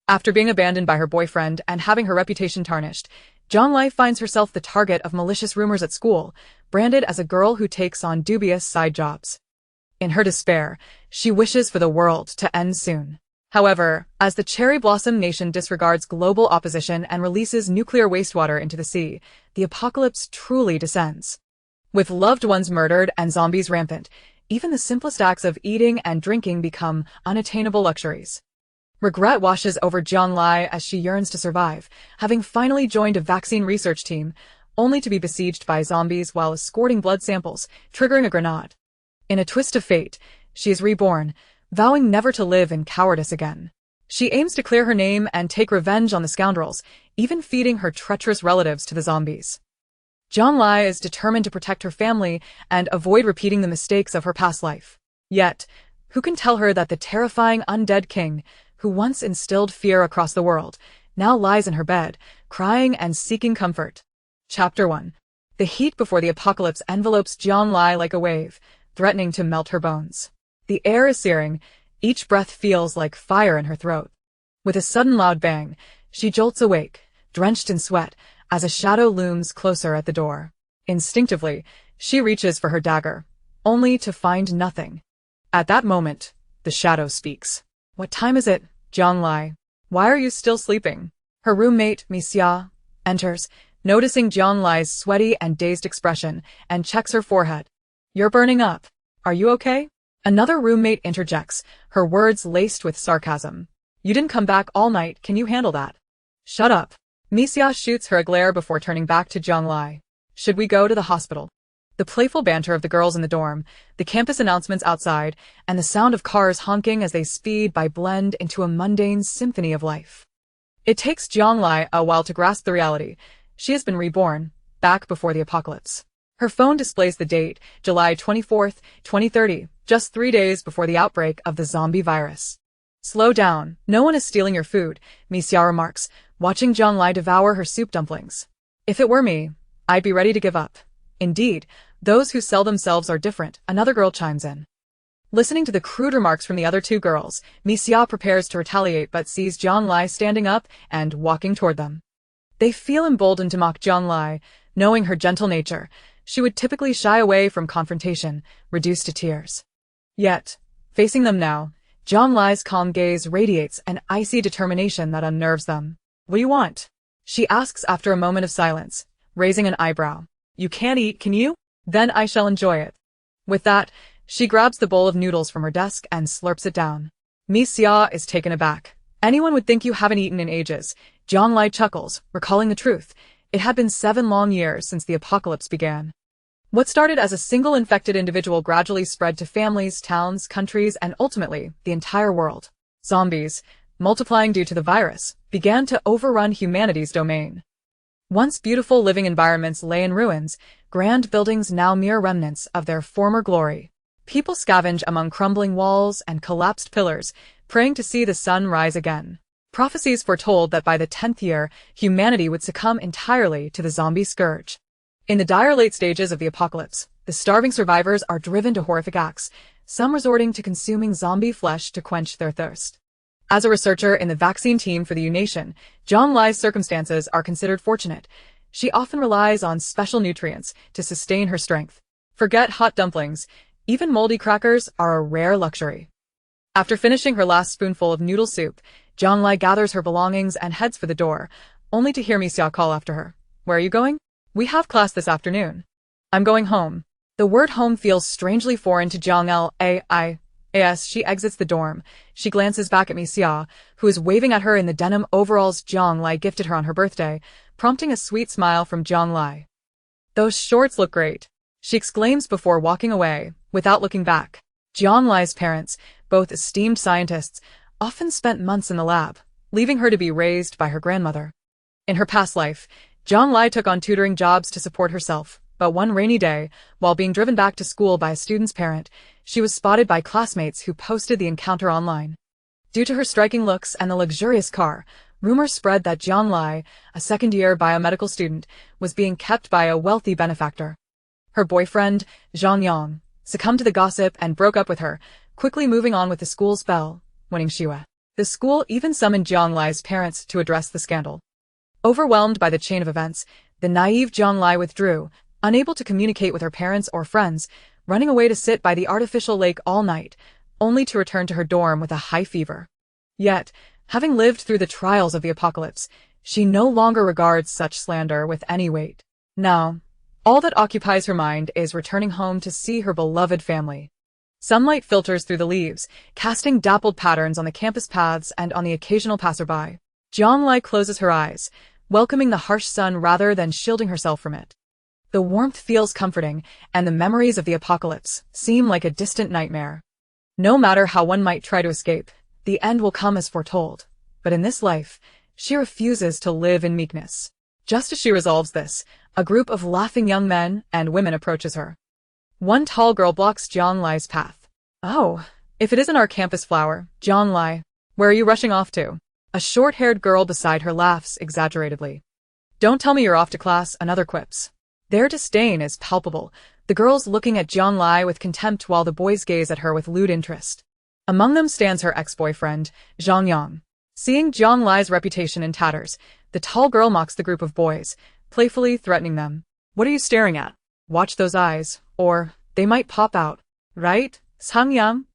After being abandoned by her boyfriend and having her reputation tarnished, Zhonglai finds herself the target of malicious rumors at school, branded as a girl who takes on dubious side jobs. In her despair, she wishes for the world to end soon. However, as the Cherry Blossom Nation disregards global opposition and releases nuclear wastewater into the sea, the apocalypse truly descends. With loved ones murdered and zombies rampant, even the simplest acts of eating and drinking become unattainable luxuries. Regret washes over Zhonglai as she yearns to survive, having finally joined a vaccine research team, only to be besieged by zombies while escorting blood samples, triggering a grenade. In a twist of fate, she is reborn, vowing never to live in cowardice again. She aims to clear her name and take revenge on the scoundrels, even feeding her treacherous relatives to the zombies. Zhonglai is determined to protect her family and avoid repeating the mistakes of her past life. Yet, who can tell her that the terrifying undead king, who once instilled fear across the world, now lies in her bed, crying and seeking comfort? Chapter 1. The heat before the apocalypse envelopes Zhonglai like a wave, threatening to melt her bones. The air is searing, each breath feels like fire in her throat. With a sudden loud bang, she jolts awake, drenched in sweat, as a shadow looms closer at the door. Instinctively, she reaches for her dagger, only to find nothing. At that moment, the shadow speaks. "What time is it, Zhonglai? Why are you still sleeping?" Her roommate, Mixia, enters, noticing Zhonglai's sweaty and dazed expression, and checks her forehead. "You're burning up. Are you okay?" Another roommate interjects, her words laced with sarcasm. "You didn't come back all night, can you handle that?" "Shut up." Mixia shoots her a glare before turning back to Zhonglai. "Should we go to the hospital?" The playful banter of the girls in the dorm, the campus announcements outside, and the sound of cars honking as they speed by blend into a mundane symphony of life. It takes Zhonglai a while to grasp the reality. She has been reborn, back before the apocalypse. Her phone displays the date, July 24th, 2030, just 3 days before the outbreak of the zombie virus. "Slow down, no one is stealing your food," Mixia remarks, watching Zhonglai devour her soup dumplings. "If it were me, I'd be ready to give up." "Indeed, those who sell themselves are different," another girl chimes in. Listening to the crude remarks from the other two girls, Mixia prepares to retaliate but sees Zhonglai standing up and walking toward them. They feel emboldened to mock Zhonglai, knowing her gentle nature. She would typically shy away from confrontation, reduced to tears. Yet, facing them now, Zhonglai's calm gaze radiates an icy determination that unnerves them. "What do you want?" she asks after a moment of silence, raising an eyebrow. "You can't eat, can you? Then I shall enjoy it." With that, she grabs the bowl of noodles from her desk and slurps it down. Mixia is taken aback. "Anyone would think you haven't eaten in ages." Zhonglai chuckles, recalling the truth. It had been 7 long years since the apocalypse began. What started as a single infected individual gradually spread to families, towns, countries, and ultimately, the entire world. Zombies, multiplying due to the virus, began to overrun humanity's domain. Once beautiful living environments lay in ruins, grand buildings now mere remnants of their former glory. People scavenge among crumbling walls and collapsed pillars, praying to see the sun rise again. Prophecies foretold that by the 10th year, humanity would succumb entirely to the zombie scourge. In the dire late stages of the apocalypse, the starving survivors are driven to horrific acts, some resorting to consuming zombie flesh to quench their thirst. As a researcher in the vaccine team for the U-Nation, Zhonglai's circumstances are considered fortunate. She often relies on special nutrients to sustain her strength. Forget hot dumplings, even moldy crackers are a rare luxury. After finishing her last spoonful of noodle soup, Zhonglai gathers her belongings and heads for the door, only to hear Mixia call after her. "Where are you going?" "We have class this afternoon." "I'm going home." The word home feels strangely foreign to Zhonglai. As she exits the dorm, she glances back at Mixia, who is waving at her in the denim overalls Zhonglai gifted her on her birthday, prompting a sweet smile from Zhonglai. "Those shorts look great," she exclaims before walking away, without looking back. Zhonglai's parents, both esteemed scientists, often spent months in the lab, leaving her to be raised by her grandmother. In her past life, Zhonglai took on tutoring jobs to support herself, but one rainy day, while being driven back to school by a student's parent, she was spotted by classmates who posted the encounter online. Due to her striking looks and the luxurious car, rumors spread that Zhonglai, a second-year biomedical student, was being kept by a wealthy benefactor. Her boyfriend, Zhang Yang, succumbed to the gossip and broke up with her, quickly moving on with the school's belle, winning Xue. The school even summoned Jiang Lai's parents to address the scandal. Overwhelmed by the chain of events, the naive Jiang Lai withdrew, unable to communicate with her parents or friends, running away to sit by the artificial lake all night, only to return to her dorm with a high fever. Yet, having lived through the trials of the apocalypse, she no longer regards such slander with any weight. Now, all that occupies her mind is returning home to see her beloved family. Sunlight filters through the leaves, casting dappled patterns on the campus paths and on the occasional passerby. Jiang Lai closes her eyes, welcoming the harsh sun rather than shielding herself from it. The warmth feels comforting, and the memories of the apocalypse seem like a distant nightmare. No matter how one might try to escape, the end will come as foretold. But in this life, she refuses to live in meekness. Just as she resolves this, a group of laughing young men and women approaches her. One tall girl blocks Jiang Lai's path. "Oh, if it isn't our campus flower, Jiang Lai, where are you rushing off to?" A short-haired girl beside her laughs exaggeratedly. "Don't tell me you're off to class," another quips. Their disdain is palpable, the girls looking at Jiang Lai with contempt while the boys gaze at her with lewd interest. Among them stands her ex-boyfriend, Zhang Yang. Seeing Jiang Lai's reputation in tatters, the tall girl mocks the group of boys, playfully threatening them. "What are you staring at? Watch those eyes, or they might pop out. Right, Zhang Yang?"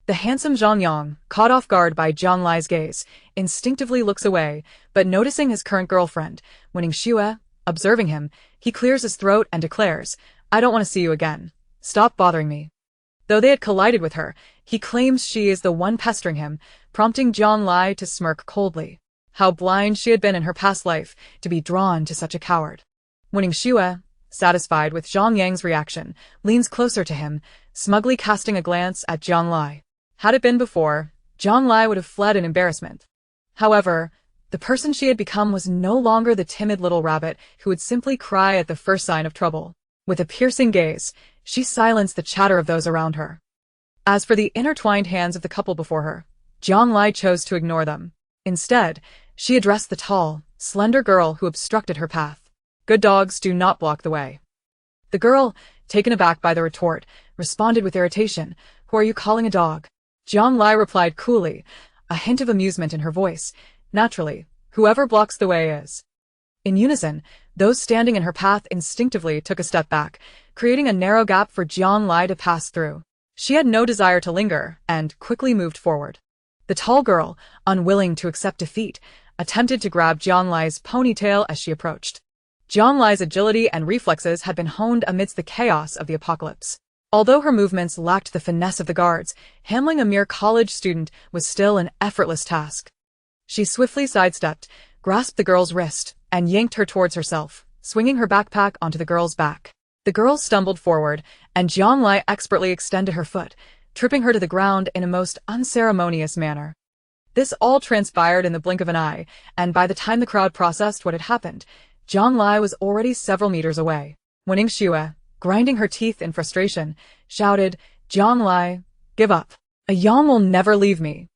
The handsome Zhang Yang, caught off guard by Jiang Lai's gaze, instinctively looks away, but noticing his current girlfriend, Winning Xue, observing him, he clears his throat and declares, "I don't want to see you again. Stop bothering me." Though they had collided with her, he claims she is the one pestering him, prompting Jiang Lai to smirk coldly. How blind she had been in her past life to be drawn to such a coward. Winning Xue, satisfied with Zhang Yang's reaction, leans closer to him, smugly casting a glance at Jiang Lai. Had it been before, Jiang Lai would have fled in embarrassment. However, the person she had become was no longer the timid little rabbit who would simply cry at the first sign of trouble. With a piercing gaze, she silenced the chatter of those around her. As for the intertwined hands of the couple before her, Jiang Lai chose to ignore them. Instead, she addressed the tall, slender girl who obstructed her path. "Good dogs do not block the way." The girl, taken aback by the retort, responded with irritation, "Who are you calling a dog?" Jiang Lai replied coolly, a hint of amusement in her voice. "Naturally, whoever blocks the way is." In unison, those standing in her path instinctively took a step back, creating a narrow gap for Jiang Lai to pass through. She had no desire to linger, and quickly moved forward. The tall girl, unwilling to accept defeat, attempted to grab Jiang Lai's ponytail as she approached. Jiang Lai's agility and reflexes had been honed amidst the chaos of the apocalypse. Although her movements lacked the finesse of the guards, handling a mere college student was still an effortless task. She swiftly sidestepped, grasped the girl's wrist, and yanked her towards herself, swinging her backpack onto the girl's back. The girl stumbled forward, and Jiang Lai expertly extended her foot, tripping her to the ground in a most unceremonious manner. This all transpired in the blink of an eye, and by the time the crowd processed what had happened, Jiang Lai was already several meters away. Winning Xue, grinding her teeth in frustration, shouted, "Jiang Lai, give up. A Yang will never leave me."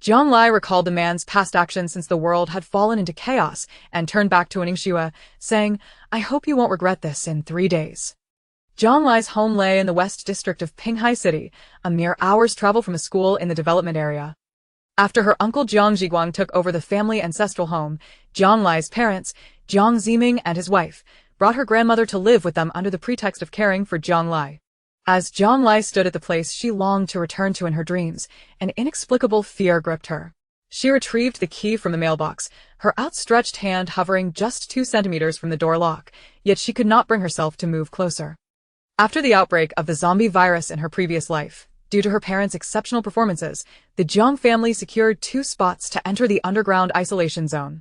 Jiang Lai recalled the man's past actions since the world had fallen into chaos and turned back to Winning Xue, saying, "I hope you won't regret this in 3 days." Jiang Lai's home lay in the west district of Pinghai City, a mere hour's travel from a school in the development area. After her uncle Jiang Zhiguang took over the family ancestral home, Jiang Lai's parents, Jiang Ziming and his wife, brought her grandmother to live with them under the pretext of caring for Jiang Lai. As Jiang Lai stood at the place she longed to return to in her dreams, an inexplicable fear gripped her. She retrieved the key from the mailbox, her outstretched hand hovering just 2 centimeters from the door lock, yet she could not bring herself to move closer. After the outbreak of the zombie virus in her previous life, due to her parents' exceptional performances, the Jiang family secured 2 spots to enter the underground isolation zone.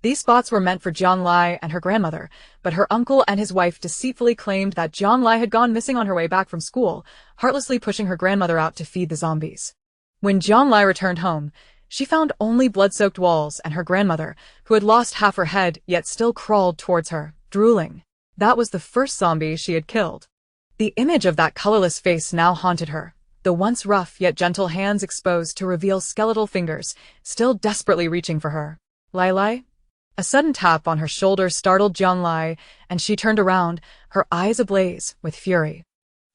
These spots were meant for Jiang Lai and her grandmother, but her uncle and his wife deceitfully claimed that Jiang Lai had gone missing on her way back from school, heartlessly pushing her grandmother out to feed the zombies. When Jiang Lai returned home, she found only blood-soaked walls and her grandmother, who had lost half her head yet still crawled towards her, drooling. That was the first zombie she had killed. The image of that colorless face now haunted her, the once rough yet gentle hands exposed to reveal skeletal fingers, still desperately reaching for her. "Lai Lai?" A sudden tap on her shoulder startled Jiang Lai, and she turned around, her eyes ablaze with fury.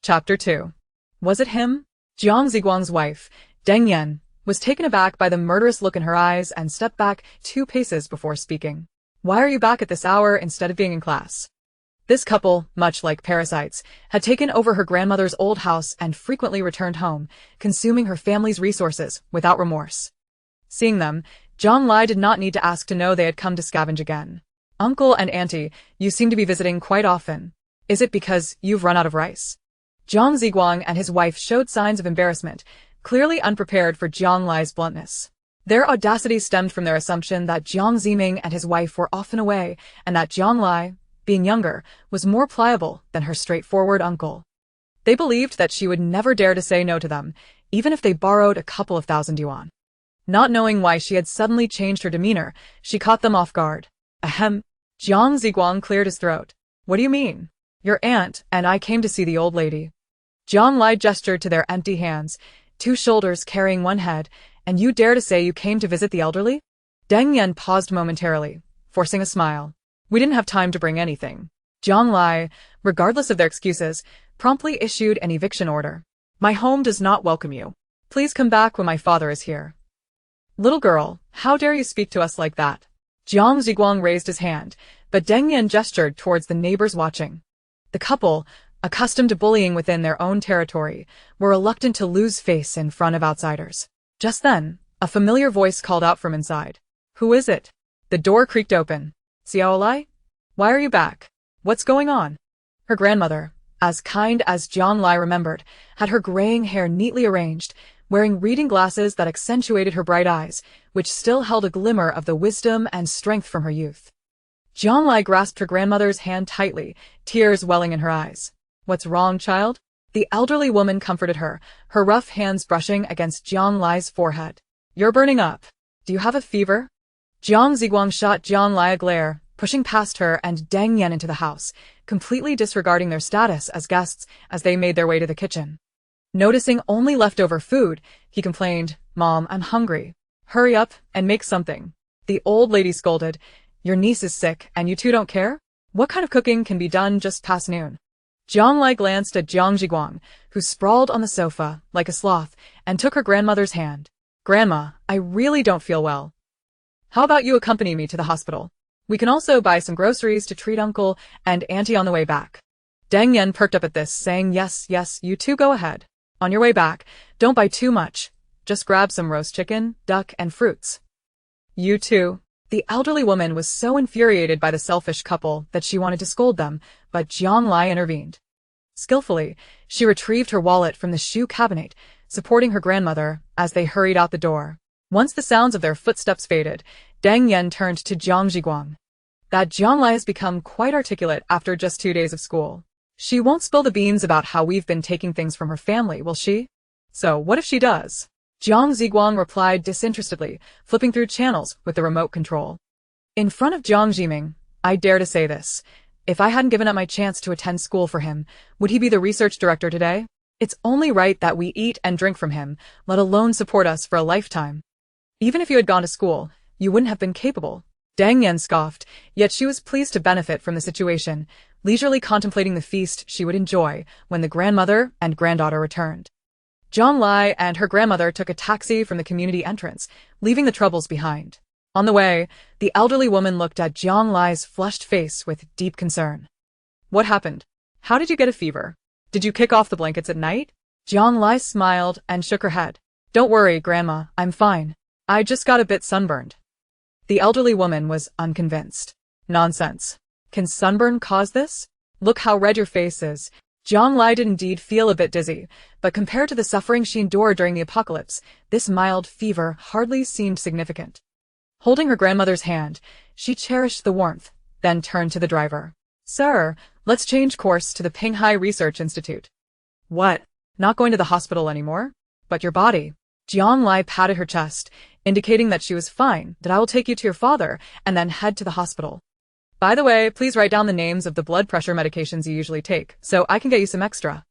Chapter 2. Was it him? Jiang Ziguang's wife, Deng Yan, was taken aback by the murderous look in her eyes and stepped back 2 paces before speaking. Why are you back at this hour instead of being in class? This couple, much like parasites, had taken over her grandmother's old house and frequently returned home, consuming her family's resources without remorse. Seeing them, Zhang Lai did not need to ask to know they had come to scavenge again. Uncle and auntie, you seem to be visiting quite often. Is it because you've run out of rice? Zhang Ziguang and his wife showed signs of embarrassment, clearly unprepared for Zhang Lai's bluntness. Their audacity stemmed from their assumption that Jiang Ziming and his wife were often away, and that Zhang Lai, being younger, was more pliable than her straightforward uncle. They believed that she would never dare to say no to them, even if they borrowed a couple of thousand yuan. Not knowing why she had suddenly changed her demeanor, she caught them off guard. Ahem. Jiang Ziguang cleared his throat. What do you mean? Your aunt and I came to see the old lady. Zhang Lai gestured to their empty hands, 2 shoulders carrying 1 head, and you dare to say you came to visit the elderly? Deng Yan paused momentarily, forcing a smile. We didn't have time to bring anything. Zhang Lai, regardless of their excuses, promptly issued an eviction order. My home does not welcome you. Please come back when my father is here. Little girl, how dare you speak to us like that? Jiang Ziguang raised his hand, but Deng Yan gestured towards the neighbors watching. The couple, accustomed to bullying within their own territory, were reluctant to lose face in front of outsiders. Just then, a familiar voice called out from inside. Who is it? The door creaked open. Xiao Lai? Why are you back? What's going on? Her grandmother, as kind as Zhang Lai remembered, had her graying hair neatly arranged, wearing reading glasses that accentuated her bright eyes, which still held a glimmer of the wisdom and strength from her youth. Zhang Lai grasped her grandmother's hand tightly, tears welling in her eyes. What's wrong, child? The elderly woman comforted her, her rough hands brushing against Zhang Lai's forehead. You're burning up. Do you have a fever? Jiang Ziguang shot Zhang Lai a glare, pushing past her and Deng Yan into the house, completely disregarding their status as guests as they made their way to the kitchen. Noticing only leftover food, he complained, Mom, I'm hungry. Hurry up and make something. The old lady scolded, Your niece is sick and you two don't care? What kind of cooking can be done just past noon? Zhang Lai glanced at Jiang Ziguang, who sprawled on the sofa like a sloth, and took her grandmother's hand. Grandma, I really don't feel well. How about you accompany me to the hospital? We can also buy some groceries to treat Uncle and Auntie on the way back. Deng Yan perked up at this, saying, Yes, you two go ahead. On your way back, don't buy too much. Just grab some roast chicken, duck, and fruits. You too. The elderly woman was so infuriated by the selfish couple that she wanted to scold them, but Zhang Lai intervened. Skillfully, she retrieved her wallet from the shoe cabinet, supporting her grandmother as they hurried out the door. Once the sounds of their footsteps faded, Deng Yan turned to Jiang Ziguang. That Zhang Lai has become quite articulate after just 2 days of school. She won't spill the beans about how we've been taking things from her family, will she? So what if she does? Jiang Ziguang replied disinterestedly, flipping through channels with the remote control. In front of Jiang Ziming, I dare to say this. If I hadn't given up my chance to attend school for him, would he be the research director today? It's only right that we eat and drink from him, let alone support us for a lifetime. Even if you had gone to school, you wouldn't have been capable. Deng Yan scoffed, yet she was pleased to benefit from the situation, leisurely contemplating the feast she would enjoy when the grandmother and granddaughter returned. Zhang Lai and her grandmother took a taxi from the community entrance, leaving the troubles behind. On the way, the elderly woman looked at Zhang Lai's flushed face with deep concern. What happened? How did you get a fever? Did you kick off the blankets at night? Zhang Lai smiled and shook her head. Don't worry, Grandma, I'm fine. I just got a bit sunburned. The elderly woman was unconvinced. Nonsense. Can sunburn cause this? Look how red your face is. Zhang Lai did indeed feel a bit dizzy, but compared to the suffering she endured during the apocalypse, this mild fever hardly seemed significant. Holding her grandmother's hand, she cherished the warmth, then turned to the driver. Sir, let's change course to the Pinghai Research Institute. What? Not going to the hospital anymore? But your body. Zhang Lai patted her chest, indicating that she was fine, that I will take you to your father, and then head to the hospital. By the way, please write down the names of the blood pressure medications you usually take, so I can get you some extra.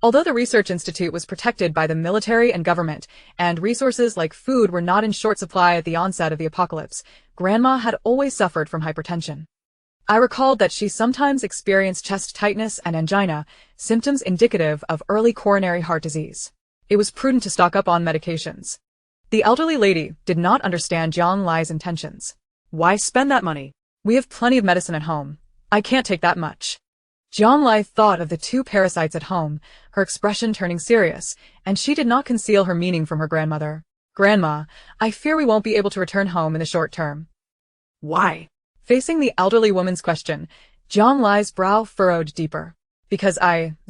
Although the Research Institute was protected by the military and government, and resources like food were not in short supply at the onset of the apocalypse, Grandma had always suffered from hypertension. I recalled that she sometimes experienced chest tightness and angina, symptoms indicative of early coronary heart disease. It was prudent to stock up on medications. The elderly lady did not understand Jiang Lai's intentions. Why spend that money? We have plenty of medicine at home. I can't take that much. Jiang Lai thought of the two parasites at home, her expression turning serious, and she did not conceal her meaning from her grandmother. Grandma, I fear we won't be able to return home in the short term. Why? Facing the elderly woman's question, Jiang Lai's brow furrowed deeper. Because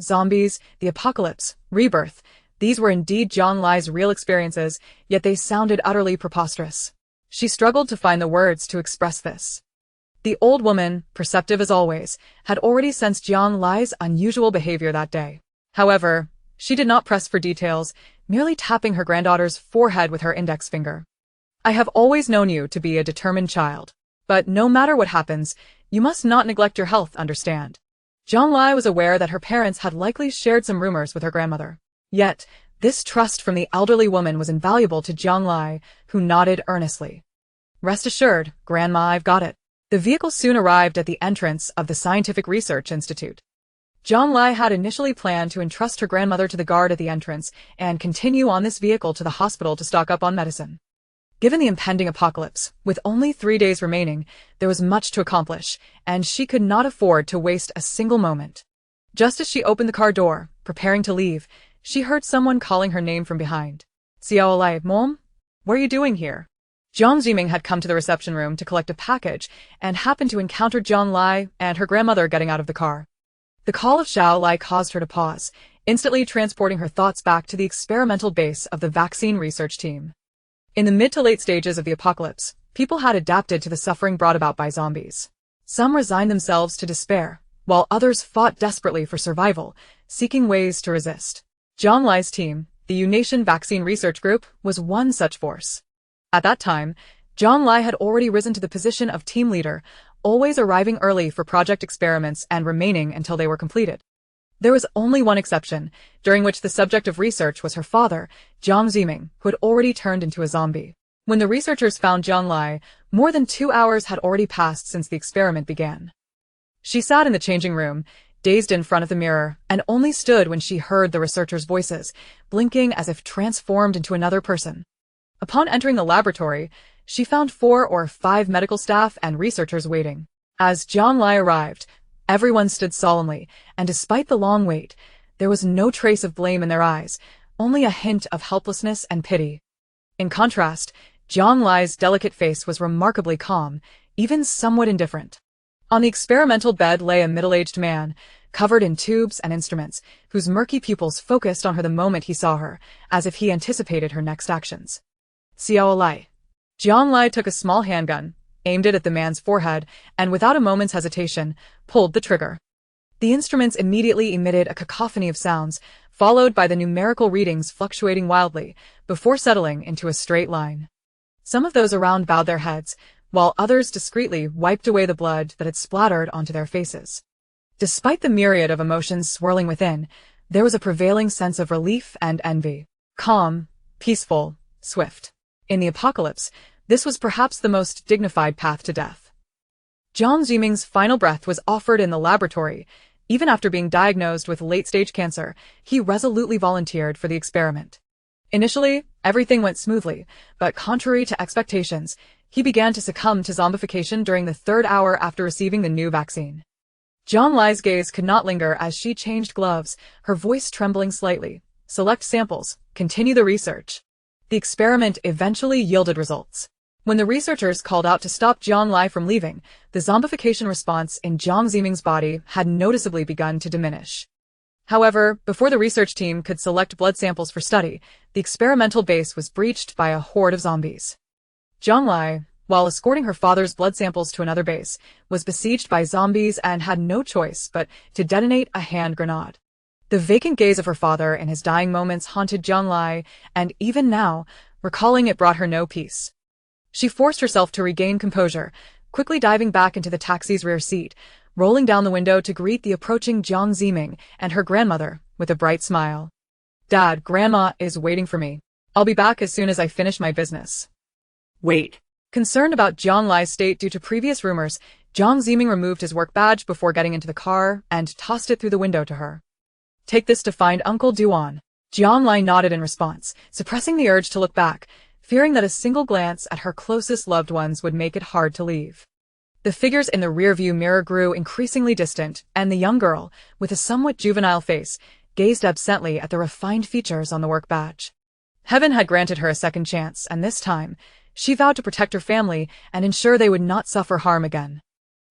zombies, the apocalypse, rebirth, these were indeed Jiang Lai's real experiences, yet they sounded utterly preposterous. She struggled to find the words to express this. The old woman, perceptive as always, had already sensed Jiang Lai's unusual behavior that day. However, she did not press for details, merely tapping her granddaughter's forehead with her index finger. I have always known you to be a determined child. But no matter what happens, you must not neglect your health, understand? Jiang Lai was aware that her parents had likely shared some rumors with her grandmother. Yet, this trust from the elderly woman was invaluable to Jiang Lai, who nodded earnestly. Rest assured, Grandma, I've got it. The vehicle soon arrived at the entrance of the Scientific Research Institute. Jiang Lai had initially planned to entrust her grandmother to the guard at the entrance and continue on this vehicle to the hospital to stock up on medicine. Given the impending apocalypse, with only 3 days remaining, there was much to accomplish, and she could not afford to waste a single moment. Just as she opened the car door, preparing to leave, she heard someone calling her name from behind. Xiao Lai, Mom? What are you doing here? Jiang Ziming had come to the reception room to collect a package and happened to encounter Jiang Lai and her grandmother getting out of the car. The call of Xiao Lai caused her to pause, instantly transporting her thoughts back to the experimental base of the vaccine research team. In the mid to late stages of the apocalypse, people had adapted to the suffering brought about by zombies. Some resigned themselves to despair, while others fought desperately for survival, seeking ways to resist. Jiang Lai's team, the UNation Vaccine Research Group, was one such force. At that time, Jiang Lai had already risen to the position of team leader, always arriving early for project experiments and remaining until they were completed. There was only one exception, during which the subject of research was her father, Jiang Ziming, who had already turned into a zombie. When the researchers found Jiang Lai, more than 2 hours had already passed since the experiment began. She sat in the changing room, dazed in front of the mirror, and only stood when she heard the researchers' voices, blinking as if transformed into another person. Upon entering the laboratory, she found 4 or 5 medical staff and researchers waiting. As Jiang Lai arrived, everyone stood solemnly, and despite the long wait, there was no trace of blame in their eyes, only a hint of helplessness and pity. In contrast, Jiang Lai's delicate face was remarkably calm, even somewhat indifferent. On the experimental bed lay a middle-aged man, covered in tubes and instruments, whose murky pupils focused on her the moment he saw her, as if he anticipated her next actions. Xiao Lai. Jiang Lai took a small handgun, aimed it at the man's forehead, and without a moment's hesitation, pulled the trigger. The instruments immediately emitted a cacophony of sounds, followed by the numerical readings fluctuating wildly, before settling into a straight line. Some of those around bowed their heads, while others discreetly wiped away the blood that had splattered onto their faces. Despite the myriad of emotions swirling within, there was a prevailing sense of relief and envy. Calm, peaceful, swift. In the apocalypse, this was perhaps the most dignified path to death. Jiang Ziming's final breath was offered in the laboratory. Even after being diagnosed with late-stage cancer, he resolutely volunteered for the experiment. Initially, everything went smoothly, but contrary to expectations, he began to succumb to zombification during the 3rd hour after receiving the new vaccine. Jiang Lai's gaze could not linger as she changed gloves, her voice trembling slightly. Select samples. Continue the research. The experiment eventually yielded results. When the researchers called out to stop Jiang Lai from leaving, the zombification response in Jiang Ziming's body had noticeably begun to diminish. However, before the research team could select blood samples for study, the experimental base was breached by a horde of zombies. Jiang Lai, while escorting her father's blood samples to another base, was besieged by zombies and had no choice but to detonate a hand grenade. The vacant gaze of her father in his dying moments haunted Jiang Lai, and even now, recalling it brought her no peace. She forced herself to regain composure, quickly diving back into the taxi's rear seat, rolling down the window to greet the approaching Jiang Ziming and her grandmother with a bright smile. Dad, Grandma is waiting for me. I'll be back as soon as I finish my business. Wait. Concerned about Jiang Lai's state due to previous rumors, Jiang Ziming removed his work badge before getting into the car and tossed it through the window to her. Take this to find Uncle Duan. Jiang Lai nodded in response, suppressing the urge to look back, fearing that a single glance at her closest loved ones would make it hard to leave. The figures in the rearview mirror grew increasingly distant, and the young girl, with a somewhat juvenile face, gazed absently at the refined features on the work badge. Heaven had granted her a second chance, and this time, she vowed to protect her family and ensure they would not suffer harm again.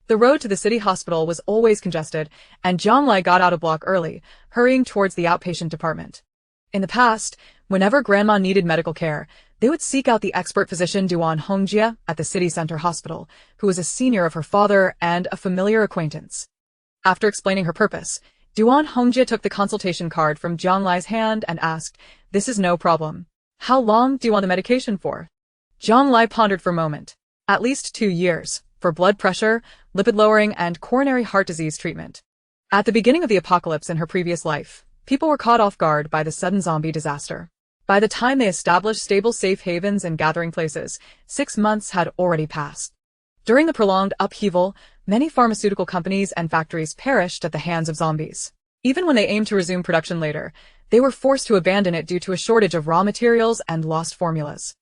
The road to the city hospital was always congested, and Zhang got out a block early, hurrying towards the outpatient department. In the past, whenever Grandma needed medical care, they would seek out the expert physician Duan Hongjie at the city center hospital, who was a senior of her father and a familiar acquaintance. After explaining her purpose, Duan Hongjie took the consultation card from Zhang Lai's hand and asked, "This is no problem. How long do you want the medication for?" Zhang Lai pondered for a moment. "At least 2 years, for blood pressure, lipid lowering, and coronary heart disease treatment." At the beginning of the apocalypse in her previous life, people were caught off guard by the sudden zombie disaster. By the time they established stable safe havens and gathering places, 6 months had already passed. During the prolonged upheaval, many pharmaceutical companies and factories perished at the hands of zombies. Even when they aimed to resume production later, they were forced to abandon it due to a shortage of raw materials and lost formulas.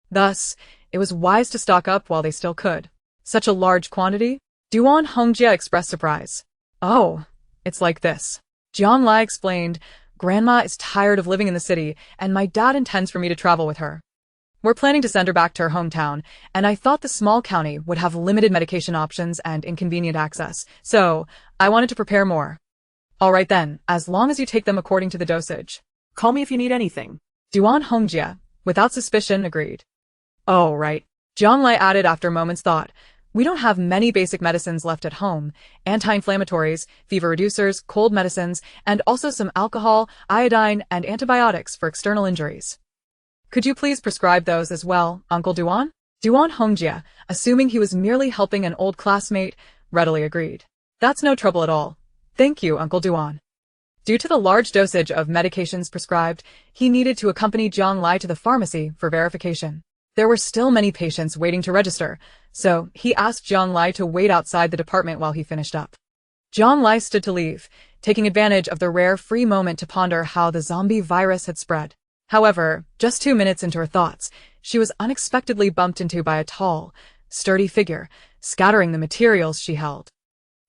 Thus, it was wise to stock up while they still could. Such a large quantity? Duan Hongjie expressed surprise. "Oh, it's like this." Zhang Lai explained, "Grandma is tired of living in the city, and my dad intends for me to travel with her. We're planning to send her back to her hometown, and I thought the small county would have limited medication options and inconvenient access, so I wanted to prepare more." "All right then, as long as you take them according to the dosage. Call me if you need anything." Duan Hongjie, without suspicion, agreed. "Oh, right," Zhang Lai added after a moment's thought. "We don't have many basic medicines left at home: anti-inflammatories, fever reducers, cold medicines, and also some alcohol, iodine, and antibiotics for external injuries. Could you please prescribe those as well, Uncle Duan?" Duan Hongjie, assuming he was merely helping an old classmate, readily agreed. "That's no trouble at all. Thank you, Uncle Duan." Due to the large dosage of medications prescribed, he needed to accompany Zhang Lai to the pharmacy for verification. There were still many patients waiting to register, so he asked Zhang Lai to wait outside the department while he finished up. Zhang Lai stood to leave, taking advantage of the rare free moment to ponder how the zombie virus had spread. However, just 2 minutes into her thoughts, she was unexpectedly bumped into by a tall, sturdy figure, scattering the materials she held.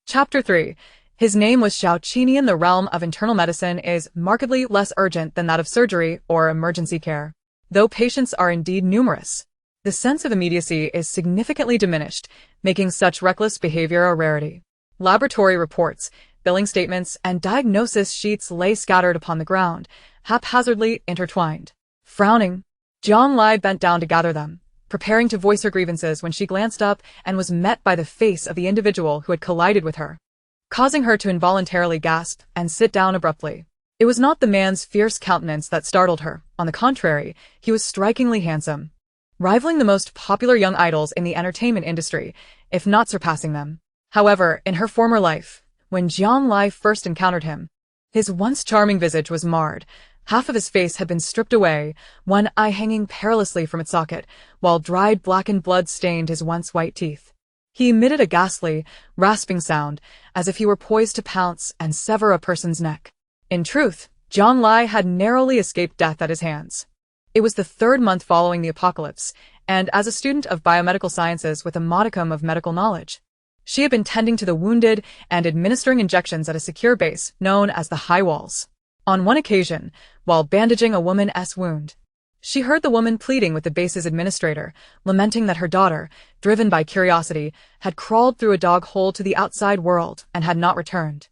Chapter 3. His name was Xiao Qinian. The realm of internal medicine is markedly less urgent than that of surgery or emergency care. Though patients are indeed numerous, the sense of immediacy is significantly diminished, making such reckless behavior a rarity. Laboratory reports, billing statements, and diagnosis sheets lay scattered upon the ground, haphazardly intertwined. Frowning, Zhang Lai bent down to gather them, preparing to voice her grievances when she glanced up and was met by the face of the individual who had collided with her, causing her to involuntarily gasp and sit down abruptly. It was not the man's fierce countenance that startled her. On the contrary, he was strikingly handsome, rivaling the most popular young idols in the entertainment industry, if not surpassing them. However, in her former life, when Zhang Lai first encountered him, his once charming visage was marred. Half of his face had been stripped away, one eye hanging perilously from its socket, while dried blackened blood stained his once white teeth. He emitted a ghastly, rasping sound, as if he were poised to pounce and sever a person's neck. In truth, Zhang Lai had narrowly escaped death at his hands. It was the 3rd month following the apocalypse, and as a student of biomedical sciences with a modicum of medical knowledge, she had been tending to the wounded and administering injections at a secure base known as the High Walls. On one occasion, while bandaging a woman's wound, she heard the woman pleading with the base's administrator, lamenting that her daughter, driven by curiosity, had crawled through a dog hole to the outside world and had not returned.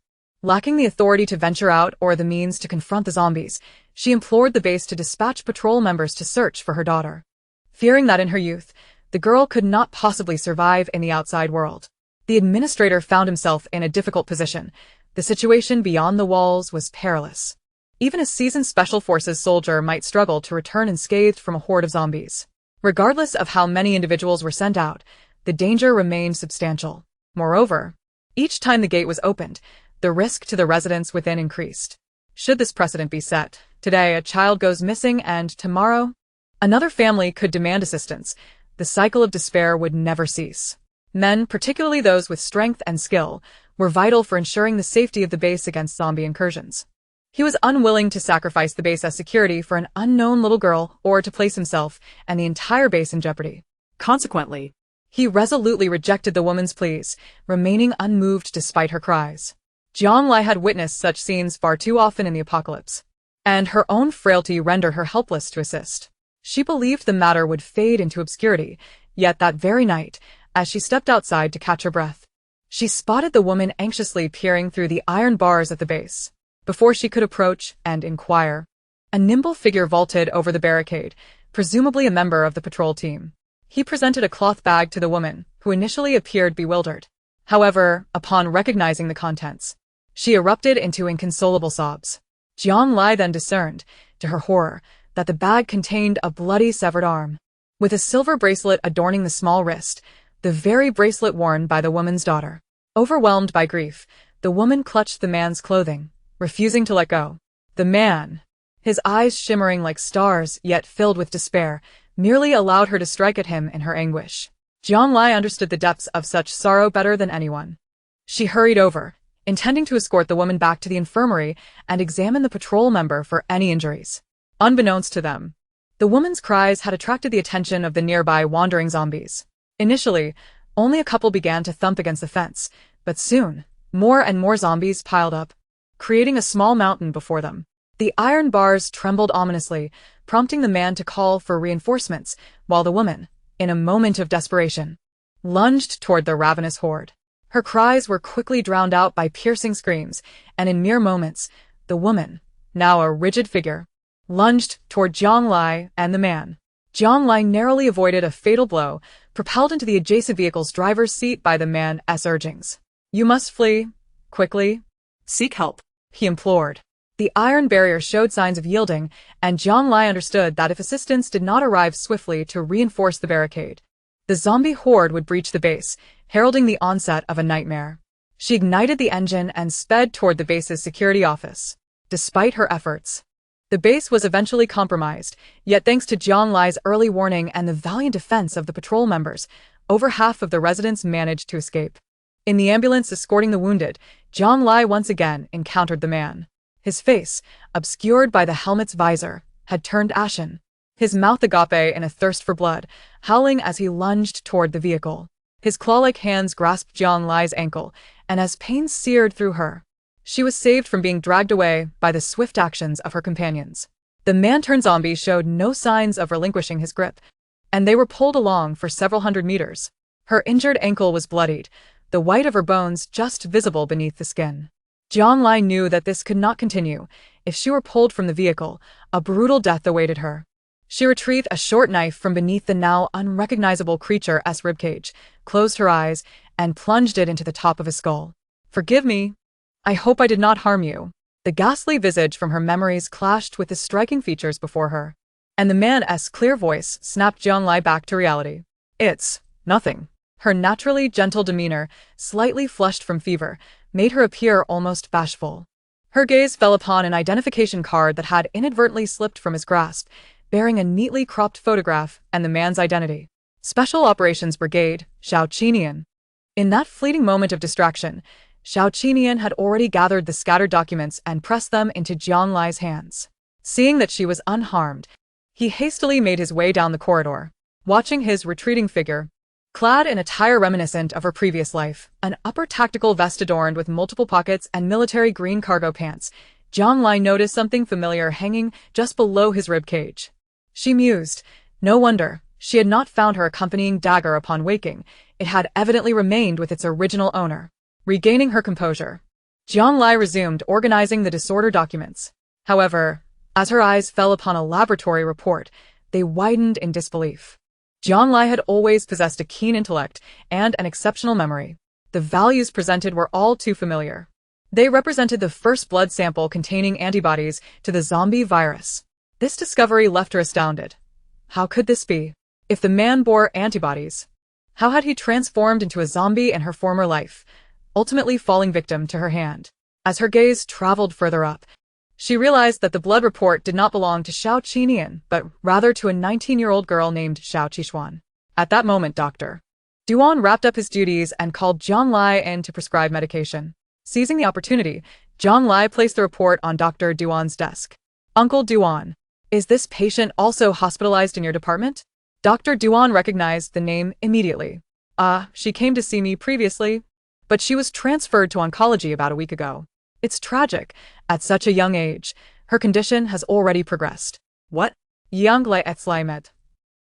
Lacking the authority to venture out or the means to confront the zombies, she implored the base to dispatch patrol members to search for her daughter, fearing that in her youth, the girl could not possibly survive in the outside world. The administrator found himself in a difficult position. The situation beyond the walls was perilous. Even a seasoned Special Forces soldier might struggle to return unscathed from a horde of zombies. Regardless of how many individuals were sent out, the danger remained substantial. Moreover, each time the gate was opened, the risk to the residents within increased. Should this precedent be set, today a child goes missing and tomorrow, another family could demand assistance. The cycle of despair would never cease. Men, particularly those with strength and skill, were vital for ensuring the safety of the base against zombie incursions. He was unwilling to sacrifice the base as security for an unknown little girl or to place himself and the entire base in jeopardy. Consequently, he resolutely rejected the woman's pleas, remaining unmoved despite her cries. Jiang Lai had witnessed such scenes far too often in the apocalypse, and her own frailty rendered her helpless to assist. She believed the matter would fade into obscurity, yet that very night, as she stepped outside to catch her breath, she spotted the woman anxiously peering through the iron bars at the base. Before she could approach and inquire, a nimble figure vaulted over the barricade, presumably a member of the patrol team. He presented a cloth bag to the woman, who initially appeared bewildered. However, upon recognizing the contents, she erupted into inconsolable sobs. Jiang Lai then discerned, to her horror, that the bag contained a bloody severed arm, with a silver bracelet adorning the small wrist, the very bracelet worn by the woman's daughter. Overwhelmed by grief, the woman clutched the man's clothing, refusing to let go. The man, his eyes shimmering like stars yet filled with despair, merely allowed her to strike at him in her anguish. Jiang Lai understood the depths of such sorrow better than anyone. She hurried over, intending to escort the woman back to the infirmary and examine the patrol member for any injuries. Unbeknownst to them, the woman's cries had attracted the attention of the nearby wandering zombies. Initially, only a couple began to thump against the fence, but soon, more and more zombies piled up, creating a small mountain before them. The iron bars trembled ominously, prompting the man to call for reinforcements, while the woman, in a moment of desperation, lunged toward the ravenous horde. Her cries were quickly drowned out by piercing screams, and in mere moments, the woman, now a rigid figure, lunged toward Jiang Lai and the man. Jiang Lai narrowly avoided a fatal blow, propelled into the adjacent vehicle's driver's seat by the man's urgings. "You must flee, quickly. Seek help," he implored. The iron barrier showed signs of yielding, and Jiang Lai understood that if assistance did not arrive swiftly to reinforce the barricade, the zombie horde would breach the base, heralding the onset of a nightmare. She ignited the engine and sped toward the base's security office. Despite her efforts, the base was eventually compromised, yet thanks to Jiang Lai's early warning and the valiant defense of the patrol members, over half of the residents managed to escape. In the ambulance escorting the wounded, Jiang Lai once again encountered the man. His face, obscured by the helmet's visor, had turned ashen, his mouth agape in a thirst for blood, howling as he lunged toward the vehicle. His claw-like hands grasped Jiang Lai's ankle, and as pain seared through her, she was saved from being dragged away by the swift actions of her companions. The man-turned-zombie showed no signs of relinquishing his grip, and they were pulled along for several hundred meters. Her injured ankle was bloodied, the white of her bones just visible beneath the skin. Jiang Lai knew that this could not continue. If she were pulled from the vehicle, a brutal death awaited her. She retrieved a short knife from beneath the now unrecognizable creature's ribcage, closed her eyes, and plunged it into the top of his skull. "Forgive me. I hope I did not harm you." The ghastly visage from her memories clashed with the striking features before her, and the man's clear voice snapped Jiang Lai back to reality. "It's nothing." Her naturally gentle demeanor, slightly flushed from fever, made her appear almost bashful. Her gaze fell upon an identification card that had inadvertently slipped from his grasp, bearing a neatly cropped photograph and the man's identity. Special Operations Brigade, Xiao Qinian. In that fleeting moment of distraction, Xiao Qinian had already gathered the scattered documents and pressed them into Jiang Lai's hands. Seeing that she was unharmed, he hastily made his way down the corridor. Watching his retreating figure, clad in attire reminiscent of her previous life, an upper tactical vest adorned with multiple pockets and military green cargo pants, Jiang Lai noticed something familiar hanging just below his ribcage. She mused. No wonder she had not found her accompanying dagger upon waking. It had evidently remained with its original owner. Regaining her composure, Jiang Lai resumed organizing the disordered documents. However, as her eyes fell upon a laboratory report, they widened in disbelief. Jiang Lai had always possessed a keen intellect and an exceptional memory. The values presented were all too familiar. They represented the first blood sample containing antibodies to the zombie virus. This discovery left her astounded. How could this be? If the man bore antibodies, how had he transformed into a zombie in her former life, ultimately falling victim to her hand? As her gaze traveled further up, she realized that the blood report did not belong to Xiao Qinian, but rather to a 19-year-old girl named Xiao Qishuan. At that moment, Dr. Duan wrapped up his duties and called Jiang Lai in to prescribe medication. Seizing the opportunity, Jiang Lai placed the report on Dr. Duan's desk. Uncle Duan, is this patient also hospitalized in your department? Dr. Duan recognized the name immediately. She came to see me previously, but she was transferred to oncology about a week ago. It's tragic. At such a young age, her condition has already progressed. What? Yang Lai Etzlaimet.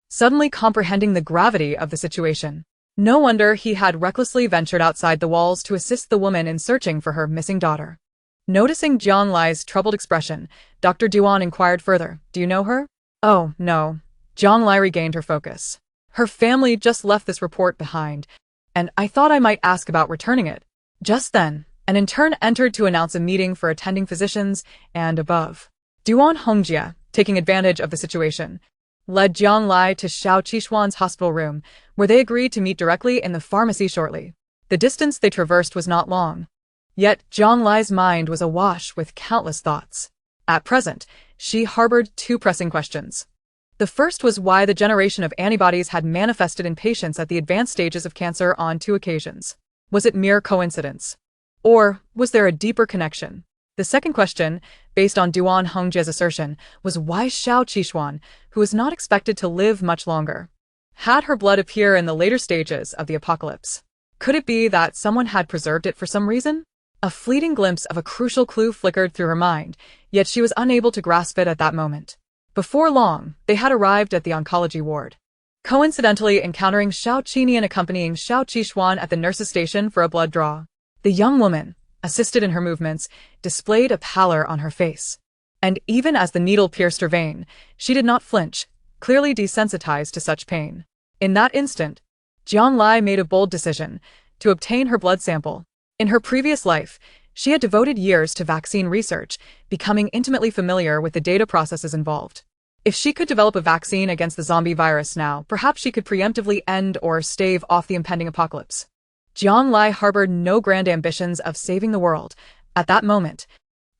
Suddenly comprehending the gravity of the situation. No wonder he had recklessly ventured outside the walls to assist the woman in searching for her missing daughter. Noticing Jiang Lai's troubled expression, Dr. Duan inquired further, do you know her? Oh, no. Jiang Lai regained her focus. Her family just left this report behind, and I thought I might ask about returning it. Just then, an intern entered to announce a meeting for attending physicians and above. Duan Hongjie, taking advantage of the situation, led Jiang Lai to Xiao Qishuan's hospital room, where they agreed to meet directly in the pharmacy shortly. The distance they traversed was not long. Yet Jiang Lai's mind was awash with countless thoughts. At present, she harbored two pressing questions. The first was why the generation of antibodies had manifested in patients at the advanced stages of cancer on 2 occasions. Was it mere coincidence? Or was there a deeper connection? The second question, based on Duan Hongjie's assertion, was why Xiao Qishuan, who was not expected to live much longer, had her blood appear in the later stages of the apocalypse. Could it be that someone had preserved it for some reason? A fleeting glimpse of a crucial clue flickered through her mind, yet she was unable to grasp it at that moment. Before long, they had arrived at the oncology ward. Coincidentally encountering Xiao Qinian accompanying Xiao Qishuan at the nurse's station for a blood draw. The young woman, assisted in her movements, displayed a pallor on her face. And even as the needle pierced her vein, she did not flinch, clearly desensitized to such pain. In that instant, Jiang Lai made a bold decision to obtain her blood sample. In her previous life, she had devoted years to vaccine research, becoming intimately familiar with the data processes involved. If she could develop a vaccine against the zombie virus now, perhaps she could preemptively end or stave off the impending apocalypse. Jiang Lai harbored no grand ambitions of saving the world. At that moment,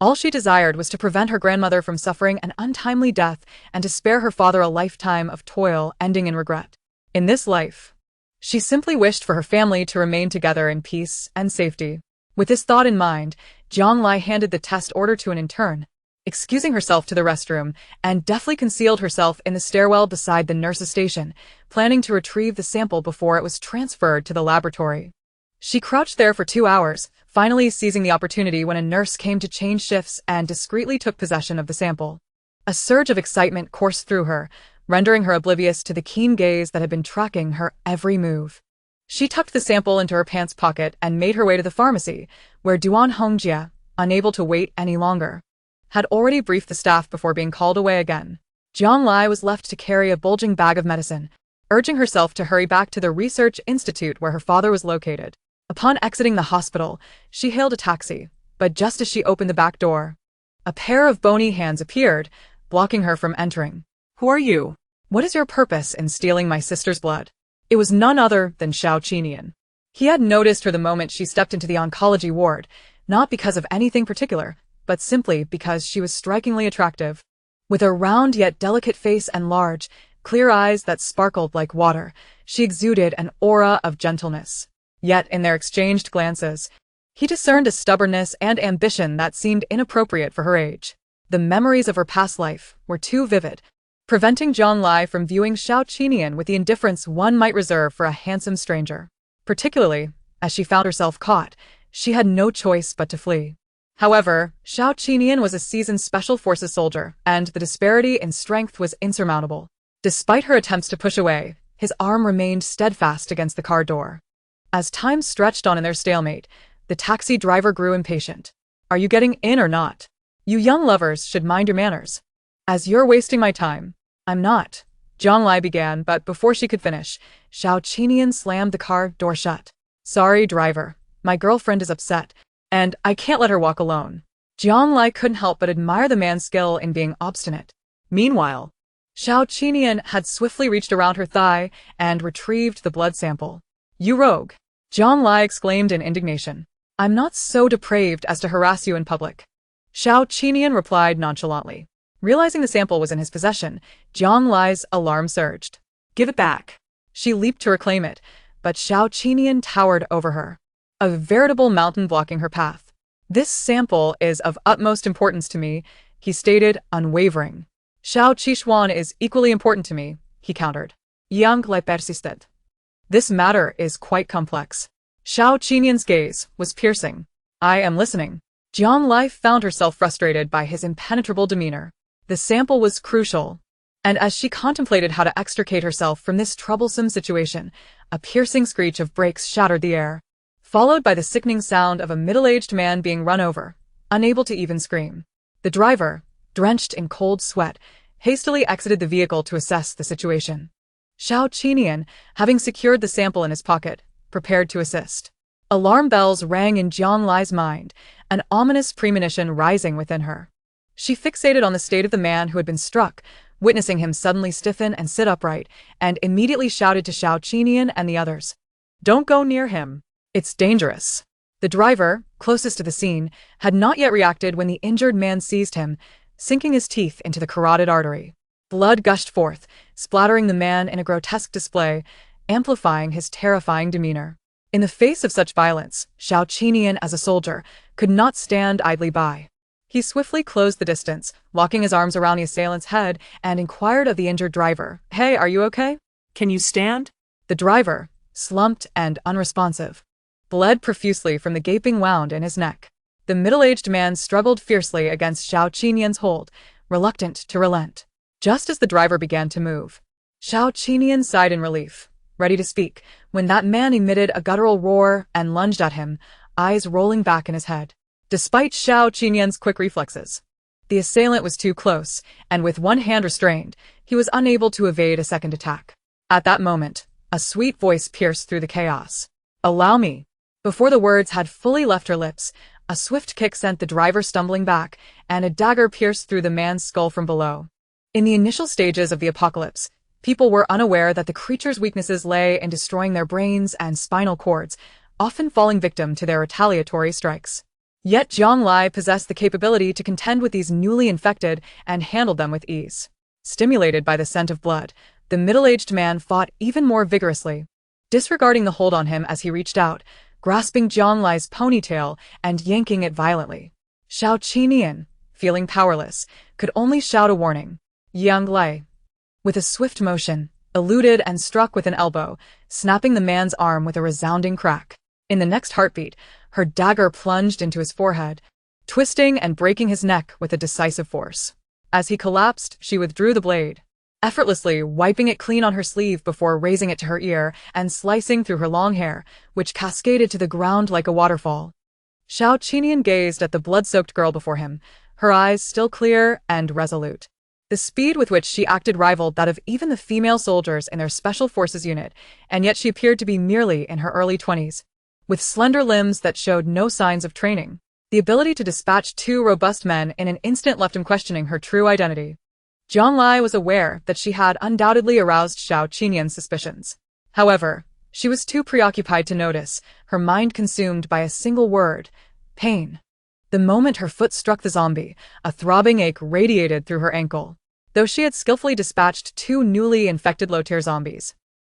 all she desired was to prevent her grandmother from suffering an untimely death and to spare her father a lifetime of toil ending in regret. In this life, she simply wished for her family to remain together in peace and safety. With this thought in mind, Jiang Lai handed the test order to an intern, excusing herself to the restroom, and deftly concealed herself in the stairwell beside the nurse's station, planning to retrieve the sample before it was transferred to the laboratory. She crouched there for 2 hours, finally seizing the opportunity when a nurse came to change shifts and discreetly took possession of the sample. A surge of excitement coursed through her, rendering her oblivious to the keen gaze that had been tracking her every move. She tucked the sample into her pants pocket and made her way to the pharmacy, where Duan Hongjie, unable to wait any longer, had already briefed the staff before being called away again. Jiang Lai was left to carry a bulging bag of medicine, urging herself to hurry back to the research institute where her father was located. Upon exiting the hospital, she hailed a taxi, but just as she opened the back door, a pair of bony hands appeared, blocking her from entering. Who are you? What is your purpose in stealing my sister's blood? It was none other than Xiao Qinian. He had noticed her the moment she stepped into the oncology ward, not because of anything particular, but simply because she was strikingly attractive. With a round yet delicate face and large, clear eyes that sparkled like water, she exuded an aura of gentleness. Yet in their exchanged glances, he discerned a stubbornness and ambition that seemed inappropriate for her age. The memories of her past life were too vivid, preventing Jiang Lai from viewing Xiao Qinian with the indifference one might reserve for a handsome stranger. Particularly, as she found herself caught, she had no choice but to flee. However, Xiao Qinian was a seasoned Special Forces soldier, and the disparity in strength was insurmountable. Despite her attempts to push away, his arm remained steadfast against the car door. As time stretched on in their stalemate, the taxi driver grew impatient. Are you getting in or not? You young lovers should mind your manners. As you're wasting my time. I'm not. Jiang Lai began, but before she could finish, Xiao Qinian slammed the car door shut. Sorry, driver. My girlfriend is upset, and I can't let her walk alone. Jiang Lai couldn't help but admire the man's skill in being obstinate. Meanwhile, Xiao Qinian had swiftly reached around her thigh and retrieved the blood sample. You rogue! Jiang Lai exclaimed in indignation. I'm not so depraved as to harass you in public. Xiao Qinian replied nonchalantly. Realizing the sample was in his possession, Jiang Lai's alarm surged. Give it back. She leaped to reclaim it, but Xiao Qinian towered over her, a veritable mountain blocking her path. This sample is of utmost importance to me, he stated, unwavering. Xiao Qishuan is equally important to me, he countered. Yang Lai persisted. This matter is quite complex. Xiao Qinian's gaze was piercing. I am listening. Jiang Lai found herself frustrated by his impenetrable demeanor. The sample was crucial. And as she contemplated how to extricate herself from this troublesome situation, a piercing screech of brakes shattered the air, followed by the sickening sound of a middle-aged man being run over, unable to even scream. The driver, drenched in cold sweat, hastily exited the vehicle to assess the situation. Xiao Qinian, having secured the sample in his pocket, prepared to assist. Alarm bells rang in Jiang Lai's mind, an ominous premonition rising within her. She fixated on the state of the man who had been struck, witnessing him suddenly stiffen and sit upright, and immediately shouted to Xiao Qinian and the others. Don't go near him. It's dangerous. The driver, closest to the scene, had not yet reacted when the injured man seized him, sinking his teeth into the carotid artery. Blood gushed forth, splattering the man in a grotesque display, amplifying his terrifying demeanor. In the face of such violence, Xiao Qinian, as a soldier, could not stand idly by. He swiftly closed the distance, locking his arms around the assailant's head, and inquired of the injured driver, Hey, are you okay? Can you stand? The driver, slumped and unresponsive, bled profusely from the gaping wound in his neck. The middle-aged man struggled fiercely against Xiao Qinian's hold, reluctant to relent. Just as the driver began to move, Xiao Qinian sighed in relief, ready to speak, when that man emitted a guttural roar and lunged at him, eyes rolling back in his head. Despite Xiao Qinian's quick reflexes, the assailant was too close, and with one hand restrained, he was unable to evade a second attack. At that moment, a sweet voice pierced through the chaos. Allow me. Before the words had fully left her lips, a swift kick sent the driver stumbling back, and a dagger pierced through the man's skull from below. In the initial stages of the apocalypse, people were unaware that the creature's weaknesses lay in destroying their brains and spinal cords, often falling victim to their retaliatory strikes. Yet Jiang Lai possessed the capability to contend with these newly infected and handled them with ease. Stimulated by the scent of blood, the middle-aged man fought even more vigorously, disregarding the hold on him as he reached out, grasping Jiang Lai's ponytail and yanking it violently. Xiao Qinian, feeling powerless, could only shout a warning. Yang Lai, with a swift motion, eluded and struck with an elbow, snapping the man's arm with a resounding crack. In the next heartbeat, her dagger plunged into his forehead, twisting and breaking his neck with a decisive force. As he collapsed, she withdrew the blade, effortlessly wiping it clean on her sleeve before raising it to her ear and slicing through her long hair, which cascaded to the ground like a waterfall. Xiao Qinian gazed at the blood-soaked girl before him, her eyes still clear and resolute. The speed with which she acted rivaled that of even the female soldiers in their Special Forces unit, and yet she appeared to be merely in her early 20s. With slender limbs that showed no signs of training, the ability to dispatch two robust men in an instant left him questioning her true identity. Jiang Lai was aware that she had undoubtedly aroused Xiao Qinian's suspicions. However, she was too preoccupied to notice, her mind consumed by a single word: pain. The moment her foot struck the zombie, a throbbing ache radiated through her ankle. Though she had skillfully dispatched two newly infected low-tier zombies,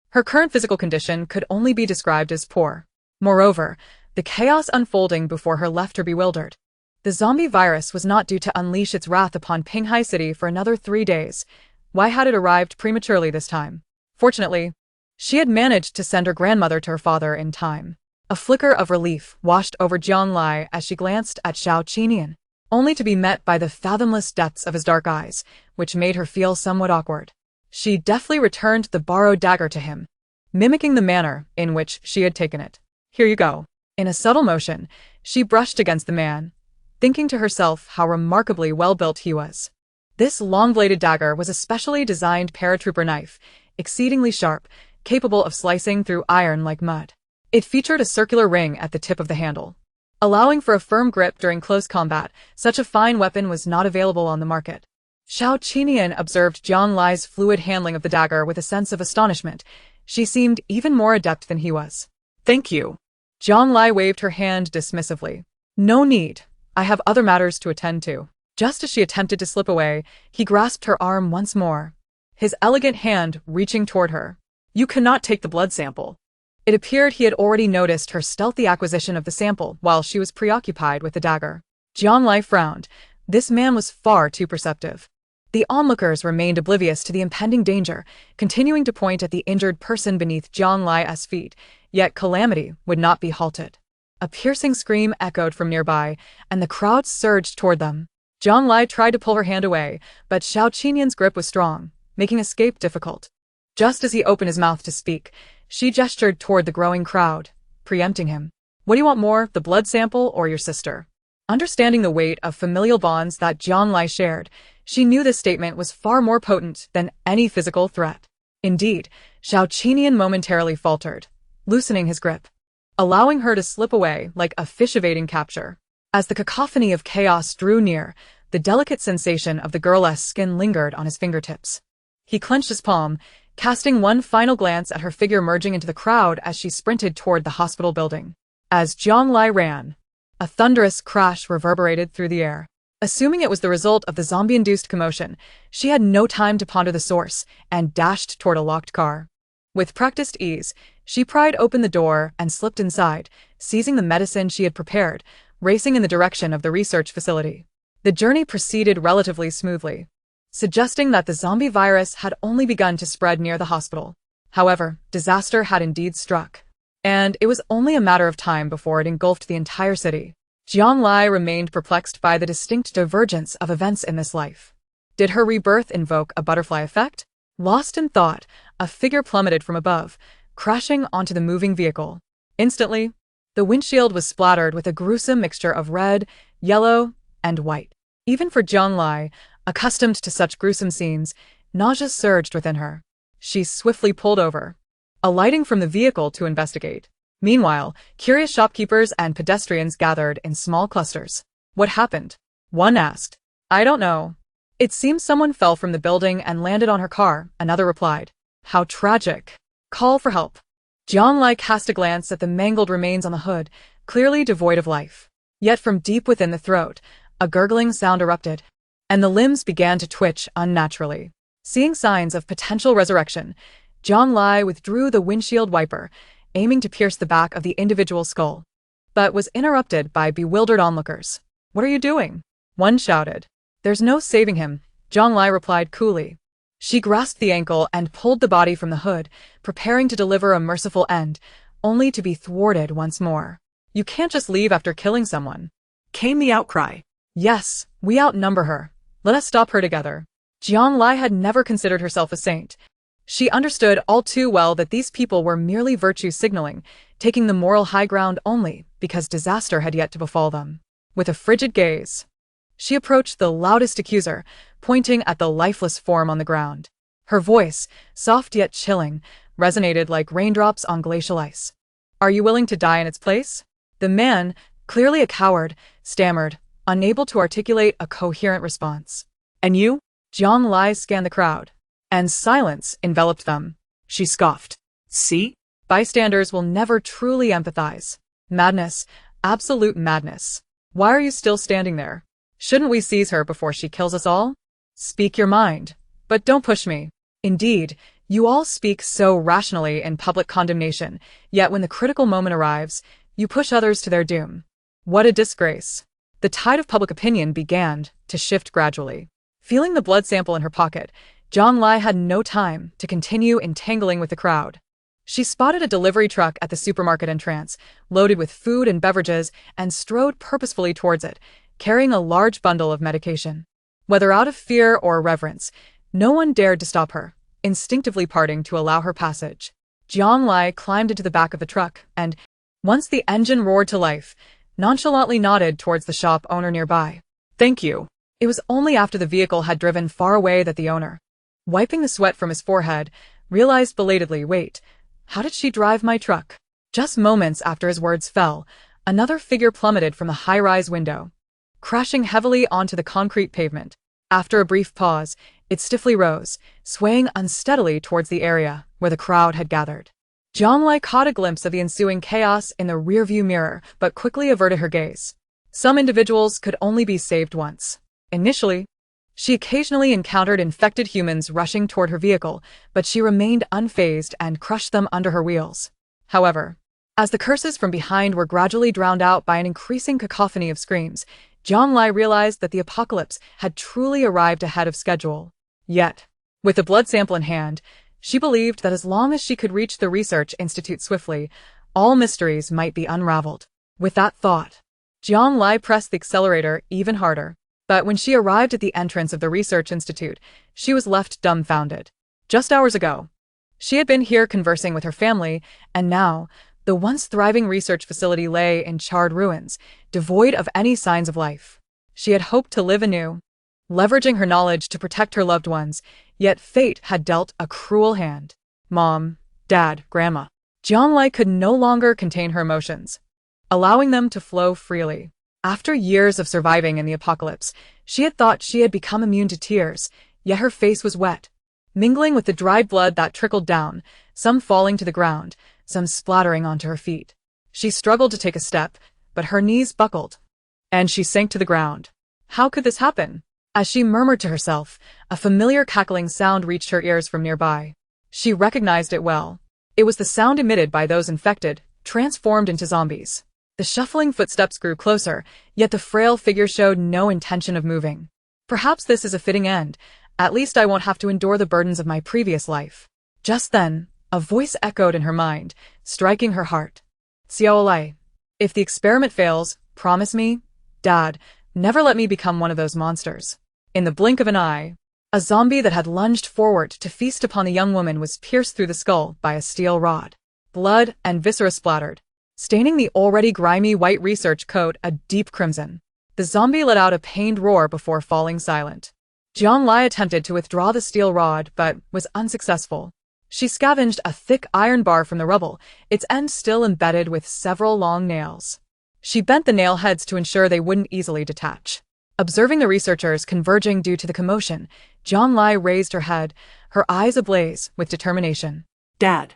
her current physical condition could only be described as poor. Moreover, the chaos unfolding before her left her bewildered. The zombie virus was not due to unleash its wrath upon Pinghai City for another 3 days. Why had it arrived prematurely this time? Fortunately, she had managed to send her grandmother to her father in time. A flicker of relief washed over Jiang Lai as she glanced at Xiao Qinian, only to be met by the fathomless depths of his dark eyes, which made her feel somewhat awkward. She deftly returned the borrowed dagger to him, mimicking the manner in which she had taken it. Here you go. In a subtle motion, she brushed against the man, thinking to herself how remarkably well-built he was. This long-bladed dagger was a specially designed paratrooper knife, exceedingly sharp, capable of slicing through iron like mud. It featured a circular ring at the tip of the handle, allowing for a firm grip during close combat. Such a fine weapon was not available on the market. Xiao Qinian observed Jiang Lai's fluid handling of the dagger with a sense of astonishment. She seemed even more adept than he was. Thank you. Jiang Lai waved her hand dismissively. No need. I have other matters to attend to. Just as she attempted to slip away, he grasped her arm once more, his elegant hand reaching toward her. You cannot take the blood sample. It appeared he had already noticed her stealthy acquisition of the sample while she was preoccupied with the dagger. Jiang Lai frowned. This man was far too perceptive. The onlookers remained oblivious to the impending danger, continuing to point at the injured person beneath Jiang Lai's feet, yet calamity would not be halted. A piercing scream echoed from nearby, and the crowd surged toward them. Jiang Lai tried to pull her hand away, but Xiao Qinyan's grip was strong, making escape difficult. Just as he opened his mouth to speak, she gestured toward the growing crowd, preempting him. What do you want more, the blood sample or your sister? Understanding the weight of familial bonds that Jiang Lai shared, she knew this statement was far more potent than any physical threat. Indeed, Xiao Qinyan momentarily faltered, loosening his grip, allowing her to slip away like a fish evading capture. As the cacophony of chaos drew near, the delicate sensation of the girl's skin lingered on his fingertips. He clenched his palm, casting one final glance at her figure merging into the crowd as she sprinted toward the hospital building. As Jiang Lai ran, a thunderous crash reverberated through the air. Assuming it was the result of the zombie-induced commotion, she had no time to ponder the source and dashed toward a locked car. With practiced ease, she pried open the door and slipped inside, seizing the medicine she had prepared, racing in the direction of the research facility. The journey proceeded relatively smoothly, suggesting that the zombie virus had only begun to spread near the hospital. However, disaster had indeed struck, and it was only a matter of time before it engulfed the entire city. Jiang Lai remained perplexed by the distinct divergence of events in this life. Did her rebirth invoke a butterfly effect? Lost in thought, a figure plummeted from above, crashing onto the moving vehicle. Instantly, the windshield was splattered with a gruesome mixture of red, yellow, and white. Even for Jiang Lai, accustomed to such gruesome scenes, nausea surged within her. She swiftly pulled over, alighting from the vehicle to investigate. Meanwhile, curious shopkeepers and pedestrians gathered in small clusters. What happened? One asked. I don't know. It seems someone fell from the building and landed on her car, another replied. How tragic. Call for help. Jiang Lai cast a glance at the mangled remains on the hood, clearly devoid of life. Yet from deep within the throat, a gurgling sound erupted, and the limbs began to twitch unnaturally. Seeing signs of potential resurrection, Jiang Lai withdrew the windshield wiper, aiming to pierce the back of the individual skull, but was interrupted by bewildered onlookers. What are you doing? One shouted. There's no saving him, Jiang Lai replied coolly. She grasped the ankle and pulled the body from the hood, preparing to deliver a merciful end, only to be thwarted once more. You can't just leave after killing someone. Came the outcry. Yes, we outnumber her. Let us stop her together. Jiang Lai had never considered herself a saint. She understood all too well that these people were merely virtue signaling, taking the moral high ground only because disaster had yet to befall them. With a frigid gaze, she approached the loudest accuser, pointing at the lifeless form on the ground. Her voice, soft yet chilling, resonated like raindrops on glacial ice. Are you willing to die in its place? The man, clearly a coward, stammered, unable to articulate a coherent response. And you? Jiang Lai scanned the crowd, and silence enveloped them. She scoffed. See? Bystanders will never truly empathize. Madness, absolute madness. Why are you still standing there? Shouldn't we seize her before she kills us all? Speak your mind, but don't push me. Indeed, you all speak so rationally in public condemnation, yet when the critical moment arrives, you push others to their doom. What a disgrace. The tide of public opinion began to shift gradually. Feeling the blood sample in her pocket, Jiang Lai had no time to continue entangling with the crowd. She spotted a delivery truck at the supermarket entrance, loaded with food and beverages, and strode purposefully towards it, carrying a large bundle of medication. Whether out of fear or reverence, no one dared to stop her, instinctively parting to allow her passage. Jiang Lai climbed into the back of the truck and, once the engine roared to life, nonchalantly nodded towards the shop owner nearby. Thank you. It was only after the vehicle had driven far away that the owner, wiping the sweat from his forehead, realized belatedly, wait, how did she drive my truck? Just moments after his words fell, another figure plummeted from the high-rise window, crashing heavily onto the concrete pavement. After a brief pause, it stiffly rose, swaying unsteadily towards the area where the crowd had gathered. Jiang Lai caught a glimpse of the ensuing chaos in the rearview mirror, but quickly averted her gaze. Some individuals could only be saved once. Initially, she occasionally encountered infected humans rushing toward her vehicle, but she remained unfazed and crushed them under her wheels. However, as the curses from behind were gradually drowned out by an increasing cacophony of screams, Jianglai realized that the apocalypse had truly arrived ahead of schedule. Yet, with the blood sample in hand, she believed that as long as she could reach the research institute swiftly, all mysteries might be unraveled. With that thought, Jianglai pressed the accelerator even harder. But when she arrived at the entrance of the research institute, she was left dumbfounded. Just hours ago, she had been here conversing with her family, and now, the once thriving research facility lay in charred ruins, devoid of any signs of life. She had hoped to live anew, leveraging her knowledge to protect her loved ones, yet fate had dealt a cruel hand. Mom, Dad, Grandma. Jianglai could no longer contain her emotions, allowing them to flow freely. After years of surviving in the apocalypse, she had thought she had become immune to tears, yet her face was wet, mingling with the dried blood that trickled down, some falling to the ground, some splattering onto her feet. She struggled to take a step, but her knees buckled, and she sank to the ground. How could this happen? As she murmured to herself, a familiar cackling sound reached her ears from nearby. She recognized it well. It was the sound emitted by those infected, transformed into zombies. The shuffling footsteps grew closer, yet the frail figure showed no intention of moving. Perhaps this is a fitting end. At least I won't have to endure the burdens of my previous life. Just then, a voice echoed in her mind, striking her heart. Xiaolai, if the experiment fails, promise me, Dad, never let me become one of those monsters. In the blink of an eye, a zombie that had lunged forward to feast upon the young woman was pierced through the skull by a steel rod. Blood and viscera splattered, staining the already grimy white research coat a deep crimson. The zombie let out a pained roar before falling silent. Jianglai attempted to withdraw the steel rod, but was unsuccessful. She scavenged a thick iron bar from the rubble, its end still embedded with several long nails. She bent the nail heads to ensure they wouldn't easily detach. Observing the researchers converging due to the commotion, Jianglai raised her head, her eyes ablaze with determination. Dad.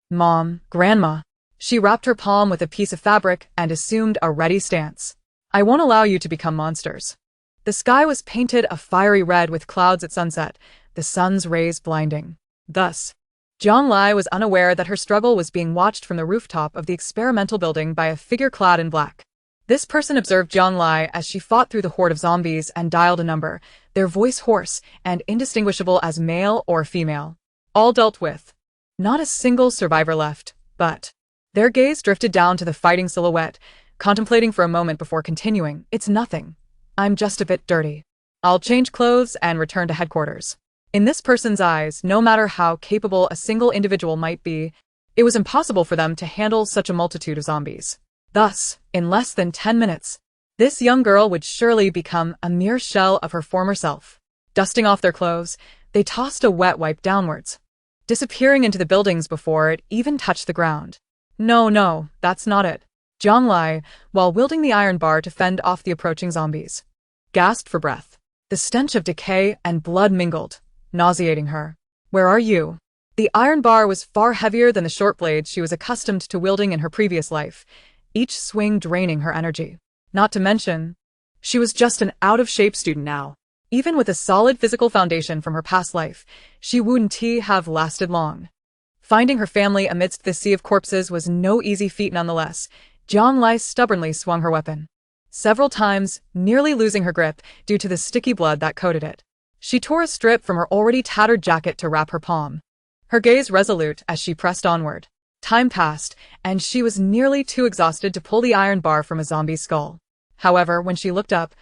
Mom, Grandma. She wrapped her palm with a piece of fabric and assumed a ready stance. I won't allow you to become monsters. The sky was painted a fiery red with clouds at sunset, the sun's rays blinding. Thus, Jianglai was unaware that her struggle was being watched from the rooftop of the experimental building by a figure clad in black. This person observed Jianglai as she fought through the horde of zombies and dialed a number, their voice hoarse and indistinguishable as male or female. All dealt with. Not a single survivor left, but their gaze drifted down to the fighting silhouette, contemplating for a moment before continuing. It's nothing. I'm just a bit dirty. I'll change clothes and return to headquarters. In this person's eyes, no matter how capable a single individual might be, it was impossible for them to handle such a multitude of zombies. Thus, in less than 10 minutes, this young girl would surely become a mere shell of her former self. Dusting off their clothes, they tossed a wet wipe downwards, disappearing into the buildings before it even touched the ground. No, that's not it. Jianglai, while wielding the iron bar to fend off the approaching zombies, gasped for breath. The stench of decay and blood mingled, nauseating her. Where are you? The iron bar was far heavier than the short blades she was accustomed to wielding in her previous life, each swing draining her energy. Not to mention, she was just an out-of-shape student now. Even with a solid physical foundation from her past life, she wouldn't have lasted long. Finding her family amidst this sea of corpses was no easy feat nonetheless. Jianglai stubbornly swung her weapon, several times, nearly losing her grip due to the sticky blood that coated it. She tore a strip from her already tattered jacket to wrap her palm, her gaze resolute as she pressed onward. Time passed, and she was nearly too exhausted to pull the iron bar from a zombie's skull. However, when she looked up,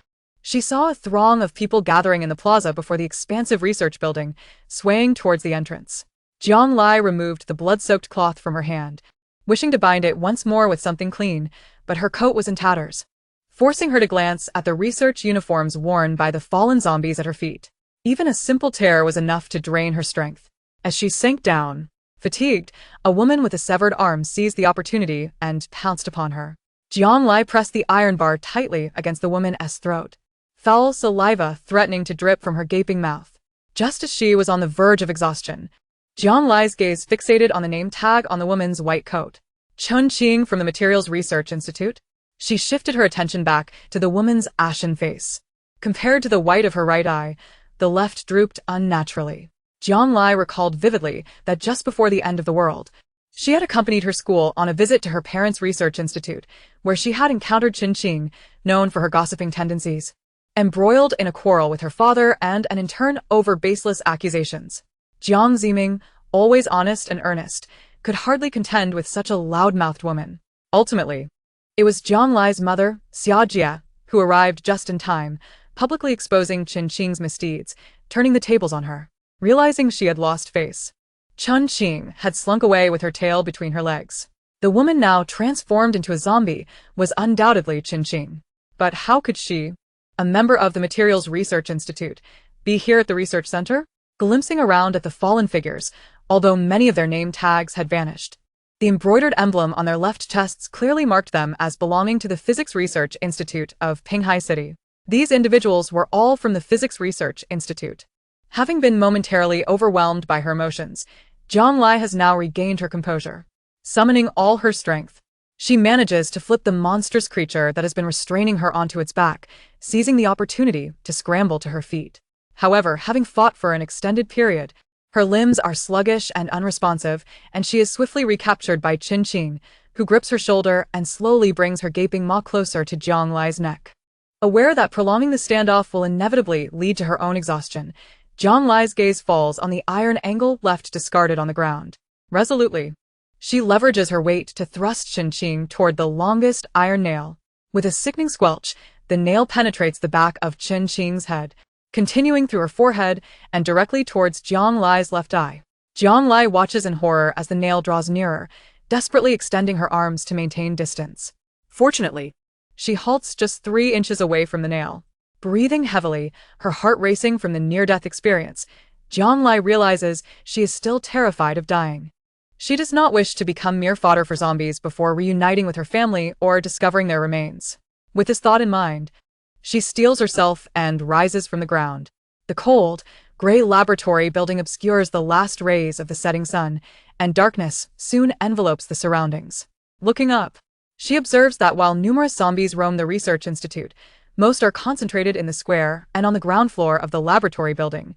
she saw a throng of people gathering in the plaza before the expansive research building, swaying towards the entrance. Jianglai removed the blood-soaked cloth from her hand, wishing to bind it once more with something clean, but her coat was in tatters, forcing her to glance at the research uniforms worn by the fallen zombies at her feet. Even a simple tear was enough to drain her strength. As she sank down, fatigued, a woman with a severed arm seized the opportunity and pounced upon her. Jianglai pressed the iron bar tightly against the woman's throat, foul saliva threatening to drip from her gaping mouth. Just as she was on the verge of exhaustion, Jianglai's gaze fixated on the name tag on the woman's white coat. Chun Qing from the Materials Research Institute? She shifted her attention back to the woman's ashen face. Compared to the white of her right eye, the left drooped unnaturally. Jianglai recalled vividly that just before the end of the world, She had accompanied her school on a visit to her parents' research institute, where she had encountered Qing, known for her gossiping tendencies, embroiled in a quarrel with her father and in turn over baseless accusations. Jiang Ziming, always honest and earnest, could hardly contend with such a loud-mouthed woman. Ultimately, it was Jiang Lai's mother, Xia Jia, who arrived just in time, publicly exposing Qing's misdeeds, turning the tables on her. Realizing she had lost face, Qing had slunk away with her tail between her legs. The woman now transformed into a zombie was undoubtedly Qing. But how could she, a member of the Materials Research Institute, be here at the research center? Glimpsing around at the fallen figures, although many of their name tags had vanished, the embroidered emblem on their left chests clearly marked them as belonging to the Physics Research Institute of Pinghai City. These individuals were all from the Physics Research Institute. Having been momentarily overwhelmed by her emotions, Jiang Lai has now regained her composure. Summoning all her strength, she manages to flip the monstrous creature that has been restraining her onto its back, seizing the opportunity to scramble to her feet. However, having fought for an extended period, her limbs are sluggish and unresponsive, and she is swiftly recaptured by Qing, who grips her shoulder and slowly brings her gaping maw closer to Jiang Lai's neck. Aware that prolonging the standoff will inevitably lead to her own exhaustion, Jiang Lai's gaze falls on the iron angle left discarded on the ground. Resolutely, she leverages her weight to thrust Qing toward the longest iron nail. With a sickening squelch, the nail penetrates the back of Qing's head, continuing through her forehead and directly towards Jiang Lai's left eye. Jiang Lai watches in horror as the nail draws nearer, desperately extending her arms to maintain distance. Fortunately, she halts just 3 inches away from the nail. Breathing heavily, her heart racing from the near-death experience, Jiang Lai realizes she is still terrified of dying. She does not wish to become mere fodder for zombies before reuniting with her family or discovering their remains. With this thought in mind, she steels herself and rises from the ground. The cold, gray laboratory building obscures the last rays of the setting sun, and darkness soon envelopes the surroundings. Looking up, she observes that while numerous zombies roam the research institute, most are concentrated in the square and on the ground floor of the laboratory building.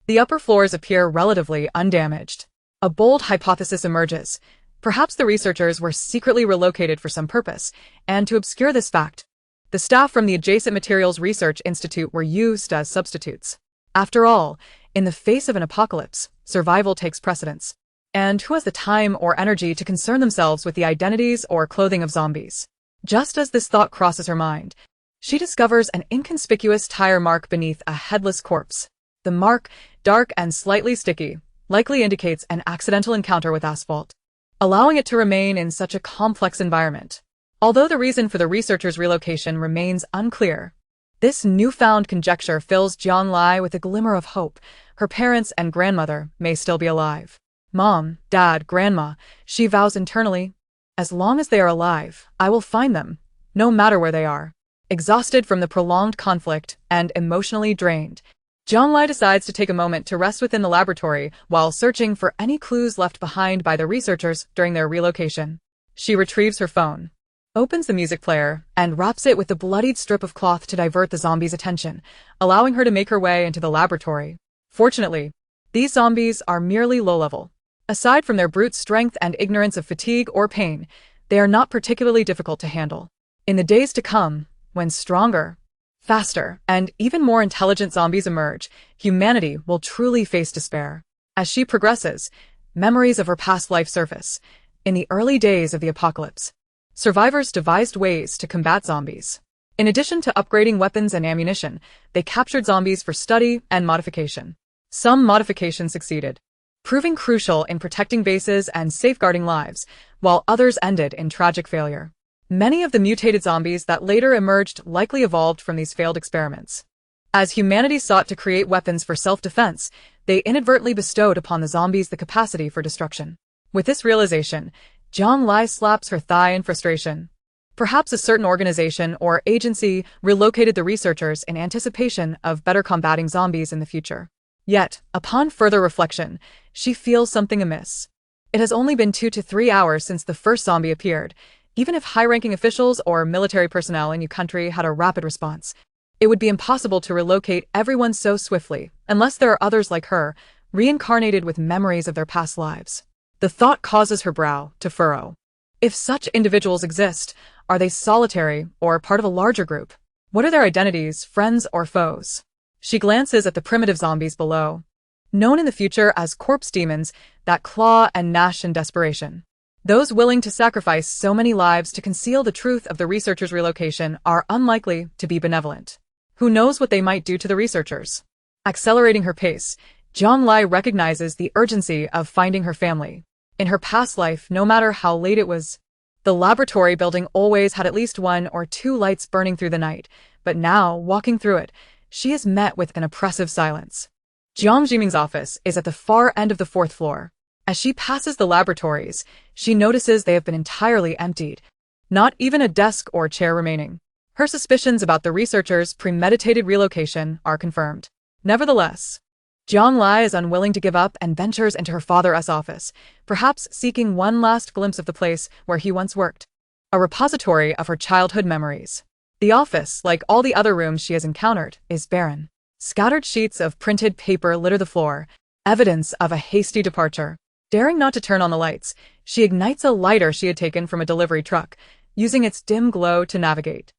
The upper floors appear relatively undamaged. A bold hypothesis emerges. Perhaps the researchers were secretly relocated for some purpose, and to obscure this fact, the staff from the adjacent Materials Research Institute were used as substitutes. After all, in the face of an apocalypse, survival takes precedence. And who has the time or energy to concern themselves with the identities or clothing of zombies? Just as this thought crosses her mind, she discovers an inconspicuous tire mark beneath a headless corpse. The mark, dark and slightly sticky, likely indicates an accidental encounter with asphalt, allowing it to remain in such a complex environment. Although the reason for the researchers' relocation remains unclear, this newfound conjecture fills Jiang Lai with a glimmer of hope. Her parents and grandmother may still be alive. Mom, Dad, Grandma, she vows internally, as long as they are alive, I will find them, no matter where they are. Exhausted from the prolonged conflict and emotionally drained, Jiang Lai decides to take a moment to rest within the laboratory while searching for any clues left behind by the researchers during their relocation. She retrieves her phone, opens the music player, and wraps it with a bloodied strip of cloth to divert the zombie's attention, allowing her to make her way into the laboratory. Fortunately, these zombies are merely low-level. Aside from their brute strength and ignorance of fatigue or pain, they are not particularly difficult to handle. In the days to come, when stronger, faster, and even more intelligent zombies emerge, humanity will truly face despair. As she progresses, memories of her past life surface. In the early days of the apocalypse, survivors devised ways to combat zombies. In addition to upgrading weapons and ammunition, they captured zombies for study and modification. Some modifications succeeded, proving crucial in protecting bases and safeguarding lives, while others ended in tragic failure. Many of the mutated zombies that later emerged likely evolved from these failed experiments. As humanity sought to create weapons for self-defense, they inadvertently bestowed upon the zombies the capacity for destruction. With this realization, Jiang Lai slaps her thigh in frustration. Perhaps a certain organization or agency relocated the researchers in anticipation of better combating zombies in the future. Yet, upon further reflection, she feels something amiss. It has only been 2 to 3 hours since the first zombie appeared. Even if high-ranking officials or military personnel in your country had a rapid response, it would be impossible to relocate everyone so swiftly, unless there are others like her, reincarnated with memories of their past lives. The thought causes her brow to furrow. If such individuals exist, are they solitary or part of a larger group? What are their identities, friends or foes? She glances at the primitive zombies below, known in the future as corpse demons that claw and gnash in desperation. Those willing to sacrifice so many lives to conceal the truth of the researchers' relocation are unlikely to be benevolent. Who knows what they might do to the researchers? Accelerating her pace, Zhonglai recognizes the urgency of finding her family. In her past life, no matter how late it was, the laboratory building always had at least 1 or 2 lights burning through the night, but now, walking through it, she is met with an oppressive silence. Jiang Jiming's office is at the far end of the 4th floor. As she passes the laboratories, she notices they have been entirely emptied. Not even a desk or chair remaining. Her suspicions about the researchers' premeditated relocation are confirmed. Nevertheless, Zhonglai is unwilling to give up and ventures into her father's office, perhaps seeking one last glimpse of the place where he once worked. A repository of her childhood memories. The office, like all the other rooms she has encountered, is barren. Scattered sheets of printed paper litter the floor, evidence of a hasty departure. Daring not to turn on the lights, she ignites a lighter she had taken from a delivery truck, using its dim glow to navigate.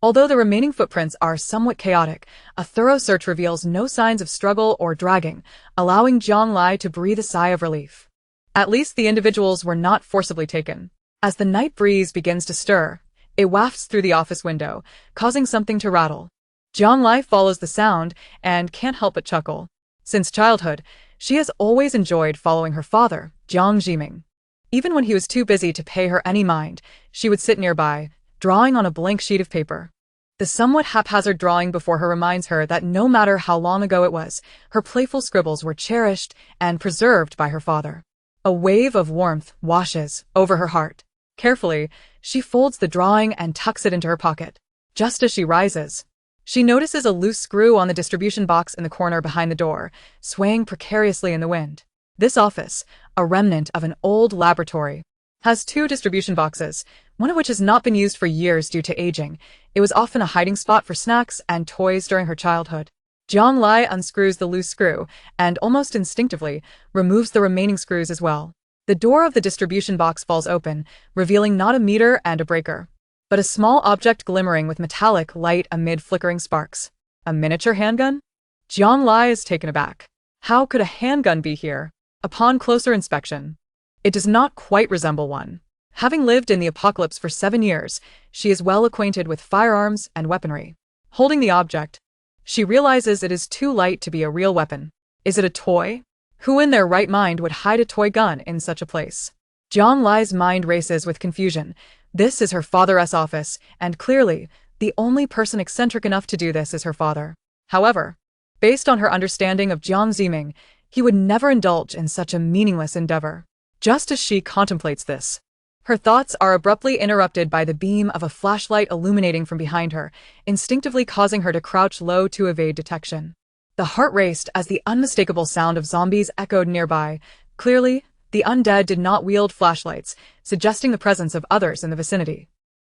Although the remaining footprints are somewhat chaotic, a thorough search reveals no signs of struggle or dragging, allowing Zhonglai to breathe a sigh of relief. At least the individuals were not forcibly taken. As the night breeze begins to stir, it wafts through the office window, causing something to rattle. Zhonglai follows the sound and can't help but chuckle. Since childhood, she has always enjoyed following her father, Jiang Jiming. Even when he was too busy to pay her any mind, she would sit nearby, drawing on a blank sheet of paper. The somewhat haphazard drawing before her reminds her that no matter how long ago it was, her playful scribbles were cherished and preserved by her father. A wave of warmth washes over her heart. Carefully, she folds the drawing and tucks it into her pocket. Just as she rises, she notices a loose screw on the distribution box in the corner behind the door, swaying precariously in the wind. This office, a remnant of an old laboratory, has 2 distribution boxes, one of which has not been used for years due to aging. It was often a hiding spot for snacks and toys during her childhood. Zhonglai unscrews the loose screw and, almost instinctively, removes the remaining screws as well. The door of the distribution box falls open, revealing not a meter and a breaker, but a small object glimmering with metallic light amid flickering sparks. A miniature handgun? Zhonglai is taken aback. How could a handgun be here? Upon closer inspection, it does not quite resemble one. Having lived in the apocalypse for 7 years, she is well acquainted with firearms and weaponry. Holding the object, she realizes it is too light to be a real weapon. Is it a toy? Who in their right mind would hide a toy gun in such a place? Zhonglai's mind races with confusion. This is her father's office, and clearly, the only person eccentric enough to do this is her father. However, based on her understanding of Jiang Ziming, he would never indulge in such a meaningless endeavor. Just as she contemplates this, her thoughts are abruptly interrupted by the beam of a flashlight illuminating from behind her, instinctively causing her to crouch low to evade detection. The heart raced as the unmistakable sound of zombies echoed nearby. Clearly, the undead did not wield flashlights, suggesting the presence of others in the vicinity.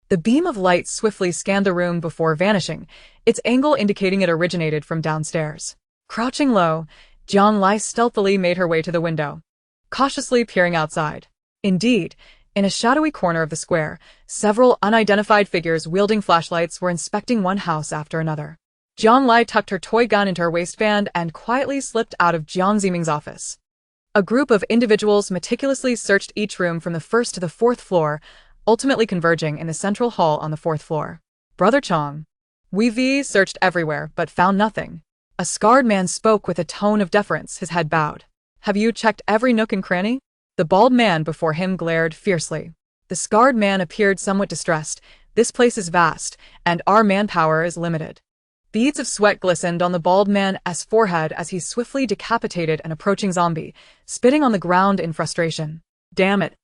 The beam of light swiftly scanned the room before vanishing, its angle indicating it originated from downstairs. Crouching low, Zhonglai stealthily made her way to the window, cautiously peering outside. Indeed, in a shadowy corner of the square, several unidentified figures wielding flashlights were inspecting one house after another. Zhonglai tucked her toy gun into her waistband and quietly slipped out of Jiang Ziming's office. A group of individuals meticulously searched each room from the 1st to the 4th floor, ultimately converging in the central hall on the 4th floor. Brother Chong. We searched everywhere, but found nothing. A scarred man spoke with a tone of deference, his head bowed. Have you checked every nook and cranny? The bald man before him glared fiercely. The scarred man appeared somewhat distressed. This place is vast, and our manpower is limited. Beads of sweat glistened on the bald man's forehead as he swiftly decapitated an approaching zombie, spitting on the ground in frustration. Damn it.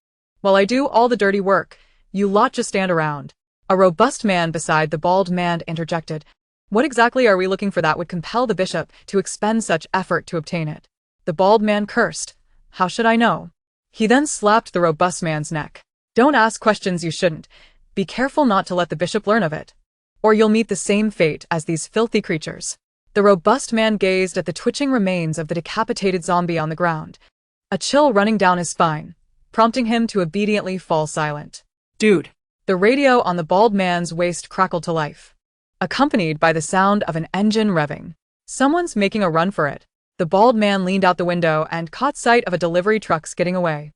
While I do all the dirty work, you lot just stand around. A robust man beside the bald man interjected. What exactly are we looking for that would compel the bishop to expend such effort to obtain it? The bald man cursed. How should I know? He then slapped the robust man's neck. Don't ask questions you shouldn't. Be careful not to let the bishop learn of it, or you'll meet the same fate as these filthy creatures. The robust man gazed at the twitching remains of the decapitated zombie on the ground, a chill running down his spine. prompting him to obediently fall silent. "Dude!" The radio on the bald man's waist crackled to life, accompanied by the sound of an engine revving. "Someone's making a run for it." The bald man leaned out the window and caught sight of a delivery truck skidding away.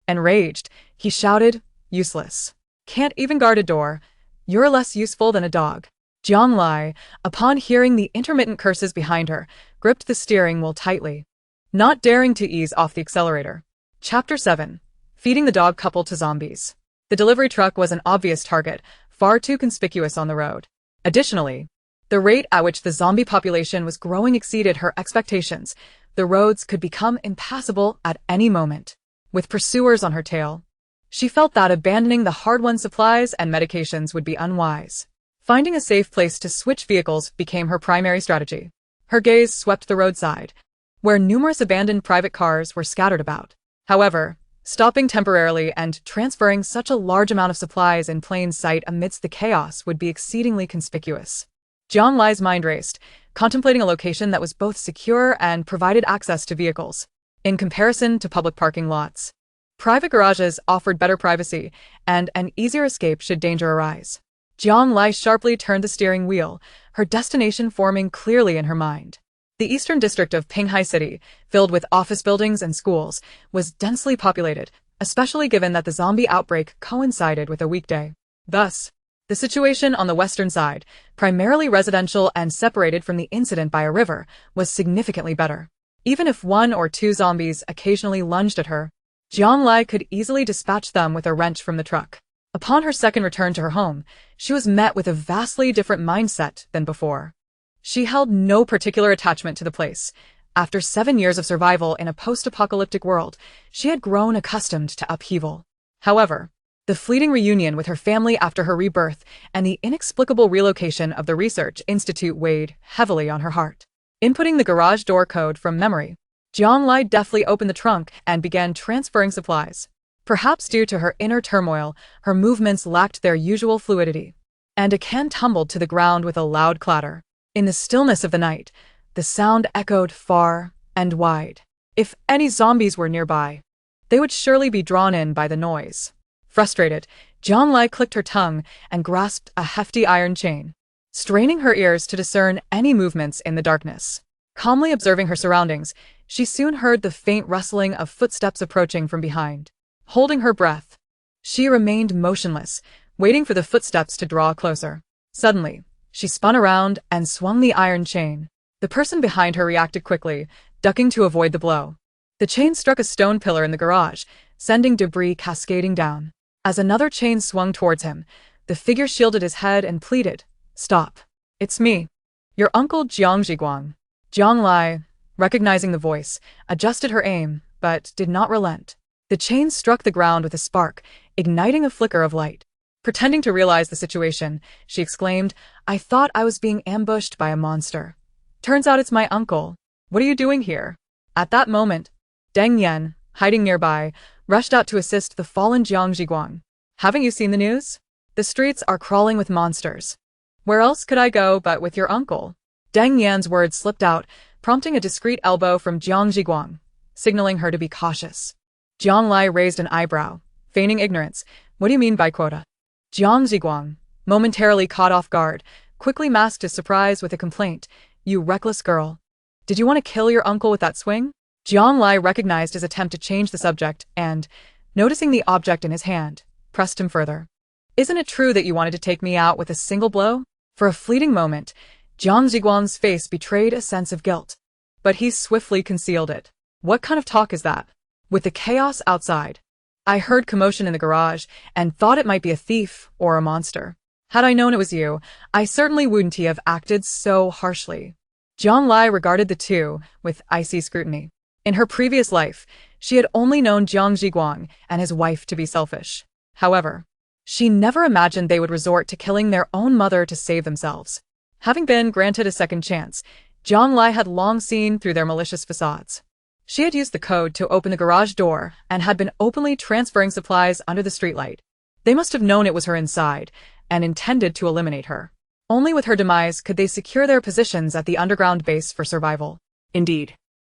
Enraged, he shouted, "Useless. Can't even guard a door. You're less useful than a dog." Jiang Lai, upon hearing the intermittent curses behind her, gripped the steering wheel tightly, not daring to ease off the accelerator. Chapter 7. Feeding the dog couple to zombies. The delivery truck was an obvious target, far too conspicuous on the road. Additionally, the rate at which the zombie population was growing exceeded her expectations. The roads could become impassable at any moment. With pursuers on her tail, she felt that abandoning the hard-won supplies and medications would be unwise. Finding a safe place to switch vehicles became her primary strategy. Her gaze swept the roadside, where numerous abandoned private cars were scattered about. However, stopping temporarily and transferring such a large amount of supplies in plain sight amidst the chaos would be exceedingly conspicuous. Jiang Lai's mind raced, contemplating a location that was both secure and provided access to vehicles. In comparison to public parking lots, private garages offered better privacy and an easier escape should danger arise. Jiang Lai sharply turned the steering wheel, her destination forming clearly in her mind. The eastern district of Pinghai City, filled with office buildings and schools, was densely populated, especially given that the zombie outbreak coincided with a weekday. Thus, the situation on the western side, primarily residential and separated from the incident by a river, was significantly better. Even if one or two zombies occasionally lunged at her, Jiang Lai could easily dispatch them with a wrench from the truck. Upon her second return to her home, she was met with a vastly different mindset than before. She held no particular attachment to the place. After 7 years of survival in a post-apocalyptic world, she had grown accustomed to upheaval. However, the fleeting reunion with her family after her rebirth and the inexplicable relocation of the research institute weighed heavily on her heart. Inputting the garage door code from memory, Jiang Lai deftly opened the trunk and began transferring supplies. Perhaps due to her inner turmoil, her movements lacked their usual fluidity, and a can tumbled to the ground with a loud clatter. In the stillness of the night, the sound echoed far and wide. If any zombies were nearby, they would surely be drawn in by the noise. Frustrated, Jiang Lai clicked her tongue and grasped a hefty iron chain, straining her ears to discern any movements in the darkness. Calmly observing her surroundings, she soon heard the faint rustling of footsteps approaching from behind. Holding her breath, she remained motionless, waiting for the footsteps to draw closer. Suddenly, she spun around and swung the iron chain. The person behind her reacted quickly, ducking to avoid the blow. The chain struck a stone pillar in the garage, sending debris cascading down. As another chain swung towards him, the figure shielded his head and pleaded, "Stop. It's me, your uncle Jiang Zhiguang." Jiang Lai, recognizing the voice, adjusted her aim, but did not relent. The chain struck the ground with a spark, igniting a flicker of light. Pretending to realize the situation, she exclaimed, "I thought I was being ambushed by a monster. Turns out it's my uncle. What are you doing here?" At that moment, Deng Yan, hiding nearby, rushed out to assist the fallen Jiang Zhiguang. "Haven't you seen the news? The streets are crawling with monsters. Where else could I go but with your uncle?" Deng Yan's words slipped out, prompting a discreet elbow from Jiang Zhiguang, signaling her to be cautious. Jiang Lai raised an eyebrow, feigning ignorance. "What do you mean by quota?" Jiang Zhiguang, momentarily caught off guard, quickly masked his surprise with a complaint. "You reckless girl. Did you want to kill your uncle with that swing?" Jiang Lai recognized his attempt to change the subject and, noticing the object in his hand, pressed him further. "Isn't it true that you wanted to take me out with a single blow?" For a fleeting moment, Jiang Zhiguang's face betrayed a sense of guilt, but he swiftly concealed it. "What kind of talk is that? With the chaos outside, I heard commotion in the garage and thought it might be a thief or a monster. Had I known it was you, I certainly wouldn't have acted so harshly." Jiang Lai regarded the two with icy scrutiny. In her previous life, she had only known Jiang Zhiguang and his wife to be selfish. However, she never imagined they would resort to killing their own mother to save themselves. Having been granted a second chance, Jiang Lai had long seen through their malicious facades. She had used the code to open the garage door and had been openly transferring supplies under the streetlight. They must have known it was her inside and intended to eliminate her. Only with her demise could they secure their positions at the underground base for survival. Indeed,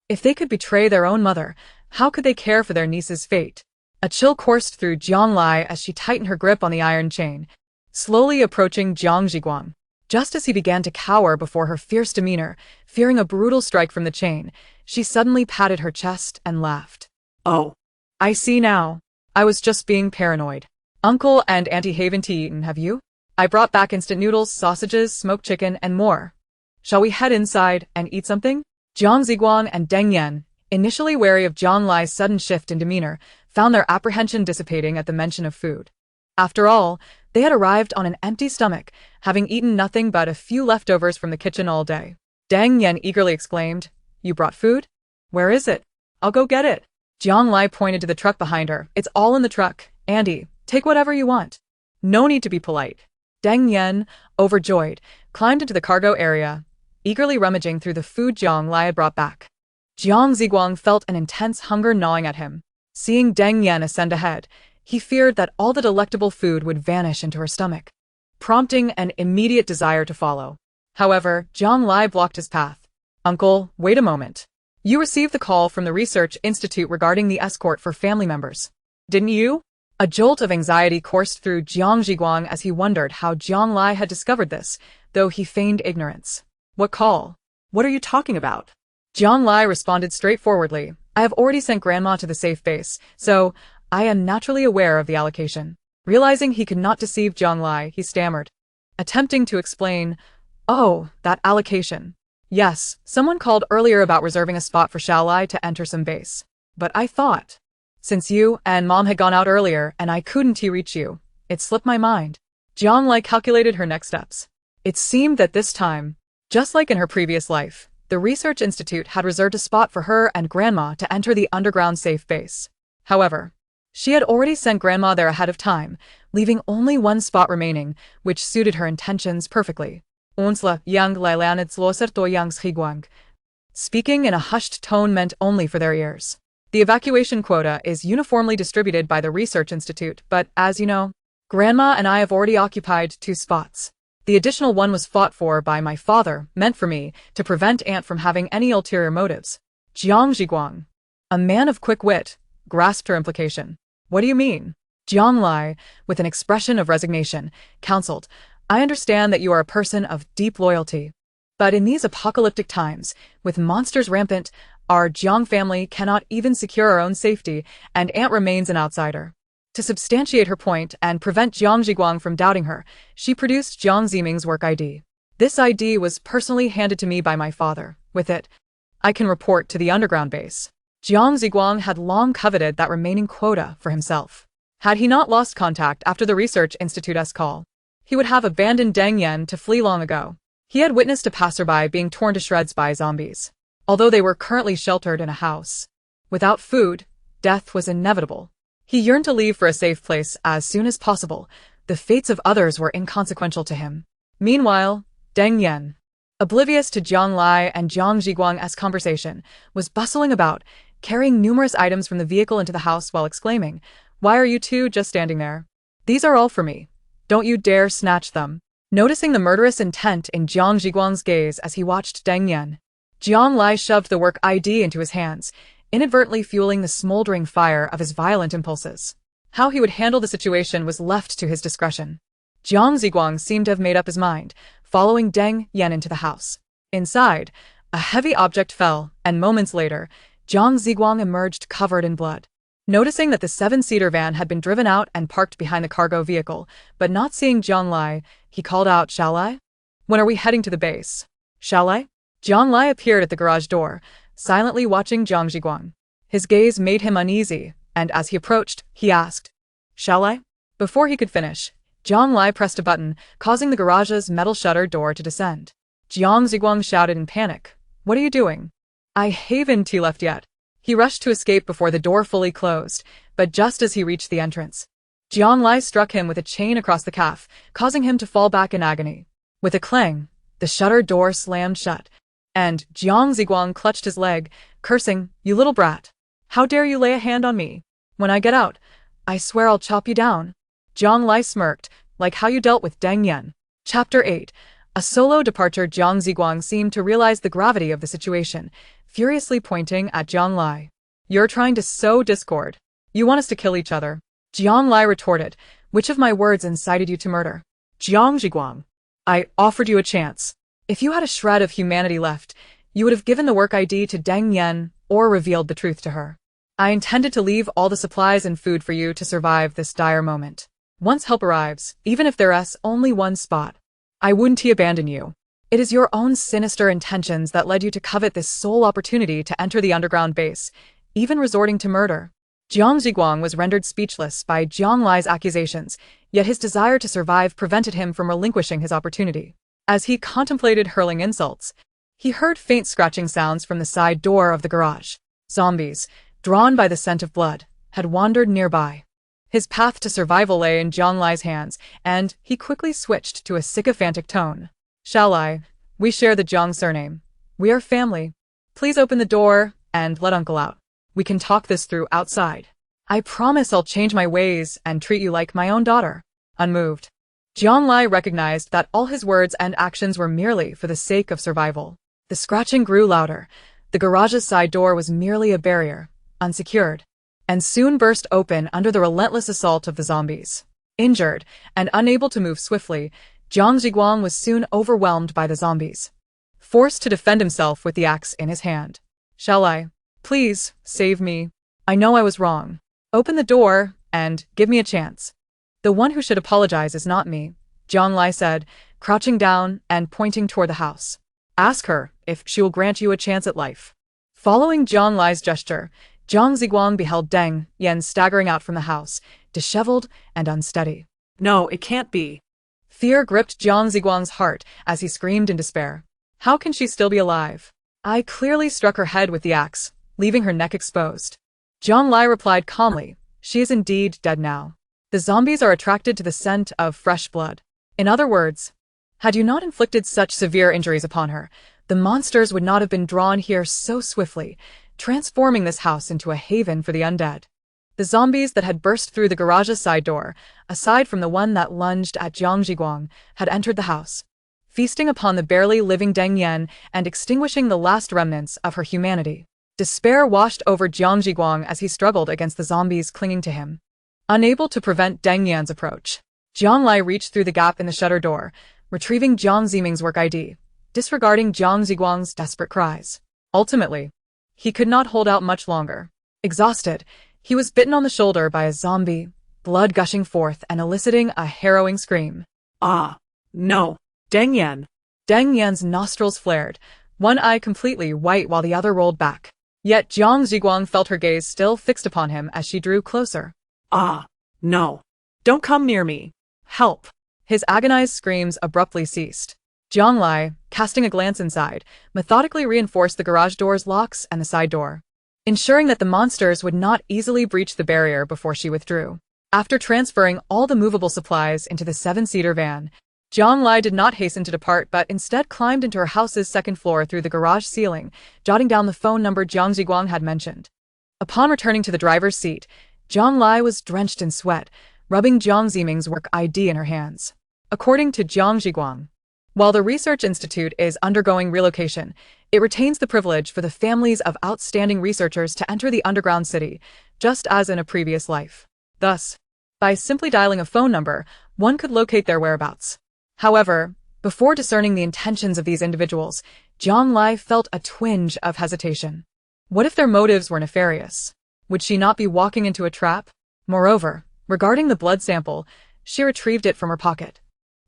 if they could betray their own mother, how could they care for their niece's fate? A chill coursed through Jiang Lai as she tightened her grip on the iron chain, slowly approaching Jiang Zhiguang. Just as he began to cower before her fierce demeanor, fearing a brutal strike from the chain, she suddenly patted her chest and laughed. "Oh, I see now. I was just being paranoid. Uncle and Auntie haven't eaten, have you? I brought back instant noodles, sausages, smoked chicken, and more. Shall we head inside and eat something?" Jiang Ziguang and Deng Yan, initially wary of Jiang Lai's sudden shift in demeanor, found their apprehension dissipating at the mention of food. After all, they had arrived on an empty stomach, having eaten nothing but a few leftovers from the kitchen all day. Deng Yan eagerly exclaimed, "You brought food? Where is it? I'll go get it." Jiang Lai pointed to the truck behind her. "It's all in the truck. Andy, take whatever you want. No need to be polite." Deng Yan, overjoyed, climbed into the cargo area, eagerly rummaging through the food Jiang Lai had brought back. Jiang Ziguang felt an intense hunger gnawing at him. Seeing Deng Yan ascend ahead, he feared that all the delectable food would vanish into her stomach, prompting an immediate desire to follow. However, Jiang Lai blocked his path. "Uncle, wait a moment. You received the call from the Research Institute regarding the escort for family members, didn't you?" A jolt of anxiety coursed through Jiang Zhiguang as he wondered how Jiang Lai had discovered this, though he feigned ignorance. "What call? What are you talking about?" Jiang Lai responded straightforwardly, "I have already sent Grandma to the safe base, so I am naturally aware of the allocation." Realizing he could not deceive Jiang Lai, he stammered, attempting to explain, "Oh, that allocation. Yes, someone called earlier about reserving a spot for Xiao Lai to enter some base. But I thought, since you and Mom had gone out earlier and I couldn't reach you, it slipped my mind." Jiang Lai calculated her next steps. It seemed that this time, just like in her previous life, the Research Institute had reserved a spot for her and Grandma to enter the underground safe base. However, she had already sent Grandma there ahead of time, leaving only one spot remaining, which suited her intentions perfectly. "Unsla yang lailanid sloser to yang schiguang." Speaking in a hushed tone meant only for their ears. The evacuation quota is uniformly distributed by the Research Institute, but as you know, Grandma and I have already occupied 2 spots. The additional one was fought for by my father, meant for me, to prevent Aunt from having any ulterior motives. Jiang Zhiguang, a man of quick wit, grasped her implication. "What do you mean?" Jiang Lai, with an expression of resignation, counseled, "I understand that you are a person of deep loyalty. But in these apocalyptic times, with monsters rampant, our Jiang family cannot even secure our own safety, and Aunt remains an outsider." To substantiate her point and prevent Jiang Zhiguang from doubting her, she produced Jiang Ziming's work ID. "This ID was personally handed to me by my father. With it, I can report to the underground base." Jiang Zhiguang had long coveted that remaining quota for himself. Had he not lost contact after the Research Institute's call, he would have abandoned Deng Yan to flee long ago. He had witnessed a passerby being torn to shreds by zombies. Although they were currently sheltered in a house, without food, death was inevitable. He yearned to leave for a safe place as soon as possible. The fates of others were inconsequential to him. Meanwhile, Deng Yan, oblivious to Jiang Lai and Jiang Zhiguang's conversation, was bustling about, carrying numerous items from the vehicle into the house while exclaiming, "Why are you two just standing there? These are all for me. Don't you dare snatch them." Noticing the murderous intent in Jiang Zhiguang's gaze as he watched Deng Yan, Jiang Lai shoved the work ID into his hands, inadvertently fueling the smoldering fire of his violent impulses. How he would handle the situation was left to his discretion. Jiang Zhiguang seemed to have made up his mind, following Deng Yan into the house. Inside, a heavy object fell, and moments later, Jiang Zhiguang emerged covered in blood. Noticing that the 7-seater van had been driven out and parked behind the cargo vehicle, but not seeing Jiang Lai, he called out, "Shall I? When are we heading to the base? Shall I?" Jiang Lai appeared at the garage door, silently watching Jiang Zhiguang. His gaze made him uneasy, and as he approached, he asked, "Shall I?" Before he could finish, Jiang Lai pressed a button, causing the garage's metal shutter door to descend. Jiang Zhiguang shouted in panic, "What are you doing? I haven't left yet." He rushed to escape before the door fully closed, but just as he reached the entrance, Jiang Lai struck him with a chain across the calf, causing him to fall back in agony. With a clang, the shutter door slammed shut, and Jiang Zhiguang clutched his leg, cursing, "You little brat. How dare you lay a hand on me? When I get out, I swear I'll chop you down." Jiang Lai smirked, "Like how you dealt with Deng Yan." Chapter 8. A solo departure. Jiang Zhiguang seemed to realize the gravity of the situation, furiously pointing at Jiang Lai. "You're trying to sow discord. You want us to kill each other? Jiang Lai retorted. Which of my words incited you to murder? Jiang Zhiguang. I offered you a chance. If you had a shred of humanity left, you would have given the work ID to Deng Yan or revealed the truth to her. I intended to leave all the supplies and food for you to survive this dire moment. Once help arrives, even if there's only one spot, I wouldn't abandon you. It is your own sinister intentions that led you to covet this sole opportunity to enter the underground base, even resorting to murder. Jiang Zhiguang was rendered speechless by Jiang Lai's accusations, yet his desire to survive prevented him from relinquishing his opportunity. As he contemplated hurling insults, he heard faint scratching sounds from the side door of the garage. Zombies, drawn by the scent of blood, had wandered nearby. His path to survival lay in Jiang Lai's hands, and he quickly switched to a sycophantic tone. Shall I? We share the Jiang surname. We are family. Please open the door and let Uncle out. We can talk this through outside. I promise I'll change my ways and treat you like my own daughter. Unmoved, Jiang Lai recognized that all his words and actions were merely for the sake of survival. The scratching grew louder. The garage's side door was merely a barrier, unsecured, and soon burst open under the relentless assault of the zombies. Injured and unable to move swiftly, Jiang Zhiguang was soon overwhelmed by the zombies. Forced to defend himself with the axe in his hand. Shall I? Please, save me. I know I was wrong. Open the door and give me a chance. The one who should apologize is not me, Jiang Lai said, crouching down and pointing toward the house. Ask her if she will grant you a chance at life. Following Jiang Lai's gesture, Jiang Zhiguang beheld Deng Yan staggering out from the house, disheveled and unsteady. No, it can't be. Fear gripped Jiang Zhiguang's heart as he screamed in despair. How can she still be alive? I clearly struck her head with the axe, leaving her neck exposed. Jiang Lai replied calmly, she is indeed dead now. The zombies are attracted to the scent of fresh blood. In other words, had you not inflicted such severe injuries upon her, the monsters would not have been drawn here so swiftly, transforming this house into a haven for the undead. The zombies that had burst through the garage's side door, aside from the one that lunged at Jiang Zhiguang, had entered the house, feasting upon the barely living Deng Yan and extinguishing the last remnants of her humanity. Despair washed over Jiang Zhiguang as he struggled against the zombies clinging to him. Unable to prevent Deng Yan's approach, Jiang Lai reached through the gap in the shutter door, retrieving Jiang Ziming's work ID, disregarding Jiang Zhiguang's desperate cries. Ultimately, he could not hold out much longer. Exhausted, he was bitten on the shoulder by a zombie, blood gushing forth and eliciting a harrowing scream. Ah, no, Deng Yan. Deng Yan's nostrils flared, one eye completely white while the other rolled back. Yet Jiang Zhiguang felt her gaze still fixed upon him as she drew closer. Ah, no. Don't come near me. Help. His agonized screams abruptly ceased. Jiang Lai, casting a glance inside, methodically reinforced the garage door's locks and the side door, ensuring that the monsters would not easily breach the barrier before she withdrew. After transferring all the movable supplies into the 7-seater van, Jiang Lai did not hasten to depart but instead climbed into her house's second floor through the garage ceiling, jotting down the phone number Jiang Zhiguang had mentioned. Upon returning to the driver's seat, Jiang Lai was drenched in sweat, rubbing Jiang Ziming's work ID in her hands. According to Jiang Zhiguang, while the research institute is undergoing relocation, it retains the privilege for the families of outstanding researchers to enter the underground city, just as in a previous life. Thus, by simply dialing a phone number, one could locate their whereabouts. However, before discerning the intentions of these individuals, Jiang Lai felt a twinge of hesitation. What if their motives were nefarious? Would she not be walking into a trap? Moreover, regarding the blood sample, she retrieved it from her pocket.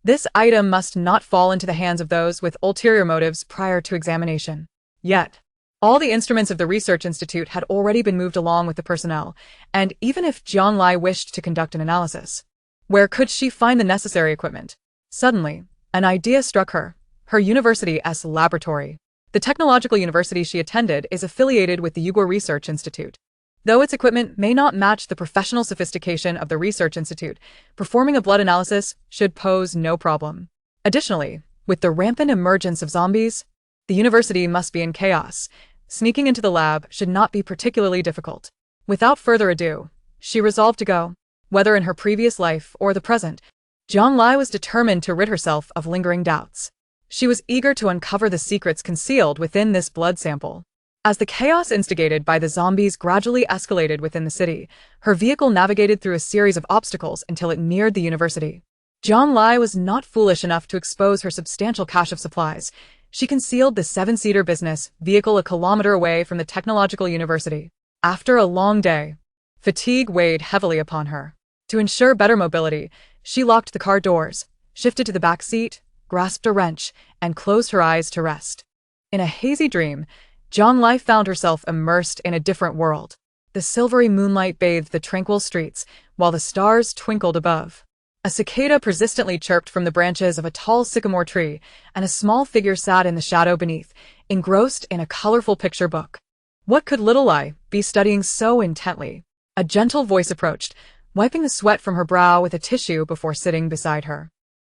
This item must not fall into the hands of those with ulterior motives prior to examination. Yet, all the instruments of the research institute had already been moved along with the personnel, and even if Jiang Lai wished to conduct an analysis, where could she find the necessary equipment? Suddenly, an idea struck her. Her university's laboratory. The technological university she attended is affiliated with the Uyghur Research Institute. Though its equipment may not match the professional sophistication of the Research Institute, performing a blood analysis should pose no problem. Additionally, with the rampant emergence of zombies, the university must be in chaos. Sneaking into the lab should not be particularly difficult. Without further ado, she resolved to go. Whether in her previous life or the present, Jiang Lai was determined to rid herself of lingering doubts. She was eager to uncover the secrets concealed within this blood sample. As the chaos instigated by the zombies gradually escalated within the city, her vehicle navigated through a series of obstacles until it neared the university. Jiang Lai was not foolish enough to expose her substantial cache of supplies. She concealed the seven-seater business vehicle a kilometer away from the technological university. After a long day, fatigue weighed heavily upon her. To ensure better mobility, she locked the car doors, shifted to the back seat, grasped a wrench, and closed her eyes to rest. In a hazy dream, Jiang Lai found herself immersed in a different world. The silvery moonlight bathed the tranquil streets, while the stars twinkled above. A cicada persistently chirped from the branches of a tall sycamore tree, and a small figure sat in the shadow beneath, engrossed in a colorful picture book. What could little Lai be studying so intently? A gentle voice approached, wiping the sweat from her brow with a tissue before sitting beside her.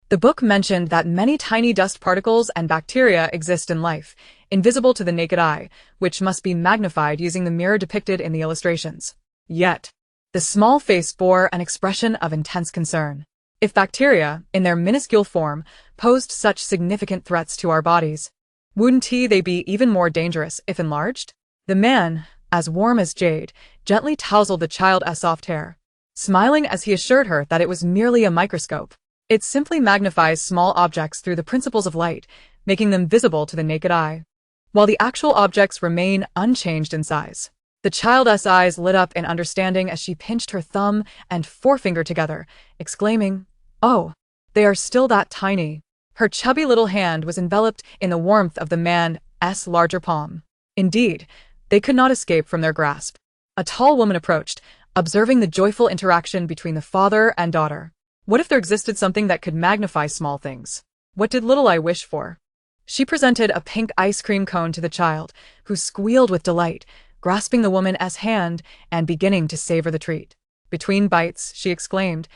The book mentioned that many tiny dust particles and bacteria exist in life, invisible to the naked eye, which must be magnified using the mirror depicted in the illustrations. Yet, the small face bore an expression of intense concern. If bacteria, in their minuscule form, posed such significant threats to our bodies, wouldn't they be even more dangerous if enlarged? The man, as warm as jade, gently tousled the child's soft hair, smiling as he assured her that it was merely a microscope. It simply magnifies small objects through the principles of light, making them visible to the naked eye, while the actual objects remain unchanged in size. The child's eyes lit up in understanding as she pinched her thumb and forefinger together, exclaiming, "Oh, they are still that tiny." Her chubby little hand was enveloped in the warmth of the man's larger palm. Indeed, they could not escape from their grasp. A tall woman approached, observing the joyful interaction between the father and daughter. What if there existed something that could magnify small things? What did little Ai wish for? She presented a pink ice cream cone to the child, who squealed with delight, grasping the woman's hand and beginning to savor the treat. Between bites, she exclaimed,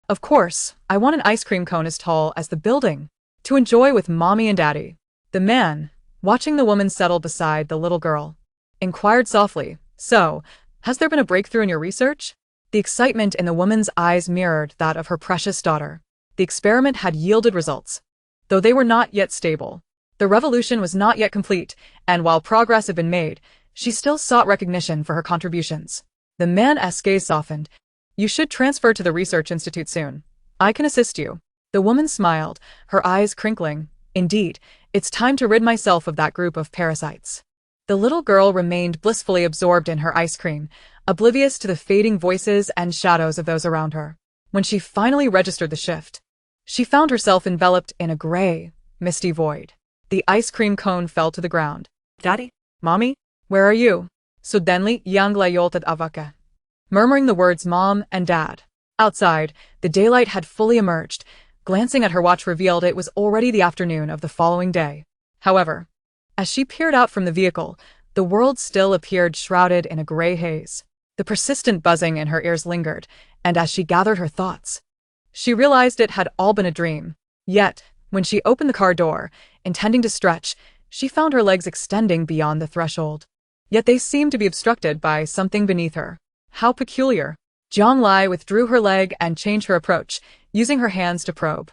"Of course, I want an ice cream cone as tall as the building, to enjoy with mommy and daddy." The man, watching the woman settle beside the little girl, inquired softly, "So, has there been a breakthrough in your research?" The excitement in the woman's eyes mirrored that of her precious daughter. The experiment had yielded results, though they were not yet stable. The revolution was not yet complete, and while progress had been made, she still sought recognition for her contributions. The man's gaze softened. "You should transfer to the research institute soon. I can assist you." The woman smiled, her eyes crinkling. "Indeed, it's time to rid myself of that group of parasites." The little girl remained blissfully absorbed in her ice cream, oblivious to the fading voices and shadows of those around her. When she finally registered the shift, she found herself enveloped in a gray, misty void. The ice cream cone fell to the ground. "Daddy? Mommy? Where are you?" Suddenly, yang layolted avaka, murmuring the words Mom and Dad. Outside, the daylight had fully emerged. Glancing at her watch revealed it was already the afternoon of the following day. However, as she peered out from the vehicle, the world still appeared shrouded in a gray haze. The persistent buzzing in her ears lingered, and as she gathered her thoughts, she realized it had all been a dream. Yet, when she opened the car door, intending to stretch, she found her legs extending beyond the threshold. Yet they seemed to be obstructed by something beneath her. How peculiar. Jiang Lai withdrew her leg and changed her approach, using her hands to probe.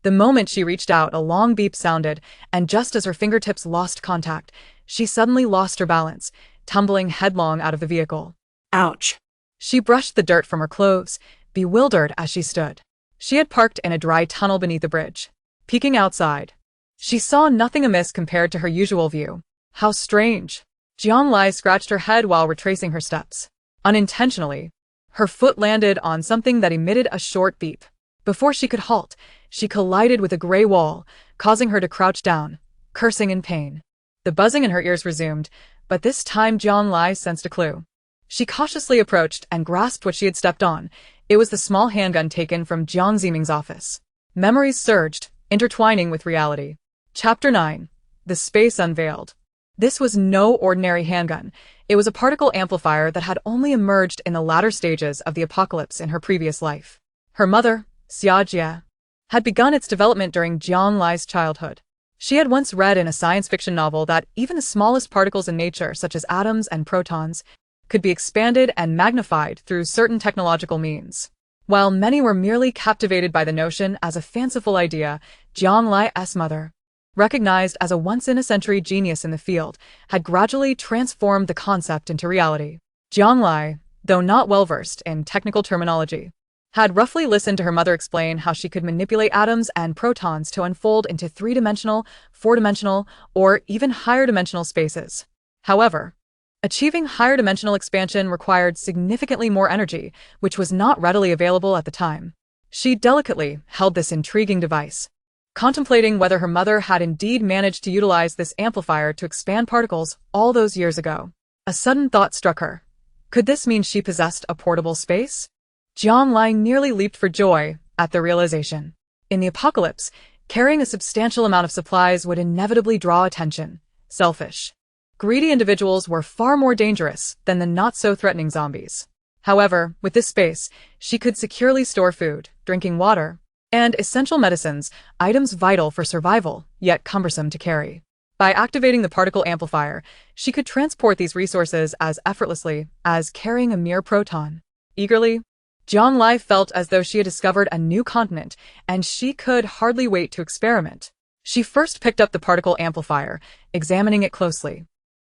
The moment she reached out, a long beep sounded, and just as her fingertips lost contact, she suddenly lost her balance, tumbling headlong out of the vehicle. Ouch! She brushed the dirt from her clothes, bewildered as she stood. She had parked in a dry tunnel beneath the bridge. Peeking outside, she saw nothing amiss compared to her usual view. How strange! Jiang Lai scratched her head while retracing her steps. Unintentionally, her foot landed on something that emitted a short beep. Before she could halt, she collided with a gray wall, causing her to crouch down, cursing in pain. The buzzing in her ears resumed, but this time Jiang Lai sensed a clue. She cautiously approached and grasped what she had stepped on. It was the small handgun taken from Jiang Ziming's office. Memories surged, intertwining with reality. Chapter 9. The Space Unveiled. This was no ordinary handgun. It was a particle amplifier that had only emerged in the latter stages of the apocalypse in her previous life. Her mother, Xia Jia, had begun its development during Jiang Lai's childhood. She had once read in a science fiction novel that even the smallest particles in nature, such as atoms and protons, could be expanded and magnified through certain technological means. While many were merely captivated by the notion as a fanciful idea, Jiang Lai's mother, recognized as a once-in-a-century genius in the field, had gradually transformed the concept into reality. Jiang Lai, though not well-versed in technical terminology, had roughly listened to her mother explain how she could manipulate atoms and protons to unfold into three-dimensional, four-dimensional, or even higher-dimensional spaces. However, achieving higher dimensional expansion required significantly more energy, which was not readily available at the time. She delicately held this intriguing device, contemplating whether her mother had indeed managed to utilize this amplifier to expand particles all those years ago. A sudden thought struck her. Could this mean she possessed a portable space? Jiang Lai nearly leaped for joy at the realization. In the apocalypse, carrying a substantial amount of supplies would inevitably draw attention. Selfish, greedy individuals were far more dangerous than the not-so-threatening zombies. However, with this space, she could securely store food, drinking water, and essential medicines, items vital for survival, yet cumbersome to carry. By activating the particle amplifier, she could transport these resources as effortlessly as carrying a mere proton. Eagerly, Jiang Lai felt as though she had discovered a new continent, and she could hardly wait to experiment. She first picked up the particle amplifier, examining it closely.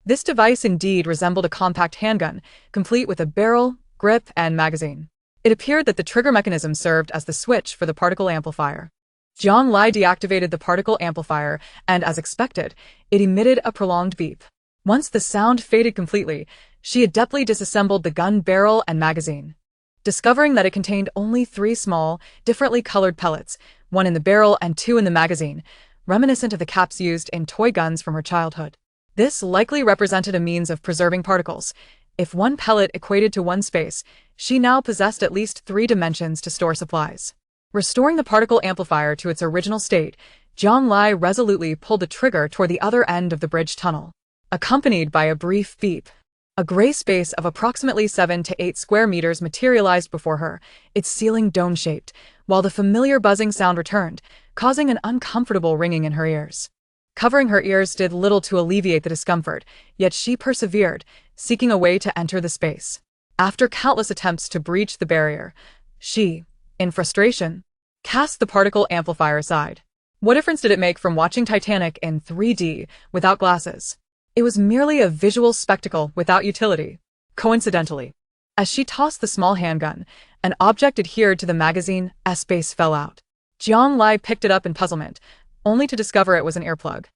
This device indeed resembled a compact handgun, complete with a barrel, grip, and magazine. It appeared that the trigger mechanism served as the switch for the particle amplifier. Jiang Lai deactivated the particle amplifier, and as expected, it emitted a prolonged beep. Once the sound faded completely, she adeptly disassembled the gun barrel and magazine, discovering that it contained only 3 small, differently colored pellets, 1 in the barrel and 2 in the magazine, reminiscent of the caps used in toy guns from her childhood. This likely represented a means of preserving particles. If 1 pellet equated to 1 space, she now possessed at least 3 dimensions to store supplies. Restoring the particle amplifier to its original state, Jiang Lai resolutely pulled the trigger toward the other end of the bridge tunnel, accompanied by a brief beep. A gray space of approximately 7 to 8 square meters materialized before her, its ceiling dome-shaped, while the familiar buzzing sound returned, causing an uncomfortable ringing in her ears. Covering her ears did little to alleviate the discomfort, yet she persevered, seeking a way to enter the space. After countless attempts to breach the barrier, she, in frustration, cast the particle amplifier aside. What difference did it make from watching Titanic in 3D without glasses? It was merely a visual spectacle without utility. Coincidentally, as she tossed the small handgun, an object adhered to the magazine, a space fell out. Jiang Lai picked it up in puzzlement, only to discover it was an earplug.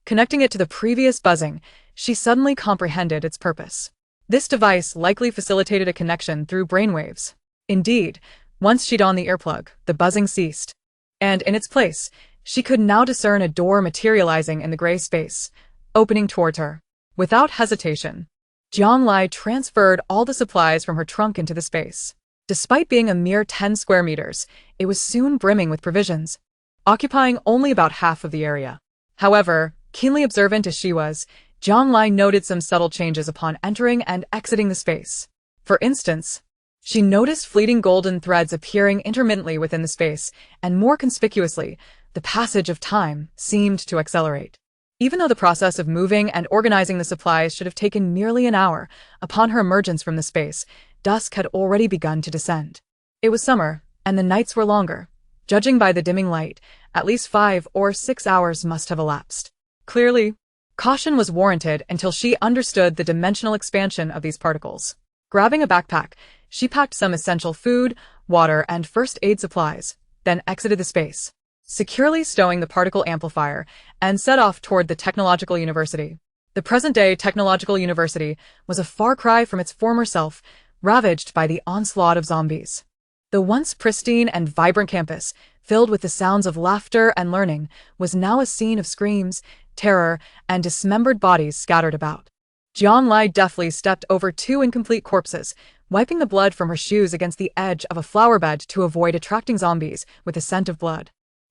Connecting it to the previous buzzing, she suddenly comprehended its purpose. This device likely facilitated a connection through brainwaves. Indeed, once she donned the earplug, the buzzing ceased, and in its place, she could now discern a door materializing in the gray space, opening towards her. Without hesitation, Jiang Lai transferred all the supplies from her trunk into the space. Despite being a mere 10 square meters, it was soon brimming with provisions, occupying only about half of the area. However, keenly observant as she was, Jiang Lai noted some subtle changes upon entering and exiting the space. For instance, she noticed fleeting golden threads appearing intermittently within the space, and more conspicuously, the passage of time seemed to accelerate. Even though the process of moving and organizing the supplies should have taken merely an hour, upon her emergence from the space, dusk had already begun to descend. It was summer, and the nights were longer. Judging by the dimming light, at least 5 or 6 hours must have elapsed. Clearly, caution was warranted until she understood the dimensional expansion of these particles. Grabbing a backpack, she packed some essential food, water, and first aid supplies, then exited the space, securely stowing the particle amplifier, and set off toward the Technological University. The present-day Technological University was a far cry from its former self, ravaged by the onslaught of zombies. The once pristine and vibrant campus, filled with the sounds of laughter and learning, was now a scene of screams, terror, and dismembered bodies scattered about. Jiang Lai deftly stepped over 2 incomplete corpses, wiping the blood from her shoes against the edge of a flower bed to avoid attracting zombies with the scent of blood.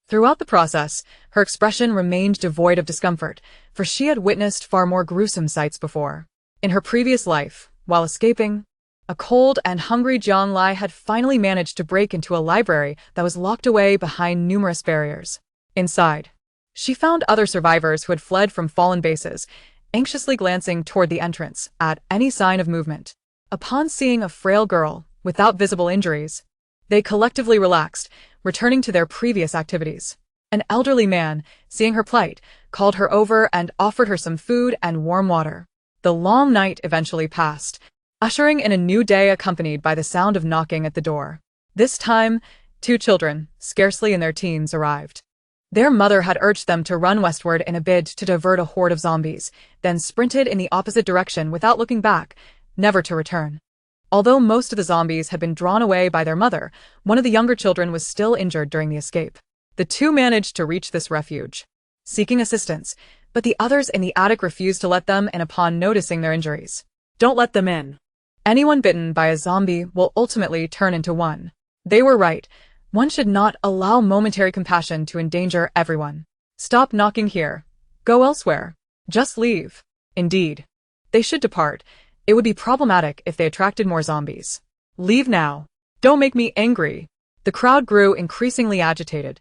Throughout the process, her expression remained devoid of discomfort, for she had witnessed far more gruesome sights before. In her previous life, while escaping, a cold and hungry Jiang Lai had finally managed to break into a library that was locked away behind numerous barriers. Inside, she found other survivors who had fled from fallen bases, anxiously glancing toward the entrance at any sign of movement. Upon seeing a frail girl, without visible injuries, they collectively relaxed, returning to their previous activities. An elderly man, seeing her plight, called her over and offered her some food and warm water. The long night eventually passed, ushering in a new day accompanied by the sound of knocking at the door. This time, two children, scarcely in their teens, arrived. Their mother had urged them to run westward in a bid to divert a horde of zombies, then sprinted in the opposite direction without looking back, never to return. Although most of the zombies had been drawn away by their mother, one of the younger children was still injured during the escape. The two managed to reach this refuge, seeking assistance, but the others in the attic refused to let them in upon noticing their injuries. Don't let them in. Anyone bitten by a zombie will ultimately turn into one. They were right. One should not allow momentary compassion to endanger everyone. Stop knocking here. Go elsewhere. Just leave. Indeed. They should depart. It would be problematic if they attracted more zombies. Leave now. Don't make me angry. The crowd grew increasingly agitated,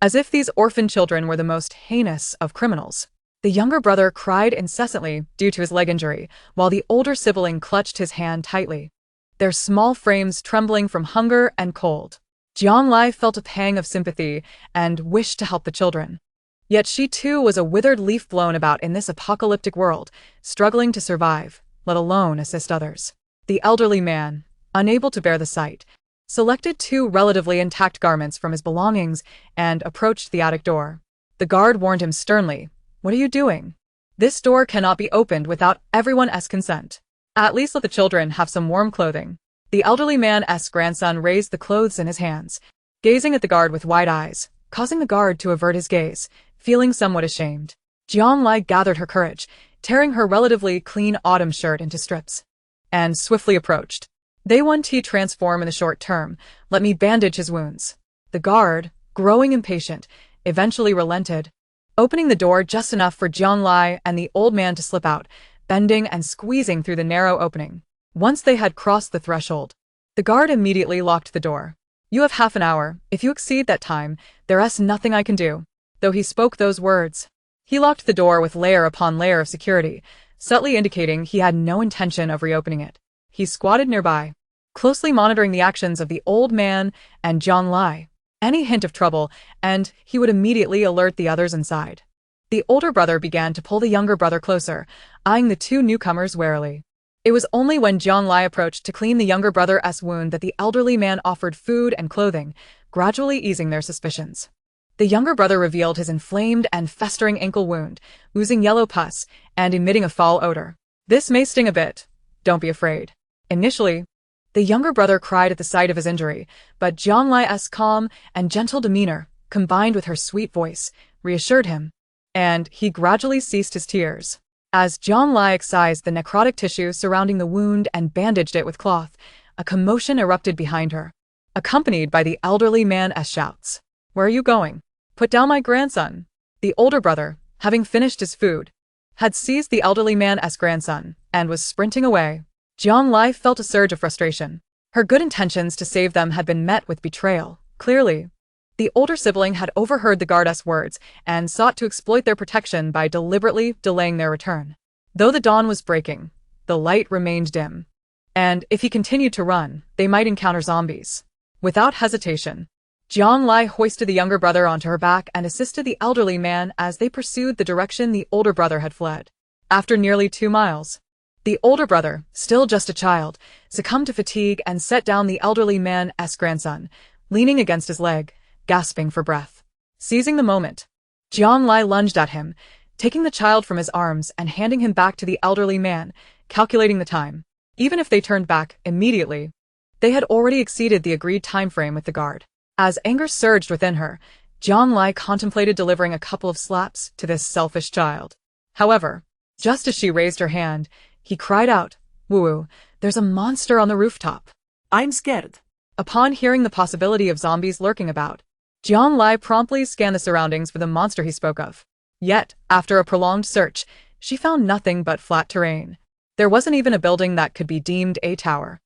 as if these orphan children were the most heinous of criminals. The younger brother cried incessantly due to his leg injury, while the older sibling clutched his hand tightly, their small frames trembling from hunger and cold. Jianglai felt a pang of sympathy and wished to help the children. Yet she too was a withered leaf blown about in this apocalyptic world, struggling to survive, let alone assist others. The elderly man, unable to bear the sight, selected two relatively intact garments from his belongings and approached the attic door. The guard warned him sternly, "What are you doing? This door cannot be opened without everyone's consent. At least let the children have some warm clothing." The elderly man's grandson raised the clothes in his hands, gazing at the guard with wide eyes, causing the guard to avert his gaze, feeling somewhat ashamed. Jianglai gathered her courage, tearing her relatively clean autumn shirt into strips, and swiftly approached. "They won't transform in the short term. Let me bandage his wounds." The guard, growing impatient, eventually relented, opening the door just enough for Jianglai and the old man to slip out, bending and squeezing through the narrow opening. Once they had crossed the threshold, the guard immediately locked the door. "You have half an hour. If you exceed that time, there's nothing I can do." Though he spoke those words, he locked the door with layer upon layer of security, subtly indicating he had no intention of reopening it. He squatted nearby, closely monitoring the actions of the old man and Jianglai. Any hint of trouble, and he would immediately alert the others inside. The older brother began to pull the younger brother closer, eyeing the two newcomers warily. It was only when Jianglai approached to clean the younger brother's wound that the elderly man offered food and clothing, gradually easing their suspicions. The younger brother revealed his inflamed and festering ankle wound, oozing yellow pus and emitting a foul odor. "This may sting a bit. Don't be afraid." Initially, the younger brother cried at the sight of his injury, but Jianglai's calm and gentle demeanor, combined with her sweet voice, reassured him, and he gradually ceased his tears. As Jianglai excised the necrotic tissue surrounding the wound and bandaged it with cloth, a commotion erupted behind her, accompanied by the elderly man's shouts. "Where are you going? Put down my grandson." The older brother, having finished his food, had seized the elderly man's grandson and was sprinting away. Jianglai felt a surge of frustration. Her good intentions to save them had been met with betrayal, clearly. The older sibling had overheard the guard's words and sought to exploit their protection by deliberately delaying their return. Though the dawn was breaking, the light remained dim, and if he continued to run, they might encounter zombies. Without hesitation, Jianglai hoisted the younger brother onto her back and assisted the elderly man as they pursued the direction the older brother had fled. After nearly 2 miles, the older brother, still just a child, succumbed to fatigue and set down the elderly man's grandson, leaning against his leg, gasping for breath. Seizing the moment, Jianglai lunged at him, taking the child from his arms and handing him back to the elderly man, calculating the time. Even if they turned back immediately, they had already exceeded the agreed time frame with the guard. As anger surged within her, Jianglai contemplated delivering a couple of slaps to this selfish child. However, just as she raised her hand, he cried out, "Woo, there's a monster on the rooftop." I'm scared. Upon hearing the possibility of zombies lurking about, Jianglai promptly scanned the surroundings for the monster he spoke of. Yet, after a prolonged search, she found nothing but flat terrain. There wasn't even a building that could be deemed a tower.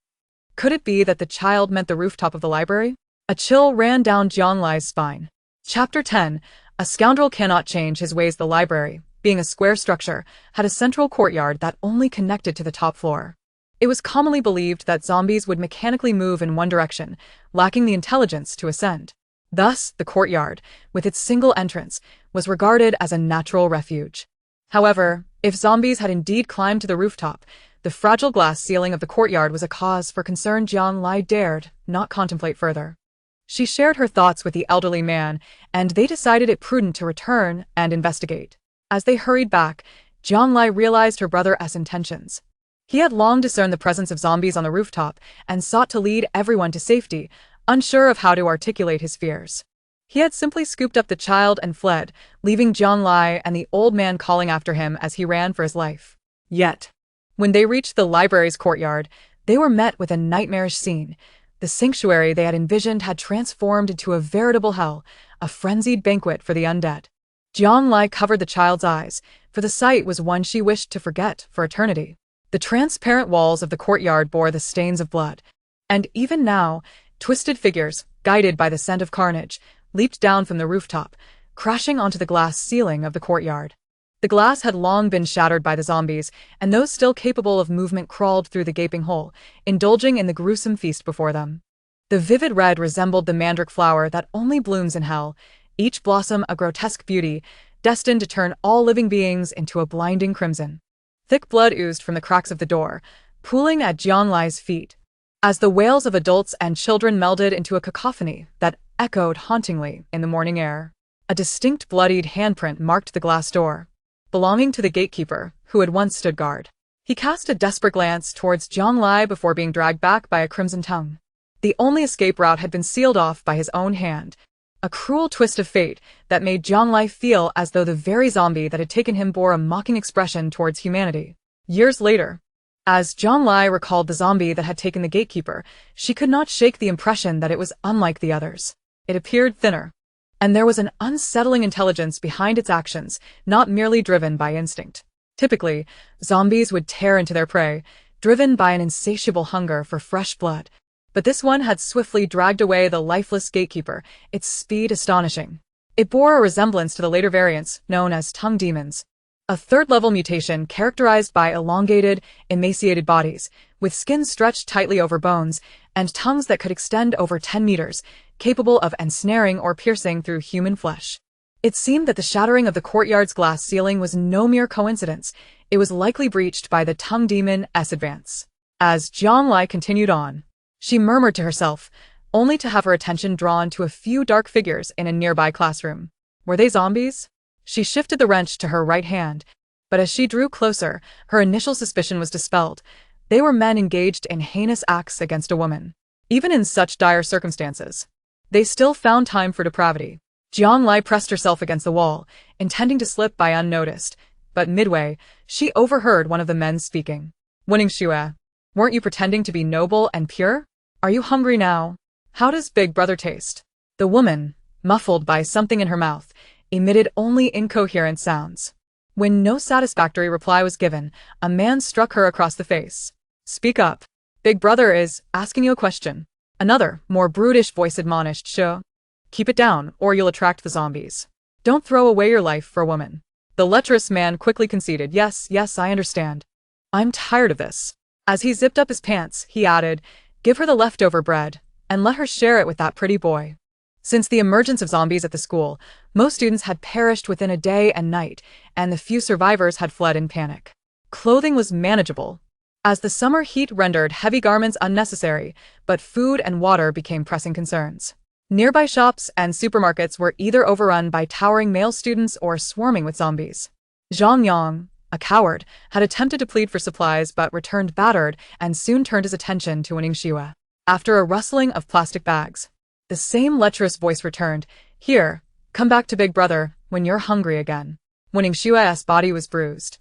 Could it be that the child meant the rooftop of the library? A chill ran down Jianglai's spine. Chapter 10. A scoundrel cannot change his ways. The library, being a square structure, had a central courtyard that only connected to the top floor. It was commonly believed that zombies would mechanically move in one direction, lacking the intelligence to ascend. Thus, the courtyard, with its single entrance, was regarded as a natural refuge. However, if zombies had indeed climbed to the rooftop, the fragile glass ceiling of the courtyard was a cause for concern Jiang Lai dared not contemplate further. She shared her thoughts with the elderly man, and they decided it prudent to return and investigate. As they hurried back, Jiang Lai realized her brother's intentions. He had long discerned the presence of zombies on the rooftop and sought to lead everyone to safety, unsure of how to articulate his fears. He had simply scooped up the child and fled, leaving Jiang Lai and the old man calling after him as he ran for his life. Yet, when they reached the library's courtyard, they were met with a nightmarish scene. The sanctuary they had envisioned had transformed into a veritable hell, a frenzied banquet for the undead. Jiang Lai covered the child's eyes, for the sight was one she wished to forget for eternity. The transparent walls of the courtyard bore the stains of blood, and even now, twisted figures, guided by the scent of carnage, leaped down from the rooftop, crashing onto the glass ceiling of the courtyard. The glass had long been shattered by the zombies, and those still capable of movement crawled through the gaping hole, indulging in the gruesome feast before them. The vivid red resembled the mandrake flower that only blooms in hell, each blossom a grotesque beauty, destined to turn all living beings into a blinding crimson. Thick blood oozed from the cracks of the door, pooling at Jiang Lai's feet, as the wails of adults and children melded into a cacophony that echoed hauntingly in the morning air. A distinct bloodied handprint marked the glass door, belonging to the gatekeeper, who had once stood guard. He cast a desperate glance towards Jiang Lai before being dragged back by a crimson tongue. The only escape route had been sealed off by his own hand, a cruel twist of fate that made Jiang Lai feel as though the very zombie that had taken him bore a mocking expression towards humanity. Years later, as Jiang Lai recalled the zombie that had taken the gatekeeper, she could not shake the impression that it was unlike the others. It appeared thinner, and there was an unsettling intelligence behind its actions, not merely driven by instinct. Typically, zombies would tear into their prey, driven by an insatiable hunger for fresh blood. But this one had swiftly dragged away the lifeless gatekeeper, its speed astonishing. It bore a resemblance to the later variants, known as tongue demons, a third-level mutation characterized by elongated, emaciated bodies, with skin stretched tightly over bones, and tongues that could extend over 10 meters, capable of ensnaring or piercing through human flesh. It seemed that the shattering of the courtyard's glass ceiling was no mere coincidence. It was likely breached by the tongue demon's advance. As Jiang Lai continued on, she murmured to herself, only to have her attention drawn to a few dark figures in a nearby classroom. Were they zombies? She shifted the wrench to her right hand, but as she drew closer, her initial suspicion was dispelled. They were men engaged in heinous acts against a woman. Even in such dire circumstances, they still found time for depravity. Jiang Lai pressed herself against the wall, intending to slip by unnoticed, but midway, she overheard one of the men speaking. "Winning Xue, weren't you pretending to be noble and pure? Are you hungry now? How does Big Brother taste?" The woman, muffled by something in her mouth, emitted only incoherent sounds. When no satisfactory reply was given, a man struck her across the face. "Speak up. Big Brother is asking you a question." Another, more brutish voice admonished Xue. "Keep it down, or you'll attract the zombies. Don't throw away your life for a woman." The lecherous man quickly conceded, Yes, I understand. I'm tired of this." As he zipped up his pants, he added, "Give her the leftover bread, and let her share it with that pretty boy." Since the emergence of zombies at the school, most students had perished within a day and night, and the few survivors had fled in panic. Clothing was manageable, as the summer heat rendered heavy garments unnecessary, but food and water became pressing concerns. Nearby shops and supermarkets were either overrun by towering male students or swarming with zombies. Zhang Yang, a coward, had attempted to plead for supplies but returned battered and soon turned his attention to Winning Xue. After a rustling of plastic bags, the same lecherous voice returned, "Here, come back to Big Brother when you're hungry again." Winning Xue's body was bruised,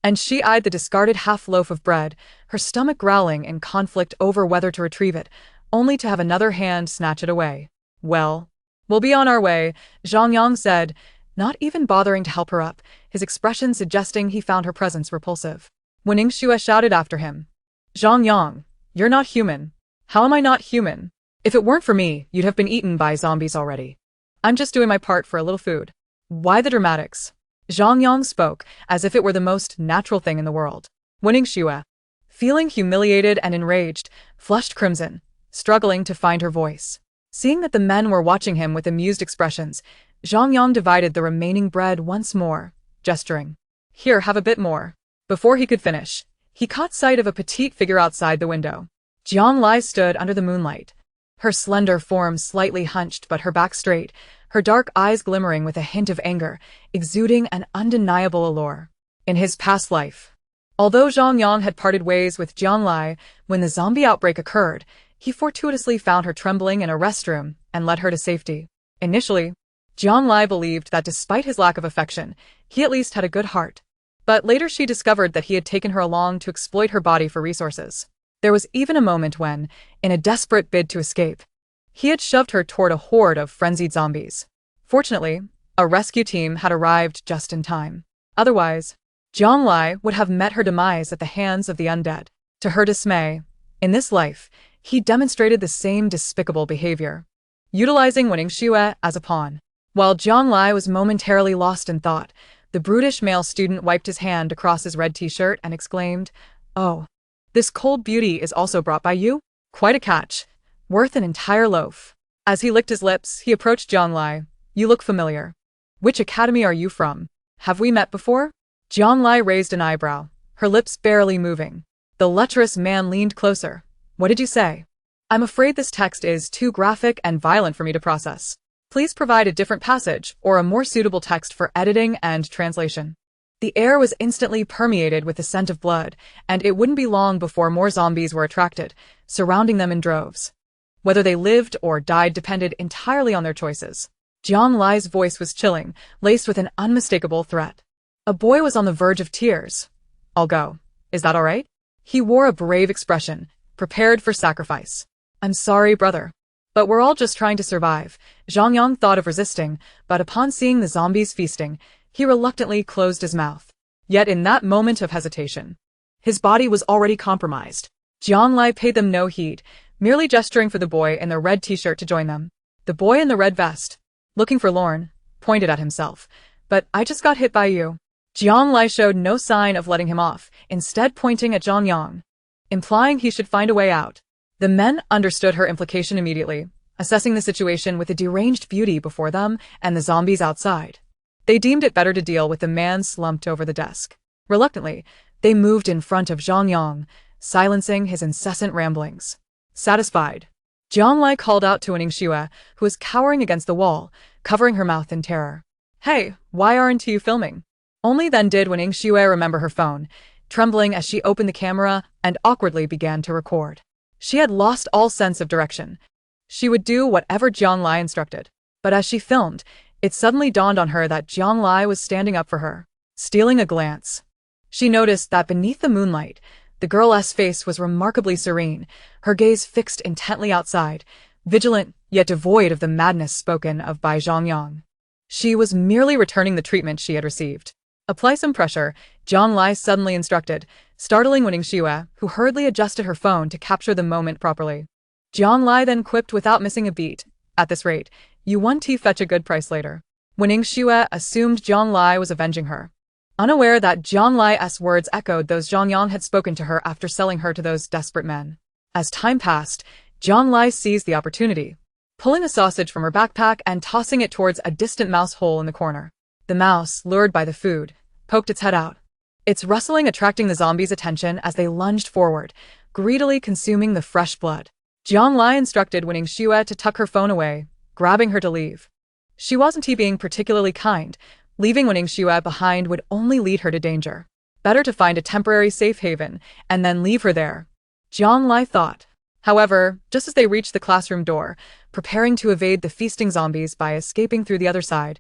and she eyed the discarded half-loaf of bread, her stomach growling in conflict over whether to retrieve it, only to have another hand snatch it away. "Well, we'll be on our way," Zhang Yang said, not even bothering to help her up, his expression suggesting he found her presence repulsive. Winning Xue shouted after him, "Zhang Yang, you're not human." "How am I not human? If it weren't for me, you'd have been eaten by zombies already. I'm just doing my part for a little food." "Why the dramatics?" Zhang Yang spoke as if it were the most natural thing in the world. Winning Xue, feeling humiliated and enraged, flushed crimson, struggling to find her voice. Seeing that the men were watching him with amused expressions, Zhang Yang divided the remaining bread once more, gesturing. Here, have a bit more. Before he could finish, he caught sight of a petite figure outside the window. Jiang Lai stood under the moonlight, her slender form slightly hunched but her back straight, her dark eyes glimmering with a hint of anger, exuding an undeniable allure. In his past life, although Zhang Yang had parted ways with Jiang Lai when the zombie outbreak occurred, he fortuitously found her trembling in a restroom and led her to safety. Initially, Jiang Lai believed that despite his lack of affection, he at least had a good heart. But later she discovered that he had taken her along to exploit her body for resources. There was even a moment when, in a desperate bid to escape, he had shoved her toward a horde of frenzied zombies. Fortunately, a rescue team had arrived just in time. Otherwise, Jiang Lai would have met her demise at the hands of the undead. To her dismay, in this life, he demonstrated the same despicable behavior, utilizing Wen Xue as a pawn. While Jiang Lai was momentarily lost in thought, the brutish male student wiped his hand across his red t-shirt and exclaimed, "Oh, this cold beauty is also brought by you? Quite a catch. Worth an entire loaf." As he licked his lips, he approached Jiang Lai. "You look familiar. Which academy are you from? Have we met before?" Jiang Lai raised an eyebrow, her lips barely moving. The lecherous man leaned closer. "What did you say?" "I'm afraid this text is too graphic and violent for me to process. Please provide a different passage or a more suitable text for editing and translation." The air was instantly permeated with the scent of blood, and it wouldn't be long before more zombies were attracted, surrounding them in droves. Whether they lived or died depended entirely on their choices. Jiang Lai's voice was chilling, laced with an unmistakable threat. A boy was on the verge of tears. "I'll go. Is that all right?" He wore a brave expression, prepared for sacrifice. "I'm sorry, brother. But we're all just trying to survive." Zhang Yang thought of resisting, but upon seeing the zombies feasting, he reluctantly closed his mouth. Yet in that moment of hesitation, his body was already compromised. Jiang Lai paid them no heed, merely gesturing for the boy in the red t-shirt to join them. The boy in the red vest, looking forlorn, pointed at himself. "But I just got hit by you." Jiang Lai showed no sign of letting him off, instead pointing at Zhang Yang, implying he should find a way out. The men understood her implication immediately, assessing the situation with the deranged beauty before them and the zombies outside. They deemed it better to deal with the man slumped over the desk. Reluctantly, they moved in front of Zhang Yang, silencing his incessant ramblings. Satisfied, Jiang Lai called out to Wen Xue, who was cowering against the wall, covering her mouth in terror. "Hey, why aren't you filming?" Only then did Wen Xue remember her phone, trembling as she opened the camera and awkwardly began to record. She had lost all sense of direction. She would do whatever Jiang Lai instructed. But as she filmed, it suddenly dawned on her that Jiang Lai was standing up for her. Stealing a glance, she noticed that beneath the moonlight, the girl's face was remarkably serene, her gaze fixed intently outside, vigilant yet devoid of the madness spoken of by Zhang Yang. She was merely returning the treatment she had received. "Apply some pressure," Jiang Lai suddenly instructed, startling Wen Xue, who hurriedly adjusted her phone to capture the moment properly. Jiang Lai then quipped without missing a beat, "At this rate, you won't fetch a good price later." Wen Xue assumed Jiang Lai was avenging her, unaware that Jiang Lai's words echoed those Zhang Yang had spoken to her after selling her to those desperate men. As time passed, Jiang Lai seized the opportunity, pulling a sausage from her backpack and tossing it towards a distant mouse hole in the corner. The mouse, lured by the food, poked its head out, its rustling attracting the zombies' attention as they lunged forward, greedily consuming the fresh blood. Jiang Lai instructed Wen Xue to tuck her phone away, grabbing her to leave. She wasn't being particularly kind. Leaving Wen Xue behind would only lead her to danger. Better to find a temporary safe haven and then leave her there, Jiang Lai thought. However, just as they reached the classroom door, preparing to evade the feasting zombies by escaping through the other side,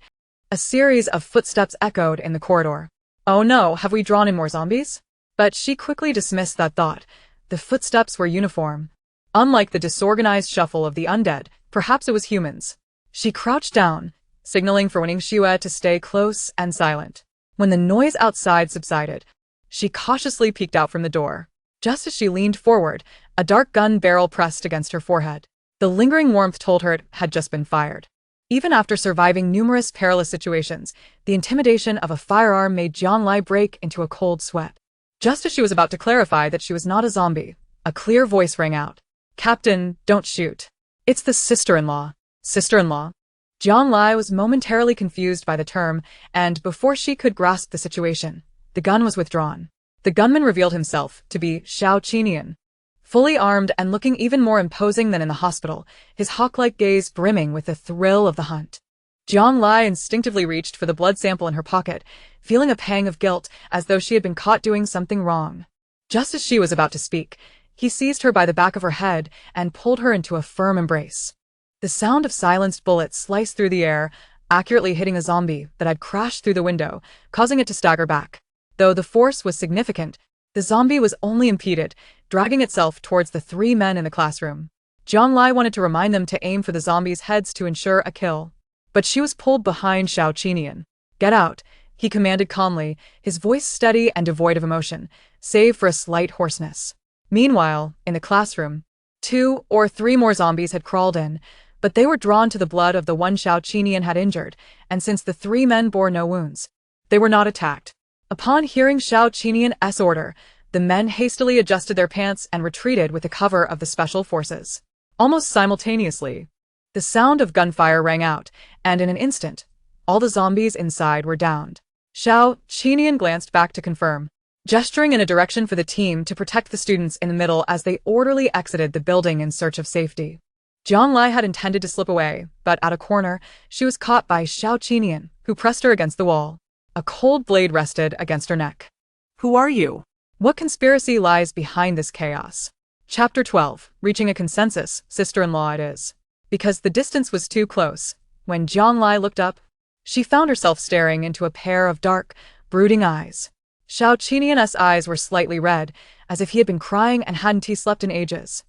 a series of footsteps echoed in the corridor. "Oh no, have we drawn in more zombies?" But she quickly dismissed that thought. The footsteps were uniform. Unlike the disorganized shuffle of the undead, perhaps it was humans. She crouched down, signaling for Wen Xue to stay close and silent. When the noise outside subsided, she cautiously peeked out from the door. Just as she leaned forward, a dark gun barrel pressed against her forehead. The lingering warmth told her it had just been fired. Even after surviving numerous perilous situations, the intimidation of a firearm made Jiang Lai break into a cold sweat. Just as she was about to clarify that she was not a zombie, a clear voice rang out. "Captain, don't shoot. It's the sister-in-law. Sister-in-law? Jianlai was momentarily confused by the term, and before she could grasp the situation, the gun was withdrawn. The gunman revealed himself to be Xiao Qinian. Fully armed and looking even more imposing than in the hospital, his hawk-like gaze brimming with the thrill of the hunt. Jianlai instinctively reached for the blood sample in her pocket, feeling a pang of guilt as though she had been caught doing something wrong. Just as she was about to speak, he seized her by the back of her head and pulled her into a firm embrace. The sound of silenced bullets sliced through the air, accurately hitting a zombie that had crashed through the window, causing it to stagger back. Though the force was significant, the zombie was only impeded, dragging itself towards the three men in the classroom. Jianlai wanted to remind them to aim for the zombies' heads to ensure a kill. But she was pulled behind Xiao Qinian. "Get out," he commanded calmly, his voice steady and devoid of emotion, save for a slight hoarseness. Meanwhile, in the classroom, 2 or 3 more zombies had crawled in, but they were drawn to the blood of the one Xiao Qinian had injured, and since the 3 men bore no wounds, they were not attacked. Upon hearing Xiao Qinian's order, the men hastily adjusted their pants and retreated with the cover of the special forces. Almost simultaneously, the sound of gunfire rang out, and in an instant, all the zombies inside were downed. Xiao Qinian glanced back to confirm, gesturing in a direction for the team to protect the students in the middle as they orderly exited the building in search of safety. Jianlai had intended to slip away, but at a corner, she was caught by Xiao Qinian, who pressed her against the wall. A cold blade rested against her neck. Who are you? What conspiracy lies behind this chaos? Chapter 12. Reaching a consensus, sister-in-law it is. Because the distance was too close, when Jianlai looked up, she found herself staring into a pair of dark, brooding eyes. Xiao Qinian's eyes were slightly red, as if he had been crying and hadn't slept in ages.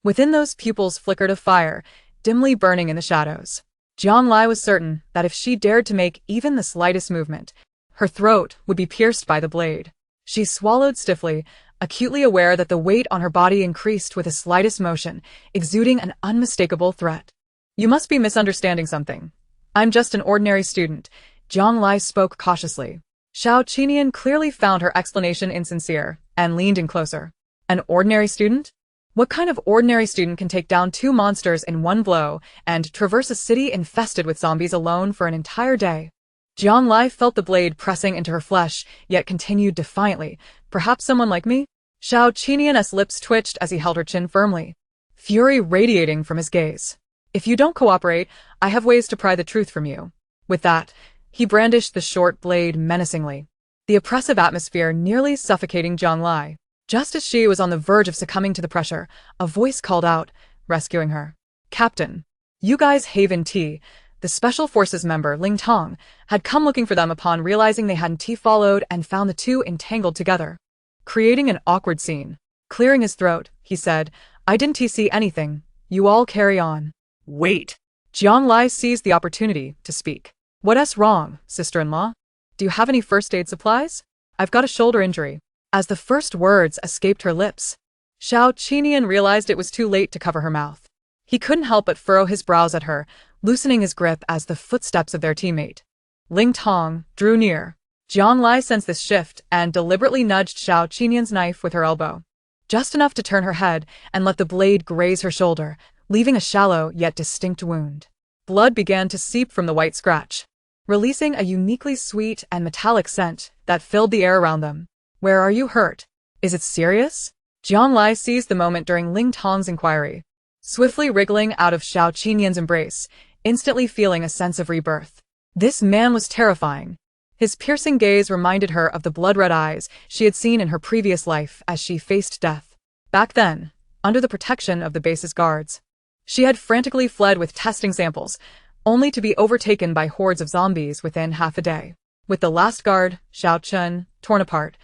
Within those pupils flickered a fire, dimly burning in the shadows. Jianlai was certain that if she dared to make even the slightest movement, her throat would be pierced by the blade. She swallowed stiffly, acutely aware that the weight on her body increased with the slightest motion, exuding an unmistakable threat. "You must be misunderstanding something. I'm just an ordinary student," Jianlai spoke cautiously. Xiao Qinian clearly found her explanation insincere and leaned in closer. "An ordinary student? What kind of ordinary student can take down 2 monsters in one blow and traverse a city infested with zombies alone for an entire day?" Jianlai felt the blade pressing into her flesh, yet continued defiantly, "Perhaps someone like me?" Xiao Qinian's lips twitched as he held her chin firmly, fury radiating from his gaze. "If you don't cooperate, I have ways to pry the truth from you." With that, he brandished the short blade menacingly, the oppressive atmosphere nearly suffocating Jianlai. Just as she was on the verge of succumbing to the pressure, a voice called out, rescuing her. "Captain, you guys Haven T." The Special Forces member, Ling Tong, had come looking for them upon realizing they hadn't followed and found the two entangled together, creating an awkward scene. Clearing his throat, he said, "I didn't see anything. You all carry on." Wait. Jianlai seized the opportunity to speak. "What's wrong, sister-in-law? Do you have any first aid supplies? I've got a shoulder injury." As the first words escaped her lips, Xiao Qinian realized it was too late to cover her mouth. He couldn't help but furrow his brows at her, loosening his grip as the footsteps of their teammate, Ling Tong, drew near. Jianlai sensed this shift and deliberately nudged Xiao Qinian's knife with her elbow, just enough to turn her head and let the blade graze her shoulder, leaving a shallow yet distinct wound. Blood began to seep from the white scratch, releasing a uniquely sweet and metallic scent that filled the air around them. "Where are you hurt? Is it serious?" Jianlai seized the moment during Ling Tong's inquiry, swiftly wriggling out of Xiao Qinian's embrace, instantly feeling a sense of rebirth. This man was terrifying. His piercing gaze reminded her of the blood-red eyes she had seen in her previous life as she faced death. Back then, under the protection of the base's guards, she had frantically fled with testing samples, only to be overtaken by hordes of zombies within half a day. With the last guard, Xiao Chun, torn apart,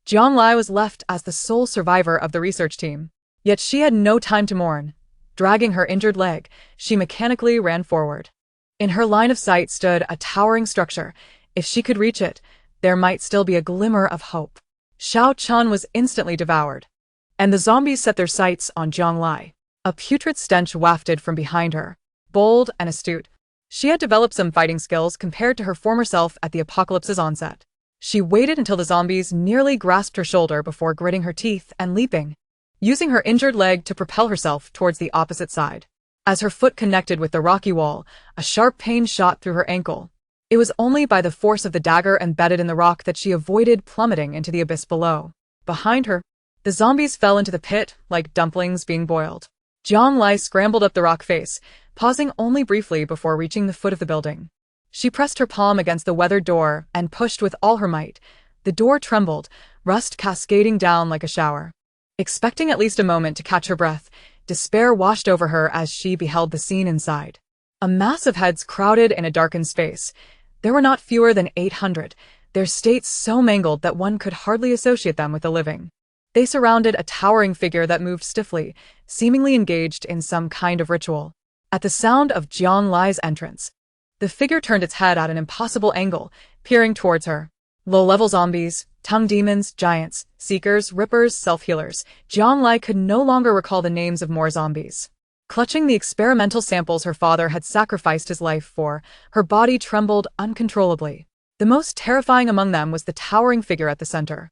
Jianlai was left as the sole survivor of the research team. Yet she had no time to mourn. Dragging her injured leg, she mechanically ran forward. In her line of sight stood a towering structure. If she could reach it, there might still be a glimmer of hope. Xiao Chun was instantly devoured, and the zombies set their sights on Jianlai. A putrid stench wafted from behind her. Bold and astute, she had developed some fighting skills compared to her former self at the apocalypse's onset. She waited until the zombies nearly grasped her shoulder before gritting her teeth and leaping, using her injured leg to propel herself towards the opposite side. As her foot connected with the rocky wall, a sharp pain shot through her ankle. It was only by the force of the dagger embedded in the rock that she avoided plummeting into the abyss below. Behind her, the zombies fell into the pit like dumplings being boiled. Jiang Lai scrambled up the rock face, pausing only briefly before reaching the foot of the building. She pressed her palm against the weathered door and pushed with all her might. The door trembled, rust cascading down like a shower. Expecting at least a moment to catch her breath, despair washed over her as she beheld the scene inside. A mass of heads crowded in a darkened space. There were not fewer than 800, their states so mangled that one could hardly associate them with the living. They surrounded a towering figure that moved stiffly, seemingly engaged in some kind of ritual. At the sound of Jiang Lai's entrance, the figure turned its head at an impossible angle, peering towards her. Low-level zombies, tongue demons, giants, seekers, rippers, self-healers. Jiang Lai could no longer recall the names of more zombies. Clutching the experimental samples her father had sacrificed his life for, her body trembled uncontrollably. The most terrifying among them was the towering figure at the center.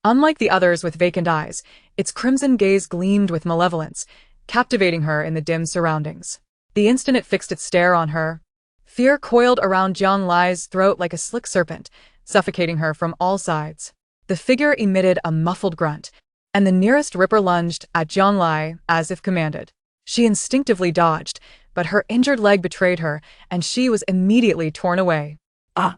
Unlike the others with vacant eyes, its crimson gaze gleamed with malevolence, captivating her in the dim surroundings. The instant it fixed its stare on her, fear coiled around Jiang Lai's throat like a slick serpent, suffocating her from all sides. The figure emitted a muffled grunt, and the nearest ripper lunged at Jiang Lai as if commanded. She instinctively dodged, but her injured leg betrayed her, and she was immediately torn away. Ah!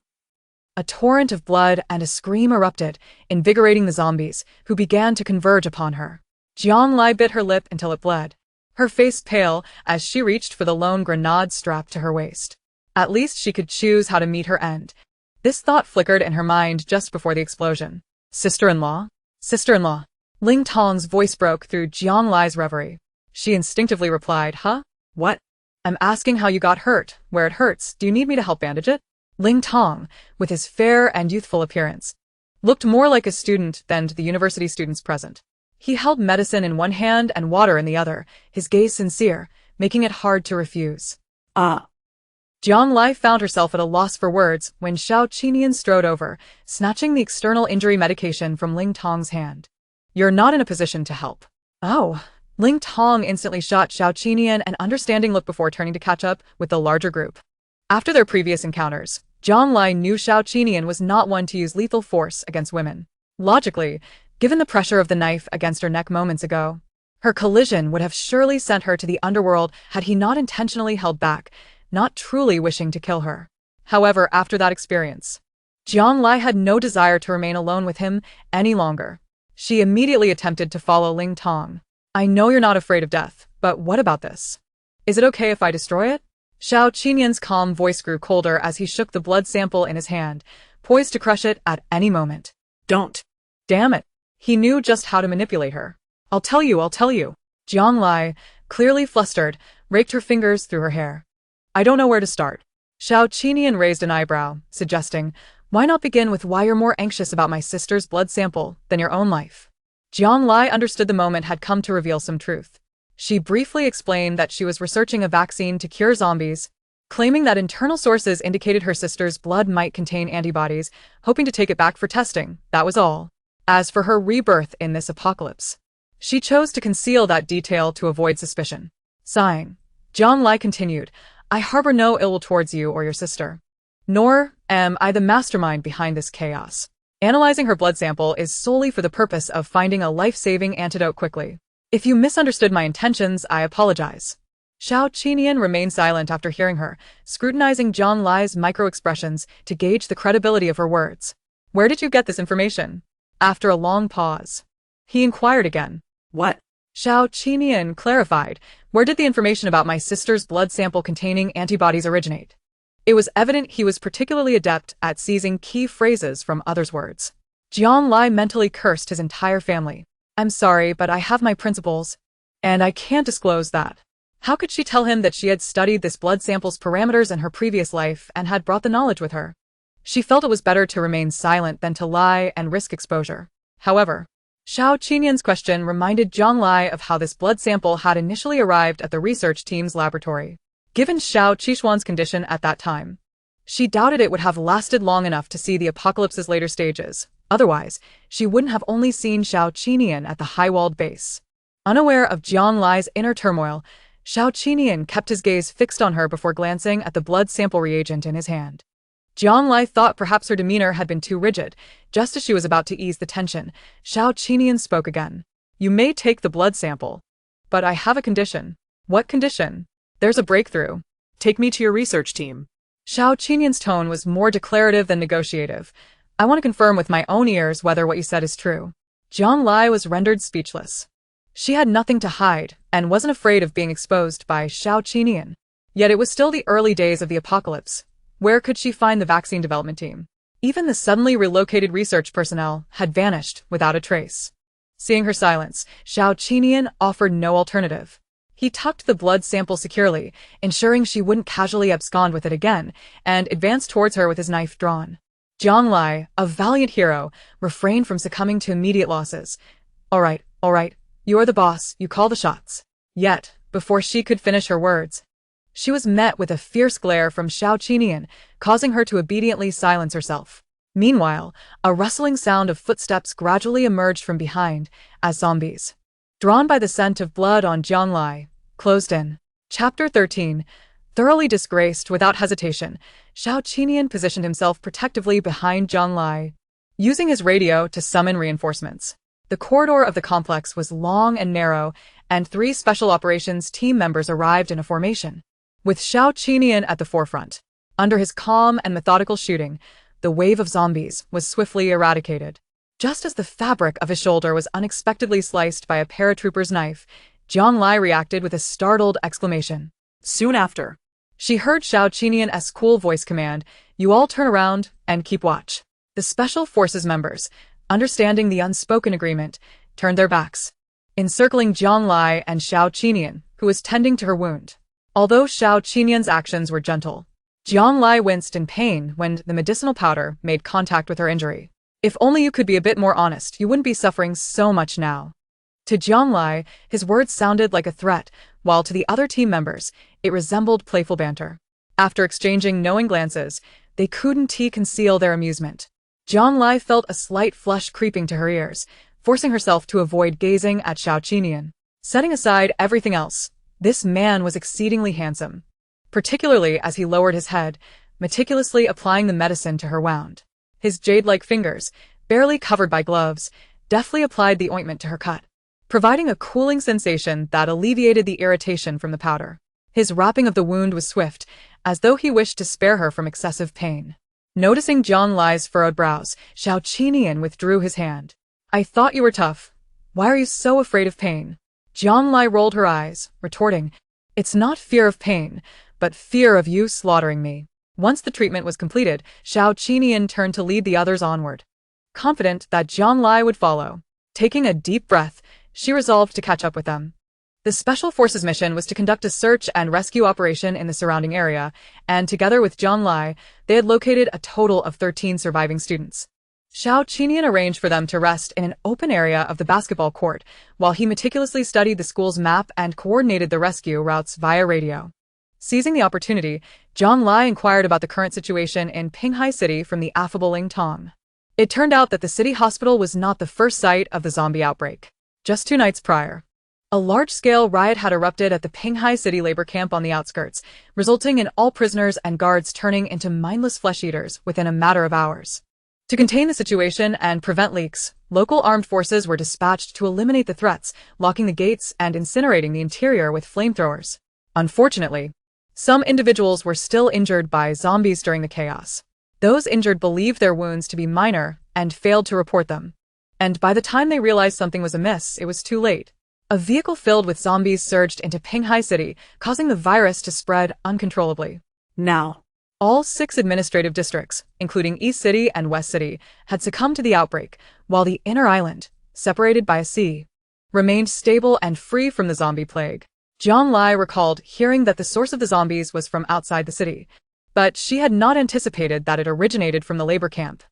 A torrent of blood and a scream erupted, invigorating the zombies, who began to converge upon her. Jiang Lai bit her lip until it bled, her face pale as she reached for the lone grenade strapped to her waist. At least she could choose how to meet her end. This thought flickered in her mind just before the explosion. Sister-in-law? Sister-in-law. Ling Tong's voice broke through Jiang Lai's reverie. She instinctively replied, "Huh? What? I'm asking how you got hurt, where it hurts. Do you need me to help bandage it?" Ling Tong, with his fair and youthful appearance, looked more like a student than the university students present. He held medicine in one hand and water in the other, his gaze sincere, making it hard to refuse. Ah! Jiang Lai found herself at a loss for words when Xiao Qinian strode over, snatching the external injury medication from Ling Tong's hand. "You're not in a position to help." "Oh." Ling Tong instantly shot Xiao Qinian an understanding look before turning to catch up with the larger group. After their previous encounters, Jiang Lai knew Xiao Qinian was not one to use lethal force against women. Logically, given the pressure of the knife against her neck moments ago, her collision would have surely sent her to the underworld had he not intentionally held back, not truly wishing to kill her. However, after that experience, Jiang Lai had no desire to remain alone with him any longer. She immediately attempted to follow Ling Tong. "I know you're not afraid of death, but what about this? Is it okay if I destroy it?" Xiao Qinian's calm voice grew colder as he shook the blood sample in his hand, poised to crush it at any moment. Don't. Damn it. He knew just how to manipulate her. I'll tell you. Jiang Lai, clearly flustered, raked her fingers through her hair. "I don't know where to start." Xiao Qinian raised an eyebrow, suggesting, "Why not begin with why you're more anxious about my sister's blood sample than your own life?" Jiang Lai understood the moment had come to reveal some truth. She briefly explained that she was researching a vaccine to cure zombies, claiming that internal sources indicated her sister's blood might contain antibodies, hoping to take it back for testing, that was all. As for her rebirth in this apocalypse, she chose to conceal that detail to avoid suspicion. Sighing, Jiang Lai continued, "I harbor no ill will towards you or your sister. Nor am I the mastermind behind this chaos. Analyzing her blood sample is solely for the purpose of finding a life-saving antidote quickly. If you misunderstood my intentions, I apologize." Xiao Qinian remained silent after hearing her, scrutinizing Jiang Lai's micro-expressions to gauge the credibility of her words. "Where did you get this information?" After a long pause, he inquired again. What? Xiao Qinian clarified, "Where did the information about my sister's blood sample containing antibodies originate?" It was evident he was particularly adept at seizing key phrases from others' words. Jiang Lai mentally cursed his entire family. "I'm sorry, but I have my principles, and I can't disclose that." How could she tell him that she had studied this blood sample's parameters in her previous life and had brought the knowledge with her? She felt it was better to remain silent than to lie and risk exposure. However, Xiao Qinian's question reminded Jiang Lai of how this blood sample had initially arrived at the research team's laboratory. Given Xiao Qishuan's condition at that time, she doubted it would have lasted long enough to see the apocalypse's later stages. Otherwise, she wouldn't have only seen Xiao Qinian at the high-walled base. Unaware of Jiang Lai's inner turmoil, Xiao Qinian kept his gaze fixed on her before glancing at the blood sample reagent in his hand. Jiang Lai thought perhaps her demeanor had been too rigid. Just as she was about to ease the tension, Xiao Qinian spoke again. You may take the blood sample. But I have a condition. What condition? There's a breakthrough. Take me to your research team. Xiao Qinian's tone was more declarative than negotiative. I want to confirm with my own ears whether what you said is true. Jiang Lai was rendered speechless. She had nothing to hide and wasn't afraid of being exposed by Xiao Qinian. Yet it was still the early days of the apocalypse. Where could she find the vaccine development team? Even the suddenly relocated research personnel had vanished without a trace. Seeing her silence, Xiao Qinian offered no alternative. He tucked the blood sample securely, ensuring she wouldn't casually abscond with it again, and advanced towards her with his knife drawn. Jiang Lai, a valiant hero, refrained from succumbing to immediate losses. All right, you're the boss, you call the shots. Yet, before she could finish her words, she was met with a fierce glare from Xiao Qinian, causing her to obediently silence herself. Meanwhile, a rustling sound of footsteps gradually emerged from behind, as zombies, drawn by the scent of blood on Jiang Lai, closed in. Chapter 13. Thoroughly disgraced without hesitation, Xiao Qinian positioned himself protectively behind Jiang Lai, using his radio to summon reinforcements. The corridor of the complex was long and narrow, and 3 special operations team members arrived in a formation, with Xiao Qinian at the forefront. Under his calm and methodical shooting, the wave of zombies was swiftly eradicated. Just as the fabric of his shoulder was unexpectedly sliced by a paratrooper's knife, Jiang Lai reacted with a startled exclamation. Soon after, she heard Xiao Qinian's cool voice command, "You all turn around and keep watch." The Special Forces members, understanding the unspoken agreement, turned their backs, encircling Jiang Lai and Xiao Qinian, who was tending to her wound. Although Xiao Qinian's actions were gentle, Jiang Lai winced in pain when the medicinal powder made contact with her injury. If only you could be a bit more honest, you wouldn't be suffering so much now. To Jiang Lai, his words sounded like a threat, while to the other team members, it resembled playful banter. After exchanging knowing glances, they couldn't conceal their amusement. Jiang Lai felt a slight flush creeping to her ears, forcing herself to avoid gazing at Xiao Qinian. Setting aside everything else, this man was exceedingly handsome, particularly as he lowered his head, meticulously applying the medicine to her wound. His jade-like fingers, barely covered by gloves, deftly applied the ointment to her cut, providing a cooling sensation that alleviated the irritation from the powder. His wrapping of the wound was swift, as though he wished to spare her from excessive pain. Noticing Jiang Lai's furrowed brows, Xiao Qinian withdrew his hand. I thought you were tough. Why are you so afraid of pain? Jiang Lai rolled her eyes, retorting, It's not fear of pain, but fear of you slaughtering me. Once the treatment was completed, Xiao Qinian turned to lead the others onward, confident that Jiang Lai would follow. Taking a deep breath, she resolved to catch up with them. The Special Forces mission was to conduct a search and rescue operation in the surrounding area, and together with Jiang Lai, they had located a total of 13 surviving students. Xiao Qinian arranged for them to rest in an open area of the basketball court, while he meticulously studied the school's map and coordinated the rescue routes via radio. Seizing the opportunity, Jiang Lai inquired about the current situation in Pinghai City from the affable Ling Tong. It turned out that the city hospital was not the first site of the zombie outbreak. Just 2 nights prior, a large-scale riot had erupted at the Pinghai City labor camp on the outskirts, resulting in all prisoners and guards turning into mindless flesh-eaters within a matter of hours. To contain the situation and prevent leaks, local armed forces were dispatched to eliminate the threats, locking the gates and incinerating the interior with flamethrowers. Unfortunately, some individuals were still injured by zombies during the chaos. Those injured believed their wounds to be minor and failed to report them. And by the time they realized something was amiss, it was too late. A vehicle filled with zombies surged into Pinghai City, causing the virus to spread uncontrollably. Now, all 6 administrative districts, including East City and West City, had succumbed to the outbreak, while the inner island, separated by a sea, remained stable and free from the zombie plague. Jiang Lai recalled hearing that the source of the zombies was from outside the city, but she had not anticipated that it originated from the labor camp.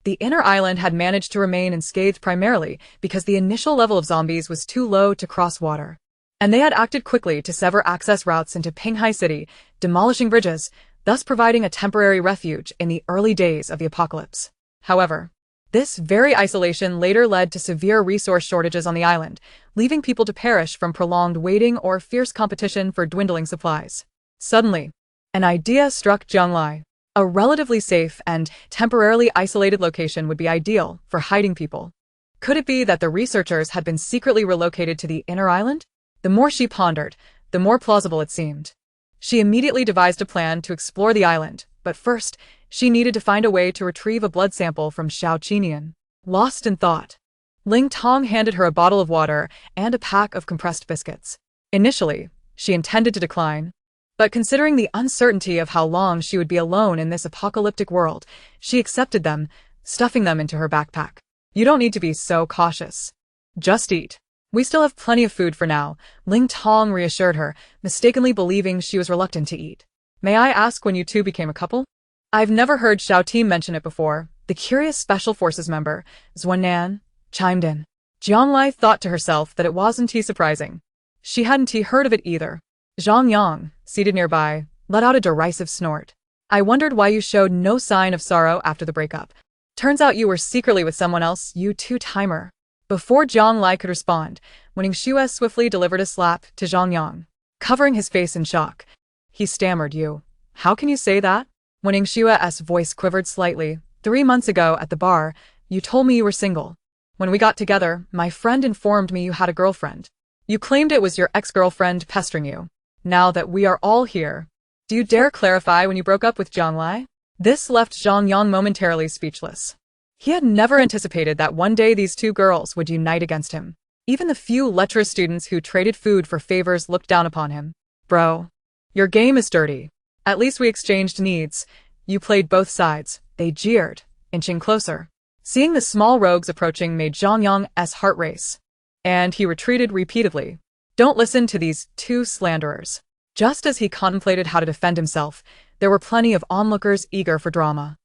The inner island had managed to remain unscathed primarily because the initial level of zombies was too low to cross water, and they had acted quickly to sever access routes into Pinghai City, demolishing bridges, thus providing a temporary refuge in the early days of the apocalypse. However, This very isolation later led to severe resource shortages on the island, leaving people to perish from prolonged waiting or fierce competition for dwindling supplies. Suddenly, an idea struck Zhang Lai. A relatively safe and temporarily isolated location would be ideal for hiding people. Could it be that the researchers had been secretly relocated to the inner island? The more she pondered, the more plausible it seemed. She immediately devised a plan to explore the island, but first, she needed to find a way to retrieve a blood sample from Xiao Qinian. Lost in thought, Ling Tong handed her a bottle of water and a pack of compressed biscuits. Initially, she intended to decline, but considering the uncertainty of how long she would be alone in this apocalyptic world, she accepted them, stuffing them into her backpack. You don't need to be so cautious. Just eat. We still have plenty of food for now, Ling Tong reassured her, mistakenly believing she was reluctant to eat. May I ask when you two became a couple? I've never heard Xiao Ti mention it before. The curious Special Forces member, Zuanan, chimed in. Jiang Lai thought to herself that it wasn't surprising. She hadn't heard of it either. Zhang Yang, seated nearby, let out a derisive snort. I wondered why you showed no sign of sorrow after the breakup. Turns out you were secretly with someone else, you two-timer. Before Jiang Lai could respond, Wen Xue swiftly delivered a slap to Zhang Yang. Covering his face in shock, he stammered, You. How can you say that? Wen Xue's voice quivered slightly. 3 months ago at the bar, you told me you were single. When we got together, my friend informed me you had a girlfriend. You claimed it was your ex-girlfriend pestering you. Now that we are all here, do you dare clarify when you broke up with Jiang Lai? This left Zhang Yang momentarily speechless. He had never anticipated that one day these two girls would unite against him. Even the few lecherous students who traded food for favors looked down upon him. Bro, your game is dirty. At least we exchanged needs. You played both sides, they jeered, inching closer. Seeing the small rogues approaching made Zhang Yang's heart race, and he retreated repeatedly. Don't listen to these two slanderers. Just as he contemplated how to defend himself, there were plenty of onlookers eager for drama.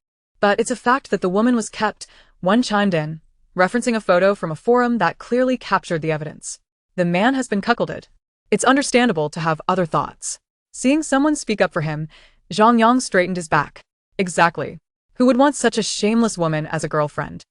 But it's a fact that the woman was kept, one chimed in, referencing a photo from a forum that clearly captured the evidence. The man has been cuckolded. It's understandable to have other thoughts. Seeing someone speak up for him, Zhang Yang straightened his back. Exactly. Who would want such a shameless woman as a girlfriend?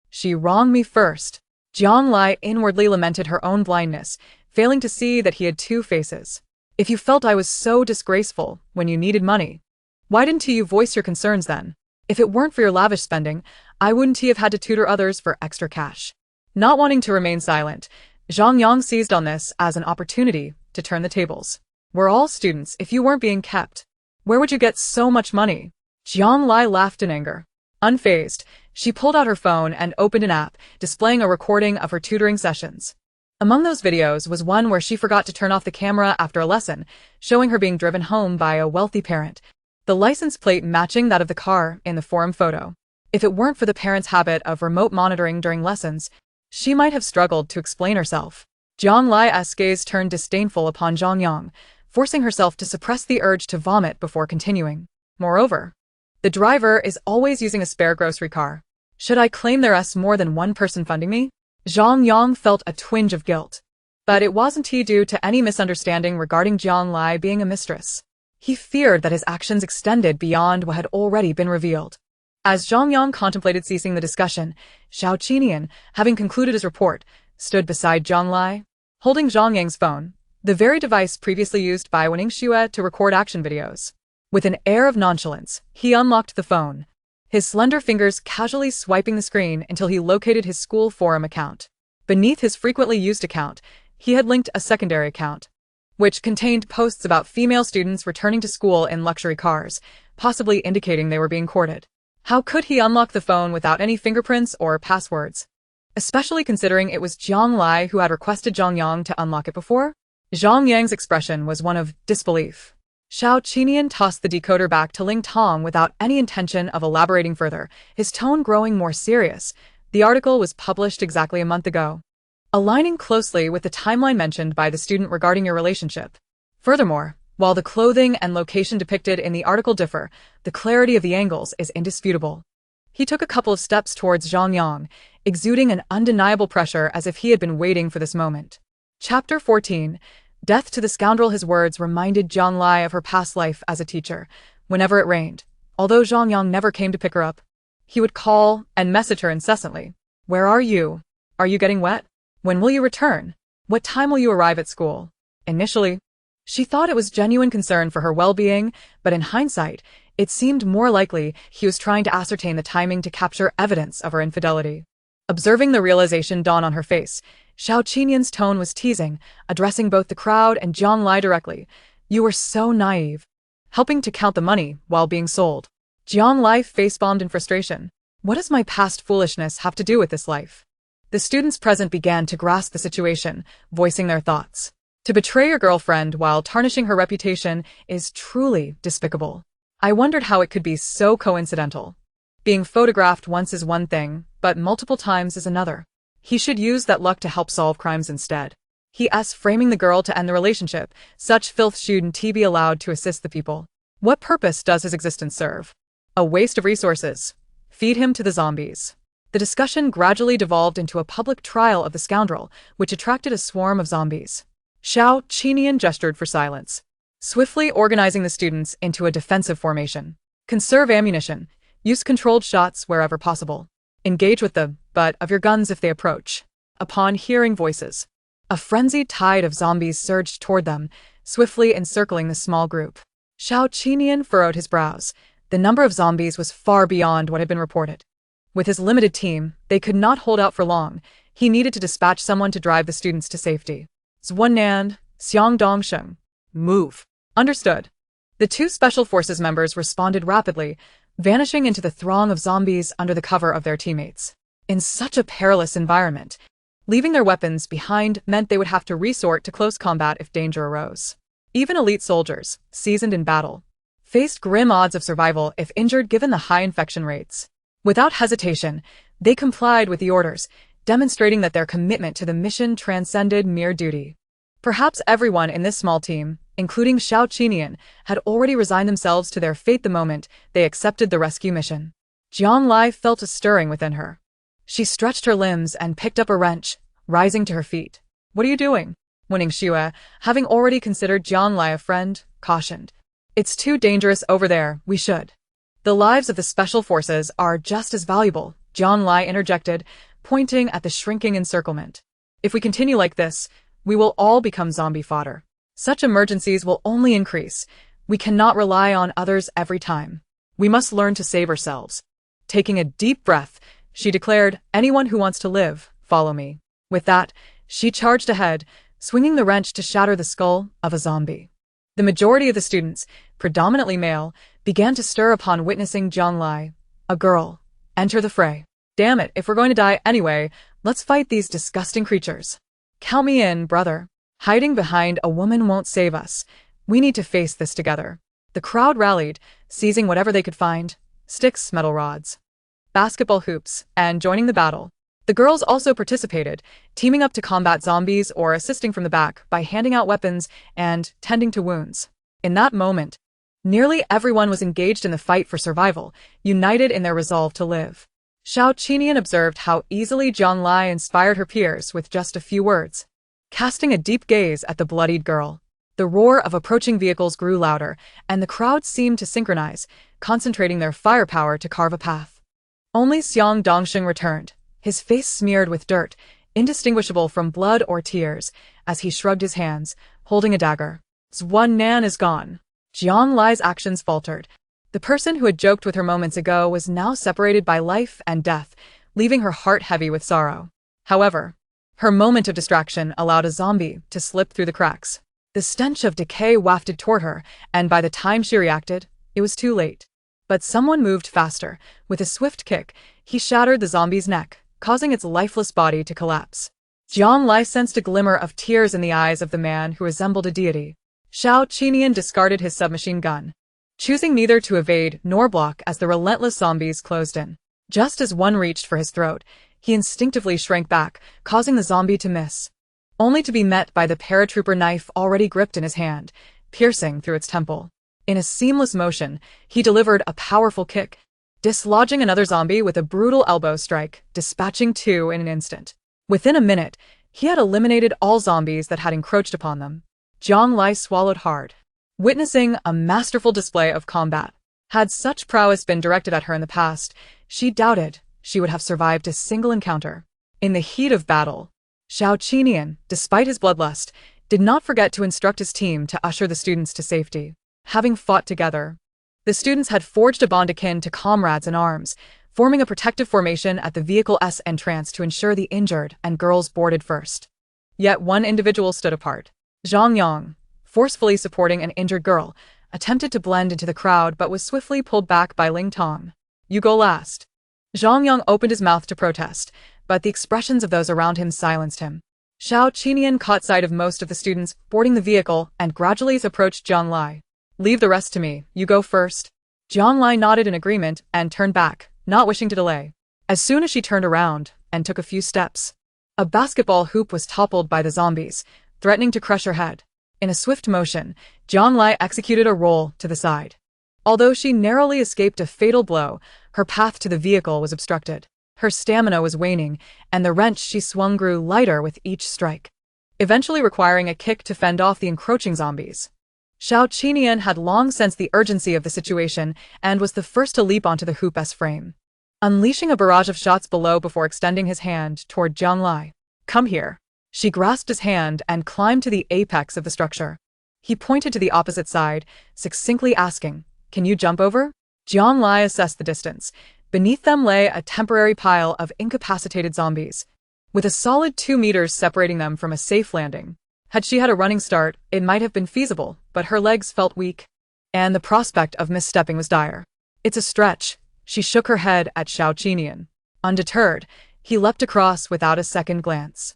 She wronged me first. Jiang Lai inwardly lamented her own blindness, failing to see that he had two faces. If you felt I was so disgraceful when you needed money, why didn't you voice your concerns then? If it weren't for your lavish spending, I wouldn't have had to tutor others for extra cash. Not wanting to remain silent, Zhang Yang seized on this as an opportunity to turn the tables. We're all students. If you weren't being kept, where would you get so much money? Jiang Lai laughed in anger. Unfazed, she pulled out her phone and opened an app, displaying a recording of her tutoring sessions. Among those videos was one where she forgot to turn off the camera after a lesson, showing her being driven home by a wealthy parent, the license plate matching that of the car in the forum photo. If it weren't for the parent's habit of remote monitoring during lessons, she might have struggled to explain herself. Jiang Lai's gaze turned disdainful upon Zhang Yang, forcing herself to suppress the urge to vomit before continuing. Moreover, the driver is always using a spare grocery car. Should I claim there's more than one person funding me? Zhang Yang felt a twinge of guilt. But it wasn't due to any misunderstanding regarding Jiang Lai being a mistress. He feared that his actions extended beyond what had already been revealed. As Zhang Yang contemplated ceasing the discussion, Xiao Qinian, having concluded his report, stood beside Jiang Lai, holding Zhang Yang's phone, the very device previously used by Wen Xue to record action videos. With an air of nonchalance, he unlocked the phone, his slender fingers casually swiping the screen until he located his school forum account. Beneath his frequently used account, he had linked a secondary account, which contained posts about female students returning to school in luxury cars, possibly indicating they were being courted. How could he unlock the phone without any fingerprints or passwords? Especially considering it was Jiang Lai who had requested Zhang Yang to unlock it before? Zhang Yang's expression was one of disbelief. Xiao Qinian tossed the decoder back to Ling Tong without any intention of elaborating further, his tone growing more serious. The article was published exactly a month ago, aligning closely with the timeline mentioned by the student regarding your relationship. Furthermore, while the clothing and location depicted in the article differ, the clarity of the angles is indisputable. He took a couple of steps towards Zhang Yang, exuding an undeniable pressure as if he had been waiting for this moment. Chapter 14. Death to the scoundrel. His words reminded Jiang Lai of her past life as a teacher, whenever it rained. Although Zhang Yang never came to pick her up, He would call and message her incessantly. Where are you? Are you getting wet? When will you return? What time will you arrive at school? Initially, she thought it was genuine concern for her well-being, but in hindsight, it seemed more likely he was trying to ascertain the timing to capture evidence of her infidelity. Observing the realization dawn on her face, Xiao Qinyan's tone was teasing, addressing both the crowd and Jiang Lai directly. You were so naive. Helping to count the money while being sold. Jiang Lai face-bombed in frustration. What does my past foolishness have to do with this life? The students present began to grasp the situation, voicing their thoughts. To betray your girlfriend while tarnishing her reputation is truly despicable. I wondered how it could be so coincidental. Being photographed once is one thing, but multiple times is another. He should use that luck to help solve crimes instead. He framing the girl to end the relationship. Such filth shouldn't be allowed to assist the people. What purpose does his existence serve? A waste of resources. Feed him to the zombies. The discussion gradually devolved into a public trial of the scoundrel, which attracted a swarm of zombies. Xiao Qinyan gestured for silence, swiftly organizing the students into a defensive formation. Conserve ammunition. Use controlled shots wherever possible. Engage with the butt of your guns if they approach. Upon hearing voices, a frenzied tide of zombies surged toward them, swiftly encircling the small group. Xiao Qinyan furrowed his brows. The number of zombies was far beyond what had been reported. With his limited team, they could not hold out for long. He needed to dispatch someone to drive the students to safety. Zhuan Xiang Dongsheng. Move. Understood. The two Special Forces members responded rapidly, vanishing into the throng of zombies under the cover of their teammates. In such a perilous environment, leaving their weapons behind meant they would have to resort to close combat if danger arose. Even elite soldiers, seasoned in battle, faced grim odds of survival if injured given the high infection rates. Without hesitation, they complied with the orders, demonstrating that their commitment to the mission transcended mere duty. Perhaps everyone in this small team, including Xiao Qinyan, had already resigned themselves to their fate the moment they accepted the rescue mission. Jiang Lai felt a stirring within her. She stretched her limbs and picked up a wrench, rising to her feet. What are you doing? Winning Xue, having already considered Jiang Lai a friend, cautioned. It's too dangerous over there, we should. The lives of the Special Forces are just as valuable, Jiang Lai interjected, pointing at the shrinking encirclement. If we continue like this, we will all become zombie fodder. Such emergencies will only increase. We cannot rely on others every time. We must learn to save ourselves. Taking a deep breath, she declared, anyone who wants to live, follow me. With that, she charged ahead, swinging the wrench to shatter the skull of a zombie. The majority of the students, predominantly male, began to stir upon witnessing Jiang Lai, a girl, enter the fray. Damn it, if we're going to die anyway, let's fight these disgusting creatures. Count me in, brother. Hiding behind a woman won't save us. We need to face this together. The crowd rallied, seizing whatever they could find, sticks, metal rods, basketball hoops, and joining the battle. The girls also participated, teaming up to combat zombies or assisting from the back by handing out weapons and tending to wounds. In that moment, nearly everyone was engaged in the fight for survival, united in their resolve to live. Xiao Qinyan observed how easily Jiang Lai inspired her peers with just a few words. Casting a deep gaze at the bloodied girl, the roar of approaching vehicles grew louder, and the crowd seemed to synchronize, concentrating their firepower to carve a path. Only Xiang Dongsheng returned, his face smeared with dirt, indistinguishable from blood or tears, as he shrugged his hands, holding a dagger. Zhuan is gone. Jiang Lai's actions faltered. The person who had joked with her moments ago was now separated by life and death, leaving her heart heavy with sorrow. However, her moment of distraction allowed a zombie to slip through the cracks. The stench of decay wafted toward her, and by the time she reacted, it was too late. But someone moved faster. With a swift kick, he shattered the zombie's neck, causing its lifeless body to collapse. Jiang Lai sensed a glimmer of tears in the eyes of the man who resembled a deity. Xiao Qinyan discarded his submachine gun, choosing neither to evade nor block as the relentless zombies closed in. Just as one reached for his throat, he instinctively shrank back, causing the zombie to miss, only to be met by the paratrooper knife already gripped in his hand, piercing through its temple. In a seamless motion, he delivered a powerful kick, dislodging another zombie with a brutal elbow strike, dispatching two in an instant. Within a minute, he had eliminated all zombies that had encroached upon them. Jiang Lai swallowed hard, witnessing a masterful display of combat. Had such prowess been directed at her in the past, she doubted she would have survived a single encounter. In the heat of battle, Xiao Qinian, despite his bloodlust, did not forget to instruct his team to usher the students to safety. Having fought together, the students had forged a bond akin to comrades in arms, forming a protective formation at the vehicle's entrance to ensure the injured and girls boarded first. Yet one individual stood apart. Zhang Yang, forcefully supporting an injured girl, attempted to blend into the crowd but was swiftly pulled back by Ling Tong. "You go last." Zhang Yang opened his mouth to protest, but the expressions of those around him silenced him. Xiao Qinian caught sight of most of the students boarding the vehicle and gradually approached Jiang Lai. "Leave the rest to me, you go first." Jiang Lai nodded in agreement and turned back, not wishing to delay. As soon as she turned around and took a few steps, a basketball hoop was toppled by the zombies, threatening to crush her head. In a swift motion, Jiang Lai executed a roll to the side. Although she narrowly escaped a fatal blow, her path to the vehicle was obstructed. Her stamina was waning, and the wrench she swung grew lighter with each strike, eventually requiring a kick to fend off the encroaching zombies. Xiao Qinian had long sensed the urgency of the situation and was the first to leap onto the hoop's frame, unleashing a barrage of shots below before extending his hand toward Jiang Lai. "Come here." She grasped his hand and climbed to the apex of the structure. He pointed to the opposite side, succinctly asking, "Can you jump over?" Jiang Lai assessed the distance. Beneath them lay a temporary pile of incapacitated zombies, with a solid 2 meters separating them from a safe landing. Had she had a running start, it might have been feasible, but her legs felt weak, and the prospect of misstepping was dire. "It's a stretch." She shook her head at Xiao Qinian. Undeterred, he leapt across without a second glance.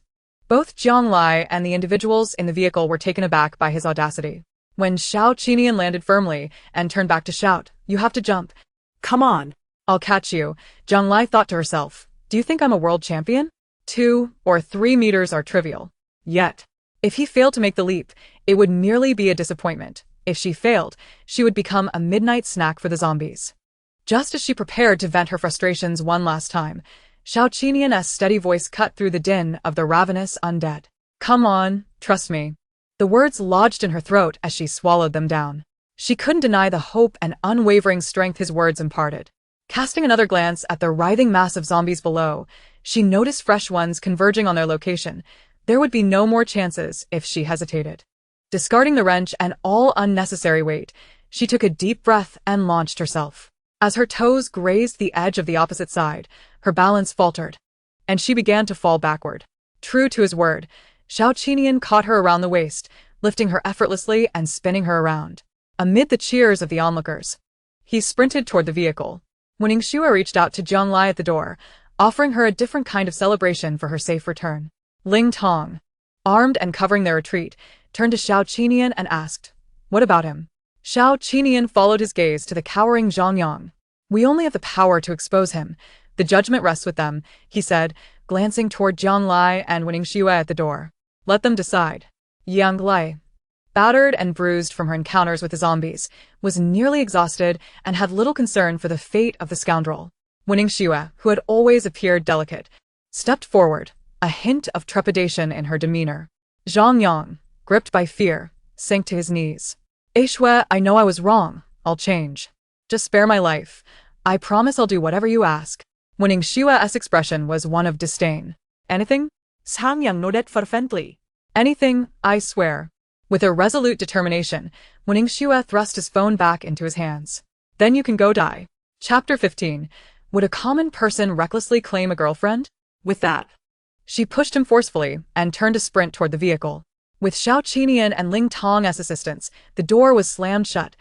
Both Jiang Lai and the individuals in the vehicle were taken aback by his audacity. When Xiao Qinian landed firmly and turned back to shout, "You have to jump." Come on. "I'll catch you," Jiang Lai thought to herself. "Do you think I'm a world champion? 2 or 3 meters are trivial." Yet, if he failed to make the leap, it would merely be a disappointment. If she failed, she would become a midnight snack for the zombies. Just as she prepared to vent her frustrations one last time, Xiao Qinian's steady voice cut through the din of the ravenous undead. "Come on, trust me." The words lodged in her throat as she swallowed them down. She couldn't deny the hope and unwavering strength his words imparted. Casting another glance at the writhing mass of zombies below, she noticed fresh ones converging on their location. There would be no more chances if she hesitated. Discarding the wrench and all unnecessary weight, she took a deep breath and launched herself. As her toes grazed the edge of the opposite side, her balance faltered, and she began to fall backward. True to his word, Xiao Qinian caught her around the waist, lifting her effortlessly and spinning her around. Amid the cheers of the onlookers, he sprinted toward the vehicle. When Ningxue reached out to Jiang Lai at the door, offering her a different kind of celebration for her safe return. Ling Tong, armed and covering their retreat, turned to Xiao Qinian and asked, "What about him?" Xiao Qinian followed his gaze to the cowering Zhang Yang. "We only have the power to expose him. The judgment rests with them," he said, glancing toward Jiang Lai and Ningxue at the door. "Let them decide." Yang Lai, battered and bruised from her encounters with the zombies, was nearly exhausted and had little concern for the fate of the scoundrel. Ningxue, who had always appeared delicate, stepped forward, a hint of trepidation in her demeanor. Zhang Yang, gripped by fear, sank to his knees. "Aishue, I know I was wrong. I'll change. Just spare my life. I promise I'll do whatever you ask." Ningxue's expression was one of disdain. "Anything?" Zhang Yang nodded fervently. "Anything, I swear." With a resolute determination, Ningxue thrust his phone back into his hands. "Then you can go die." Chapter 15. Would a common person recklessly claim a girlfriend? With that, She pushed him forcefully and turned to sprint toward the vehicle. With Xiao Qinian and Ling Tong's assistance, the door was slammed shut,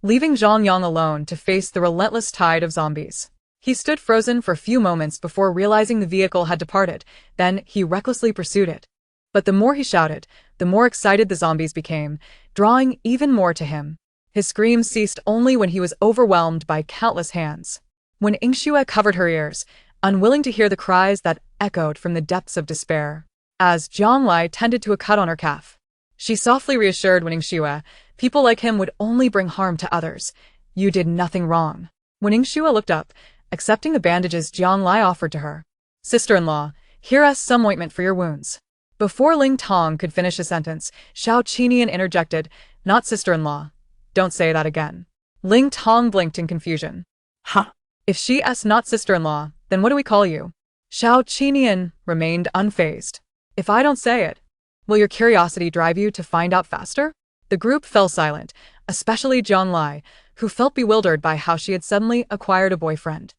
leaving Zhang Yang alone to face the relentless tide of zombies. He stood frozen for a few moments before realizing the vehicle had departed, then he recklessly pursued it. But the more he shouted, the more excited the zombies became, drawing even more to him. His screams ceased only when he was overwhelmed by countless hands. When Ningxue covered her ears, unwilling to hear the cries that echoed from the depths of despair, as Jiang Lai tended to a cut on her calf, she softly reassured Ningxue, "People like him would only bring harm to others. You did nothing wrong." Ningxue looked up, accepting the bandages Jiang Lai offered to her. "Sister-in-law, here's some ointment for your wounds." Before Ling Tong could finish a sentence, Xiao Qinian interjected, "Not sister-in-law. Don't say that again." Ling Tong blinked in confusion. Huh? If she's not sister-in-law, then what do we call you? Xiao Qinian remained unfazed. If I don't say it, will your curiosity drive you to find out faster? The group fell silent, especially Jiang Lai, who felt bewildered by how she had suddenly acquired a boyfriend.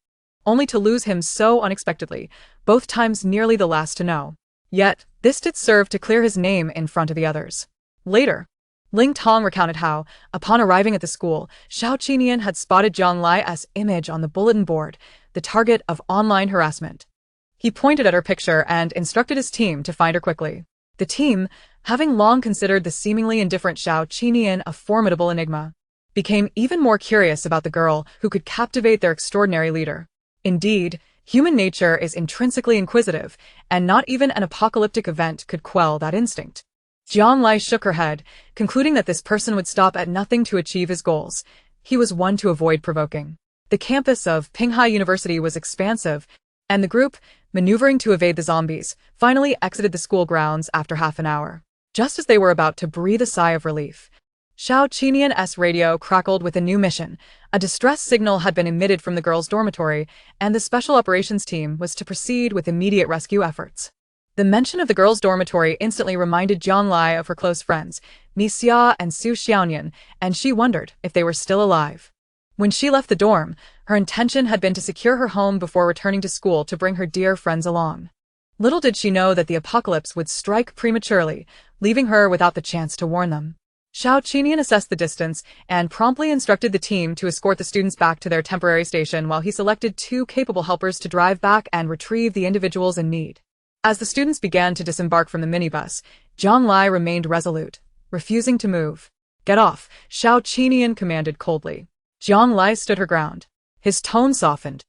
Only to lose him so unexpectedly, both times nearly the last to know. Yet, this did serve to clear his name in front of the others. Later, Ling Tong recounted how, upon arriving at the school, Xiao Qinian had spotted Jiang Lai's image on the bulletin board, the target of online harassment. He pointed at her picture and instructed his team to find her quickly. The team, having long considered the seemingly indifferent Xiao Qinian a formidable enigma, became even more curious about the girl who could captivate their extraordinary leader. Indeed, human nature is intrinsically inquisitive, and not even an apocalyptic event could quell that instinct. Jiang Lai shook her head, concluding that this person would stop at nothing to achieve his goals. He was one to avoid provoking. The campus of Pinghai University was expansive, and the group, maneuvering to evade the zombies, finally exited the school grounds after half an hour. Just as they were about to breathe a sigh of relief, Xiao Qinian's radio crackled with a new mission. A distress signal had been emitted from the girls' dormitory, and the special operations team was to proceed with immediate rescue efforts. The mention of the girls' dormitory instantly reminded Jiang Lai of her close friends, Mi Xia and Su Xiaoyan, and she wondered if they were still alive. When she left the dorm, her intention had been to secure her home before returning to school to bring her dear friends along. Little did she know that the apocalypse would strike prematurely, leaving her without the chance to warn them. Xiao Qinian assessed the distance and promptly instructed the team to escort the students back to their temporary station while he selected 2 capable helpers to drive back and retrieve the individuals in need. As the students began to disembark from the minibus, Jiang Lai remained resolute, refusing to move. Get off, Xiao Qinian commanded coldly. Jiang Lai stood her ground. His tone softened.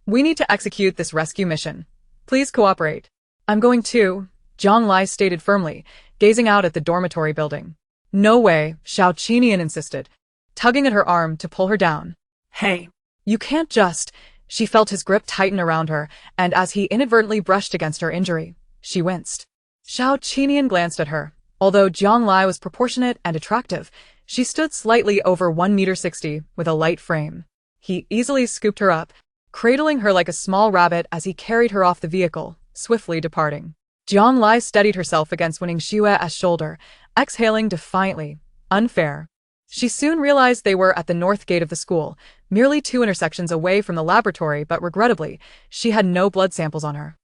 We need to execute this rescue mission. Please cooperate. I'm going to, Jiang Lai stated firmly, gazing out at the dormitory building. No way, Xiao Qinian insisted, tugging at her arm to pull her down. Hey, you can't just... She felt his grip tighten around her, and as he inadvertently brushed against her injury, she winced. Xiao Qinian glanced at her. Although Jiang Lai was proportionate and attractive, she stood slightly over 1.60 meters with a light frame. He easily scooped her up, cradling her like a small rabbit as he carried her off the vehicle, swiftly departing. Jiang Lai steadied herself against Ning Xue's shoulder, exhaling defiantly. Unfair. She soon realized they were at the north gate of the school, merely 2 intersections away from the laboratory, but regrettably, she had no blood samples on her.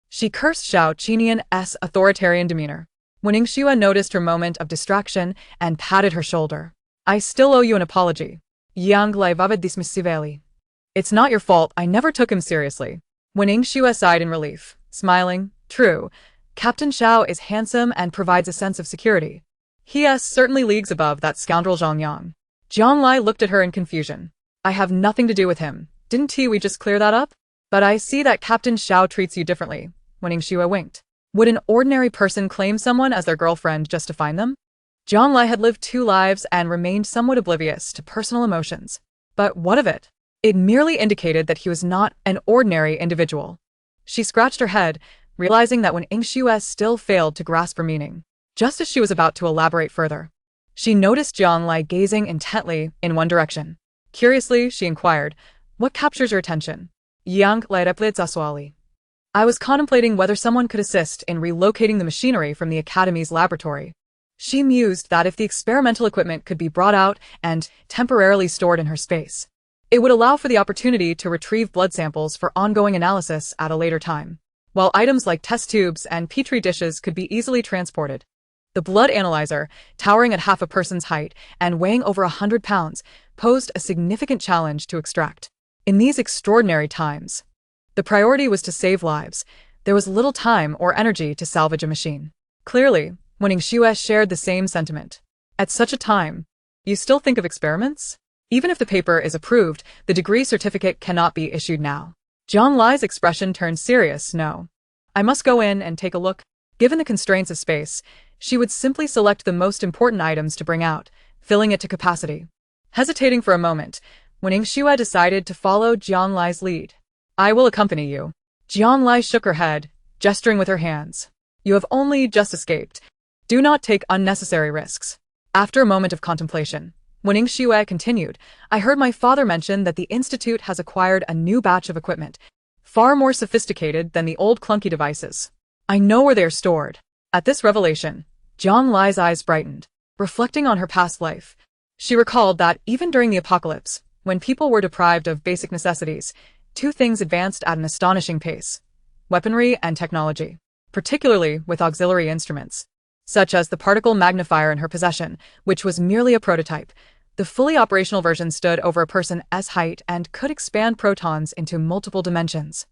She cursed Xiao Qinian's authoritarian demeanor. Ning Xue noticed her moment of distraction and patted her shoulder. I still owe you an apology. Yang Lai vavid dismissively. It's not your fault, I never took him seriously. Ning Xue sighed in relief, smiling. True, Captain Xiao is handsome and provides a sense of security. He is certainly leagues above that scoundrel Zhang Yang. Jiang Lai looked at her in confusion. I have nothing to do with him. Didn't we just clear that up? But I see that Captain Xiao treats you differently. Ning Xue winked. Would an ordinary person claim someone as their girlfriend just to find them? Jiang Lai had lived 2 lives and remained somewhat oblivious to personal emotions. But what of it? It merely indicated that he was not an ordinary individual. She scratched her head, realizing that Ning Xue still failed to grasp her meaning. Just as she was about to elaborate further, she noticed Jiang Lai gazing intently in one direction. Curiously, she inquired, what captures your attention? Yang Lai replied Zaswali. I was contemplating whether someone could assist in relocating the machinery from the Academy's laboratory. She mused that if the experimental equipment could be brought out and temporarily stored in her space, it would allow for the opportunity to retrieve blood samples for ongoing analysis at a later time, while items like test tubes and petri dishes could be easily transported. The blood analyzer, towering at half a person's height and weighing over 100 pounds, posed a significant challenge to extract. In these extraordinary times, the priority was to save lives. There was little time or energy to salvage a machine. Clearly, Ning Xue shared the same sentiment. At such a time, you still think of experiments? Even if the paper is approved, the degree certificate cannot be issued now. Jiang Lai's expression turned serious. No. I must go in and take a look. Given the constraints of space, she would simply select the most important items to bring out, filling it to capacity. Hesitating for a moment, Ning Xue decided to follow Jiang Lai's lead. I will accompany you. Jiang Lai shook her head, gesturing with her hands. You have only just escaped. Do not take unnecessary risks. After a moment of contemplation, Wen Xue continued, I heard my father mention that the Institute has acquired a new batch of equipment, far more sophisticated than the old clunky devices. I know where they are stored. At this revelation, Zhang Lai's eyes brightened. Reflecting on her past life, she recalled that even during the apocalypse, when people were deprived of basic necessities, two things advanced at an astonishing pace: weaponry and technology, particularly with auxiliary instruments, such as the particle magnifier in her possession, which was merely a prototype. The fully operational version stood over a person's height and could expand protons into multiple dimensions.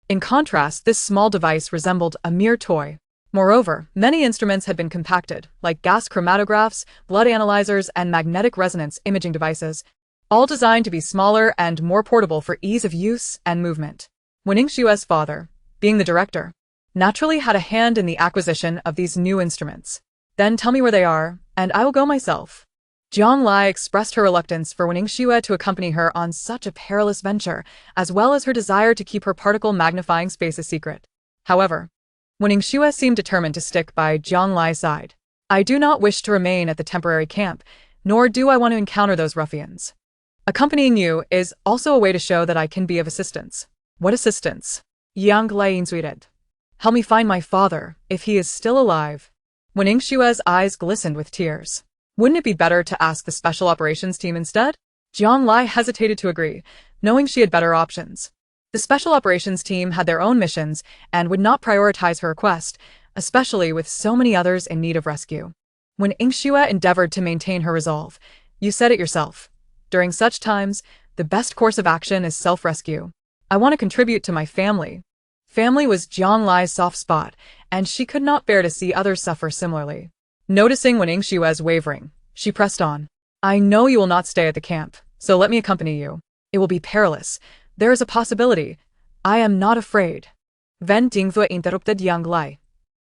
In contrast, this small device resembled a mere toy. Moreover, many instruments had been compacted, like gas chromatographs, blood analyzers, and magnetic resonance imaging devices, all designed to be smaller and more portable for ease of use and movement. Wen Xue's father, being the director, naturally had a hand in the acquisition of these new instruments. Then tell me where they are, and I will go myself. Zhang Lai expressed her reluctance for Wen Xue to accompany her on such a perilous venture, as well as her desire to keep her particle magnifying space a secret. However, Wen Xue seemed determined to stick by Zhang Lai's side. I do not wish to remain at the temporary camp, nor do I want to encounter those ruffians. Accompanying you is also a way to show that I can be of assistance. What assistance? Yang Lai insuited. Help me find my father, if he is still alive. Wen Xue's eyes glistened with tears. Wouldn't it be better to ask the Special Operations team instead? Zhang Lai hesitated to agree, knowing she had better options. The Special Operations team had their own missions and would not prioritize her request, especially with so many others in need of rescue. When Xue endeavored to maintain her resolve, you said it yourself. During such times, the best course of action is self-rescue. I want to contribute to my family. Family was Zhang Lai's soft spot, and she could not bear to see others suffer similarly. Noticing Wen Xue's wavering, she pressed on. I know you will not stay at the camp, so let me accompany you. It will be perilous. There is a possibility. I am not afraid. Wen Dingthue interrupted Yang Lai.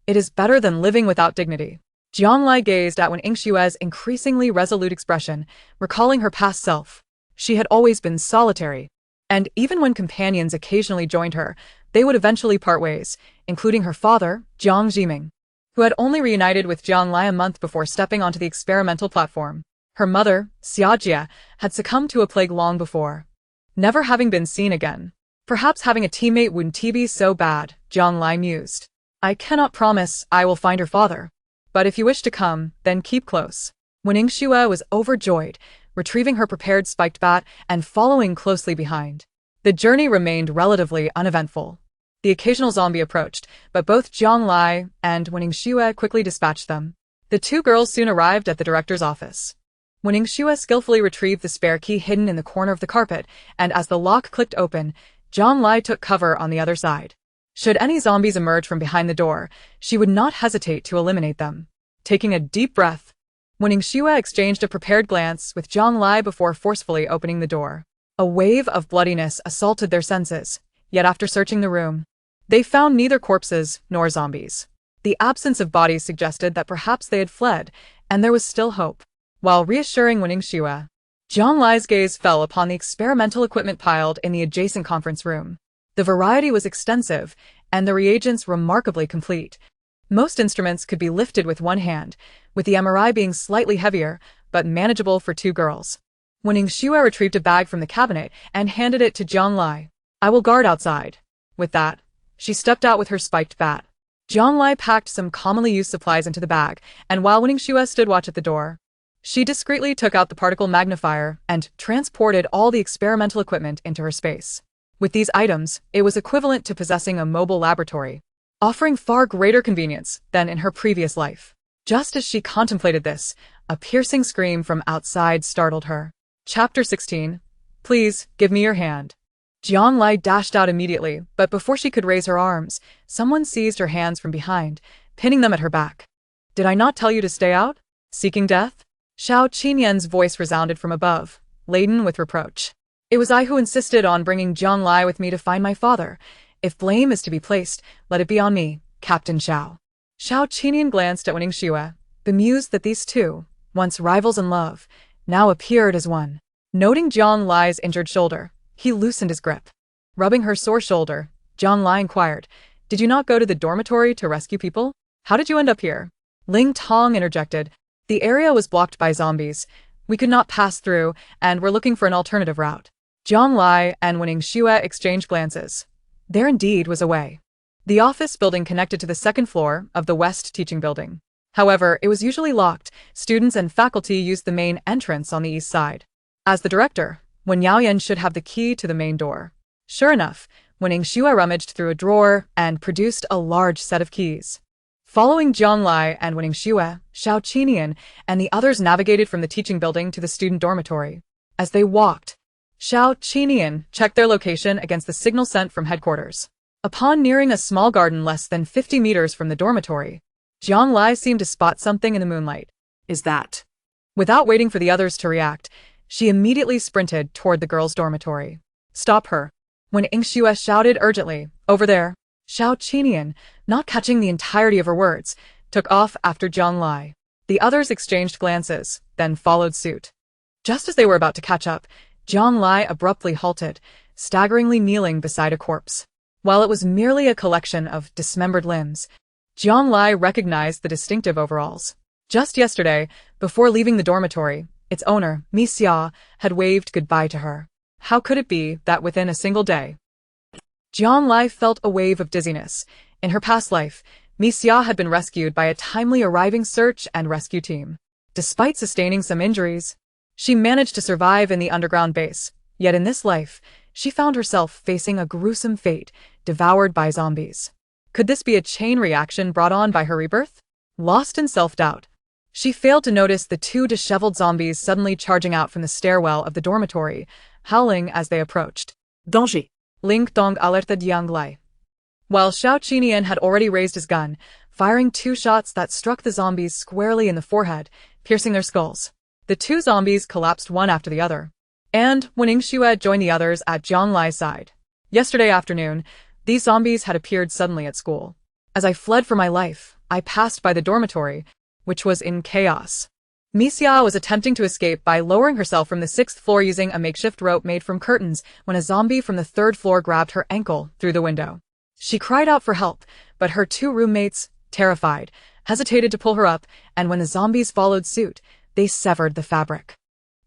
It is better than living without dignity. Zhang Lai gazed at Wen Xue's increasingly resolute expression, recalling her past self. She had always been solitary, and even when companions occasionally joined her, they would eventually part ways, including her father, Jiang Jiming, who had only reunited with Zhang Lai a month before stepping onto the experimental platform. Her mother, Xiajia, had succumbed to a plague long before, never having been seen again. Perhaps having a teammate wouldn't be so bad, Zhang Lai mused. I cannot promise I will find her father, but if you wish to come, then keep close. Wen Xue was overjoyed, retrieving her prepared spiked bat and following closely behind. The journey remained relatively uneventful. The occasional zombie approached, but both Zhang Lai and Wen Xue quickly dispatched them. The two girls soon arrived at the director's office. Wen Xue skillfully retrieved the spare key hidden in the corner of the carpet, and as the lock clicked open, Zhang Lai took cover on the other side. Should any zombies emerge from behind the door, she would not hesitate to eliminate them. Taking a deep breath, Wen Xue exchanged a prepared glance with Zhang Lai before forcefully opening the door. A wave of bloodiness assaulted their senses, yet after searching the room, they found neither corpses nor zombies. The absence of bodies suggested that perhaps they had fled, and there was still hope. While reassuring Wen Xue, Zhang Lai's gaze fell upon the experimental equipment piled in the adjacent conference room. The variety was extensive, and the reagents remarkably complete. Most instruments could be lifted with one hand, with the MRI being slightly heavier, but manageable for two girls. Wen Xue retrieved a bag from the cabinet and handed it to Zhang Lai. I will guard outside. With that, she stepped out with her spiked bat. Zhang Lai packed some commonly used supplies into the bag, and while Wen Xue stood watch at the door, she discreetly took out the particle magnifier and transported all the experimental equipment into her space. With these items, it was equivalent to possessing a mobile laboratory, offering far greater convenience than in her previous life. Just as she contemplated this, a piercing scream from outside startled her. Chapter 16. Please, give me your hand. Zhang Lai dashed out immediately, but before she could raise her arms, someone seized her hands from behind, pinning them at her back. Did I not tell you to stay out? Seeking death? Xiao Qinyan's voice resounded from above, laden with reproach. It was I who insisted on bringing Zhang Lai with me to find my father. If blame is to be placed, let it be on me, Captain Xiao. Xiao Qinyan glanced at Wen Xue, bemused that these two, once rivals in love, now appeared as one. Noting Zhang Lai's injured shoulder, he loosened his grip. Rubbing her sore shoulder, Zhang Lai inquired, Did you not go to the dormitory to rescue people? How did you end up here? Ling Tong interjected. The area was blocked by zombies. We could not pass through, and we're looking for an alternative route. Jiang Lai and Winning Xue exchanged glances. There indeed was a way. The office building connected to the second floor of the West Teaching Building. However, it was usually locked. Students and faculty used the main entrance on the east side. As the director, Wen Yaoyan should have the key to the main door. Sure enough, Winning Xue rummaged through a drawer and produced a large set of keys. Following Jiang Lai and Winning Xue, Xiao Qinian and the others navigated from the teaching building to the student dormitory. As they walked, Xiao Qinian checked their location against the signal sent from headquarters. Upon nearing a small garden less than 50 meters from the dormitory, Jiang Lai seemed to spot something in the moonlight. Is that? Without waiting for the others to react, she immediately sprinted toward the girls' dormitory. Stop her. When Xue shouted urgently, over there, Xiao Qinian, not catching the entirety of her words, took off after Jiang Lai. The others exchanged glances, then followed suit. Just as they were about to catch up, Jiang Lai abruptly halted, staggeringly kneeling beside a corpse. While it was merely a collection of dismembered limbs, Jiang Lai recognized the distinctive overalls. Just yesterday, before leaving the dormitory, its owner, Mi Xia, had waved goodbye to her. How could it be that within a single day? Jiang Lai felt a wave of dizziness. In her past life, Mi Xia had been rescued by a timely arriving search and rescue team. Despite sustaining some injuries, she managed to survive in the underground base. Yet in this life, she found herself facing a gruesome fate, devoured by zombies. Could this be a chain reaction brought on by her rebirth? Lost in self-doubt, she failed to notice the two disheveled zombies suddenly charging out from the stairwell of the dormitory, howling as they approached. Danger! Ling Dong alerted Jiang Lai. While Xiao Qinian had already raised his gun, firing 2 shots that struck the zombies squarely in the forehead, piercing their skulls. The 2 zombies collapsed one after the other. And Winning Xue joined the others at Jiang Lai's side. Yesterday afternoon, these zombies had appeared suddenly at school. As I fled for my life, I passed by the dormitory, which was in chaos. Mi Xia was attempting to escape by lowering herself from the 6th floor using a makeshift rope made from curtains when a zombie from the 3rd floor grabbed her ankle through the window. She cried out for help, but her 2 roommates, terrified, hesitated to pull her up, and when the zombies followed suit, they severed the fabric.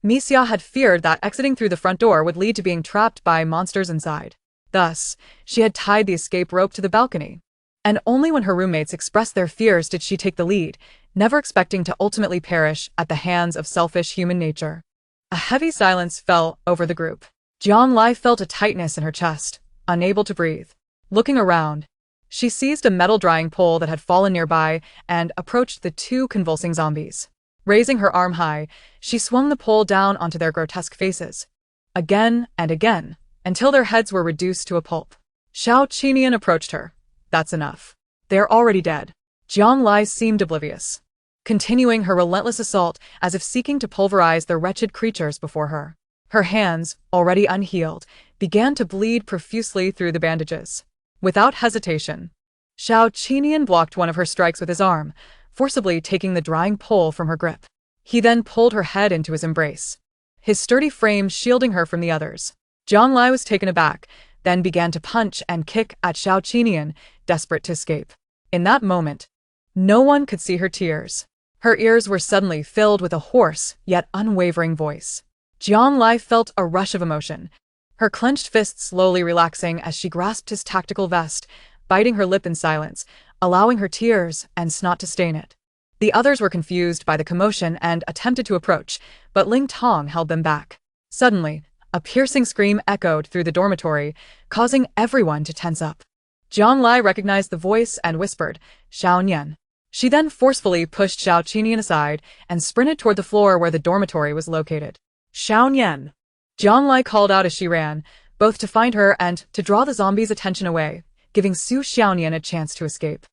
Mi Xia had feared that exiting through the front door would lead to being trapped by monsters inside. Thus, she had tied the escape rope to the balcony. And only when her roommates expressed their fears did she take the lead, never expecting to ultimately perish at the hands of selfish human nature. A heavy silence fell over the group. Jiang Lai felt a tightness in her chest, unable to breathe. Looking around, she seized a metal drying pole that had fallen nearby and approached the 2 convulsing zombies. Raising her arm high, she swung the pole down onto their grotesque faces. Again and again, until their heads were reduced to a pulp. Xiao Qinian approached her. That's enough. They're already dead. Jiang Lai seemed oblivious, continuing her relentless assault as if seeking to pulverize the wretched creatures before her. Her hands, already unhealed, began to bleed profusely through the bandages. Without hesitation, Xiao Qinian blocked one of her strikes with his arm, forcibly taking the drying pole from her grip. He then pulled her head into his embrace, his sturdy frame shielding her from the others. Jiang Lai was taken aback, then began to punch and kick at Xiao Qinian, desperate to escape. In that moment, no one could see her tears. Her ears were suddenly filled with a hoarse, yet unwavering voice. Jiang Lai felt a rush of emotion, her clenched fist slowly relaxing as she grasped his tactical vest, biting her lip in silence, allowing her tears and snot to stain it. The others were confused by the commotion and attempted to approach, but Ling Tong held them back. Suddenly, a piercing scream echoed through the dormitory, causing everyone to tense up. Jiang Lai recognized the voice and whispered, "Xiao Nian." She then forcefully pushed Xiao Qinian aside and sprinted toward the floor where the dormitory was located. Xiao Nian. Jiang Lai called out as she ran, both to find her and to draw the zombies' attention away, giving Su Xiaonian a chance to escape.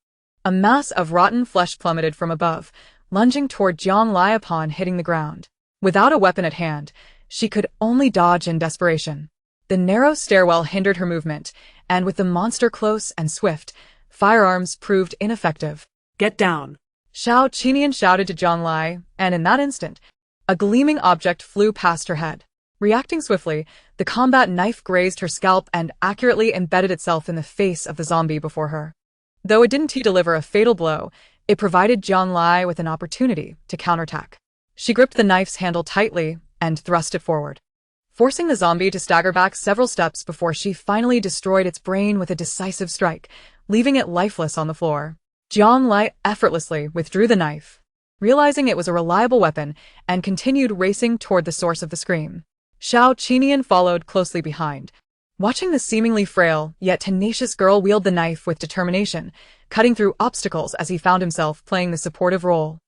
A mass of rotten flesh plummeted from above, lunging toward Jiang Lai upon hitting the ground. Without a weapon at hand, she could only dodge in desperation. The narrow stairwell hindered her movement, and with the monster close and swift, firearms proved ineffective. Get down. Xiao Qinian shouted to Jiang Lai, and in that instant, a gleaming object flew past her head. Reacting swiftly, the combat knife grazed her scalp and accurately embedded itself in the face of the zombie before her. Though it didn't deliver a fatal blow, it provided Jiang Lai with an opportunity to counterattack. She gripped the knife's handle tightly and thrust it forward, forcing the zombie to stagger back several steps before she finally destroyed its brain with a decisive strike, leaving it lifeless on the floor. Jiang Lai effortlessly withdrew the knife, realizing it was a reliable weapon, and continued racing toward the source of the scream. Xiao Qinian followed closely behind, watching the seemingly frail yet tenacious girl wield the knife with determination, cutting through obstacles as he found himself playing the supportive role.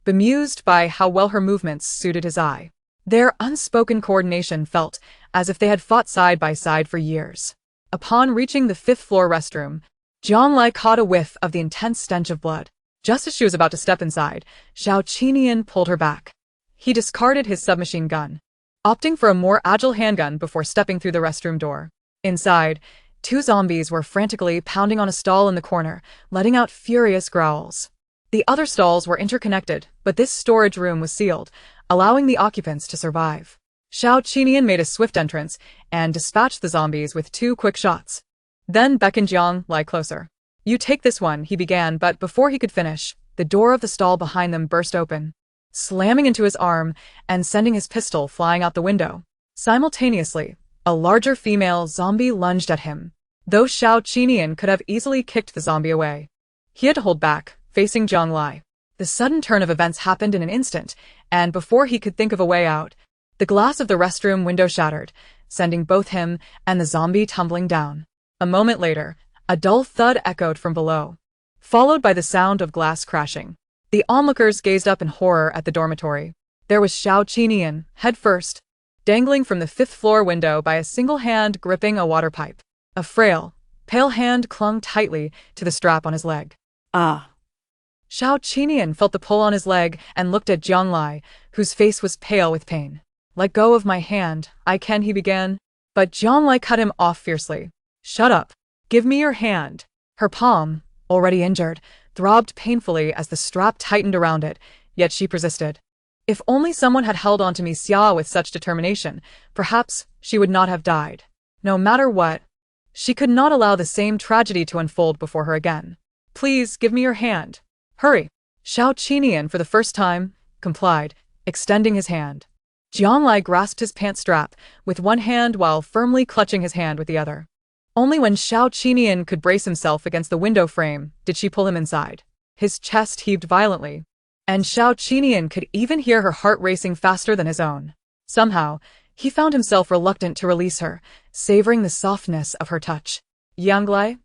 Bemused by how well her movements suited his eye, their unspoken coordination felt as if they had fought side by side for years. Upon reaching the fifth-floor restroom, Jiang Lai caught a whiff of the intense stench of blood. Just as she was about to step inside, Xiao Qinian pulled her back. He discarded his submachine gun, opting for a more agile handgun before stepping through the restroom door. Inside, two zombies were frantically pounding on a stall in the corner, letting out furious growls. The other stalls were interconnected, but this storage room was sealed, allowing the occupants to survive. Xiao Qinian made a swift entrance and dispatched the zombies with 2 quick shots. Then beckoned Jiang Lai closer. "You take this one," he began, but before he could finish, the door of the stall behind them burst open, slamming into his arm and sending his pistol flying out the window. Simultaneously, a larger female zombie lunged at him. Though Xiao Qinian could have easily kicked the zombie away, he had to hold back, facing Jiang Lai. The sudden turn of events happened in an instant, and before he could think of a way out, the glass of the restroom window shattered, sending both him and the zombie tumbling down. A moment later, a dull thud echoed from below, followed by the sound of glass crashing. The onlookers gazed up in horror at the dormitory. There was Xiao Qinian, head first, dangling from the 5th-floor window by a single hand gripping a water pipe. A frail, pale hand clung tightly to the strap on his leg. Ah. Xiao Qinian felt the pull on his leg and looked at Jiang Lai, whose face was pale with pain. "Let go of my hand, I can," he began. But Jiang Lai cut him off fiercely. "Shut up. Give me your hand." Her palm, already injured, throbbed painfully as the strap tightened around it, yet she persisted. If only someone had held onto me Xia with such determination, perhaps she would not have died. No matter what, she could not allow the same tragedy to unfold before her again. "Please give me your hand. Hurry." Xiao Qinian, for the first time, complied, extending his hand. Jiang Lai grasped his pant strap with one hand while firmly clutching his hand with the other. Only when Xiao Qinian could brace himself against the window frame did she pull him inside. His chest heaved violently, and Xiao Qinian could even hear her heart racing faster than his own. Somehow, he found himself reluctant to release her, savoring the softness of her touch. "Jiang Lai?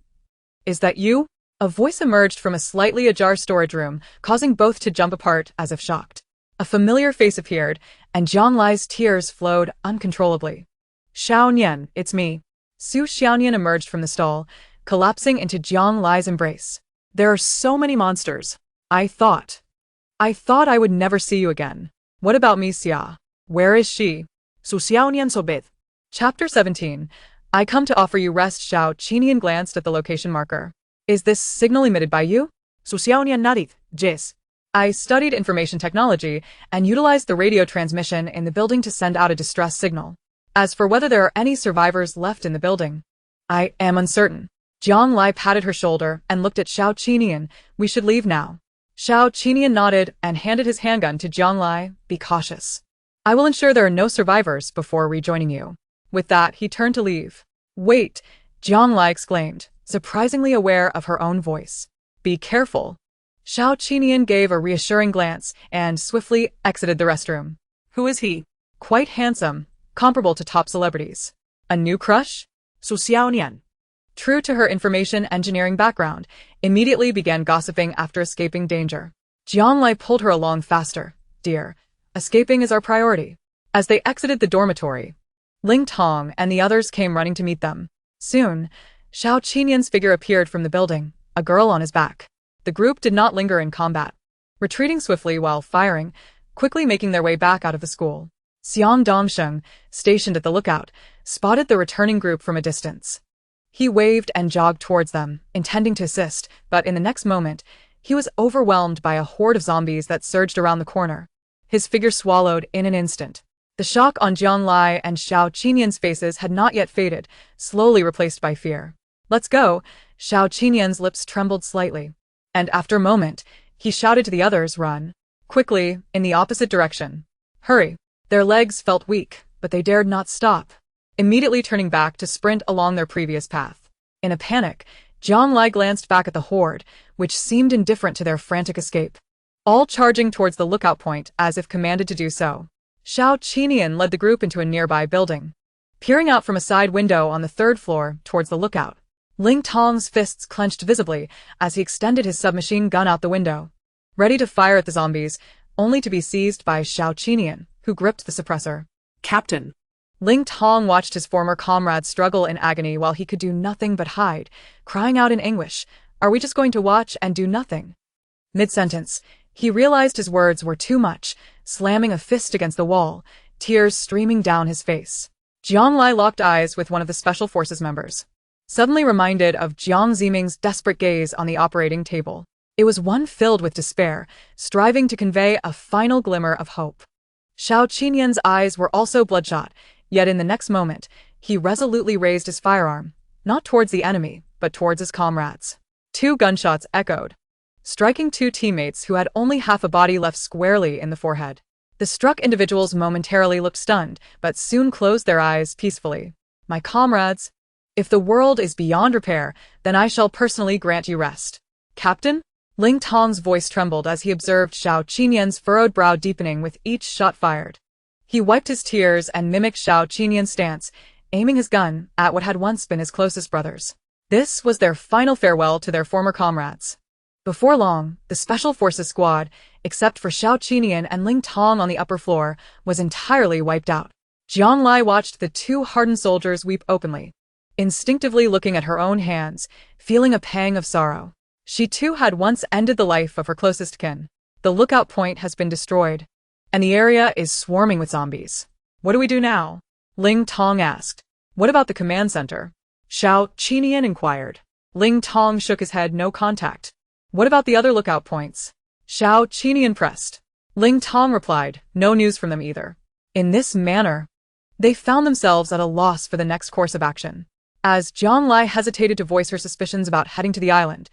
Is that you?" A voice emerged from a slightly ajar storage room, causing both to jump apart as if shocked. A familiar face appeared, and Jiang Lai's tears flowed uncontrollably. "Xiaonian, it's me." Su Xiaonian emerged from the stall, collapsing into Jiang Lai's embrace. "There are so many monsters. I thought I would never see you again. What about me, Xia? Where is she?" Su Xiaonian sobed. Chapter 17. I come to offer you rest. Xiao Qinian glanced at the location marker. "Is this signal emitted by you?" Su Xiaonian nodded. "Yes. I studied information technology and utilized the radio transmission in the building to send out a distress signal. As for whether there are any survivors left in the building, I am uncertain." Jiang Lai patted her shoulder and looked at Xiao Qinian. "We should leave now." Xiao Qinian nodded and handed his handgun to Jiang Lai. "Be cautious. I will ensure there are no survivors before rejoining you." With that, he turned to leave. "Wait," Jiang Lai exclaimed, surprisingly aware of her own voice. "Be careful." Xiao Qinian gave a reassuring glance and swiftly exited the restroom. "Who is he?" "Quite handsome, comparable to top celebrities." "A new crush?" Su Xiaonian, true to her information engineering background, immediately began gossiping after escaping danger. Jiang Lai pulled her along faster. "Dear, escaping is our priority." As they exited the dormitory, Ling Tong and the others came running to meet them. Soon, Xiao Qinian's figure appeared from the building, a girl on his back. The group did not linger in combat, retreating swiftly while firing, quickly making their way back out of the school. Xiang Dongsheng, stationed at the lookout, spotted the returning group from a distance. He waved and jogged towards them, intending to assist, but in the next moment, he was overwhelmed by a horde of zombies that surged around the corner. His figure swallowed in an instant. The shock on Jiang Lai and Xiao Qinian's faces had not yet faded, slowly replaced by fear. "Let's go." Xiao Qinian's lips trembled slightly, and after a moment, he shouted to the others, "Run." quickly, in the opposite direction. Hurry. Their legs felt weak, but they dared not stop, immediately turning back to sprint along their previous path. In a panic, Jiang Lai glanced back at the horde, which seemed indifferent to their frantic escape, all charging towards the lookout point as if commanded to do so. Xiao Qinian led the group into a nearby building, peering out from a side window on the third floor towards the lookout. Ling Tong's fists clenched visibly as he extended his submachine gun out the window, ready to fire at the zombies, only to be seized by Xiao Qinian, who gripped the suppressor. Captain. Ling Tong watched his former comrade struggle in agony while he could do nothing but hide, crying out in anguish, "Are we just going to watch and do nothing?" Mid-sentence, he realized his words were too much, slamming a fist against the wall, tears streaming down his face. Jiang Lai locked eyes with one of the Special Forces members, suddenly reminded of Jiang Ziming's desperate gaze on the operating table. It was one filled with despair, striving to convey a final glimmer of hope. Xiao Qinian's eyes were also bloodshot, yet in the next moment, he resolutely raised his firearm, not towards the enemy, but towards his comrades. 2 gunshots echoed, striking 2 teammates who had only half a body left squarely in the forehead. The struck individuals momentarily looked stunned, but soon closed their eyes peacefully. "My comrades, if the world is beyond repair, then I shall personally grant you rest." "Captain?" Ling Tong's voice trembled as he observed Xiao Qinian's furrowed brow deepening with each shot fired. He wiped his tears and mimicked Xiao Qinian's stance, aiming his gun at what had once been his closest brothers. This was their final farewell to their former comrades. Before long, the Special Forces squad, except for Xiao Qinian and Ling Tong on the upper floor, was entirely wiped out. Jiang Lai watched the 2 hardened soldiers weep openly, instinctively looking at her own hands, feeling a pang of sorrow. She too had once ended the life of her closest kin. The lookout point has been destroyed, and the area is swarming with zombies. "What do we do now?" Ling Tong asked. "What about the command center?" Xiao Qinian inquired. Ling Tong shook his head, no contact. "What about the other lookout points?" Xiao Qinian pressed. Ling Tong replied, "No news from them either." In this manner, they found themselves at a loss for the next course of action. As Jiang Lai hesitated to voice her suspicions about heading to the island,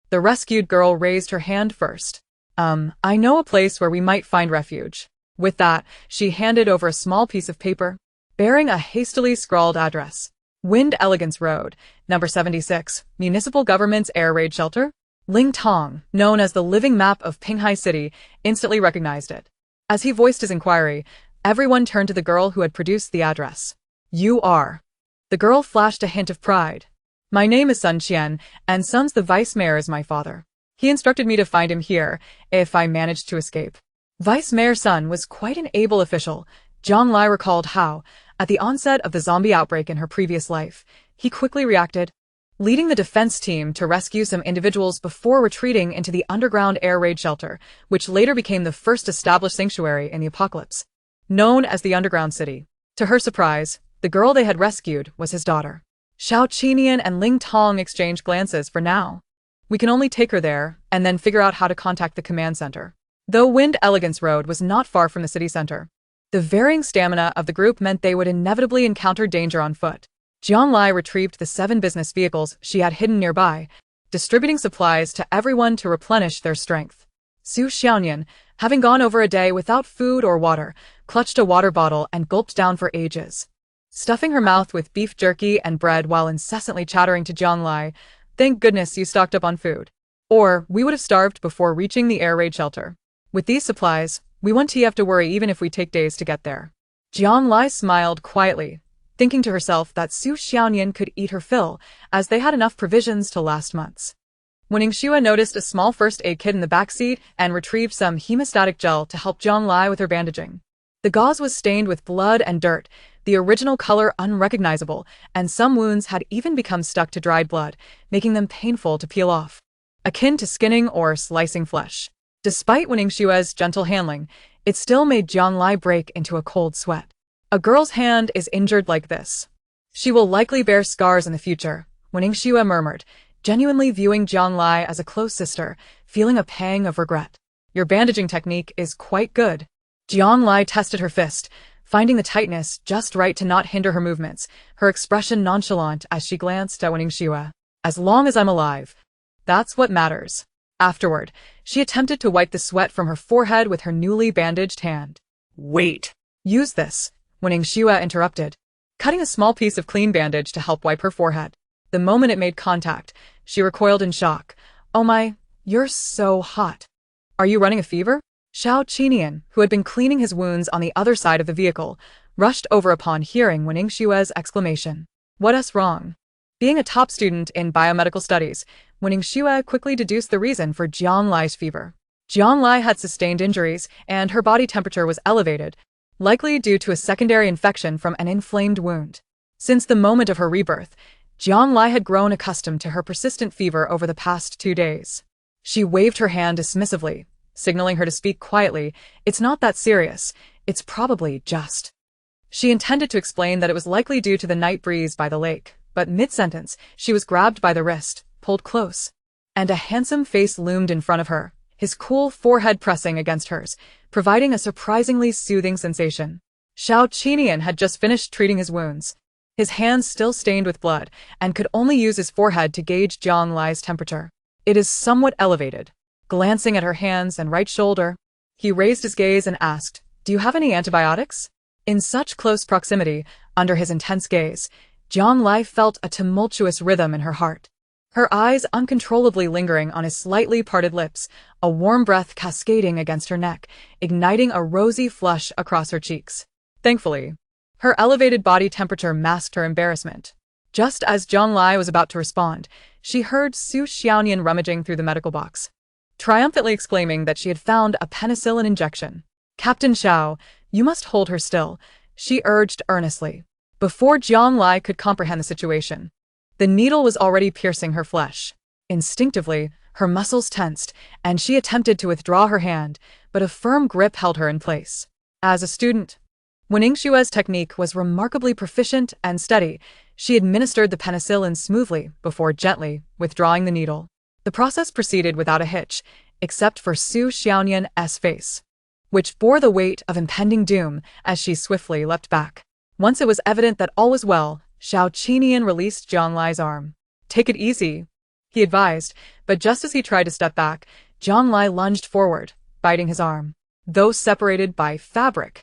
the rescued girl raised her hand first. I know a place where we might find refuge." With that, she handed over a small piece of paper, bearing a hastily scrawled address. Wind Elegance Road, number 76, Municipal Government's Air Raid Shelter. Ling Tong, known as the living map of Pinghai City, instantly recognized it. As he voiced his inquiry, everyone turned to the girl who had produced the address. "You are." The girl flashed a hint of pride. "My name is Sun Qian, and Sun's the vice mayor is my father. He instructed me to find him here, if I managed to escape." Vice Mayor Sun was quite an able official. Jiang Lai recalled how, at the onset of the zombie outbreak in her previous life, he quickly reacted, leading the defense team to rescue some individuals before retreating into the underground air raid shelter, which later became the first established sanctuary in the apocalypse, known as the Underground City. To her surprise, the girl they had rescued was his daughter. Xiao Qinian and Ling Tong exchanged glances. "For now, we can only take her there and then figure out how to contact the command center." Though Wind Elegance Road was not far from the city center, the varying stamina of the group meant they would inevitably encounter danger on foot. Jiang Lai retrieved the 7 business vehicles she had hidden nearby, distributing supplies to everyone to replenish their strength. Su Xiaonian, having gone over a day without food or water, clutched a water bottle and gulped down for ages, stuffing her mouth with beef jerky and bread while incessantly chattering to Jiang Lai, "Thank goodness you stocked up on food, or we would have starved before reaching the air raid shelter. With these supplies, we won't have to worry even if we take days to get there." Jiang Lai smiled quietly, thinking to herself that Su Xiaonian could eat her fill, as they had enough provisions to last months. When Ningxue noticed a small first aid kit in the back seat and retrieved some hemostatic gel to help Jiang Lai with her bandaging. The gauze was stained with blood and dirt, the original color unrecognizable, and some wounds had even become stuck to dried blood, making them painful to peel off, akin to skinning or slicing flesh. Despite Ningxue's gentle handling, it still made Jiang Lai break into a cold sweat. A girl's hand is injured like this. She will likely bear scars in the future, Ningxue murmured, genuinely viewing Jiang Lai as a close sister, feeling a pang of regret. "Your bandaging technique is quite good." Jiang Lai tested her fist, finding the tightness just right to not hinder her movements, her expression nonchalant as she glanced at Ningxue. "As long as I'm alive, that's what matters." Afterward, She attempted to wipe the sweat from her forehead with her newly bandaged hand. Wait. Use this, Wen-Xue interrupted, cutting a small piece of clean bandage to help wipe her forehead. The moment it made contact, she recoiled in shock. Oh my, you're so hot. Are you running a fever? Xiao Qinian, who had been cleaning his wounds on the other side of the vehicle, rushed over upon hearing Wen-Xue's exclamation. What's wrong? Being a top student in biomedical studies, Wen-Xue quickly deduced the reason for Jiang Lai's fever. Jiang Lai had sustained injuries, and her body temperature was elevated, likely due to a secondary infection from an inflamed wound. Since the moment of her rebirth, Jiang Lai had grown accustomed to her persistent fever over the past 2 days. She waved her hand dismissively, signaling her to speak quietly. It's not that serious, it's probably just. She intended to explain that it was likely due to the night breeze by the lake, but mid-sentence, she was grabbed by the wrist, pulled close, and a handsome face loomed in front of her, his cool forehead pressing against hers, providing a surprisingly soothing sensation. Xiao Qinian had just finished treating his wounds, his hands still stained with blood, and could only use his forehead to gauge Jiang Lai's temperature. It is somewhat elevated. Glancing at her hands and right shoulder, he raised his gaze and asked, Do you have any antibiotics? In such close proximity, under his intense gaze, Jiang Lai felt a tumultuous rhythm in her heart. Her eyes uncontrollably lingering on his slightly parted lips, a warm breath cascading against her neck, igniting a rosy flush across her cheeks. Thankfully, her elevated body temperature masked her embarrassment. Just as Jiang Lai was about to respond, she heard Su Xiaonian rummaging through the medical box, triumphantly exclaiming that she had found a penicillin injection. Captain Xiao, you must hold her still, she urged earnestly. Before Jiang Lai could comprehend the situation, the needle was already piercing her flesh. Instinctively, her muscles tensed, and she attempted to withdraw her hand, but a firm grip held her in place. As a student, Wen-Xue's technique was remarkably proficient and steady. She administered the penicillin smoothly before gently withdrawing the needle. The process proceeded without a hitch, except for Su Xiaonian's face, which bore the weight of impending doom as she swiftly leapt back. Once it was evident that all was well, Xiao Qinian released Jiang Lai's arm. Take it easy, he advised, but just as he tried to step back, Jiang Lai lunged forward, biting his arm. Though separated by fabric,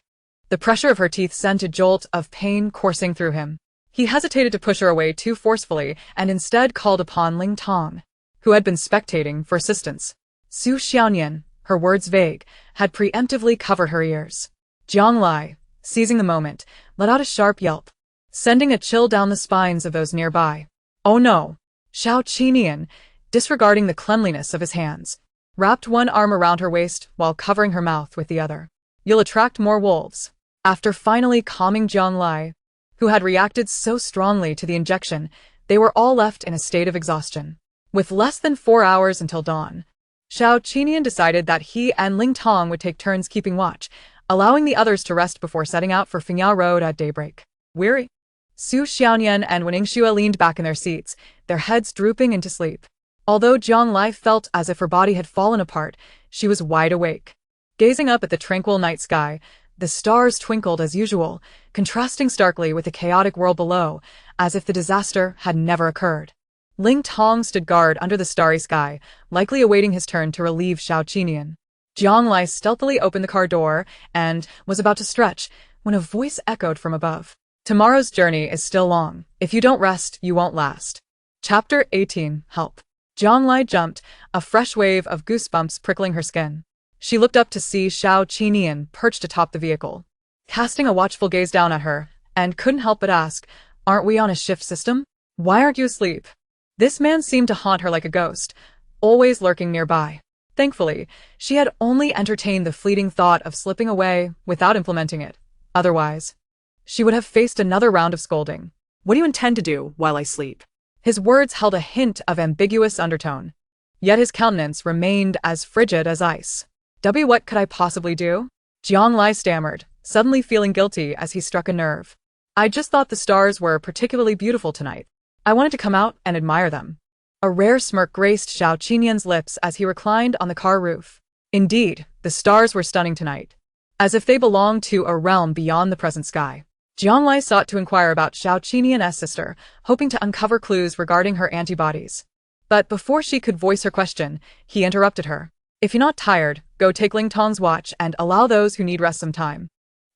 the pressure of her teeth sent a jolt of pain coursing through him. He hesitated to push her away too forcefully and instead called upon Ling Tong, who had been spectating, for assistance. Su Xiaonian, her words vague, had preemptively covered her ears. Jiang Lai, seizing the moment, let out a sharp yelp, sending a chill down the spines of those nearby. Oh no! Xiao Qinian, disregarding the cleanliness of his hands, wrapped one arm around her waist while covering her mouth with the other. You'll attract more wolves. After finally calming Jiang Lai, who had reacted so strongly to the injection, they were all left in a state of exhaustion. With less than 4 hours until dawn, Xiao Qinian decided that he and Ling Tong would take turns keeping watch, allowing the others to rest before setting out for Fingyao Road at daybreak. Weary, Su Xiaonian and Wen-Xue leaned back in their seats, their heads drooping into sleep. Although Jiang Lai felt as if her body had fallen apart, she was wide awake. Gazing up at the tranquil night sky, the stars twinkled as usual, contrasting starkly with the chaotic world below, as if the disaster had never occurred. Ling Tong stood guard under the starry sky, likely awaiting his turn to relieve Xiao Qinian. Jiang Lai stealthily opened the car door and was about to stretch when a voice echoed from above. Tomorrow's journey is still long. If you don't rest, you won't last. Chapter 18. Help. Jiang Lai jumped, a fresh wave of goosebumps prickling her skin. She looked up to see Xiao Qinian perched atop the vehicle, casting a watchful gaze down at her, and couldn't help but ask, Aren't we on a shift system? Why aren't you asleep? This man seemed to haunt her like a ghost, always lurking nearby. Thankfully, she had only entertained the fleeting thought of slipping away without implementing it. Otherwise, she would have faced another round of scolding. What do you intend to do while I sleep? His words held a hint of ambiguous undertone, yet his countenance remained as frigid as ice. What could I possibly do? Jiang Lai stammered, suddenly feeling guilty as he struck a nerve. I just thought the stars were particularly beautiful tonight. I wanted to come out and admire them. A rare smirk graced Xiao Qinian's lips as he reclined on the car roof. Indeed, the stars were stunning tonight, as if they belonged to a realm beyond the present sky. Jiang Lai sought to inquire about Xiao Qinian's sister, hoping to uncover clues regarding her antibodies. But before she could voice her question, he interrupted her. If you're not tired, go take Ling Tong's watch and allow those who need rest some time.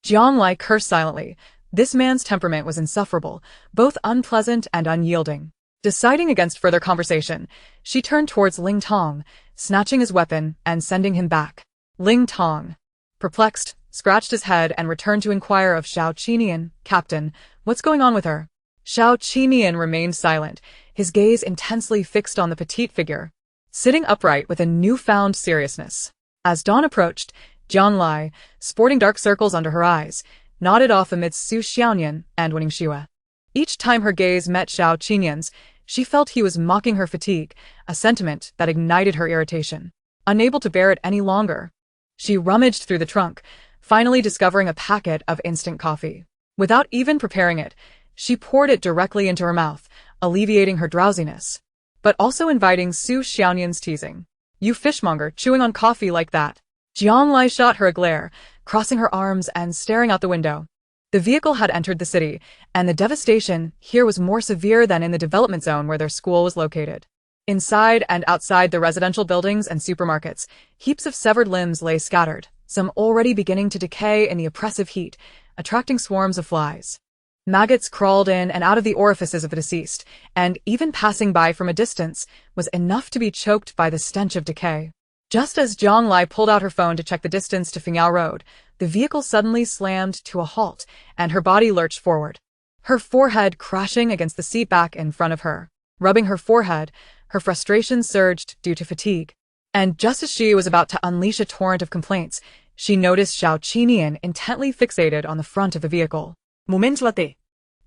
Jiang Lai cursed silently. This man's temperament was insufferable, both unpleasant and unyielding. Deciding against further conversation, she turned towards Ling Tong, snatching his weapon and sending him back. Ling Tong, perplexed, scratched his head and returned to inquire of Xiao Qinian, "Captain, what's going on with her?" Xiao Qinian remained silent, his gaze intensely fixed on the petite figure, sitting upright with a newfound seriousness. As dawn approached, Jiang Lai, sporting dark circles under her eyes, nodded off amidst Su Xiaoyan and Winning Xue. Each time her gaze met Xiao Qinian's, she felt he was mocking her fatigue, a sentiment that ignited her irritation. Unable to bear it any longer, she rummaged through the trunk, finally discovering a packet of instant coffee. Without even preparing it, she poured it directly into her mouth, alleviating her drowsiness, but also inviting Su Xiaoyan's teasing. "You fishmonger, chewing on coffee like that." Jiang Lai shot her a glare, crossing her arms and staring out the window. The vehicle had entered the city, and the devastation here was more severe than in the development zone where their school was located. Inside and outside the residential buildings and supermarkets, heaps of severed limbs lay scattered, some already beginning to decay in the oppressive heat, attracting swarms of flies. Maggots crawled in and out of the orifices of the deceased, and even passing by from a distance was enough to be choked by the stench of decay. Just as Jiang Lai pulled out her phone to check the distance to Fingyao Road, the vehicle suddenly slammed to a halt, and her body lurched forward, her forehead crashing against the seat back in front of her. Rubbing her forehead, her frustration surged due to fatigue. And just as she was about to unleash a torrent of complaints, she noticed Xiao Qinian intently fixated on the front of the vehicle. Moment latte.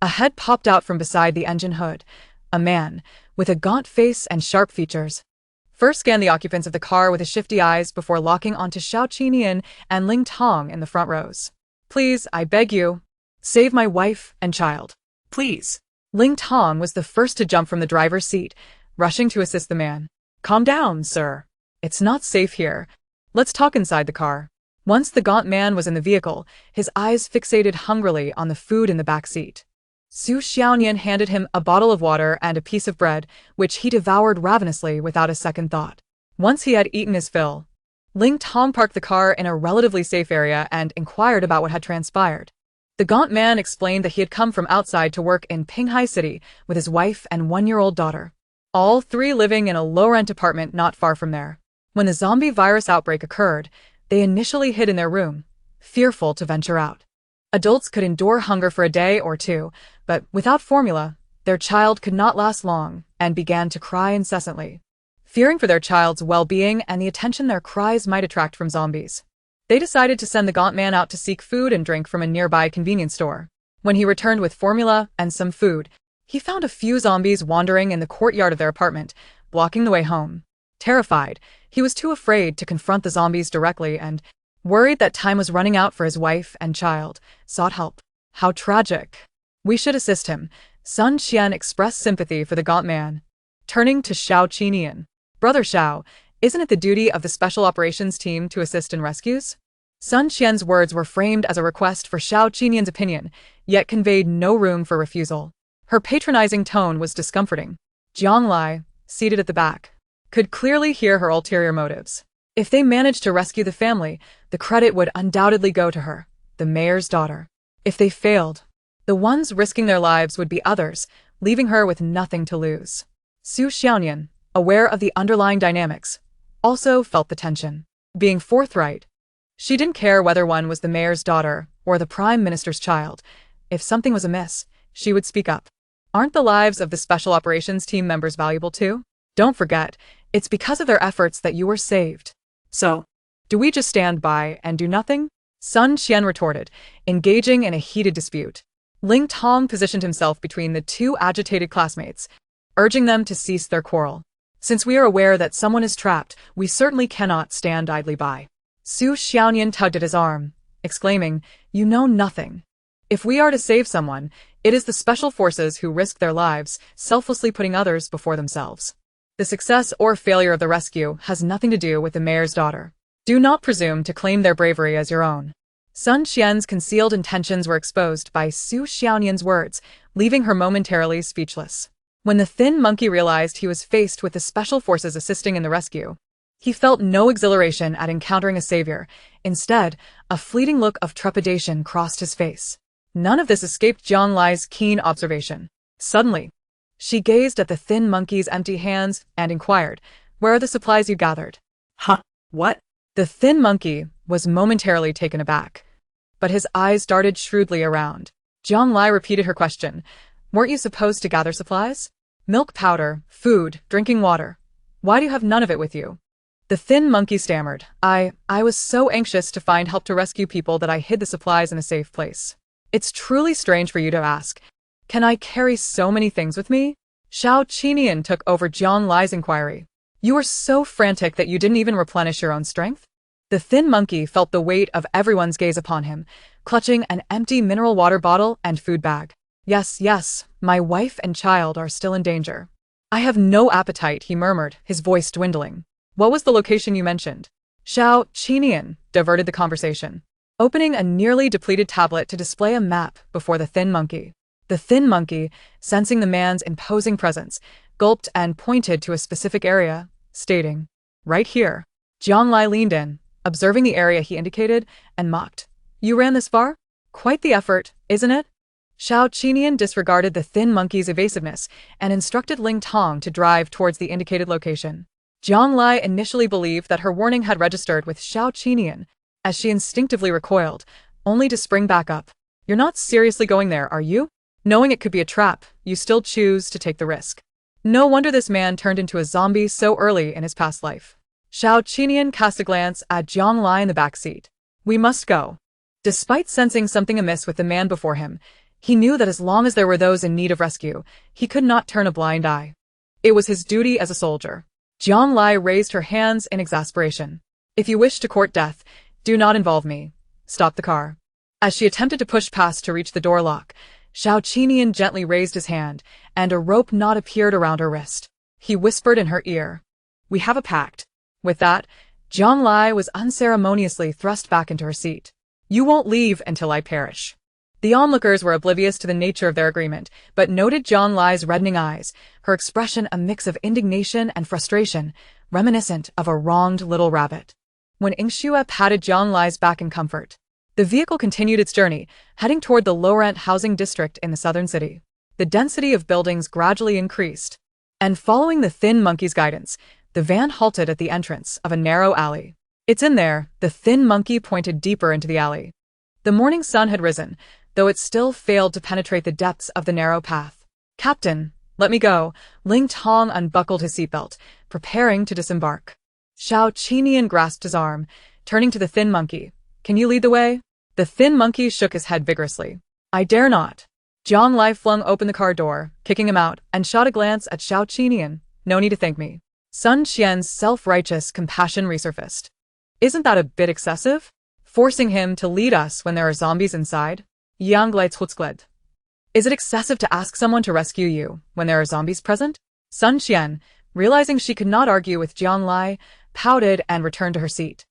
A head popped out from beside the engine hood, a man, with a gaunt face and sharp features. First scanned the occupants of the car with his shifty eyes before locking onto Xiao Qinian and Ling Tong in the front rows. "Please, I beg you, save my wife and child." Please. Ling Tong was the first to jump from the driver's seat, rushing to assist the man. "Calm down, sir. It's not safe here. Let's talk inside the car." Once the gaunt man was in the vehicle, his eyes fixated hungrily on the food in the back seat. Su Xiaoyan handed him a bottle of water and a piece of bread, which he devoured ravenously without a second thought. Once he had eaten his fill, Ling Tong parked the car in a relatively safe area and inquired about what had transpired. The gaunt man explained that he had come from outside to work in Pinghai City with his wife and one-year-old daughter, all three living in a low-rent apartment not far from there. When the zombie virus outbreak occurred, they initially hid in their room, fearful to venture out. Adults could endure hunger for a day or two, but without formula, their child could not last long and began to cry incessantly. Fearing for their child's well-being and the attention their cries might attract from zombies, they decided to send the gaunt man out to seek food and drink from a nearby convenience store. When he returned with formula and some food, he found a few zombies wandering in the courtyard of their apartment, blocking the way home. Terrified, he was too afraid to confront the zombies directly and, worried that time was running out for his wife and child, sought help. "How tragic. We should assist him." Sun Qian expressed sympathy for the gaunt man. Turning to Xiao Qinian, "Brother Xiao, isn't it the duty of the Special Operations Team to assist in rescues?" Sun Qian's words were framed as a request for Xiao Qinian's opinion, yet conveyed no room for refusal. Her patronizing tone was discomforting. Jiang Lai, seated at the back, could clearly hear her ulterior motives. If they managed to rescue the family, the credit would undoubtedly go to her, the mayor's daughter. If they failed, the ones risking their lives would be others, leaving her with nothing to lose. Su Xiaoyan, aware of the underlying dynamics, also felt the tension. Being forthright, she didn't care whether one was the mayor's daughter or the prime minister's child. If something was amiss, she would speak up. Aren't the lives of the Special Operations Team members valuable too? Don't forget, it's because of their efforts that you were saved. So, do we just stand by and do nothing? Sun Qian retorted, engaging in a heated dispute. Ling Tong positioned himself between the two agitated classmates, urging them to cease their quarrel. "Since we are aware that someone is trapped, we certainly cannot stand idly by." Su Xiaoyan tugged at his arm, exclaiming, "You know nothing. If we are to save someone, it is the special forces who risk their lives, selflessly putting others before themselves. The success or failure of the rescue has nothing to do with the mayor's daughter. Do not presume to claim their bravery as your own." Sun Qian's concealed intentions were exposed by Su Xiaoyan's words, leaving her momentarily speechless. When the thin monkey realized he was faced with the special forces assisting in the rescue, He felt no exhilaration at encountering a savior. Instead, a fleeting look of trepidation crossed his face. None of this escaped Jiang Lai's keen observation. Suddenly, she gazed at the thin monkey's empty hands and inquired, "Where are the supplies you gathered?" Huh? What? The thin monkey was momentarily taken aback, but his eyes darted shrewdly around. Jiang Lai repeated her question. "Weren't you supposed to gather supplies? Milk powder, food, drinking water. Why do you have none of it with you?" The thin monkey stammered. I was so anxious to find help to rescue people that I hid the supplies in a safe place." "It's truly strange for you to ask. Can I carry so many things with me?" Xiao Qinian took over Jiang Lai's inquiry. "You were so frantic that you didn't even replenish your own strength?" The thin monkey felt the weight of everyone's gaze upon him, clutching an empty mineral water bottle and food bag. Yes, my wife and child are still in danger." "I have no appetite," he murmured, his voice dwindling. "What was the location you mentioned?" Xiao Qinian diverted the conversation, opening a nearly depleted tablet to display a map before the thin monkey. The thin monkey, sensing the man's imposing presence, gulped and pointed to a specific area, stating, "Right here." Jiang Lai leaned in, observing the area he indicated, and mocked. "You ran this far? Quite the effort, isn't it?" Xiao Qinian disregarded the thin monkey's evasiveness and instructed Ling Tong to drive towards the indicated location. Jiang Lai initially believed that her warning had registered with Xiao Qinian, as she instinctively recoiled, only to spring back up. "You're not seriously going there, are you? Knowing it could be a trap, you still choose to take the risk. No wonder this man turned into a zombie so early in his past life." Xiao Qinian cast a glance at Jiang Lai in the back seat. "We must go." Despite sensing something amiss with the man before him, he knew that as long as there were those in need of rescue, he could not turn a blind eye. It was his duty as a soldier. Jiang Lai raised her hands in exasperation. "If you wish to court death, do not involve me. Stop the car." As she attempted to push past to reach the door lock, Xiao Qinian gently raised his hand, and a rope knot appeared around her wrist. He whispered in her ear, "We have a pact." With that, Jiang Lai was unceremoniously thrust back into her seat. "You won't leave until I perish." The onlookers were oblivious to the nature of their agreement, but noted Jiang Lai's reddening eyes, her expression a mix of indignation and frustration, reminiscent of a wronged little rabbit. When Ingxue patted Jiang Lai's back in comfort, the vehicle continued its journey, heading toward the low-rent housing district in the southern city. The density of buildings gradually increased, and following the thin monkey's guidance, the van halted at the entrance of a narrow alley. "It's in there," the thin monkey pointed deeper into the alley. The morning sun had risen, though it still failed to penetrate the depths of the narrow path. "Captain, let me go." Ling Tong unbuckled his seatbelt, preparing to disembark. Xiao Qinian grasped his arm, turning to the thin monkey. "Can you lead the way?" The thin monkey shook his head vigorously. "I dare not." Jiang Lai flung open the car door, kicking him out, and shot a glance at Xiao Qinian. "No need to thank me." Sun Qian's self-righteous compassion resurfaced. "Isn't that a bit excessive? Forcing him to lead us when there are zombies inside?" Yang Lai Tsutskled. "Is it excessive to ask someone to rescue you when there are zombies present?" Sun Qian, realizing she could not argue with Jiang Lai, pouted and returned to her seat.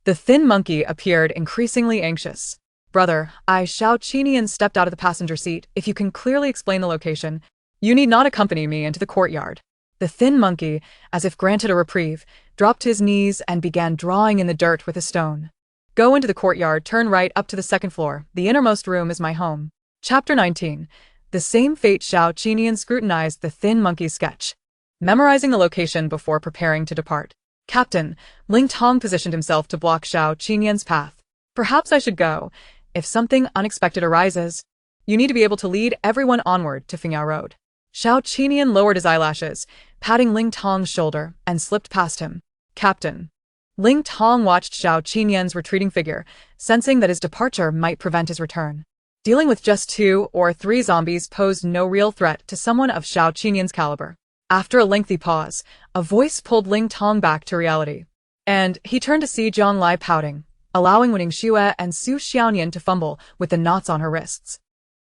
The thin monkey appeared increasingly anxious. "Brother, Xiao Qinian stepped out of the passenger seat. "If you can clearly explain the location, you need not accompany me into the courtyard." The thin monkey, as if granted a reprieve, dropped to his knees and began drawing in the dirt with a stone. "Go into the courtyard, turn right up to the second floor. The innermost room is my home." Chapter 19. The same fate. Xiao Qinian scrutinized the thin monkey's sketch, memorizing the location before preparing to depart. "Captain," Ling Tong positioned himself to block Xiao Qinian's path. "Perhaps I should go. If something unexpected arises, you need to be able to lead everyone onward to Fingyao Road." Xiao Qinian lowered his eyelashes, patting Ling Tong's shoulder, and slipped past him. "Captain." Ling Tong watched Xiao Qinian's retreating figure, sensing that his departure might prevent his return. Dealing with just 2 or 3 zombies posed no real threat to someone of Xiao Qinian's caliber. After a lengthy pause, a voice pulled Ling Tong back to reality. And he turned to see Jiang Lai pouting, allowing Wen Xue and Su Xiaonian to fumble with the knots on her wrists.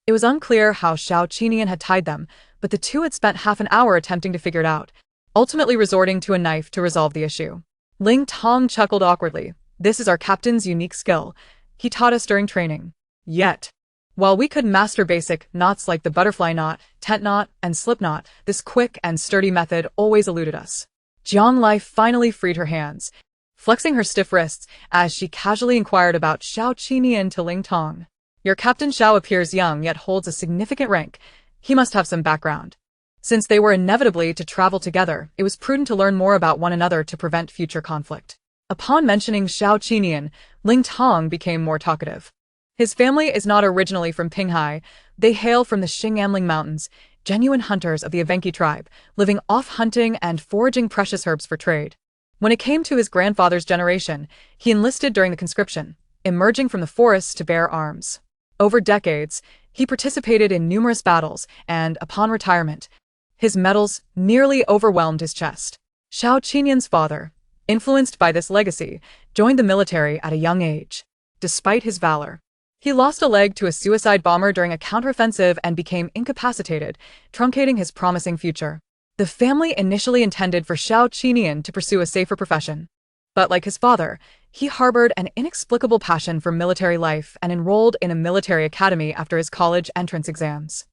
It was unclear how Xiao Qinian had tied them, but the two had spent half an hour attempting to figure it out, ultimately resorting to a knife to resolve the issue. Ling Tong chuckled awkwardly. "This is our captain's unique skill. He taught us during training. Yet, while we could master basic knots like the butterfly knot, tent knot, and slip knot, this quick and sturdy method always eluded us." Jiang Lai finally freed her hands, flexing her stiff wrists as she casually inquired about Xiao Qinian to Ling Tong. Your Captain Xiao appears young yet holds a significant rank. He must have some background. Since they were inevitably to travel together, it was prudent to learn more about one another to prevent future conflict. Upon mentioning Xiao Qinian, Ling Tong became more talkative. His family is not originally from Pinghai. They hail from the Xingamling Mountains, genuine hunters of the Evenki tribe, living off hunting and foraging precious herbs for trade. When it came to his grandfather's generation, he enlisted during the conscription, emerging from the forests to bear arms. Over decades, he participated in numerous battles, and, upon retirement, his medals nearly overwhelmed his chest. Xiao Qinian's father, influenced by this legacy, joined the military at a young age. Despite his valor, he lost a leg to a suicide bomber during a counteroffensive and became incapacitated, truncating his promising future. The family initially intended for Xiao Qinian to pursue a safer profession. But like his father, he harbored an inexplicable passion for military life and enrolled in a military academy after his college entrance exams.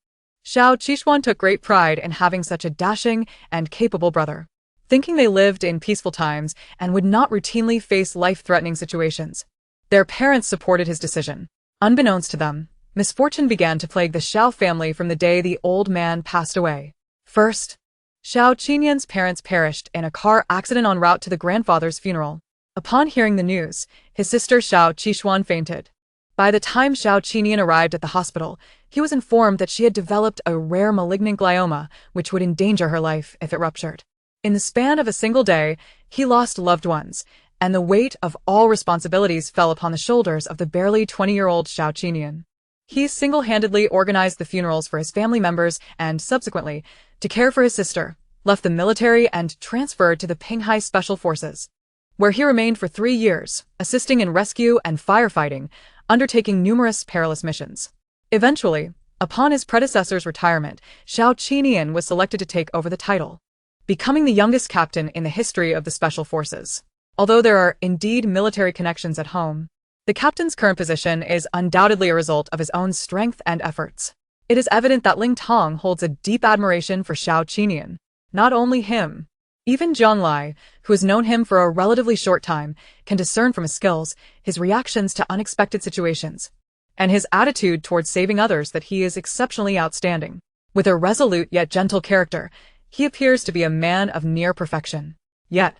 Xiao Qishuan took great pride in having such a dashing and capable brother. Thinking they lived in peaceful times and would not routinely face life-threatening situations, their parents supported his decision. Unbeknownst to them, misfortune began to plague the Xiao family from the day the old man passed away. First, Xiao Qinian's parents perished in a car accident en route to the grandfather's funeral. Upon hearing the news, his sister Xiao Qishuan fainted. By the time Xiao Qinian arrived at the hospital, he was informed that she had developed a rare malignant glioma, which would endanger her life if it ruptured. In the span of a single day, he lost loved ones, and the weight of all responsibilities fell upon the shoulders of the barely 20-year-old Xiao Qinian. He single-handedly organized the funerals for his family members and, subsequently, to care for his sister, left the military and transferred to the Pinghai Special Forces, where he remained for 3 years, assisting in rescue and firefighting, undertaking numerous perilous missions. Eventually, upon his predecessor's retirement, Xiao Qinian was selected to take over the title, becoming the youngest captain in the history of the Special Forces. Although there are indeed military connections at home, the captain's current position is undoubtedly a result of his own strength and efforts. It is evident that Ling Tong holds a deep admiration for Xiao Qinian. Not only him, even Jiang Lai, who has known him for a relatively short time, can discern from his skills, his reactions to unexpected situations, and his attitude towards saving others that he is exceptionally outstanding. With a resolute yet gentle character, he appears to be a man of near perfection. Yet,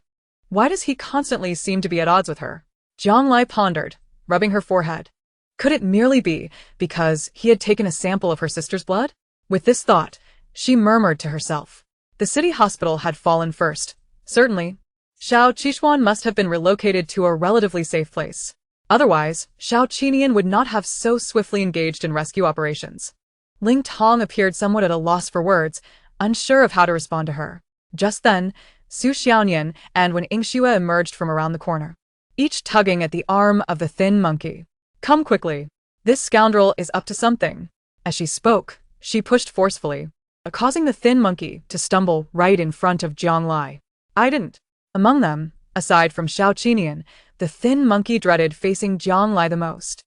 why does he constantly seem to be at odds with her? Jiang Lai pondered, rubbing her forehead. Could it merely be because he had taken a sample of her sister's blood? With this thought, she murmured to herself. The city hospital had fallen first. Certainly, Xiao Qishuan must have been relocated to a relatively safe place. Otherwise, Xiao Qinian would not have so swiftly engaged in rescue operations. Ling Tong appeared somewhat at a loss for words, unsure of how to respond to her. Just then, Su Xiaonian and Wen Yingxue emerged from around the corner, each tugging at the arm of the thin monkey. Come quickly. This scoundrel is up to something. As she spoke, she pushed forcefully, causing the thin monkey to stumble right in front of Jiang Lai. I didn't. Among them, aside from Xiao Qinian, the thin monkey dreaded facing Jiang Lai the most.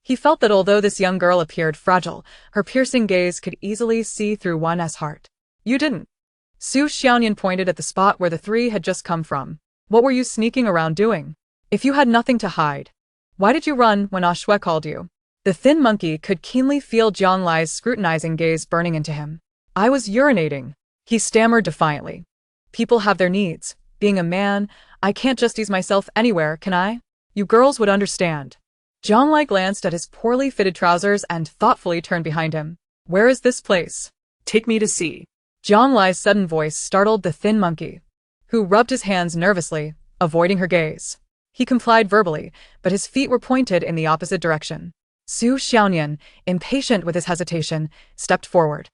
He felt that although this young girl appeared fragile, her piercing gaze could easily see through one's heart. You didn't. Su Xiaonian pointed at the spot where the three had just come from. What were you sneaking around doing? If you had nothing to hide, why did you run when Ah Shui called you? The thin monkey could keenly feel Jiang Lai's scrutinizing gaze burning into him. I was urinating, he stammered defiantly. People have their needs. Being a man, I can't just ease myself anywhere, can I? You girls would understand. Jiang Lai glanced at his poorly fitted trousers and thoughtfully turned behind him. Where is this place? Take me to see. Jiang Lai's sudden voice startled the thin monkey, who rubbed his hands nervously, avoiding her gaze. He complied verbally, but his feet were pointed in the opposite direction. Su Xiaonian, impatient with his hesitation, stepped forward.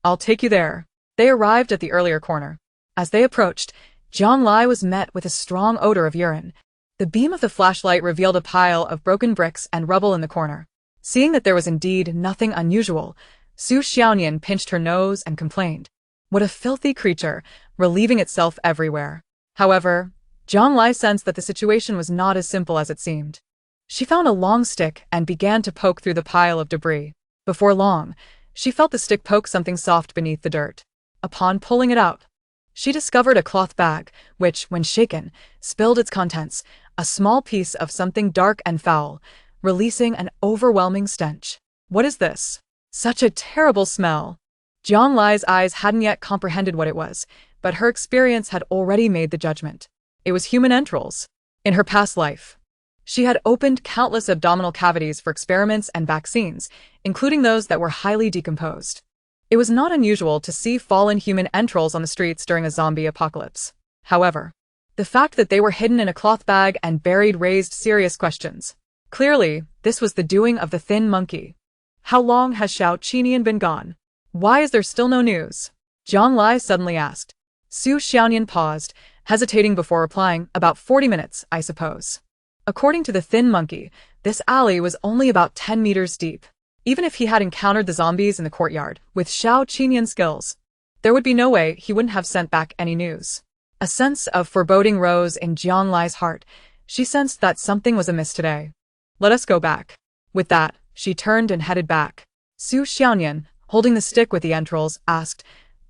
I'll take you there. They arrived at the earlier corner. As they approached, Jiang Lai was met with a strong odor of urine. The beam of the flashlight revealed a pile of broken bricks and rubble in the corner. Seeing that there was indeed nothing unusual, Su Xiaonian pinched her nose and complained. What a filthy creature, relieving itself everywhere. However, Jiang Lai sensed that the situation was not as simple as it seemed. She found a long stick and began to poke through the pile of debris. Before long, she felt the stick poke something soft beneath the dirt. Upon pulling it out, She discovered a cloth bag, which, when shaken, spilled its contents, a small piece of something dark and foul, releasing an overwhelming stench. What is this? Such a terrible smell. Jiang Lai's eyes hadn't yet comprehended what it was, but her experience had already made the judgment. It was human entrails. In her past life, she had opened countless abdominal cavities for experiments and vaccines, including those that were highly decomposed. It was not unusual to see fallen human entrails on the streets during a zombie apocalypse. However, the fact that they were hidden in a cloth bag and buried raised serious questions. Clearly, this was the doing of the thin monkey. How long has Xiao Qinian been gone? Why is there still no news? Jiang Lai suddenly asked. Su Xiaonian paused, hesitating before replying. About 40 minutes, I suppose. According to the thin monkey, this alley was only about 10 meters deep. Even if he had encountered the zombies in the courtyard, with Xiao Qinian's skills, there would be no way he wouldn't have sent back any news. A sense of foreboding rose in Jiang Lai's heart. She sensed that something was amiss today. Let us go back. With that, she turned and headed back. Su Xiaonian, holding the stick with the entrails, asked,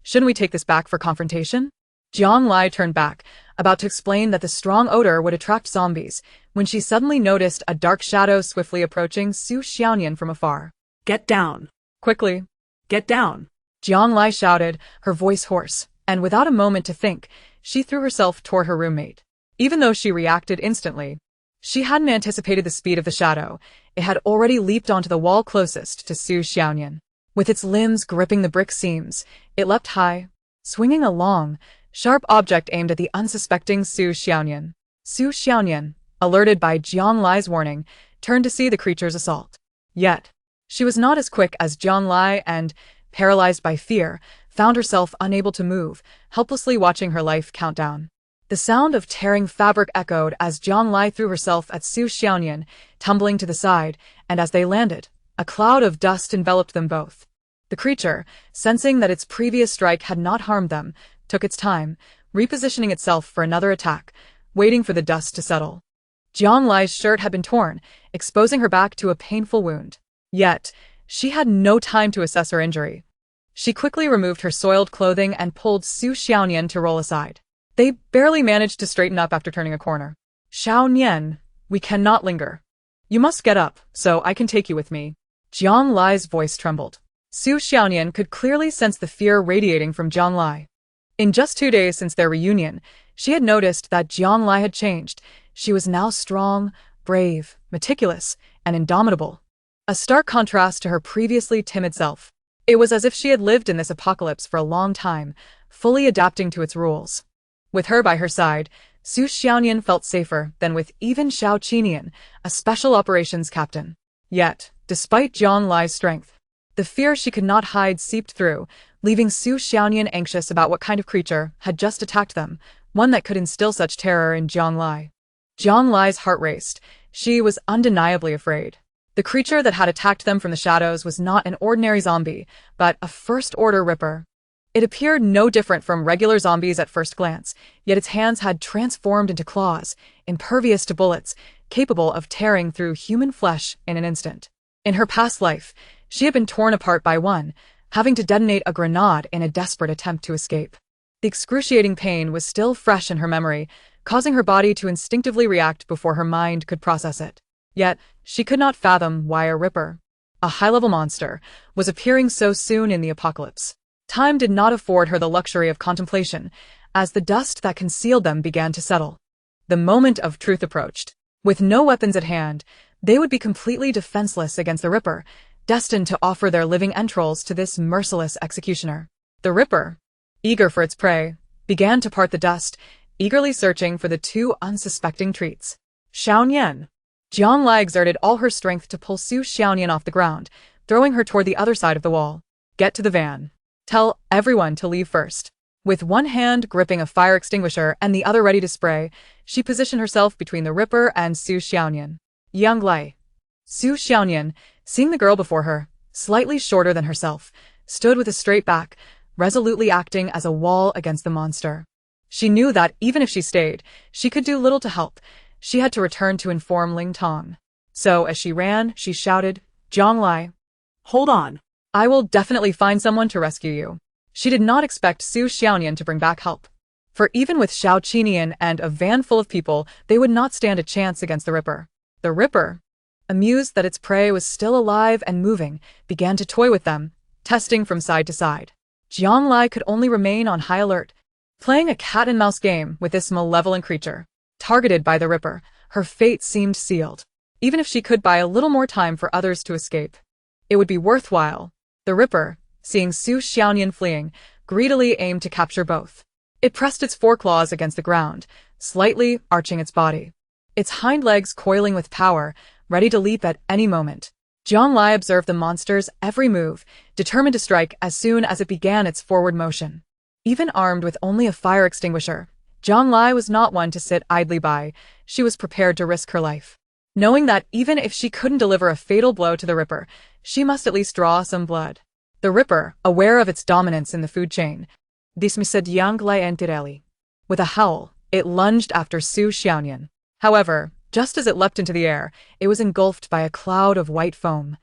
Shouldn't we take this back for confrontation? Jiang Lai turned back, about to explain that the strong odor would attract zombies, when she suddenly noticed a dark shadow swiftly approaching Su Xiaonian from afar. Get down. Quickly. Get down. Jiang Lai shouted, her voice hoarse, and without a moment to think, she threw herself toward her roommate. Even though she reacted instantly, she hadn't anticipated the speed of the shadow. It had already leaped onto the wall closest to Su Xiaonian. With its limbs gripping the brick seams, it leapt high, swinging a long, sharp object aimed at the unsuspecting Su Xiaonian. Su Xiaonian, alerted by Jiang Lai's warning, turned to see the creature's assault. Yet, she was not as quick as Jiang Lai and, paralyzed by fear, found herself unable to move, helplessly watching her life count down. The sound of tearing fabric echoed as Jiang Lai threw herself at Su Xiaonian, tumbling to the side, and as they landed, a cloud of dust enveloped them both. The creature, sensing that its previous strike had not harmed them, took its time, repositioning itself for another attack, waiting for the dust to settle. Jiang Lai's shirt had been torn, exposing her back to a painful wound. Yet, she had no time to assess her injury. She quickly removed her soiled clothing and pulled Su Xiaonian to roll aside. They barely managed to straighten up after turning a corner. Xiaonian, we cannot linger. You must get up, so I can take you with me. Jiang Lai's voice trembled. Su Xiaonian could clearly sense the fear radiating from Jiang Lai. In just 2 days since their reunion, she had noticed that Jiang Lai had changed. She was now strong, brave, meticulous, and indomitable. A stark contrast to her previously timid self. It was as if she had lived in this apocalypse for a long time, fully adapting to its rules. With her by her side, Su Xiaonian felt safer than with even Xiao Qinian, a special operations captain. Yet, despite Jiang Lai's strength, the fear she could not hide seeped through, leaving Su Xiaonian anxious about what kind of creature had just attacked them, one that could instill such terror in Jiang Lai. Jiang Lai's heart raced. She was undeniably afraid. The creature that had attacked them from the shadows was not an ordinary zombie, but a first-order ripper. It appeared no different from regular zombies at first glance, yet its hands had transformed into claws, impervious to bullets, capable of tearing through human flesh in an instant. In her past life, she had been torn apart by one, having to detonate a grenade in a desperate attempt to escape. The excruciating pain was still fresh in her memory, causing her body to instinctively react before her mind could process it. Yet, she could not fathom why a ripper, a high-level monster, was appearing so soon in the apocalypse. Time did not afford her the luxury of contemplation, as the dust that concealed them began to settle. The moment of truth approached. With no weapons at hand, they would be completely defenseless against the Ripper, destined to offer their living entrails to this merciless executioner. The Ripper, eager for its prey, began to part the dust, eagerly searching for the two unsuspecting treats. Xiaonian. Jiang Lai exerted all her strength to pull Su Xiaonian off the ground, throwing her toward the other side of the wall. Get to the van. Tell everyone to leave first. With one hand gripping a fire extinguisher and the other ready to spray, she positioned herself between the Ripper and Su Xiaonian. Yang Lai. Su Xiaonian, seeing the girl before her, slightly shorter than herself, stood with a straight back, resolutely acting as a wall against the monster. She knew that even if she stayed, she could do little to help. She had to return to inform Ling Tong. So as she ran, she shouted, Jiang Lai. Hold on. I will definitely find someone to rescue you. She did not expect Su Xiaonian to bring back help. For even with Xiao Qinian and a van full of people, they would not stand a chance against the Ripper. The Ripper, amused that its prey was still alive and moving, began to toy with them, testing from side to side. Jiang Lai could only remain on high alert, playing a cat-and-mouse game with this malevolent creature. Targeted by the Ripper, her fate seemed sealed. Even if she could buy a little more time for others to escape, it would be worthwhile. The Ripper, seeing Su Xiaonian fleeing, greedily aimed to capture both. It pressed its foreclaws against the ground, slightly arching its body, its hind legs coiling with power, ready to leap at any moment. Jiang Lai observed the monster's every move, determined to strike as soon as it began its forward motion. Even armed with only a fire extinguisher, Jiang Lai was not one to sit idly by. She was prepared to risk her life, knowing that even if she couldn't deliver a fatal blow to the Ripper, she must at least draw some blood. The Ripper, aware of its dominance in the food chain, dismissed Jiang Lai entirely. With a howl, it lunged after Su Xiaonian. However, just as it leapt into the air, it was engulfed by a cloud of white foam,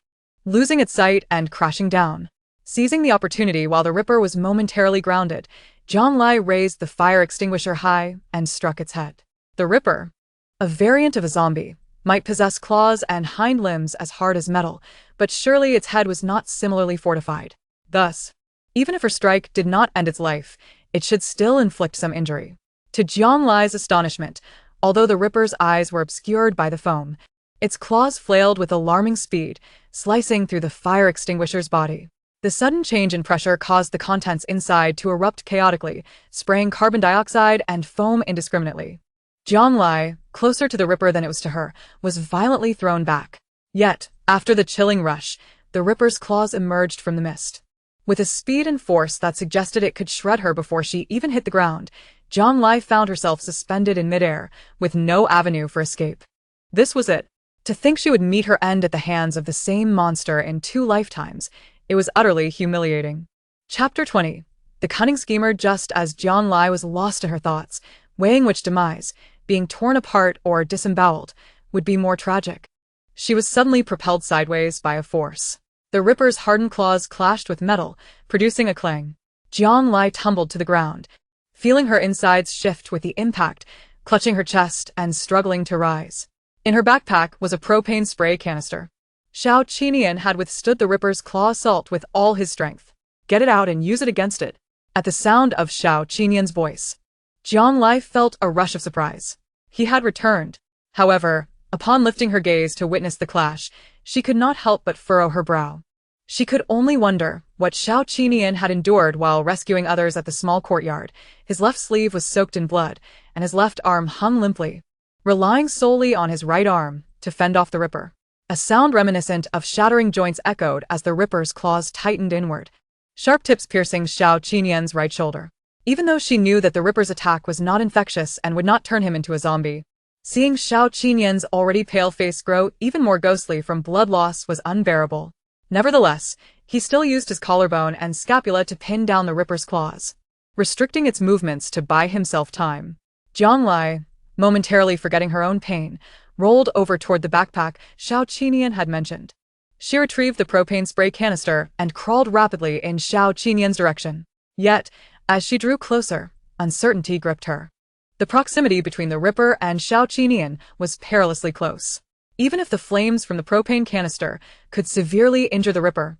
losing its sight and crashing down. Seizing the opportunity while the Ripper was momentarily grounded, Jiang Lai raised the fire extinguisher high and struck its head. The Ripper, a variant of a zombie, might possess claws and hind limbs as hard as metal, but surely its head was not similarly fortified. Thus, even if her strike did not end its life, it should still inflict some injury. To Jiang Lai's astonishment, although the Ripper's eyes were obscured by the foam, its claws flailed with alarming speed, slicing through the fire extinguisher's body. The sudden change in pressure caused the contents inside to erupt chaotically, spraying carbon dioxide and foam indiscriminately. Jiang Lai, closer to the Ripper than it was to her, was violently thrown back. Yet, after the chilling rush, the Ripper's claws emerged from the mist. With a speed and force that suggested it could shred her before she even hit the ground, Jiang Lai found herself suspended in midair, with no avenue for escape. This was it. To think she would meet her end at the hands of the same monster in 2 lifetimes, it was utterly humiliating. Chapter 20. The cunning schemer. Just as Jiang Lai was lost to her thoughts, weighing which demise, being torn apart or disemboweled, would be more tragic, she was suddenly propelled sideways by a force. The Ripper's hardened claws clashed with metal, producing a clang. Jiang Lai tumbled to the ground, feeling her insides shift with the impact, clutching her chest and struggling to rise. In her backpack was a propane spray canister. Xiao Qinian had withstood the Ripper's claw assault with all his strength. Get it out and use it against it. At the sound of Xiao Qinian's voice, Jiang Lai felt a rush of surprise. He had returned. However, upon lifting her gaze to witness the clash, she could not help but furrow her brow. She could only wonder what Xiao Qinian had endured while rescuing others at the small courtyard. His left sleeve was soaked in blood, and his left arm hung limply, relying solely on his right arm to fend off the Ripper. A sound reminiscent of shattering joints echoed as the Ripper's claws tightened inward, sharp tips piercing Xiao Qinian's right shoulder. Even though she knew that the Ripper's attack was not infectious and would not turn him into a zombie, seeing Xiao Qinian's already pale face grow even more ghostly from blood loss was unbearable. Nevertheless, he still used his collarbone and scapula to pin down the Ripper's claws, restricting its movements to buy himself time. Jiang Lai, momentarily forgetting her own pain, rolled over toward the backpack Xiao Qinian had mentioned. She retrieved the propane spray canister and crawled rapidly in Xiao Qinian's direction. Yet, as she drew closer, uncertainty gripped her. The proximity between the Ripper and Xiao Qinian was perilously close. Even if the flames from the propane canister could severely injure the Ripper,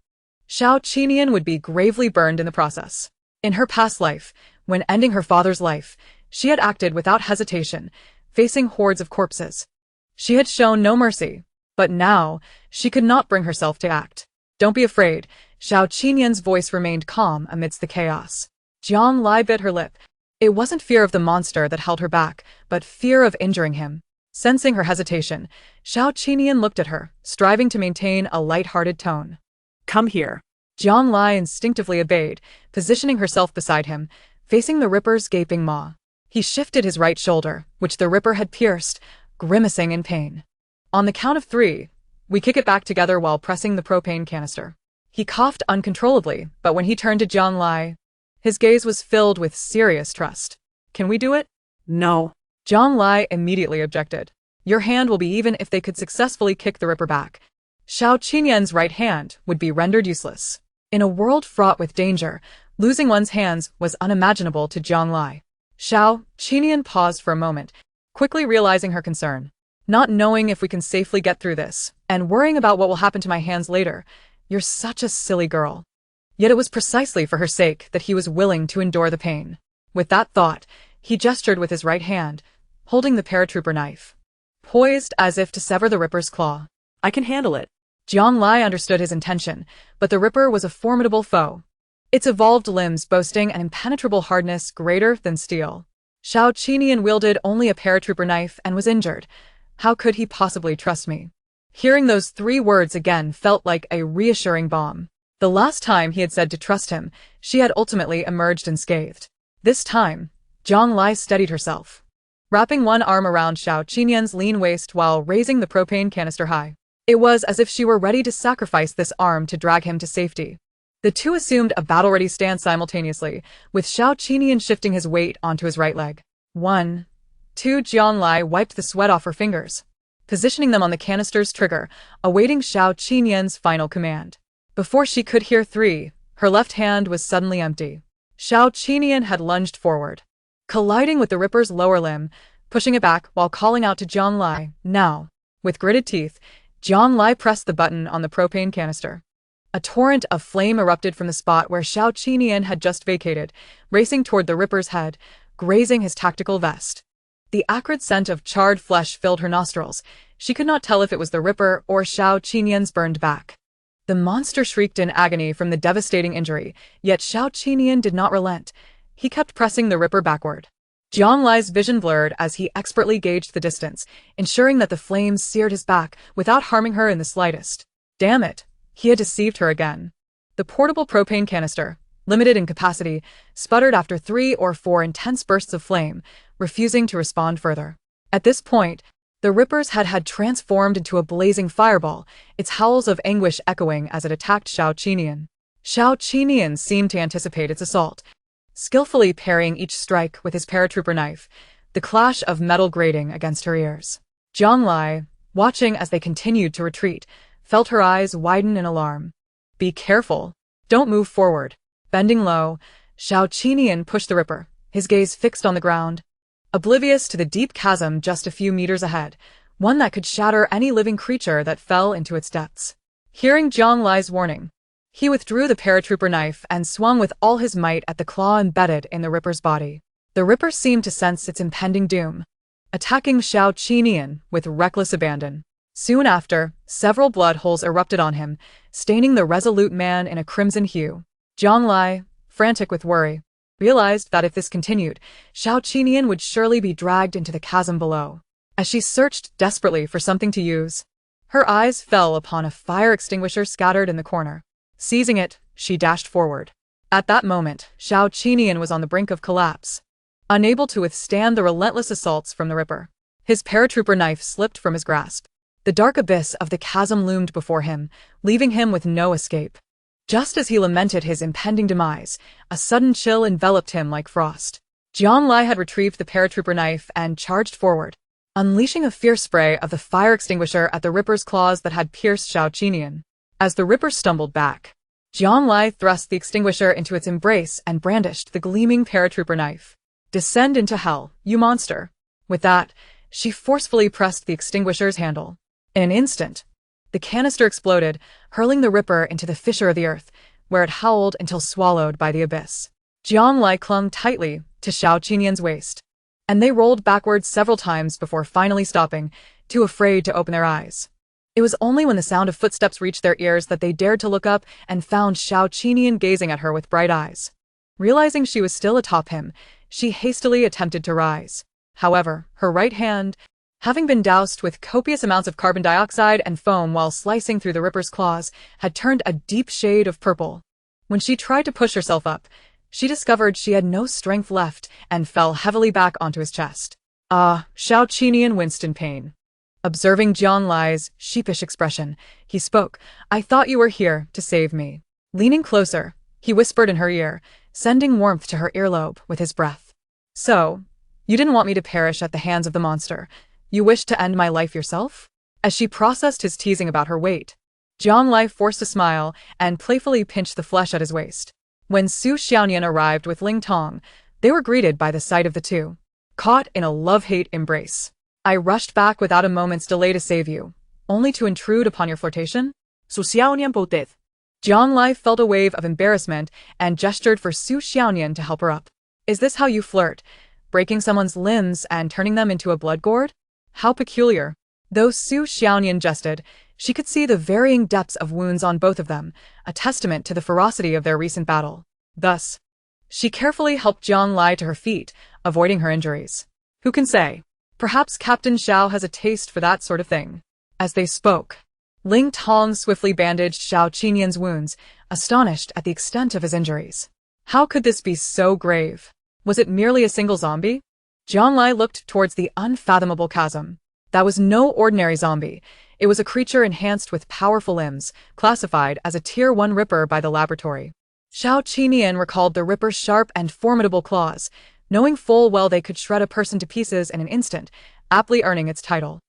Xiao Qinian would be gravely burned in the process. In her past life, when ending her father's life, she had acted without hesitation, facing hordes of corpses. She had shown no mercy, but now, she could not bring herself to act. Don't be afraid, Xiao Qinian's voice remained calm amidst the chaos. Jiang Lai bit her lip. It wasn't fear of the monster that held her back, but fear of injuring him. Sensing her hesitation, Xiao Qinian looked at her, striving to maintain a light-hearted tone. Come here. Jiang Lai instinctively obeyed, positioning herself beside him, facing the Ripper's gaping maw. He shifted his right shoulder, which the Ripper had pierced, grimacing in pain. On the count of 3, we kick it back together while pressing the propane canister. He coughed uncontrollably, but when he turned to Jiang Lai, his gaze was filled with serious trust. Can we do it? No. Jiang Lai immediately objected. Your hand will be even if they could successfully kick the Ripper back. Xiao Qinian's right hand would be rendered useless. In a world fraught with danger, losing one's hands was unimaginable to Jiang Lai. Xiao Qinian paused for a moment, quickly realizing her concern. Not knowing if we can safely get through this, and worrying about what will happen to my hands later. You're such a silly girl. Yet it was precisely for her sake that he was willing to endure the pain. With that thought, he gestured with his right hand, holding the paratrooper knife, poised as if to sever the Ripper's claw. I can handle it. Jiang Lai understood his intention, but the Ripper was a formidable foe. Its evolved limbs boasting an impenetrable hardness greater than steel. Xiao Qinian wielded only a paratrooper knife and was injured. How could he possibly trust me? Hearing those 3 words again felt like a reassuring balm. The last time he had said to trust him, she had ultimately emerged unscathed. This time, Jiang Lai steadied herself, wrapping one arm around Xiao Qinian's lean waist while raising the propane canister high. It was as if she were ready to sacrifice this arm to drag him to safety. The two assumed a battle-ready stance simultaneously, with Xiao Qinian shifting his weight onto his right leg. 1, 2. Jiang Lai wiped the sweat off her fingers, positioning them on the canister's trigger, awaiting Xiao Qinian's final command. Before she could hear 3, her left hand was suddenly empty. Xiao Qinian had lunged forward, colliding with the Ripper's lower limb, pushing it back while calling out to Jiang Lai, now. With gritted teeth, Jiang Lai pressed the button on the propane canister. A torrent of flame erupted from the spot where Xiao Qinian had just vacated, racing toward the Ripper's head, grazing his tactical vest. The acrid scent of charred flesh filled her nostrils. She could not tell if it was the Ripper or Xiao Qinian's burned back. The monster shrieked in agony from the devastating injury, yet Xiao Qinian did not relent. He kept pressing the Ripper backward. Jiang Lai's vision blurred as he expertly gauged the distance, ensuring that the flames seared his back without harming her in the slightest. Damn it, he had deceived her again. The portable propane canister, limited in capacity, sputtered after 3 or 4 intense bursts of flame, refusing to respond further. At this point, the Ripper's head had transformed into a blazing fireball, its howls of anguish echoing as it attacked Xiao Qinian. Xiao Qinian seemed to anticipate its assault, skillfully parrying each strike with his paratrooper knife, the clash of metal grating against her ears. Jiang Lai, watching as they continued to retreat, felt her eyes widen in alarm. Be careful. Don't move forward. Bending low, Xiao Qinian pushed the Ripper, his gaze fixed on the ground, oblivious to the deep chasm just a few meters ahead, one that could shatter any living creature that fell into its depths. Hearing Jiang Lai's warning, he withdrew the paratrooper knife and swung with all his might at the claw embedded in the Ripper's body. The Ripper seemed to sense its impending doom, attacking Xiao Qinian with reckless abandon. Soon after, several blood holes erupted on him, staining the resolute man in a crimson hue. Jiang Lai, frantic with worry, realized that if this continued, Xiao Qinian would surely be dragged into the chasm below. As she searched desperately for something to use, her eyes fell upon a fire extinguisher scattered in the corner. Seizing it, she dashed forward. At that moment, Xiao Qinian was on the brink of collapse, unable to withstand the relentless assaults from the Ripper. His paratrooper knife slipped from his grasp. The dark abyss of the chasm loomed before him, leaving him with no escape. Just as he lamented his impending demise, a sudden chill enveloped him like frost. Jiang Lai had retrieved the paratrooper knife and charged forward, unleashing a fierce spray of the fire extinguisher at the Ripper's claws that had pierced Xiao Qinian. As the Ripper stumbled back, Jiang Lai thrust the extinguisher into its embrace and brandished the gleaming paratrooper knife. Descend into hell, you monster. With that, she forcefully pressed the extinguisher's handle. In an instant, the canister exploded, hurling the Ripper into the fissure of the earth, where it howled until swallowed by the abyss. Jiang Lai clung tightly to Xiao Qinian's waist, and they rolled backwards several times before finally stopping, too afraid to open their eyes. It was only when the sound of footsteps reached their ears that they dared to look up and found Xiao Qinian gazing at her with bright eyes. Realizing she was still atop him, she hastily attempted to rise. However, her right hand, having been doused with copious amounts of carbon dioxide and foam while slicing through the Ripper's claws, had turned a deep shade of purple. When she tried to push herself up, she discovered she had no strength left and fell heavily back onto his chest. Xiao Qinian winced in pain. Observing Jiang Lai's sheepish expression, he spoke, I thought you were here to save me. Leaning closer, he whispered in her ear, sending warmth to her earlobe with his breath. So, you didn't want me to perish at the hands of the monster. You wished to end my life yourself? As she processed his teasing about her weight, Jiang Lai forced a smile and playfully pinched the flesh at his waist. When Su Xiaonian arrived with Ling Tong, They were greeted by the sight of the two, caught in a love-hate embrace. I rushed back without a moment's delay to save you, only to intrude upon your flirtation? Su Xiaonian bolted. Jiang Lai felt a wave of embarrassment and gestured for Su Xiaonian to help her up. Is this how you flirt? Breaking someone's limbs and turning them into a blood gourd? How peculiar. Though Su Xiaonian jested, she could see the varying depths of wounds on both of them, a testament to the ferocity of their recent battle. Thus, she carefully helped Jiang Lai to her feet, avoiding her injuries. Who can say? Perhaps Captain Xiao has a taste for that sort of thing. As they spoke, Ling Tong swiftly bandaged Xiao Qinian's wounds, astonished at the extent of his injuries. How could this be so grave? Was it merely a single zombie? Jiang Lai looked towards the unfathomable chasm. That was no ordinary zombie. It was a creature enhanced with powerful limbs, classified as a Tier 1 Ripper by the laboratory. Xiao Qinian recalled the Ripper's sharp and formidable claws, knowing full well they could shred a person to pieces in an instant, aptly earning its title.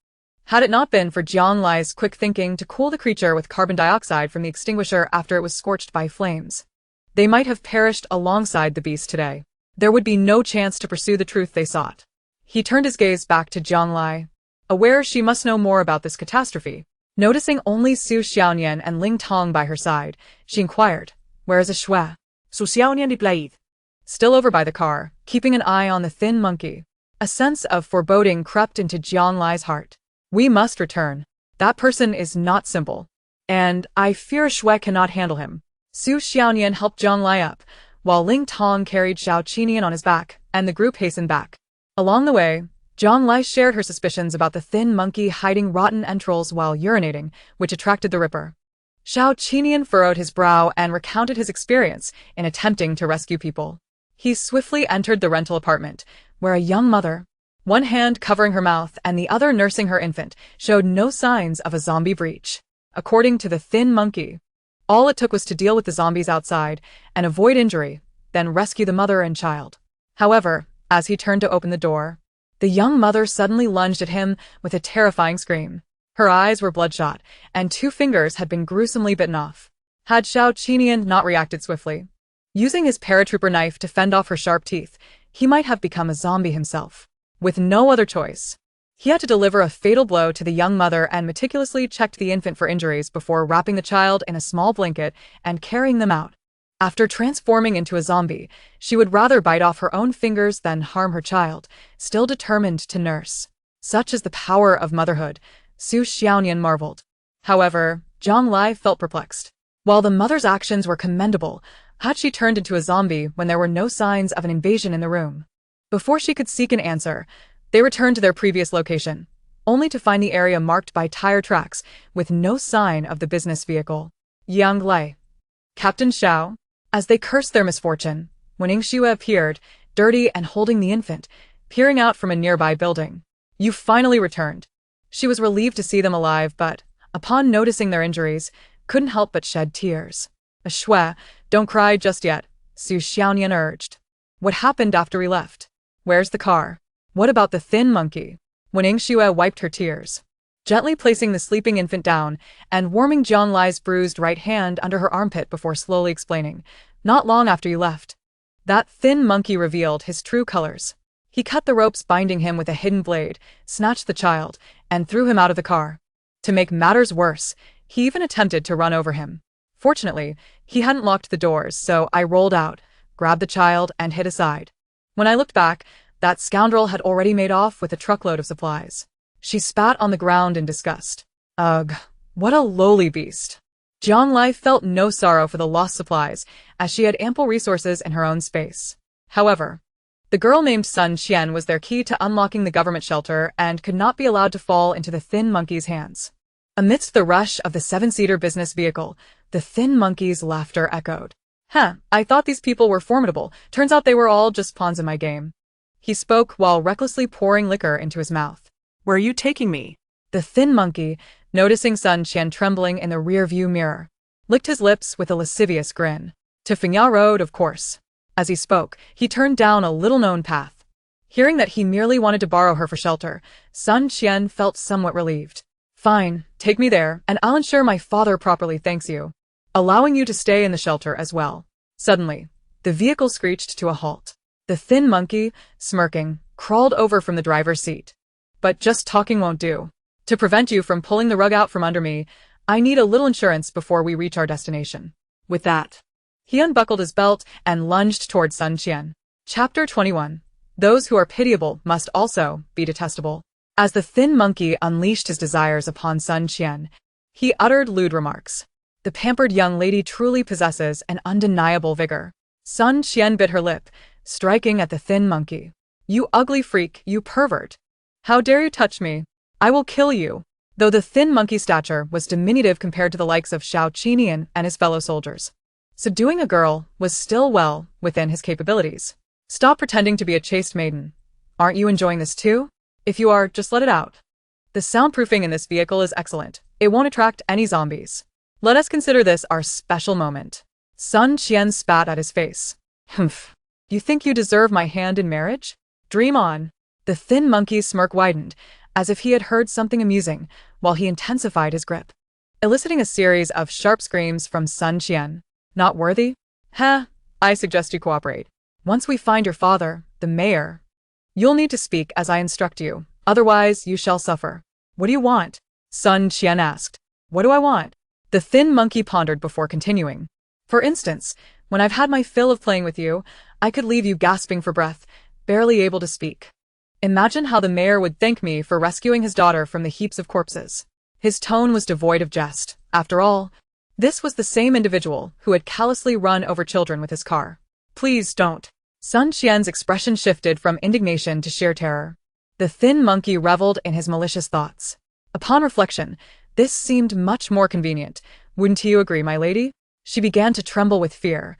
Had it not been for Jiang Lai's quick thinking to cool the creature with carbon dioxide from the extinguisher after it was scorched by flames, they might have perished alongside the beast today. There would be no chance to pursue the truth they sought. He turned his gaze back to Jiang Lai, aware she must know more about this catastrophe. Noticing only Su Xiaonian and Ling Tong by her side, she inquired, "Where is a Shui?" Su Xiaonian replied. Still over by the car, keeping an eye on the thin monkey. A sense of foreboding crept into Jiang Lai's heart. We must return. That person is not simple. And I fear Shui cannot handle him. Su Xiaonian helped Jiang Lai up, while Ling Tong carried Xiao Qinian on his back, and the group hastened back. Along the way, Jiang Lai shared her suspicions about the thin monkey hiding rotten entrails while urinating, which attracted the Ripper. Xiao Qinian furrowed his brow and recounted his experience in attempting to rescue people. He swiftly entered the rental apartment, where a young mother, one hand covering her mouth and the other nursing her infant, showed no signs of a zombie breach. According to the thin monkey, all it took was to deal with the zombies outside and avoid injury, then rescue the mother and child. However, as he turned to open the door, the young mother suddenly lunged at him with a terrifying scream. Her eyes were bloodshot, and 2 fingers had been gruesomely bitten off. Had Xiao Qinian not reacted swiftly, using his paratrooper knife to fend off her sharp teeth, he might have become a zombie himself. With no other choice, he had to deliver a fatal blow to the young mother and meticulously checked the infant for injuries before wrapping the child in a small blanket and carrying them out. After transforming into a zombie, she would rather bite off her own fingers than harm her child, still determined to nurse. Such is the power of motherhood, Su Xiaonian marveled. However, Jiang Lai felt perplexed. While the mother's actions were commendable, had she turned into a zombie when there were no signs of an invasion in the room? Before she could seek an answer, they returned to their previous location, only to find the area marked by tire tracks with no sign of the business vehicle. Yang Lai, Captain Xiao. As they cursed their misfortune, Wen Xue appeared, dirty and holding the infant, peering out from a nearby building. You finally returned. She was relieved to see them alive, but, upon noticing their injuries, couldn't help but shed tears. A Shui, don't cry just yet, Su Xiaonian urged. What happened after we left? Where's the car? What about the thin monkey? Wen Xue wiped her tears, gently placing the sleeping infant down and warming Jiang Lai's bruised right hand under her armpit before slowly explaining, not long after you left, that thin monkey revealed his true colors. He cut the ropes binding him with a hidden blade, snatched the child, and threw him out of the car. To make matters worse, he even attempted to run over him. Fortunately, he hadn't locked the doors, so I rolled out, grabbed the child, and hid aside. When I looked back, that scoundrel had already made off with a truckload of supplies. She spat on the ground in disgust. Ugh, what a lowly beast. Jiang Lai felt no sorrow for the lost supplies, as she had ample resources in her own space. However, the girl named Sun Qian was their key to unlocking the government shelter and could not be allowed to fall into the thin monkey's hands. Amidst the rush of the 7-seater business vehicle, the thin monkey's laughter echoed. I thought these people were formidable. Turns out they were all just pawns in my game. He spoke while recklessly pouring liquor into his mouth. Where are you taking me? The thin monkey, noticing Sun Qian trembling in the rear-view mirror, licked his lips with a lascivious grin. To Fengyao Road, of course. As he spoke, he turned down a little-known path. Hearing that he merely wanted to borrow her for shelter, Sun Qian felt somewhat relieved. Fine, take me there, and I'll ensure my father properly thanks you, allowing you to stay in the shelter as well. Suddenly, the vehicle screeched to a halt. The thin monkey, smirking, crawled over from the driver's seat. But just talking won't do. To prevent you from pulling the rug out from under me, I need a little insurance before we reach our destination. With that, he unbuckled his belt and lunged toward Sun Qian. Chapter 21. Those who are pitiable must also be detestable. As the thin monkey unleashed his desires upon Sun Qian, he uttered lewd remarks. The pampered young lady truly possesses an undeniable vigor. Sun Qian bit her lip, striking at the thin monkey. You ugly freak, you pervert. How dare you touch me? I will kill you. Though the thin monkey's stature was diminutive compared to the likes of Xiao Qinian and his fellow soldiers, subduing a girl was still well within his capabilities. Stop pretending to be a chaste maiden. Aren't you enjoying this too? If you are, just let it out. The soundproofing in this vehicle is excellent. It won't attract any zombies. Let us consider this our special moment. Sun Qian spat at his face. Humph. You think you deserve my hand in marriage? Dream on. The thin monkey's smirk widened, as if he had heard something amusing, while he intensified his grip, eliciting a series of sharp screams from Sun Qian. Not worthy? Heh, I suggest you cooperate. Once we find your father, the mayor, you'll need to speak as I instruct you, otherwise you shall suffer. What do you want? Sun Qian asked. What do I want? The thin monkey pondered before continuing. For instance, when I've had my fill of playing with you, I could leave you gasping for breath, barely able to speak. Imagine how the mayor would thank me for rescuing his daughter from the heaps of corpses. His tone was devoid of jest. After all, this was the same individual who had callously run over children with his car. Please don't. Sun Qian's expression shifted from indignation to sheer terror. The thin monkey reveled in his malicious thoughts. Upon reflection, this seemed much more convenient. Wouldn't you agree, my lady? She began to tremble with fear,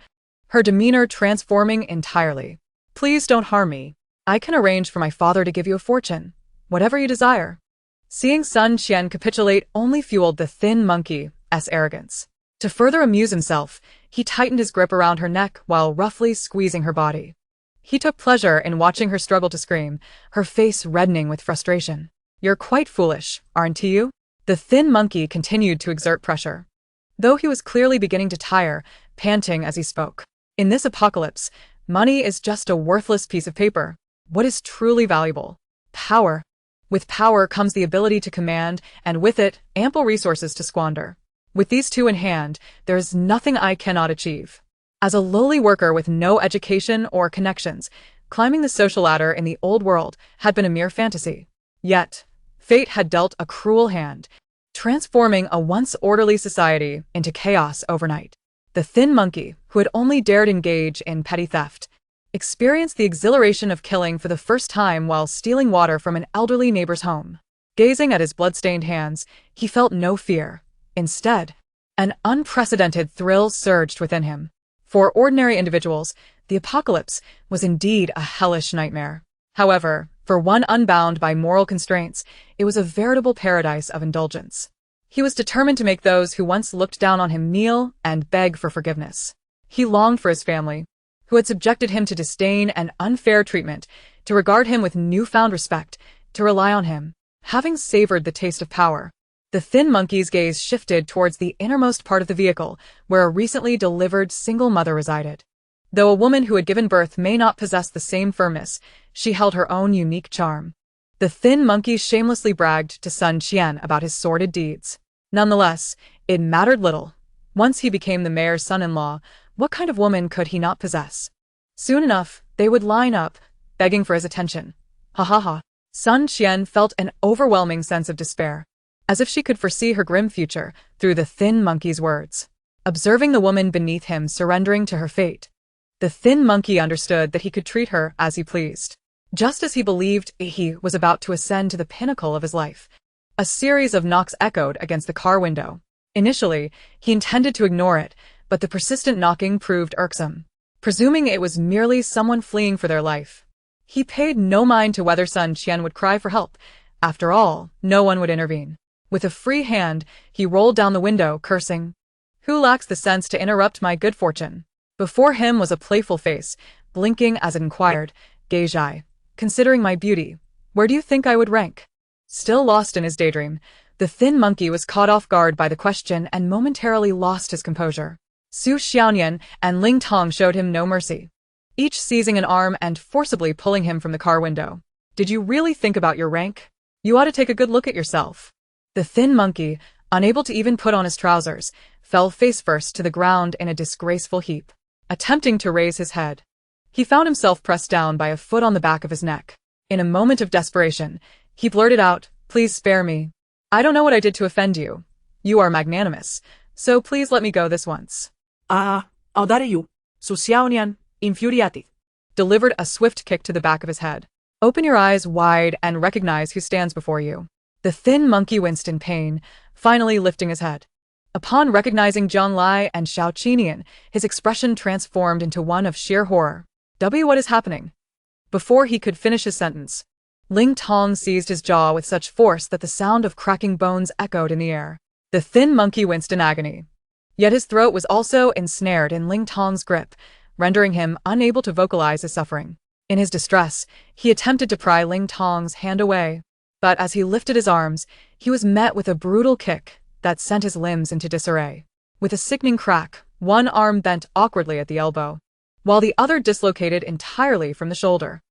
her demeanor transforming entirely. Please don't harm me. I can arrange for my father to give you a fortune, whatever you desire. Seeing Sun Qian capitulate only fueled the thin monkey's arrogance. To further amuse himself, he tightened his grip around her neck while roughly squeezing her body. He took pleasure in watching her struggle to scream, her face reddening with frustration. You're quite foolish, aren't you? The thin monkey continued to exert pressure, though he was clearly beginning to tire, panting as he spoke. In this apocalypse, money is just a worthless piece of paper. What is truly valuable? Power. With power comes the ability to command, and with it, ample resources to squander. With these two in hand, there is nothing I cannot achieve. As a lowly worker with no education or connections, climbing the social ladder in the old world had been a mere fantasy. Yet, fate had dealt a cruel hand, transforming a once orderly society into chaos overnight. The thin monkey, who had only dared engage in petty theft, experienced the exhilaration of killing for the first time while stealing water from an elderly neighbor's home. Gazing at his blood-stained hands, he felt no fear. Instead, an unprecedented thrill surged within him. For ordinary individuals, the apocalypse was indeed a hellish nightmare. However, for one unbound by moral constraints, it was a veritable paradise of indulgence. He was determined to make those who once looked down on him kneel and beg for forgiveness. He longed for his family, who had subjected him to disdain and unfair treatment, to regard him with newfound respect, to rely on him. Having savored the taste of power, the thin monkey's gaze shifted towards the innermost part of the vehicle, where a recently delivered single mother resided. Though a woman who had given birth may not possess the same firmness, she held her own unique charm. The thin monkey shamelessly bragged to Sun Qian about his sordid deeds. Nonetheless, it mattered little. Once he became the mayor's son-in-law, what kind of woman could he not possess? Soon enough, they would line up, begging for his attention. Ha ha ha. Sun Qian felt an overwhelming sense of despair, as if she could foresee her grim future through the thin monkey's words. Observing the woman beneath him surrendering to her fate, the thin monkey understood that he could treat her as he pleased. Just as he believed he was about to ascend to the pinnacle of his life, a series of knocks echoed against the car window. Initially, he intended to ignore it, but the persistent knocking proved irksome. Presuming it was merely someone fleeing for their life, he paid no mind to whether Sun Qian would cry for help. After all, no one would intervene. With a free hand, he rolled down the window, cursing. Who lacks the sense to interrupt my good fortune? Before him was a playful face, blinking as it inquired, Geijai, considering my beauty, where do you think I would rank? Still lost in his daydream, the thin monkey was caught off guard by the question and momentarily lost his composure. Su Xiaonian and Ling Tong showed him no mercy. each seizing an arm and forcibly pulling him from the car window. Did you really think about your rank? You ought to take a good look at yourself. The thin monkey, unable to even put on his trousers, fell face first to the ground in a disgraceful heap. Attempting to raise his head, he found himself pressed down by a foot on the back of his neck. In a moment of desperation, he blurted out, "Please spare me. I don't know what I did to offend you. You are magnanimous, so please let me go this once." I'll dare you. Susiaonian, infuriati. Delivered a swift kick to the back of his head. Open your eyes wide and recognize who stands before you. The thin monkey winced in pain, finally lifting his head. Upon recognizing Zhang Lai and Xiao Qinian, his expression transformed into one of sheer horror. What is happening? Before he could finish his sentence, Ling Tong seized his jaw with such force that the sound of cracking bones echoed in the air. The thin monkey winced in agony. Yet his throat was also ensnared in Ling Tong's grip, rendering him unable to vocalize his suffering. In his distress, he attempted to pry Ling Tong's hand away, but as he lifted his arms, he was met with a brutal kick that sent his limbs into disarray. With a sickening crack, one arm bent awkwardly at the elbow, while the other dislocated entirely from the shoulder.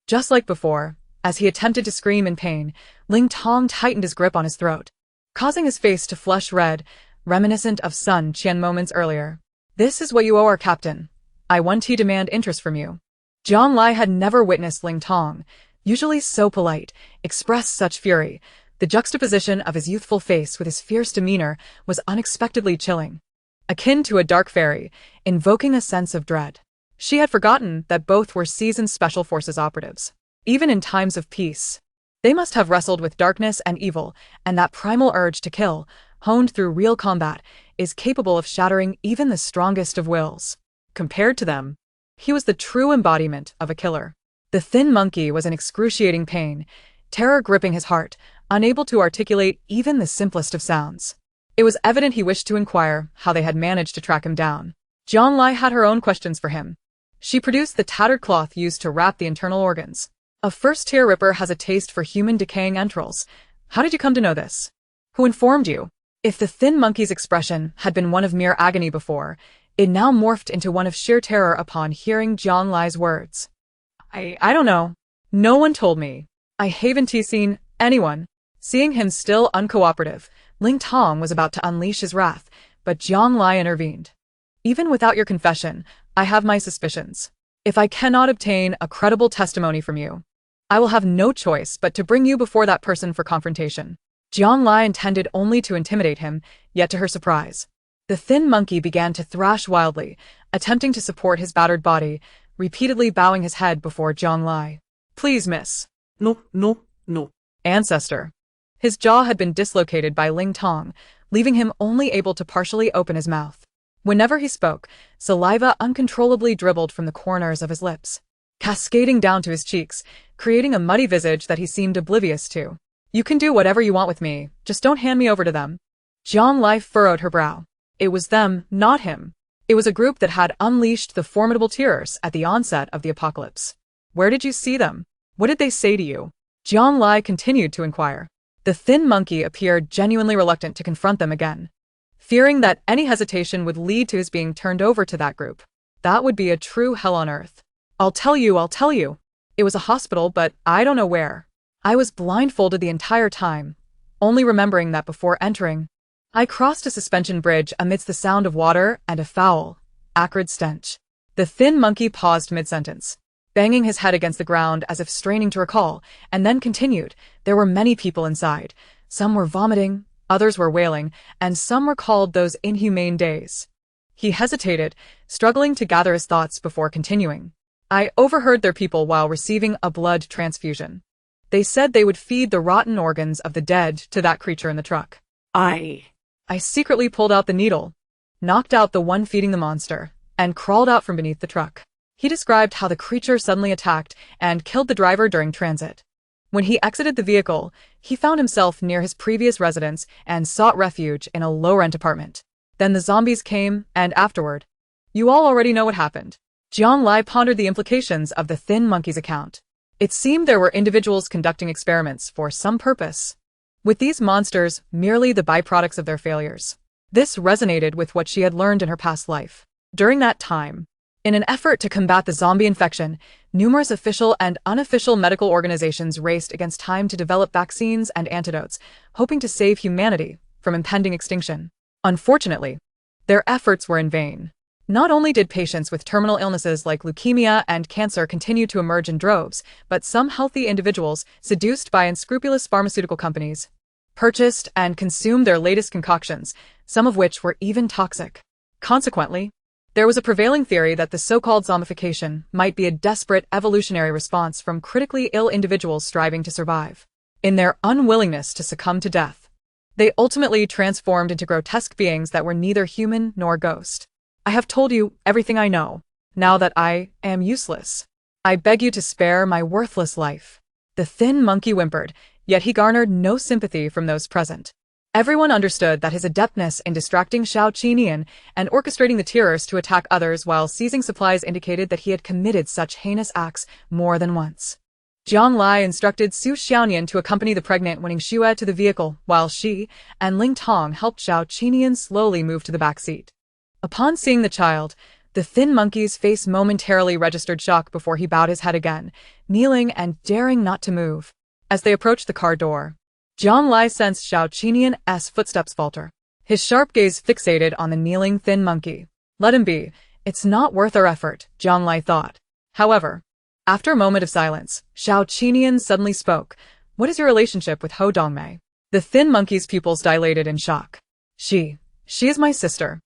Just like before, as he attempted to scream in pain, Ling Tong tightened his grip on his throat, causing his face to flush red, reminiscent of Sun Qian moments earlier. "This is what you owe our captain. I want to demand interest from you." Zhang Lai had never witnessed Ling Tong, usually so polite, express such fury. The juxtaposition of his youthful face with his fierce demeanor was unexpectedly chilling, akin to a dark fairy, invoking a sense of dread. She had forgotten that both were seasoned special forces operatives. Even in times of peace, they must have wrestled with darkness and evil, and that primal urge to kill, honed through real combat, is capable of shattering even the strongest of wills. Compared to them, he was the true embodiment of a killer. The thin monkey was in excruciating pain, terror gripping his heart, unable to articulate even the simplest of sounds. It was evident he wished to inquire how they had managed to track him down. Zhang Lai had her own questions for him. She produced the tattered cloth used to wrap the internal organs. "A first-tier ripper has a taste for human decaying entrails. How did you come to know this? Who informed you?" If the thin monkey's expression had been one of mere agony before, it now morphed into one of sheer terror upon hearing Zhang Lai's words. I don't know. No one told me. I haven't seen anyone." Seeing him still uncooperative, Ling Tong was about to unleash his wrath, but Zhang Lai intervened. "Even without your confession, I have my suspicions. If I cannot obtain a credible testimony from you, I will have no choice but to bring you before that person for confrontation." Zhang Lai intended only to intimidate him, yet to her surprise, the thin monkey began to thrash wildly, attempting to support his battered body, repeatedly bowing his head before Zhang Lai. "Please, miss." No. "Ancestor." His jaw had been dislocated by Ling Tong, leaving him only able to partially open his mouth. Whenever he spoke, saliva uncontrollably dribbled from the corners of his lips, cascading down to his cheeks, creating a muddy visage that he seemed oblivious to. "You can do whatever you want with me, just don't hand me over to them." Zhang Lai furrowed her brow. It was them, not him. It was a group that had unleashed the formidable terrors at the onset of the apocalypse. "Where did you see them? What did they say to you?" Zhang Lai continued to inquire. The thin monkey appeared genuinely reluctant to confront them again, fearing that any hesitation would lead to his being turned over to that group. That would be a true hell on earth. I'll tell you. It was a hospital, but I don't know where. I was blindfolded the entire time, only remembering that before entering, I crossed a suspension bridge amidst the sound of water and a foul, acrid stench." The thin monkey paused mid-sentence, banging his head against the ground as if straining to recall, and then continued. "There were many people inside. Some were vomiting, others were wailing, and some recalled those inhumane days." He hesitated, struggling to gather his thoughts before continuing. "I overheard their people while receiving a blood transfusion. They said they would feed the rotten organs of the dead to that creature in the truck. I secretly pulled out the needle, knocked out the one feeding the monster, and crawled out from beneath the truck." He described how the creature suddenly attacked and killed the driver during transit. When he exited the vehicle, he found himself near his previous residence and sought refuge in a low-rent apartment. Then the zombies came, and afterward, you all already know what happened. Zhang Lai pondered the implications of the thin monkey's account. It seemed there were individuals conducting experiments for some purpose, with these monsters merely the byproducts of their failures. This resonated with what she had learned in her past life. During that time, In an effort to combat the zombie infection, numerous official and unofficial medical organizations raced against time to develop vaccines and antidotes, hoping to save humanity from impending extinction. Unfortunately, their efforts were in vain. Not only did patients with terminal illnesses like leukemia and cancer continue to emerge in droves, but some healthy individuals, seduced by unscrupulous pharmaceutical companies, purchased and consumed their latest concoctions, some of which were even toxic. Consequently, there was a prevailing theory that the so-called zombification might be a desperate evolutionary response from critically ill individuals striving to survive. In their unwillingness to succumb to death, they ultimately transformed into grotesque beings that were neither human nor ghost. I have told you everything I know. Now that I am useless, I beg you to spare my worthless life. The thin monkey whimpered, yet he garnered no sympathy from those present. Everyone understood that his adeptness in distracting Xiao Qinian and orchestrating the terrorists to attack others while seizing supplies indicated that he had committed such heinous acts more than once. Jiang Lai instructed Su Xiaonian to accompany the pregnant Winning Xue to the vehicle, while she and Ling Tong helped Xiao Qinian slowly move to the back seat. Upon seeing the child, the thin monkey's face momentarily registered shock before he bowed his head again, kneeling and daring not to move. As they approached the car door, Jiang Lai sensed Xiao Qinian's footsteps falter, his sharp gaze fixated on the kneeling thin monkey. Let him be. It's not worth our effort, Jiang Lai thought. However, after a moment of silence, Xiao Qinian suddenly spoke. What is your relationship with Ho Dongmei? The thin monkey's pupils dilated in shock. She is my sister.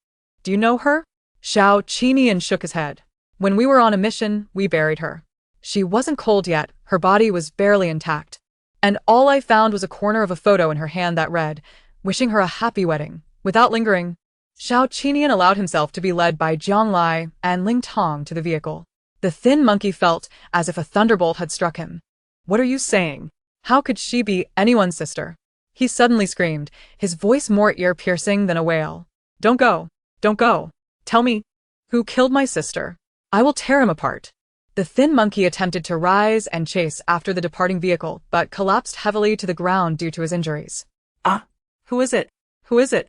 Do you know her? Xiao Qinian shook his head. When we were on a mission, we buried her. She wasn't cold yet, her body was barely intact. And all I found was a corner of a photo in her hand that read, wishing her a happy wedding. Without lingering, Xiao Qinian allowed himself to be led by Jiang Lai and Ling Tong to the vehicle. The thin monkey felt as if a thunderbolt had struck him. What are you saying? How could she be anyone's sister? He suddenly screamed, his voice more ear-piercing than a wail. Don't go. Don't go. Tell me, who killed my sister? I will tear him apart. The thin monkey attempted to rise and chase after the departing vehicle, but collapsed heavily to the ground due to his injuries. Who is it? Who is it?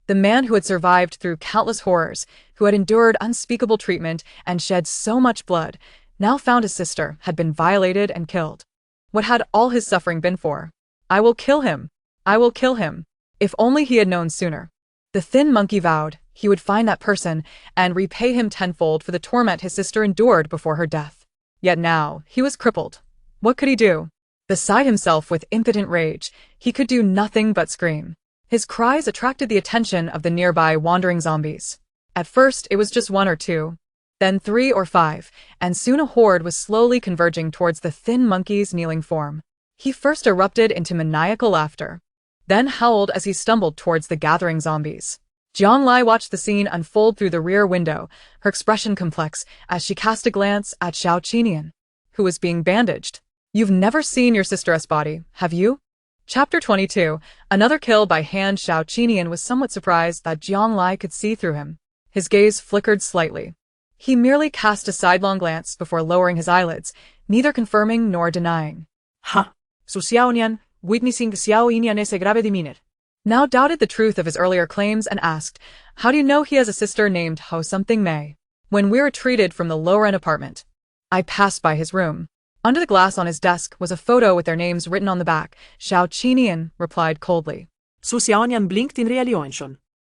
The man who had survived through countless horrors, who had endured unspeakable treatment and shed so much blood, now found his sister had been violated and killed. What had all his suffering been for? I will kill him. I will kill him. If only he had known sooner. The thin monkey vowed he would find that person and repay him tenfold for the torment his sister endured before her death. Yet now, he was crippled. What could he do? Beside himself with impotent rage, he could do nothing but scream. His cries attracted the attention of the nearby wandering zombies. At first, it was just 1 or 2, then 3 or 5, and soon a horde was slowly converging towards the thin monkey's kneeling form. He first erupted into maniacal laughter, then howled as he stumbled towards the gathering zombies. Jiang Lai watched the scene unfold through the rear window, her expression complex as she cast a glance at Xiao Qinian, who was being bandaged. You've never seen your sister's body, have you? Chapter 22. Another kill by hand. Xiao Qinian was somewhat surprised that Jiang Lai could see through him. His gaze flickered slightly. He merely cast a sidelong glance before lowering his eyelids, neither confirming nor denying. Su Xiaonian, witnessing Xiao Inian ese grave demeanor. Now doubted the truth of his earlier claims and asked, how do you know he has a sister named Ho something Mei? When we retreated from the lower-end apartment, I passed by his room. Under the glass on his desk was a photo with their names written on the back. Xiao Qinian replied coldly. Su Xiaonian blinked in realization.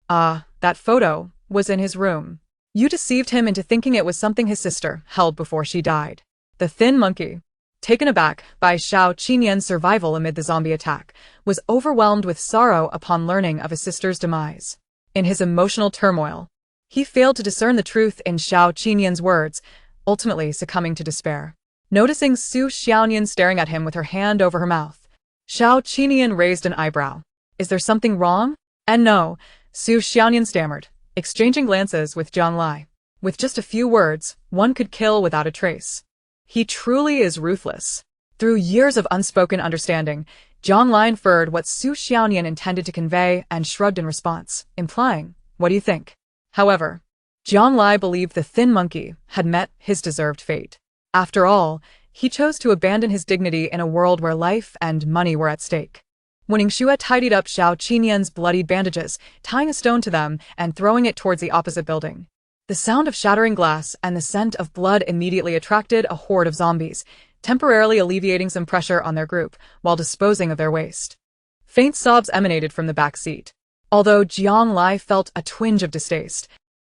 That photo was in his room. You deceived him into thinking it was something his sister held before she died. The thin monkey, taken aback by Xiao Qinian's survival amid the zombie attack, was overwhelmed with sorrow upon learning of his sister's demise. In his emotional turmoil, he failed to discern the truth in Xiao Qinian's words, ultimately succumbing to despair. Noticing Su Xiaonian staring at him with her hand over her mouth, Xiao Qinian raised an eyebrow. Is there something wrong? And no, Su Xiaonian stammered, exchanging glances with Jiang Lai. With just a few words, one could kill without a trace. He truly is ruthless. Through years of unspoken understanding, Jiang Lai inferred what Su Xiaonian intended to convey and shrugged in response, implying, what do you think? However, Jiang Lai believed the thin monkey had met his deserved fate. After all, he chose to abandon his dignity in a world where life and money were at stake. Winning Xue tidied up Xiao Qinian's bloodied bandages, tying a stone to them and throwing it towards the opposite building. The sound of shattering glass and the scent of blood immediately attracted a horde of zombies, temporarily alleviating some pressure on their group while disposing of their waste. Faint sobs emanated from the back seat. Although Jiang Lai felt a twinge of distaste,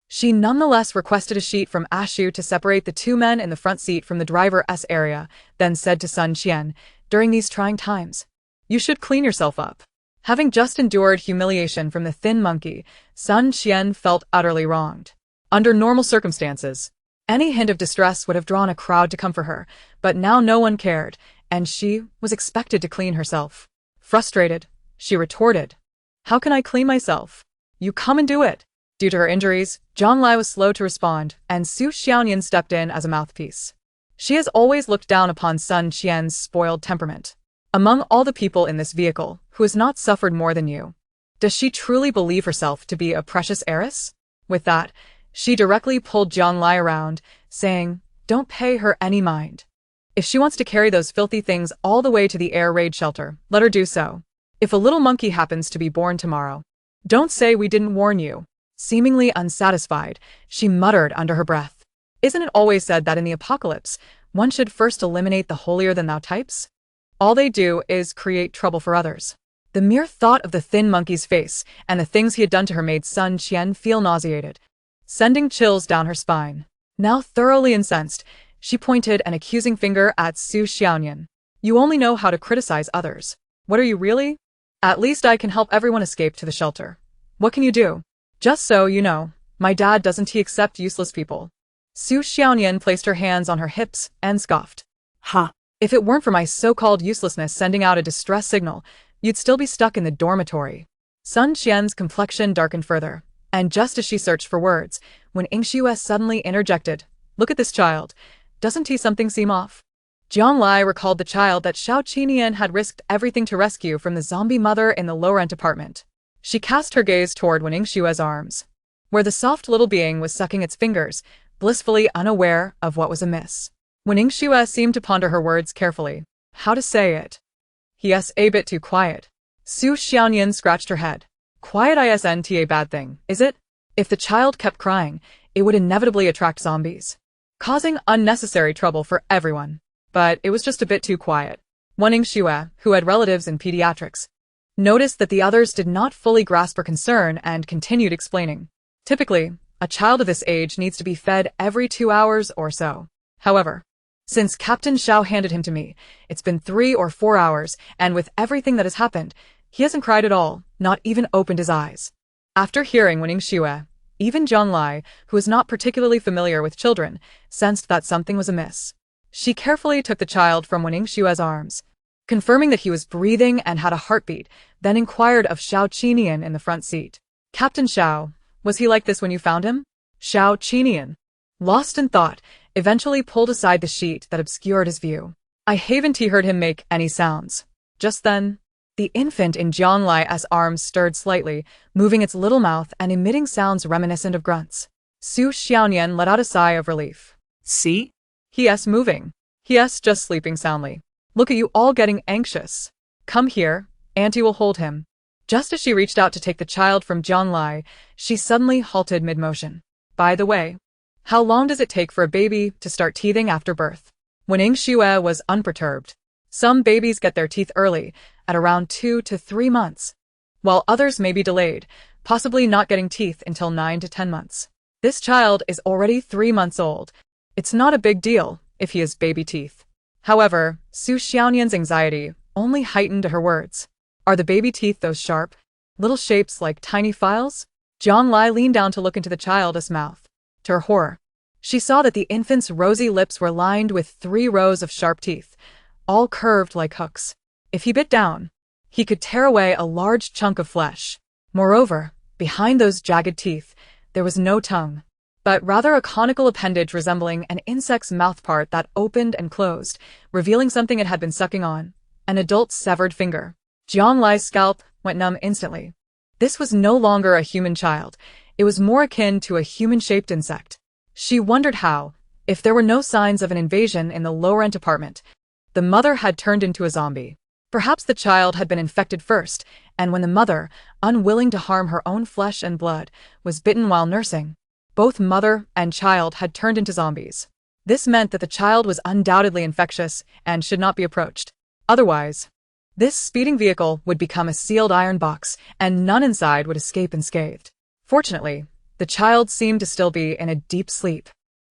she nonetheless requested a sheet from Ashu to separate the two men in the front seat from the driver's area, then said to Sun Qian, "During these trying times, you should clean yourself up." Having just endured humiliation from the thin monkey, Sun Qian felt utterly wronged. Under normal circumstances, any hint of distress would have drawn a crowd to come for her, but now no one cared, and she was expected to clean herself. Frustrated, she retorted, "How can I clean myself? You come and do it." Due to her injuries, Zhang Lai was slow to respond, and Su Xiaoyan stepped in as a mouthpiece. She has always looked down upon Sun Qian's spoiled temperament. Among all the people in this vehicle, who has not suffered more than you? Does she truly believe herself to be a precious heiress? With that, she directly pulled Zhang Lai around, saying, "Don't pay her any mind. If she wants to carry those filthy things all the way to the air raid shelter, let her do so. If a little monkey happens to be born tomorrow, don't say we didn't warn you." Seemingly unsatisfied, she muttered under her breath, "Isn't it always said that in the apocalypse, one should first eliminate the holier-than-thou types? All they do is create trouble for others." The mere thought of the thin monkey's face and the things he had done to her made Sun Qian feel nauseated, sending chills down her spine. Now thoroughly incensed, she pointed an accusing finger at Su Xiaoyan. "You only know how to criticize others. What are you really? At least I can help everyone escape to the shelter. What can you do? Just so you know, my dad doesn't accept useless people." Su Xiaoyan placed her hands on her hips and scoffed. "Ha! If it weren't for my so-called uselessness sending out a distress signal, you'd still be stuck in the dormitory." Sun Qian's complexion darkened further, and just as she searched for words, when Yingxue suddenly interjected, "Look at this child. Doesn't he something seem off?" Jiang Lai recalled the child that Xiao Qinian had risked everything to rescue from the zombie mother in the low-rent apartment. She cast her gaze toward Wen Yingshue's arms, where the soft little being was sucking its fingers, blissfully unaware of what was amiss. Wen Yingxue seemed to ponder her words carefully. How to say it? "Yes, a bit too quiet." Su Xiaoyan scratched her head. "Quiet isn't a bad thing, is it? If the child kept crying, it would inevitably attract zombies, causing unnecessary trouble for everyone. But it was just a bit too quiet." Wen Yingxue, who had relatives in pediatrics, noticed that the others did not fully grasp her concern and continued explaining. "Typically, a child of this age needs to be fed every 2 hours or so. However, since Captain Xiao handed him to me, it's been 3 or 4 hours, and with everything that has happened, he hasn't cried at all, not even opened his eyes." After hearing Wen Yingxue, even Zhang Lai, who was not particularly familiar with children, sensed that something was amiss. She carefully took the child from Wen Yingshue's arms, confirming that he was breathing and had a heartbeat, then inquired of Xiao Qinian in the front seat. "Captain Xiao, was he like this when you found him?" Xiao Qinian, lost in thought, eventually pulled aside the sheet that obscured his view. I haven't heard him make any sounds. Just then, the infant in Jiang Lai's arms stirred slightly, moving its little mouth and emitting sounds reminiscent of grunts. Su Xiaoyan let out a sigh of relief. "See? He's moving. He's just sleeping soundly. Look at you all getting anxious. Come here, Auntie will hold him." Just as she reached out to take the child from Jiang Lai, she suddenly halted mid-motion. "By the way, how long does it take for a baby to start teething after birth?" Wen Yingxue was unperturbed. "Some babies get their teeth early, at around 2 to 3 months, while others may be delayed, possibly not getting teeth until 9 to 10 months. This child is already 3 months old. It's not a big deal if he has baby teeth." However, Su Xiaoyan's anxiety only heightened her words. "Are the baby teeth those sharp, little shapes like tiny files?" Jiang Lai leaned down to look into the child's mouth. To her horror, she saw that the infant's rosy lips were lined with 3 rows of sharp teeth, all curved like hooks. If he bit down, he could tear away a large chunk of flesh. Moreover, behind those jagged teeth, there was no tongue, but rather a conical appendage resembling an insect's mouthpart that opened and closed, revealing something it had been sucking on, an adult severed finger. Jiang Lai's scalp went numb instantly. This was no longer a human child. It was more akin to a human-shaped insect. She wondered how, if there were no signs of an invasion in the low-rent apartment, the mother had turned into a zombie. Perhaps the child had been infected first, and when the mother, unwilling to harm her own flesh and blood, was bitten while nursing, Both mother and child had turned into zombies. This meant that the child was undoubtedly infectious and should not be approached. Otherwise, this speeding vehicle would become a sealed iron box, and none inside would escape unscathed. Fortunately, the child seemed to still be in a deep sleep.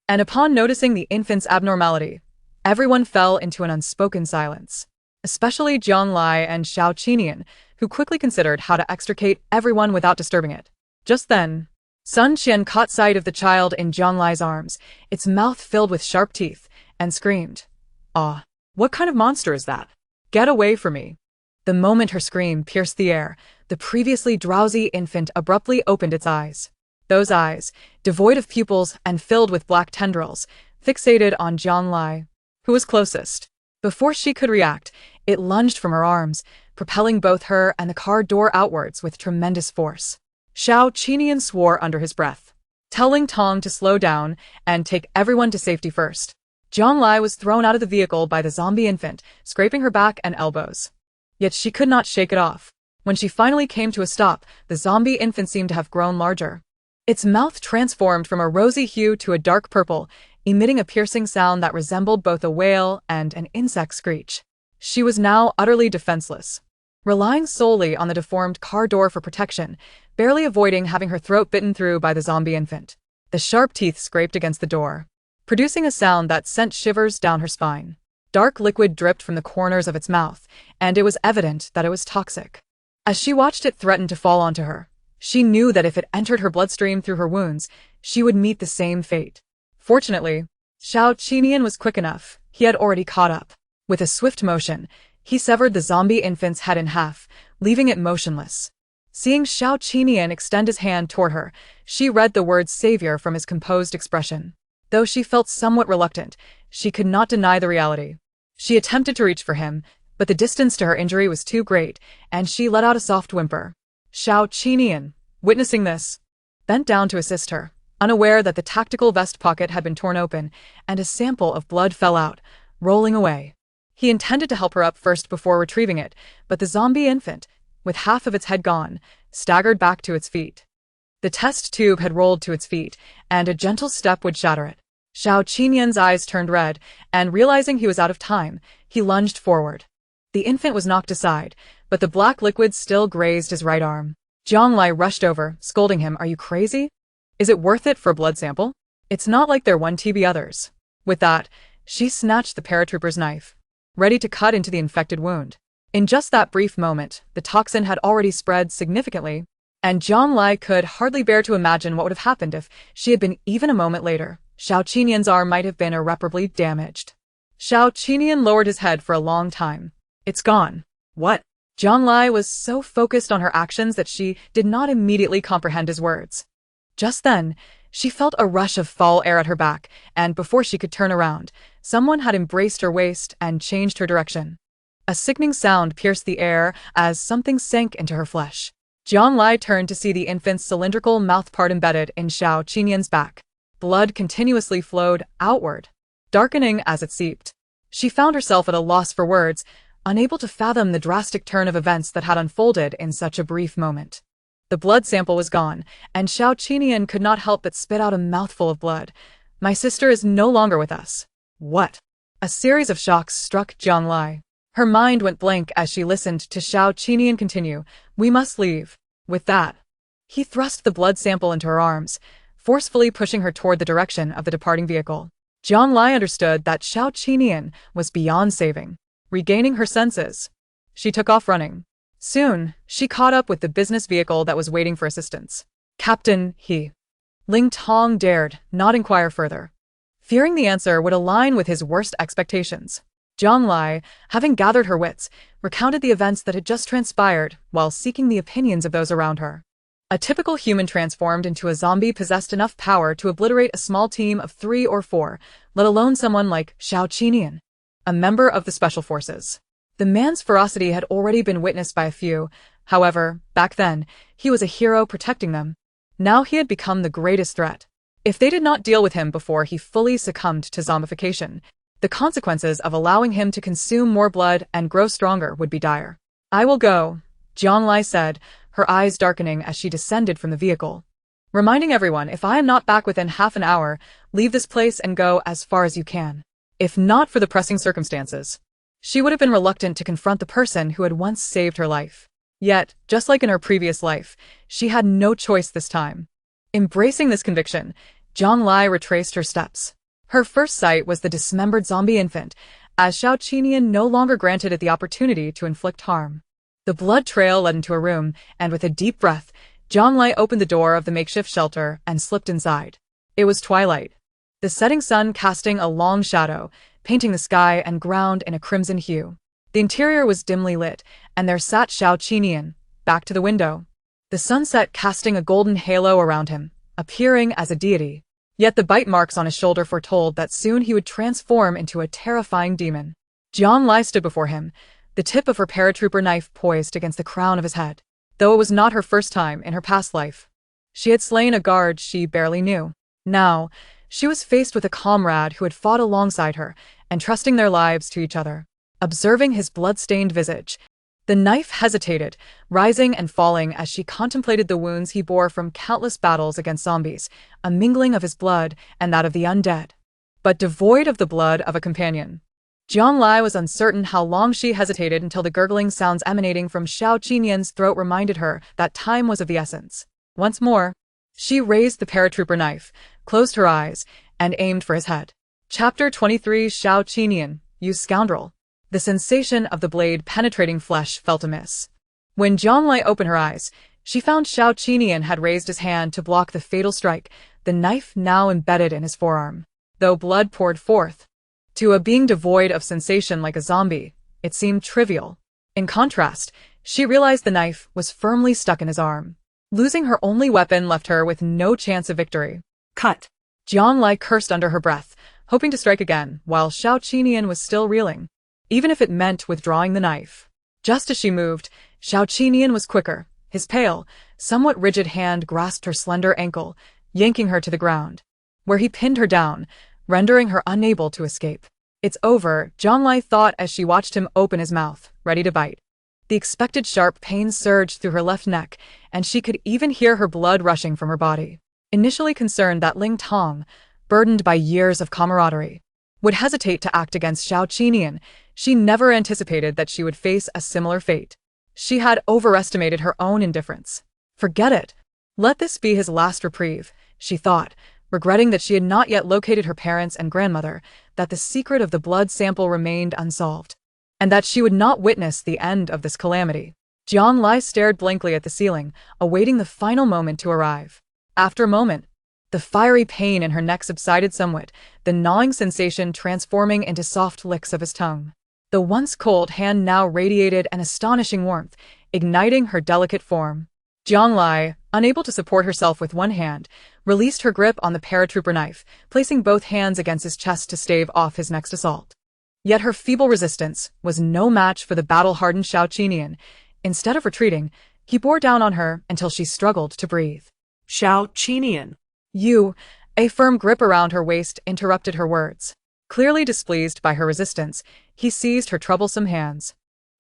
And upon noticing the infant's abnormality, everyone fell into an unspoken silence, especially Jiang Lai and Xiao Qinian, who quickly considered how to extricate everyone without disturbing it. Just then, Sun Qian caught sight of the child in Jiang Lai's arms, its mouth filled with sharp teeth, and screamed, "Ah, what kind of monster is that? Get away from me." The moment her scream pierced the air, the previously drowsy infant abruptly opened its eyes. Those eyes, devoid of pupils and filled with black tendrils, fixated on Jiang Lai, who was closest. Before she could react, it lunged from her arms, propelling both her and the car door outwards with tremendous force. Xiao Qinian swore under his breath, telling Tong to slow down and take everyone to safety first. Jiang Lai was thrown out of the vehicle by the zombie infant, scraping her back and elbows. Yet she could not shake it off. When she finally came to a stop, the zombie infant seemed to have grown larger. Its mouth transformed from a rosy hue to a dark purple, emitting a piercing sound that resembled both a wail and an insect screech. She was now utterly defenseless, relying solely on the deformed car door for protection, barely avoiding having her throat bitten through by the zombie infant. The sharp teeth scraped against the door, producing a sound that sent shivers down her spine. Dark liquid dripped from the corners of its mouth, and it was evident that it was toxic. As she watched it threaten to fall onto her, she knew that if it entered her bloodstream through her wounds, she would meet the same fate. Fortunately, Xiao Qinian was quick enough. He had already caught up. With a swift motion, he severed the zombie infant's head in half, leaving it motionless. Seeing Xiao Qinian extend his hand toward her, she read the word savior from his composed expression. Though she felt somewhat reluctant, she could not deny the reality. She attempted to reach for him, but the distance to her injury was too great, and she let out a soft whimper. Xiao Qinian, witnessing this, bent down to assist her, unaware that the tactical vest pocket had been torn open, and a sample of blood fell out, rolling away. He intended to help her up first before retrieving it, but the zombie infant, with half of its head gone, staggered back to its feet. The test tube had rolled to its feet, and a gentle step would shatter it. Xiao Qinian's eyes turned red, and realizing he was out of time, he lunged forward. The infant was knocked aside, but the black liquid still grazed his right arm. Jiang Lai rushed over, scolding him, "Are you crazy? Is it worth it for a blood sample? It's not like there won't be others." With that, she snatched the paratrooper's knife, ready to cut into the infected wound. In just that brief moment, the toxin had already spread significantly, and Jiang Lai could hardly bear to imagine what would have happened if she had been even a moment later. Xiao Qinian's arm might have been irreparably damaged. Xiao Qinian lowered his head for a long time. "It's gone." "What?" Jiang Lai was so focused on her actions that she did not immediately comprehend his words. Just then, she felt a rush of foul air at her back, and before she could turn around, someone had embraced her waist and changed her direction. A sickening sound pierced the air as something sank into her flesh. Jiang Lai turned to see the infant's cylindrical mouthpart embedded in Xiao Qinian's back. Blood continuously flowed outward, darkening as it seeped. She found herself at a loss for words, unable to fathom the drastic turn of events that had unfolded in such a brief moment. The blood sample was gone, and Xiao Qinian could not help but spit out a mouthful of blood. "My sister is no longer with us." "What?" A series of shocks struck Jiang Lai. Her mind went blank as she listened to Xiao Qinian continue, "We must leave." With that, he thrust the blood sample into her arms, forcefully pushing her toward the direction of the departing vehicle. Jiang Lai understood that Xiao Qinian was beyond saving. Regaining her senses, she took off running. Soon, she caught up with the business vehicle that was waiting for assistance. "Captain, he." Ling Tong dared not inquire further, fearing the answer would align with his worst expectations. Jiang Lai, having gathered her wits, recounted the events that had just transpired while seeking the opinions of those around her. A typical human transformed into a zombie possessed enough power to obliterate a small team of 3 or 4, let alone someone like Xiao Qinian, a member of the Special Forces. The man's ferocity had already been witnessed by a few. However, back then, he was a hero protecting them. Now he had become the greatest threat. If they did not deal with him before he fully succumbed to zombification, the consequences of allowing him to consume more blood and grow stronger would be dire. "I will go," Jiang Lai said, her eyes darkening as she descended from the vehicle. reminding everyone, if I am not back within half an hour, leave this place and go as far as you can. If not for the pressing circumstances, she would have been reluctant to confront the person who had once saved her life. Yet, just like in her previous life, she had no choice this time. Embracing this conviction, Zhang Lai retraced her steps. Her first sight was the dismembered zombie infant, as Xiao Qinian no longer granted it the opportunity to inflict harm. The blood trail led into a room, and with a deep breath, Zhang Lai opened the door of the makeshift shelter and slipped inside. It was twilight, the setting sun casting a long shadow, painting the sky and ground in a crimson hue. The interior was dimly lit, and there sat Xiao Qinian, back to the window, the sunset casting a golden halo around him, appearing as a deity. Yet the bite marks on his shoulder foretold that soon he would transform into a terrifying demon. Zhang Lai stood before him, the tip of her paratrooper knife poised against the crown of his head. Though it was not her first time in her past life, she had slain a guard she barely knew. Now, she was faced with a comrade who had fought alongside her, entrusting their lives to each other. Observing his blood-stained visage, the knife hesitated, rising and falling as she contemplated the wounds he bore from countless battles against zombies, a mingling of his blood and that of the undead, but devoid of the blood of a companion. Zhang Lai was uncertain how long she hesitated until the gurgling sounds emanating from Xiao Qinian's throat reminded her that time was of the essence. Once more, she raised the paratrooper knife, closed her eyes, and aimed for his head. Chapter 23. Xiao Qinian, you scoundrel. The sensation of the blade penetrating flesh felt amiss. When Zhang Lai opened her eyes, she found Xiao Qinian had raised his hand to block the fatal strike, the knife now embedded in his forearm. Though blood poured forth, to a being devoid of sensation like a zombie, it seemed trivial. In contrast, she realized the knife was firmly stuck in his arm. Losing her only weapon left her with no chance of victory. Cut! Zhang Lai cursed under her breath, hoping to strike again, while Xiao Qinian was still reeling, even if it meant withdrawing the knife. Just as she moved, Xiao Qinian was quicker. His pale, somewhat rigid hand grasped her slender ankle, yanking her to the ground, where he pinned her down, rendering her unable to escape. It's over, Zhang Lai thought as she watched him open his mouth, ready to bite. The expected sharp pain surged through her left neck, and she could even hear her blood rushing from her body. Initially concerned that Ling Tong, burdened by years of camaraderie, would hesitate to act against Xiao Qinian, she never anticipated that she would face a similar fate. She had overestimated her own indifference. Forget it. Let this be his last reprieve, she thought, regretting that she had not yet located her parents and grandmother, that the secret of the blood sample remained unsolved, and that she would not witness the end of this calamity. Zhang Lai stared blankly at the ceiling, awaiting the final moment to arrive. After a moment, the fiery pain in her neck subsided somewhat, the gnawing sensation transforming into soft licks of his tongue. The once cold hand now radiated an astonishing warmth, igniting her delicate form. Zhang Lai, unable to support herself with one hand, released her grip on the paratrooper knife, placing both hands against his chest to stave off his next assault. Yet her feeble resistance was no match for the battle-hardened Xiao Qinian. Instead of retreating, he bore down on her until she struggled to breathe. Xiao Qinian. You, a firm grip around her waist interrupted her words. Clearly displeased by her resistance, he seized her troublesome hands,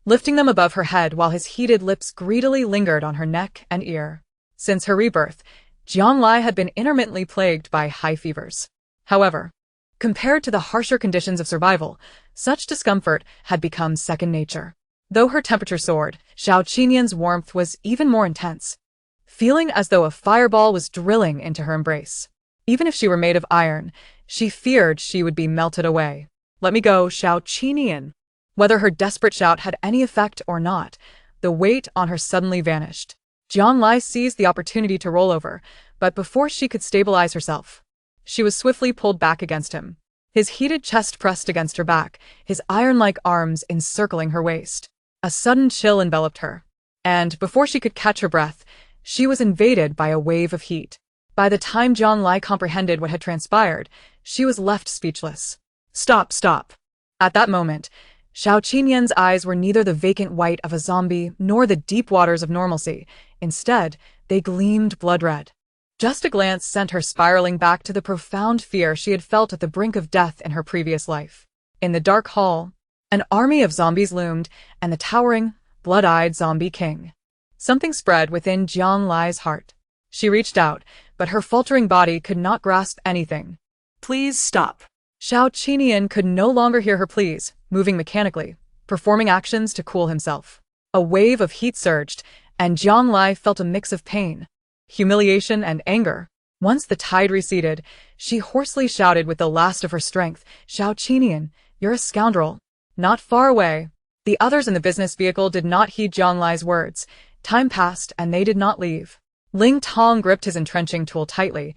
lifting them above her head while his heated lips greedily lingered on her neck and ear. Since her rebirth, Zhang Lai had been intermittently plagued by high fevers. However, compared to the harsher conditions of survival, such discomfort had become second nature. Though her temperature soared, Xiao Qinian's warmth was even more intense, feeling as though a fireball was drilling into her embrace. Even if she were made of iron, she feared she would be melted away. Let me go, Xiao Qinian. Whether her desperate shout had any effect or not, the weight on her suddenly vanished. Zhang Lai seized the opportunity to roll over, but before she could stabilize herself, she was swiftly pulled back against him. His heated chest pressed against her back, his iron-like arms encircling her waist. A sudden chill enveloped her, and before she could catch her breath, she was invaded by a wave of heat. By the time Zhang Lai comprehended what had transpired, she was left speechless. Stop, stop. At that moment, Xiao Qinian's eyes were neither the vacant white of a zombie nor the deep waters of normalcy. Instead, they gleamed blood-red. Just a glance sent her spiraling back to the profound fear she had felt at the brink of death in her previous life. In the dark hall, an army of zombies loomed, and the towering, blood-eyed zombie king. Something spread within Zhang Lai's heart. She reached out, but her faltering body could not grasp anything. Please stop. Xiao Qinian could no longer hear her pleas, moving mechanically, performing actions to cool himself. A wave of heat surged, and Jiang Lai felt a mix of pain, humiliation, and anger. Once the tide receded, she hoarsely shouted with the last of her strength, "Xiao Qinian, you're a scoundrel." Not far away, the others in the business vehicle did not heed Jiang Lai's words. Time passed and they did not leave. Ling Tong gripped his entrenching tool tightly,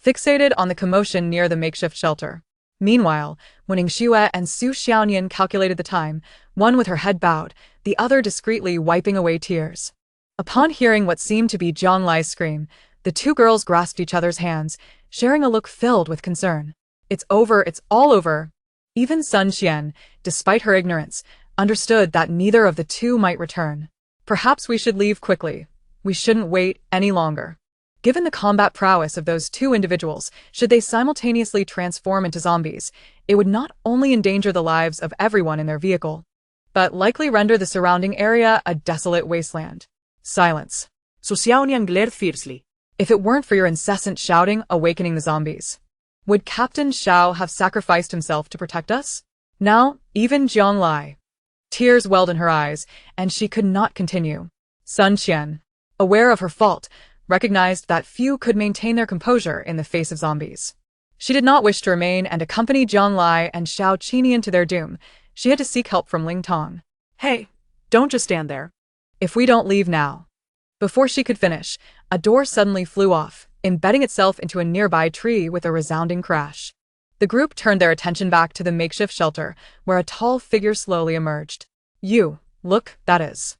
fixated on the commotion near the makeshift shelter. Meanwhile, Wen Yingxue and Su Xiaonian calculated the time, one with her head bowed, the other discreetly wiping away tears. Upon hearing what seemed to be Jiang Lai's scream, the two girls grasped each other's hands, sharing a look filled with concern. It's over, it's all over. Even Sun Xian, despite her ignorance, understood that neither of the two might return. Perhaps we should leave quickly. We shouldn't wait any longer. Given the combat prowess of those two individuals, should they simultaneously transform into zombies, it would not only endanger the lives of everyone in their vehicle, but likely render the surrounding area a desolate wasteland. Silence. Su Xiaonian glared fiercely. If it weren't for your incessant shouting awakening the zombies, would Captain Xiao have sacrificed himself to protect us? Now, even Jiang Lai. Tears welled in her eyes, and she could not continue. Sun Qian, aware of her fault, recognized that few could maintain their composure in the face of zombies. She did not wish to remain and accompany Jiang Lai and Xiao Qinian to their doom. She had to seek help from Ling Tong. Hey, don't just stand there. If we don't leave now. Before she could finish, a door suddenly flew off, embedding itself into a nearby tree with a resounding crash. The group turned their attention back to the makeshift shelter, where a tall figure slowly emerged. You, look, that is.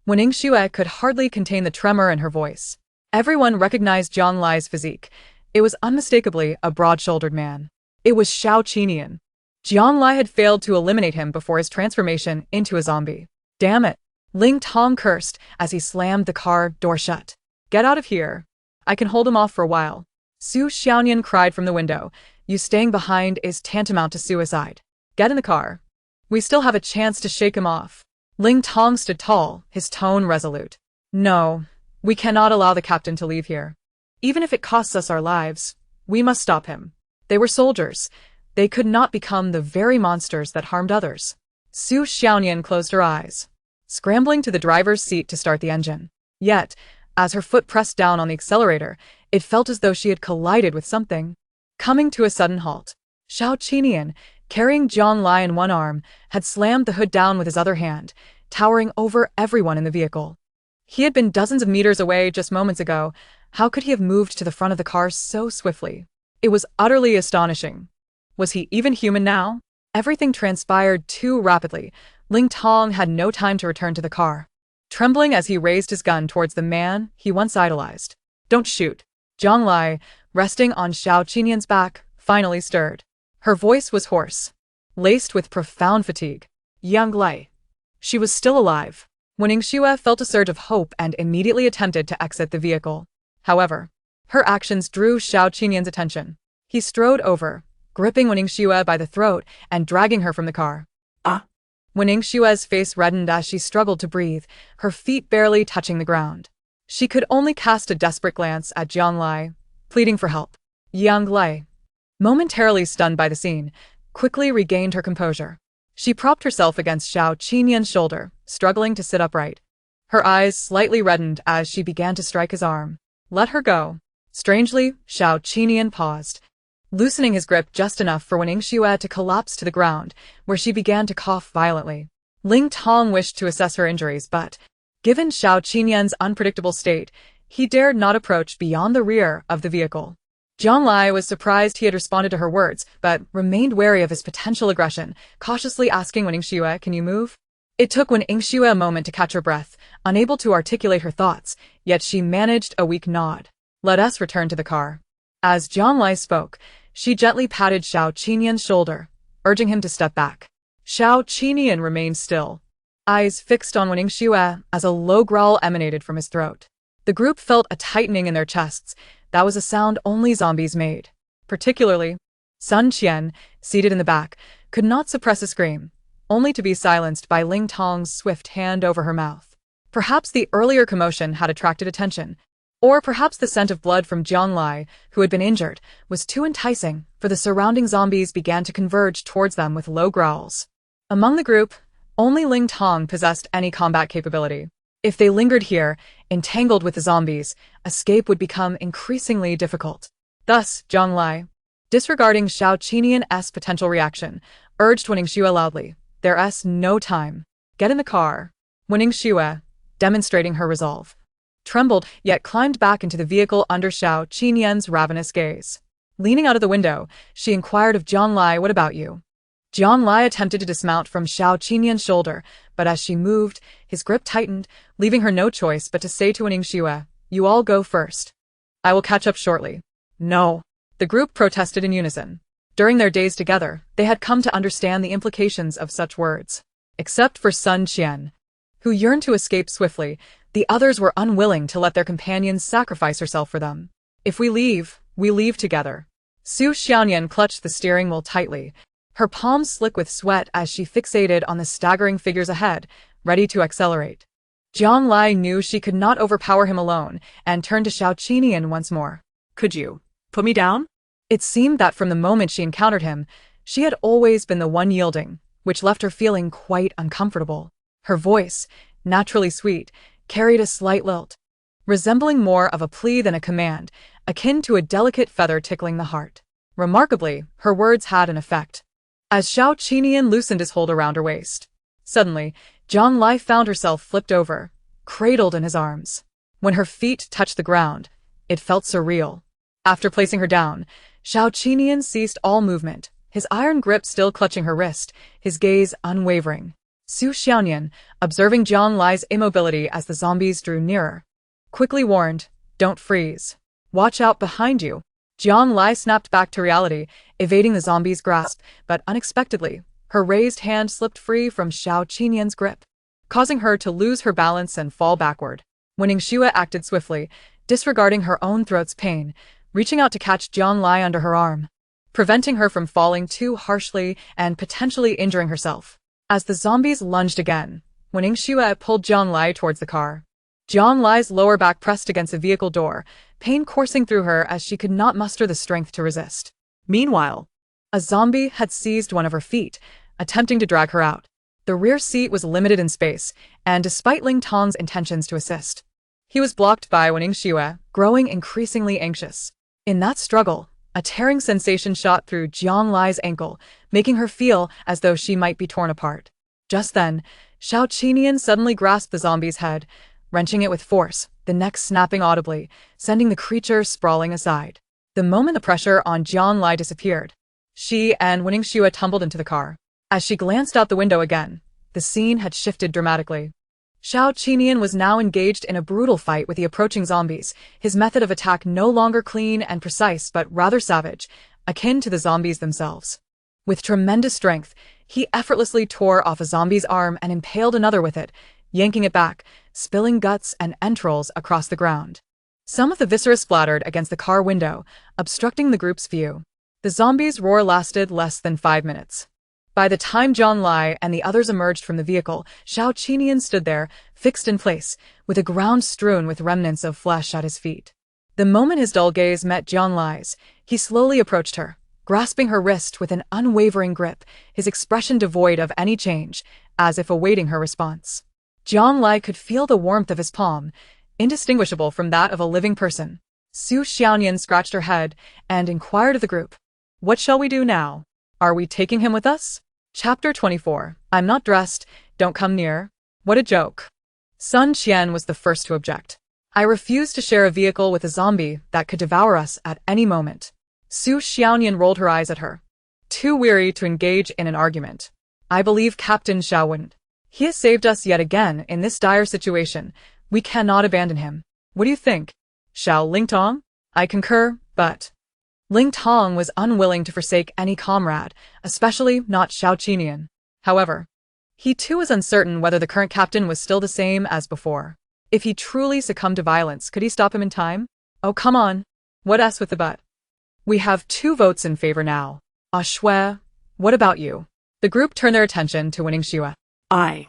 Wen Yingxue could hardly contain the tremor in her voice. Everyone recognized Jiang Lai's physique. It was unmistakably a broad-shouldered man. It was Xiao Qinian. Jiang Lai had failed to eliminate him before his transformation into a zombie. Damn it! Ling Tong cursed as he slammed the car door shut. Get out of here. I can hold him off for a while. Su Xiaonian cried from the window. You staying behind is tantamount to suicide. Get in the car. We still have a chance to shake him off. Ling Tong stood tall, his tone resolute. No, we cannot allow the captain to leave here. Even if it costs us our lives, we must stop him. They were soldiers. They could not become the very monsters that harmed others. Su Xiaonian closed her eyes, scrambling to the driver's seat to start the engine. Yet, as her foot pressed down on the accelerator, it felt as though she had collided with something. Coming to a sudden halt, Xiao Qinian, carrying Jiang Lai in one arm, had slammed the hood down with his other hand, towering over everyone in the vehicle. He had been dozens of meters away just moments ago. How could he have moved to the front of the car so swiftly? It was utterly astonishing. Was he even human now? Everything transpired too rapidly. Ling Tong had no time to return to the car, trembling as he raised his gun towards the man he once idolized. Don't shoot. Jiang Lai, resting on Xiao Qinian's back, finally stirred. Her voice was hoarse, laced with profound fatigue. Yang Lai. She was still alive. Wen Yingxue felt a surge of hope and immediately attempted to exit the vehicle. However, her actions drew Xiao Qinian's attention. He strode over, gripping Wen Yingxue by the throat and dragging her from the car. Ah! Wen Yingxue's face reddened as she struggled to breathe, her feet barely touching the ground. She could only cast a desperate glance at Jiang Lai, pleading for help. Yang Lai, momentarily stunned by the scene, quickly regained her composure. She propped herself against Xiao Qinian's shoulder, struggling to sit upright. Her eyes slightly reddened as she began to strike his arm. Let her go. Strangely, Xiao Qinian paused, loosening his grip just enough for Wen Yingxue to collapse to the ground, where she began to cough violently. Ling Tong wished to assess her injuries, but, given Xiao Qinian's unpredictable state, he dared not approach beyond the rear of the vehicle. Jiang Lai was surprised he had responded to her words, but remained wary of his potential aggression, cautiously asking Wen Yingxue, "Can you move?" It took Wen Yingxue a moment to catch her breath, unable to articulate her thoughts, yet she managed a weak nod. Let us return to the car. As Jiang Lai spoke, she gently patted Xiao Qinian's shoulder, urging him to step back. Xiao Qinian remained still, eyes fixed on Wen Yingxue as a low growl emanated from his throat. The group felt a tightening in their chests. That was a sound only zombies made. Particularly, Sun Qian, seated in the back, could not suppress a scream, only to be silenced by Ling Tong's swift hand over her mouth. Perhaps the earlier commotion had attracted attention, Or perhaps the scent of blood from Jiang Lai, who had been injured, was too enticing, for the surrounding zombies began to converge towards them with low growls. Among the group, only Ling Tong possessed any combat capability. If they lingered here, entangled with the zombies, escape would become increasingly difficult. Thus, Jiang Lai, disregarding Xiao Qinian's potential reaction, urged Wen Ningxue loudly, "There's no time. Get in the car." Wen Ningxue, demonstrating her resolve, trembled yet climbed back into the vehicle under Xiao Qinian's ravenous gaze. Leaning out of the window, she inquired of Jiang Lai, "What about you?" Jiang Lai attempted to dismount from Xiao Qinian's shoulder, but as she moved, his grip tightened, leaving her no choice but to say to Wen Ningxue, "You all go first. I will catch up shortly." "No." The group protested in unison. During their days together, they had come to understand the implications of such words. Except for Sun Qian, who yearned to escape swiftly, the others were unwilling to let their companions sacrifice herself for them. "If we leave together." Su Xiaoyan clutched the steering wheel tightly, her palms slick with sweat as she fixated on the staggering figures ahead, ready to accelerate. Jiang Lai knew she could not overpower him alone, and turned to Xiao Qinian once more. Could you put me down? It seemed that from the moment she encountered him, she had always been the one yielding, which left her feeling quite uncomfortable. Her voice, naturally sweet, carried a slight lilt, resembling more of a plea than a command, akin to a delicate feather tickling the heart. Remarkably, her words had an effect. As Xiao Qinian loosened his hold around her waist, suddenly, Jiang Lai found herself flipped over, cradled in his arms. When her feet touched the ground, it felt surreal. After placing her down, Xiao Qinian ceased all movement, his iron grip still clutching her wrist, his gaze unwavering. Su Xiaoyan, observing Jiang Lai's immobility as the zombies drew nearer, quickly warned, "Don't freeze. Watch out behind you." Jiang Lai snapped back to reality, evading the zombie's grasp, but unexpectedly, her raised hand slipped free from Xiao Qinian's grip, causing her to lose her balance and fall backward. Wen Ningxue acted swiftly, disregarding her own throat's pain, reaching out to catch Jiang Lai under her arm, preventing her from falling too harshly and potentially injuring herself. As the zombies lunged again, Wen Ningxue pulled Jiang Lai towards the car. Jiang Lai's lower back pressed against the vehicle door, pain coursing through her as she could not muster the strength to resist. Meanwhile, a zombie had seized one of her feet, attempting to drag her out. The rear seat was limited in space, and despite Ling Tong's intentions to assist, he was blocked by Wen Ningxue, growing increasingly anxious. In that struggle, a tearing sensation shot through Jiang Lai's ankle, making her feel as though she might be torn apart. Just then, Xiao Qinian suddenly grasped the zombie's head, wrenching it with force, the neck snapping audibly, sending the creature sprawling aside. The moment the pressure on Jiang Lai disappeared, she and Wen Ningxue tumbled into the car. As she glanced out the window again, the scene had shifted dramatically. Xiao Qinian was now engaged in a brutal fight with the approaching zombies, his method of attack no longer clean and precise but rather savage, akin to the zombies themselves. With tremendous strength, he effortlessly tore off a zombie's arm and impaled another with it, yanking it back, spilling guts and entrails across the ground. Some of the viscera splattered against the car window, obstructing the group's view. The zombies' roar lasted less than 5 minutes. By the time Jiang Lai and the others emerged from the vehicle, Xiao Qinian stood there, fixed in place, with the ground strewn with remnants of flesh at his feet. The moment his dull gaze met Jiang Lai's, he slowly approached her, grasping her wrist with an unwavering grip, his expression devoid of any change, as if awaiting her response. Jiang Lai could feel the warmth of his palm, indistinguishable from that of a living person. Su Xiaoyan scratched her head and inquired of the group, "What shall we do now? Are we taking him with us?" Chapter 24. I'm not dressed, don't come near. What a joke. Sun Qian was the first to object. I refuse to share a vehicle with a zombie that could devour us at any moment. Su Xiaoyan rolled her eyes at her, too weary to engage in an argument. I believe Captain Xiao wouldn't. He has saved us yet again in this dire situation. We cannot abandon him. What do you think? Xiao Lingtong? I concur, but Ling Tong was unwilling to forsake any comrade, especially not Xiao Qinian. However, he too was uncertain whether the current captain was still the same as before. If he truly succumbed to violence, could he stop him in time? Oh, come on. What else with the but? We have 2 votes in favor now. Ah Shui, what about you? The group turned their attention to Wen Ningxue. I.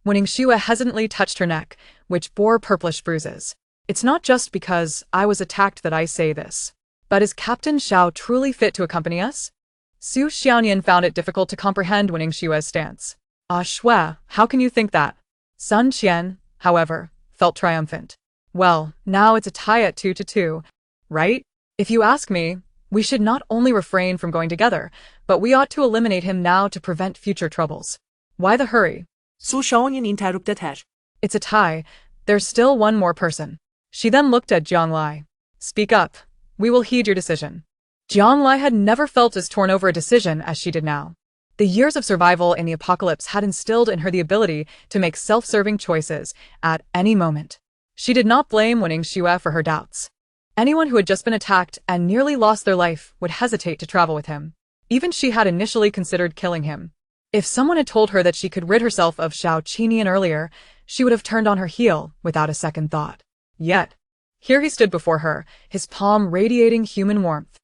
Wen Ningxue hesitantly touched her neck, which bore purplish bruises. It's not just because I was attacked that I say this. But is Captain Xiao truly fit to accompany us? Su Xiaonian found it difficult to comprehend Ning Xue's stance. Ah Shui, how can you think that? Sun Qian, however, felt triumphant. Well, now it's a tie at 2-2, right? If you ask me, we should not only refrain from going together, but we ought to eliminate him now to prevent future troubles. Why the hurry? Su Xiaonian interrupted her. It's a tie. There's still one more person. She then looked at Jiang Lai. Speak up. We will heed your decision. Jiang Lai had never felt as torn over a decision as she did now. The years of survival in the apocalypse had instilled in her the ability to make self-serving choices at any moment. She did not blame Ning Xue for her doubts. Anyone who had just been attacked and nearly lost their life would hesitate to travel with him. Even she had initially considered killing him. If someone had told her that she could rid herself of Xiao Qinian earlier, she would have turned on her heel without a second thought. Yet, here he stood before her, his palm radiating human warmth.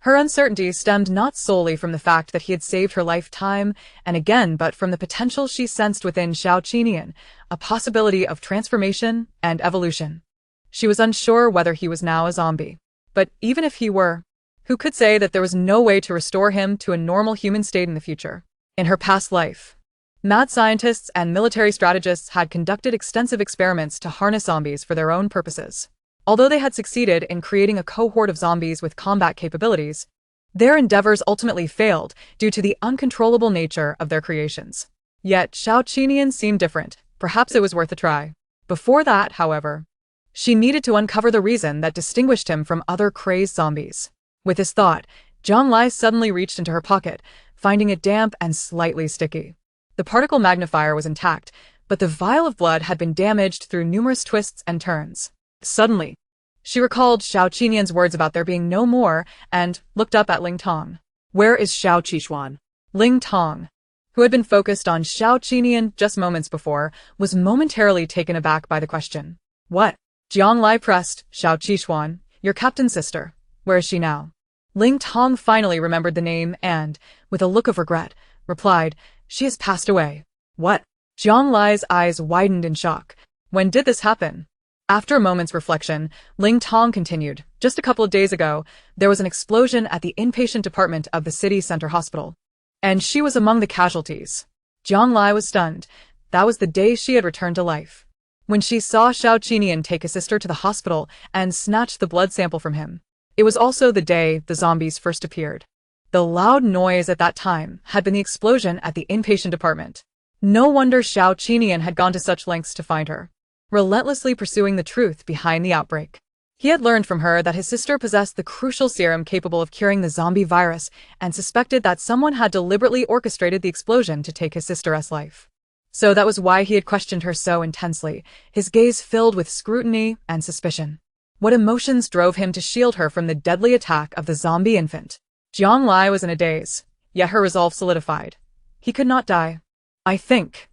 Her uncertainty stemmed not solely from the fact that he had saved her life time and again, but from the potential she sensed within Xiao Qinian, a possibility of transformation and evolution. She was unsure whether he was now a zombie. But even if he were, who could say that there was no way to restore him to a normal human state in the future? In her past life, mad scientists and military strategists had conducted extensive experiments to harness zombies for their own purposes. Although they had succeeded in creating a cohort of zombies with combat capabilities, their endeavors ultimately failed due to the uncontrollable nature of their creations. Yet Xiao Qinian seemed different. Perhaps it was worth a try. Before that, however, she needed to uncover the reason that distinguished him from other crazed zombies. With this thought, Jiang Lai suddenly reached into her pocket, finding it damp and slightly sticky. The particle magnifier was intact, but the vial of blood had been damaged through numerous twists and turns. Suddenly, she recalled Xiao Qinian's words about there being no more and looked up at Ling Tong. Where is Xiao Qishuan? Ling Tong, who had been focused on Xiao Qinian just moments before, was momentarily taken aback by the question. What? Jiang Lai pressed. Xiao Qishuan, your captain's sister. Where is she now? Ling Tong finally remembered the name and, with a look of regret, replied, she has passed away. What? Jiang Lai's eyes widened in shock. When did this happen? After a moment's reflection, Ling Tong continued, just a couple of days ago, there was an explosion at the inpatient department of the city center hospital. And she was among the casualties. Jiang Lai was stunned. That was the day she had returned to life. When she saw Xiao Qinian take his sister to the hospital and snatch the blood sample from him. It was also the day the zombies first appeared. The loud noise at that time had been the explosion at the inpatient department. No wonder Xiao Qinian had gone to such lengths to find her, relentlessly pursuing the truth behind the outbreak. He had learned from her that his sister possessed the crucial serum capable of curing the zombie virus and suspected that someone had deliberately orchestrated the explosion to take his sister's life. So that was why he had questioned her so intensely, his gaze filled with scrutiny and suspicion. What emotions drove him to shield her from the deadly attack of the zombie infant? Jiang Lai was in a daze, yet her resolve solidified. He could not die. I think.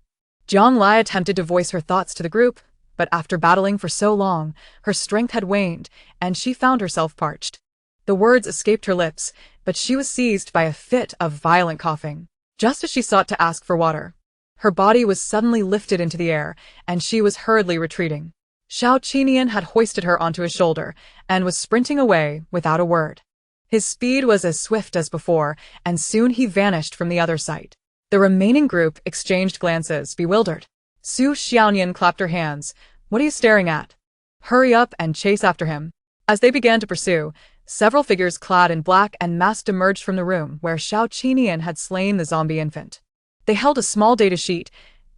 Jiang Lai attempted to voice her thoughts to the group, but after battling for so long, her strength had waned, and she found herself parched. The words escaped her lips, but she was seized by a fit of violent coughing. Just as she sought to ask for water, her body was suddenly lifted into the air, and she was hurriedly retreating. Xiao Qinian had hoisted her onto his shoulder, and was sprinting away without a word. His speed was as swift as before, and soon he vanished from the other sight. The remaining group exchanged glances, bewildered. Su Xiaonian clapped her hands. What are you staring at? Hurry up and chase after him. As they began to pursue, several figures clad in black and masked emerged from the room where Xiao Qinian had slain the zombie infant. They held a small data sheet,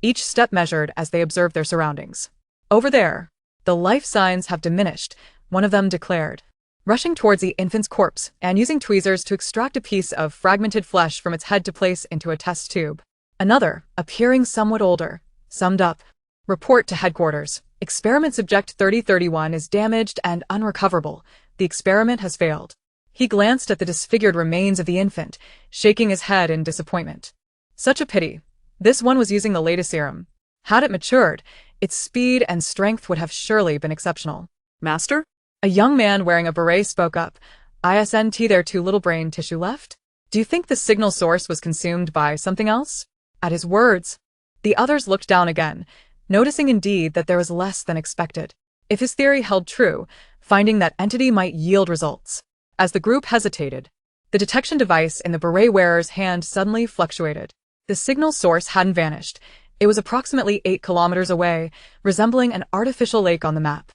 each step measured as they observed their surroundings. Over there, the life signs have diminished, one of them declared. Rushing towards the infant's corpse and using tweezers to extract a piece of fragmented flesh from its head to place into a test tube. Another, appearing somewhat older, summed up. Report to headquarters. Experiment subject 3031 is damaged and unrecoverable. The experiment has failed. He glanced at the disfigured remains of the infant, shaking his head in disappointment. Such a pity. This one was using the latest serum. Had it matured, its speed and strength would have surely been exceptional. Master? A young man wearing a beret spoke up. Isn't there too little brain tissue left? Do you think the signal source was consumed by something else? At his words, the others looked down again, noticing indeed that there was less than expected. if his theory held true, finding that entity might yield results. As the group hesitated, the detection device in the beret wearer's hand suddenly fluctuated. The signal source hadn't vanished. It was approximately 8 kilometers away, resembling an artificial lake on the map.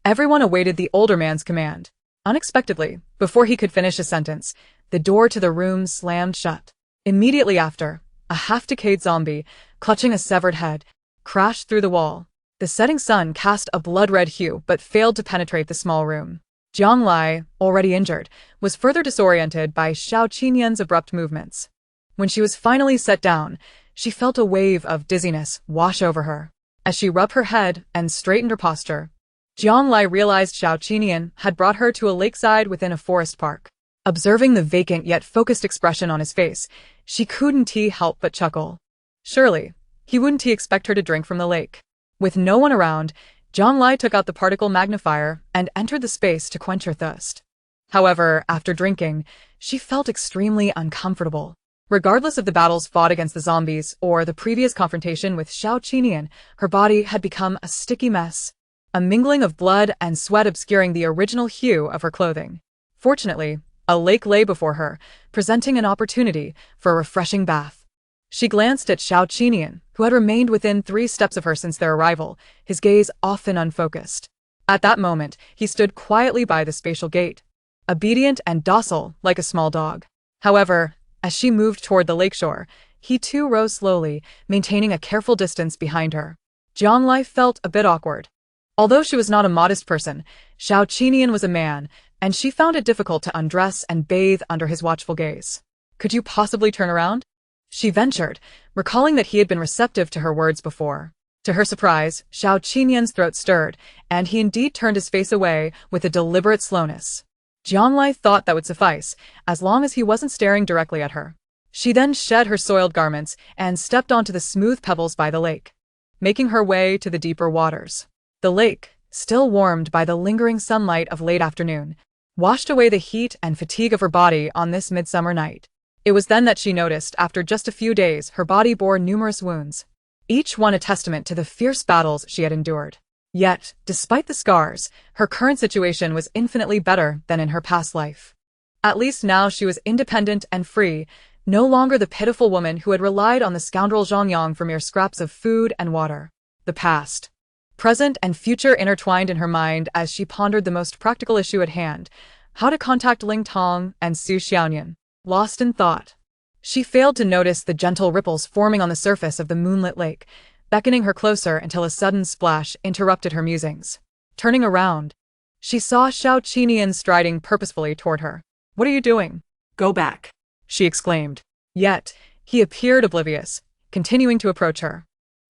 Everyone awaited the older man's command. Unexpectedly, before he could finish a sentence, the door to the room slammed shut. Immediately after, a half-decayed zombie, clutching a severed head, crashed through the wall. The setting sun cast a blood-red hue but failed to penetrate the small room. Jiang Lai, already injured, was further disoriented by Xiao Qinyan's abrupt movements. When she was finally set down, she felt a wave of dizziness wash over her. As she rubbed her head and straightened her posture, Jiang Lai realized Xiao Qinyan had brought her to a lakeside within a forest park. Observing the vacant yet focused expression on his face, she couldn't help but chuckle. Surely, he wouldn't expect her to drink from the lake. With no one around, Jiang Lai took out the particle magnifier and entered the space to quench her thirst. However, after drinking, she felt extremely uncomfortable. Regardless of the battles fought against the zombies or the previous confrontation with Xiao Qinyan, her body had become a sticky mess, a mingling of blood and sweat obscuring the original hue of her clothing. Fortunately, a lake lay before her, presenting an opportunity for a refreshing bath. She glanced at Xiao Qinyan, who had remained within 3 steps of her since their arrival, his gaze often unfocused. At that moment, he stood quietly by the spatial gate, obedient and docile like a small dog. However, as she moved toward the lakeshore, he too rose slowly, maintaining a careful distance behind her. Jiang Lai felt a bit awkward. Although she was not a modest person, Xiao Qinyan was a man, and she found it difficult to undress and bathe under his watchful gaze. "Could you possibly turn around?" she ventured, recalling that he had been receptive to her words before. To her surprise, Xiao Qinyan's throat stirred, and he indeed turned his face away with a deliberate slowness. Jiang Lai thought that would suffice, as long as he wasn't staring directly at her. She then shed her soiled garments and stepped onto the smooth pebbles by the lake, making her way to the deeper waters. The lake, still warmed by the lingering sunlight of late afternoon, washed away the heat and fatigue of her body on this midsummer night. It was then that she noticed, after just a few days, her body bore numerous wounds, each one a testament to the fierce battles she had endured. Yet, despite the scars, her current situation was infinitely better than in her past life. At least now she was independent and free, no longer the pitiful woman who had relied on the scoundrel Zhang Yang for mere scraps of food and water. The past, present, and future intertwined in her mind as she pondered the most practical issue at hand: how to contact Ling Tong and Su Xiaoyan. Lost in thought, she failed to notice the gentle ripples forming on the surface of the moonlit lake, beckoning her closer until a sudden splash interrupted her musings. Turning around, she saw Xiao Qinyan striding purposefully toward her. "What are you doing?" Go back, she exclaimed. Yet, he appeared oblivious, continuing to approach her.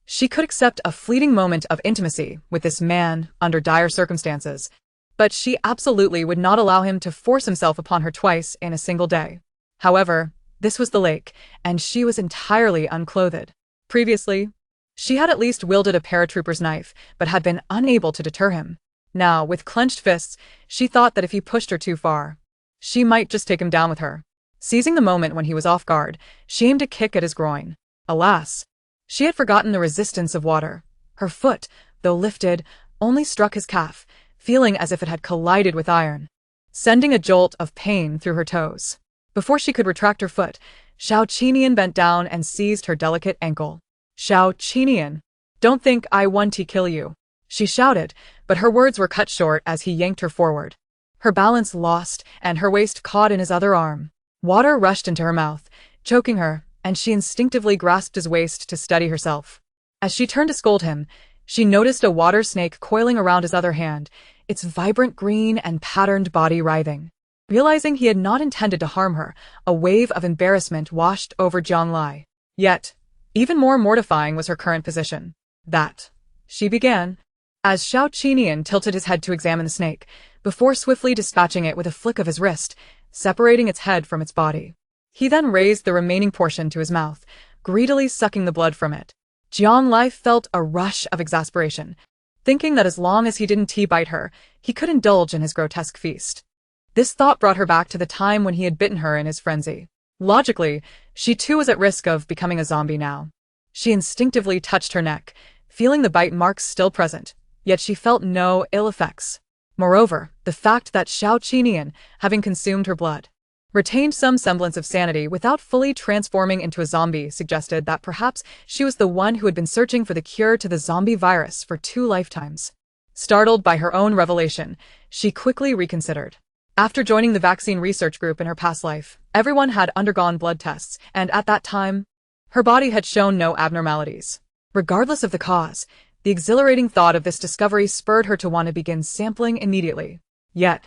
She could accept a fleeting moment of intimacy with this man under dire circumstances, but she absolutely would not allow him to force himself upon her twice in a single day. However, this was the lake, and she was entirely unclothed. Previously, she had at least wielded a paratrooper's knife, but had been unable to deter him. Now, with clenched fists, she thought that if he pushed her too far, she might just take him down with her. Seizing the moment when he was off guard, she aimed a kick at his groin. Alas, she had forgotten the resistance of water. Her foot, though lifted, only struck his calf, feeling as if it had collided with iron, sending a jolt of pain through her toes. Before she could retract her foot, Xiao Qinyan bent down and seized her delicate ankle. "Xiao Qinyan, don't think I want to kill you," she shouted, but her words were cut short as he yanked her forward. Her balance lost, and her waist caught in his other arm. Water rushed into her mouth, choking her, and she instinctively grasped his waist to steady herself. As she turned to scold him, she noticed a water snake coiling around his other hand, its vibrant green and patterned body writhing. Realizing he had not intended to harm her, a wave of embarrassment washed over Jiang Lai. Yet, even more mortifying was her current position. "That," she began, as Xiao Qinyan tilted his head to examine the snake, before swiftly dispatching it with a flick of his wrist, separating its head from its body. He then raised the remaining portion to his mouth, greedily sucking the blood from it. Jiang Lai felt a rush of exasperation, thinking that as long as he didn't bite her, he could indulge in his grotesque feast. This thought brought her back to the time when he had bitten her in his frenzy. Logically, she too was at risk of becoming a zombie now. She instinctively touched her neck, feeling the bite marks still present, yet she felt no ill effects. Moreover, the fact that Xiao Qinian, having consumed her blood, retained some semblance of sanity without fully transforming into a zombie suggested that perhaps she was the one who had been searching for the cure to the zombie virus for 2 lifetimes. Startled by her own revelation, she quickly reconsidered. After joining the vaccine research group in her past life, everyone had undergone blood tests, and at that time, her body had shown no abnormalities. Regardless of the cause, the exhilarating thought of this discovery spurred her to want to begin sampling immediately. Yet,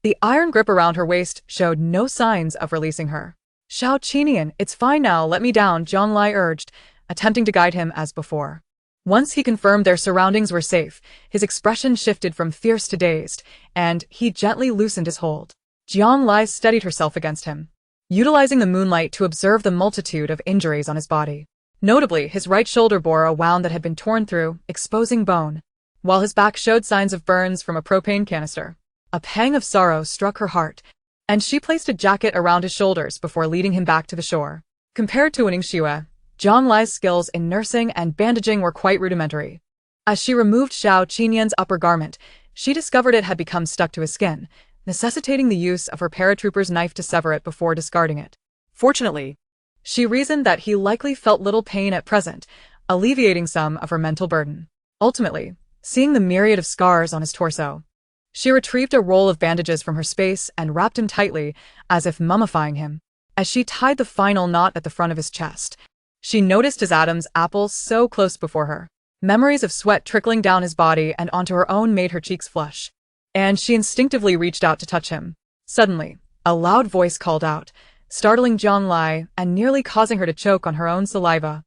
the iron grip around her waist showed no signs of releasing her. Xiao Qinian, it's fine now, let me down, Zhang Lai urged, attempting to guide him as before. Once he confirmed their surroundings were safe, his expression shifted from fierce to dazed, and he gently loosened his hold. Zhang Lai steadied herself against him, utilizing the moonlight to observe the multitude of injuries on his body. Notably, his right shoulder bore a wound that had been torn through, exposing bone, while his back showed signs of burns from a propane canister. A pang of sorrow struck her heart, and she placed a jacket around his shoulders before leading him back to the shore. Compared to Ning Xue, Zhang Lai's skills in nursing and bandaging were quite rudimentary. As she removed Xiao Qinian's upper garment, she discovered it had become stuck to his skin, necessitating the use of her paratrooper's knife to sever it before discarding it. Fortunately, she reasoned that he likely felt little pain at present, alleviating some of her mental burden. Ultimately, seeing the myriad of scars on his torso, she retrieved a roll of bandages from her space and wrapped him tightly, as if mummifying him. As she tied the final knot at the front of his chest, she noticed his Adam's apple so close before her. Memories of sweat trickling down his body and onto her own made her cheeks flush, and she instinctively reached out to touch him. Suddenly, a loud voice called out, startling Zhang Lai and nearly causing her to choke on her own saliva,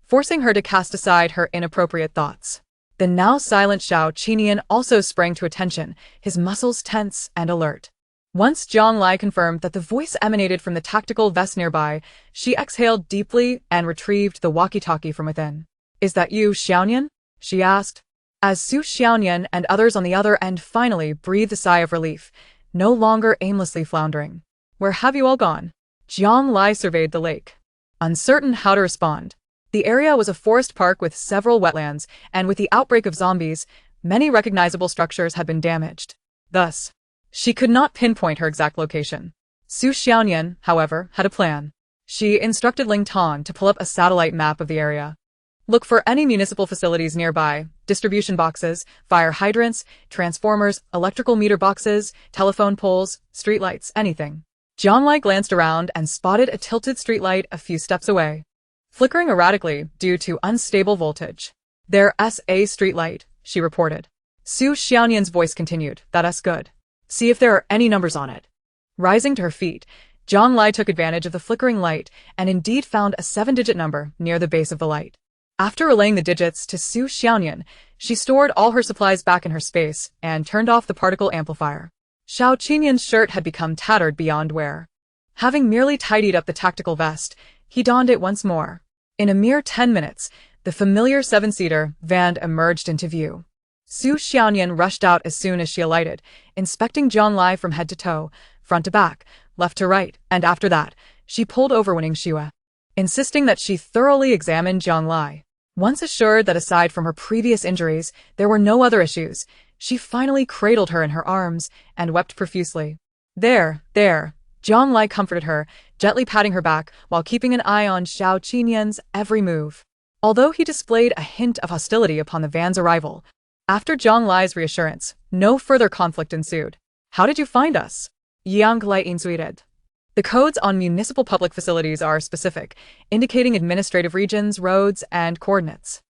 forcing her to cast aside her inappropriate thoughts. The now silent Xiao Qinian also sprang to attention, his muscles tense and alert. Once Zhang Lai confirmed that the voice emanated from the tactical vest nearby, she exhaled deeply and retrieved the walkie-talkie from within. Is that you, Xiaonian? She asked. As Su Xiaonian and others on the other end finally breathed a sigh of relief, no longer aimlessly floundering. Where have you all gone? Zhang Lai surveyed the lake, uncertain how to respond. The area was a forest park with several wetlands, and with the outbreak of zombies, many recognizable structures had been damaged. Thus, she could not pinpoint her exact location. Su Xiaonian, however, had a plan. She instructed Ling Tong to pull up a satellite map of the area. Look for any municipal facilities nearby, distribution boxes, fire hydrants, transformers, electrical meter boxes, telephone poles, streetlights, anything. Zhang Lai glanced around and spotted a tilted streetlight a few steps away, flickering erratically due to unstable voltage. There's a streetlight, she reported. Su Xiaonian's voice continued, that's good. See if there are any numbers on it. Rising to her feet, Zhang Lai took advantage of the flickering light and indeed found a 7-digit number near the base of the light. After relaying the digits to Su Xiaonian, she stored all her supplies back in her space and turned off the particle amplifier. Xiao Qinian's shirt had become tattered beyond wear. Having merely tidied up the tactical vest, he donned it once more. In a mere 10 minutes, the familiar 7-seater van emerged into view. Su Xiaonian rushed out as soon as she alighted, inspecting Zhang Lai from head to toe, front to back, left to right, and after that, she pulled over Ning Xue, insisting that she thoroughly examine Zhang Lai. Once assured that aside from her previous injuries, there were no other issues, she finally cradled her in her arms and wept profusely. There, Zhang Lai comforted her, gently patting her back while keeping an eye on Xiao Qinian's every move. Although he displayed a hint of hostility upon the van's arrival, after Zhang Lai's reassurance, no further conflict ensued. How did you find us? Yang Lai insuited. The codes on municipal public facilities are specific, indicating administrative regions, roads, and coordinates.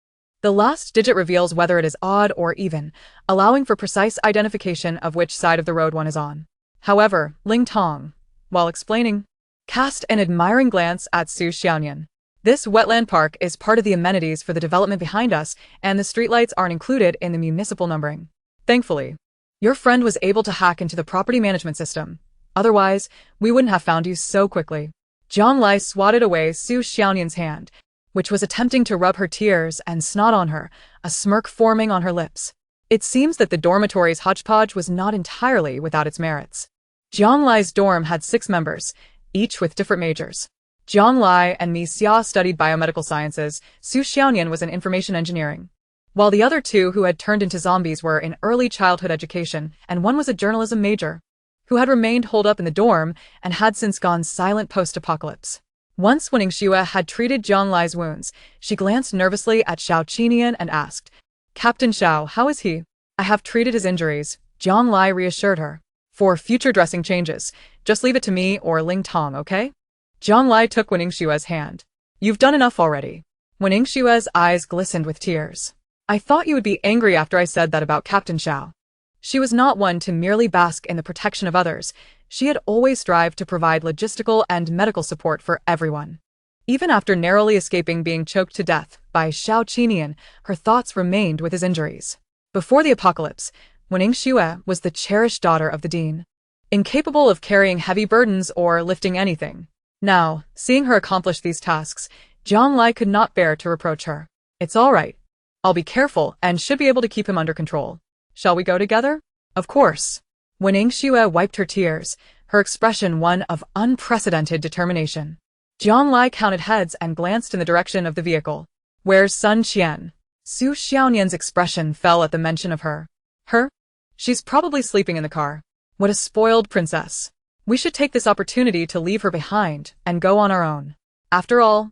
The last digit reveals whether it is odd or even, allowing for precise identification of which side of the road one is on. However, Ling Tong, while explaining, cast an admiring glance at Su Xiaonian. This wetland park is part of the amenities for the development behind us, and the streetlights aren't included in the municipal numbering. Thankfully, your friend was able to hack into the property management system. Otherwise, we wouldn't have found you so quickly. Zhang Lai swatted away Su Xiaonian's hand, which was attempting to rub her tears and snot on her, a smirk forming on her lips. It seems that the dormitory's hodgepodge was not entirely without its merits. Zhang Lai's dorm had 6 members, each with different majors. Zhang Lai and Mi Xia studied biomedical sciences, Su Xiaonian was in information engineering. while the other two who had turned into zombies were in early childhood education, and one was a journalism major, who had remained holed up in the dorm and had since gone silent post-apocalypse. Once Winning Xue had treated Jiang Lai's wounds, she glanced nervously at Xiao Qinian and asked, "Captain Xiao, how is he?" "I have treated his injuries," Jiang Lai reassured her. "For future dressing changes, just leave it to me or Ling Tong, okay?" Jiang Lai took Winning Xue's hand. "You've done enough already." Winning Xue's eyes glistened with tears. "I thought you would be angry after I said that about Captain Xiao." She was not one to merely bask in the protection of others. She had always strived to provide logistical and medical support for everyone. Even after narrowly escaping being choked to death by Xiao Qinian, her thoughts remained with his injuries. Before the apocalypse, Winning Xue was the cherished daughter of the dean, incapable of carrying heavy burdens or lifting anything. Now, seeing her accomplish these tasks, Jiang Lai could not bear to reproach her. "It's all right. I'll be careful and should be able to keep him under control. Shall we go together?" "Of course." Winning Xue wiped her tears, her expression one of unprecedented determination. Jiang Lai counted heads and glanced in the direction of the vehicle. "Where's Sun Qian?" Su Xiaonian's expression fell at the mention of her. "Her? She's probably sleeping in the car. What a spoiled princess. We should take this opportunity to leave her behind and go on our own. After all,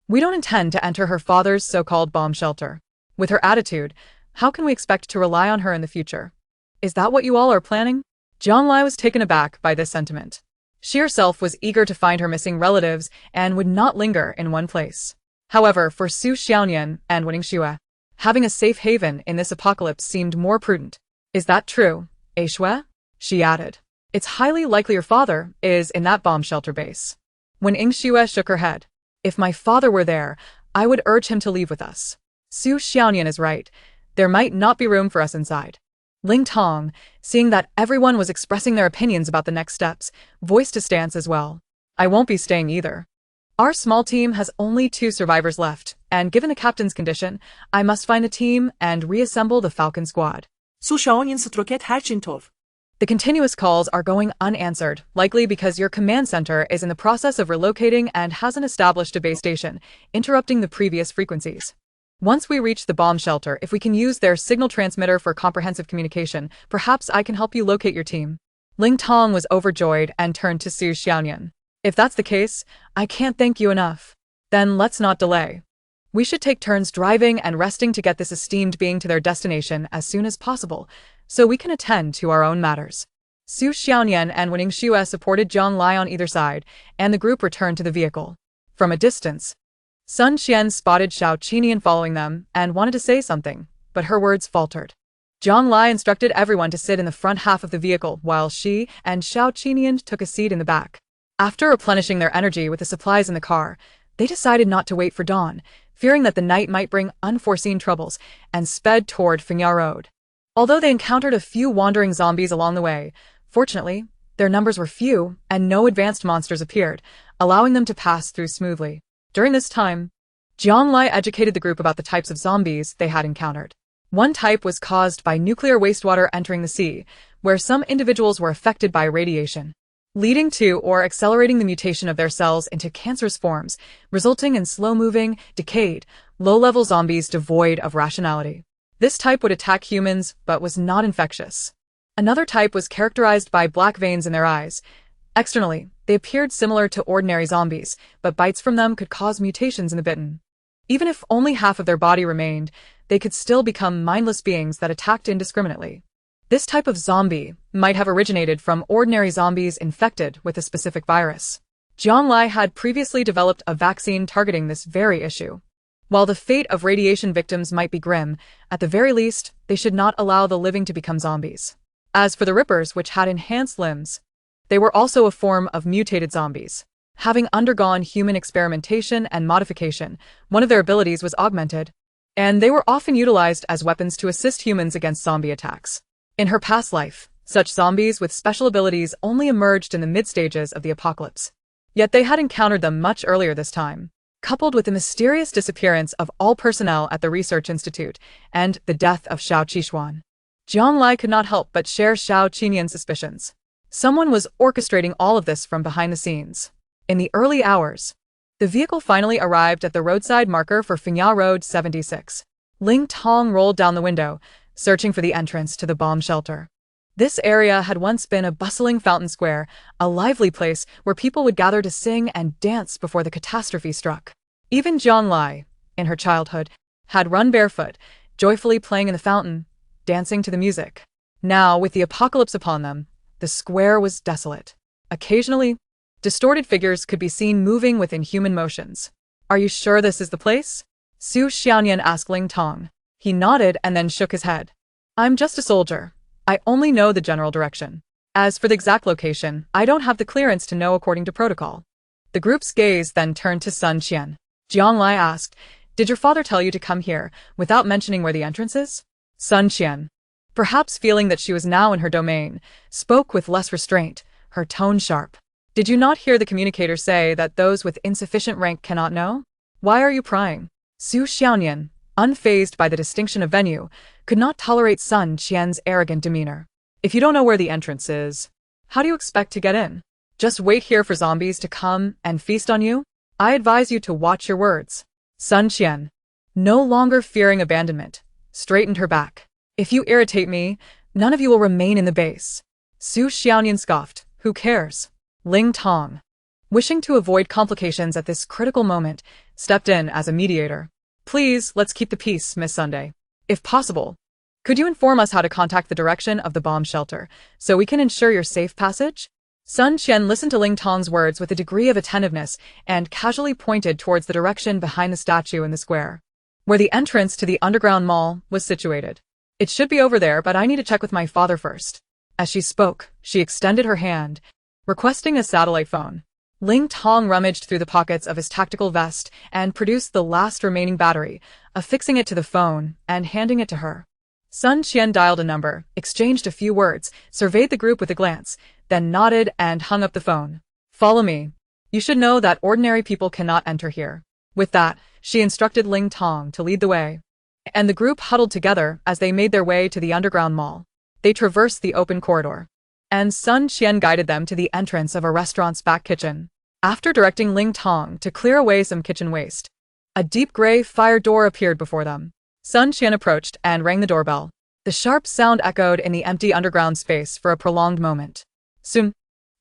we don't intend to enter her father's so-called bomb shelter. With her attitude, how can we expect to rely on her in the future? Is that what you all are planning?" Jiang Lai was taken aback by this sentiment. She herself was eager to find her missing relatives and would not linger in one place. However, for Su Xiaonian and Winning Xue, having a safe haven in this apocalypse seemed more prudent. "Is that true, Shui?" she added. "It's highly likely your father is in that bomb shelter base." Winning Xue shook her head. "If my father were there, I would urge him to leave with us. Su Xiaonian is right. There might not be room for us inside." Ling Tong, seeing that everyone was expressing their opinions about the next steps, voiced a stance as well. "I won't be staying either. Our small team has only 2 survivors left, and given the captain's condition, I must find the team and reassemble the Falcon squad." Su Xiaonian sa troket her chin tov. "The continuous calls are going unanswered, likely because your command center is in the process of relocating and hasn't established a base station, interrupting the previous frequencies. Once we reach the bomb shelter, if we can use their signal transmitter for comprehensive communication, perhaps I can help you locate your team." Ling Tong was overjoyed and turned to Su Xiaonian. "If that's the case, I can't thank you enough. Then let's not delay. We should take turns driving and resting to get this esteemed being to their destination as soon as possible, so we can attend to our own matters." Su Xiaonian and Winning Xue supported Jiang Lai on either side, and the group returned to the vehicle. From a distance, Sun Qian spotted Xiao Qinian following them and wanted to say something, but her words faltered. Jiang Lai instructed everyone to sit in the front half of the vehicle while she and Xiao Qinian took a seat in the back. After replenishing their energy with the supplies in the car, they decided not to wait for dawn, fearing that the night might bring unforeseen troubles, and sped toward Fengyao Road. Although they encountered a few wandering zombies along the way, fortunately, their numbers were few and no advanced monsters appeared, allowing them to pass through smoothly. During this time, Jiang Lai educated the group about the types of zombies they had encountered. One type was caused by nuclear wastewater entering the sea, where some individuals were affected by radiation, leading to or accelerating the mutation of their cells into cancerous forms, resulting in slow-moving, decayed, low-level zombies devoid of rationality. This type would attack humans, but was not infectious. Another type was characterized by black veins in their eyes. Externally, they appeared similar to ordinary zombies, but bites from them could cause mutations in the bitten. Even if only half of their body remained, they could still become mindless beings that attacked indiscriminately. This type of zombie might have originated from ordinary zombies infected with a specific virus. Jiang Lai had previously developed a vaccine targeting this very issue. While the fate of radiation victims might be grim, at the very least, they should not allow the living to become zombies. As for the Rippers, which had enhanced limbs, they were also a form of mutated zombies. Having undergone human experimentation and modification, one of their abilities was augmented, and they were often utilized as weapons to assist humans against zombie attacks. In her past life, such zombies with special abilities only emerged in the mid-stages of the apocalypse. Yet they had encountered them much earlier this time. Coupled with the mysterious disappearance of all personnel at the research institute and the death of Xiao Qishuan, Jiang Lai could not help but share Xiao Qinian's suspicions. Someone was orchestrating all of this from behind the scenes. In the early hours, the vehicle finally arrived at the roadside marker for Fengyao Road 76. Ling Tong rolled down the window, searching for the entrance to the bomb shelter. This area had once been a bustling fountain square, a lively place where people would gather to sing and dance before the catastrophe struck. Even Jiang Lai, in her childhood, had run barefoot, joyfully playing in the fountain, dancing to the music. Now, with the apocalypse upon them, the square was desolate. Occasionally, distorted figures could be seen moving with inhuman motions. "Are you sure this is the place?" Su Xiaoyan asked Ling Tong. He nodded and then shook his head. "I'm just a soldier. I only know the general direction. As for the exact location, I don't have the clearance to know according to protocol." The group's gaze then turned to Sun Qian. Jiang Lai asked, "Did your father tell you to come here, without mentioning where the entrance is?" Sun Qian, perhaps feeling that she was now in her domain, spoke with less restraint, her tone sharp. "Did you not hear the communicator say that those with insufficient rank cannot know? Why are you prying?" Su Xiaoyan, unfazed by the distinction of venue, could not tolerate Sun Qian's arrogant demeanor. "If you don't know where the entrance is, how do you expect to get in? Just wait here for zombies to come and feast on you? I advise you to watch your words." Sun Qian, no longer fearing abandonment, straightened her back. "If you irritate me, none of you will remain in the base." Su Xiaoyan scoffed, "Who cares?" Ling Tong, wishing to avoid complications at this critical moment, stepped in as a mediator. "Please, let's keep the peace, Miss Sunday. If possible, could you inform us how to contact the direction of the bomb shelter, so we can ensure your safe passage?" Sun Qian listened to Ling Tong's words with a degree of attentiveness and casually pointed towards the direction behind the statue in the square, where the entrance to the underground mall was situated. "It should be over there, but I need to check with my father first." As she spoke, she extended her hand, requesting a satellite phone. Ling Tong rummaged through the pockets of his tactical vest and produced the last remaining battery, affixing it to the phone and handing it to her. Sun Qian dialed a number, exchanged a few words, surveyed the group with a glance, then nodded and hung up the phone. "Follow me. You should know that ordinary people cannot enter here." With that, she instructed Ling Tong to lead the way, and the group huddled together as they made their way to the underground mall. They traversed the open corridor, and Sun Qian guided them to the entrance of a restaurant's back kitchen. After directing Ling Tong to clear away some kitchen waste, a deep gray fire door appeared before them. Sun Qian approached and rang the doorbell. The sharp sound echoed in the empty underground space for a prolonged moment. Soon,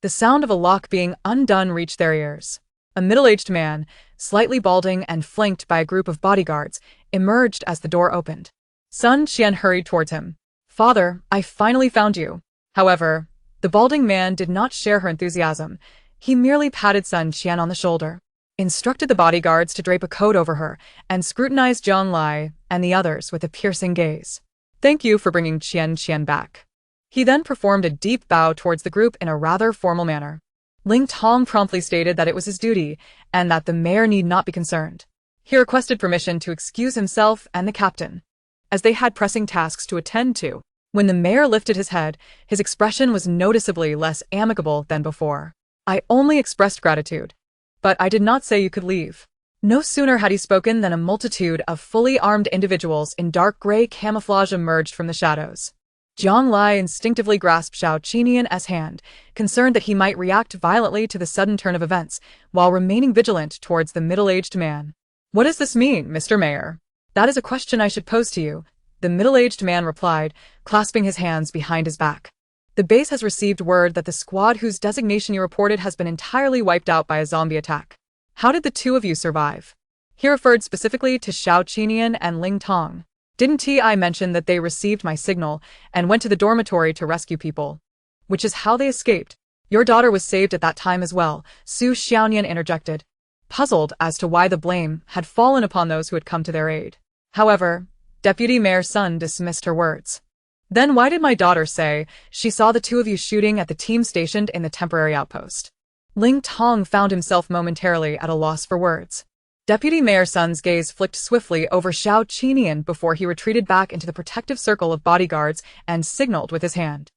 the sound of a lock being undone reached their ears. A middle-aged man, slightly balding and flanked by a group of bodyguards, emerged as the door opened. Sun Qian hurried towards him. "Father, I finally found you." However, the balding man did not share her enthusiasm. He merely patted Sun Qian on the shoulder, instructed the bodyguards to drape a coat over her, and scrutinized Jiang Lai and the others with a piercing gaze. "Thank you for bringing Qian back." He then performed a deep bow towards the group in a rather formal manner. Ling Tong promptly stated that it was his duty, and that the mayor need not be concerned. He requested permission to excuse himself and the captain, as they had pressing tasks to attend to. When the mayor lifted his head, his expression was noticeably less amicable than before. "I only expressed gratitude, but I did not say you could leave." No sooner had he spoken than a multitude of fully armed individuals in dark gray camouflage emerged from the shadows. Jiang Lai instinctively grasped Xiao Qinian's hand, concerned that he might react violently to the sudden turn of events, while remaining vigilant towards the middle-aged man. "What does this mean, Mr. Mayor?" "That is a question I should pose to you," the middle-aged man replied, clasping his hands behind his back. "The base has received word that the squad whose designation you reported has been entirely wiped out by a zombie attack. How did the two of you survive?" He referred specifically to Xiao Qinian and Ling Tong. "Didn't I mention that they received my signal and went to the dormitory to rescue people? Which is how they escaped. Your daughter was saved at that time as well," Su Xiaoyan interjected, puzzled as to why the blame had fallen upon those who had come to their aid. However, Deputy Mayor Sun dismissed her words. "Then why did my daughter say she saw the two of you shooting at the team stationed in the temporary outpost?" Ling Tong found himself momentarily at a loss for words. Deputy Mayor Sun's gaze flicked swiftly over Xiao Qinian before he retreated back into the protective circle of bodyguards and signaled with his hand.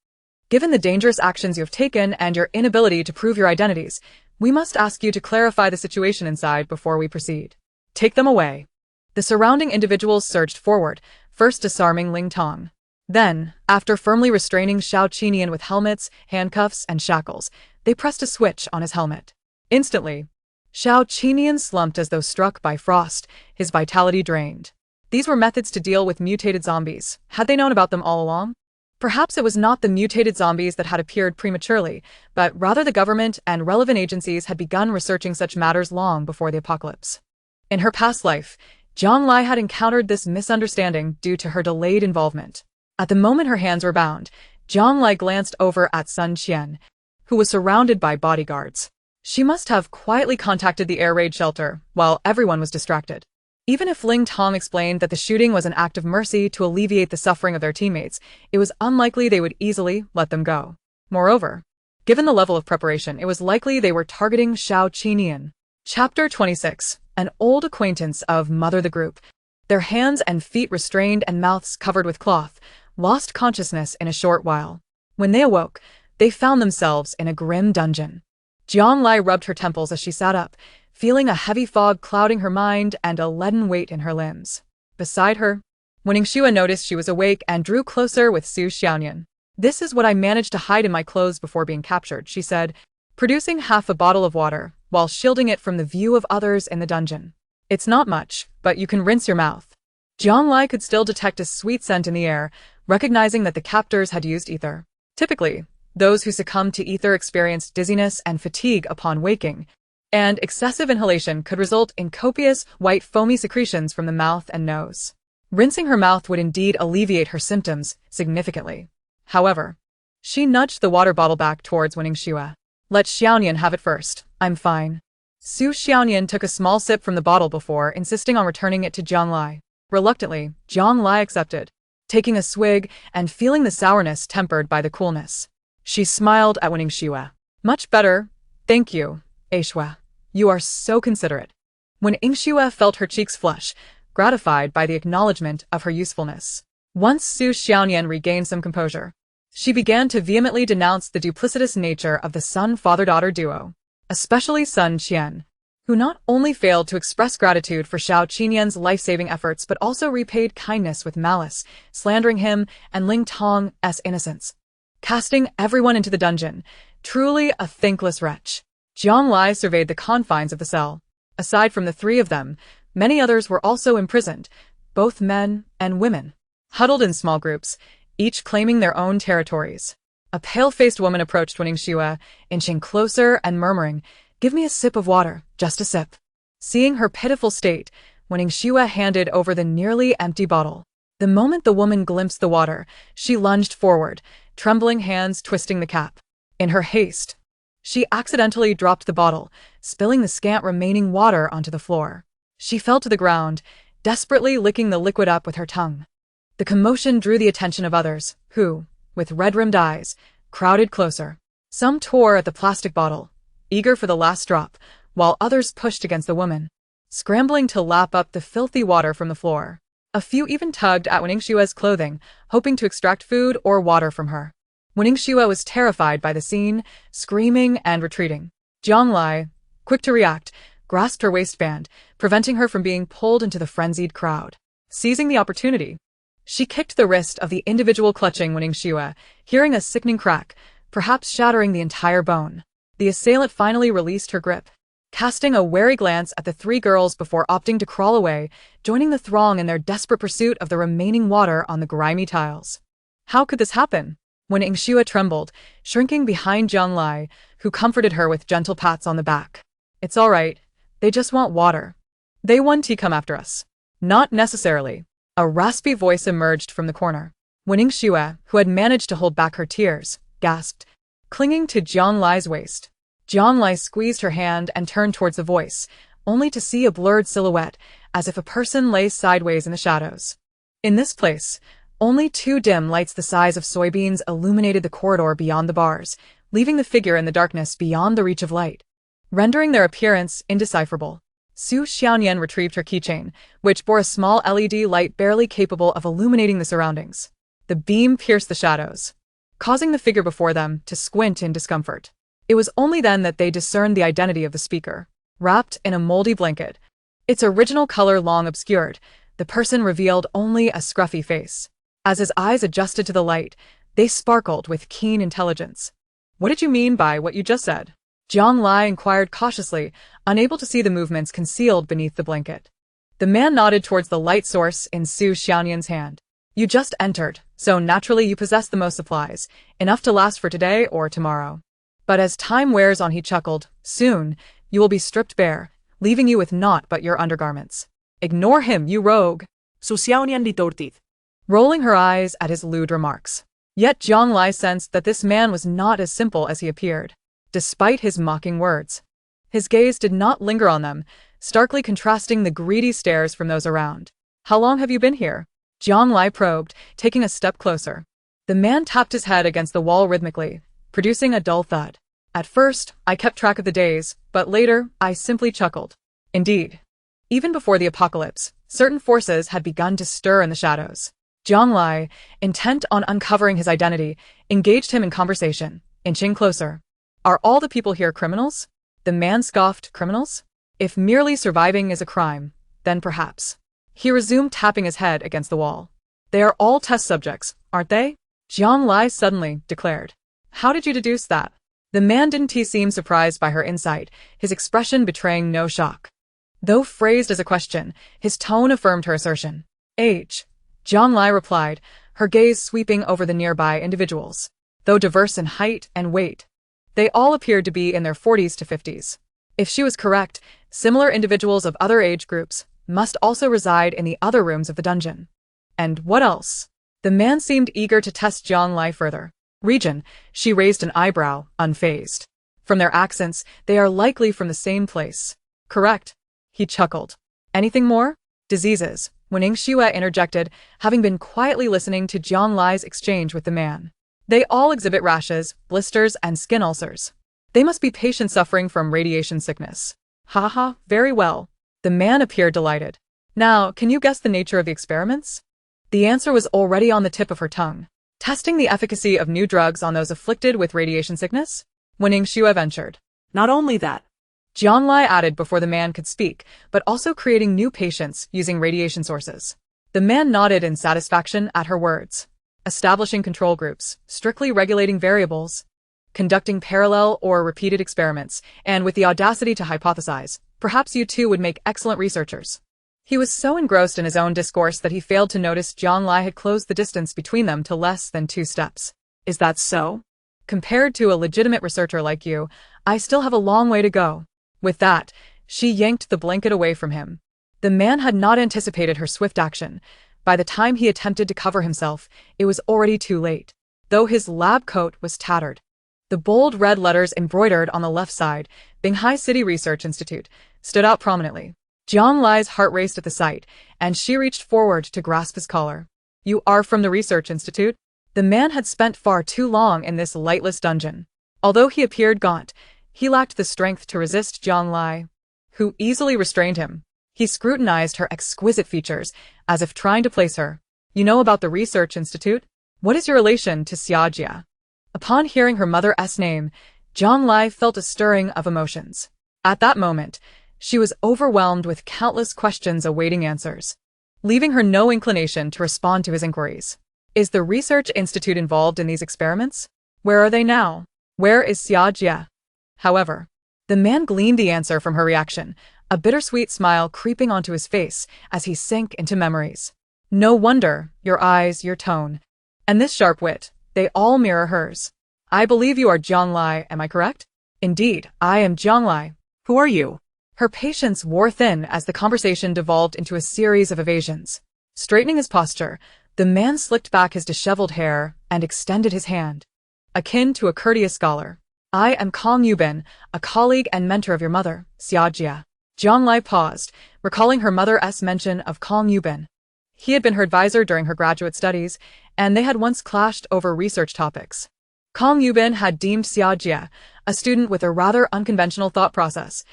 "Given the dangerous actions you have taken and your inability to prove your identities, we must ask you to clarify the situation inside before we proceed. Take them away." The surrounding individuals surged forward, first disarming Ling Tong. Then, after firmly restraining Xiao Qinian with helmets, handcuffs, and shackles, they pressed a switch on his helmet. Instantly, Xiao Qinian slumped as though struck by frost, his vitality drained. These were methods to deal with mutated zombies. Had they known about them all along? Perhaps it was not the mutated zombies that had appeared prematurely, but rather the government and relevant agencies had begun researching such matters long before the apocalypse. In her past life, Jiang Lai had encountered this misunderstanding due to her delayed involvement. At the moment her hands were bound, Jiang Lai glanced over at Sun Qian, who was surrounded by bodyguards. She must have quietly contacted the air raid shelter while everyone was distracted. Even if Ling Tong explained that the shooting was an act of mercy to alleviate the suffering of their teammates, it was unlikely they would easily let them go. Moreover, given the level of preparation, it was likely they were targeting Xiao Qinian. Chapter 26. An old acquaintance of Mother the group, their hands and feet restrained and mouths covered with cloth, lost consciousness in a short while. When they awoke, they found themselves in a grim dungeon. Jiang Lai rubbed her temples as she sat up, feeling a heavy fog clouding her mind and a leaden weight in her limbs. Beside her, Ningxue noticed she was awake and drew closer with Su Xiaoyan. "This is what I managed to hide in my clothes before being captured," she said, producing half a bottle of water, while shielding it from the view of others in the dungeon. "It's not much, but you can rinse your mouth." Jiang Lai could still detect a sweet scent in the air, recognizing that the captors had used ether. Typically, those who succumbed to ether experienced dizziness and fatigue upon waking, and excessive inhalation could result in copious, white foamy secretions from the mouth and nose. Rinsing her mouth would indeed alleviate her symptoms significantly. However, she nudged the water bottle back towards Ningxue. "Let Xiaoyan have it first. I'm fine." Su Xiaoyan took a small sip from the bottle before insisting on returning it to Jiang Lai. Reluctantly, Jiang Lai accepted, taking a swig and feeling the sourness tempered by the coolness. She smiled at Ningxue. "Much better, thank you, Aishua. You are so considerate." When Ningxue felt her cheeks flush, gratified by the acknowledgement of her usefulness. Once Su Xiaoyan regained some composure, she began to vehemently denounce the duplicitous nature of the son-father-daughter duo, especially Sun Qian, who not only failed to express gratitude for Xiao Qinian's life-saving efforts but also repaid kindness with malice, slandering him and Ling Tong's innocence, casting everyone into the dungeon. Truly a thankless wretch. Jiang Lai surveyed the confines of the cell. Aside from the three of them, many others were also imprisoned, both men and women, huddled in small groups, each claiming their own territories. A pale-faced woman approached Ningxue, inching closer and murmuring, "Give me a sip of water, just a sip." Seeing her pitiful state, Ningxue handed over the nearly empty bottle. The moment the woman glimpsed the water, she lunged forward, trembling hands twisting the cap. In her haste, she accidentally dropped the bottle, spilling the scant remaining water onto the floor. She fell to the ground, desperately licking the liquid up with her tongue. The commotion drew the attention of others, who, with red-rimmed eyes, crowded closer. Some tore at the plastic bottle, eager for the last drop, while others pushed against the woman, scrambling to lap up the filthy water from the floor. A few even tugged at Ningxue's clothing, hoping to extract food or water from her. Ningxue was terrified by the scene, screaming and retreating. Jiang Lai, quick to react, grasped her waistband, preventing her from being pulled into the frenzied crowd. Seizing the opportunity, she kicked the wrist of the individual clutching Ningxue, hearing a sickening crack, perhaps shattering the entire bone. The assailant finally released her grip, casting a wary glance at the three girls before opting to crawl away, joining the throng in their desperate pursuit of the remaining water on the grimy tiles. How could this happen? Ningxue trembled, shrinking behind Jiang Lai, who comforted her with gentle pats on the back. "It's all right. They just want water. They want to come after us." "Not necessarily." A raspy voice emerged from the corner. Ningxue, who had managed to hold back her tears, gasped, clinging to Jiang Lai's waist. Jiang Lai squeezed her hand and turned towards the voice, only to see a blurred silhouette, as if a person lay sideways in the shadows. In this place, only two dim lights the size of soybeans illuminated the corridor beyond the bars, leaving the figure in the darkness beyond the reach of light, rendering their appearance indecipherable. Su Xiaoyan retrieved her keychain, which bore a small LED light barely capable of illuminating the surroundings. The beam pierced the shadows, causing the figure before them to squint in discomfort. It was only then that they discerned the identity of the speaker. Wrapped in a moldy blanket, its original color long obscured, the person revealed only a scruffy face. As his eyes adjusted to the light, they sparkled with keen intelligence. "What did you mean by what you just said?" Jiang Lai inquired cautiously, unable to see the movements concealed beneath the blanket. The man nodded towards the light source in Su Xiaonian's hand. You just entered, so naturally you possess the most supplies, enough to last for today or tomorrow. But as time wears on, he chuckled, soon, you will be stripped bare, leaving you with naught but your undergarments. Ignore him, you rogue. Su Xiaonian retorted, Rolling her eyes at his lewd remarks. Yet Zhang Lai sensed that this man was not as simple as he appeared, despite his mocking words. His gaze did not linger on them, starkly contrasting the greedy stares from those around. How long have you been here? Zhang Lai probed, taking a step closer. The man tapped his head against the wall rhythmically, producing a dull thud. At first, I kept track of the days, but later, I simply chuckled. Indeed. Even before the apocalypse, certain forces had begun to stir in the shadows. Zhang Lai, intent on uncovering his identity, engaged him in conversation, inching closer. Are all the people here criminals? The man scoffed, criminals? If merely surviving is a crime, then perhaps. He resumed tapping his head against the wall. They are all test subjects, aren't they? Zhang Lai suddenly declared. How did you deduce that? The man didn't seem surprised by her insight, his expression betraying no shock. Though phrased as a question, his tone affirmed her assertion. Age. Zhang Lai replied, her gaze sweeping over the nearby individuals. Though diverse in height and weight, they all appeared to be in their 40s to 50s. If she was correct, similar individuals of other age groups must also reside in the other rooms of the dungeon. And what else? The man seemed eager to test Zhang Lai further. Region, she raised an eyebrow, unfazed. From their accents, they are likely from the same place. Correct. He chuckled. Anything more? Diseases, Wen Xue interjected, having been quietly listening to Zhang Lai's exchange with the man. They all exhibit rashes, blisters, and skin ulcers. They must be patients suffering from radiation sickness. Haha, very well. The man appeared delighted. Now, can you guess the nature of the experiments? The answer was already on the tip of her tongue. Testing the efficacy of new drugs on those afflicted with radiation sickness? Wen Xue ventured. Not only that, Zhang Lai added before the man could speak, but also creating new patients using radiation sources. The man nodded in satisfaction at her words. Establishing control groups, strictly regulating variables, conducting parallel or repeated experiments, and with the audacity to hypothesize, perhaps you two would make excellent researchers. He was so engrossed in his own discourse that he failed to notice Zhang Lai had closed the distance between them to less than 2 steps. Is that so? Compared to a legitimate researcher like you, I still have a long way to go. With that, she yanked the blanket away from him. The man had not anticipated her swift action. By the time he attempted to cover himself, it was already too late. Though his lab coat was tattered. The bold red letters embroidered on the left side, Binghai City Research Institute, stood out prominently. Zhang Lai's heart raced at the sight, and she reached forward to grasp his collar. You are from the Research Institute? The man had spent far too long in this lightless dungeon. Although he appeared gaunt, he lacked the strength to resist Zhang Lai, who easily restrained him. He scrutinized her exquisite features, as if trying to place her. You know about the Research Institute? What is your relation to Xiajia? Upon hearing her mother's name, Zhang Lai felt a stirring of emotions. At that moment, she was overwhelmed with countless questions awaiting answers, leaving her no inclination to respond to his inquiries. Is the Research Institute involved in these experiments? Where are they now? Where is Xiajia? However, the man gleaned the answer from her reaction, a bittersweet smile creeping onto his face as he sank into memories. No wonder, your eyes, your tone, and this sharp wit, they all mirror hers. I believe you are Zhang Lai, am I correct? Indeed, I am Zhang Lai. who are you? Her patience wore thin as the conversation devolved into a series of evasions. Straightening his posture, the man slicked back his disheveled hair and extended his hand, akin to a courteous scholar. I am Kong Yubin, a colleague and mentor of your mother, Xiajia. Zhang Lai paused, recalling her mother's mention of Kong Yubin. He had been her advisor during her graduate studies, and they had once clashed over research topics. Kong Yubin had deemed Xiajia, a student with a rather unconventional thought process,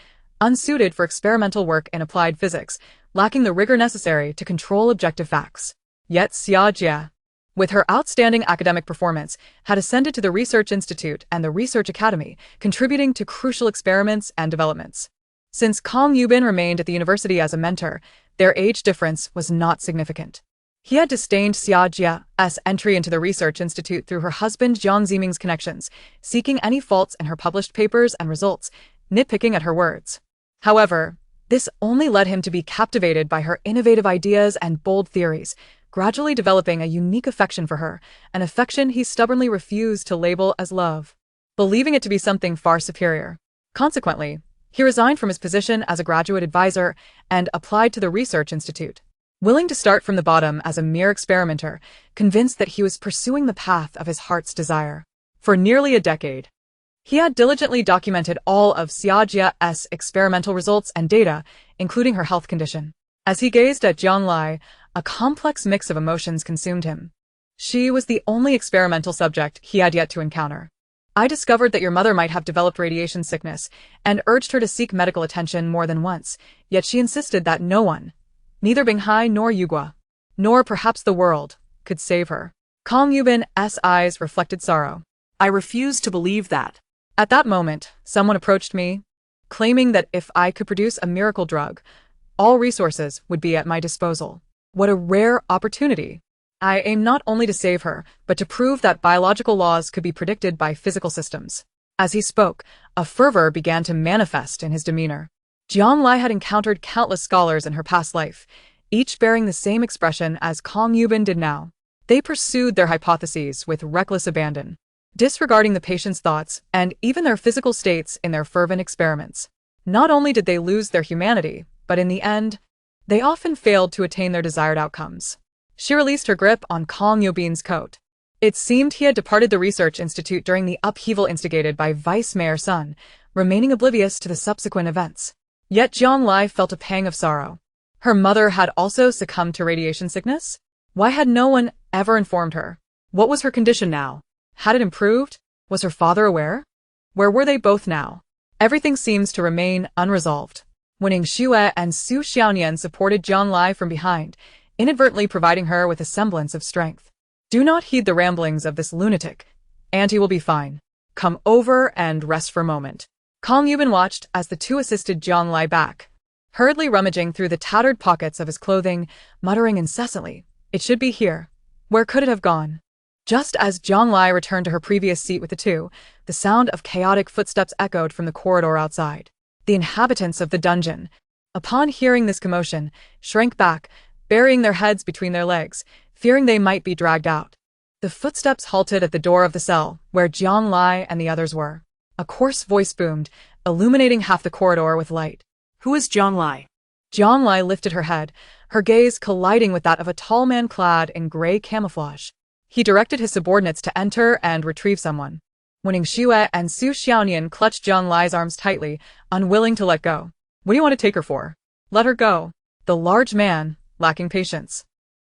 unsuited for experimental work in applied physics, lacking the rigor necessary to control objective facts. Yet Xiajia, with her outstanding academic performance, had ascended to the Research Institute and the Research Academy, contributing to crucial experiments and developments. Since Kong Yubin remained at the university as a mentor, their age difference was not significant. He had disdained Xiajia's entry into the Research Institute through her husband Jiang Ziming's connections, seeking any faults in her published papers and results, nitpicking at her words. However, This only led him to be captivated by her innovative ideas and bold theories, gradually developing a unique affection for her, an affection he stubbornly refused to label as love, believing it to be something far superior. Consequently, he resigned from his position as a graduate advisor and applied to the research institute. Willing to start from the bottom as a mere experimenter, convinced that he was pursuing the path of his heart's desire. For nearly a decade, he had diligently documented all of Xiaojia's experimental results and data, including her health condition. As he gazed at Jiang Lai, a complex mix of emotions consumed him. She was the only experimental subject he had yet to encounter. I discovered that your mother might have developed radiation sickness and urged her to seek medical attention more than once, yet she insisted that no one, neither Binghai nor Yugua, nor perhaps the world, could save her. Kang Yubin's eyes reflected sorrow. I refuse to believe that. At that moment, someone approached me, claiming that if I could produce a miracle drug, all resources would be at my disposal. What a rare opportunity. I aim not only to save her, but to prove that biological laws could be predicted by physical systems. As he spoke, a fervor began to manifest in his demeanor. Jiang Lai had encountered countless scholars in her past life, each bearing the same expression as Kang Yubin did now. They pursued their hypotheses with reckless abandon, disregarding the patient's thoughts and even their physical states in their fervent experiments. Not only did they lose their humanity, but in the end, they often failed to attain their desired outcomes. She released her grip on Kang Yubin's coat. It seemed he had departed the research institute during the upheaval instigated by Vice Mayor Sun, remaining oblivious to the subsequent events. Yet Jiang Lai felt a pang of sorrow. Her mother had also succumbed to radiation sickness? Why had no one ever informed her? What was her condition now? Had it improved? Was her father aware? Where were they both now? Everything seems to remain unresolved. Ning Xue and Su Xiaonian supported Jiang Lai from behind, inadvertently providing her with a semblance of strength. Do not heed the ramblings of this lunatic. Auntie will be fine. Come over and rest for a moment. Kang Yubin watched as the two assisted Jiang Lai back, hurriedly rummaging through the tattered pockets of his clothing, muttering incessantly, "It should be here. Where could it have gone?" Just as Jiang Lai returned to her previous seat with the two, the sound of chaotic footsteps echoed from the corridor outside. The inhabitants of the dungeon, upon hearing this commotion, shrank back, burying their heads between their legs, fearing they might be dragged out. The footsteps halted at the door of the cell, where Jiang Lai and the others were. A coarse voice boomed, illuminating half the corridor with light. Who is Jiang Lai? Jiang Lai lifted her head, her gaze colliding with that of a tall man clad in gray camouflage. He directed his subordinates to enter and retrieve someone. Ning Xue and Su Xiaonian clutched Jiang Lai's arms tightly, unwilling to let go. What do you want to take her for? Let her go. The large man, lacking patience,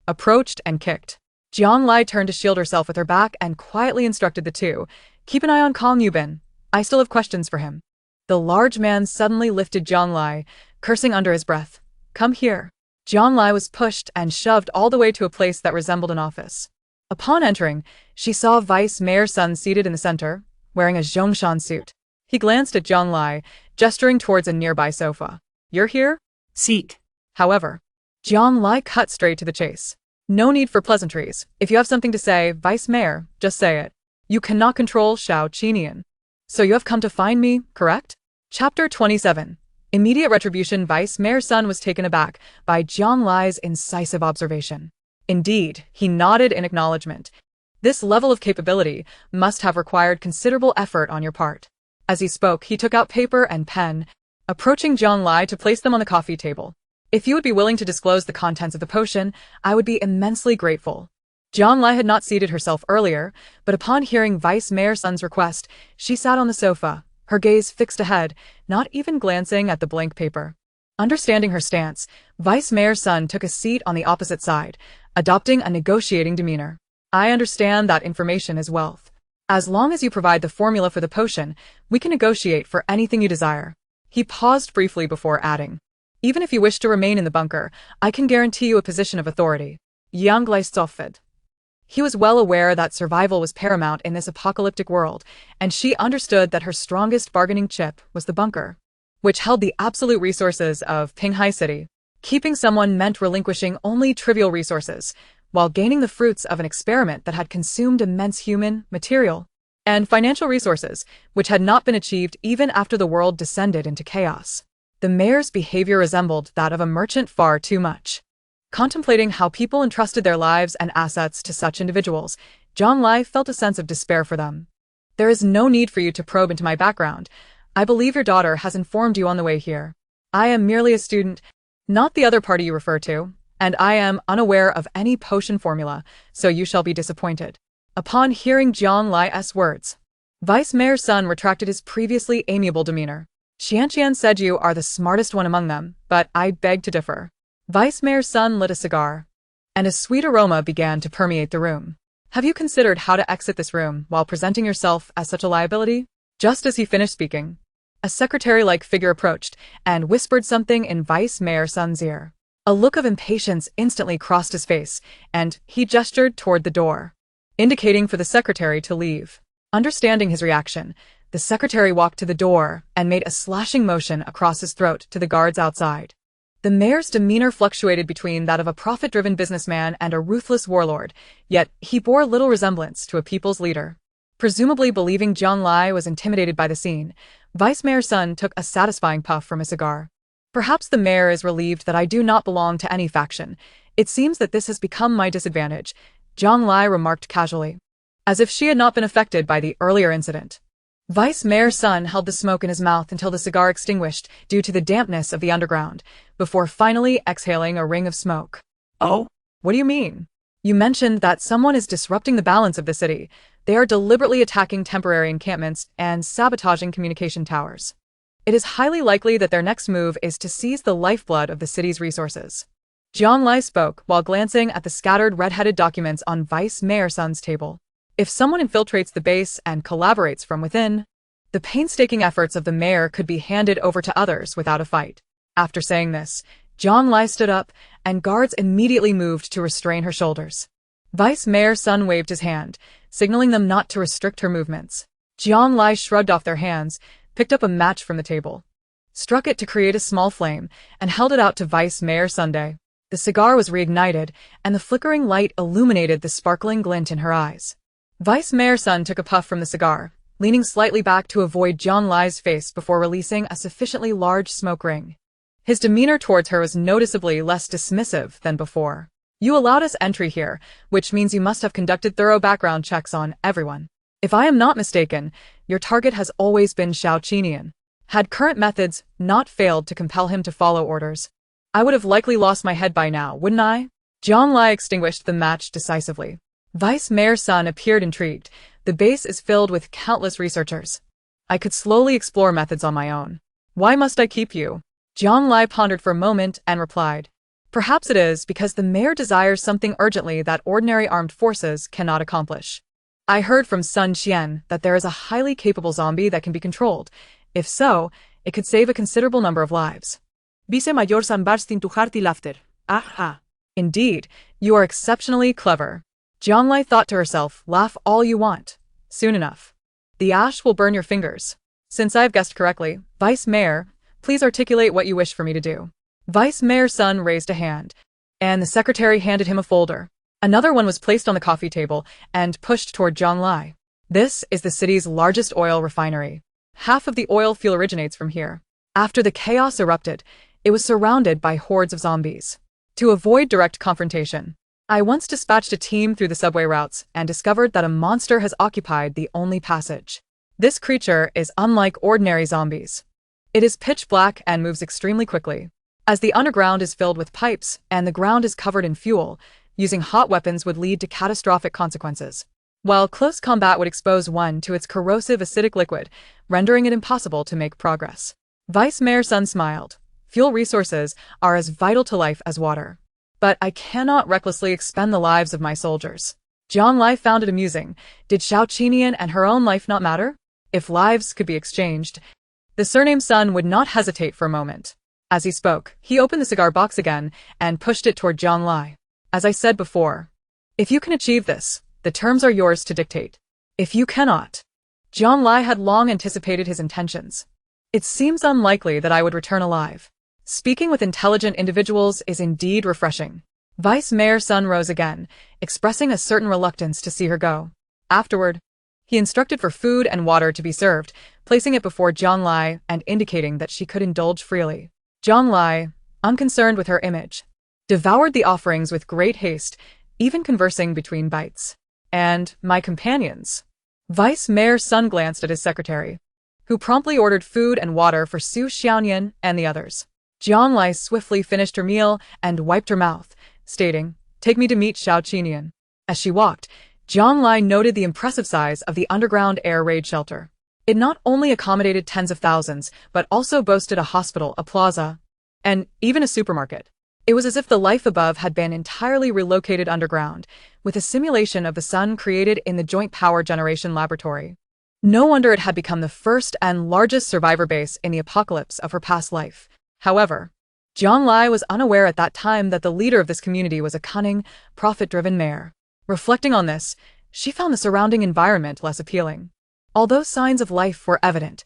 approached and kicked. Jiang Lai turned to shield herself with her back and quietly instructed the two, "Keep an eye on Kang Yubin. I still have questions for him." The large man suddenly lifted Jiang Lai, cursing under his breath. "Come here." Jiang Lai was pushed and shoved all the way to a place that resembled an office. Upon entering, she saw Vice Mayor Sun seated in the center, wearing a Zhongshan suit. He glanced at Jiang Lai, gesturing towards a nearby sofa. "You're here?" Seek. However, Jiang Lai cut straight to the chase. "No need for pleasantries. If you have something to say, Vice Mayor, just say it. You cannot control Shao Qinian. So you have come to find me, correct?" Chapter 27. Immediate retribution. Vice Mayor Sun was taken aback by Jiang Lai's incisive observation. Indeed, he nodded in acknowledgement. This level of capability must have required considerable effort on your part. As he spoke, he took out paper and pen, approaching Jiang Lai to place them on the coffee table. "If you would be willing to disclose the contents of the potion, I would be immensely grateful." Jiang Lai had not seated herself earlier, but upon hearing Vice Mayor Sun's request, she sat on the sofa, her gaze fixed ahead, not even glancing at the blank paper. Understanding her stance, Vice Mayor Sun took a seat on the opposite side, adopting a negotiating demeanor. "I understand that information is wealth. As long as you provide the formula for the potion, we can negotiate for anything you desire." He paused briefly before adding, "Even if you wish to remain in the bunker, I can guarantee you a position of authority." Yang Lai softened. He was well aware that survival was paramount in this apocalyptic world, and she understood that her strongest bargaining chip was the bunker, which held the absolute resources of Pinghai City. Keeping someone meant relinquishing only trivial resources, while gaining the fruits of an experiment that had consumed immense human, material, and financial resources, which had not been achieved even after the world descended into chaos. The mayor's behavior resembled that of a merchant far too much. Contemplating how people entrusted their lives and assets to such individuals, Zhang Lai felt a sense of despair for them. There is no need for you to probe into my background. I believe your daughter has informed you on the way here. I am merely a student, not the other party you refer to, and I am unaware of any potion formula, so you shall be disappointed. Upon hearing Zhang Lai's words, Vice Mayor Sun retracted his previously amiable demeanor. Xianqian said you are the smartest one among them, but I beg to differ. Vice Mayor Sun lit a cigar, and a sweet aroma began to permeate the room. Have you considered how to exit this room while presenting yourself as such a liability? Just as he finished speaking, a secretary-like figure approached and whispered something in Vice Mayor Sun's ear. A look of impatience instantly crossed his face, and he gestured toward the door, indicating for the secretary to leave. Understanding his reaction, the secretary walked to the door and made a slashing motion across his throat to the guards outside. The mayor's demeanor fluctuated between that of a profit-driven businessman and a ruthless warlord, yet he bore little resemblance to a people's leader. Presumably believing Zhang Lai was intimidated by the scene, Vice Mayor Sun took a satisfying puff from his cigar. Perhaps the mayor is relieved that I do not belong to any faction. It seems that this has become my disadvantage, Zhang Lai remarked casually, as if she had not been affected by the earlier incident. Vice Mayor Sun held the smoke in his mouth until the cigar extinguished due to the dampness of the underground, before finally exhaling a ring of smoke. Oh? What do you mean? You mentioned that someone is disrupting the balance of the city. They are deliberately attacking temporary encampments and sabotaging communication towers. It is highly likely that their next move is to seize the lifeblood of the city's resources. Zhang Lai spoke while glancing at the scattered red-headed documents on Vice Mayor Sun's table. If someone infiltrates the base and collaborates from within, the painstaking efforts of the mayor could be handed over to others without a fight. After saying this, Zhang Lai stood up, and guards immediately moved to restrain her shoulders. Vice Mayor Sun waved his hand, signaling them not to restrict her movements. Zhang Lai shrugged off their hands, picked up a match from the table, struck it to create a small flame, and held it out to Vice Mayor Sunday. The cigar was reignited, and the flickering light illuminated the sparkling glint in her eyes. Vice Mayor Sun took a puff from the cigar, leaning slightly back to avoid Zhang Lai's face before releasing a sufficiently large smoke ring. His demeanor towards her was noticeably less dismissive than before. You allowed us entry here, which means you must have conducted thorough background checks on everyone. If I am not mistaken, your target has always been Xiaoqinian. Had current methods not failed to compel him to follow orders, I would have likely lost my head by now, wouldn't I? Zhang Lai extinguished the match decisively. Vice Mayor Sun appeared intrigued. The base is filled with countless researchers. I could slowly explore methods on my own. Why must I keep you? Zhang Lai pondered for a moment and replied, perhaps it is because the mayor desires something urgently that ordinary armed forces cannot accomplish. I heard from Sun Qian that there is a highly capable zombie that can be controlled. If so, it could save a considerable number of lives. Vice Mayor Sun burst into hearty laughter. Aha! Indeed, you are exceptionally clever. Zhang Lai thought to herself, laugh all you want. Soon enough, the ash will burn your fingers. Since I've guessed correctly, Vice Mayor, please articulate what you wish for me to do. Vice Mayor Sun raised a hand, and the secretary handed him a folder. Another one was placed on the coffee table and pushed toward Zhang Lai. This is the city's largest oil refinery. Half of the oil fuel originates from here. After the chaos erupted, it was surrounded by hordes of zombies. To avoid direct confrontation, I once dispatched a team through the subway routes and discovered that a monster has occupied the only passage. This creature is unlike ordinary zombies. It is pitch black and moves extremely quickly. As the underground is filled with pipes and the ground is covered in fuel, using hot weapons would lead to catastrophic consequences, while close combat would expose one to its corrosive acidic liquid, rendering it impossible to make progress. Vice Mayor Sun smiled. Fuel resources are as vital to life as water. But I cannot recklessly expend the lives of my soldiers. Zhang Lai found it amusing. Did Xiaoqinian and her own life not matter? If lives could be exchanged, the surname Sun would not hesitate for a moment. As he spoke, he opened the cigar box again and pushed it toward Zhang Lai. As I said before, if you can achieve this, the terms are yours to dictate. If you cannot, Zhang Lai had long anticipated his intentions. It seems unlikely that I would return alive. Speaking with intelligent individuals is indeed refreshing. Vice Mayor Sun rose again, expressing a certain reluctance to see her go. Afterward, He instructed for food and water to be served, placing it before Jiang Lai and indicating that she could indulge freely. Jiang Lai, unconcerned with her image, devoured the offerings with great haste, even conversing between bites. And my companions. Vice Mayor Sun glanced at his secretary, who promptly ordered food and water for Su Xiaonian and the others. Jiang Lai swiftly finished her meal and wiped her mouth, stating, "Take me to meet Xiao Qinian." As she walked, Jiang Lai noted the impressive size of the underground air raid shelter. It not only accommodated tens of thousands, but also boasted a hospital, a plaza, and even a supermarket. It was as if the life above had been entirely relocated underground, with a simulation of the sun created in the Joint Power Generation Laboratory. No wonder it had become the first and largest survivor base in the apocalypse of her past life. However, Jiang Lai was unaware at that time that the leader of this community was a cunning, profit-driven mayor. Reflecting on this, she found the surrounding environment less appealing. Although signs of life were evident,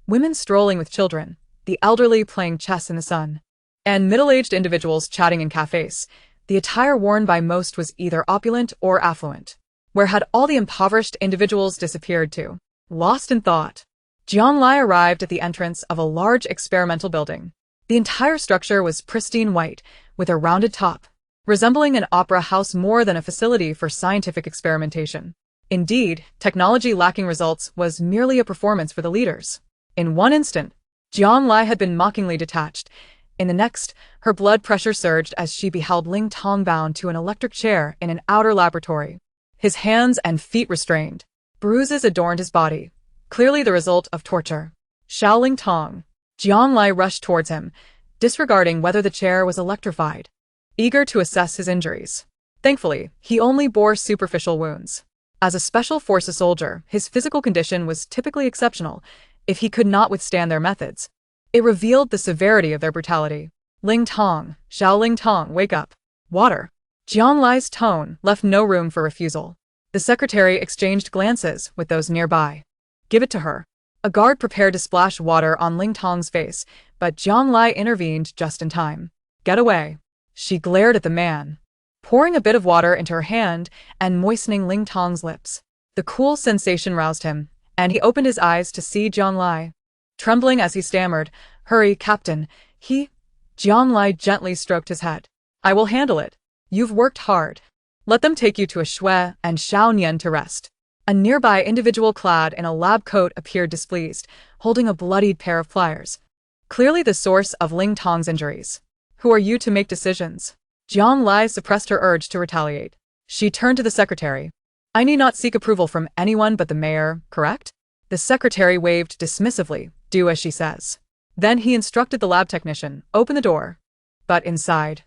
women strolling with children, the elderly playing chess in the sun, and middle-aged individuals chatting in cafes, the attire worn by most was either opulent or affluent. Where had all the impoverished individuals disappeared to? Lost in thought, Jiang Lai arrived at the entrance of a large experimental building. The entire structure was pristine white, with a rounded top, resembling an opera house more than a facility for scientific experimentation. Indeed, technology lacking results was merely a performance for the leaders. In one instant, Jiang Lai had been mockingly detached. In the next, her blood pressure surged as she beheld Ling Tong bound to an electric chair in an outer laboratory. His hands and feet restrained. Bruises adorned his body, clearly the result of torture. Xiao Ling Tong. Jiang Lai rushed towards him, disregarding whether the chair was electrified, eager to assess his injuries. Thankfully, he only bore superficial wounds. As a special forces soldier, his physical condition was typically exceptional, if he could not withstand their methods. It revealed the severity of their brutality. Ling Tong, Xiao Ling Tong, wake up. Water. Jiang Lai's tone left no room for refusal. The secretary exchanged glances with those nearby. Give it to her. A guard prepared to splash water on Ling Tong's face, but Jiang Lai intervened just in time. Get away. She glared at the man, pouring a bit of water into her hand and moistening Ling Tong's lips. The cool sensation roused him, and he opened his eyes to see Jiang Lai. Trembling as he stammered, "Hurry, Captain, Jiang Lai gently stroked his head. I will handle it. You've worked hard. Let them take you to a shui and Xiaonian to rest." A nearby individual clad in a lab coat appeared displeased, holding a bloodied pair of pliers. Clearly the source of Ling Tong's injuries. Who are you to make decisions? Jiang Lai suppressed her urge to retaliate. She turned to the secretary. I need not seek approval from anyone but the mayor, correct? The secretary waved dismissively. Do as she says. Then he instructed the lab technician, open the door. But inside.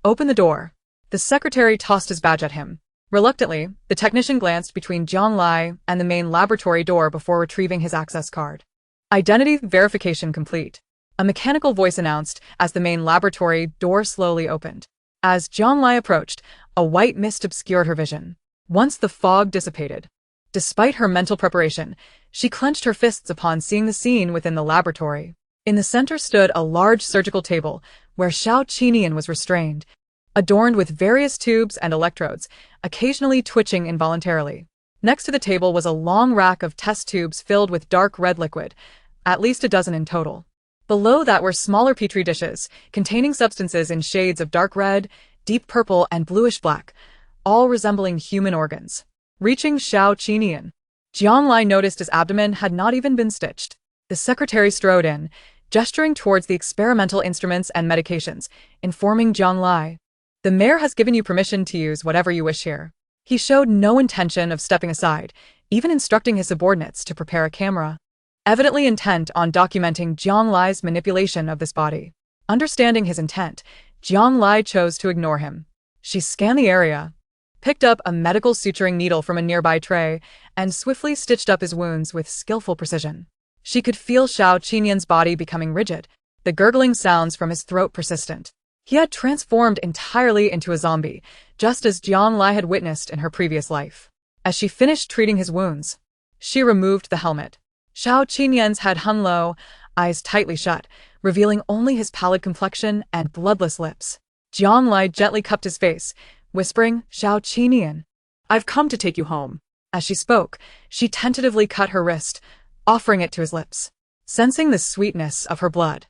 Open the door. The secretary tossed his badge at him. Reluctantly, the technician glanced between Jiang Lai and the main laboratory door before retrieving his access card. Identity verification complete. A mechanical voice announced as the main laboratory door slowly opened. As Jiang Lai approached, a white mist obscured her vision. Once the fog dissipated, despite her mental preparation, she clenched her fists upon seeing the scene within the laboratory. In the center stood a large surgical table where Xiao Qinian was restrained, adorned with various tubes and electrodes, occasionally twitching involuntarily. Next to the table was a long rack of test tubes filled with dark red liquid, at least a dozen in total. Below that were smaller petri dishes, containing substances in shades of dark red, deep purple, and bluish black, all resembling human organs. Reaching Xiao Qinian, Jiang Lai noticed his abdomen had not even been stitched. The secretary strode in, gesturing towards the experimental instruments and medications, informing Jiang Lai. The mayor has given you permission to use whatever you wish here. He showed no intention of stepping aside, even instructing his subordinates to prepare a camera, evidently intent on documenting Jiang Lai's manipulation of this body. Understanding his intent, Jiang Lai chose to ignore him. She scanned the area, picked up a medical suturing needle from a nearby tray, and swiftly stitched up his wounds with skillful precision. She could feel Xiao Qinian's body becoming rigid, the gurgling sounds from his throat persistent. He had transformed entirely into a zombie, just as Jiang Lai had witnessed in her previous life. As she finished treating his wounds, she removed the helmet. Xiao Qinian's head hung low, eyes tightly shut, revealing only his pallid complexion and bloodless lips. Jiang Lai gently cupped his face, whispering, Xiao Qinian, I've come to take you home. As she spoke, she tentatively cut her wrist, offering it to his lips. Sensing the sweetness of her blood,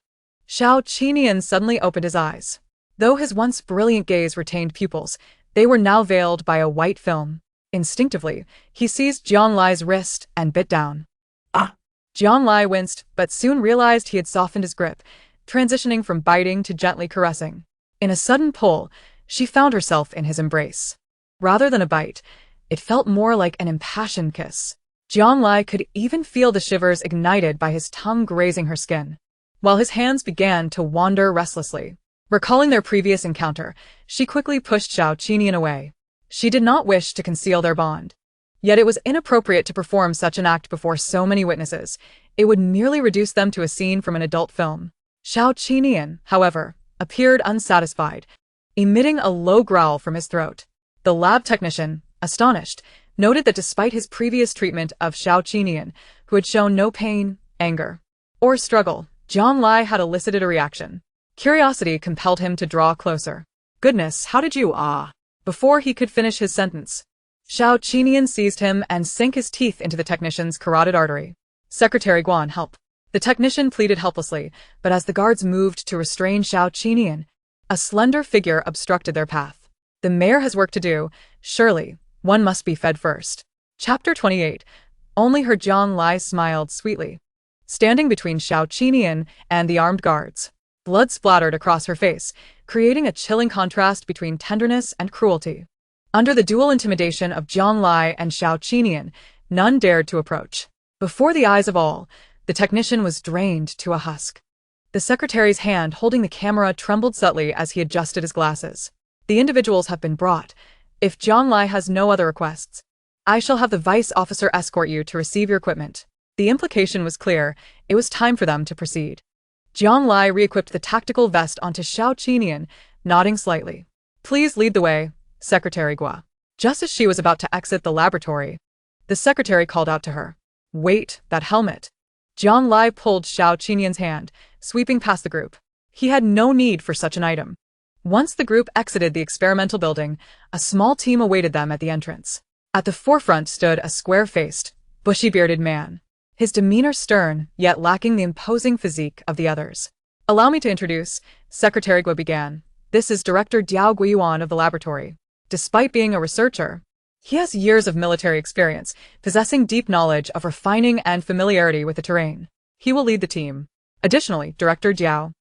Xiao Qinian suddenly opened his eyes. Though his once brilliant gaze retained pupils, they were now veiled by a white film. Instinctively, he seized Jiang Lai's wrist and bit down. Ah! Jiang Lai winced, but soon realized he had softened his grip, transitioning from biting to gently caressing. In a sudden pull, she found herself in his embrace. Rather than a bite, it felt more like an impassioned kiss. Jiang Lai could even feel the shivers ignited by his tongue grazing her skin, while his hands began to wander restlessly. Recalling their previous encounter, she quickly pushed Xiao Qinian away. She did not wish to conceal their bond. Yet it was inappropriate to perform such an act before so many witnesses. It would merely reduce them to a scene from an adult film. Xiao Qinian, however, appeared unsatisfied, emitting a low growl from his throat. The lab technician, astonished, noted that despite his previous treatment of Xiao Qinian, who had shown no pain, anger, or struggle, Jiang Lai had elicited a reaction. Curiosity compelled him to draw closer. "Goodness, how did you, Before he could finish his sentence, Xiao Qinian seized him and sank his teeth into the technician's carotid artery. "Secretary Guan, help." The technician pleaded helplessly, but as the guards moved to restrain Xiao Qinian, a slender figure obstructed their path. The mayor has work to do. Surely, one must be fed first. Chapter 28. Only her Jiang Lai smiled sweetly. Standing between Xiao Qinian and the armed guards, blood splattered across her face, creating a chilling contrast between tenderness and cruelty. Under the dual intimidation of Jiang Lai and Xiao Qinian, none dared to approach. Before the eyes of all, the technician was drained to a husk. The secretary's hand holding the camera trembled subtly as he adjusted his glasses. "The individuals have been brought. If Jiang Lai has no other requests, I shall have the vice officer escort you to receive your equipment." The implication was clear. It was time for them to proceed. Jiang Lai re-equipped the tactical vest onto Xiao Qinian, nodding slightly. "Please lead the way, Secretary Gua." Just as she was about to exit the laboratory, the secretary called out to her. "Wait, that helmet." Jiang Lai pulled Xiao Qinian's hand, sweeping past the group. He had no need for such an item. Once the group exited the experimental building, a small team awaited them at the entrance. At the forefront stood a square-faced, bushy-bearded man. His demeanor stern, yet lacking the imposing physique of the others. "Allow me to introduce," Secretary Gua began. "This is Director Diao Guiyuan of the laboratory. Despite being a researcher, he has years of military experience, possessing deep knowledge of refining and familiarity with the terrain. He will lead the team. Additionally, Director Diao."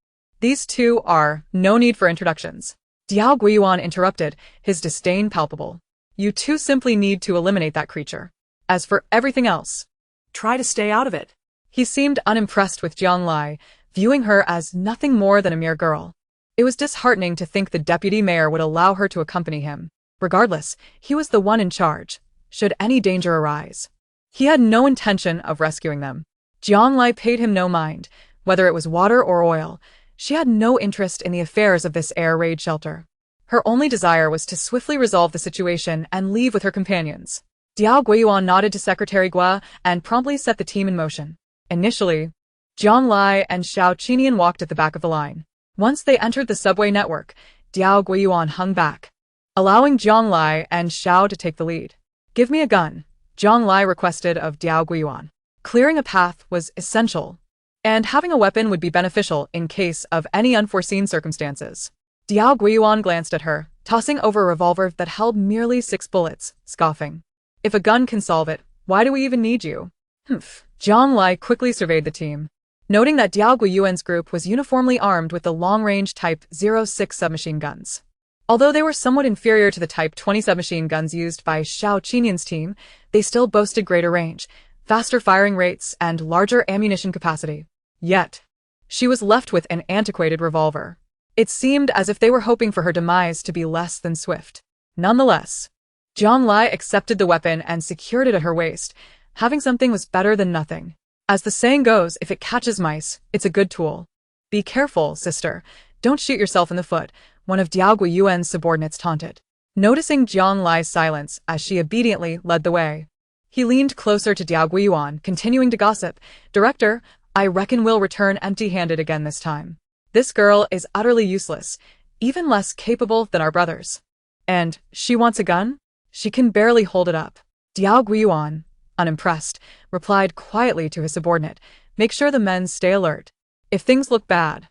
"These two are no need for introductions," Diao Guiyuan interrupted, his disdain palpable. "You two simply need to eliminate that creature. As for everything else, Try to stay out of it." He seemed unimpressed with Jiang Lai, viewing her as nothing more than a mere girl. It was disheartening to think the deputy mayor would allow her to accompany him. Regardless, he was the one in charge, should any danger arise. He had no intention of rescuing them. Jiang Lai paid him no mind, whether it was water or oil. She had no interest in the affairs of this air raid shelter. Her only desire was to swiftly resolve the situation and leave with her companions. Diao Guiyuan nodded to Secretary Gua and promptly set the team in motion. Initially, Jiang Lai and Xiao Qinian walked at the back of the line. Once they entered the subway network, Diao Guiyuan hung back, allowing Jiang Lai and Xiao to take the lead. "Give me a gun," Jiang Lai requested of Diao Guiyuan. Clearing a path was essential, and having a weapon would be beneficial in case of any unforeseen circumstances. Diao Guiyuan glanced at her, tossing over a revolver that held merely 6 bullets, scoffing. "If a gun can solve it, why do we even need you?" "Humph." Jiang Lai quickly surveyed the team, noting that Diao Guiyuan's group was uniformly armed with the long-range Type 06 submachine guns. Although they were somewhat inferior to the Type 20 submachine guns used by Xiao Qinian's team, they still boasted greater range, faster firing rates, and larger ammunition capacity. Yet, she was left with an antiquated revolver. It seemed as if they were hoping for her demise to be less than swift. Nonetheless, Jiang Lai accepted the weapon and secured it at her waist. Having something was better than nothing. As the saying goes, if it catches mice, it's a good tool. "Be careful, sister. Don't shoot yourself in the foot," one of Diao Guiyuan's subordinates taunted. Noticing Jiang Lai's silence as she obediently led the way, he leaned closer to Diao Guiyuan, continuing to gossip. "Director, I reckon we'll return empty-handed again this time. This girl is utterly useless, even less capable than our brothers. And she wants a gun? She can barely hold it up." Diao Guiyuan, unimpressed, replied quietly to his subordinate, "Make sure the men stay alert. If things look bad,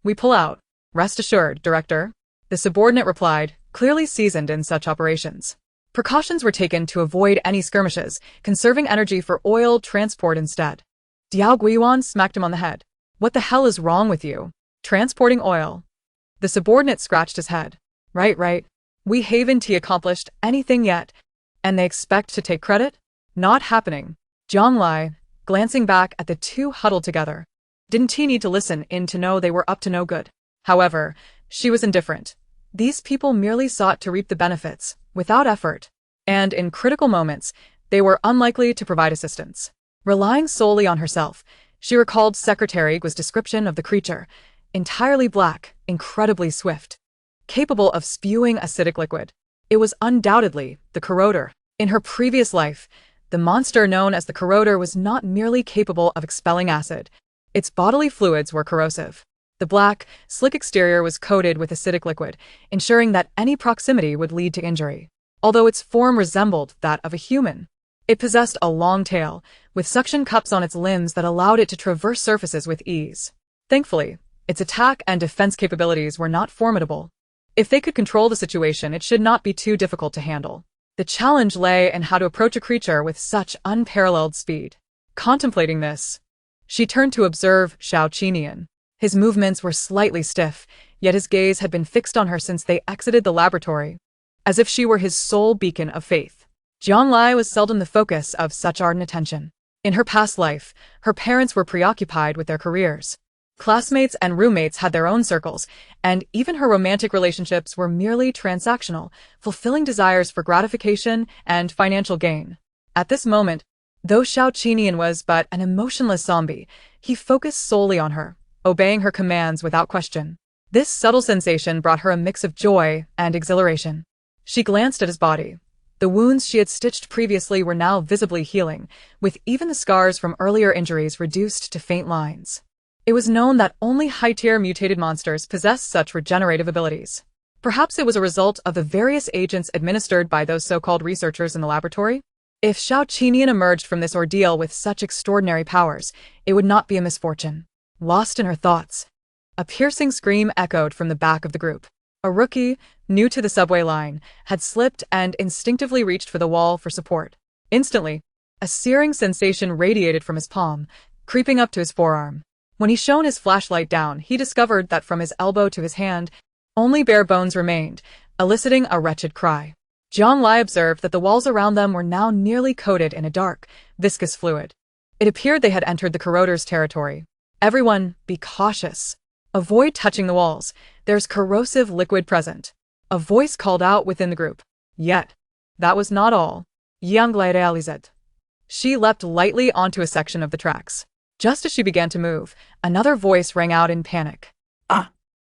we pull out. Rest assured, Director." The subordinate replied, clearly seasoned in such operations. Precautions were taken to avoid any skirmishes, conserving energy for oil transport instead. Diao Guiyuan smacked him on the head. "What the hell is wrong with you? Transporting oil?" The subordinate scratched his head. Right. We haven't accomplished anything yet, and they expect to take credit? Not happening. Zhang Lai, glancing back at the two huddled together. Didn't he need to listen in to know they were up to no good? However, she was indifferent. These people merely sought to reap the benefits, without effort, and in critical moments, they were unlikely to provide assistance. Relying solely on herself, she recalled Secretary Gui's description of the creature, entirely black, incredibly swift, capable of spewing acidic liquid. It was undoubtedly the corroder. In her previous life, the monster known as the corroder was not merely capable of expelling acid. Its bodily fluids were corrosive. The black, slick exterior was coated with acidic liquid, ensuring that any proximity would lead to injury. Although its form resembled that of a human, it possessed a long tail, with suction cups on its limbs that allowed it to traverse surfaces with ease. Thankfully, its attack and defense capabilities were not formidable. If they could control the situation, it should not be too difficult to handle. The challenge lay in how to approach a creature with such unparalleled speed. Contemplating this, she turned to observe Xiao Qinian. His movements were slightly stiff, yet his gaze had been fixed on her since they exited the laboratory, as if she were his sole beacon of faith. Zhang Lai was seldom the focus of such ardent attention. In her past life, her parents were preoccupied with their careers. Classmates and roommates had their own circles, and even her romantic relationships were merely transactional, fulfilling desires for gratification and financial gain. At this moment, though Xiao Qinian was but an emotionless zombie, he focused solely on her, obeying her commands without question. This subtle sensation brought her a mix of joy and exhilaration. She glanced at his body. The wounds she had stitched previously were now visibly healing, with even the scars from earlier injuries reduced to faint lines. It was known that only high-tier mutated monsters possess such regenerative abilities. Perhaps it was a result of the various agents administered by those so-called researchers in the laboratory? If Xiao Qinian emerged from this ordeal with such extraordinary powers, it would not be a misfortune. Lost in her thoughts, a piercing scream echoed from the back of the group. A rookie, new to the subway line, had slipped and instinctively reached for the wall for support. Instantly, a searing sensation radiated from his palm, creeping up to his forearm. When he shone his flashlight down, he discovered that from his elbow to his hand, only bare bones remained, eliciting a wretched cry. Zhang Lai observed that the walls around them were now nearly coated in a dark, viscous fluid. It appeared they had entered the corroder's territory. "Everyone, be cautious. Avoid touching the walls. There's corrosive liquid present." A voice called out within the group. Yet, that was not all. Yang Lai realized. She leapt lightly onto a section of the tracks. Just as she began to move, another voice rang out in panic.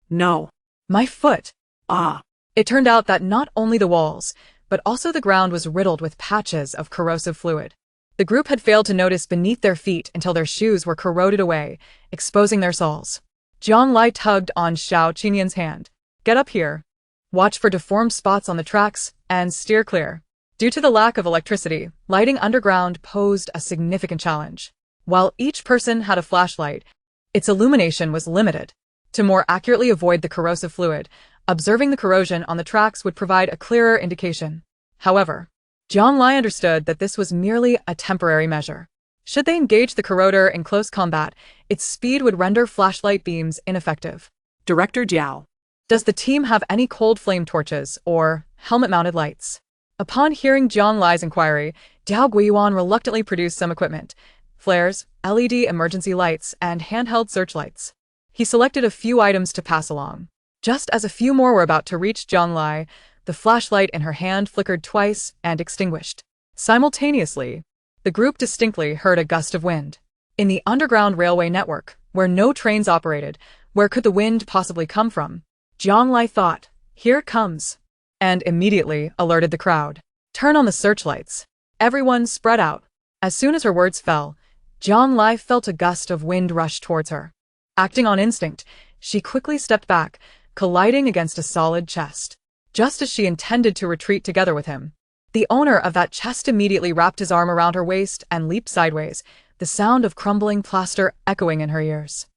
No. My foot. Ah. It turned out that not only the walls, but also the ground was riddled with patches of corrosive fluid. The group had failed to notice beneath their feet until their shoes were corroded away, exposing their soles. Zhang Lai tugged on Xiao Qinian's hand. "Get up here. Watch for deformed spots on the tracks, and steer clear." Due to the lack of electricity, lighting underground posed a significant challenge. While each person had a flashlight, its illumination was limited. To more accurately avoid the corrosive fluid, observing the corrosion on the tracks would provide a clearer indication. However, Zhang Lai understood that this was merely a temporary measure. Should they engage the corroder in close combat, its speed would render flashlight beams ineffective. Director Jiao. Does the team have any cold flame torches or helmet-mounted lights? Upon hearing Zhang Lai's inquiry, Diao Guiyuan reluctantly produced some equipment: flares, LED emergency lights, and handheld searchlights. He selected a few items to pass along. Just as a few more were about to reach Zhang Lai, the flashlight in her hand flickered twice and extinguished. Simultaneously, the group distinctly heard a gust of wind. In the underground railway network, where no trains operated, where could the wind possibly come from? Zhang Lai thought, "Here it comes," and immediately alerted the crowd. "Turn on the searchlights. Everyone spread out." As soon as her words fell, Zhang Lai felt a gust of wind rush towards her. Acting on instinct, she quickly stepped back, colliding against a solid chest. Just as she intended to retreat together with him, The owner of that chest immediately wrapped his arm around her waist and leaped sideways, the sound of crumbling plaster echoing in her ears.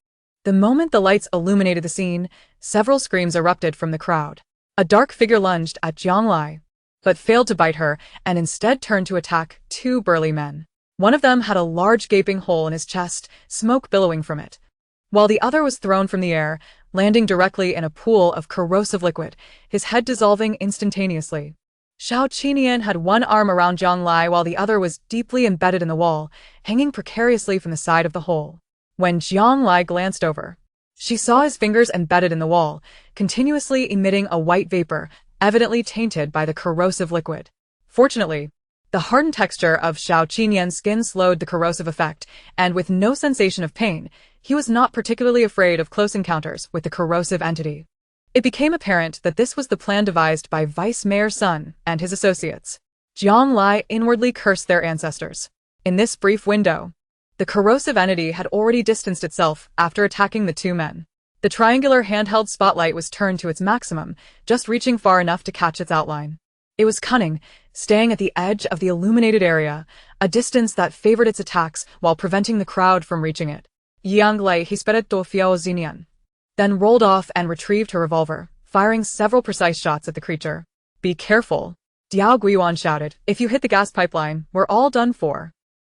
The moment the lights illuminated the scene, several screams erupted from the crowd. A dark figure lunged at Jiang Lai, but failed to bite her and instead turned to attack two burly men. One of them had a large gaping hole in his chest, smoke billowing from it, while the other was thrown from the air, landing directly in a pool of corrosive liquid, his head dissolving instantaneously. Xiao Qinian had one arm around Jiang Lai while the other was deeply embedded in the wall, hanging precariously from the side of the hole. When Jiang Lai glanced over, she saw his fingers embedded in the wall, continuously emitting a white vapor, evidently tainted by the corrosive liquid. Fortunately, the hardened texture of Xiao Qinian's skin slowed the corrosive effect, and with no sensation of pain, he was not particularly afraid of close encounters with the corrosive entity. It became apparent that this was the plan devised by Vice Mayor Sun and his associates. Jiang Lai inwardly cursed their ancestors. In this brief window, the corrosive entity had already distanced itself after attacking the two men. The triangular handheld spotlight was turned to its maximum, just reaching far enough to catch its outline. It was cunning, staying at the edge of the illuminated area, a distance that favored its attacks while preventing the crowd from reaching it. Yang Lei hisperetto fiao zinian, then rolled off and retrieved her revolver, firing several precise shots at the creature. "Be careful," Diao Guiyuan shouted. "If you hit the gas pipeline, we're all done for."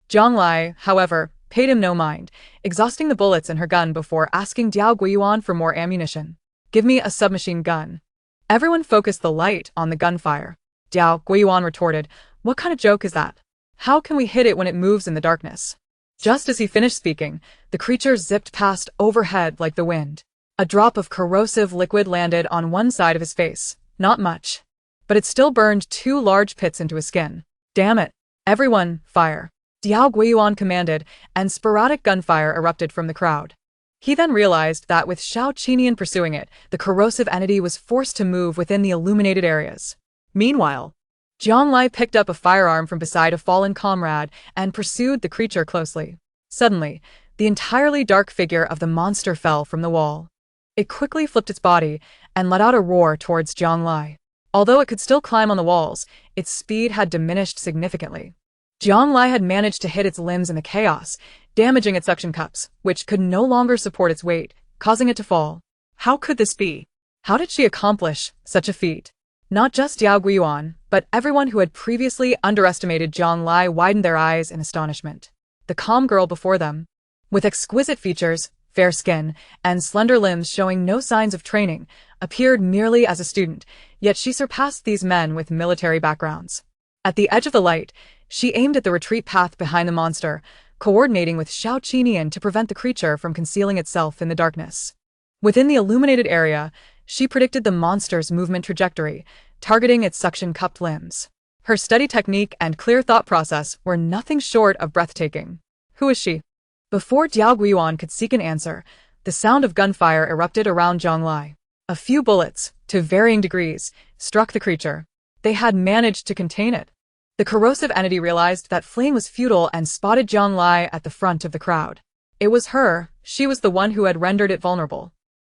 Jiang Lai, however, paid him no mind, exhausting the bullets in her gun before asking Diao Guiyuan for more ammunition. "Give me a submachine gun." Everyone focused the light on the gunfire. Diao Guiyuan retorted, "What kind of joke is that? How can we hit it when it moves in the darkness?" Just as he finished speaking, the creature zipped past overhead like the wind. A drop of corrosive liquid landed on one side of his face. Not much, but it still burned two large pits into his skin. "Damn it! Everyone, fire!" Diao Guiyuan commanded, and sporadic gunfire erupted from the crowd. He then realized that with Xiao Qinian pursuing it, the corrosive entity was forced to move within the illuminated areas. Meanwhile, Jiang Lai picked up a firearm from beside a fallen comrade and pursued the creature closely. Suddenly, the entirely dark figure of the monster fell from the wall. It quickly flipped its body and let out a roar towards Jiang Lai. Although it could still climb on the walls, its speed had diminished significantly. Jiang Lai had managed to hit its limbs in the chaos, damaging its suction cups, which could no longer support its weight, causing it to fall. How could this be? How did she accomplish such a feat? Not just Diao Guiyuan, but everyone who had previously underestimated Jiang Lai widened their eyes in astonishment. The calm girl before them, with exquisite features, fair skin, and slender limbs showing no signs of training, appeared merely as a student, yet she surpassed these men with military backgrounds. At the edge of the light, she aimed at the retreat path behind the monster, coordinating with Xiao Qinian to prevent the creature from concealing itself in the darkness. Within the illuminated area, she predicted the monster's movement trajectory, targeting its suction-cupped limbs. Her steady technique and clear thought process were nothing short of breathtaking. Who is she? Before Diao Guiyuan could seek an answer, the sound of gunfire erupted around Jiang Lai. A few bullets, to varying degrees, struck the creature. They had managed to contain it. The corrosive entity realized that fleeing was futile and spotted Jiang Lai at the front of the crowd. It was her, she was the one who had rendered it vulnerable.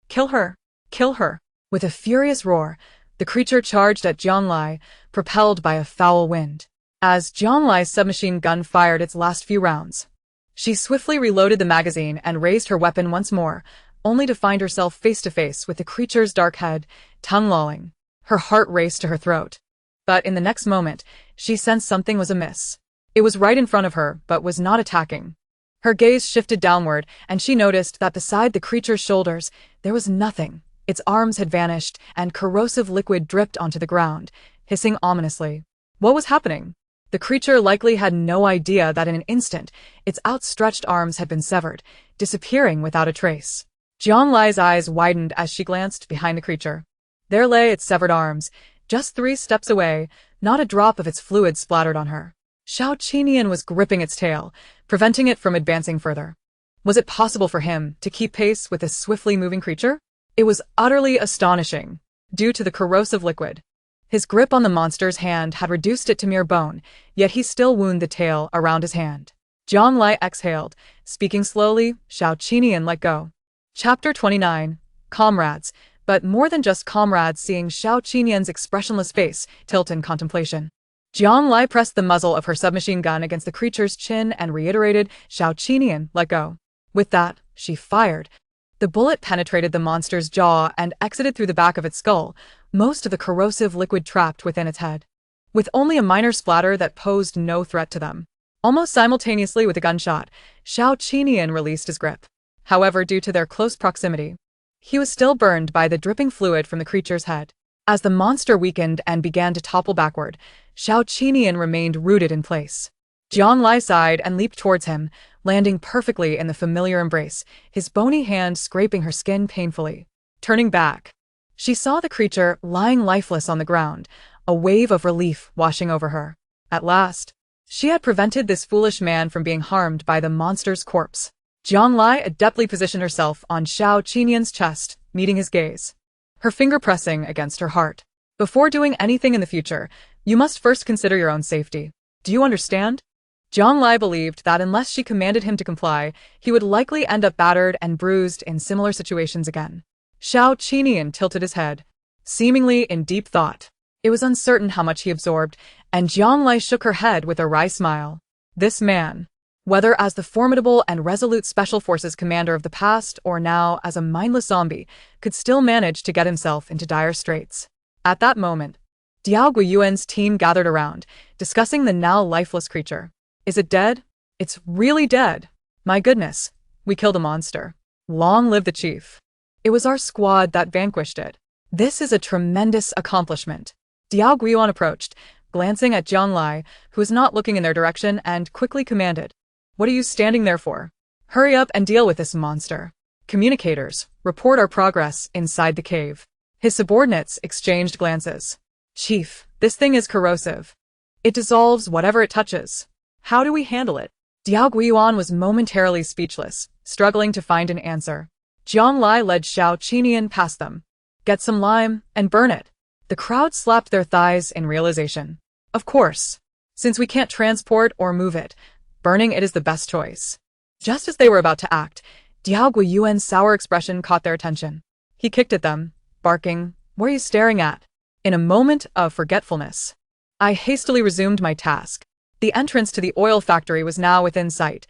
"Kill her! Kill her!" With a furious roar, the creature charged at Jiang Lai, propelled by a foul wind. As Jiang Lai's submachine gun fired its last few rounds, she swiftly reloaded the magazine and raised her weapon once more, only to find herself face to face with the creature's dark head, tongue lolling. Her heart raced to her throat. But in the next moment, she sensed something was amiss. It was right in front of her, but was not attacking. Her gaze shifted downward, and she noticed that beside the creature's shoulders, there was nothing. Its arms had vanished, and corrosive liquid dripped onto the ground, hissing ominously. What was happening? The creature likely had no idea that in an instant, its outstretched arms had been severed, disappearing without a trace. Jiang Lai's eyes widened as she glanced behind the creature. There lay its severed arms, just 3 steps away, not a drop of its fluid splattered on her. Xiao Qinian was gripping its tail, preventing it from advancing further. Was it possible for him to keep pace with this swiftly moving creature? It was utterly astonishing, due to the corrosive liquid. His grip on the monster's hand had reduced it to mere bone, yet he still wound the tail around his hand. Jiang Lai exhaled, speaking slowly. Xiao Qinian let go. Chapter 29. Comrades. But more than just comrades, seeing Xiao Qinian's expressionless face tilt in contemplation. Jiang Lai pressed the muzzle of her submachine gun against the creature's chin and reiterated, "Xiao Qinian, let go." With that, she fired. The bullet penetrated the monster's jaw and exited through the back of its skull, most of the corrosive liquid trapped within its head. With only a minor splatter that posed no threat to them. Almost simultaneously with the gunshot, Xiao Qinian released his grip. However, due to their close proximity, he was still burned by the dripping fluid from the creature's head. As the monster weakened and began to topple backward, Xiao Qinian remained rooted in place. Jiang Lai sighed and leaped towards him, landing perfectly in the familiar embrace, his bony hand scraping her skin painfully. Turning back, she saw the creature lying lifeless on the ground, a wave of relief washing over her. At last, she had prevented this foolish man from being harmed by the monster's corpse. Jiang Lai adeptly positioned herself on Xiao Qinian's chest, meeting his gaze, her finger pressing against her heart. Before doing anything in the future, you must first consider your own safety. Do you understand? Jiang Lai believed that unless she commanded him to comply, he would likely end up battered and bruised in similar situations again. Xiao Qinian tilted his head, seemingly in deep thought. It was uncertain how much he absorbed, and Jiang Lai shook her head with a wry smile. This man, whether as the formidable and resolute Special Forces commander of the past or now as a mindless zombie, could still manage to get himself into dire straits. At that moment, Diao Guiyuan's team gathered around, discussing the now lifeless creature. Is it dead? It's really dead. My goodness, we killed a monster. Long live the chief. It was our squad that vanquished it. This is a tremendous accomplishment. Diao Guiyuan approached, glancing at Jiang Lai, who was not looking in their direction, and quickly commanded, "What are you standing there for? Hurry up and deal with this monster. Communicators, report our progress inside the cave." His subordinates exchanged glances. "Chief, this thing is corrosive. It dissolves whatever it touches. How do we handle it?" Diao Guiyuan was momentarily speechless, struggling to find an answer. Jiang Lai led Xiao Qinian past them. "Get some lime and burn it." The crowd slapped their thighs in realization. Of course. Since we can't transport or move it, burning it is the best choice. Just as they were about to act, Diao Guiyuan's sour expression caught their attention. He kicked at them, barking, "What are you staring at?" In a moment of forgetfulness, I hastily resumed my task. The entrance to the oil factory was now within sight.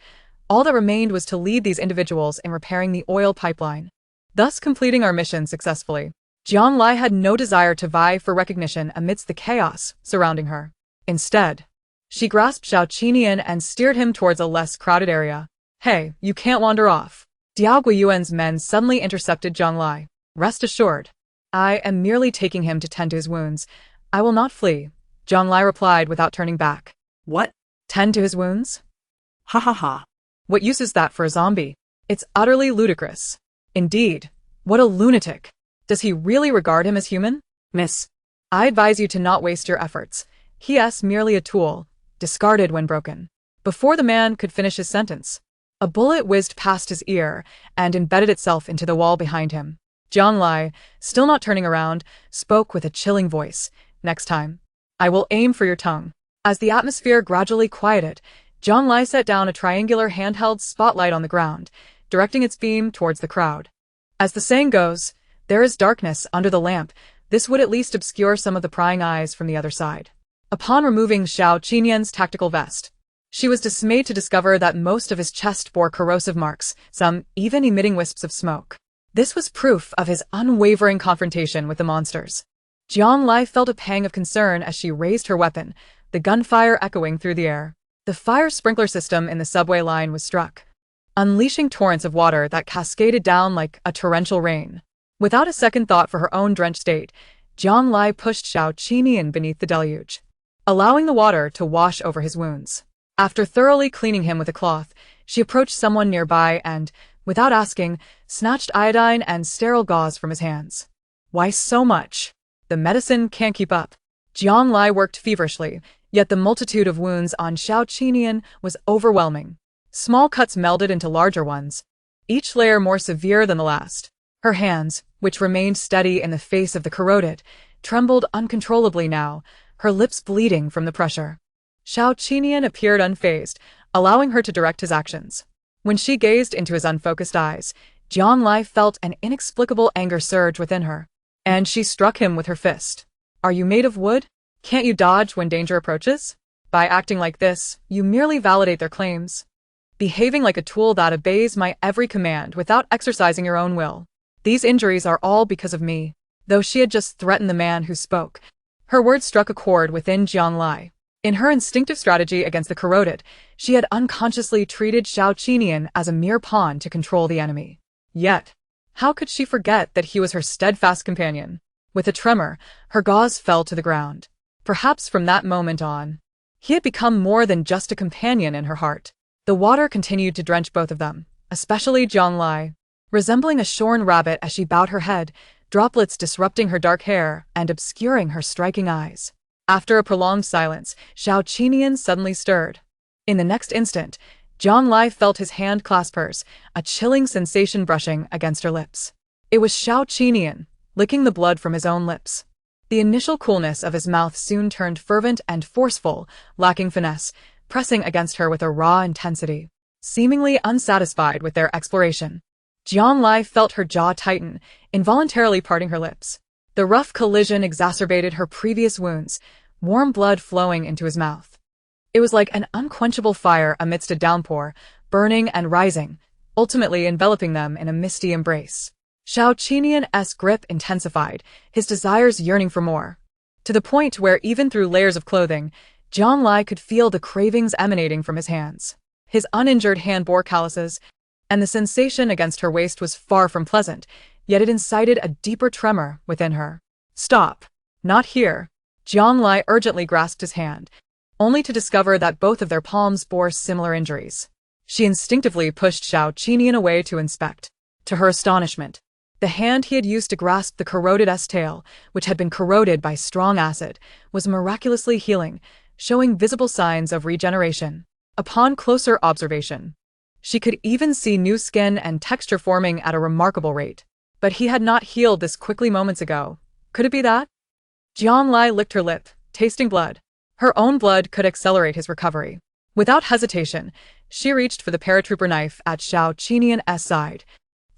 All that remained was to lead these individuals in repairing the oil pipeline, thus completing our mission successfully. Jiang Lai had no desire to vie for recognition amidst the chaos surrounding her. Instead, she grasped Xiao Qinian and steered him towards a less crowded area. "Hey, you can't wander off." Diao Guiyuan's men suddenly intercepted Jiang Lai. "Rest assured, I am merely taking him to tend to his wounds. I will not flee," Jiang Lai replied without turning back. What? Tend to his wounds? Ha ha ha. What use is that for a zombie? It's utterly ludicrous. Indeed, what a lunatic. Does he really regard him as human? Miss, I advise you to not waste your efforts. He is merely a tool, discarded when broken. Before the man could finish his sentence, a bullet whizzed past his ear and embedded itself into the wall behind him. Jiang Lai, still not turning around, spoke with a chilling voice. "Next time, I will aim for your tongue." As the atmosphere gradually quieted, Jiang Lai set down a triangular handheld spotlight on the ground, directing its beam towards the crowd. As the saying goes, there is darkness under the lamp. This would at least obscure some of the prying eyes from the other side. Upon removing Xiao Qinian's tactical vest, she was dismayed to discover that most of his chest bore corrosive marks, some even emitting wisps of smoke. This was proof of his unwavering confrontation with the monsters. Jiang Lai felt a pang of concern as she raised her weapon, the gunfire echoing through the air. The fire sprinkler system in the subway line was struck, unleashing torrents of water that cascaded down like a torrential rain. Without a second thought for her own drenched state, Jiang Lai pushed Xiao Qinian beneath the deluge, allowing the water to wash over his wounds. After thoroughly cleaning him with a cloth, she approached someone nearby and, without asking, snatched iodine and sterile gauze from his hands. "Why so much? The medicine can't keep up." Jiang Lai worked feverishly, yet the multitude of wounds on Xiao Qinian was overwhelming. Small cuts melded into larger ones, each layer more severe than the last. Her hands, which remained steady in the face of the corroded, trembled uncontrollably now, her lips bleeding from the pressure. Xiao Qinian appeared unfazed, allowing her to direct his actions. When she gazed into his unfocused eyes, Jiang Lai felt an inexplicable anger surge within her, and she struck him with her fist. "Are you made of wood?" Can't you dodge when danger approaches? By acting like this, you merely validate their claims, behaving like a tool that obeys my every command without exercising your own will. These injuries are all because of me. Though she had just threatened the man who spoke, her words struck a chord within Jiang Lai. In her instinctive strategy against the corroded, she had unconsciously treated Xiao Qinian as a mere pawn to control the enemy. Yet, how could she forget that he was her steadfast companion? With a tremor, her gauze fell to the ground. Perhaps from that moment on, he had become more than just a companion in her heart. The water continued to drench both of them, especially Jiang Lai, resembling a shorn rabbit as she bowed her head, droplets disrupting her dark hair and obscuring her striking eyes. After a prolonged silence, Xiao Qinian suddenly stirred. In the next instant, Jiang Lai felt his hand clasp hers, a chilling sensation brushing against her lips. It was Xiao Qinian, licking the blood from his own lips. The initial coolness of his mouth soon turned fervent and forceful, lacking finesse, pressing against her with a raw intensity. Seemingly unsatisfied with their exploration, Jiang Lai felt her jaw tighten, involuntarily parting her lips. The rough collision exacerbated her previous wounds, warm blood flowing into his mouth. It was like an unquenchable fire amidst a downpour, burning and rising, ultimately enveloping them in a misty embrace. Xiao Qinian's grip intensified, his desires yearning for more, to the point where even through layers of clothing, Jiang Lai could feel the cravings emanating from his hands. His uninjured hand bore calluses, and the sensation against her waist was far from pleasant, yet it incited a deeper tremor within her. Stop. Not here. Jiang Lai urgently grasped his hand, only to discover that both of their palms bore similar injuries. She instinctively pushed Xiao Qinian away to inspect. To her astonishment, the hand he had used to grasp the corroded tail, which had been corroded by strong acid, was miraculously healing, showing visible signs of regeneration. Upon closer observation, she could even see new skin and texture forming at a remarkable rate. But he had not healed this quickly moments ago. Could it be that? Jiang Lai licked her lip, tasting blood. Her own blood could accelerate his recovery. Without hesitation, she reached for the paratrooper knife at Xiao Qinian's side,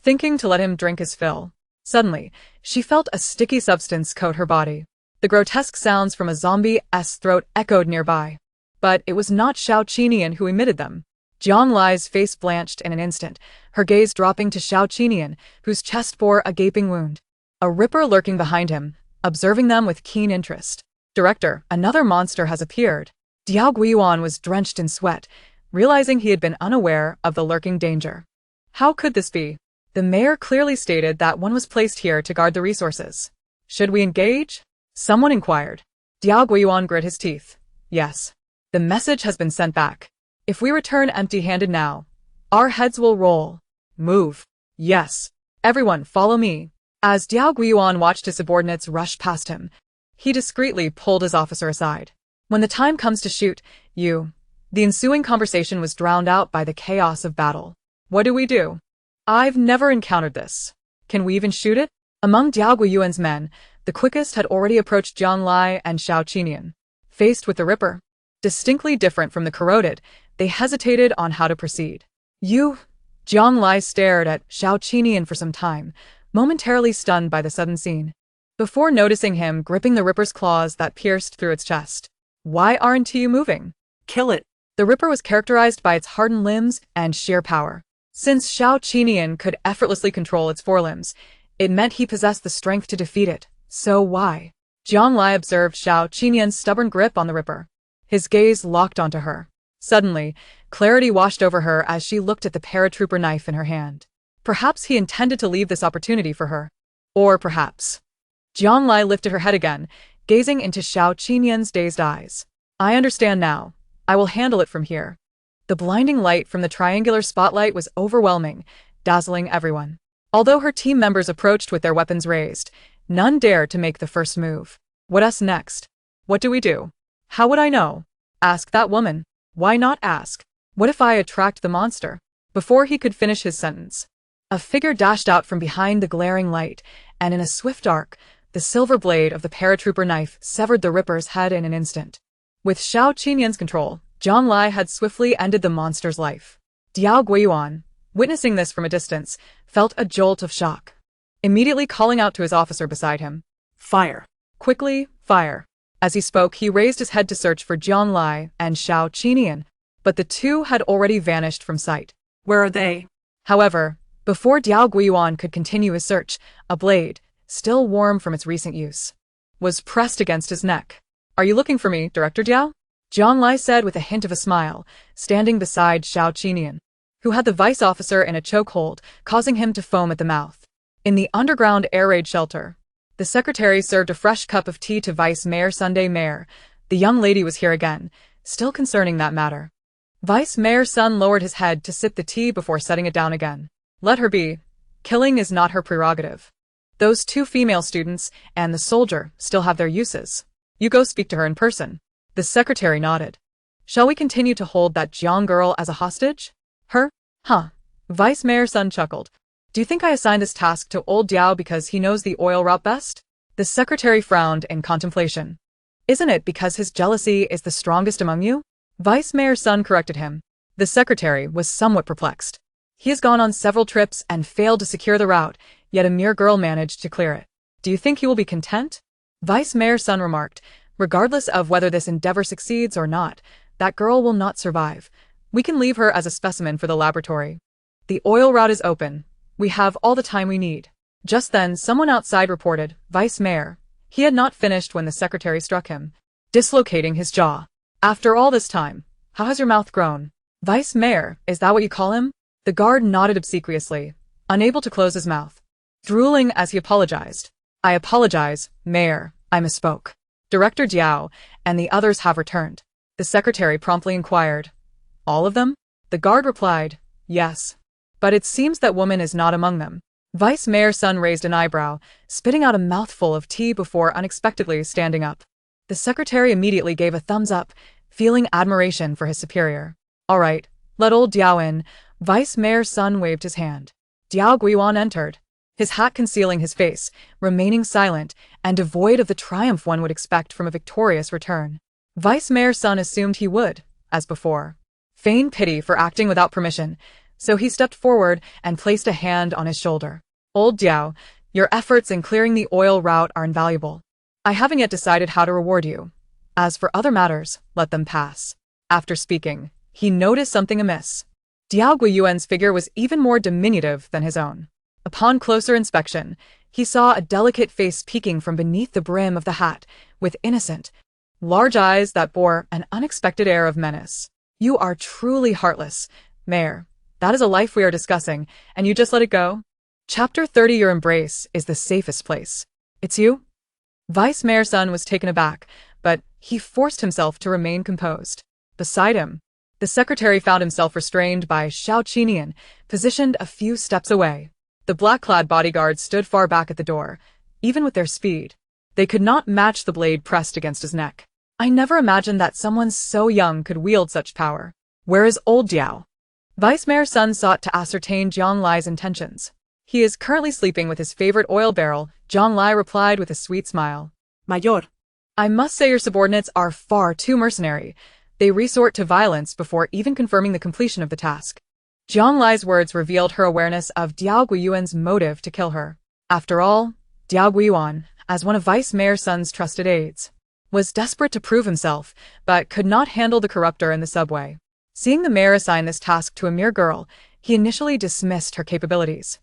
thinking to let him drink his fill. Suddenly, she felt a sticky substance coat her body. The grotesque sounds from a zombie's throat echoed nearby. But it was not Xiao Qinian who emitted them. Jiang Lai's face blanched in an instant, her gaze dropping to Xiao Qinian, whose chest bore a gaping wound. A ripper lurking behind him, observing them with keen interest. Director, another monster has appeared. Diao Guiyuan was drenched in sweat, realizing he had been unaware of the lurking danger. How could this be? The mayor clearly stated that one was placed here to guard the resources. Should we engage? Someone inquired. Diao Guiyuan grit his teeth. Yes. The message has been sent back. If we return empty-handed now, our heads will roll. Move. Yes. Everyone follow me. As Diao Guiyuan watched his subordinates rush past him, he discreetly pulled his officer aside. When the time comes to shoot, you. The ensuing conversation was drowned out by the chaos of battle. What do we do? I've never encountered this. Can we even shoot it? Among Diao Guiyuan's men, the quickest had already approached Jiang Lai and Xiao Qinian. Faced with the Ripper, distinctly different from the corroded, they hesitated on how to proceed. You? Jiang Lai stared at Xiao Qinian for some time, momentarily stunned by the sudden scene, before noticing him gripping the Ripper's claws that pierced through its chest. Why aren't you moving? Kill it. The Ripper was characterized by its hardened limbs and sheer power. Since Xiao Qinian could effortlessly control its forelimbs, it meant he possessed the strength to defeat it. So why? Jiang Lai observed Xiao Qinian's stubborn grip on the Ripper. His gaze locked onto her. Suddenly, clarity washed over her as she looked at the paratrooper knife in her hand. Perhaps he intended to leave this opportunity for her. Or perhaps. Jiang Lai lifted her head again, gazing into Xiao Qinian's dazed eyes. I understand now. I will handle it from here. The blinding light from the triangular spotlight was overwhelming, dazzling everyone. Although her team members approached with their weapons raised, none dared to make the first move. What's next? What do we do? How would I know? Ask that woman. Why not ask? What if I attract the monster? Before he could finish his sentence, a figure dashed out from behind the glaring light, and in a swift arc, the silver blade of the paratrooper knife severed the Ripper's head in an instant. With Xiao Qinian's control, Jiang Lai had swiftly ended the monster's life. Diao Guiyuan, witnessing this from a distance, felt a jolt of shock. Immediately calling out to his officer beside him. Fire. Quickly, fire. As he spoke, he raised his head to search for Jiang Lai and Xiao Qinian, but the two had already vanished from sight. Where are they? However, before Diao Guiyuan could continue his search, a blade, still warm from its recent use, was pressed against his neck. Are you looking for me, Director Diao? Jiang Lai said with a hint of a smile, standing beside Xiao Qinian, who had the vice officer in a chokehold, causing him to foam at the mouth. In the underground air raid shelter, the secretary served a fresh cup of tea to Vice Mayor Sunday Mayor. The young lady was here again, still concerning that matter. Vice Mayor Sun lowered his head to sip the tea before setting it down again. Let her be. Killing is not her prerogative. Those two female students and the soldier still have their uses. You go speak to her in person. The secretary nodded. Shall we continue to hold that Jiang girl as a hostage? Her? Huh. Vice Mayor Sun chuckled. Do you think I assigned this task to old Diao because he knows the oil route best? The secretary frowned in contemplation. Isn't it because his jealousy is the strongest among you? Vice Mayor Sun corrected him. The secretary was somewhat perplexed. He has gone on several trips and failed to secure the route, yet a mere girl managed to clear it. Do you think he will be content? Vice Mayor Sun remarked. Regardless of whether this endeavor succeeds or not, that girl will not survive. We can leave her as a specimen for the laboratory. The oil route is open. We have all the time we need. Just then, someone outside reported, Vice Mayor. He had not finished when the secretary struck him, dislocating his jaw. After all this time, how has your mouth grown? Vice Mayor, is that what you call him? The guard nodded obsequiously, unable to close his mouth, drooling as he apologized. I apologize, Mayor, I misspoke. Director Diao and the others have returned. The secretary promptly inquired. All of them? The guard replied, yes. But it seems that woman is not among them. Vice Mayor Sun raised an eyebrow, spitting out a mouthful of tea before unexpectedly standing up. The secretary immediately gave a thumbs up, feeling admiration for his superior. All right, let old Diao in. Vice Mayor Sun waved his hand. Diao Guiyuan entered, his hat concealing his face, remaining silent and devoid of the triumph one would expect from a victorious return. Vice Mayor Sun assumed he would, as before, feign pity for acting without permission, so he stepped forward and placed a hand on his shoulder. Old Diao, your efforts in clearing the oil route are invaluable. I haven't yet decided how to reward you. As for other matters, let them pass. After speaking, he noticed something amiss. Diao Guiyuan's figure was even more diminutive than his own. Upon closer inspection, he saw a delicate face peeking from beneath the brim of the hat, with innocent, large eyes that bore an unexpected air of menace. You are truly heartless, Mayor. That is a life we are discussing, and you just let it go? Chapter 30. Your embrace is the safest place. It's you? Vice Mayor Sun was taken aback, but he forced himself to remain composed. Beside him, the secretary found himself restrained by Xiao Qinian, positioned a few steps away. The black-clad bodyguards stood far back at the door. Even with their speed, they could not match the blade pressed against his neck. I never imagined that someone so young could wield such power. Where is old Diao? Vice Mayor Sun sought to ascertain Jiang Lai's intentions. He is currently sleeping with his favorite oil barrel, Jiang Lai replied with a sweet smile. Mayor. I must say your subordinates are far too mercenary. They resort to violence before even confirming the completion of the task. Jiang Lai's words revealed her awareness of Diao Guiyuan's motive to kill her. After all, Diao Guiyuan, as one of Vice Mayor Sun's trusted aides, was desperate to prove himself, but could not handle the corruptor in the subway. Seeing the mayor assign this task to a mere girl, he initially dismissed her capabilities.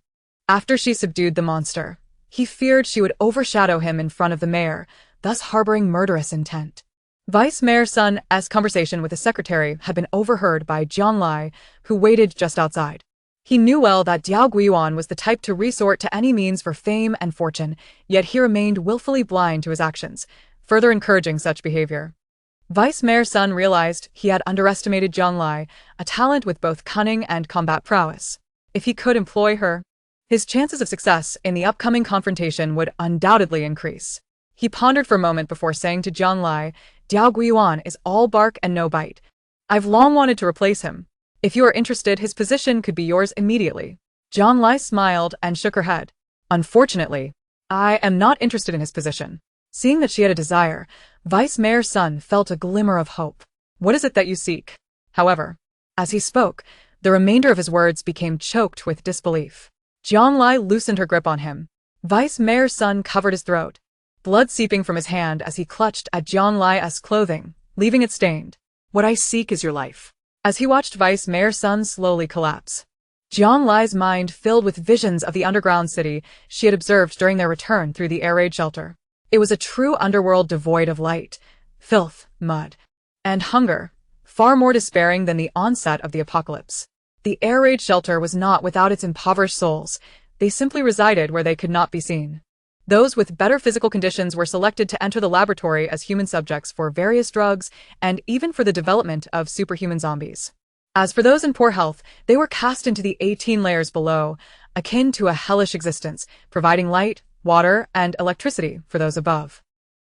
After she subdued the monster, he feared she would overshadow him in front of the mayor, thus harboring murderous intent. Vice Mayor Sun's conversation with the secretary had been overheard by Jiang Lai, who waited just outside. He knew well that Diao Guiyuan was the type to resort to any means for fame and fortune, yet he remained willfully blind to his actions, further encouraging such behavior. Vice Mayor Sun realized he had underestimated Jiang Lai, a talent with both cunning and combat prowess. If he could employ her, his chances of success in the upcoming confrontation would undoubtedly increase. He pondered for a moment before saying to Jiang Lai, Diao Guiyuan is all bark and no bite. I've long wanted to replace him. If you are interested, his position could be yours immediately. Jiang Lai smiled and shook her head. Unfortunately, I am not interested in his position. Seeing that she had a desire, Vice Mayor Sun felt a glimmer of hope. What is it that you seek? However, as he spoke, the remainder of his words became choked with disbelief. Jiang Lai loosened her grip on him. Vice Mayor Sun covered his throat. blood seeping from his hand as he clutched at Jiang Lai's clothing, leaving it stained. What I seek is your life. As he watched Vice Mayor Sun slowly collapse, Jiang Lai's mind filled with visions of the underground city she had observed during their return through the air raid shelter. It was a true underworld devoid of light, filth, mud, and hunger, far more despairing than the onset of the apocalypse. The air raid shelter was not without its impoverished souls. They simply resided where they could not be seen. Those with better physical conditions were selected to enter the laboratory as human subjects for various drugs and even for the development of superhuman zombies. As for those in poor health, they were cast into the 18 layers below, akin to a hellish existence, providing light, water, and electricity for those above.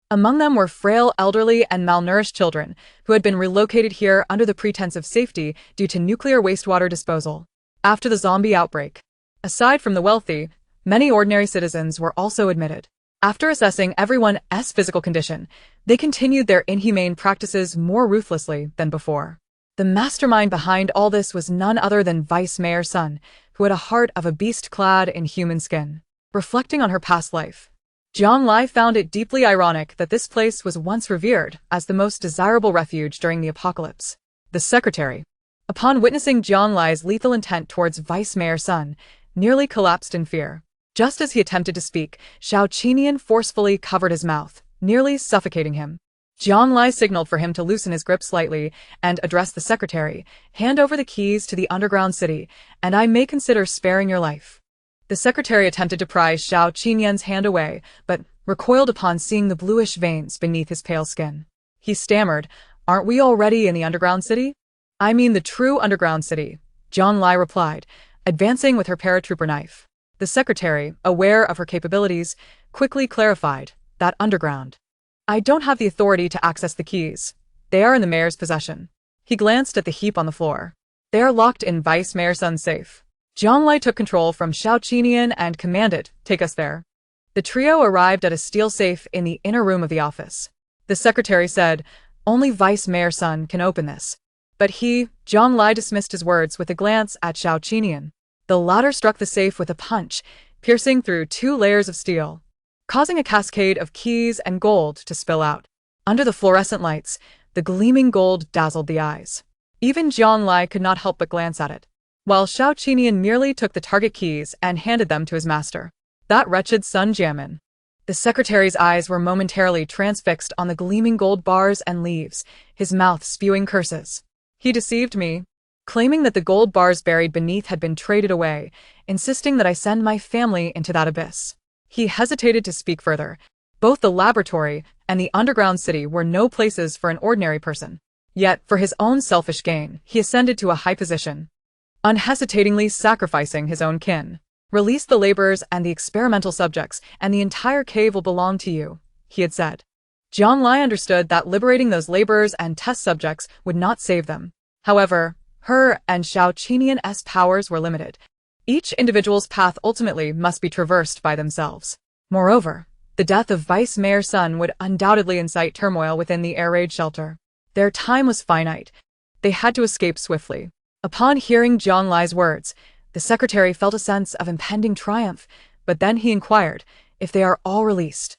Among them were frail, elderly, and malnourished children who had been relocated here under the pretense of safety due to nuclear wastewater disposal. After the zombie outbreak, aside from the wealthy, many ordinary citizens were also admitted. After assessing everyone's physical condition, they continued their inhumane practices more ruthlessly than before. The mastermind behind all this was none other than Vice Mayor Sun, who had a heart of a beast clad in human skin. Reflecting on her past life, Jiang Lai found it deeply ironic that this place was once revered as the most desirable refuge during the apocalypse. The secretary, upon witnessing Jiang Lai's lethal intent towards Vice Mayor Sun, nearly collapsed in fear. Just as he attempted to speak, Xiao Qinian forcefully covered his mouth, nearly suffocating him. Jiang Lai signaled for him to loosen his grip slightly and addressed the secretary, "Hand over the keys to the underground city, and I may consider sparing your life." The secretary attempted to pry Xiao Qinian's hand away, but recoiled upon seeing the bluish veins beneath his pale skin. He stammered, "Aren't we already in the underground city?" "I mean the true underground city," Jiang Lai replied, advancing with her paratrooper knife. The secretary, aware of her capabilities, quickly clarified, "That underground. I don't have the authority to access the keys. They are in the mayor's possession." He glanced at the heap on the floor. "They are locked in Vice Mayor Sun's safe." Jiang Lai took control from Xiao Qinian and commanded, "Take us there." The trio arrived at a steel safe in the inner room of the office. The secretary said, "Only Vice Mayor Sun can open this." But Jiang Lai dismissed his words with a glance at Xiao Qinian. The latter struck the safe with a punch, piercing through 2 layers of steel, causing a cascade of keys and gold to spill out. Under the fluorescent lights, the gleaming gold dazzled the eyes. Even Jiang Lai could not help but glance at it, while Xiao Qinian merely took the target keys and handed them to his master. That wretched Sun Jiamin. The secretary's eyes were momentarily transfixed on the gleaming gold bars and leaves, his mouth spewing curses. "He deceived me, claiming that the gold bars buried beneath had been traded away, insisting that I send my family into that abyss." He hesitated to speak further. Both the laboratory and the underground city were no places for an ordinary person. Yet, for his own selfish gain, he ascended to a high position, unhesitatingly sacrificing his own kin. "Release the laborers and the experimental subjects, and the entire cave will belong to you," he had said. Jiang Lai understood that liberating those laborers and test subjects would not save them. However, her and Xiao Qinian's powers were limited. Each individual's path ultimately must be traversed by themselves. Moreover, the death of Vice Mayor Sun would undoubtedly incite turmoil within the air raid shelter. Their time was finite. They had to escape swiftly. Upon hearing Jiang Lai's words, the secretary felt a sense of impending triumph, but then he inquired, "If they are all released,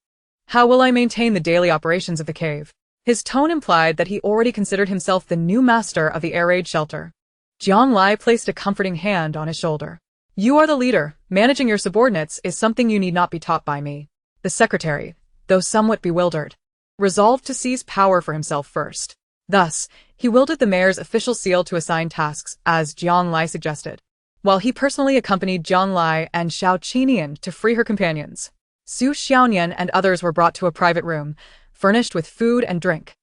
how will I maintain the daily operations of the cave?" His tone implied that he already considered himself the new master of the air raid shelter. Jiang Lai placed a comforting hand on his shoulder. "You are the leader. Managing your subordinates is something you need not be taught by me." The secretary, though somewhat bewildered, resolved to seize power for himself first. Thus, he wielded the mayor's official seal to assign tasks, as Jiang Lai suggested, while he personally accompanied Jiang Lai and Xiao Qinian to free her companions. Su Xiaonian and others were brought to a private room, furnished with food and drink,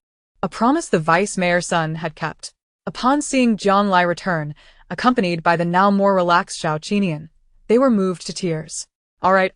a promise the Vice Mayor Sun had kept. Upon seeing Jiang Lai return, accompanied by the now more relaxed Xiao Qinian, they were moved to tears. All right,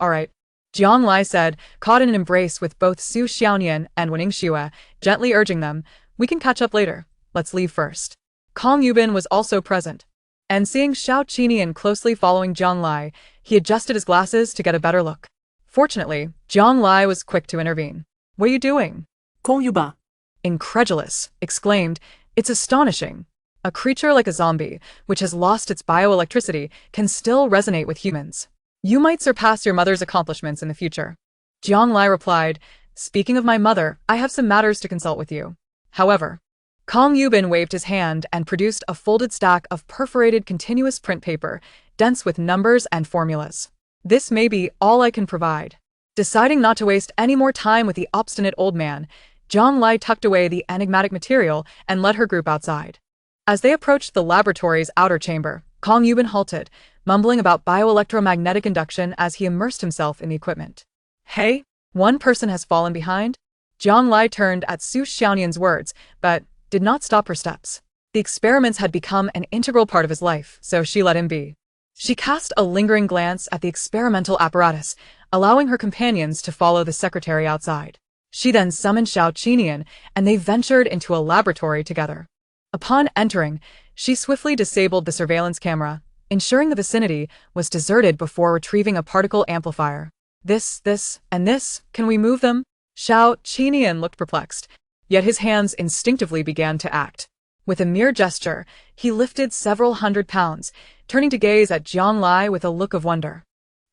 Jiang Lai said, caught in an embrace with both Su Xiaonian and Wening Xue, gently urging them, "We can catch up later. Let's leave first." Kong Yubin was also present, and seeing Xiao Qinian closely following Jiang Lai, he adjusted his glasses to get a better look. Fortunately, Jiang Lai was quick to intervene. "What are you doing?" Kong Yuba. Incredulous, exclaimed, "It's astonishing. A creature like a zombie, which has lost its bioelectricity, can still resonate with humans. You might surpass your mother's accomplishments in the future." Jiang Lai replied, Speaking of my mother, I have some matters to consult with you. However, Kong Yubin waved his hand and produced a folded stack of perforated continuous print paper, dense with numbers and formulas. This may be all I can provide. Deciding not to waste any more time with the obstinate old man, Zhang Lai tucked away the enigmatic material and led her group outside. As they approached the laboratory's outer chamber, Kong Yubin halted, mumbling about bioelectromagnetic induction as he immersed himself in the equipment. Hey, one person has fallen behind? Zhang Lai turned at Su Xiaonian's words, but did not stop her steps. The experiments had become an integral part of his life, so she let him be. She cast a lingering glance at the experimental apparatus, allowing her companions to follow the secretary outside. She then summoned Xiao Qinian, and they ventured into a laboratory together. Upon entering, she swiftly disabled the surveillance camera, ensuring the vicinity was deserted before retrieving a particle amplifier. This, and this, can we move them? Xiao Qinian looked perplexed, yet his hands instinctively began to act. With a mere gesture, he lifted several hundred pounds, turning to gaze at Zhang Lai with a look of wonder.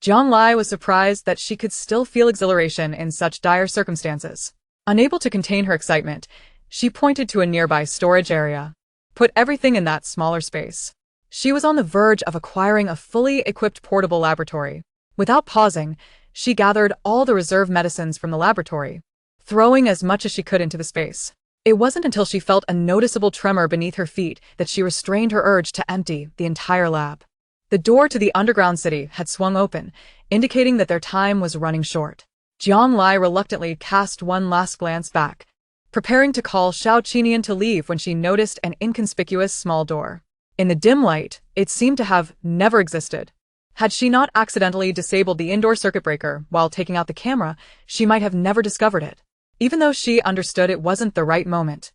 Zhang Lai was surprised that she could still feel exhilaration in such dire circumstances. Unable to contain her excitement, she pointed to a nearby storage area. Put everything in that smaller space. She was on the verge of acquiring a fully equipped portable laboratory. Without pausing, she gathered all the reserve medicines from the laboratory, throwing as much as she could into the space. It wasn't until she felt a noticeable tremor beneath her feet that she restrained her urge to empty the entire lab. The door to the underground city had swung open, indicating that their time was running short. Zhang Lai reluctantly cast one last glance back, preparing to call Xiao Qinian to leave when she noticed an inconspicuous small door. In the dim light, it seemed to have never existed. Had she not accidentally disabled the indoor circuit breaker while taking out the camera, she might have never discovered it, even though she understood it wasn't the right moment.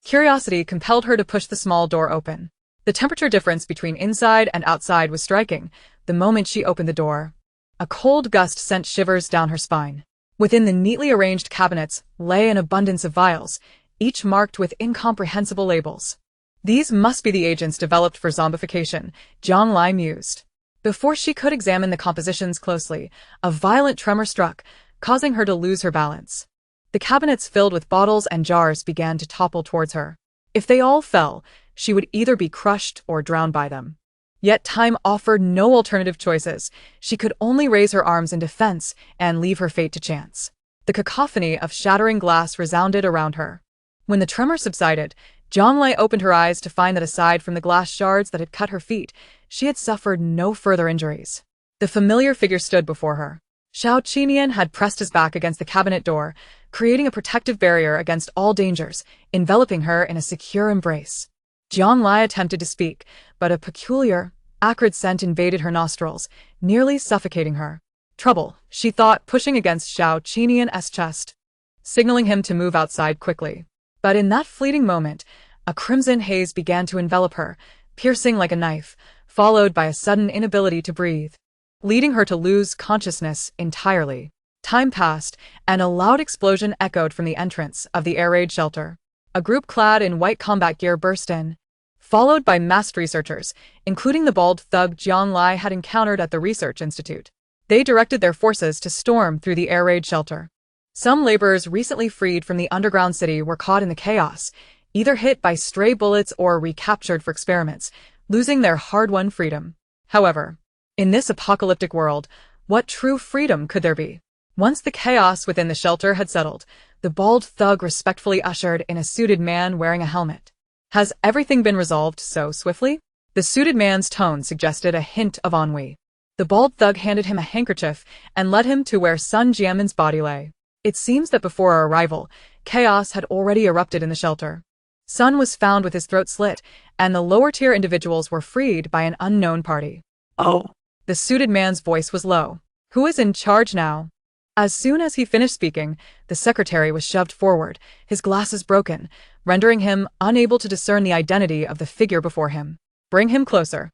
Curiosity compelled her to push the small door open. The temperature difference between inside and outside was striking. The moment she opened the door, a cold gust sent shivers down her spine. Within the neatly arranged cabinets lay an abundance of vials, each marked with incomprehensible labels. These must be the agents developed for zombification, Zhang Lai mused. Before she could examine the compositions closely, a violent tremor struck, causing her to lose her balance. The cabinets filled with bottles and jars began to topple towards her. If they all fell, she would either be crushed or drowned by them. Yet time offered no alternative choices. She could only raise her arms in defense and leave her fate to chance. The cacophony of shattering glass resounded around her. When the tremor subsided, Zhang Lai opened her eyes to find that aside from the glass shards that had cut her feet, she had suffered no further injuries. The familiar figure stood before her. Xiao Qinian had pressed his back against the cabinet door, creating a protective barrier against all dangers, enveloping her in a secure embrace. Zhang Lai attempted to speak, but a peculiar, acrid scent invaded her nostrils, nearly suffocating her. Trouble, she thought, pushing against Xiao Qinian's chest, signaling him to move outside quickly. But in that fleeting moment, a crimson haze began to envelop her, piercing like a knife, followed by a sudden inability to breathe, leading her to lose consciousness entirely. Time passed, and a loud explosion echoed from the entrance of the air raid shelter. A group clad in white combat gear burst in, followed by masked researchers, including the bald thug Zhang Lai had encountered at the research institute. They directed their forces to storm through the air raid shelter. Some laborers recently freed from the underground city were caught in the chaos, either hit by stray bullets or recaptured for experiments, losing their hard-won freedom. However, in this apocalyptic world, what true freedom could there be? Once the chaos within the shelter had settled, the bald thug respectfully ushered in a suited man wearing a helmet. Has everything been resolved so swiftly? The suited man's tone suggested a hint of ennui. The bald thug handed him a handkerchief and led him to where Sun Jiamin's body lay. It seems that before our arrival, chaos had already erupted in the shelter. Sun was found with his throat slit, and the lower-tier individuals were freed by an unknown party. Oh. The suited man's voice was low. Who is in charge now? As soon as he finished speaking, the secretary was shoved forward, his glasses broken, rendering him unable to discern the identity of the figure before him. Bring him closer.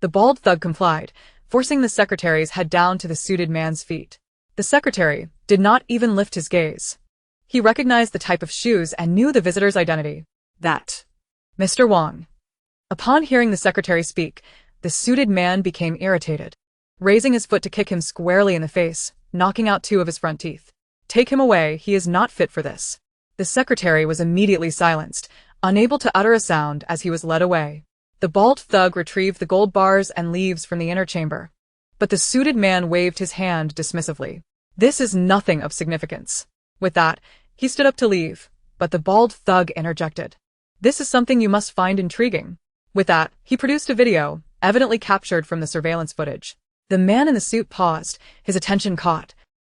The bald thug complied, forcing the secretary's head down to the suited man's feet. The secretary did not even lift his gaze. He recognized the type of shoes and knew the visitor's identity. That. Mr. Wang. Upon hearing the secretary speak, the suited man became irritated, raising his foot to kick him squarely in the face, knocking out 2 of his front teeth. Take him away, he is not fit for this. The secretary was immediately silenced, unable to utter a sound as he was led away. The bald thug retrieved the gold bars and leaves from the inner chamber. But the suited man waved his hand dismissively. This is nothing of significance. With that, he stood up to leave, but the bald thug interjected. This is something you must find intriguing. With that, he produced a video, evidently captured from the surveillance footage. The man in the suit paused, his attention caught,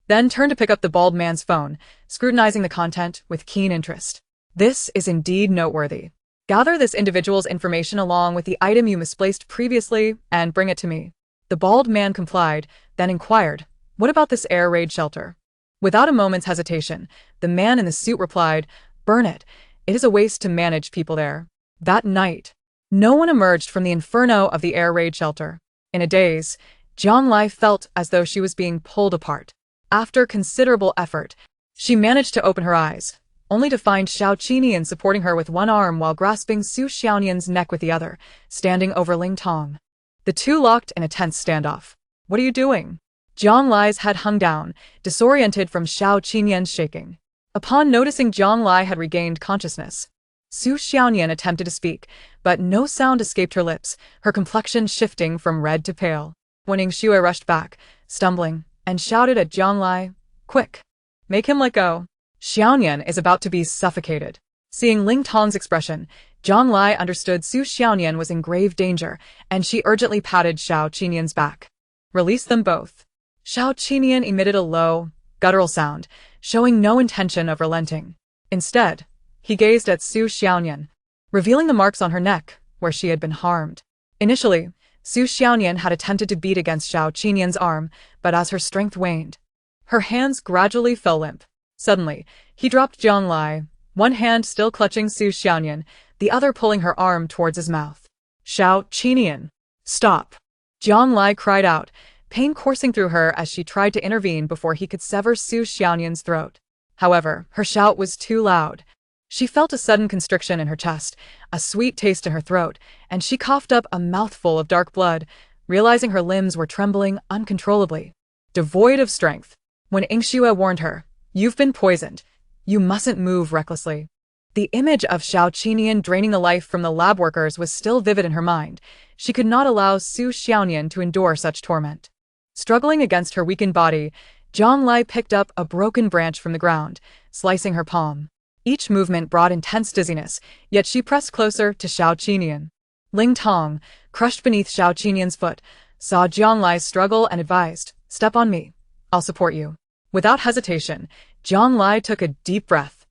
then turned to pick up the bald man's phone, scrutinizing the content with keen interest. This is indeed noteworthy. Gather this individual's information along with the item you misplaced previously and bring it to me. The bald man complied, then inquired, what about this air raid shelter? Without a moment's hesitation, the man in the suit replied, burn it. It is a waste to manage people there. That night, no one emerged from the inferno of the air raid shelter. In a daze, Jiang Lai felt as though she was being pulled apart. After considerable effort, she managed to open her eyes, only to find Xiao Qinian supporting her with one arm while grasping Su Xiaonian's neck with the other, standing over Ling Tong. The two locked in a tense standoff. What are you doing? Jiang Lai's head hung down, disoriented from Xiao Qinian's shaking. Upon noticing Jiang Lai had regained consciousness, Su Xiaonian attempted to speak, but no sound escaped her lips, her complexion shifting from red to pale. Wen Yingxue rushed back, stumbling, and shouted at Jiang Lai, quick! Make him let go. Xiaonian is about to be suffocated. Seeing Ling Tong's expression, Jiang Lai understood Su Xiaonian was in grave danger, and she urgently patted Xiao Qinian's back. Release them both. Xiao Qinian emitted a low, guttural sound, showing no intention of relenting. Instead, he gazed at Su Xiaonian, revealing the marks on her neck, where she had been harmed. Initially, Su Xiaonian had attempted to beat against Xiao Qinian's arm, but as her strength waned, her hands gradually fell limp. Suddenly, he dropped Jiang Lai, one hand still clutching Su Xiaonian, the other pulling her arm towards his mouth. Xiao Qinian, stop! Jiang Lai cried out, pain coursing through her as she tried to intervene before he could sever Su Xiaonian's throat. However, her shout was too loud. She felt a sudden constriction in her chest, a sweet taste in her throat, and she coughed up a mouthful of dark blood, realizing her limbs were trembling uncontrollably. Devoid of strength, when Yingxue warned her, you've been poisoned. You mustn't move recklessly. The image of Xiao Qinian draining the life from the lab workers was still vivid in her mind. She could not allow Su Xiaonian to endure such torment. Struggling against her weakened body, Jiang Lai picked up a broken branch from the ground, slicing her palm. Each movement brought intense dizziness, yet she pressed closer to Xiao Qinian. Ling Tong, crushed beneath Xiao Qinian's foot, saw Jiang Lai's struggle and advised, step on me. I'll support you. Without hesitation, Jiang Lai took a deep breath.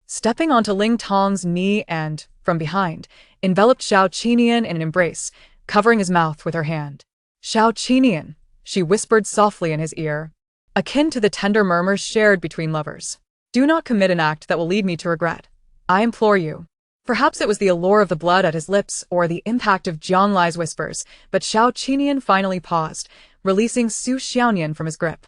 Stepping onto Ling Tong's knee and, from behind, enveloped Xiao Qinian in an embrace, covering his mouth with her hand. Xiao Qinian, she whispered softly in his ear, akin to the tender murmurs shared between lovers. Do not commit an act that will lead me to regret. I implore you. Perhaps it was the allure of the blood at his lips or the impact of Jiang Lai's whispers, but Xiao Qinian finally paused, releasing Su Xiaonian from his grip.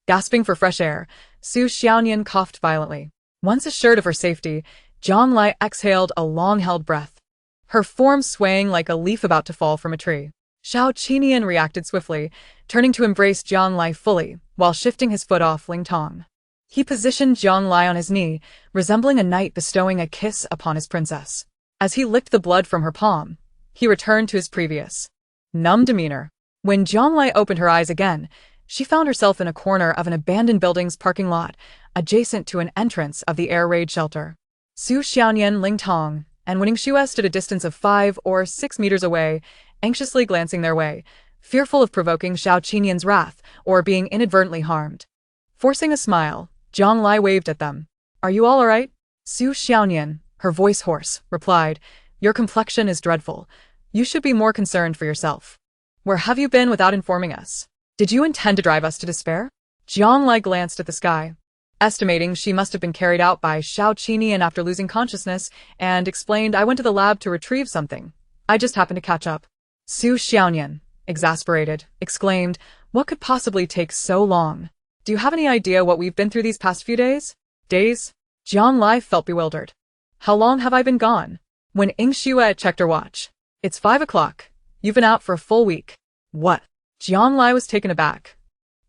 Gasping for fresh air, Su Xiaonian coughed violently. Once assured of her safety, Jiang Lai exhaled a long-held breath, her form swaying like a leaf about to fall from a tree. Xiao Qinian reacted swiftly, turning to embrace Jiang Lai fully, while shifting his foot off Ling Tong. He positioned Jiang Lai on his knee, resembling a knight bestowing a kiss upon his princess. As he licked the blood from her palm, he returned to his previous numb demeanor. When Jiang Lai opened her eyes again, she found herself in a corner of an abandoned building's parking lot, adjacent to an entrance of the air raid shelter. Su Xiaonian, Ling Tong, and Wen Yingxue stood a distance of 5 or 6 meters away, anxiously glancing their way, fearful of provoking Xiao Qinian's wrath or being inadvertently harmed. Forcing a smile, Jiang Lai waved at them. Are you all right? Su Xiaonian, her voice hoarse, replied, your complexion is dreadful. You should be more concerned for yourself. Where have you been without informing us? Did you intend to drive us to despair? Jiang Lai glanced at the sky, estimating she must have been carried out by Xiao Qinian after losing consciousness, and explained, I went to the lab to retrieve something. I just happened to catch up. Su Xiaonian, exasperated, exclaimed, what could possibly take so long? Do you have any idea what we've been through these past few days? Days? Jiang Lai felt bewildered. How long have I been gone? When Yingxue checked her watch. It's 5 o'clock. You've been out for a full week. What? Jiang Lai was taken aback.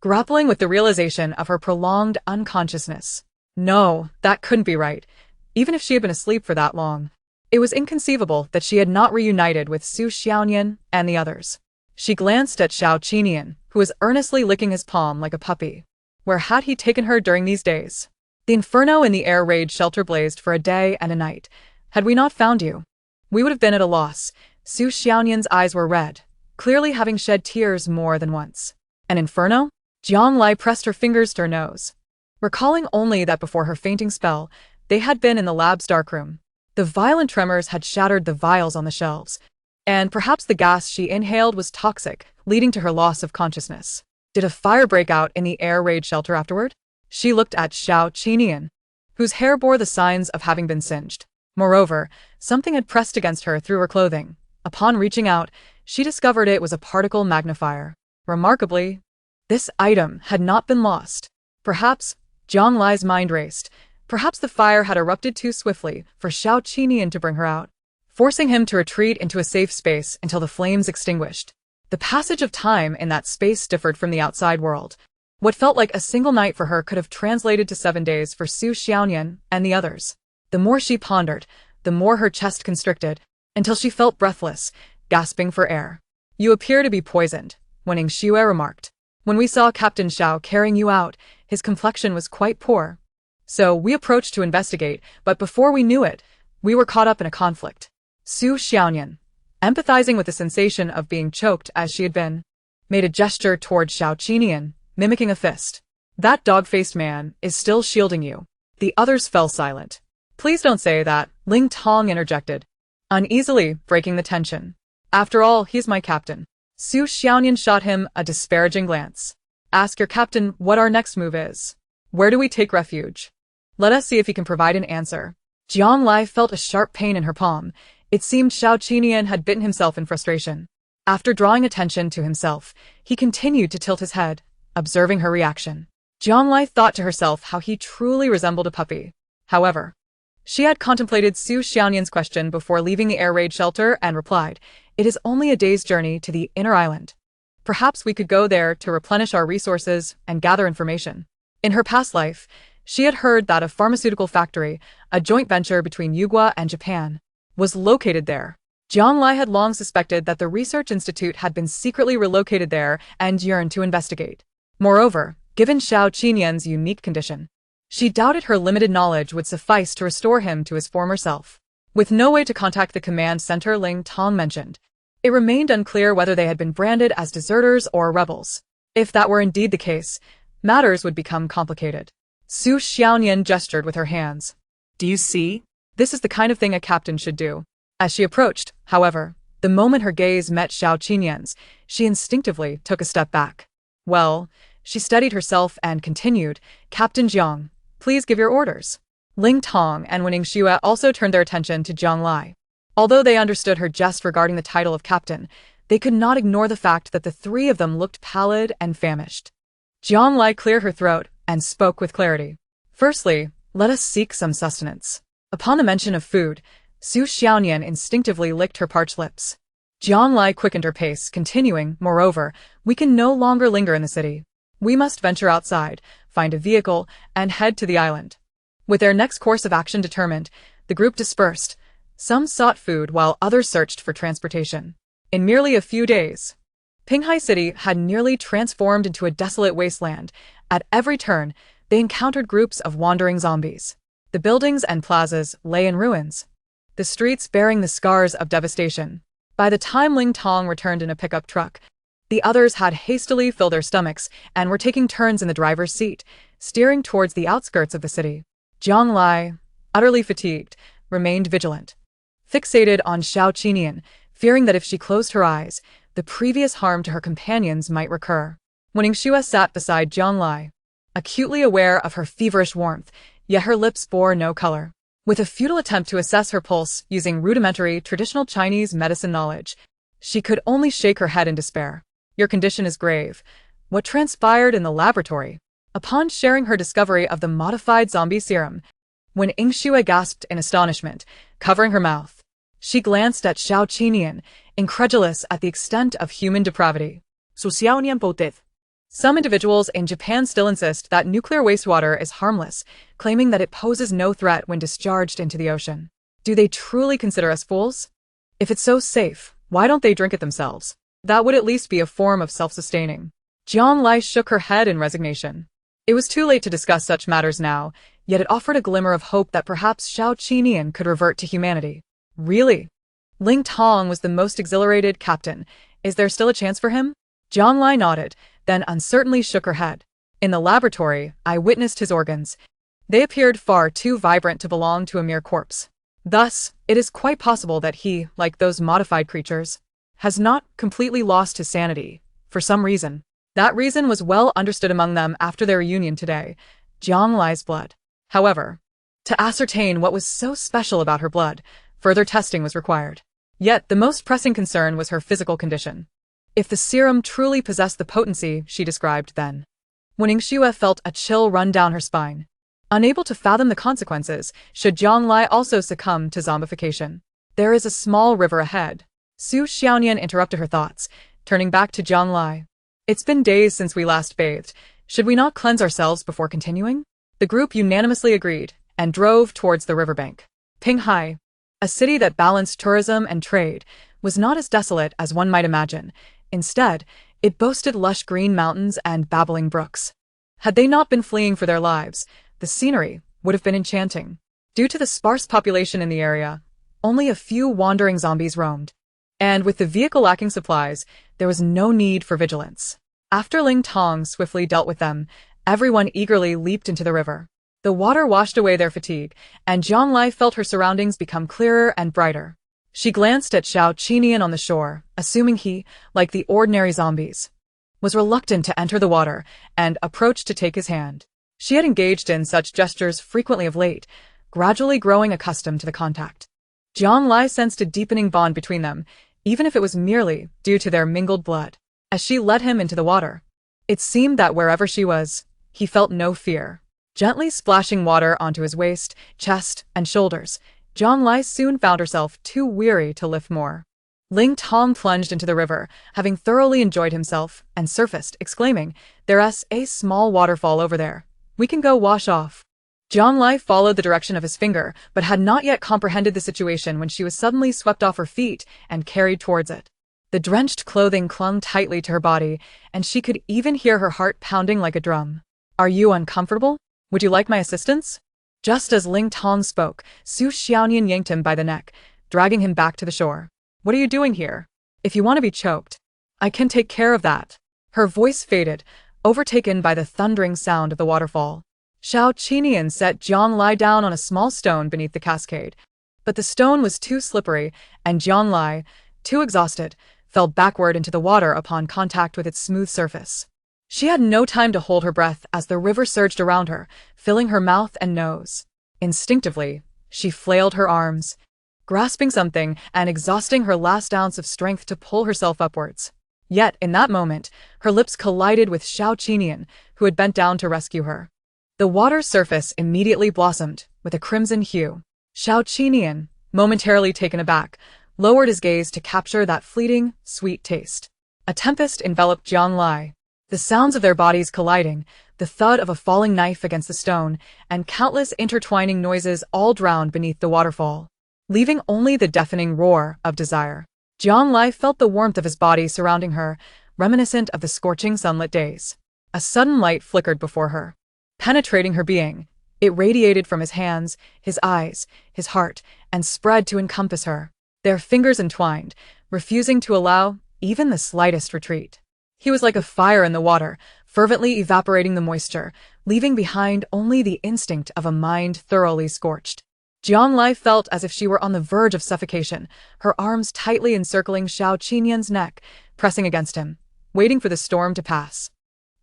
grappling with the realization of her prolonged unconsciousness. No, that couldn't be right, even if she had been asleep for that long. It was inconceivable that she had not reunited with Su Xiaonian and the others. She glanced at Xiao Qinian, who was earnestly licking his palm like a puppy. Where had he taken her during these days? The inferno in the air raid shelter blazed for a day and a night. Had we not found you, we would have been at a loss. Su Xiaonian's eyes were red, clearly having shed tears more than once. An inferno? Jiang Lai pressed her fingers to her nose, recalling only that before her fainting spell, they had been in the lab's darkroom. The violent tremors had shattered the vials on the shelves, and perhaps the gas she inhaled was toxic, leading to her loss of consciousness. Did a fire break out in the air raid shelter afterward? She looked at Xiao Qinian, whose hair bore the signs of having been singed. Moreover, something had pressed against her through her clothing. Upon reaching out, she discovered it was a particle magnifier. Remarkably, this item had not been lost. Perhaps, Jiang Lai's mind raced, perhaps the fire had erupted too swiftly for Xiao Qinian to bring her out, forcing him to retreat into a safe space until the flames extinguished. The passage of time in that space differed from the outside world. What felt like a single night for her could have translated to 7 days for Su Xiaonian and the others. The more she pondered, the more her chest constricted, until she felt breathless, gasping for air. You appear to be poisoned, Wen Xue remarked. When we saw Captain Xiao carrying you out, his complexion was quite poor. So we approached to investigate, but before we knew it, we were caught up in a conflict. Su Xiaonian, empathizing with the sensation of being choked as she had been, made a gesture toward Xiao Qinian, mimicking a fist. That dog-faced man is still shielding you. The others fell silent. Please don't say that, Ling Tong interjected, uneasily breaking the tension. After all, he's my captain. Su Xiaonian shot him a disparaging glance. Ask your captain what our next move is. Where do we take refuge? Let us see if he can provide an answer. Jiang Lai felt a sharp pain in her palm. It seemed Xiao Qinian had bitten himself in frustration. After drawing attention to himself, he continued to tilt his head, observing her reaction. Jiang Lai thought to herself how he truly resembled a puppy. However, she had contemplated Su Xiaonian's question before leaving the air raid shelter and replied, "It is only a day's journey to the inner island. Perhaps we could go there to replenish our resources and gather information." In her past life, she had heard that a pharmaceutical factory, a joint venture between Yugua and Japan, was located there. Jiang Lai had long suspected that the research institute had been secretly relocated there and yearned to investigate. Moreover, given Xiao Qinian's unique condition, she doubted her limited knowledge would suffice to restore him to his former self. With no way to contact the command center Ling Tong mentioned, it remained unclear whether they had been branded as deserters or rebels. If that were indeed the case, matters would become complicated. Su Xiaonian gestured with her hands. Do you see? This is the kind of thing a captain should do. As she approached, however, the moment her gaze met Xiao Qinian's, she instinctively took a step back. Well, she steadied herself and continued, Captain Jiang, please give your orders. Ling Tong and Wen Xue also turned their attention to Jiang Lai. Although they understood her jest regarding the title of captain, they could not ignore the fact that the three of them looked pallid and famished. Jiang Lai cleared her throat and spoke with clarity. Firstly, let us seek some sustenance. Upon the mention of food, Su Xiaonian instinctively licked her parched lips. Jiang Lai quickened her pace, continuing, moreover, we can no longer linger in the city. We must venture outside, find a vehicle, and head to the island. With their next course of action determined, the group dispersed. Some sought food while others searched for transportation. In merely a few days, Pinghai City had nearly transformed into a desolate wasteland. At every turn, they encountered groups of wandering zombies. The buildings and plazas lay in ruins, the streets bearing the scars of devastation. By the time Ling Tong returned in a pickup truck, the others had hastily filled their stomachs and were taking turns in the driver's seat, steering towards the outskirts of the city. Jiang Lai, utterly fatigued, remained vigilant, fixated on Xiao Qinian, fearing that if she closed her eyes, the previous harm to her companions might recur. Wen Xue sat beside Jiang Lai, acutely aware of her feverish warmth, yet her lips bore no color. With a futile attempt to assess her pulse using rudimentary traditional Chinese medicine knowledge, she could only shake her head in despair. Your condition is grave. What transpired in the laboratory? Upon sharing her discovery of the modified zombie serum, Wen Xue gasped in astonishment, covering her mouth. She glanced at Xiao Qinian, incredulous at the extent of human depravity. Su Xiaonian potez. Some individuals in Japan still insist that nuclear wastewater is harmless, claiming that it poses no threat when discharged into the ocean. Do they truly consider us fools? If it's so safe, why don't they drink it themselves? That would at least be a form of self-sustaining. Jiang Lai shook her head in resignation. It was too late to discuss such matters now, yet it offered a glimmer of hope that perhaps Xiao Qinian could revert to humanity. Really? Ling Tong was the most exhilarated captain. Is there still a chance for him? Jiang Lai nodded, then uncertainly shook her head. In the laboratory, I witnessed his organs. They appeared far too vibrant to belong to a mere corpse. Thus, it is quite possible that he, like those modified creatures, has not completely lost his sanity, for some reason. That reason was well understood among them after their reunion today, Jiang Lai's blood. However, to ascertain what was so special about her blood, further testing was required. Yet the most pressing concern was her physical condition. If the serum truly possessed the potency she described then. Wen Yingxue felt a chill run down her spine. Unable to fathom the consequences, should Jiang Lai also succumb to zombification. There is a small river ahead. Su Xiaonian interrupted her thoughts, turning back to Jiang Lai. It's been days since we last bathed. Should we not cleanse ourselves before continuing? The group unanimously agreed, and drove towards the riverbank. Pinghai, a city that balanced tourism and trade, was not as desolate as one might imagine. Instead, it boasted lush green mountains and babbling brooks. Had they not been fleeing for their lives, the scenery would have been enchanting. Due to the sparse population in the area, only a few wandering zombies roamed. And with the vehicle lacking supplies, there was no need for vigilance. After Ling Tong swiftly dealt with them, everyone eagerly leaped into the river. The water washed away their fatigue, and Jiang Lai felt her surroundings become clearer and brighter. She glanced at Xiao Qinian on the shore, assuming he, like the ordinary zombies, was reluctant to enter the water, and approached to take his hand. She had engaged in such gestures frequently of late, gradually growing accustomed to the contact. Jiang Lai sensed a deepening bond between them, even if it was merely due to their mingled blood. As she led him into the water, it seemed that wherever she was, he felt no fear. Gently splashing water onto his waist, chest, and shoulders, Jiang Lai soon found herself too weary to lift more. Ling Tong plunged into the river, having thoroughly enjoyed himself, and surfaced, exclaiming, "There's a small waterfall over there. We can go wash off." Jiang Lai followed the direction of his finger, but had not yet comprehended the situation when she was suddenly swept off her feet and carried towards it. The drenched clothing clung tightly to her body, and she could even hear her heart pounding like a drum. "Are you uncomfortable? Would you like my assistance?" Just as Ling Tong spoke, Su Xiaonian yanked him by the neck, dragging him back to the shore. "What are you doing here? If you want to be choked, I can take care of that." Her voice faded, overtaken by the thundering sound of the waterfall. Xiao Qinian set Jiang Lai down on a small stone beneath the cascade, but the stone was too slippery, and Jiang Lai, too exhausted, fell backward into the water upon contact with its smooth surface. She had no time to hold her breath as the river surged around her, filling her mouth and nose. Instinctively, she flailed her arms, grasping something and exhausting her last ounce of strength to pull herself upwards. Yet, in that moment, her lips collided with Xiao Qinian, who had bent down to rescue her. The water's surface immediately blossomed, with a crimson hue. Xiao Qinian, momentarily taken aback, lowered his gaze to capture that fleeting, sweet taste. A tempest enveloped Jiang Lai. The sounds of their bodies colliding, the thud of a falling knife against the stone, and countless intertwining noises all drowned beneath the waterfall, leaving only the deafening roar of desire. Jiang Lai felt the warmth of his body surrounding her, reminiscent of the scorching sunlit days. A sudden light flickered before her, penetrating her being. It radiated from his hands, his eyes, his heart, and spread to encompass her. Their fingers entwined, refusing to allow even the slightest retreat. He was like a fire in the water, fervently evaporating the moisture, leaving behind only the instinct of a mind thoroughly scorched. Jiang Lai felt as if she were on the verge of suffocation, her arms tightly encircling Xiao Qinian's neck, pressing against him, waiting for the storm to pass.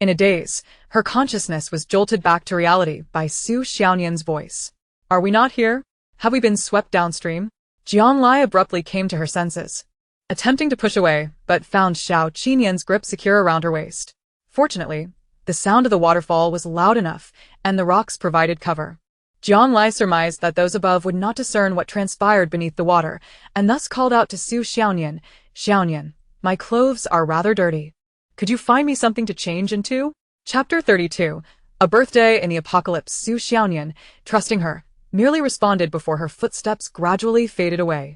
In a daze, her consciousness was jolted back to reality by Su Xiaonian's voice. "Are we not here? Have we been swept downstream?" Jiang Lai abruptly came to her senses, attempting to push away, but found Xiao Qinian's grip secure around her waist. Fortunately, the sound of the waterfall was loud enough, and the rocks provided cover. Jiang Lai surmised that those above would not discern what transpired beneath the water, and thus called out to Su Xiaonian, "Xiaonian, my clothes are rather dirty. Could you find me something to change into? Chapter 32. A birthday in the apocalypse. Su Xiaonian, trusting her, merely responded before her footsteps gradually faded away.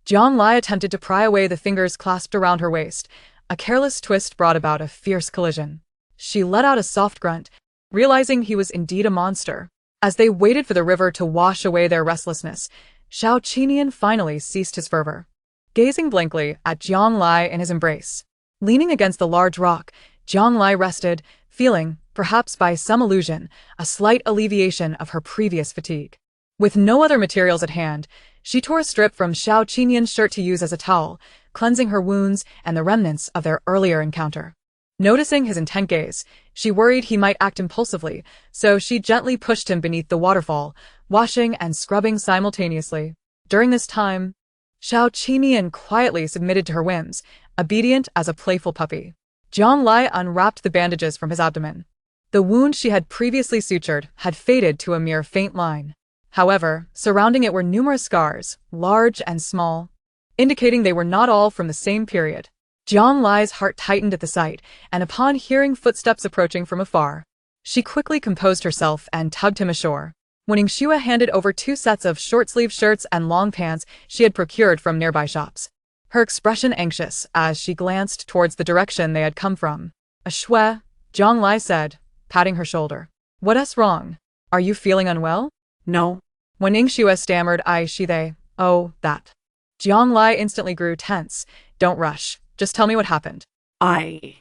Jiang Lai attempted to pry away the fingers clasped around her waist. A careless twist brought about a fierce collision. She let out a soft grunt, realizing he was indeed a monster. As they waited for the river to wash away their restlessness, Xiao Qinian finally ceased his fervor. Gazing blankly at Jiang Lai in his embrace. Leaning against the large rock, Jiang Lai rested, feeling, perhaps by some illusion, a slight alleviation of her previous fatigue. With no other materials at hand, she tore a strip from Xiao Qinian's shirt to use as a towel, cleansing her wounds and the remnants of their earlier encounter. Noticing his intent gaze, she worried he might act impulsively, so she gently pushed him beneath the waterfall, washing and scrubbing simultaneously. During this time, Xiao Qinian quietly submitted to her whims, obedient as a playful puppy. Jiang Lai unwrapped the bandages from his abdomen. The wound she had previously sutured had faded to a mere faint line. However, surrounding it were numerous scars, large and small, indicating they were not all from the same period. Jiang Lai's heart tightened at the sight, and upon hearing footsteps approaching from afar, she quickly composed herself and tugged him ashore. When Ningxue handed over 2 sets of short-sleeve shirts and long pants she had procured from nearby shops, her expression anxious as she glanced towards the direction they had come from. "Shui," Jiang Lai said, patting her shoulder. "What's wrong? Are you feeling unwell?" No. When Ningxue stammered they, "Oh, that." Jiang Lai instantly grew tense. "Don't rush. Just tell me what happened." I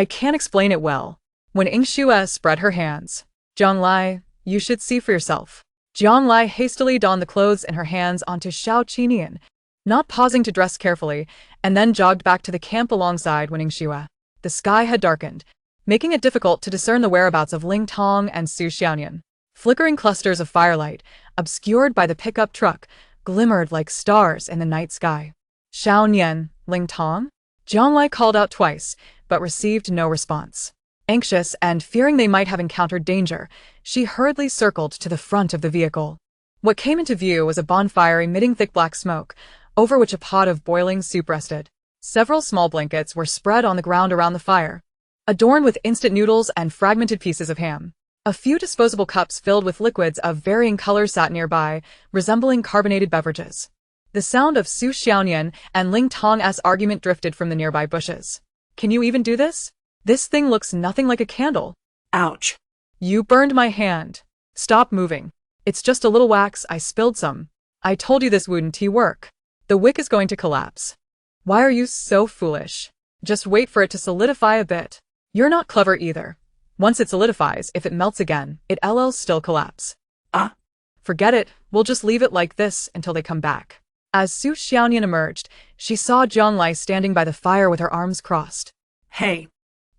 can't explain it well." When Ningxue spread her hands, "Jiang Lai, you should see for yourself." Jiang Lai hastily donned the clothes in her hands onto Xiao Qinian, not pausing to dress carefully, and then jogged back to the camp alongside Ningxue. The sky had darkened, making it difficult to discern the whereabouts of Ling Tong and Su Xiaonian. Flickering clusters of firelight, obscured by the pickup truck, glimmered like stars in the night sky. "Xiaonian, Ling Tong?" Jiang Lai called out twice, but received no response. Anxious and fearing they might have encountered danger, she hurriedly circled to the front of the vehicle. What came into view was a bonfire emitting thick black smoke, over which a pot of boiling soup rested. Several small blankets were spread on the ground around the fire, adorned with instant noodles and fragmented pieces of ham. A few disposable cups filled with liquids of varying colors sat nearby, resembling carbonated beverages. The sound of Su Xiaonian and Ling Tong's argument drifted from the nearby bushes. "Can you even do this? This thing looks nothing like a candle." Ouch. "You burned my hand. Stop moving. It's just a little wax, I spilled some. I told you this wouldn't work. The wick is going to collapse." "Why are you so foolish? Just wait for it to solidify a bit. You're not clever either. Once it solidifies, if it melts again, it'll still collapse." "Forget it, we'll just leave it like this until they come back." As Su Xiaonian emerged, she saw Jiang Lai standing by the fire with her arms crossed. Hey.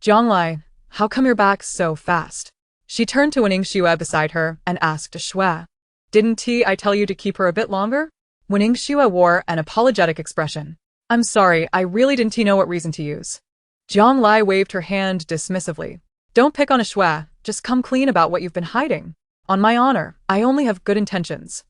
"Jiang Lai, how come you're back so fast?" She turned to Ningxue beside her and asked Shui, "Didn't I tell you to keep her a bit longer?" Ningxue wore an apologetic expression. "I'm sorry, I really didn't know what reason to use." Jiang Lai waved her hand dismissively. "Don't pick on Shui, just come clean about what you've been hiding." "On my honor, I only have good intentions,"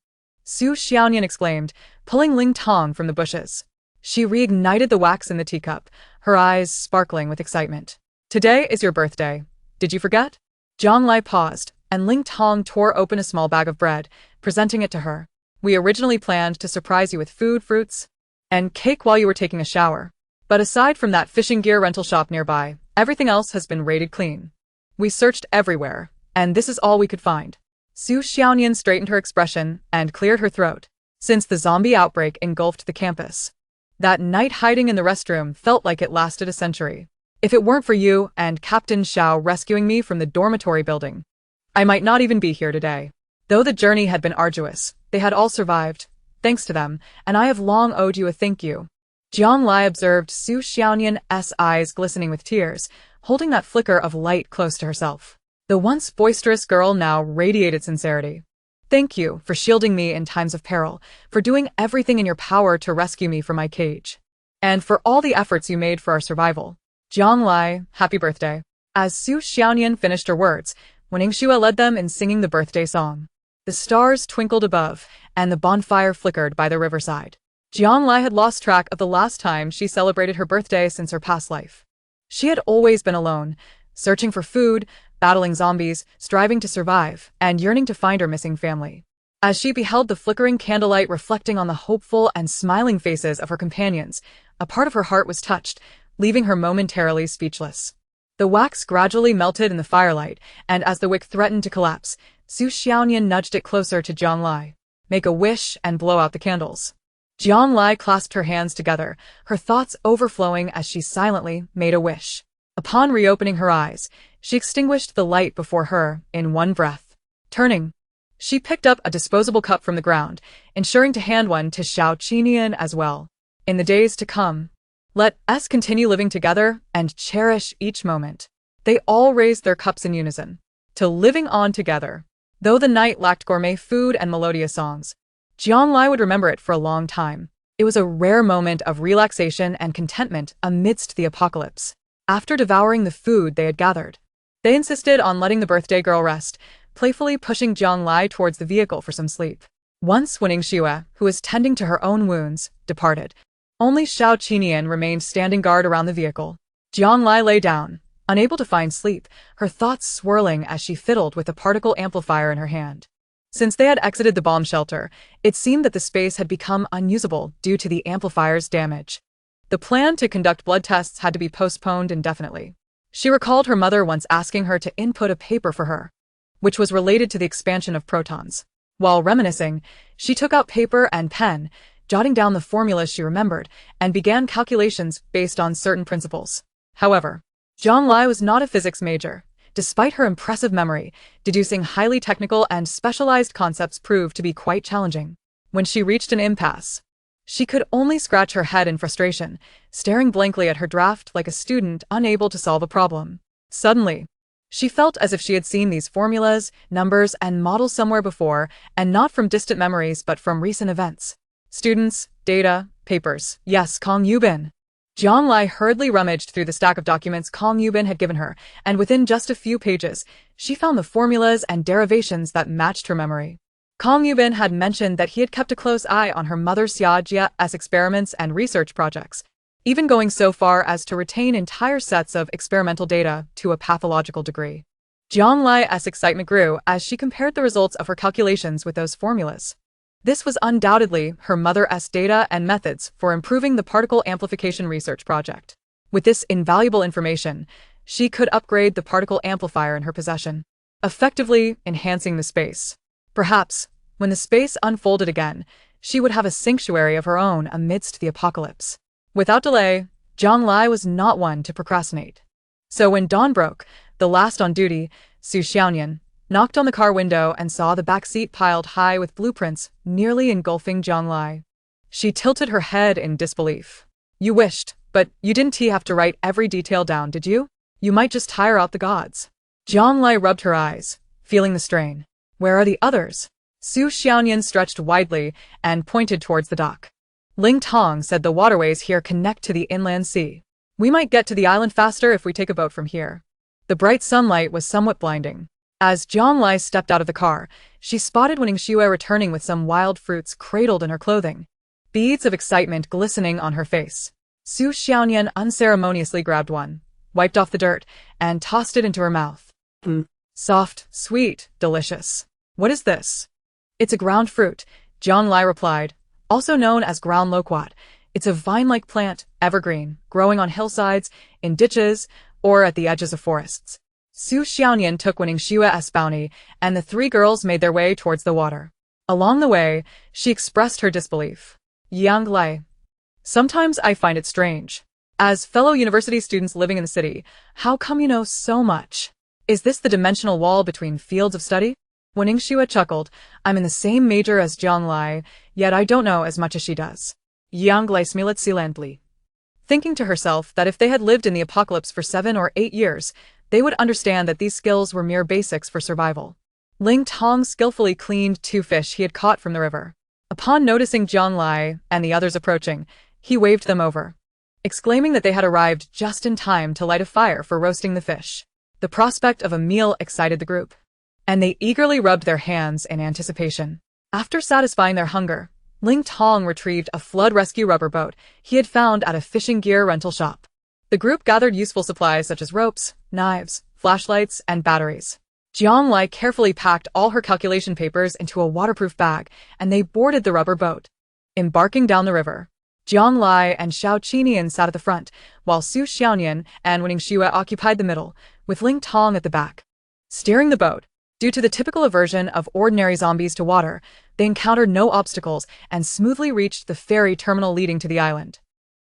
Su Xiaonian exclaimed, pulling Ling Tong from the bushes. She reignited the wax in the teacup, her eyes sparkling with excitement. "Today is your birthday. Did you forget?" Jiang Lai paused, and Ling Tong tore open a small bag of bread, presenting it to her. "We originally planned to surprise you with food, fruits, and cake while you were taking a shower. But aside from that fishing gear rental shop nearby, everything else has been raided clean. We searched everywhere, and this is all we could find." Su Xiaonian straightened her expression and cleared her throat. Since the zombie outbreak engulfed the campus, that night hiding in the restroom felt like it lasted a century. "If it weren't for you and Captain Xiao rescuing me from the dormitory building, I might not even be here today." Though the journey had been arduous, they had all survived, thanks to them, and I have long owed you a thank you. Jiang Lai observed Su Xiaonian's eyes glistening with tears, holding that flicker of light close to herself. The once boisterous girl now radiated sincerity. "Thank you for shielding me in times of peril, for doing everything in your power to rescue me from my cage, and for all the efforts you made for our survival. Jiang Lai, happy birthday." As Su Xiaonian finished her words, Ningxue led them in singing the birthday song. The stars twinkled above, and the bonfire flickered by the riverside. Jiang Lai had lost track of the last time she celebrated her birthday since her past life. She had always been alone, searching for food, battling zombies, striving to survive, and yearning to find her missing family. As she beheld the flickering candlelight reflecting on the hopeful and smiling faces of her companions, a part of her heart was touched, leaving her momentarily speechless. The wax gradually melted in the firelight, and as the wick threatened to collapse, Su Xiaonian nudged it closer to Jiang Lai. "Make a wish and blow out the candles." Jiang Lai clasped her hands together, her thoughts overflowing as she silently made a wish. Upon reopening her eyes, she extinguished the light before her in one breath. Turning, she picked up a disposable cup from the ground, ensuring to hand one to Xiao Qinian as well. In the days to come, let us continue living together and cherish each moment. They all raised their cups in unison. To living on together. Though the night lacked gourmet food and melodious songs, Jiang Lai would remember it for a long time. It was a rare moment of relaxation and contentment amidst the apocalypse. After devouring the food they had gathered, they insisted on letting the birthday girl rest, playfully pushing Jiang Lai towards the vehicle for some sleep. Once Wening Xue, who was tending to her own wounds, departed, only Xiao Qinian remained standing guard around the vehicle. Jiang Lai lay down, unable to find sleep, her thoughts swirling as she fiddled with the particle amplifier in her hand. Since they had exited the bomb shelter, it seemed that the space had become unusable due to the amplifier's damage. The plan to conduct blood tests had to be postponed indefinitely. She recalled her mother once asking her to input a paper for her, which was related to the expansion of protons. While reminiscing, she took out paper and pen, jotting down the formulas she remembered, and began calculations based on certain principles. However, Jiang Lai was not a physics major. Despite her impressive memory, deducing highly technical and specialized concepts proved to be quite challenging. When she reached an impasse, she could only scratch her head in frustration, staring blankly at her draft like a student unable to solve a problem. Suddenly, she felt as if she had seen these formulas, numbers, and models somewhere before, and not from distant memories but from recent events. Students, data, papers. Yes, Kong Yubin. Jiang Lai hurriedly rummaged through the stack of documents Kong Yubin had given her, and within just a few pages, she found the formulas and derivations that matched her memory. Kong Yubin had mentioned that he had kept a close eye on her mother Xiajia's experiments and research projects, even going so far as to retain entire sets of experimental data to a pathological degree. Jiang Lai's excitement grew as she compared the results of her calculations with those formulas. This was undoubtedly her mother's data and methods for improving the particle amplification research project. With this invaluable information, she could upgrade the particle amplifier in her possession, effectively enhancing the space. Perhaps, when the space unfolded again, she would have a sanctuary of her own amidst the apocalypse. Without delay, Jiang Lai was not one to procrastinate. So when dawn broke, the last on duty, Su Xiaonian, knocked on the car window and saw the back seat piled high with blueprints, nearly engulfing Jiang Lai. She tilted her head in disbelief. "You wished, but you didn't have to write every detail down, did you? You might just tire out the gods." Jiang Lai rubbed her eyes, feeling the strain. "Where are the others?" Su Xiaonian stretched widely and pointed towards the dock. Ling Tong said the waterways here connect to the inland sea. "We might get to the island faster if we take a boat from here." The bright sunlight was somewhat blinding. As Jiang Lai stepped out of the car, she spotted Wening Xue returning with some wild fruits cradled in her clothing, beads of excitement glistening on her face. Su Xiaonian unceremoniously grabbed one, wiped off the dirt, and tossed it into her mouth. Soft, sweet, delicious. "What is this?" "It's a ground fruit," Jiang Lai replied, "also known as ground loquat. It's a vine-like plant, evergreen, growing on hillsides, in ditches, or at the edges of forests." Su Xiaonian took Wening Xue's bounty, and the three girls made their way towards the water. Along the way, she expressed her disbelief. "Yang Lai, sometimes I find it strange. As fellow university students living in the city, how come you know so much? Is this the dimensional wall between fields of study?" Wening Xue chuckled. "I'm in the same major as Jiang Lai, yet I don't know as much as she does." Yang Lai smiled silently, thinking to herself that if they had lived in the apocalypse for 7 or 8 years, they would understand that these skills were mere basics for survival. Ling Tong skillfully cleaned 2 fish he had caught from the river. Upon noticing Jiang Lai and the others approaching, he waved them over, exclaiming that they had arrived just in time to light a fire for roasting the fish. The prospect of a meal excited the group, and they eagerly rubbed their hands in anticipation. After satisfying their hunger, Ling Tong retrieved a flood rescue rubber boat he had found at a fishing gear rental shop. The group gathered useful supplies such as ropes, knives, flashlights, and batteries. Jiang Lai carefully packed all her calculation papers into a waterproof bag, and they boarded the rubber boat. Embarking down the river, Jiang Lai and Xiao Qinian sat at the front, while Su Xiaonian and Wening Xue occupied the middle, with Ling Tong at the back. Steering the boat, due to the typical aversion of ordinary zombies to water, they encountered no obstacles and smoothly reached the ferry terminal leading to the island.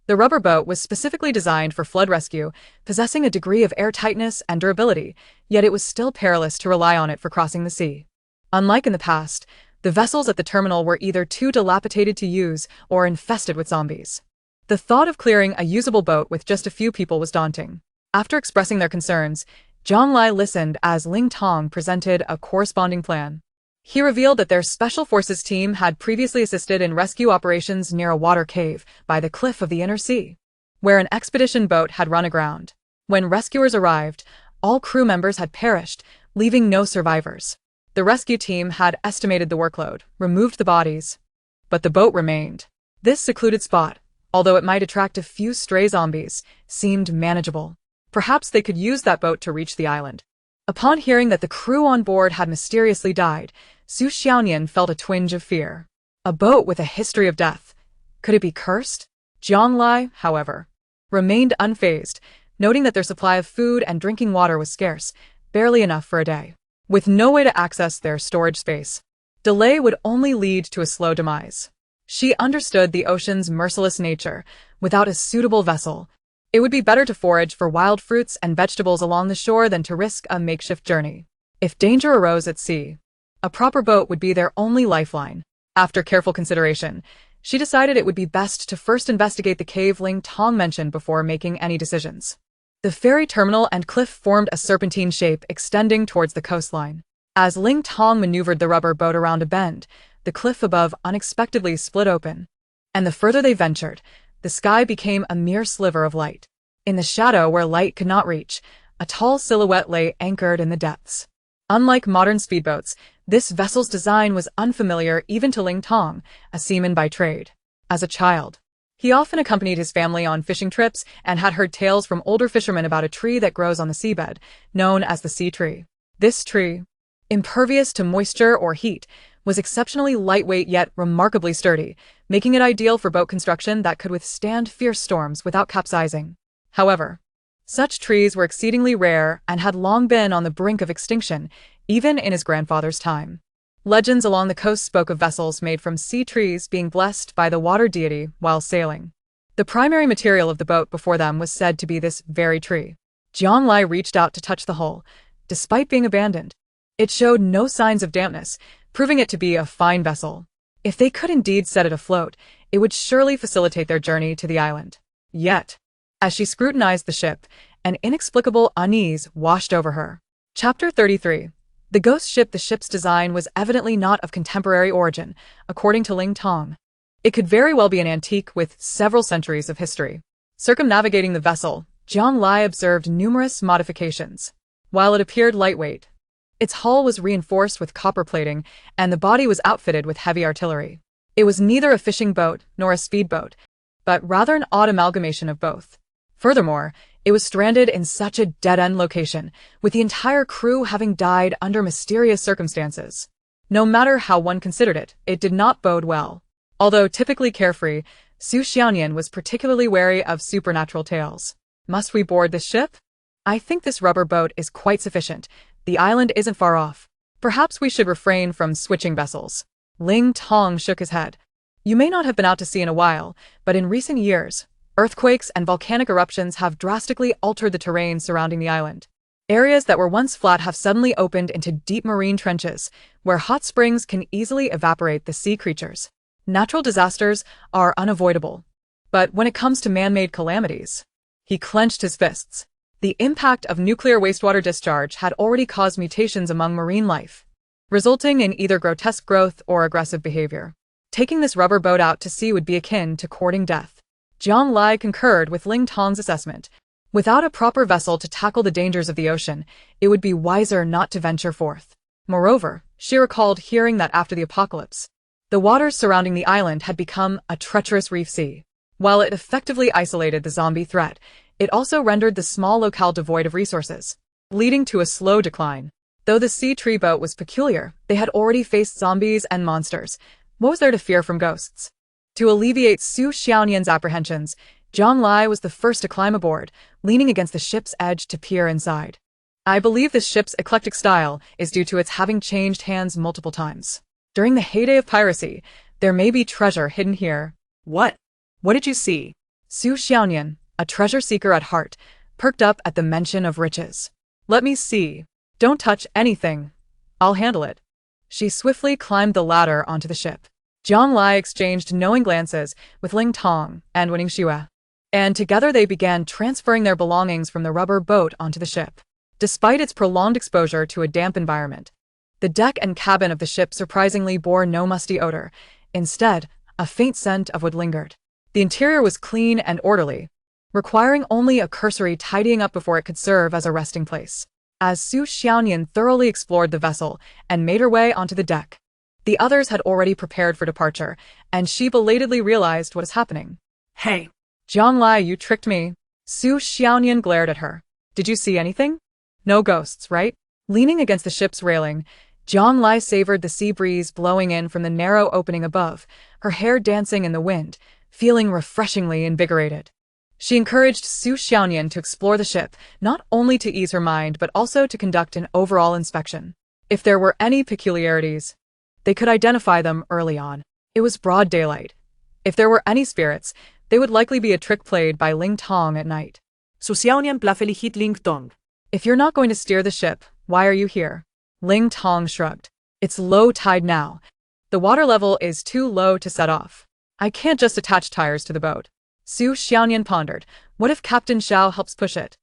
The rubber boat was specifically designed for flood rescue, possessing a degree of airtightness and durability, yet it was still perilous to rely on it for crossing the sea. Unlike in the past, the vessels at the terminal were either too dilapidated to use or infested with zombies. The thought of clearing a usable boat with just a few people was daunting. After expressing their concerns, Jiang Lai listened as Ling Tong presented a corresponding plan. He revealed that their Special Forces team had previously assisted in rescue operations near a water cave by the cliff of the inner sea, where an expedition boat had run aground. When rescuers arrived, all crew members had perished, leaving no survivors. The rescue team had estimated the workload, removed the bodies, but the boat remained. This secluded spot, although it might attract a few stray zombies, seemed manageable. Perhaps they could use that boat to reach the island. Upon hearing that the crew on board had mysteriously died, Su Xiaonian felt a twinge of fear. A boat with a history of death. Could it be cursed? Jiang Lai, however, remained unfazed, noting that their supply of food and drinking water was scarce, barely enough for a day. With no way to access their storage space, delay would only lead to a slow demise. She understood the ocean's merciless nature. Without a suitable vessel, it would be better to forage for wild fruits and vegetables along the shore than to risk a makeshift journey. If danger arose at sea, a proper boat would be their only lifeline. After careful consideration, she decided it would be best to first investigate the cave Ling Tong mentioned before making any decisions. The ferry terminal and cliff formed a serpentine shape extending towards the coastline. As Ling Tong maneuvered the rubber boat around a bend, the cliff above unexpectedly split open. And the further they ventured, the sky became a mere sliver of light. In the shadow where light could not reach, a tall silhouette lay anchored in the depths. Unlike modern speedboats, this vessel's design was unfamiliar even to Ling Tong, a seaman by trade. As a child, he often accompanied his family on fishing trips and had heard tales from older fishermen about a tree that grows on the seabed, known as the sea tree. This tree, impervious to moisture or heat, was exceptionally lightweight yet remarkably sturdy, making it ideal for boat construction that could withstand fierce storms without capsizing. However, such trees were exceedingly rare and had long been on the brink of extinction, even in his grandfather's time. Legends along the coast spoke of vessels made from sea trees being blessed by the water deity while sailing. The primary material of the boat before them was said to be this very tree. Jiang Lai reached out to touch the hull, despite being abandoned. It showed no signs of dampness, proving it to be a fine vessel. If they could indeed set it afloat, it would surely facilitate their journey to the island. Yet, as she scrutinized the ship, an inexplicable unease washed over her. Chapter 33. The ghost ship. The ship's design was evidently not of contemporary origin, according to Ling Tong. It could very well be an antique with several centuries of history. Circumnavigating the vessel, Jiang Lai observed numerous modifications. While it appeared lightweight, its hull was reinforced with copper plating, and the body was outfitted with heavy artillery. It was neither a fishing boat nor a speedboat, but rather an odd amalgamation of both. Furthermore, it was stranded in such a dead-end location, with the entire crew having died under mysterious circumstances. No matter how one considered it, it did not bode well. Although typically carefree, Su Xiaonian was particularly wary of supernatural tales. Must we board this ship? I think this rubber boat is quite sufficient. The island isn't far off. Perhaps we should refrain from switching vessels. Ling Tong shook his head. You may not have been out to sea in a while, but in recent years, earthquakes and volcanic eruptions have drastically altered the terrain surrounding the island. Areas that were once flat have suddenly opened into deep marine trenches, where hot springs can easily evaporate the sea creatures. Natural disasters are unavoidable. But when it comes to man-made calamities, he clenched his fists. The impact of nuclear wastewater discharge had already caused mutations among marine life, resulting in either grotesque growth or aggressive behavior. Taking this rubber boat out to sea would be akin to courting death. Jiang Lai concurred with Ling Tong's assessment. Without a proper vessel to tackle the dangers of the ocean, it would be wiser not to venture forth. Moreover, she recalled hearing that after the apocalypse, the waters surrounding the island had become a treacherous reef sea. While it effectively isolated the zombie threat, it also rendered the small locale devoid of resources, leading to a slow decline. Though the sea tree boat was peculiar, they had already faced zombies and monsters. What was there to fear from ghosts? To alleviate Su Xiaonian's apprehensions, Zhang Lai was the first to climb aboard, leaning against the ship's edge to peer inside. I believe this ship's eclectic style is due to its having changed hands multiple times. During the heyday of piracy, there may be treasure hidden here. What? What did you see? Su Xiaonian, a treasure seeker at heart, perked up at the mention of riches. Let me see. Don't touch anything. I'll handle it. She swiftly climbed the ladder onto the ship. Zhang Lai exchanged knowing glances with Ling Tong and Wening Xue, and together they began transferring their belongings from the rubber boat onto the ship. Despite its prolonged exposure to a damp environment, the deck and cabin of the ship surprisingly bore no musty odor. Instead, a faint scent of wood lingered. The interior was clean and orderly, requiring only a cursory tidying up before it could serve as a resting place. As Su Xiaonian thoroughly explored the vessel and made her way onto the deck, the others had already prepared for departure, and she belatedly realized what is happening. Hey! Zhang Lai, you tricked me. Su Xiaonian glared at her. Did you see anything? No ghosts, right? Leaning against the ship's railing, Zhang Lai savored the sea breeze blowing in from the narrow opening above, her hair dancing in the wind, feeling refreshingly invigorated. She encouraged Su Xiaonian to explore the ship, not only to ease her mind but also to conduct an overall inspection. If there were any peculiarities, they could identify them early on. It was broad daylight. If there were any spirits, they would likely be a trick played by Ling Tong at night. Su Xiaonian pla felicit Ling Tong. If you're not going to steer the ship, why are you here? Ling Tong shrugged. It's low tide now. The water level is too low to set off. I can't just attach tires to the boat. Su Xiaonian pondered. What if Captain Xiao helps push it?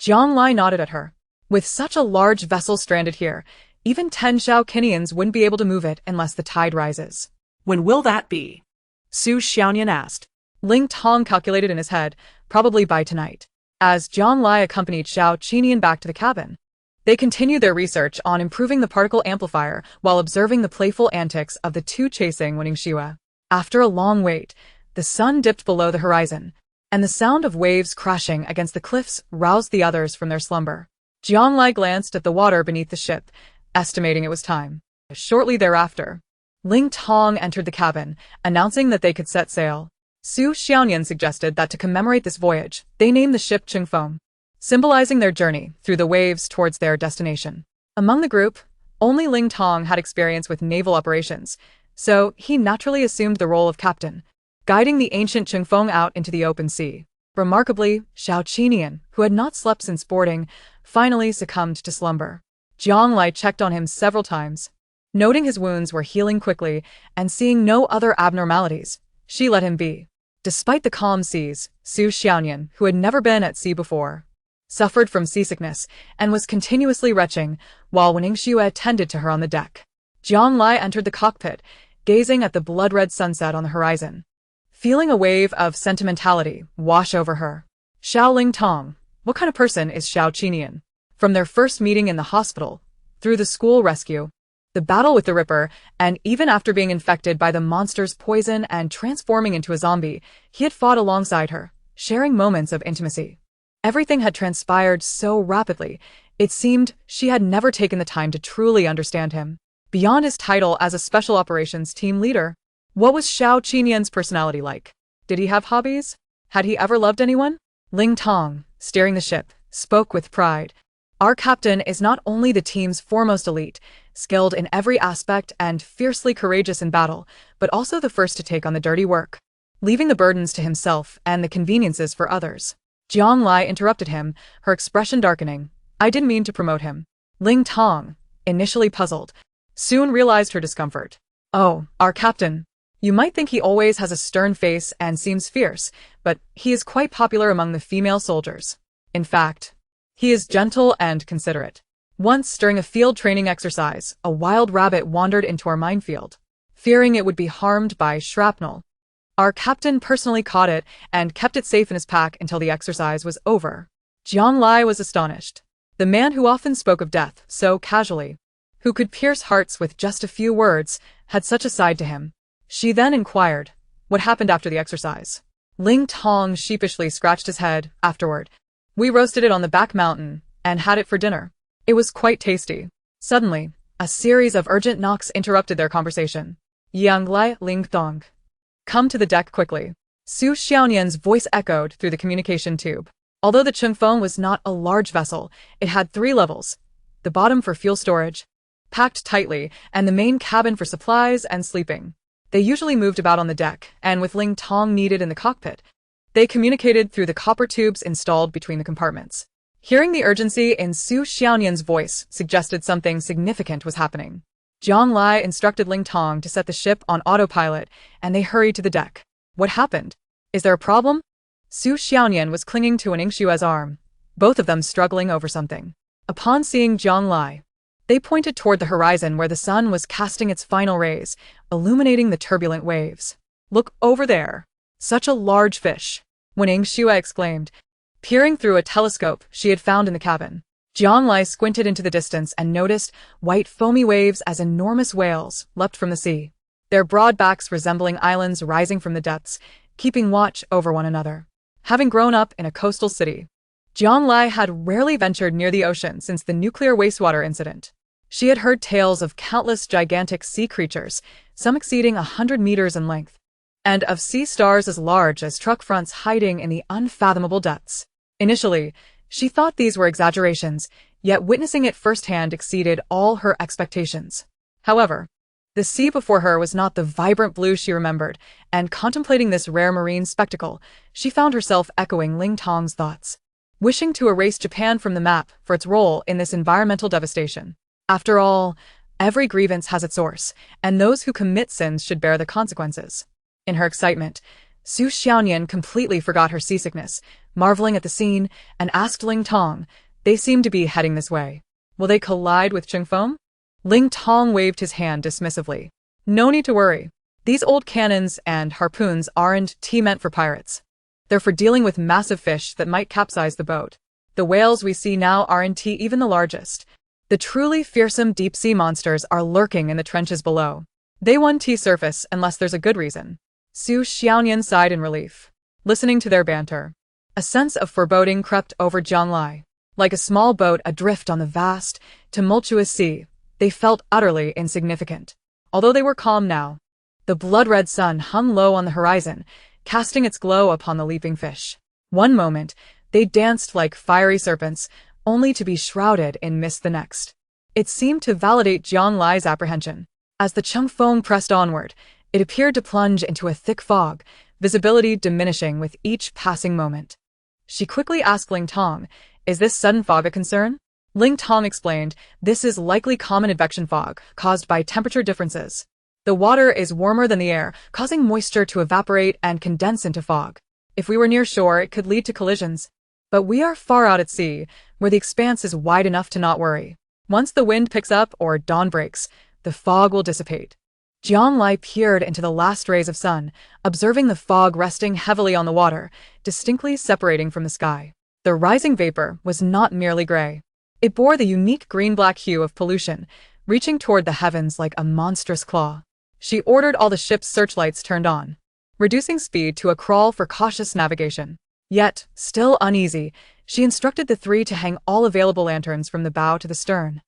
Zhang Lai nodded at her. With such a large vessel stranded here, even 10 Xiao Kinians wouldn't be able to move it unless the tide rises. When will that be? Su Xiaonian asked. Ling Tong calculated in his head, probably by tonight. As Zhang Lai accompanied Xiao Qinian back to the cabin, they continued their research on improving the particle amplifier while observing the playful antics of the two chasing Wening Xue. After a long wait, the sun dipped below the horizon, and the sound of waves crashing against the cliffs roused the others from their slumber. Zhang Lai glanced at the water beneath the ship, estimating it was time. Shortly thereafter, Ling Tong entered the cabin, announcing that they could set sail. Su Xiaonian suggested that to commemorate this voyage, they name the ship Qingfeng, symbolizing their journey through the waves towards their destination. Among the group, only Ling Tong had experience with naval operations, so he naturally assumed the role of captain, guiding the ancient Qingfeng out into the open sea. Remarkably, Xiao Qinian, who had not slept since boarding, finally succumbed to slumber. Zhang Lai checked on him several times. Noting his wounds were healing quickly and seeing no other abnormalities, she let him be. Despite the calm seas, Su Xiaonian, who had never been at sea before, suffered from seasickness and was continuously retching, while Wening Xue tended to her on the deck. Zhang Lai entered the cockpit, gazing at the blood-red sunset on the horizon, feeling a wave of sentimentality wash over her. Xiao Ling Tong, what kind of person is Xiao Qinian? From their first meeting in the hospital, through the school rescue, the battle with the Ripper, and even after being infected by the monster's poison and transforming into a zombie, he had fought alongside her, sharing moments of intimacy. Everything had transpired so rapidly, it seemed she had never taken the time to truly understand him. Beyond his title as a special operations team leader, what was Xiao Qinian's personality like? Did he have hobbies? Had he ever loved anyone? Ling Tong, steering the ship, spoke with pride. Our captain is not only the team's foremost elite, skilled in every aspect and fiercely courageous in battle, but also the first to take on the dirty work, leaving the burdens to himself and the conveniences for others. Zhang Lai interrupted him, her expression darkening. I didn't mean to promote him. Ling Tong, initially puzzled, soon realized her discomfort. Oh, our captain. You might think he always has a stern face and seems fierce, but he is quite popular among the female soldiers. In fact, he is gentle and considerate. Once, during a field training exercise, a wild rabbit wandered into our minefield. Fearing it would be harmed by shrapnel, our captain personally caught it and kept it safe in his pack until the exercise was over. Zhang Lai was astonished. The man who often spoke of death so casually, who could pierce hearts with just a few words, had such a side to him. She then inquired, what happened after the exercise? Ling Tong sheepishly scratched his head afterward. We roasted it on the back mountain and had it for dinner. It was quite tasty. Suddenly, a series of urgent knocks interrupted their conversation. Yang Lai, Ling Tong. Come to the deck quickly. Su Xiaonian's voice echoed through the communication tube. Although the Chengfeng was not a large vessel, it had 3 levels. The bottom for fuel storage, packed tightly, and the main cabin for supplies and sleeping. They usually moved about on the deck, and with Ling Tong needed in the cockpit, they communicated through the copper tubes installed between the compartments. Hearing the urgency in Su Xiaonian's voice suggested something significant was happening. Zhang Lai instructed Ling Tong to set the ship on autopilot, and they hurried to the deck. What happened? Is there a problem? Su Xiaonian was clinging to an Yingshua's arm, both of them struggling over something. Upon seeing Zhang Lai, they pointed toward the horizon where the sun was casting its final rays, illuminating the turbulent waves. Look over there. Such a large fish. When Yingxua exclaimed, peering through a telescope she had found in the cabin. Zhang Lai squinted into the distance and noticed white foamy waves as enormous whales leapt from the sea, their broad backs resembling islands rising from the depths, keeping watch over one another. Having grown up in a coastal city, Zhang Lai had rarely ventured near the ocean since the nuclear wastewater incident. She had heard tales of countless gigantic sea creatures, some exceeding 100 meters in length, and of sea stars as large as truck fronts hiding in the unfathomable depths. Initially, she thought these were exaggerations, yet witnessing it firsthand exceeded all her expectations. However, the sea before her was not the vibrant blue she remembered, and contemplating this rare marine spectacle, she found herself echoing Ling Tong's thoughts, wishing to erase Japan from the map for its role in this environmental devastation. After all, every grievance has its source, and those who commit sins should bear the consequences. In her excitement, Su Xiaonian completely forgot her seasickness, marveling at the scene, and asked Ling Tong, they seem to be heading this way. Will they collide with Chengfeng? Ling Tong waved his hand dismissively. No need to worry. These old cannons and harpoons aren't meant for pirates. They're for dealing with massive fish that might capsize the boat. The whales we see now aren't even the largest. The truly fearsome deep-sea monsters are lurking in the trenches below. They won't surface unless there's a good reason. Su Xiaonian sighed in relief, listening to their banter. A sense of foreboding crept over Zhang Lai. Like a small boat adrift on the vast, tumultuous sea, they felt utterly insignificant. Although they were calm now, the blood-red sun hung low on the horizon, casting its glow upon the leaping fish. One moment, they danced like fiery serpents, only to be shrouded in mist the next. It seemed to validate Zhang Lai's apprehension. As the Chengfeng pressed onward, it appeared to plunge into a thick fog, visibility diminishing with each passing moment. She quickly asked Ling Tong, is this sudden fog a concern? Ling Tong explained, this is likely common advection fog, caused by temperature differences. The water is warmer than the air, causing moisture to evaporate and condense into fog. If we were near shore, it could lead to collisions. But we are far out at sea, where the expanse is wide enough to not worry. Once the wind picks up or dawn breaks, the fog will dissipate. Zhang Lai peered into the last rays of sun, observing the fog resting heavily on the water, distinctly separating from the sky. The rising vapor was not merely gray. It bore the unique green-black hue of pollution, reaching toward the heavens like a monstrous claw. She ordered all the ship's searchlights turned on, reducing speed to a crawl for cautious navigation. Yet, still uneasy, she instructed the 3 to hang all available lanterns from the bow to the stern,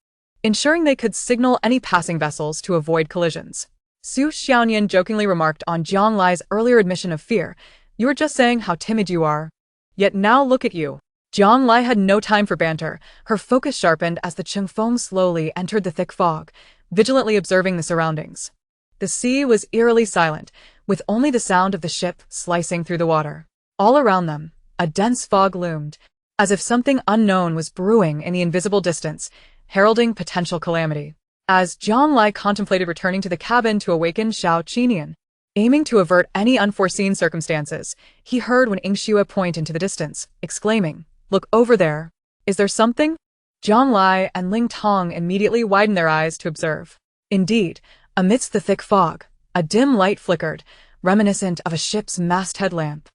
ensuring they could signal any passing vessels to avoid collisions. Su Xiaonian jokingly remarked on Zhang Lai's earlier admission of fear, you were just saying how timid you are. Yet now look at you. Zhang Lai had no time for banter, her focus sharpened as the Chengfeng slowly entered the thick fog, vigilantly observing the surroundings. The sea was eerily silent, with only the sound of the ship slicing through the water. All around them, a dense fog loomed, as if something unknown was brewing in the invisible distance, heralding potential calamity. As Zhang Lai contemplated returning to the cabin to awaken Xiao Qinian, aiming to avert any unforeseen circumstances, he heard Wen Yingxua point into the distance, exclaiming, look over there. Is there something? Zhang Lai and Ling Tong immediately widened their eyes to observe. Indeed, amidst the thick fog, a dim light flickered, reminiscent of a ship's masthead lamp.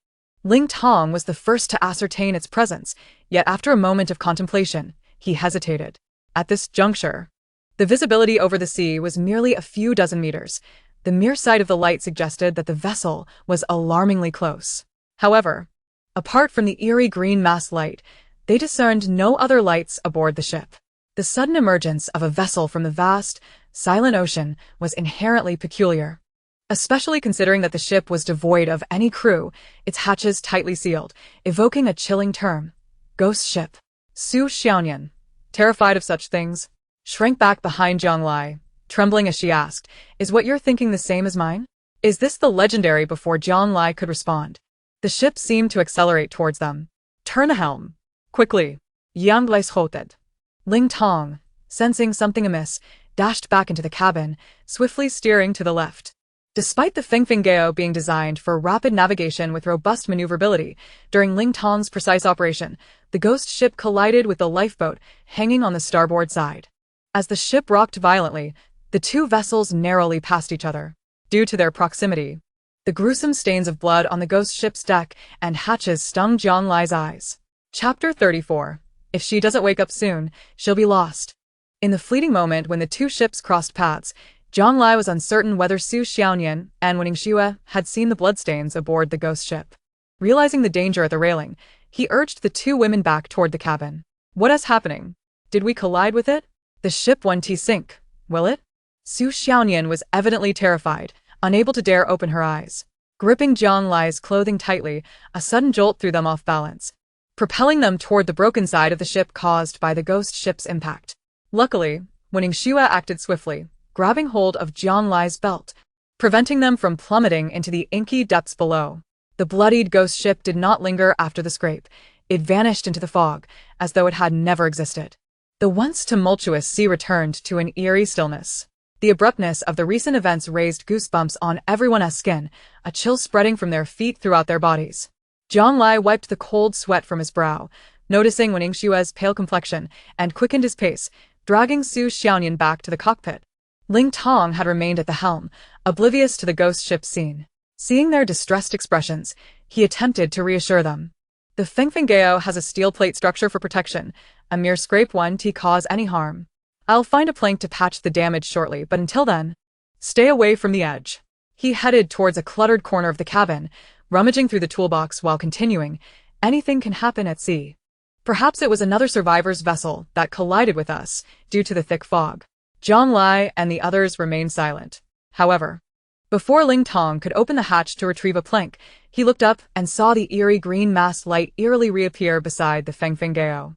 Ling Tong was the first to ascertain its presence, yet after a moment of contemplation, he hesitated. At this juncture, the visibility over the sea was merely a few dozen meters. The mere sight of the light suggested that the vessel was alarmingly close. However, apart from the eerie green mass light, they discerned no other lights aboard the ship. The sudden emergence of a vessel from the vast, silent ocean was inherently peculiar, especially considering that the ship was devoid of any crew, its hatches tightly sealed, evoking a chilling term: ghost ship. Su Xiaonian, terrified of such things, shrank back behind Jiang Lai, trembling as she asked, "Is what you're thinking the same as mine?" "Is this the legendary?" Before Jiang Lai could respond, the ship seemed to accelerate towards them. "Turn the helm. Quickly." Yang Lai's halted. Ling Tong, sensing something amiss, dashed back into the cabin, swiftly steering to the left. Despite the Fengfengao being designed for rapid navigation with robust maneuverability, during Ling Tong's precise operation, the ghost ship collided with the lifeboat hanging on the starboard side. As the ship rocked violently, the two vessels narrowly passed each other. Due to their proximity, the gruesome stains of blood on the ghost ship's deck and hatches stung Jiang Lai's eyes. Chapter 34. If she doesn't wake up soon, she'll be lost. In the fleeting moment when the two ships crossed paths, Jiang Lai was uncertain whether Su Xiaonian and Wen Xue had seen the bloodstains aboard the ghost ship. Realizing the danger at the railing, he urged the two women back toward the cabin. "What is happening? Did we collide with it? The ship won't sink, will it?" Su Xiaonian was evidently terrified, unable to dare open her eyes. Gripping Jiang Lai's clothing tightly, a sudden jolt threw them off balance, propelling them toward the broken side of the ship caused by the ghost ship's impact. Luckily, Wen Xue acted swiftly, grabbing hold of Jiang Lai's belt, preventing them from plummeting into the inky depths below. The bloodied ghost ship did not linger after the scrape. It vanished into the fog, as though it had never existed. The once tumultuous sea returned to an eerie stillness. The abruptness of the recent events raised goosebumps on everyone's skin, a chill spreading from their feet throughout their bodies. Jiang Lai wiped the cold sweat from his brow, noticing Wen Xue's pale complexion, and quickened his pace, dragging Su Xiaonian back to the cockpit. Ling Tong had remained at the helm, oblivious to the ghost ship's scene. Seeing their distressed expressions, he attempted to reassure them. "The Fengfengao has a steel plate structure for protection. A mere scrape won't cause any harm. I'll find a plank to patch the damage shortly, but until then, stay away from the edge." He headed towards a cluttered corner of the cabin, rummaging through the toolbox while continuing, "Anything can happen at sea. Perhaps it was another survivor's vessel that collided with us, due to the thick fog." Jiang Lai and the others remained silent. However, before Ling Tong could open the hatch to retrieve a plank, he looked up and saw the eerie green mass light eerily reappear beside the Fengfengao.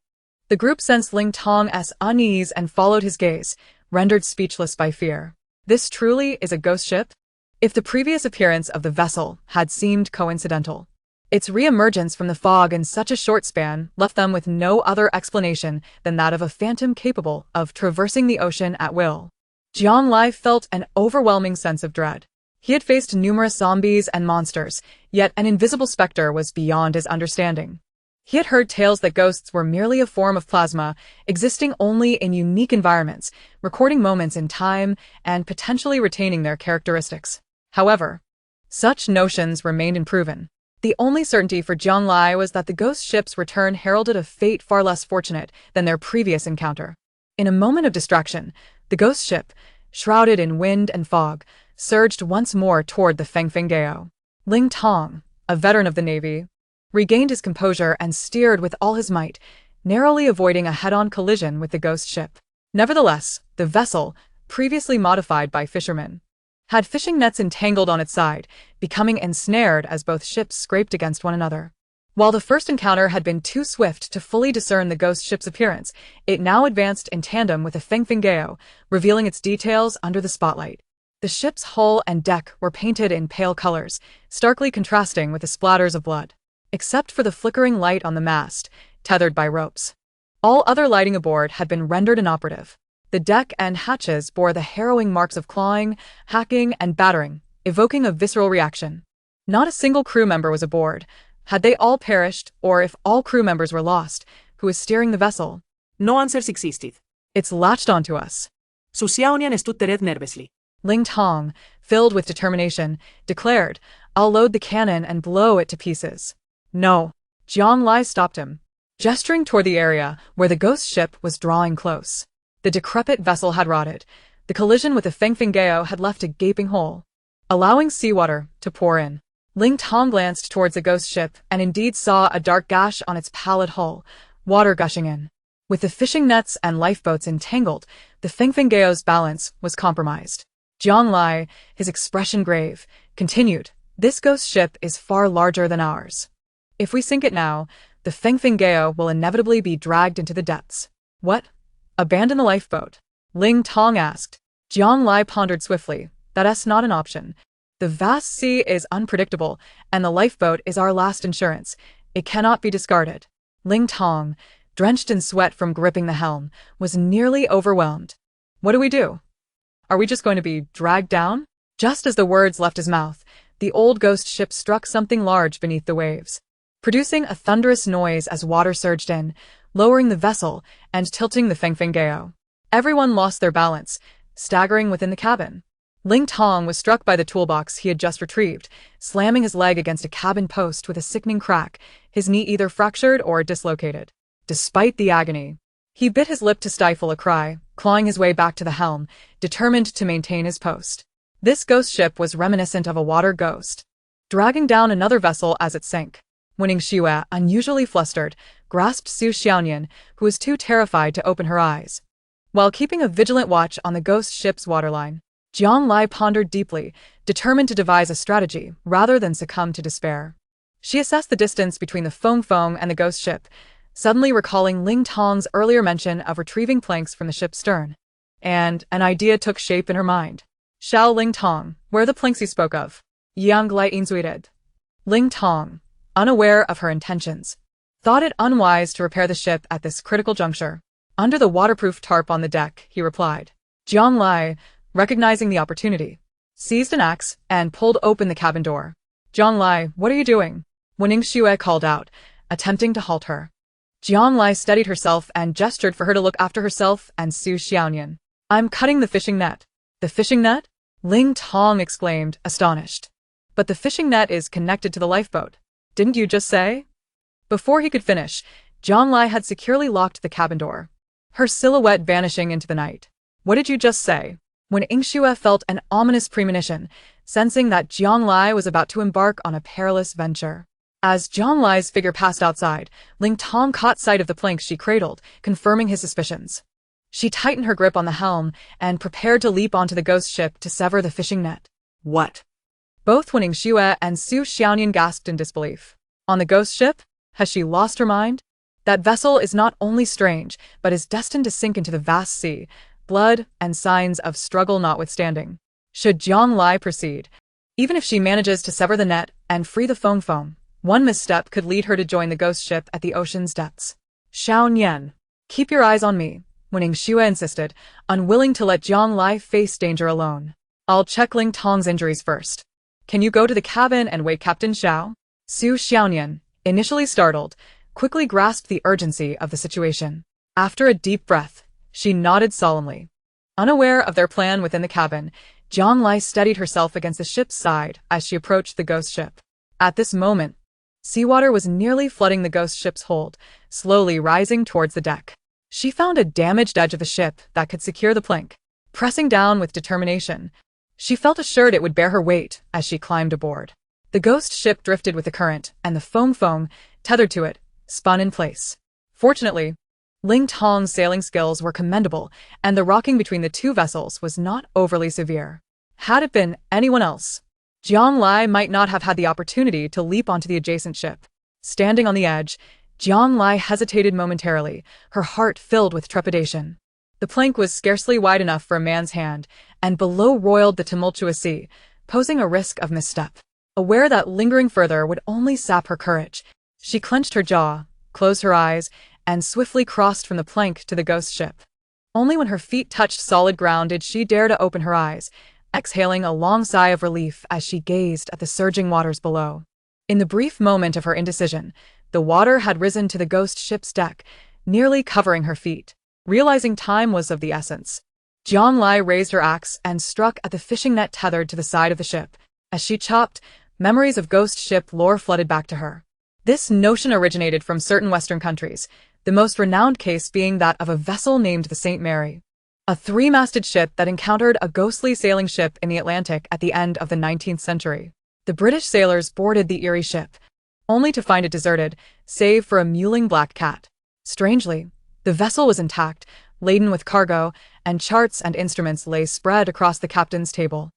The group sensed Ling Tong's unease and followed his gaze, rendered speechless by fear. This truly is a ghost ship? If the previous appearance of the vessel had seemed coincidental, its re-emergence from the fog in such a short span left them with no other explanation than that of a phantom capable of traversing the ocean at will. Jiang Lai felt an overwhelming sense of dread. He had faced numerous zombies and monsters, yet an invisible specter was beyond his understanding. He had heard tales that ghosts were merely a form of plasma, existing only in unique environments, recording moments in time, and potentially retaining their characteristics. However, such notions remained unproven. The only certainty for Jiang Lai was that the ghost ship's return heralded a fate far less fortunate than their previous encounter. In a moment of distraction, the ghost ship, shrouded in wind and fog, surged once more toward the Fengfengao. Ling Tong, a veteran of the Navy, regained his composure and steered with all his might, narrowly avoiding a head-on collision with the ghost ship. Nevertheless, the vessel, previously modified by fishermen, had fishing nets entangled on its side, becoming ensnared as both ships scraped against one another. While the first encounter had been too swift to fully discern the ghost ship's appearance, it now advanced in tandem with the Fengfengao, revealing its details under the spotlight. The ship's hull and deck were painted in pale colors, starkly contrasting with the splatters of blood. Except for the flickering light on the mast, tethered by ropes, all other lighting aboard had been rendered inoperative. The deck and hatches bore the harrowing marks of clawing, hacking, and battering, evoking a visceral reaction. Not a single crew member was aboard. Had they all perished, or if all crew members were lost, who was steering the vessel? No answers existed. It's latched onto us. Su Xiaonian stuttered nervously. Ling Tong, filled with determination, declared, "I'll load the cannon and blow it to pieces." "No." Jiang Lai stopped him, gesturing toward the area where the ghost ship was drawing close. The decrepit vessel had rotted. The collision with the Fengfengao had left a gaping hole, allowing seawater to pour in. Ling Tong glanced towards the ghost ship and indeed saw a dark gash on its pallid hull, water gushing in. With the fishing nets and lifeboats entangled, the Fengfengeo's balance was compromised. Jiang Lai, his expression grave, continued, "This ghost ship is far larger than ours. If we sink it now, the Fengfengeo will inevitably be dragged into the depths." "What? Abandon the lifeboat?" Ling Tong asked. Jiang Lai pondered swiftly. "That's not an option. The vast sea is unpredictable, and the lifeboat is our last insurance. It cannot be discarded." Ling Tong, drenched in sweat from gripping the helm, was nearly overwhelmed. "What do we do? Are we just going to be dragged down?" Just as the words left his mouth, the old ghost ship struck something large beneath the waves, producing a thunderous noise as water surged in, lowering the vessel and tilting the Fengfengeo. Everyone lost their balance, staggering within the cabin. Ling Tong was struck by the toolbox he had just retrieved, slamming his leg against a cabin post with a sickening crack, his knee either fractured or dislocated. Despite the agony, he bit his lip to stifle a cry, clawing his way back to the helm, determined to maintain his post. This ghost ship was reminiscent of a water ghost, dragging down another vessel as it sank. Ning Xue, unusually flustered, grasped Su Xiaonian, who was too terrified to open her eyes, while keeping a vigilant watch on the ghost ship's waterline. Jiang Lai pondered deeply, determined to devise a strategy rather than succumb to despair. She assessed the distance between the Feng and the ghost ship, suddenly recalling Ling Tong's earlier mention of retrieving planks from the ship's stern. And an idea took shape in her mind. "Xiao Ling Tong, where are the planks you spoke of?" Yang Lai insuited. Ling Tong, unaware of her intentions, thought it unwise to repair the ship at this critical juncture. "Under the waterproof tarp on the deck," he replied. Jiang Lai, recognizing the opportunity, seized an axe and pulled open the cabin door. "Jiang Lai, what are you doing?" Ning Xue called out, attempting to halt her. Jiang Lai steadied herself and gestured for her to look after herself and Su Xiaonian. "I'm cutting the fishing net." "The fishing net?" Ling Tong exclaimed, astonished. "But the fishing net is connected to the lifeboat. Didn't you just say?" Before he could finish, Jiang Lai had securely locked the cabin door, her silhouette vanishing into the night. "What did you just say?" Ning Xue felt an ominous premonition, sensing that Jiang Lai was about to embark on a perilous venture. As Jiang Lai's figure passed outside, Ling Tong caught sight of the planks she cradled, confirming his suspicions. She tightened her grip on the helm and prepared to leap onto the ghost ship to sever the fishing net. "What?" Both Ning Xue and Su Xiaonian gasped in disbelief. "On the ghost ship? Has she lost her mind? That vessel is not only strange, but is destined to sink into the vast sea, blood and signs of struggle notwithstanding. Should Jiang Lai proceed, even if she manages to sever the net and free the Feng, one misstep could lead her to join the ghost ship at the ocean's depths." "Xiaonian, keep your eyes on me," Ning Xue insisted, unwilling to let Jiang Lai face danger alone. "I'll check Ling Tong's injuries first. Can you go to the cabin and wake Captain Xiao?" Su Xiaonian, initially startled, quickly grasped the urgency of the situation. After a deep breath, she nodded solemnly. Unaware of their plan within the cabin, Jiang Lai steadied herself against the ship's side as she approached the ghost ship. At this moment, seawater was nearly flooding the ghost ship's hold, slowly rising towards the deck. She found a damaged edge of the ship that could secure the plank. Pressing down with determination, she felt assured it would bear her weight as she climbed aboard. The ghost ship drifted with the current, and the Feng, tethered to it, spun in place. Fortunately, Ling Tong's sailing skills were commendable, and the rocking between the two vessels was not overly severe. Had it been anyone else, Jiang Lai might not have had the opportunity to leap onto the adjacent ship. Standing on the edge, Jiang Lai hesitated momentarily, her heart filled with trepidation. The plank was scarcely wide enough for a man's hand, and below roiled the tumultuous sea, posing a risk of misstep. Aware that lingering further would only sap her courage, she clenched her jaw, closed her eyes, and swiftly crossed from the plank to the ghost ship. Only when her feet touched solid ground did she dare to open her eyes, exhaling a long sigh of relief as she gazed at the surging waters below. In the brief moment of her indecision, the water had risen to the ghost ship's deck, nearly covering her feet. Realizing time was of the essence, Jiang Lai raised her axe and struck at the fishing net tethered to the side of the ship. As she chopped, memories of ghost ship lore flooded back to her. This notion originated from certain Western countries, the most renowned case being that of a vessel named the St. Mary, a three-masted ship that encountered a ghostly sailing ship in the Atlantic at the end of the 19th century. The British sailors boarded the eerie ship, only to find it deserted, save for a mewling black cat. Strangely, the vessel was intact, laden with cargo, and charts and instruments lay spread across the captain's table.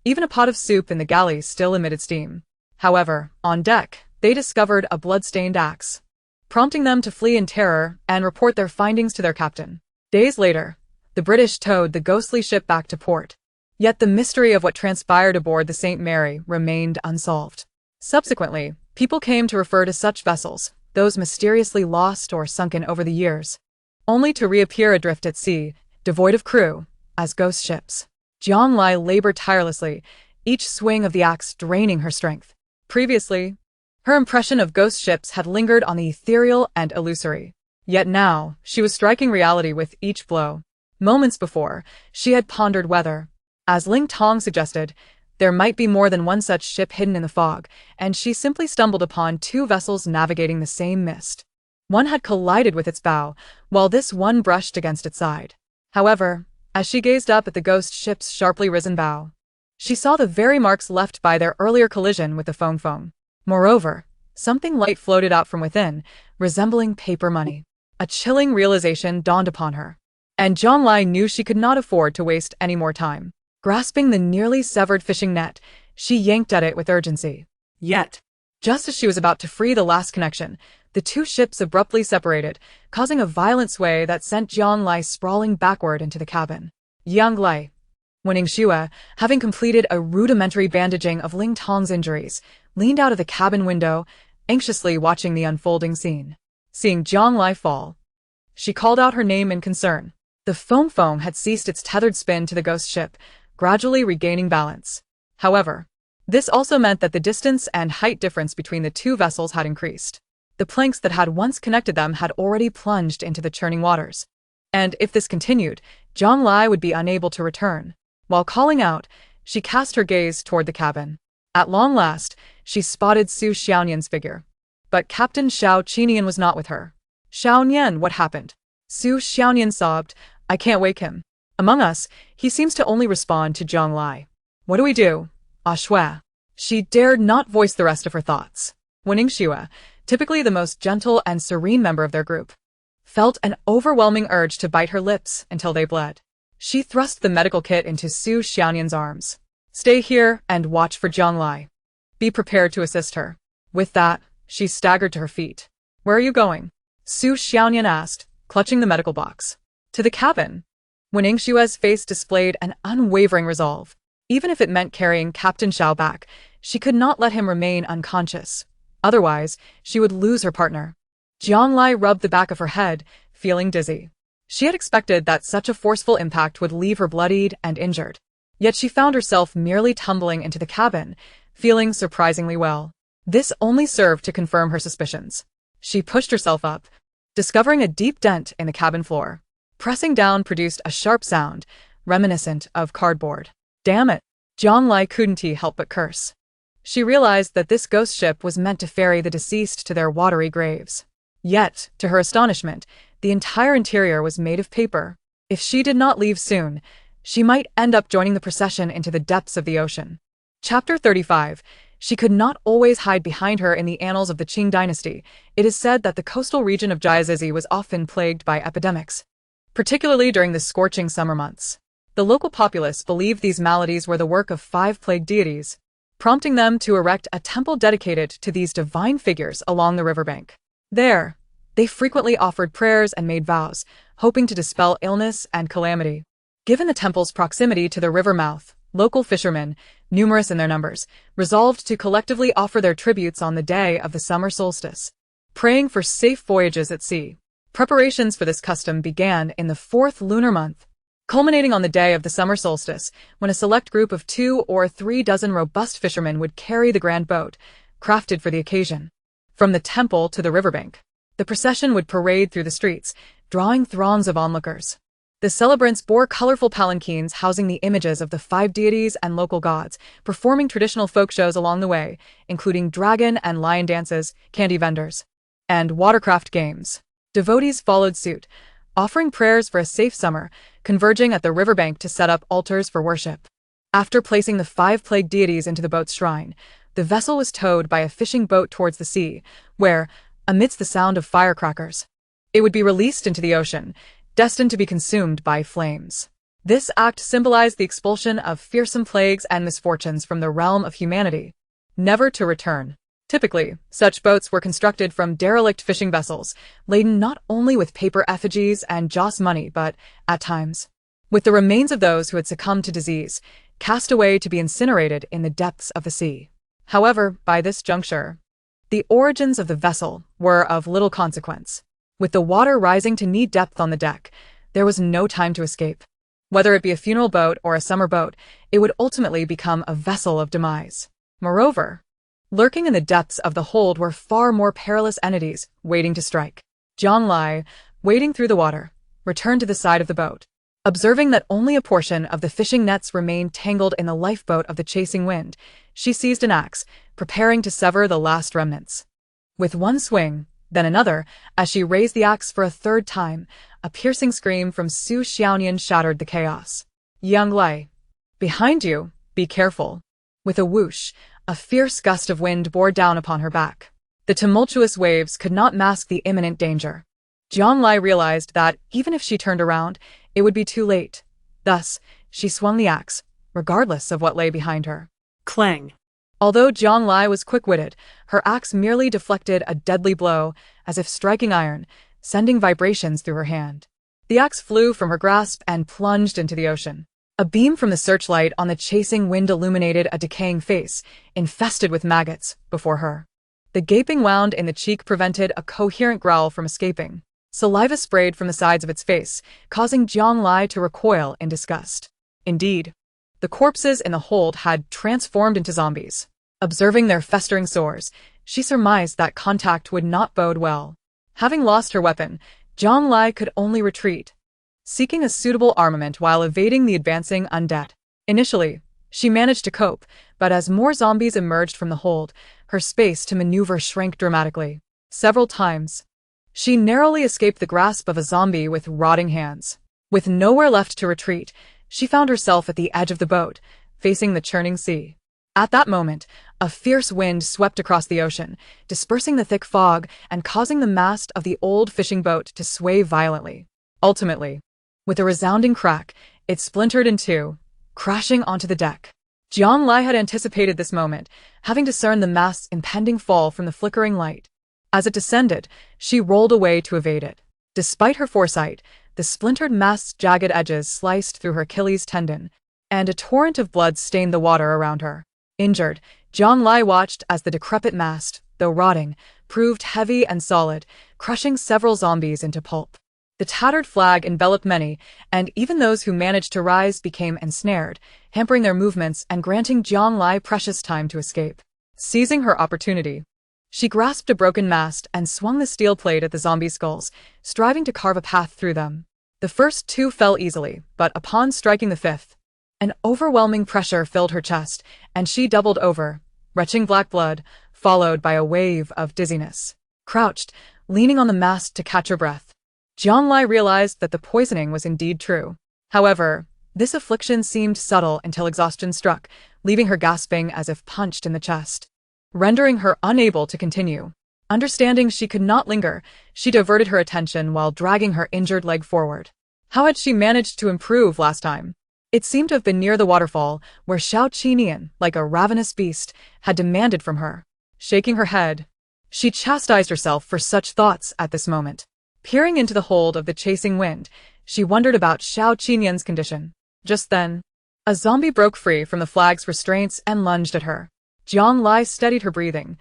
Even a pot of soup in the galley still emitted steam. However, on deck, they discovered a blood-stained axe, prompting them to flee in terror and report their findings to their captain. Days later, the British towed the ghostly ship back to port. Yet the mystery of what transpired aboard the St. Mary remained unsolved. Subsequently, people came to refer to such vessels, those mysteriously lost or sunken over the years, only to reappear adrift at sea, devoid of crew, as ghost ships. Jiang Lai labored tirelessly, each swing of the axe draining her strength. Previously, her impression of ghost ships had lingered on the ethereal and illusory. Yet now, she was striking reality with each blow. Moments before, she had pondered whether, as Ling Tong suggested, there might be more than one such ship hidden in the fog, and she simply stumbled upon two vessels navigating the same mist. One had collided with its bow, while this one brushed against its side. However, as she gazed up at the ghost ship's sharply risen bow, she saw the very marks left by their earlier collision with the foam. Moreover, something light floated out from within, resembling paper money. A chilling realization dawned upon her, and Jiang Lai knew she could not afford to waste any more time. Grasping the nearly severed fishing net, she yanked at it with urgency. Yet, just as she was about to free the last connection, the two ships abruptly separated, causing a violent sway that sent Jiang Lai sprawling backward into the cabin. Yang Lai, Wen Xue, having completed a rudimentary bandaging of Ling Tong's injuries, leaned out of the cabin window, anxiously watching the unfolding scene. Seeing Jiang Lai fall, she called out her name in concern. The foam had ceased its tethered spin to the ghost ship, gradually regaining balance. However, this also meant that the distance and height difference between the two vessels had increased. The planks that had once connected them had already plunged into the churning waters. And if this continued, Jiang Lai would be unable to return. While calling out, she cast her gaze toward the cabin. At long last, she spotted Su Xiaonian's figure. But Captain Xiao Qinian was not with her. Xiaonian, what happened? Su Xiaonian sobbed, I can't wake him. Among us, he seems to only respond to Jiang Lai. What do we do? Ah Shui. She dared not voice the rest of her thoughts. Wen Xue, typically the most gentle and serene member of their group, felt an overwhelming urge to bite her lips until they bled. She thrust the medical kit into Su Xiaonian's arms. Stay here and watch for Jiang Lai. Be prepared to assist her. With that, she staggered to her feet. Where are you going? Su Xiaonian asked, clutching the medical box. To the cabin. Wen Xue's face displayed an unwavering resolve. Even if it meant carrying Captain Xiao back, she could not let him remain unconscious. Otherwise, she would lose her partner. Jiang Lai rubbed the back of her head, feeling dizzy. She had expected that such a forceful impact would leave her bloodied and injured. Yet she found herself merely tumbling into the cabin, feeling surprisingly well. This only served to confirm her suspicions. She pushed herself up, discovering a deep dent in the cabin floor. Pressing down produced a sharp sound, reminiscent of cardboard. Damn it! Jiang Lai couldn't help but curse. She realized that this ghost ship was meant to ferry the deceased to their watery graves. Yet, to her astonishment, the entire interior was made of paper. If she did not leave soon, she might end up joining the procession into the depths of the ocean. Chapter 35. She could not always hide behind her in the annals of the Qing dynasty. It is said that the coastal region of Jiazizi was often plagued by epidemics, particularly during the scorching summer months. The local populace believed these maladies were the work of 5 plague deities, prompting them to erect a temple dedicated to these divine figures along the riverbank. There, they frequently offered prayers and made vows, hoping to dispel illness and calamity. Given the temple's proximity to the river mouth, local fishermen, numerous in their numbers, resolved to collectively offer their tributes on the day of the summer solstice, praying for safe voyages at sea. Preparations for this custom began in the 4th lunar month, culminating on the day of the summer solstice, when a select group of 2 or 3 dozen robust fishermen would carry the grand boat, crafted for the occasion. From the temple to the riverbank, the procession would parade through the streets, drawing throngs of onlookers. The celebrants bore colorful palanquins housing the images of the 5 deities and local gods, performing traditional folk shows along the way, including dragon and lion dances, candy vendors, and watercraft games. Devotees followed suit, offering prayers for a safe summer, converging at the riverbank to set up altars for worship. After placing the 5 plague deities into the boat's shrine, The vessel was towed by a fishing boat towards the sea, where, amidst the sound of firecrackers, it would be released into the ocean, destined to be consumed by flames. This act symbolized the expulsion of fearsome plagues and misfortunes from the realm of humanity, never to return. Typically, such boats were constructed from derelict fishing vessels, laden not only with paper effigies and joss money but, at times, with the remains of those who had succumbed to disease, cast away to be incinerated in the depths of the sea. However, by this juncture, the origins of the vessel were of little consequence. With the water rising to knee depth on the deck, there was no time to escape. Whether it be a funeral boat or a summer boat, it would ultimately become a vessel of demise. Moreover, lurking in the depths of the hold were far more perilous entities waiting to strike. Jiang Lai, wading through the water, returned to the side of the boat. Observing that only a portion of the fishing nets remained tangled in the lifeboat of the chasing wind, she seized an axe, preparing to sever the last remnants. With one swing, then another, as she raised the axe for a third time, a piercing scream from Su Xiaonian shattered the chaos. Yang Lai, behind you, be careful. With a whoosh, a fierce gust of wind bore down upon her back. The tumultuous waves could not mask the imminent danger. Jiang Lai realized that, even if she turned around, it would be too late. Thus, she swung the axe, regardless of what lay behind her. Clang. Although Jiang Lai was quick-witted, her axe merely deflected a deadly blow, as if striking iron, sending vibrations through her hand. The axe flew from her grasp and plunged into the ocean. A beam from the searchlight on the chasing wind illuminated a decaying face, infested with maggots, before her. The gaping wound in the cheek prevented a coherent growl from escaping. Saliva sprayed from the sides of its face, causing Jiang Lai to recoil in disgust. Indeed, the corpses in the hold had transformed into zombies. Observing their festering sores, she surmised that contact would not bode well. Having lost her weapon, Jiang Lai could only retreat, seeking a suitable armament while evading the advancing undead. Initially, she managed to cope, but as more zombies emerged from the hold, her space to maneuver shrank dramatically. Several times, she narrowly escaped the grasp of a zombie with rotting hands. With nowhere left to retreat, she found herself at the edge of the boat, facing the churning sea. At that moment, a fierce wind swept across the ocean, dispersing the thick fog and causing the mast of the old fishing boat to sway violently. Ultimately, with a resounding crack, it splintered in two, crashing onto the deck. Jiang Lai had anticipated this moment, having discerned the mast's impending fall from the flickering light. As it descended, she rolled away to evade it. Despite her foresight, the splintered mast's jagged edges sliced through her Achilles tendon, and a torrent of blood stained the water around her. Injured, Jiang Lai watched as the decrepit mast, though rotting, proved heavy and solid, crushing several zombies into pulp. The tattered flag enveloped many, and even those who managed to rise became ensnared, hampering their movements and granting Jiang Lai precious time to escape. Seizing her opportunity, she grasped a broken mast and swung the steel plate at the zombie skulls, striving to carve a path through them. The first two fell easily, but upon striking the fifth, an overwhelming pressure filled her chest, and she doubled over, retching black blood, followed by a wave of dizziness. Crouched, leaning on the mast to catch her breath, Jiang Lai realized that the poisoning was indeed true. However, this affliction seemed subtle until exhaustion struck, leaving her gasping as if punched in the chest, rendering her unable to continue. Understanding she could not linger, she diverted her attention while dragging her injured leg forward. How had she managed to improve last time? It seemed to have been near the waterfall, where Xiao Qinian, like a ravenous beast, had demanded from her. Shaking her head, she chastised herself for such thoughts at this moment. Peering into the hold of the chasing wind, she wondered about Xiao Qinian's condition. Just then, a zombie broke free from the flag's restraints and lunged at her. Jiang Lai steadied her breathing,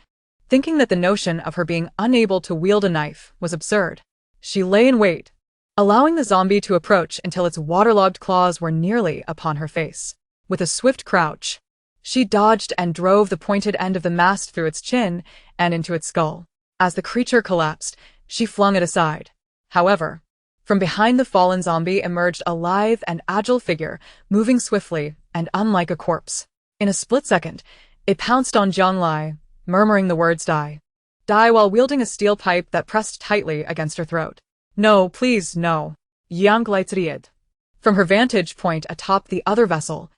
thinking that the notion of her being unable to wield a knife was absurd. She lay in wait, allowing the zombie to approach until its waterlogged claws were nearly upon her face. With a swift crouch, she dodged and drove the pointed end of the mast through its chin and into its skull. As the creature collapsed, she flung it aside. However, from behind the fallen zombie emerged a lithe and agile figure, moving swiftly and unlike a corpse. In a split second, it pounced on Jiang Lai, murmuring the words "die." Die while wielding a steel pipe that pressed tightly against her throat. "No, please, no. Yang Lai zried." From her vantage point atop the other vessel,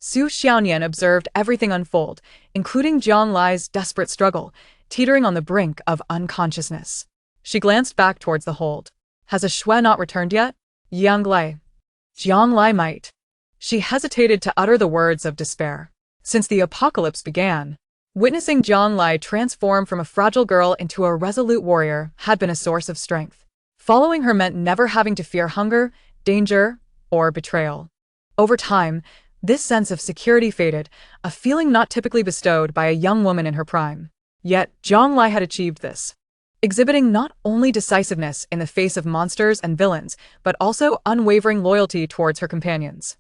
Su Xiaonian observed everything unfold, including Jiang Lai's desperate struggle, teetering on the brink of unconsciousness. She glanced back towards the hold. Has a shui not returned yet? Jiang Lai might. She hesitated to utter the words of despair. Since the apocalypse began, witnessing Jiang Lai transform from a fragile girl into a resolute warrior had been a source of strength. Following her meant never having to fear hunger, danger, or betrayal. Over time, this sense of security faded, a feeling not typically bestowed by a young woman in her prime. Yet, Jiang Lai had achieved this, exhibiting not only decisiveness in the face of monsters and villains, but also unwavering loyalty towards her companions.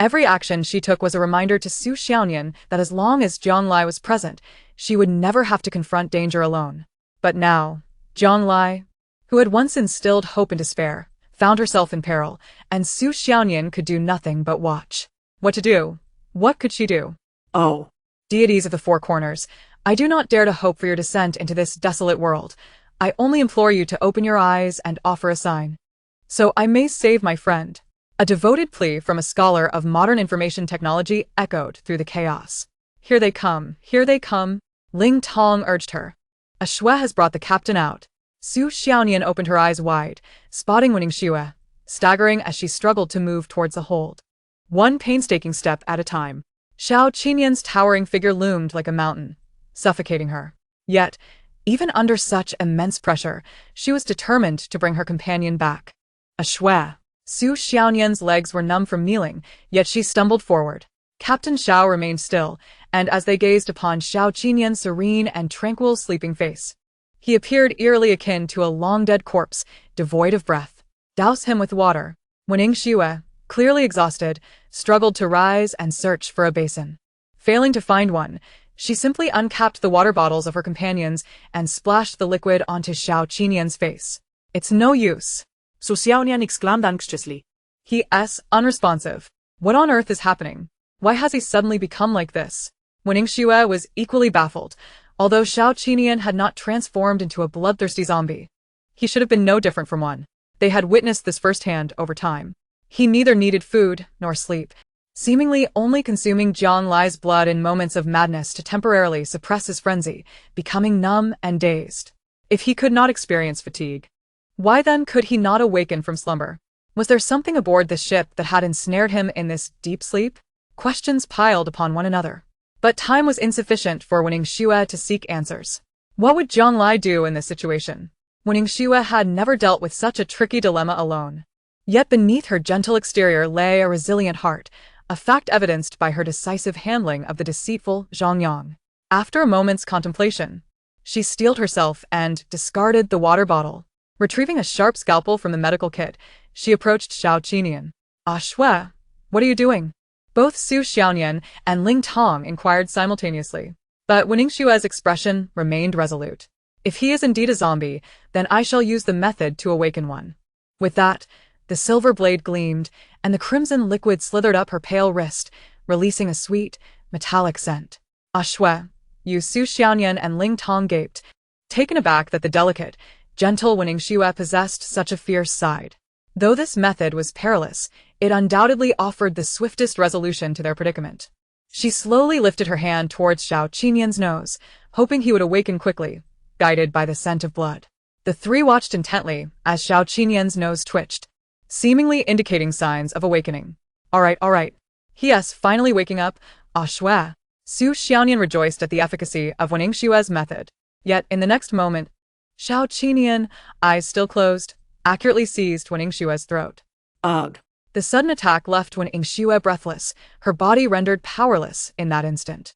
Every action she took was a reminder to Su Xiaonian that as long as Jiang Lai was present, she would never have to confront danger alone. But now, Jiang Lai, who had once instilled hope and despair, found herself in peril, and Su Xiaonian could do nothing but watch. What to do? What could she do? Oh, Deities of the Four Corners, I do not dare to hope for your descent into this desolate world. I only implore you to open your eyes and offer a sign, so I may save my friend. A devoted plea from a scholar of modern information technology echoed through the chaos. Here they come, Ling Tong urged her. A shui has brought the captain out. Su Xiaonian opened her eyes wide, spotting Winning Xue, staggering as she struggled to move towards the hold. One painstaking step at a time. Xiao Qinyan's towering figure loomed like a mountain, suffocating her. Yet, even under such immense pressure, she was determined to bring her companion back. A shui. Su Xiaonian's legs were numb from kneeling, yet she stumbled forward. Captain Xiao remained still, and as they gazed upon Xiao Qinyan's serene and tranquil sleeping face, he appeared eerily akin to a long-dead corpse, devoid of breath. Douse him with water. Winning Xue, clearly exhausted, struggled to rise and search for a basin. Failing to find one, she simply uncapped the water bottles of her companions and splashed the liquid onto Xiao Qinyan's face. It's no use. Su Xiaonian exclaimed anxiously. He's unresponsive. What on earth is happening? Why has he suddenly become like this? Winning Xue was equally baffled, although Xiao Qinyan had not transformed into a bloodthirsty zombie. He should have been no different from one. They had witnessed this firsthand over time. He neither needed food nor sleep, seemingly only consuming Jiang Lai's blood in moments of madness to temporarily suppress his frenzy, becoming numb and dazed. If he could not experience fatigue, why then could he not awaken from slumber? Was there something aboard this ship that had ensnared him in this deep sleep? Questions piled upon one another. But time was insufficient for Winning Xue to seek answers. What would Jiang Lai do in this situation? Winning Xue had never dealt with such a tricky dilemma alone. Yet beneath her gentle exterior lay a resilient heart, a fact evidenced by her decisive handling of the deceitful Zhang Yang. After a moment's contemplation, she steeled herself and discarded the water bottle. Retrieving a sharp scalpel from the medical kit, she approached Xiao Qinyan. Ah Shui, what are you doing? Both Su Xiaonian and Ling Tong inquired simultaneously. But Winning Xue's expression remained resolute. If he is indeed a zombie, then I shall use the method to awaken one. With that, the silver blade gleamed, and the crimson liquid slithered up her pale wrist, releasing a sweet, metallic scent. Ah Shui, you Su Xiaonian and Ling Tong gaped, taken aback that the delicate, gentle Winning Xue possessed such a fierce side. Though this method was perilous, it undoubtedly offered the swiftest resolution to their predicament. She slowly lifted her hand towards Xiao Qinyan's nose, hoping he would awaken quickly, guided by the scent of blood. The three watched intently as Xiao Qinyan's nose twitched, seemingly indicating signs of awakening. All right. He is finally waking up. Ah Shui. Su Xiaonian rejoiced at the efficacy of Winning Xue's method. Yet, in the next moment, Xiao Qinyan, eyes still closed, accurately seized Winning Xue's throat. Ugh. The sudden attack left Winning Xue breathless, her body rendered powerless in that instant.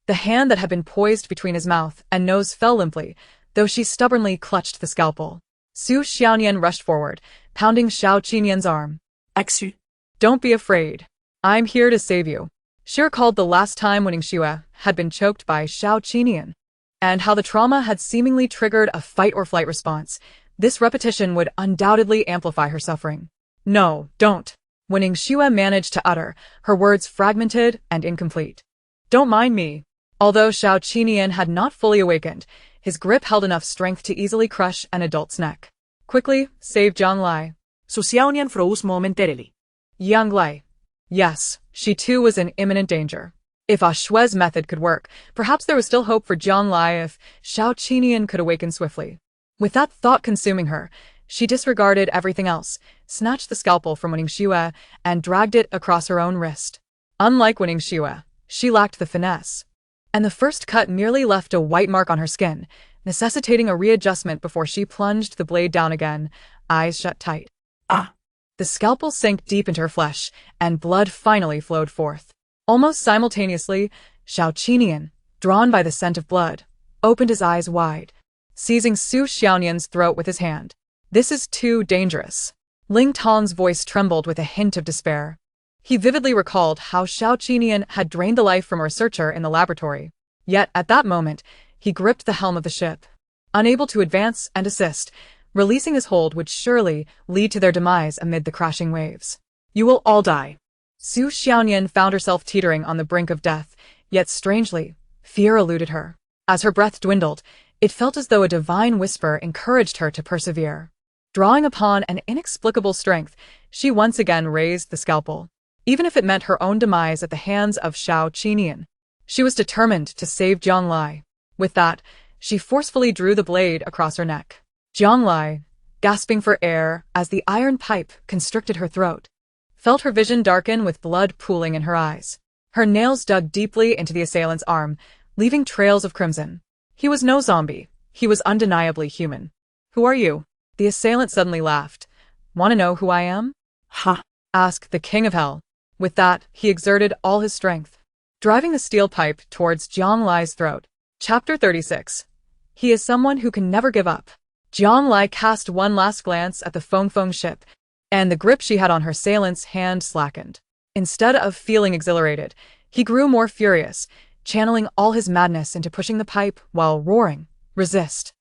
The hand that had been poised between his mouth and nose fell limply, though she stubbornly clutched the scalpel. Su Xiaonian rushed forward, pounding Xiao Qinyan's arm. Axu. Don't be afraid. I'm here to save you. She recalled the last time Winning Xue had been choked by Xiao Qinyan, and how the trauma had seemingly triggered a fight-or-flight response. This repetition would undoubtedly amplify her suffering. No, don't. Winning Xue managed to utter, her words fragmented and incomplete. Don't mind me. Although Xiao Qinyan had not fully awakened, his grip held enough strength to easily crush an adult's neck. Quickly, save Jiang Lai. Su Xiaonian froze momentarily. Yang Lai. Yes, She too was in imminent danger. If Ah Shue's method could work, perhaps there was still hope for Jiang Lai if Xiao Qinian could awaken swiftly. With that thought consuming her, she disregarded everything else, snatched the scalpel from Wen Xue, and dragged it across her own wrist. Unlike Wen Xue, she lacked the finesse, and the first cut merely left a white mark on her skin, necessitating a readjustment before she plunged the blade down again, eyes shut tight. Ah! The scalpel sank deep into her flesh, and blood finally flowed forth. Almost simultaneously, Xiao Qinian, drawn by the scent of blood, opened his eyes wide, seizing Su Xiaonian's throat with his hand. This is too dangerous. Ling Tong's voice trembled with a hint of despair. He vividly recalled how Xiao Qinian had drained the life from a researcher in the laboratory. Yet, at that moment, he gripped the helm of the ship. Unable to advance and assist, releasing his hold would surely lead to their demise amid the crashing waves. You will all die. Su Xiaonian found herself teetering on the brink of death, yet strangely, fear eluded her. As her breath dwindled, it felt as though a divine whisper encouraged her to persevere. Drawing upon an inexplicable strength, she once again raised the scalpel. Even if it meant her own demise at the hands of Xiao Qinian, she was determined to save Jiang Lai. With that, she forcefully drew the blade across her neck. Jiang Lai, gasping for air as the iron pipe constricted her throat, felt her vision darken with blood pooling in her eyes. Her nails dug deeply into the assailant's arm, leaving trails of crimson. He was no zombie. He was undeniably human. Who are you? The assailant suddenly laughed. Want to know who I am? Ha! Asked the king of hell. With that, he exerted all his strength, driving the steel pipe towards Jiang Lai's throat. Chapter 36. He is someone who can never give up. Jiang Lai cast one last glance at the Feng Feng ship, and the grip she had on her assailant's hand slackened. Instead of feeling exhilarated, he grew more furious, channeling all his madness into pushing the pipe while roaring, "Resist!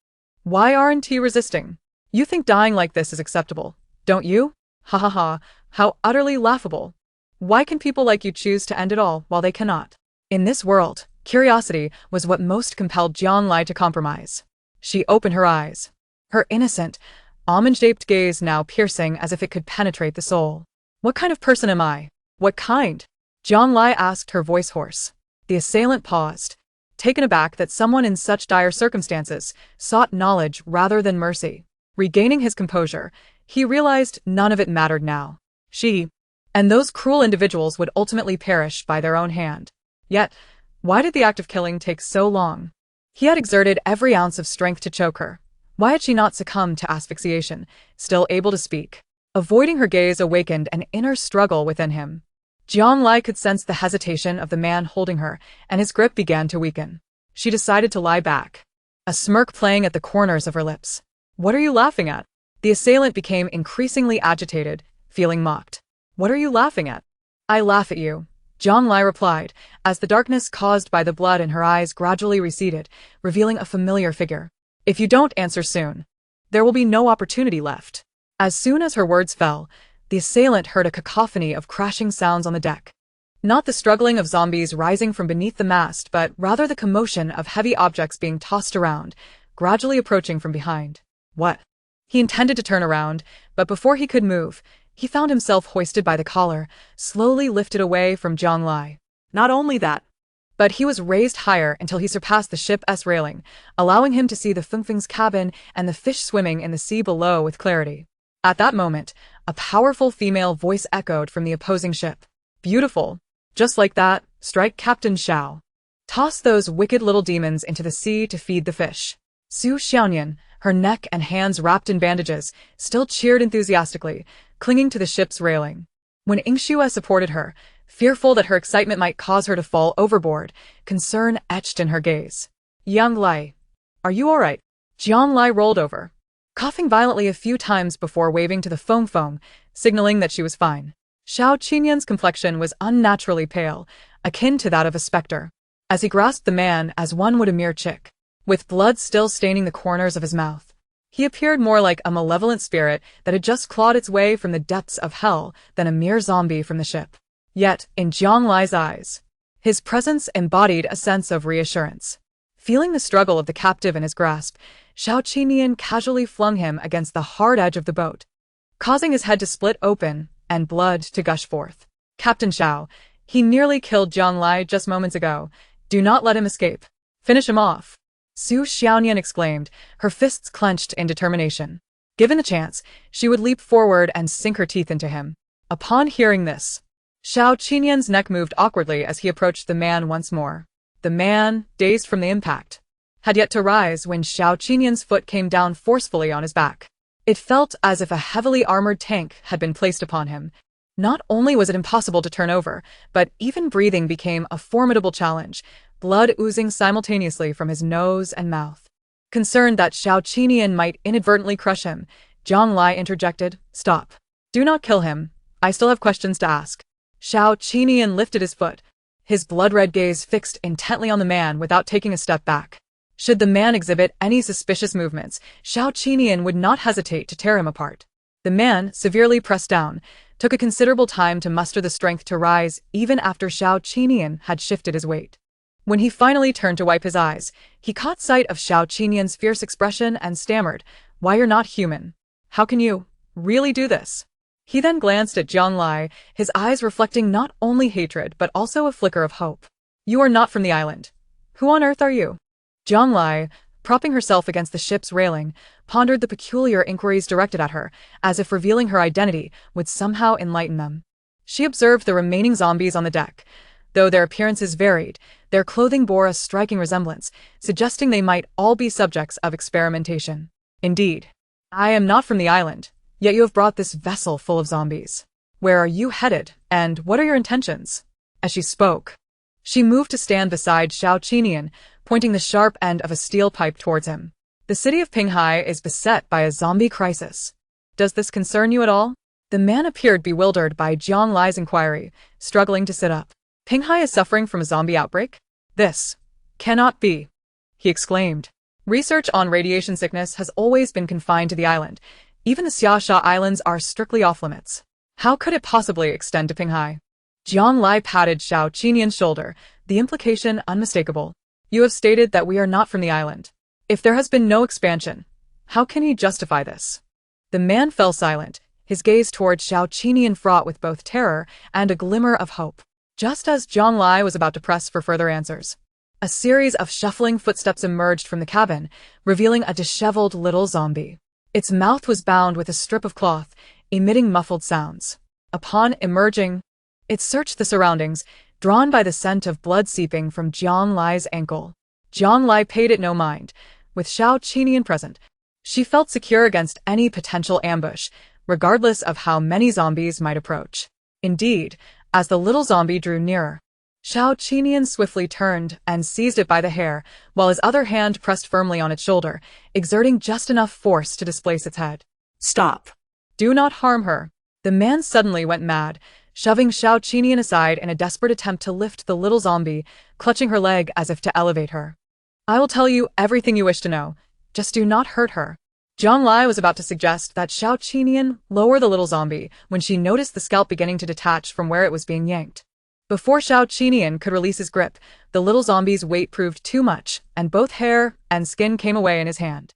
Why aren't you resisting? You think dying like this is acceptable, don't you? Ha ha ha, how utterly laughable! Why can people like you choose to end it all while they cannot?" In this world, curiosity was what most compelled Jiang Lai to compromise. She opened her eyes, her innocent, almond-shaped gaze now piercing as if it could penetrate the soul. What kind of person am I? What kind? Jiang Lai asked, her voice hoarse. The assailant paused, taken aback that someone in such dire circumstances sought knowledge rather than mercy. Regaining his composure, he realized none of it mattered now. She and those cruel individuals would ultimately perish by their own hand. Yet, why did the act of killing take so long? He had exerted every ounce of strength to choke her. Why had she not succumbed to asphyxiation, still able to speak? Avoiding her gaze awakened an inner struggle within him. Jiang Lai could sense the hesitation of the man holding her, and his grip began to weaken. She decided to lie back, a smirk playing at the corners of her lips. What are you laughing at? The assailant became increasingly agitated, feeling mocked. What are you laughing at? I laugh at you, Jiang Lai replied, as the darkness caused by the blood in her eyes gradually receded, revealing a familiar figure. If you don't answer soon, there will be no opportunity left. As soon as her words fell, the assailant heard a cacophony of crashing sounds on the deck. Not the struggling of zombies rising from beneath the mast, but rather the commotion of heavy objects being tossed around, gradually approaching from behind. What? He intended to turn around, but before he could move, he found himself hoisted by the collar, slowly lifted away from Jiang Lai. Not only that, but he was raised higher until he surpassed the ship's railing, allowing him to see the Fengfeng's cabin and the fish swimming in the sea below with clarity. At that moment, a powerful female voice echoed from the opposing ship. Beautiful. Just like that, strike Captain Xiao. Toss those wicked little demons into the sea to feed the fish. Su Xiaonian, her neck and hands wrapped in bandages, still cheered enthusiastically, clinging to the ship's railing. When Yingxue supported her, fearful that her excitement might cause her to fall overboard, concern etched in her gaze. Yang Lai, are you all right? Jiang Lai rolled over, coughing violently a few times before waving to the Feng, signaling that she was fine. Xiao Qinian's complexion was unnaturally pale, akin to that of a specter, as he grasped the man as one would a mere chick. With blood still staining the corners of his mouth, he appeared more like a malevolent spirit that had just clawed its way from the depths of hell than a mere zombie from the ship. Yet, in Jiang Lai's eyes, his presence embodied a sense of reassurance. Feeling the struggle of the captive in his grasp, Xiao Qinian casually flung him against the hard edge of the boat, causing his head to split open and blood to gush forth. Captain Xiao, He nearly killed Jiang Lai just moments ago. Do not let him escape. Finish him off. Su Xiaonian exclaimed, her fists clenched in determination. Given the chance, she would leap forward and sink her teeth into him. Upon hearing this, Xiao Qinian's neck moved awkwardly as he approached the man once more. The man, dazed from the impact, had yet to rise when Xiao Qinian's foot came down forcefully on his back. It felt as if a heavily armored tank had been placed upon him. Not only was it impossible to turn over, but even breathing became a formidable challenge, blood oozing simultaneously from his nose and mouth. Concerned that Xiao Qinian might inadvertently crush him, Jiang Lai interjected, "Stop. Do not kill him. I still have questions to ask." Xiao Qinian lifted his foot, his blood-red gaze fixed intently on the man without taking a step back. Should the man exhibit any suspicious movements, Xiao Qinian would not hesitate to tear him apart. The man, severely pressed down, took a considerable time to muster the strength to rise even after Xiao Qinian had shifted his weight. When he finally turned to wipe his eyes, he caught sight of Xiao Qinian's fierce expression and stammered, "Why, you're not human. How can you really do this?" He then glanced at Jiang Lai, his eyes reflecting not only hatred but also a flicker of hope. "You are not from the island. Who on earth are you?" Jiang Lai, propping herself against the ship's railing, pondered the peculiar inquiries directed at her, as if revealing her identity would somehow enlighten them. She observed the remaining zombies on the deck. Though their appearances varied, their clothing bore a striking resemblance, suggesting they might all be subjects of experimentation. "Indeed. I am not from the island, yet you have brought this vessel full of zombies. Where are you headed, and what are your intentions?" As she spoke, she moved to stand beside Xiao Qinian, pointing the sharp end of a steel pipe towards him. "The city of Pinghai is beset by a zombie crisis. Does this concern you at all?" The man appeared bewildered by Jiang Lai's inquiry, struggling to sit up. "Pinghai is suffering from a zombie outbreak? This cannot be," he exclaimed. "Research on radiation sickness has always been confined to the island. Even the Xiaosha Islands are strictly off-limits. How could it possibly extend to Pinghai?" Jiang Lai patted Xiao Qinian's shoulder, the implication unmistakable. "You have stated that we are not from the island. If there has been no expansion, how can he justify this?" The man fell silent, his gaze towards Xiao Qinian fraught with both terror and a glimmer of hope. Just as Jiang Lai was about to press for further answers, a series of shuffling footsteps emerged from the cabin, revealing a disheveled little zombie. Its mouth was bound with a strip of cloth, emitting muffled sounds. Upon emerging, it searched the surroundings, drawn by the scent of blood seeping from Jiang Lai's ankle. Jiang Lai paid it no mind. With Xiao Qinian present, she felt secure against any potential ambush, regardless of how many zombies might approach. Indeed, as the little zombie drew nearer, Xiao Qinian swiftly turned and seized it by the hair, while his other hand pressed firmly on its shoulder, exerting just enough force to displace its head. "Stop! Do not harm her." The man suddenly went mad, shoving Xiao Qinian aside in a desperate attempt to lift the little zombie, clutching her leg as if to elevate her. "I will tell you everything you wish to know. Just do not hurt her." Jiang Lai was about to suggest that Xiao Qinian lower the little zombie when she noticed the scalp beginning to detach from where it was being yanked. Before Xiao Qinian could release his grip, the little zombie's weight proved too much, and both hair and skin came away in his hand.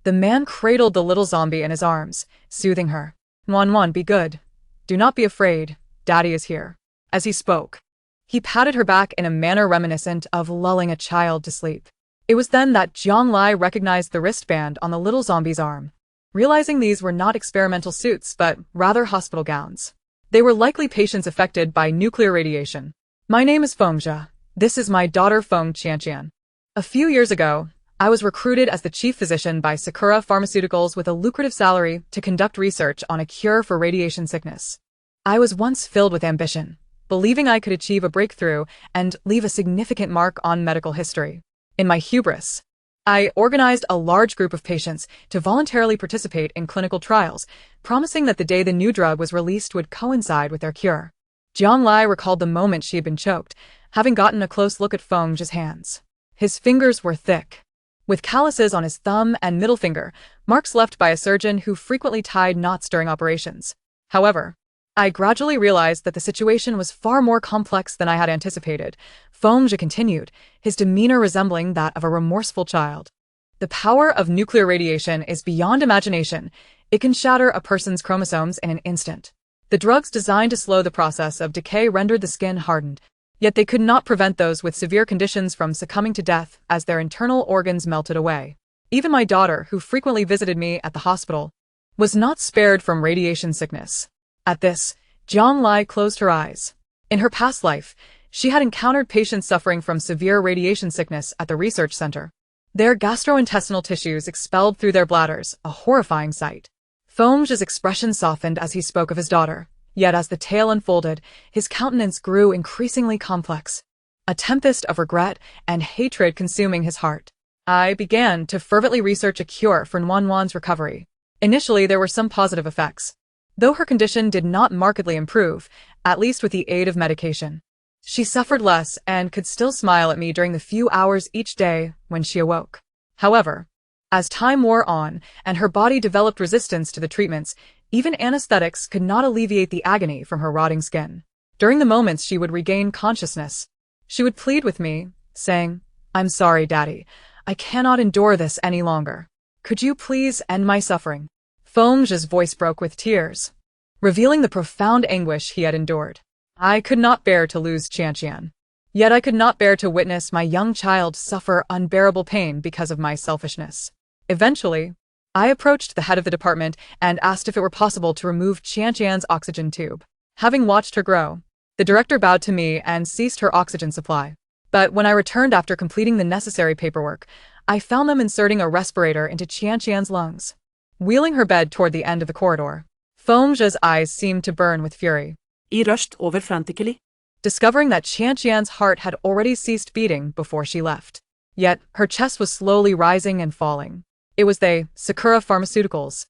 The man cradled the little zombie in his arms, soothing her. "Wan, be good. Do not be afraid. Daddy is here." As he spoke, he patted her back in a manner reminiscent of lulling a child to sleep. It was then that Jiang Lai recognized the wristband on the little zombie's arm, realizing these were not experimental suits but rather hospital gowns. They were likely patients affected by nuclear radiation. "My name is Feng Jia. This is my daughter Feng Qianqian. A few years ago, I was recruited as the chief physician by Sakura Pharmaceuticals with a lucrative salary to conduct research on a cure for radiation sickness. I was once filled with ambition, believing I could achieve a breakthrough and leave a significant mark on medical history. In my hubris, I organized a large group of patients to voluntarily participate in clinical trials, promising that the day the new drug was released would coincide with their cure." Jiang Lai recalled the moment she had been choked, having gotten a close look at Feng Zhi's hands. His fingers were thick, with calluses on his thumb and middle finger, marks left by a surgeon who frequently tied knots during operations. "However, I gradually realized that the situation was far more complex than I had anticipated," Feng Zhi continued, his demeanor resembling that of a remorseful child. "The power of nuclear radiation is beyond imagination. It can shatter a person's chromosomes in an instant. The drugs designed to slow the process of decay rendered the skin hardened, yet they could not prevent those with severe conditions from succumbing to death as their internal organs melted away. Even my daughter, who frequently visited me at the hospital, was not spared from radiation sickness. At this, Jiang Lai closed her eyes. In her past life, she had encountered patients suffering from severe radiation sickness at the research center. Their gastrointestinal tissues expelled through their bladders, a horrifying sight. Feng's expression softened as he spoke of his daughter, yet as the tale unfolded, his countenance grew increasingly complex, a tempest of regret and hatred consuming his heart. I began to fervently research a cure for Nguyen recovery. Initially, there were some positive effects, though her condition did not markedly improve, at least with the aid of medication. She suffered less and could still smile at me during the few hours each day when she awoke. However, as time wore on and her body developed resistance to the treatments, even anesthetics could not alleviate the agony from her rotting skin. During the moments she would regain consciousness, she would plead with me, saying, "I'm sorry, Daddy. I cannot endure this any longer. Could you please end my suffering?" Feng's voice broke with tears, revealing the profound anguish he had endured. I could not bear to lose Qianqian. Yet I could not bear to witness my young child suffer unbearable pain because of my selfishness. Eventually, I approached the head of the department and asked if it were possible to remove Qianqian's oxygen tube. Having watched her grow, the director bowed to me and ceased her oxygen supply. But when I returned after completing the necessary paperwork, I found them inserting a respirator into Qianqian's lungs. Wheeling her bed toward the end of the corridor, Feng's eyes seemed to burn with fury. I rushed over frantically, discovering that Qianqian's heart had already ceased beating before she left. Yet, her chest was slowly rising and falling. It was they, Sakura Pharmaceuticals,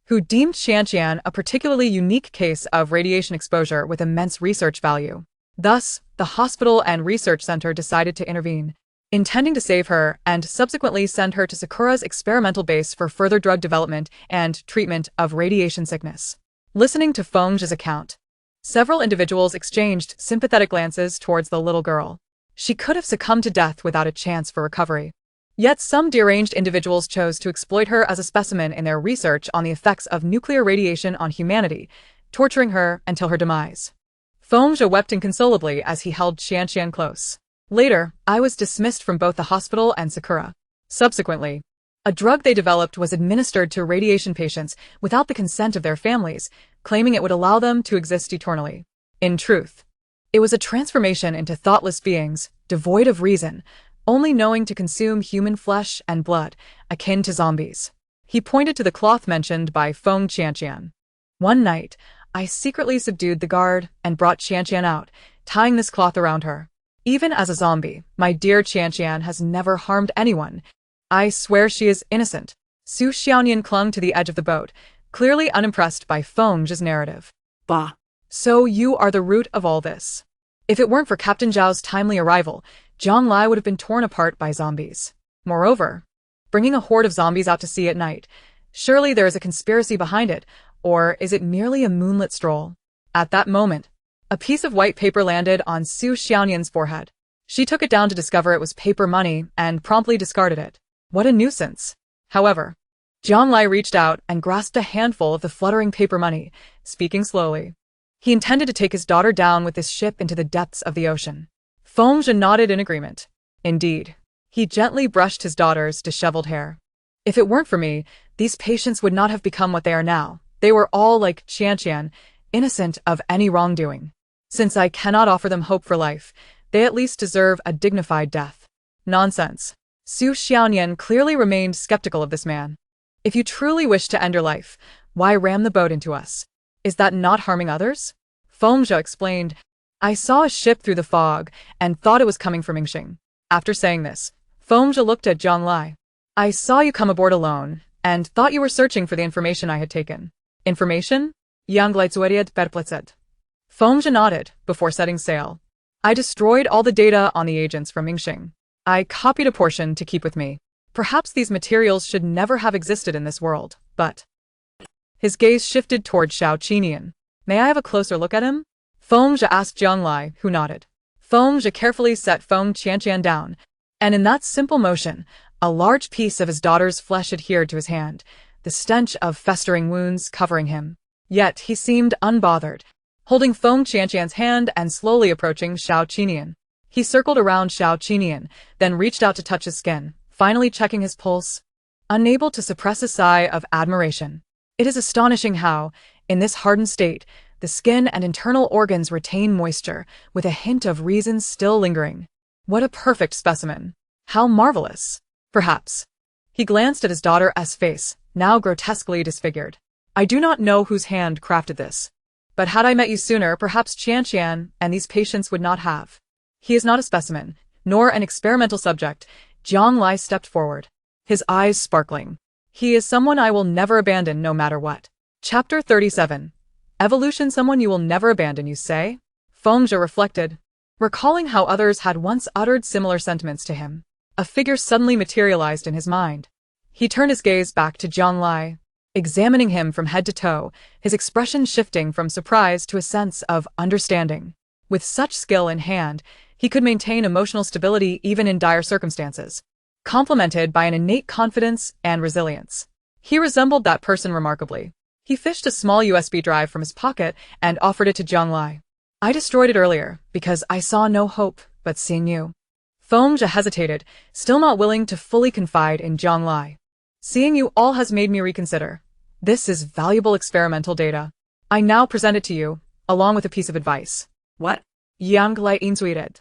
who deemed Qianqian a particularly unique case of radiation exposure with immense research value. Thus, the hospital and research center decided to intervene, intending to save her and subsequently send her to Sakura's experimental base for further drug development and treatment of radiation sickness. Listening to Feng's account, several individuals exchanged sympathetic glances towards the little girl. She could have succumbed to death without a chance for recovery. Yet some deranged individuals chose to exploit her as a specimen in their research on the effects of nuclear radiation on humanity, torturing her until her demise. Feng wept inconsolably as he held Qianqian close. Later, I was dismissed from both the hospital and Sakura. Subsequently, a drug they developed was administered to radiation patients without the consent of their families, claiming it would allow them to exist eternally. In truth, it was a transformation into thoughtless beings, devoid of reason, only knowing to consume human flesh and blood, akin to zombies. He pointed to the cloth mentioned by Feng Qianqian. One night, I secretly subdued the guard and brought Qianqian out, tying this cloth around her. Even as a zombie, my dear Qianqian has never harmed anyone. I swear she is innocent. Su Xiaonian clung to the edge of the boat, clearly unimpressed by Feng's narrative. Bah. So you are the root of all this. If it weren't for Captain Zhao's timely arrival, Jiang Lai would have been torn apart by zombies. Moreover, bringing a horde of zombies out to sea at night, surely there is a conspiracy behind it, or is it merely a moonlit stroll? At that moment, a piece of white paper landed on Su Xiaonian's forehead. She took it down to discover it was paper money and promptly discarded it. What a nuisance. However, Jiang Lai reached out and grasped a handful of the fluttering paper money, speaking slowly. He intended to take his daughter down with this ship into the depths of the ocean. Feng nodded in agreement. Indeed, he gently brushed his daughter's disheveled hair. If it weren't for me, these patients would not have become what they are now. They were all like Qianqian, innocent of any wrongdoing. Since I cannot offer them hope for life, they at least deserve a dignified death. Nonsense. Su Xiaonian clearly remained skeptical of this man. If you truly wish to end your life, why ram the boat into us? Is that not harming others? Feng explained. I saw a ship through the fog and thought it was coming from Yingxing. After saying this, Feng looked at Jiang Lai. I saw you come aboard alone and thought you were searching for the information I had taken. Information? Yang Leitzueriad Perplexed. Feng nodded before setting sail. I destroyed all the data on the agents from Yingxing. I copied a portion to keep with me. Perhaps these materials should never have existed in this world, but... His gaze shifted toward Xiao Qinian. May I have a closer look at him? Feng asked Jiang Lai, who nodded. Feng carefully set Feng Qianqian down, and in that simple motion, a large piece of his daughter's flesh adhered to his hand, the stench of festering wounds covering him. Yet he seemed unbothered, holding Feng Qianqian's hand and slowly approaching Xiao Qinian. He circled around Xiao Qinian, then reached out to touch his skin, finally checking his pulse. Unable to suppress a sigh of admiration. It is astonishing how, in this hardened state, the skin and internal organs retain moisture, with a hint of reason still lingering. What a perfect specimen. How marvelous. Perhaps. He glanced at his daughter's face, now grotesquely disfigured. I do not know whose hand crafted this. But had I met you sooner, perhaps Qianqian and these patients would not have. He is not a specimen, nor an experimental subject. Zhang Lai stepped forward, his eyes sparkling. He is someone I will never abandon no matter what. Chapter 37. Evolution. Someone you will never abandon, you say? Fengzhe reflected, recalling how others had once uttered similar sentiments to him. A figure suddenly materialized in his mind. He turned his gaze back to Zhang Lai, examining him from head to toe, his expression shifting from surprise to a sense of understanding. With such skill in hand, he could maintain emotional stability even in dire circumstances, complemented by an innate confidence and resilience. He resembled that person remarkably. He fished a small USB drive from his pocket and offered it to Zhang Lai. I destroyed it earlier because I saw no hope but seeing you. Fengzhe hesitated, still not willing to fully confide in Zhang Lai. Seeing you all has made me reconsider. This is valuable experimental data. I now present it to you, along with a piece of advice. What? Yang Lai insuited.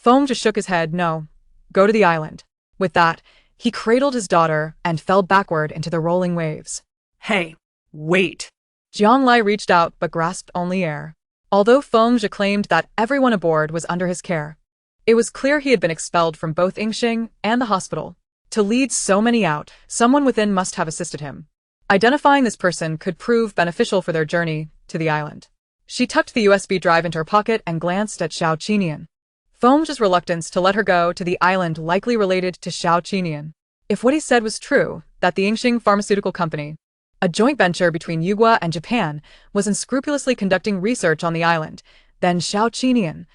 Fengzhe shook his head. No. Go to the island. With that, he cradled his daughter and fell backward into the rolling waves. Hey, wait. Zhang Lai reached out but grasped only air. Although Fengzhe claimed that everyone aboard was under his care, it was clear he had been expelled from both Yingxing and the hospital. To lead so many out, someone within must have assisted him. Identifying this person could prove beneficial for their journey to the island. She tucked the USB drive into her pocket and glanced at Xiao Qinian. Fengzhe's reluctance to let her go to the island likely related to Xiao Qinian. If what he said was true, that the Yingxing Pharmaceutical Company, a joint venture between Yugua and Japan, was unscrupulously conducting research on the island, then Xiao Qinian,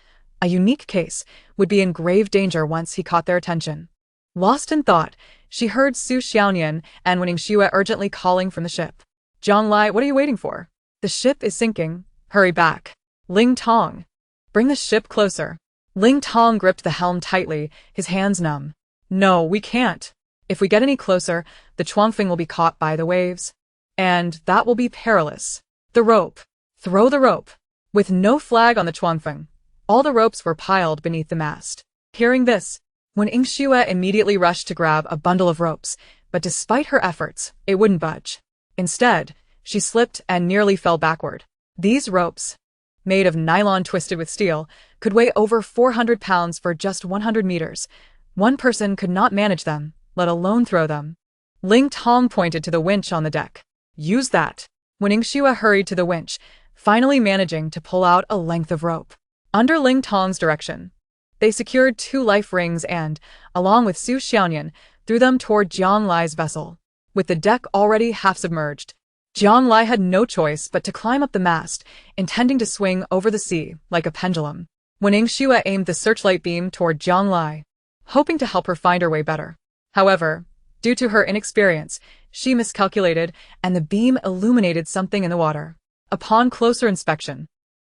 a unique case, would be in grave danger once he caught their attention. Lost in thought, she heard Su Xiaonian and Wen Xue urgently calling from the ship. Zhang Lai, what are you waiting for? The ship is sinking. Hurry back. Ling Tong. Bring the ship closer. Ling Tong gripped the helm tightly, his hands numb. No, we can't. If we get any closer, the Chuangfeng will be caught by the waves. And that will be perilous. The rope. Throw the rope. With no flag on the Chuangfeng, all the ropes were piled beneath the mast. Hearing this, Wen Xue immediately rushed to grab a bundle of ropes, but despite her efforts, it wouldn't budge. Instead, she slipped and nearly fell backward. These ropes, made of nylon twisted with steel, could weigh over 400 pounds for just 100 meters. One person could not manage them, let alone throw them. Ling Tong pointed to the winch on the deck. Use that. Wen Xue hurried to the winch, finally managing to pull out a length of rope. Under Ling Tong's direction, they secured 2 life rings and, along with Su Xiaonian, threw them toward Zhang Lai's vessel. With the deck already half submerged, Zhang Lai had no choice but to climb up the mast, intending to swing over the sea like a pendulum. Wen Xue aimed the searchlight beam toward Zhang Lai, hoping to help her find her way better. However, due to her inexperience, she miscalculated, and the beam illuminated something in the water. Upon closer inspection,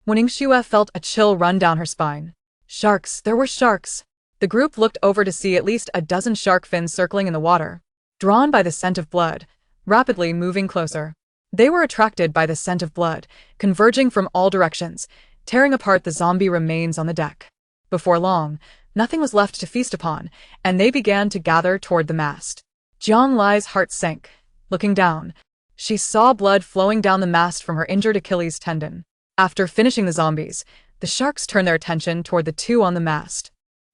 Wen Xue felt a chill run down her spine. Sharks, there were sharks. The group looked over to see at least a dozen shark fins circling in the water, drawn by the scent of blood, rapidly moving closer. They were attracted by the scent of blood, converging from all directions, tearing apart the zombie remains on the deck. Before long, nothing was left to feast upon, and they began to gather toward the mast. Zhang Lai's heart sank. Looking down, she saw blood flowing down the mast from her injured Achilles tendon. After finishing the zombies, the sharks turned their attention toward the 2 on the mast.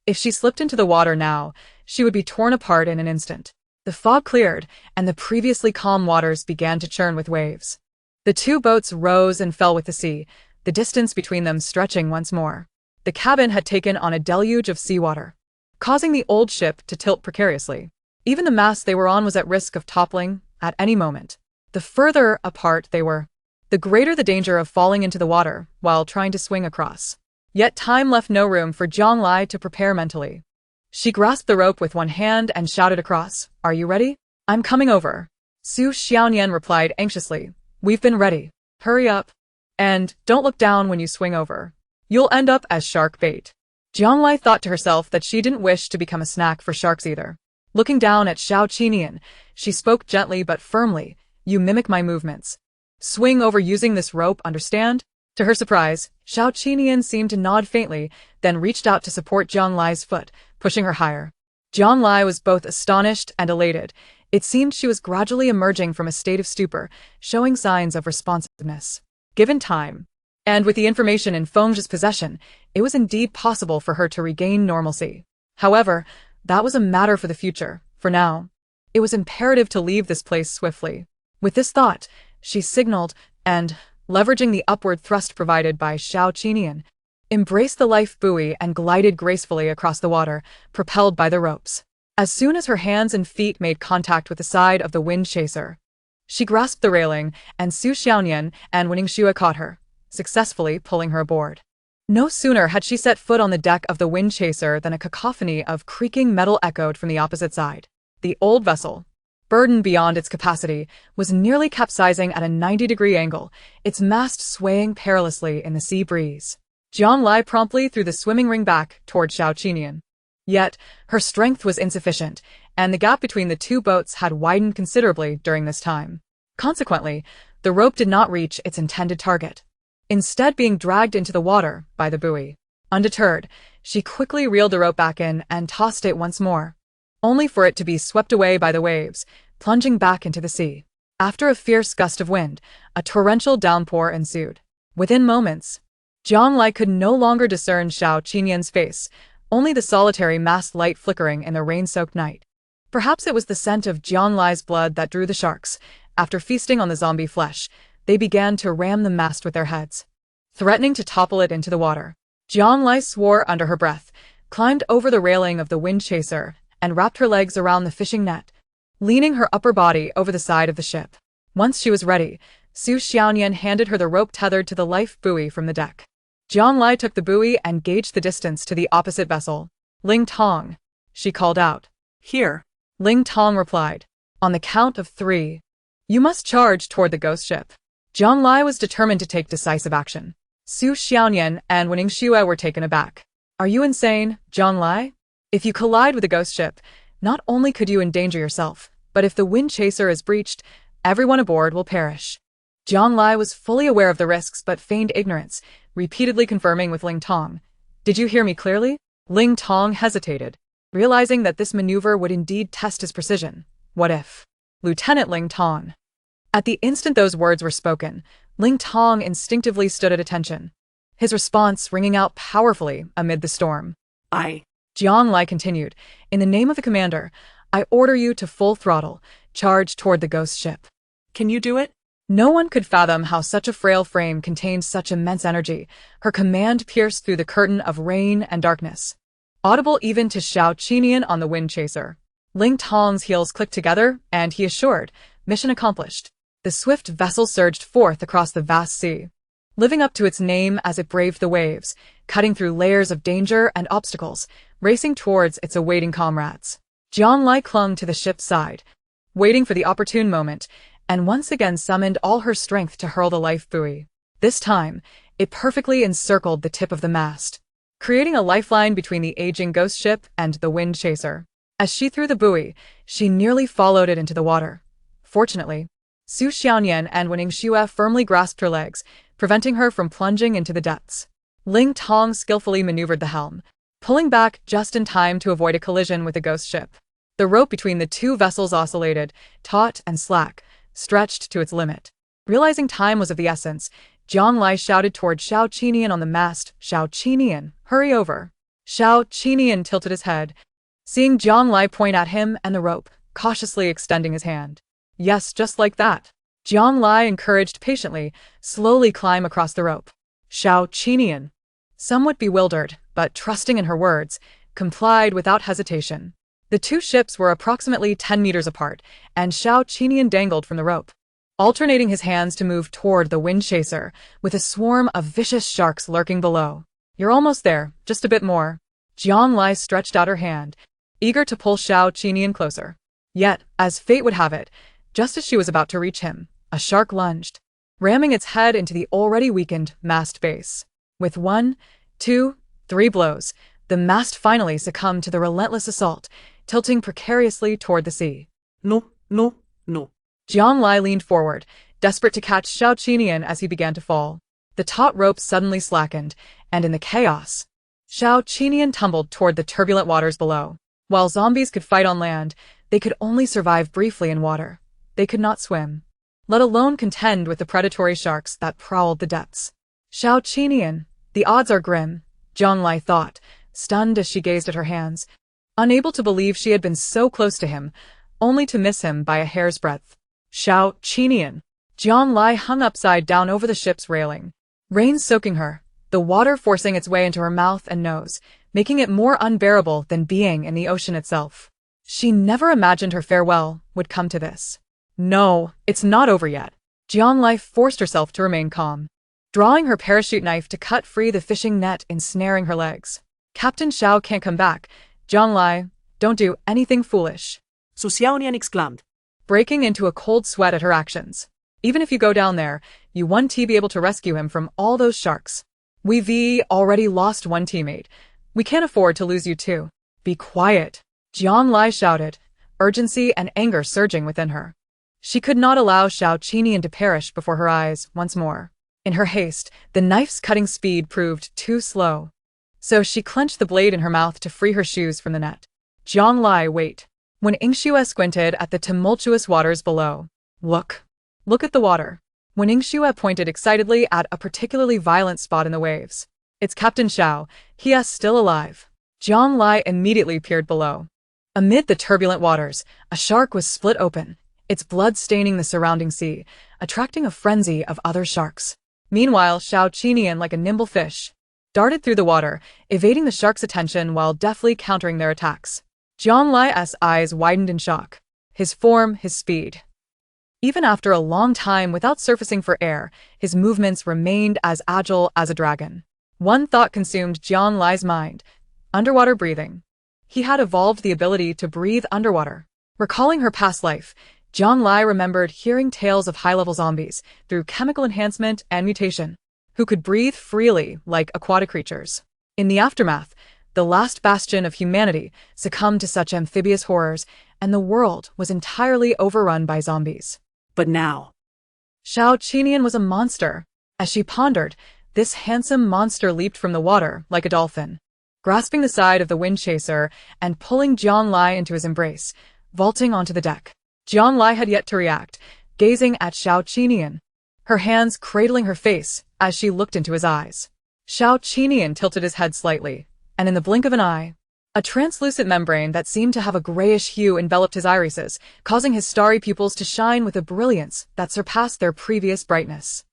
If she slipped into the water now, she would be torn apart in an instant. The fog cleared, and the previously calm waters began to churn with waves. The 2 boats rose and fell with the sea, the distance between them stretching once more. The cabin had taken on a deluge of seawater, causing the old ship to tilt precariously. Even the mast they were on was at risk of toppling at any moment. The further apart they were, the greater the danger of falling into the water while trying to swing across. Yet time left no room for Zhang Lai to prepare mentally. She grasped the rope with one hand and shouted across, Are you ready? I'm coming over. Su Xiaonian replied anxiously, We've been ready. Hurry up. And don't look down when you swing over. You'll end up as shark bait. Jianglai thought to herself that she didn't wish to become a snack for sharks either. Looking down at Xiao Qinian, she spoke gently but firmly, "You mimic my movements. Swing over using this rope, understand?" To her surprise, Xiao Qinian seemed to nod faintly, then reached out to support Jianglai's foot, pushing her higher. Jianglai was both astonished and elated. It seemed she was gradually emerging from a state of stupor, showing signs of responsiveness. Given time, and with the information in Fengzhi's possession, it was indeed possible for her to regain normalcy. However, that was a matter for the future. For now, it was imperative to leave this place swiftly. With this thought, she signaled and, leveraging the upward thrust provided by Xiao Qinian, embraced the life buoy and glided gracefully across the water, propelled by the ropes. As soon as her hands and feet made contact with the side of the wind chaser, she grasped the railing, and Su Xiaoyan and Wenxue caught her, successfully pulling her aboard. No sooner had she set foot on the deck of the wind chaser than a cacophony of creaking metal echoed from the opposite side. The old vessel, burdened beyond its capacity, was nearly capsizing at a 90-degree angle, its mast swaying perilously in the sea breeze. Jianglai promptly threw the swimming ring back toward Xiao Qinian. Yet, her strength was insufficient, and the gap between the two boats had widened considerably during this time. Consequently, the rope did not reach its intended target, instead being dragged into the water by the buoy. Undeterred, she quickly reeled the rope back in and tossed it once more, only for it to be swept away by the waves, plunging back into the sea. After a fierce gust of wind, a torrential downpour ensued. Within moments, Jianglai could no longer discern Xiao Qinian's face, only the solitary mast light flickering in the rain-soaked night. Perhaps it was the scent of Jianglai's blood that drew the sharks. After feasting on the zombie flesh, they began to ram the mast with their heads, threatening to topple it into the water. Jianglai swore under her breath, climbed over the railing of the wind chaser, and wrapped her legs around the fishing net, leaning her upper body over the side of the ship. Once she was ready, Su Xiaoyan handed her the rope tethered to the life buoy from the deck. Jianglai took the buoy and gauged the distance to the opposite vessel. "Ling Tong," she called out. Here. Ling Tong replied. "On the count of 3, you must charge toward the ghost ship." Jianglai was determined to take decisive action. Su Xiaoyan and Wenxue were taken aback. "Are you insane, Jianglai? If you collide with the ghost ship, not only could you endanger yourself, but if the wind chaser is breached, everyone aboard will perish." Jianglai was fully aware of the risks but feigned ignorance, repeatedly confirming with Ling Tong, "Did you hear me clearly?" Ling Tong hesitated, realizing that this maneuver would indeed test his precision. What if? "Lieutenant Ling Tong." At the instant those words were spoken, Ling Tong instinctively stood at attention, his response ringing out powerfully amid the storm. Jianglai continued, "In the name of the commander, I order you to full throttle, charge toward the ghost ship." Can you do it? No one could fathom how such a frail frame contained such immense energy. Her command pierced through the curtain of rain and darkness, audible even to Xiao Qinian on the wind chaser. Ling Tong's heels clicked together, and he assured, "Mission accomplished." The swift vessel surged forth across the vast sea, living up to its name as it braved the waves, cutting through layers of danger and obstacles, racing towards its awaiting comrades. Jianglai clung to the ship's side, waiting for the opportune moment, and once again summoned all her strength to hurl the life buoy. This time, it perfectly encircled the tip of the mast, creating a lifeline between the aging ghost ship and the wind chaser. As she threw the buoy, she nearly followed it into the water. Fortunately, Su Xiaoyan and Wenxue firmly grasped her legs, preventing her from plunging into the depths. Ling Tong skillfully maneuvered the helm, pulling back just in time to avoid a collision with the ghost ship. The rope between the two vessels oscillated, taut and slack, stretched to its limit. Realizing time was of the essence, Jianglai shouted toward Xiao Qinian on the mast, "Xiao Qinian, hurry over." Xiao Qinian tilted his head, seeing Jianglai point at him and the rope, cautiously extending his hand. "Yes, just like that." Jianglai encouraged patiently, slowly climb across the rope. Xiao Qinian, somewhat bewildered, but trusting in her words, complied without hesitation. The two ships were approximately 10 meters apart, and Xiao Qinian dangled from the rope, alternating his hands to move toward the wind chaser, with a swarm of vicious sharks lurking below. "You're almost there, just a bit more." Jianglai stretched out her hand, eager to pull Xiao Qinian closer. Yet, as fate would have it, just as she was about to reach him, a shark lunged, ramming its head into the already weakened mast base. With 1, 2, 3 blows, the mast finally succumbed to the relentless assault, tilting precariously toward the sea. No, no, no. Jiang Lai leaned forward, desperate to catch Xiao Qinian as he began to fall. The taut rope suddenly slackened, and in the chaos, Xiao Qinian tumbled toward the turbulent waters below. While zombies could fight on land, they could only survive briefly in water. They could not swim, let alone contend with the predatory sharks that prowled the depths. Xiao Qinian, the odds are grim, Jiang Lai thought, stunned as she gazed at her hands, unable to believe she had been so close to him, only to miss him by a hair's breadth. Xiao Qinian. Jiang Lai hung upside down over the ship's railing, rain soaking her, the water forcing its way into her mouth and nose, making it more unbearable than being in the ocean itself. She never imagined her farewell would come to this. No, it's not over yet. Jiang Lai forced herself to remain calm, drawing her parachute knife to cut free the fishing net ensnaring her legs. Captain Xiao can't come back. Jiang Lai, don't do anything foolish. Su Xiaonian exclaimed, breaking into a cold sweat at her actions. Even if you go down there, you won't be able to rescue him from all those sharks. We've already lost one teammate. We can't afford to lose you too. Be quiet. Jiang Lai shouted, urgency and anger surging within her. She could not allow Xiao Qinian to perish before her eyes once more. In her haste, the knife's cutting speed proved too slow. So she clenched the blade in her mouth to free her shoes from the net. Jiang Lai, wait. When Yingxue squinted at the tumultuous waters below. Look at the water. When Yingxue pointed excitedly at a particularly violent spot in the waves. It's Captain Xiao. He is still alive. Jiang Lai immediately peered below. Amid the turbulent waters, a shark was split open, its blood staining the surrounding sea, attracting a frenzy of other sharks. Meanwhile, Xiao Qinian, like a nimble fish, darted through the water, evading the sharks' attention while deftly countering their attacks. Jiang Lai's eyes widened in shock. His form, his speed. Even after a long time without surfacing for air, his movements remained as agile as a dragon. One thought consumed Jiang Lai's mind. Underwater breathing. He had evolved the ability to breathe underwater. Recalling her past life, Jiang Lai remembered hearing tales of high-level zombies, through chemical enhancement and mutation, who could breathe freely like aquatic creatures. In the aftermath, the last bastion of humanity succumbed to such amphibious horrors, and the world was entirely overrun by zombies. But now, Xiao Qinian was a monster. As she pondered, this handsome monster leaped from the water like a dolphin, grasping the side of the wind chaser and pulling Jiang Lai into his embrace, vaulting onto the deck. Jiang Lai had yet to react, gazing at Xiao Qinian, her hands cradling her face as she looked into his eyes. Xiao Qinian tilted his head slightly, and in the blink of an eye, a translucent membrane that seemed to have a grayish hue enveloped his irises, causing his starry pupils to shine with a brilliance that surpassed their previous brightness.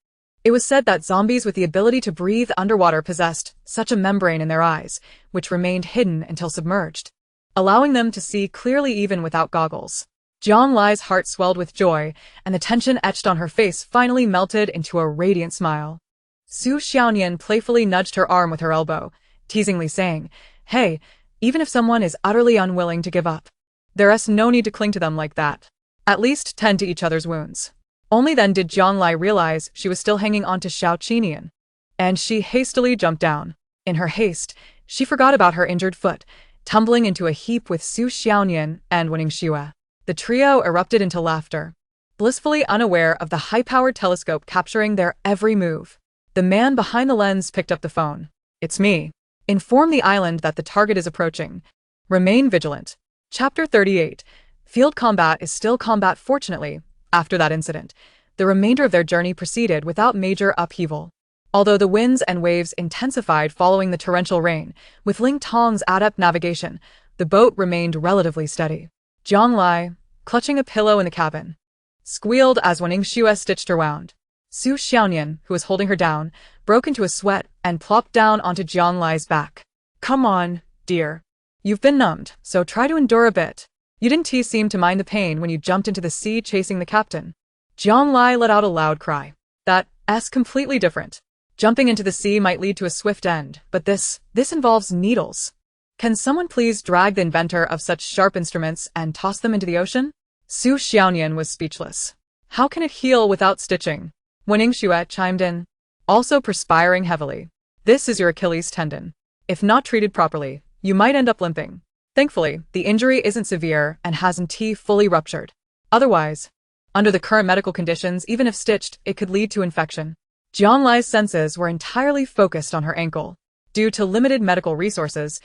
It was said that zombies with the ability to breathe underwater possessed such a membrane in their eyes, which remained hidden until submerged, allowing them to see clearly even without goggles. Jiang Lai's heart swelled with joy, and the tension etched on her face finally melted into a radiant smile. Su Xiaonian playfully nudged her arm with her elbow, teasingly saying, "Hey, even if someone is utterly unwilling to give up, there's no need to cling to them like that. At least tend to each other's wounds." Only then did Jiang Lai realize she was still hanging on to Xiao Qinian, and she hastily jumped down. In her haste, she forgot about her injured foot, tumbling into a heap with Su Xiaonian and Wen Yingxue. The trio erupted into laughter, blissfully unaware of the high-powered telescope capturing their every move. The man behind the lens picked up the phone. "It's me. Inform the island that the target is approaching. Remain vigilant." Chapter 38. Field combat is still combat. Fortunately, after that incident, the remainder of their journey proceeded without major upheaval. Although the winds and waves intensified following the torrential rain, with Ling Tong's adept navigation, the boat remained relatively steady. Jiang Lai, clutching a pillow in the cabin, squealed as Wen Yingxue stitched her wound. Su Xiaonian, who was holding her down, broke into a sweat and plopped down onto Jiang Lai's back. "Come on, dear. You've been numbed, so try to endure a bit. You didn't seem to mind the pain when you jumped into the sea chasing the captain." Jiang Lai let out a loud cry. That's completely different. Jumping into the sea might lead to a swift end, but this involves needles. Can someone please drag the inventor of such sharp instruments and toss them into the ocean? Su Xiaonian was speechless. How can it heal without stitching? Wen Xue chimed in, also perspiring heavily. This is your Achilles tendon. If not treated properly, you might end up limping. Thankfully, the injury isn't severe and hasn't fully ruptured. Otherwise, under the current medical conditions, even if stitched, it could lead to infection. Jianlai's senses were entirely focused on her ankle. Due to limited medical resources,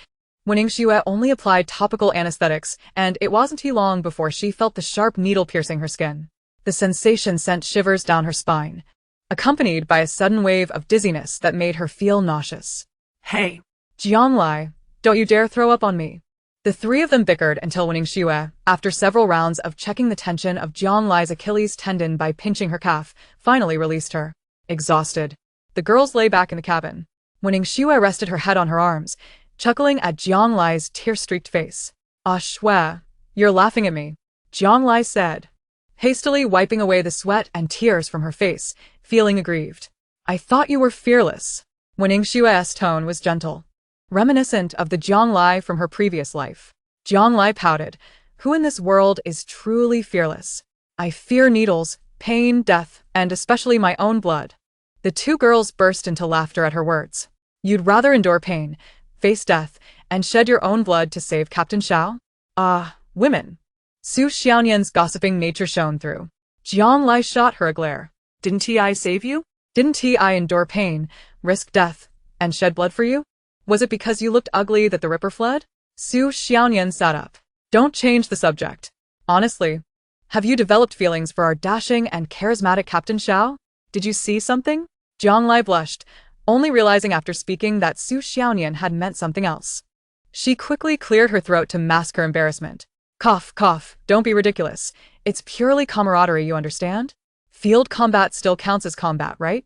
Wen Xue only applied topical anesthetics, and it wasn't long before she felt the sharp needle piercing her skin. The sensation sent shivers down her spine, accompanied by a sudden wave of dizziness that made her feel nauseous. Hey! Jianlai, don't you dare throw up on me. The three of them bickered until Wen Xue, after several rounds of checking the tension of Jianlai's Achilles tendon by pinching her calf, finally released her. Exhausted, the girls lay back in the cabin. Wen Xue rested her head on her arms, chuckling at Jianlai's tear-streaked face. Ah Xue, you're laughing at me, Jianlai said, hastily wiping away the sweat and tears from her face, feeling aggrieved. I thought you were fearless. Wen Xue's tone was gentle, reminiscent of the Jianlai from her previous life. Jianlai pouted. Who in this world is truly fearless? I fear needles, pain, death, and especially my own blood. The two girls burst into laughter at her words. You'd rather endure pain, face death, and shed your own blood to save Captain Xiao? Women. Su Xiaonian's gossiping nature shone through. Jianlai shot her a glare. Didn't I save you? Didn't I endure pain, risk death, and shed blood for you? Was it because you looked ugly that the Ripper fled? Su Xiaonian sat up. Don't change the subject. Honestly, have you developed feelings for our dashing and charismatic Captain Xiao? Did you see something? Jianlai blushed, only realizing after speaking that Su Xiaonian had meant something else. She quickly cleared her throat to mask her embarrassment. Cough, cough, don't be ridiculous. It's purely camaraderie, you understand? Field combat still counts as combat, right?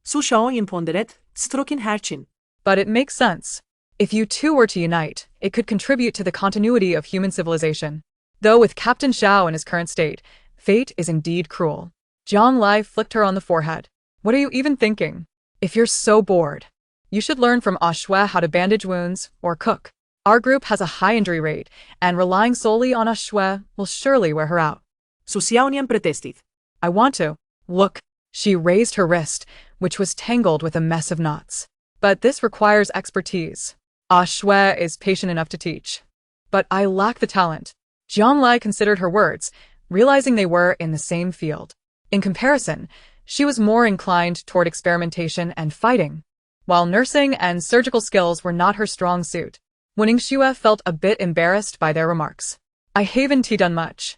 Su Xiaoyan ponderet, strokin herchin. But it makes sense. If you two were to unite, it could contribute to the continuity of human civilization. Though with Captain Xiao in his current state, fate is indeed cruel. Jianlai flicked her on the forehead. What are you even thinking? If you're so bored, you should learn from Ah Xue how to bandage wounds or cook. Our group has a high injury rate, and relying solely on Ah Xue will surely wear her out. Su Xiaonian pretestit. I want to. Look. She raised her wrist, which was tangled with a mess of knots. But this requires expertise. Ah Xue is patient enough to teach. But I lack the talent. Jianlai considered her words, realizing they were in the same field. In comparison, she was more inclined toward experimentation and fighting, while nursing and surgical skills were not her strong suit. Wen Xue felt a bit embarrassed by their remarks. I haven't done much.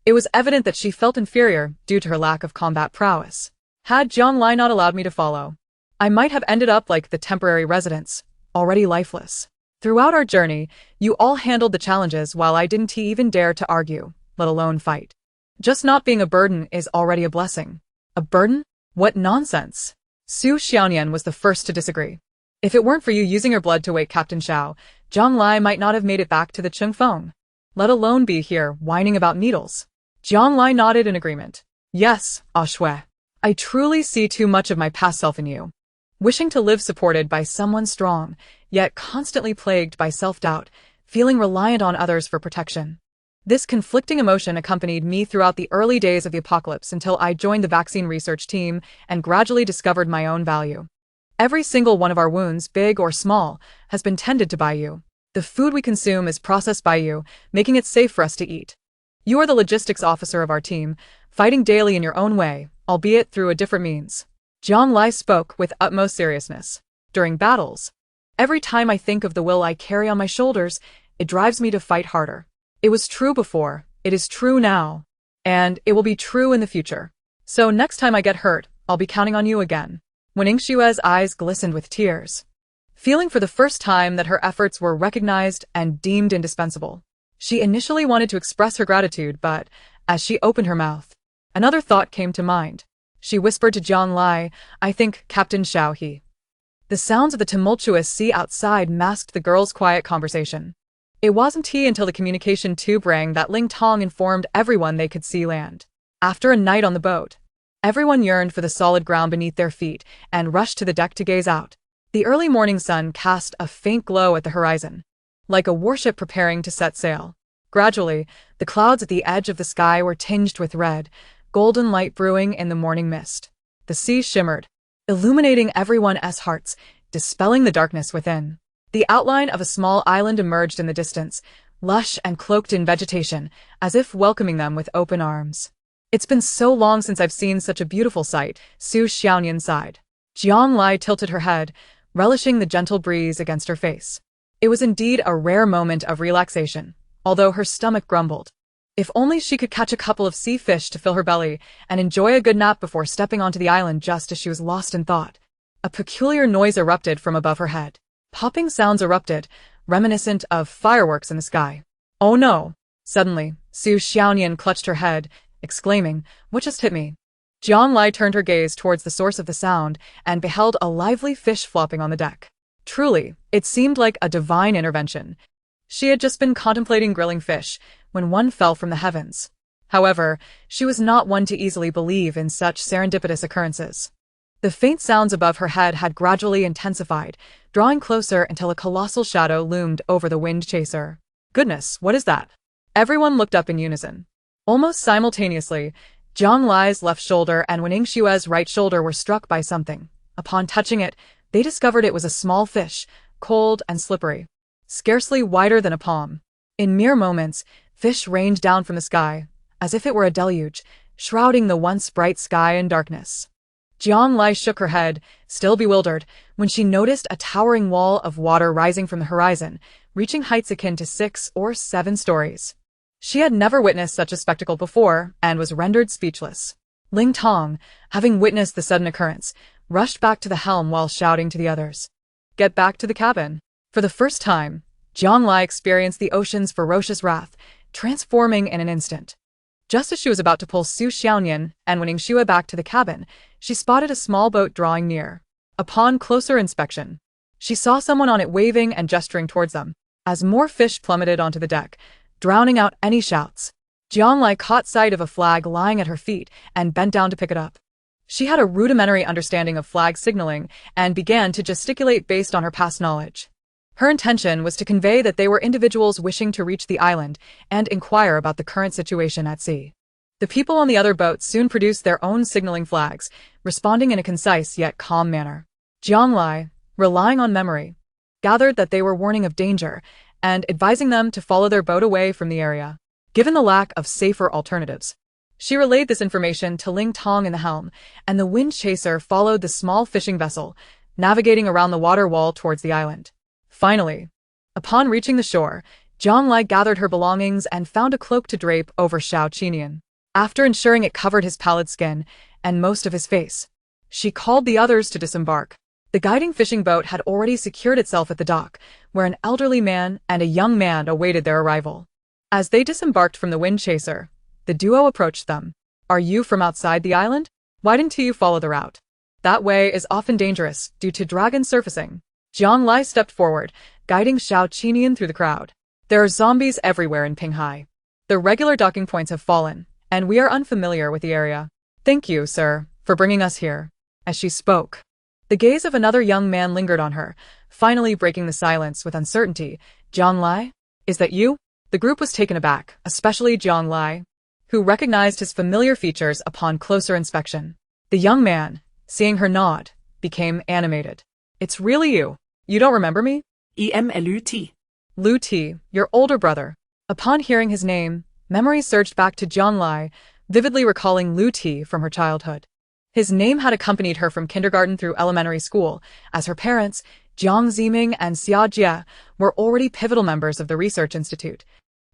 It was evident that she felt inferior due to her lack of combat prowess. Had Jianlai not allowed me to follow, I might have ended up like the temporary residents, already lifeless. Throughout our journey, you all handled the challenges while I didn't even dare to argue, let alone fight. Just not being a burden is already a blessing. A burden? What nonsense! Su Xiaonian was the first to disagree. If it weren't for you using your blood to wake Captain Xiao, Jianlai might not have made it back to the Chengfeng, let alone be here whining about needles. Jianlai nodded in agreement. Yes, Ah Xue. I truly see too much of my past self in you. Wishing to live supported by someone strong, yet constantly plagued by self-doubt, feeling reliant on others for protection. This conflicting emotion accompanied me throughout the early days of the apocalypse until I joined the vaccine research team and gradually discovered my own value. Every single one of our wounds, big or small, has been tended to by you. The food we consume is processed by you, making it safe for us to eat. You are the logistics officer of our team, fighting daily in your own way, albeit through a different means. Jianlai spoke with utmost seriousness. During battles, every time I think of the will I carry on my shoulders, it drives me to fight harder. It was true before, it is true now, and it will be true in the future. So next time I get hurt, I'll be counting on you again. Wen Xue's eyes glistened with tears, feeling for the first time that her efforts were recognized and deemed indispensable. She initially wanted to express her gratitude, but as she opened her mouth, another thought came to mind. She whispered to Jianlai, I think Captain Xiao he. The sounds of the tumultuous sea outside masked the girls' quiet conversation. It wasn't until the communication tube rang that Ling Tong informed everyone they could see land. After a night on the boat, everyone yearned for the solid ground beneath their feet and rushed to the deck to gaze out. The early morning sun cast a faint glow at the horizon, like a warship preparing to set sail. Gradually, the clouds at the edge of the sky were tinged with red, golden light brewing in the morning mist. The sea shimmered, illuminating everyone's hearts, dispelling the darkness within. The outline of a small island emerged in the distance, lush and cloaked in vegetation, as if welcoming them with open arms. It's been so long since I've seen such a beautiful sight, Su Xiaonian sighed. Jiang Lai tilted her head, relishing the gentle breeze against her face. It was indeed a rare moment of relaxation, although her stomach grumbled. If only she could catch a couple of sea fish to fill her belly and enjoy a good nap before stepping onto the island just as she was lost in thought. A peculiar noise erupted from above her head. Popping sounds erupted, reminiscent of fireworks in the sky. Oh no! Suddenly, Su Xiaonian clutched her head, exclaiming, "What just hit me?" Jiang Lai turned her gaze towards the source of the sound and beheld a lively fish flopping on the deck. Truly, it seemed like a divine intervention. She had just been contemplating grilling fish when one fell from the heavens. However, she was not one to easily believe in such serendipitous occurrences. The faint sounds above her head had gradually intensified, drawing closer until a colossal shadow loomed over the wind chaser. Goodness, what is that? Everyone looked up in unison. Almost simultaneously, Jiang Lai's left shoulder and Wen Yingshue's right shoulder were struck by something. Upon touching it, they discovered it was a small fish, cold and slippery, scarcely wider than a palm. In mere moments, fish rained down from the sky, as if it were a deluge, shrouding the once bright sky in darkness. Jiang Lai shook her head, still bewildered, when she noticed a towering wall of water rising from the horizon, reaching heights akin to 6 or 7 stories. She had never witnessed such a spectacle before and was rendered speechless. Ling Tong, having witnessed the sudden occurrence, rushed back to the helm while shouting to the others, "Get back to the cabin." For the first time, Jiang Lai experienced the ocean's ferocious wrath, transforming in an instant. Just as she was about to pull Su Xiaonian and Wen Yingxue back to the cabin, she spotted a small boat drawing near. Upon closer inspection, she saw someone on it waving and gesturing towards them. As more fish plummeted onto the deck, drowning out any shouts, Jiang Lai caught sight of a flag lying at her feet and bent down to pick it up. She had a rudimentary understanding of flag signaling and began to gesticulate based on her past knowledge. Her intention was to convey that they were individuals wishing to reach the island and inquire about the current situation at sea. The people on the other boats soon produced their own signaling flags, responding in a concise yet calm manner. Jiang Lai, relying on memory, gathered that they were warning of danger and advising them to follow their boat away from the area. Given the lack of safer alternatives, she relayed this information to Ling Tong in the helm, and the wind chaser followed the small fishing vessel, navigating around the water wall towards the island. Finally, upon reaching the shore, Jiang Lai gathered her belongings and found a cloak to drape over Xiao Qinian. After ensuring it covered his pallid skin and most of his face, she called the others to disembark. The guiding fishing boat had already secured itself at the dock, where an elderly man and a young man awaited their arrival. As they disembarked from the wind chaser, the duo approached them. "Are you from outside the island? Why didn't you follow the route? That way is often dangerous due to dragons surfacing." Jiang Lai stepped forward, guiding Xiao Qinian through the crowd. "There are zombies everywhere in Pinghai. The regular docking points have fallen, and we are unfamiliar with the area. Thank you, sir, for bringing us here." As she spoke, the gaze of another young man lingered on her, finally breaking the silence with uncertainty. "Jiang Lai? Is that you?" The group was taken aback, especially Jiang Lai, who recognized his familiar features upon closer inspection. The young man, seeing her nod, became animated. "It's really you. You don't remember me?" Lu Ti. Lu Ti, your older brother. Upon hearing his name, memories surged back to Jiang Lai, vividly recalling Lu Ti from her childhood. His name had accompanied her from kindergarten through elementary school, as her parents, Jiang Ziming and Xia Jie, were already pivotal members of the research institute,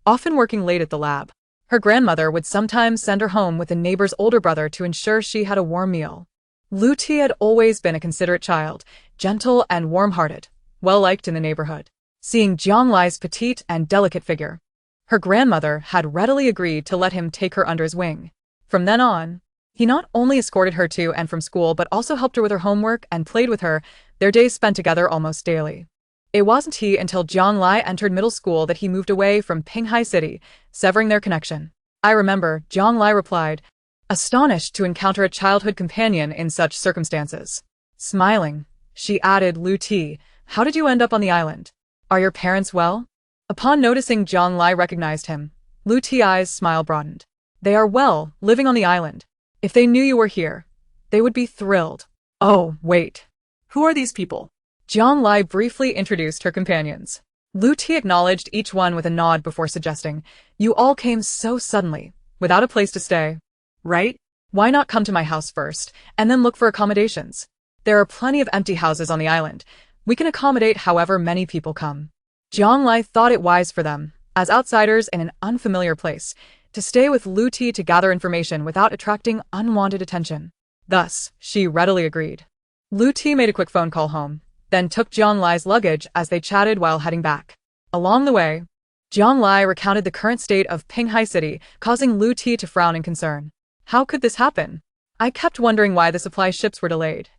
often working late at the lab. Her grandmother would sometimes send her home with a neighbor's older brother to ensure she had a warm meal. Lu Ti had always been a considerate child, gentle and warm-hearted, well-liked in the neighborhood. Seeing Jiang Lai's petite and delicate figure, her grandmother had readily agreed to let him take her under his wing. From then on, he not only escorted her to and from school but also helped her with her homework and played with her, their days spent together almost daily. It wasn't until Jiang Lai entered middle school that he moved away from Pinghai City, severing their connection. "I remember," Jiang Lai replied, astonished to encounter a childhood companion in such circumstances. Smiling, she added, "Lu Ti, how did you end up on the island? Are your parents well?" Upon noticing Jiang Lai recognized him, Lu Ti's smile broadened. "They are well, living on the island. If they knew you were here, They would be thrilled. Oh, wait. Who are these people? Jiang Lai briefly introduced her companions. Lu Ti acknowledged each one with a nod before suggesting, "You all came so suddenly, without a place to stay. Right? Why not come to my house first, and then look for accommodations? There are plenty of empty houses on the island. We can accommodate however many people come." Jiang Lai thought it wise for them, as outsiders in an unfamiliar place, to stay with Lu Ti to gather information without attracting unwanted attention. Thus, she readily agreed. Lu Ti made a quick phone call home, then took Jiang Lai's luggage as they chatted while heading back. Along the way, Jiang Lai recounted the current state of Pinghai City, causing Lu Ti to frown in concern. How could this happen? I kept wondering why the supply ships were delayed.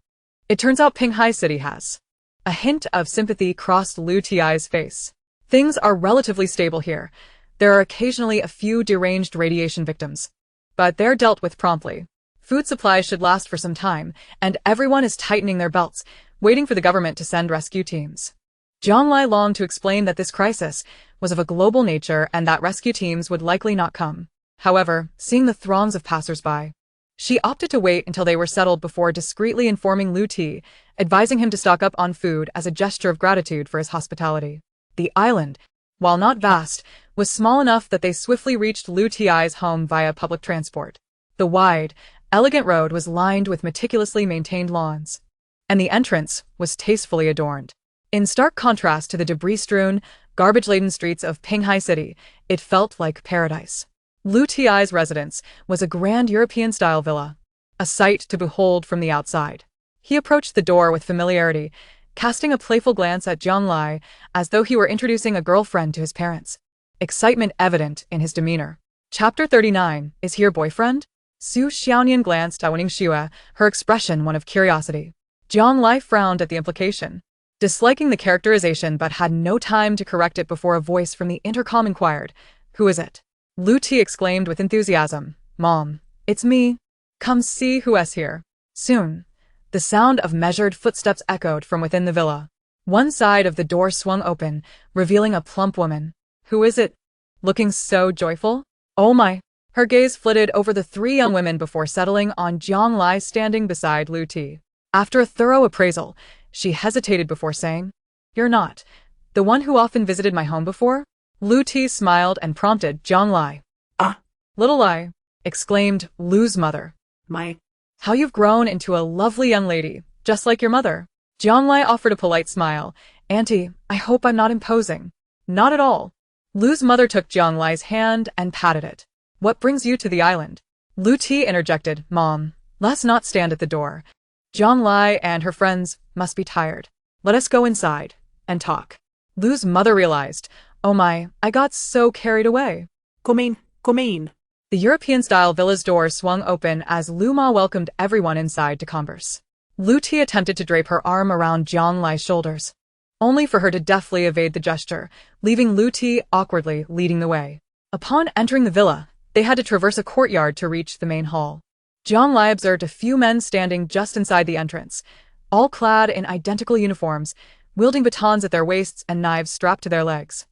It turns out Pinghai City has. A hint of sympathy crossed Lu Ti's face. Things are relatively stable here. There are occasionally a few deranged radiation victims, but they're dealt with promptly. Food supplies should last for some time, and everyone is tightening their belts, waiting for the government to send rescue teams. Jiang Lai longed to explain that this crisis was of a global nature and that rescue teams would likely not come. However, seeing the throngs of passers-by, she opted to wait until they were settled before discreetly informing Lu Ti, advising him to stock up on food as a gesture of gratitude for his hospitality. The island, while not vast, was small enough that they swiftly reached Lu Ti's home via public transport. The wide, elegant road was lined with meticulously maintained lawns, and the entrance was tastefully adorned. In stark contrast to the debris-strewn, garbage-laden streets of Pinghai City, it felt like paradise. Lu Ti's residence was a grand European-style villa, a sight to behold from the outside. He approached the door with familiarity, casting a playful glance at Jiang Lai as though he were introducing a girlfriend to his parents. Excitement evident in his demeanor. Chapter 39, Is he your boyfriend? Su Xiaonian glanced at Wening Xue, her expression one of curiosity. Jiang Lai frowned at the implication, disliking the characterization but had no time to correct it before a voice from the intercom inquired, "Who is it?" Lu Ti exclaimed with enthusiasm, "Mom, it's me. Come see who's here." Soon, the sound of measured footsteps echoed from within the villa. One side of the door swung open, revealing a plump woman. "Who is it? Looking so joyful?" "Oh my." Her gaze flitted over the three young women before settling on Jiang Lai standing beside Lu Ti. After a thorough appraisal, she hesitated before saying, "You're not the one who often visited my home before?" Lu Ti smiled and prompted Jiang Lai. "Ah, "Little Lai," exclaimed Lu's mother. my." "How you've grown into a lovely young lady, just like your mother." Jiang Lai offered a polite smile. "Auntie, I hope I'm not imposing." "Not at all." Lu's mother took Jiang Lai's hand and patted it. "What brings you to the island?" Lu Ti interjected, "Mom, let's not stand at the door. Jiang Lai and her friends must be tired. Let us go inside and talk." Lu's mother realized, "Oh my, I got so carried away." Come in. The European-style villa's doors swung open as Lu Ma welcomed everyone inside to converse. Lu Ti attempted to drape her arm around Jiang Lai's shoulders, only for her to deftly evade the gesture, leaving Lu Ti awkwardly leading the way. Upon entering the villa, they had to traverse a courtyard to reach the main hall. Jiang Lai observed a few men standing just inside the entrance, all clad in identical uniforms, wielding batons at their waists and knives strapped to their legs,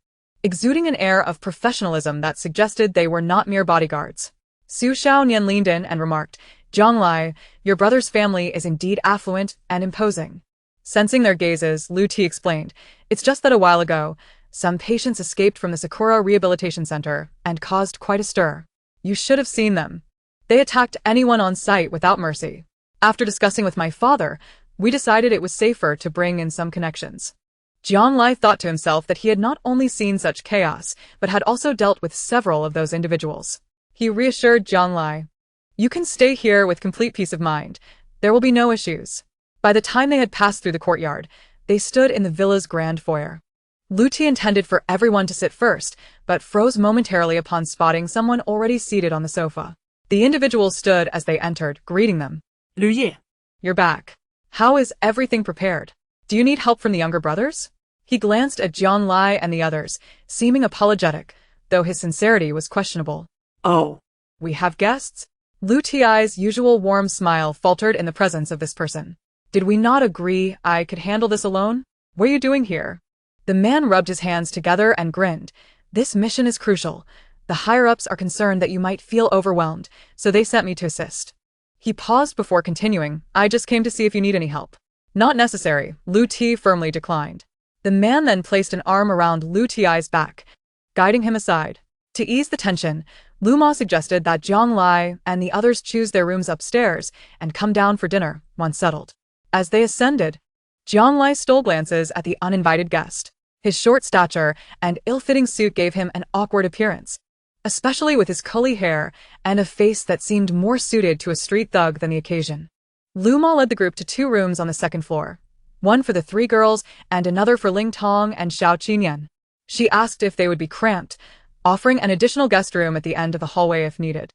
exuding an air of professionalism that suggested they were not mere bodyguards. Su Xiaonian leaned in and remarked, "Jiang Lai, your brother's family is indeed affluent and imposing." Sensing their gazes, Lu Ti explained, "It's just that a while ago, some patients escaped from the Sakura Rehabilitation Center and caused quite a stir. You should have seen them. They attacked anyone on sight without mercy. After discussing with my father, we decided it was safer to bring in some connections." Jiang Lai thought to himself that he had not only seen such chaos, but had also dealt with several of those individuals. He reassured Jiang Lai, "You can stay here with complete peace of mind. There will be no issues." By the time they had passed through the courtyard, they stood in the villa's grand foyer. Lu Ti intended for everyone to sit first, but froze momentarily upon spotting someone already seated on the sofa. The individual stood as they entered, greeting them. Lu Ye. "You're back. How is everything prepared? Do you need help from the younger brothers?" He glanced at Jiang Lai and the others, seeming apologetic, though his sincerity was questionable. "Oh, "We have guests?" Lu Ti's usual warm smile faltered in the presence of this person. "Did we not agree I could handle this alone? What are you doing here?" The man rubbed his hands together and grinned. "This mission is crucial. The higher-ups are concerned that you might feel overwhelmed, so they sent me to assist." He paused before continuing, I just came to see if you need any help. Not necessary, Lu Ti firmly declined. The man then placed an arm around Lu Ti's back, guiding him aside. To ease the tension, Lu Ma suggested that Zhang Lai and the others choose their rooms upstairs and come down for dinner, once settled. As they ascended, Zhang Lai stole glances at the uninvited guest. His short stature and ill-fitting suit gave him an awkward appearance, especially with his curly hair and a face that seemed more suited to a street thug than the occasion. Lu Ma led the group to 2 rooms on the second floor, one for the 3 girls and another for Ling Tong and Xiao Qinyan. She asked if they would be cramped, offering an additional guest room at the end of the hallway if needed.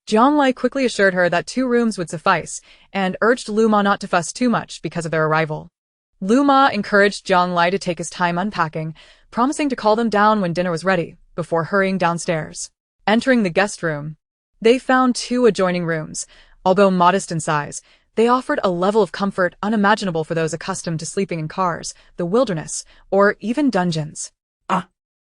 Zhang Lai quickly assured her that 2 rooms would suffice and urged Lu Ma not to fuss too much because of their arrival. Lu Ma encouraged Zhang Lai to take his time unpacking, promising to call them down when dinner was ready, before hurrying downstairs. Entering the guest room, they found 2 adjoining rooms. Although modest in size, they offered a level of comfort unimaginable for those accustomed to sleeping in cars, the wilderness, or even dungeons.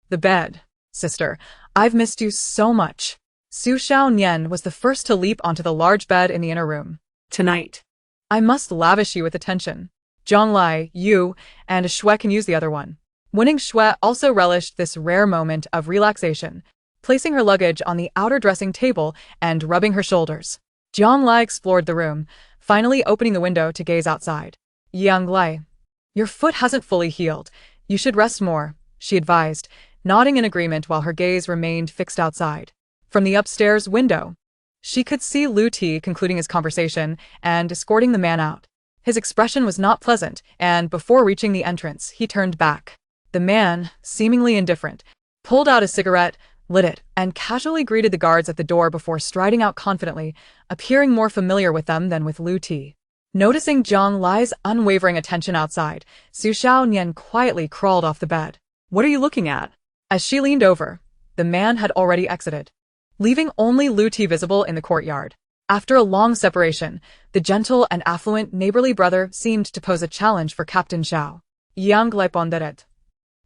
The bed. Sister, I've missed you so much. Su Xiaonian was the first to leap onto the large bed in the inner room. Tonight. I must lavish you with attention. Zhang Lai, you, and Shui can use the other one. Winning Shui also relished this rare moment of relaxation, placing her luggage on the outer dressing table and rubbing her shoulders. Zhang Lai explored the room, finally opening the window to gaze outside. Yang Lai, your foot hasn't fully healed. You should rest more, she advised, nodding in agreement while her gaze remained fixed outside. From the upstairs window, she could see Lu Ti concluding his conversation and escorting the man out. His expression was not pleasant, and before reaching the entrance, he turned back. The man, seemingly indifferent, pulled out a cigarette, lit it, and casually greeted the guards at the door before striding out confidently, appearing more familiar with them than with Lu Ti. Noticing Zhang Lai's unwavering attention outside, Su Xiaonian quietly crawled off the bed. What are you looking at? As she leaned over, the man had already exited, leaving only Lu Ti visible in the courtyard. After a long separation, the gentle and affluent neighborly brother seemed to pose a challenge for Captain Xiao. Yang Leiponderet.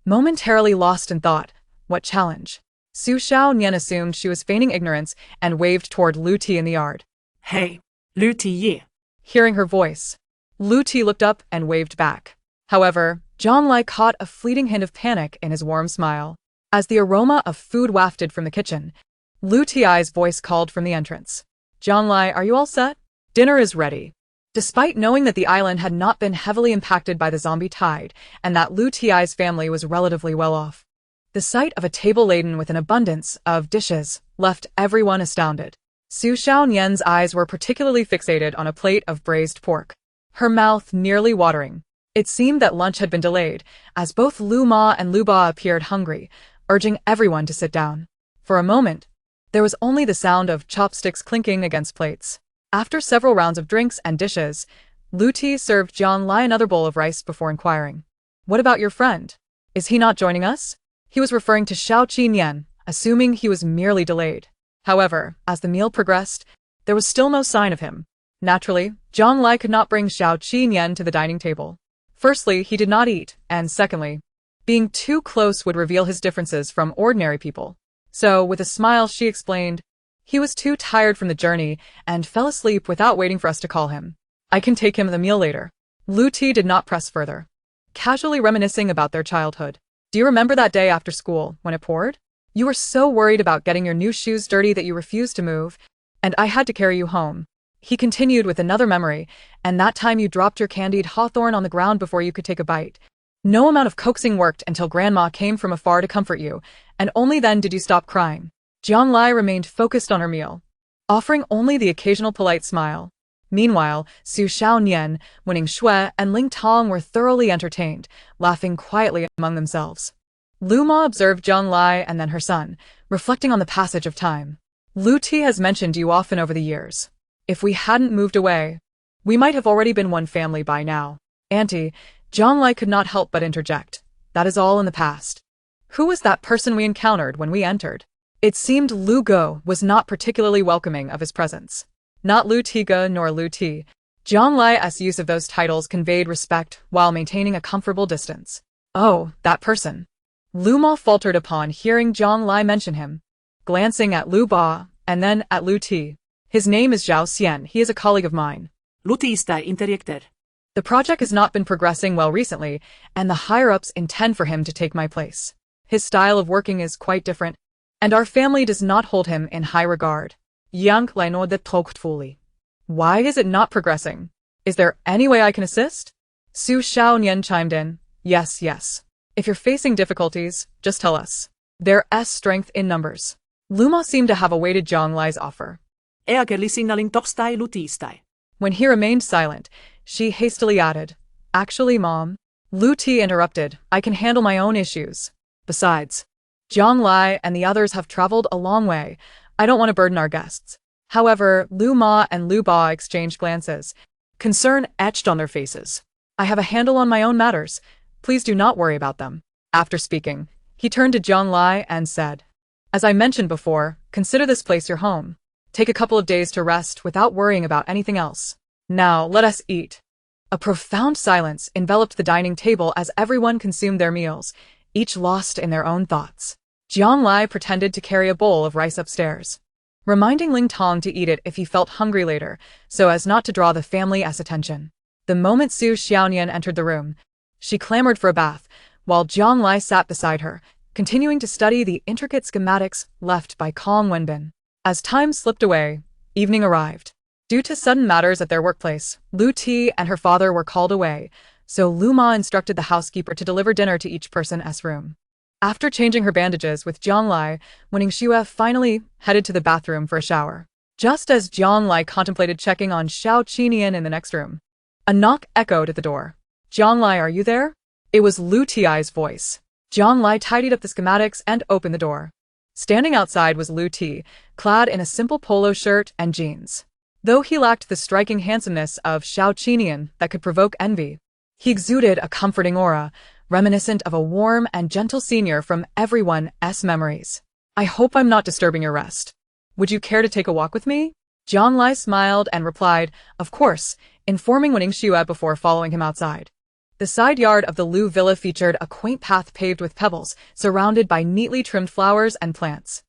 Momentarily lost in thought, what challenge? Su Xiaonian assumed she was feigning ignorance and waved toward Lu Ti in the yard. Hey, Lu Ti Yi. Hearing her voice, Lu Ti looked up and waved back. However, Zhang Lai caught a fleeting hint of panic in his warm smile. As the aroma of food wafted from the kitchen, Lu Ti's voice called from the entrance. Zhang Lai, are you all set? Dinner is ready. Despite knowing that the island had not been heavily impacted by the zombie tide and that Lu Ti's family was relatively well off, the sight of a table laden with an abundance of dishes left everyone astounded. Su Xiaonian's eyes were particularly fixated on a plate of braised pork, her mouth nearly watering. It seemed that lunch had been delayed, as both Lu Ma and Lu Ba appeared hungry, urging everyone to sit down. For a moment, there was only the sound of chopsticks clinking against plates. After several rounds of drinks and dishes, Lu Ti served Zhang Lai another bowl of rice before inquiring. What about your friend? Is he not joining us? He was referring to Xiao Qinyan, assuming he was merely delayed. However, as the meal progressed, there was still no sign of him. Naturally, Zhang Lai could not bring Xiao Qinyan to the dining table. Firstly, he did not eat, and secondly, being too close would reveal his differences from ordinary people. So, with a smile, she explained, he was too tired from the journey and fell asleep without waiting for us to call him. I can take him the meal later. Lu Ti did not press further, casually reminiscing about their childhood. Do you remember that day after school, when it poured? You were so worried about getting your new shoes dirty that you refused to move, and I had to carry you home. He continued with another memory, and that time you dropped your candied hawthorn on the ground before you could take a bite. No amount of coaxing worked until Grandma came from afar to comfort you, and only then did you stop crying. Zhang Lai remained focused on her meal, offering only the occasional polite smile. Meanwhile, Su Xiaonian, Winning Shui, and Ling Tong were thoroughly entertained, laughing quietly among themselves. Lu Ma observed Zhang Lai and then her son, reflecting on the passage of time. Lu Ti has mentioned you often over the years. If we hadn't moved away, we might have already been one family by now. Auntie, Zhang Lai could not help but interject. That is all in the past. Who was that person we encountered when we entered? It seemed Lu Go was not particularly welcoming of his presence. Not Lu Tiga nor Lu Ti. Zhang Lai's use of those titles conveyed respect while maintaining a comfortable distance. Oh, that person. Lu Ma faltered upon hearing Zhang Lai mention him, glancing at Lu Ba and then at Lu Ti. His name is Zhao Xian. He is a colleague of mine. Lutiista interjected. The project has not been progressing well recently, and the higher-ups intend for him to take my place. His style of working is quite different, and our family does not hold him in high regard. Yang Laino de Toktfuli. Why is it not progressing? Is there any way I can assist? Su Xiaonian chimed in. Yes, yes. If you're facing difficulties, just tell us. There's strength in numbers. Luma seemed to have awaited Zhang Lai's offer. Eagerly signaling tokstai lutiistai. When he remained silent, she hastily added, Actually, Mom. Lu Ti interrupted, I can handle my own issues. Besides, Zhang Lai and the others have traveled a long way. I don't want to burden our guests. However, Lu Ma and Lu Ba exchanged glances, concern etched on their faces. I have a handle on my own matters. Please do not worry about them. After speaking, he turned to Zhang Lai and said, As I mentioned before, consider this place your home. Take a couple of days to rest without worrying about anything else. Now, let us eat. A profound silence enveloped the dining table as everyone consumed their meals, each lost in their own thoughts. Zhang Lai pretended to carry a bowl of rice upstairs, reminding Ling Tong to eat it if he felt hungry later, so as not to draw the family's attention. The moment Su Xiaonian entered the room, she clamored for a bath, while Zhang Lai sat beside her, continuing to study the intricate schematics left by Kong Wenbin. As time slipped away, evening arrived. Due to sudden matters at their workplace, Lu Ti and her father were called away, so Lu Ma instructed the housekeeper to deliver dinner to each person's room. After changing her bandages with Zhang Lai, Winning Xue finally headed to the bathroom for a shower. Just as Zhang Lai contemplated checking on Xiao Qinian in the next room, a knock echoed at the door. Zhang Lai, are you there? It was Lu Ti's voice. Zhang Lai tidied up the schematics and opened the door. Standing outside was Lu Ti, clad in a simple polo shirt and jeans. Though he lacked the striking handsomeness of Xiao Qinian that could provoke envy, he exuded a comforting aura, reminiscent of a warm and gentle senior from everyone's memories. I hope I'm not disturbing your rest. Would you care to take a walk with me? Zhang Lai smiled and replied, Of course, informing Winning Xue before following him outside. The side yard of the Lu villa featured a quaint path paved with pebbles, surrounded by neatly trimmed flowers and plants.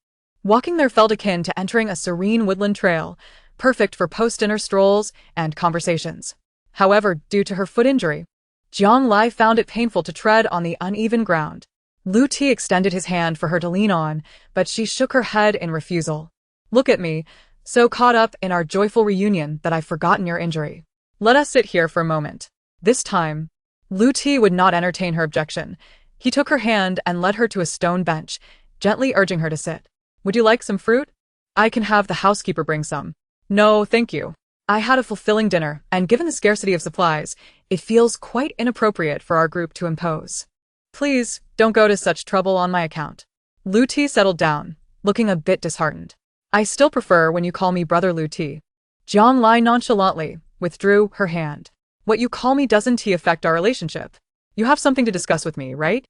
Walking there felt akin to entering a serene woodland trail, perfect for post-dinner strolls and conversations. However, due to her foot injury, Zhang Lai found it painful to tread on the uneven ground. Lu Ti extended his hand for her to lean on, but she shook her head in refusal. Look at me, so caught up in our joyful reunion that I've forgotten your injury. Let us sit here for a moment. This time, Lu Ti would not entertain her objection. He took her hand and led her to a stone bench, gently urging her to sit. Would you like some fruit? I can have the housekeeper bring some. No, thank you. I had a fulfilling dinner, and given the scarcity of supplies, it feels quite inappropriate for our group to impose. Please, don't go to such trouble on my account. Lu Ti settled down, looking a bit disheartened. I still prefer when you call me Brother Lu Ti. Zhang Lai nonchalantly withdrew her hand. What you call me doesn't affect our relationship. You have something to discuss with me, right?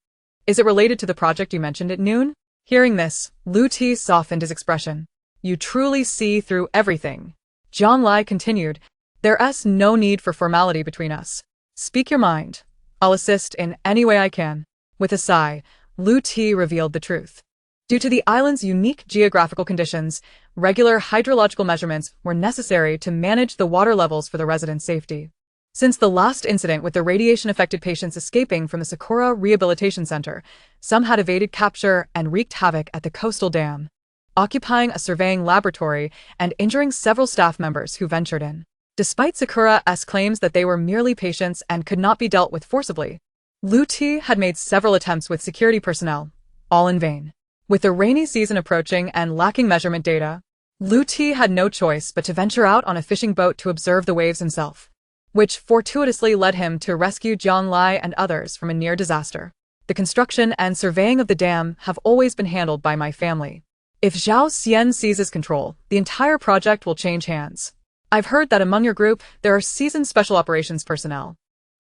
Is it related to the project you mentioned at noon? Hearing this, Lu Ti softened his expression. You truly see through everything. Zhang Lai continued, There's no need for formality between us. Speak your mind. I'll assist in any way I can. With a sigh, Lu Ti revealed the truth. Due to the island's unique geographical conditions, regular hydrological measurements were necessary to manage the water levels for the residents' safety. Since the last incident with the radiation-affected patients escaping from the Sakura Rehabilitation Center, some had evaded capture and wreaked havoc at the coastal dam, occupying a surveying laboratory and injuring several staff members who ventured in. Despite Sakura's claims that they were merely patients and could not be dealt with forcibly, Lu Ti had made several attempts with security personnel, all in vain. With the rainy season approaching and lacking measurement data, Lu Ti had no choice but to venture out on a fishing boat to observe the waves himself, which fortuitously led him to rescue Zhang Lai and others from a near disaster. The construction and surveying of the dam have always been handled by my family. If Zhao Xian seizes control, the entire project will change hands. I've heard that among your group, there are seasoned special operations personnel.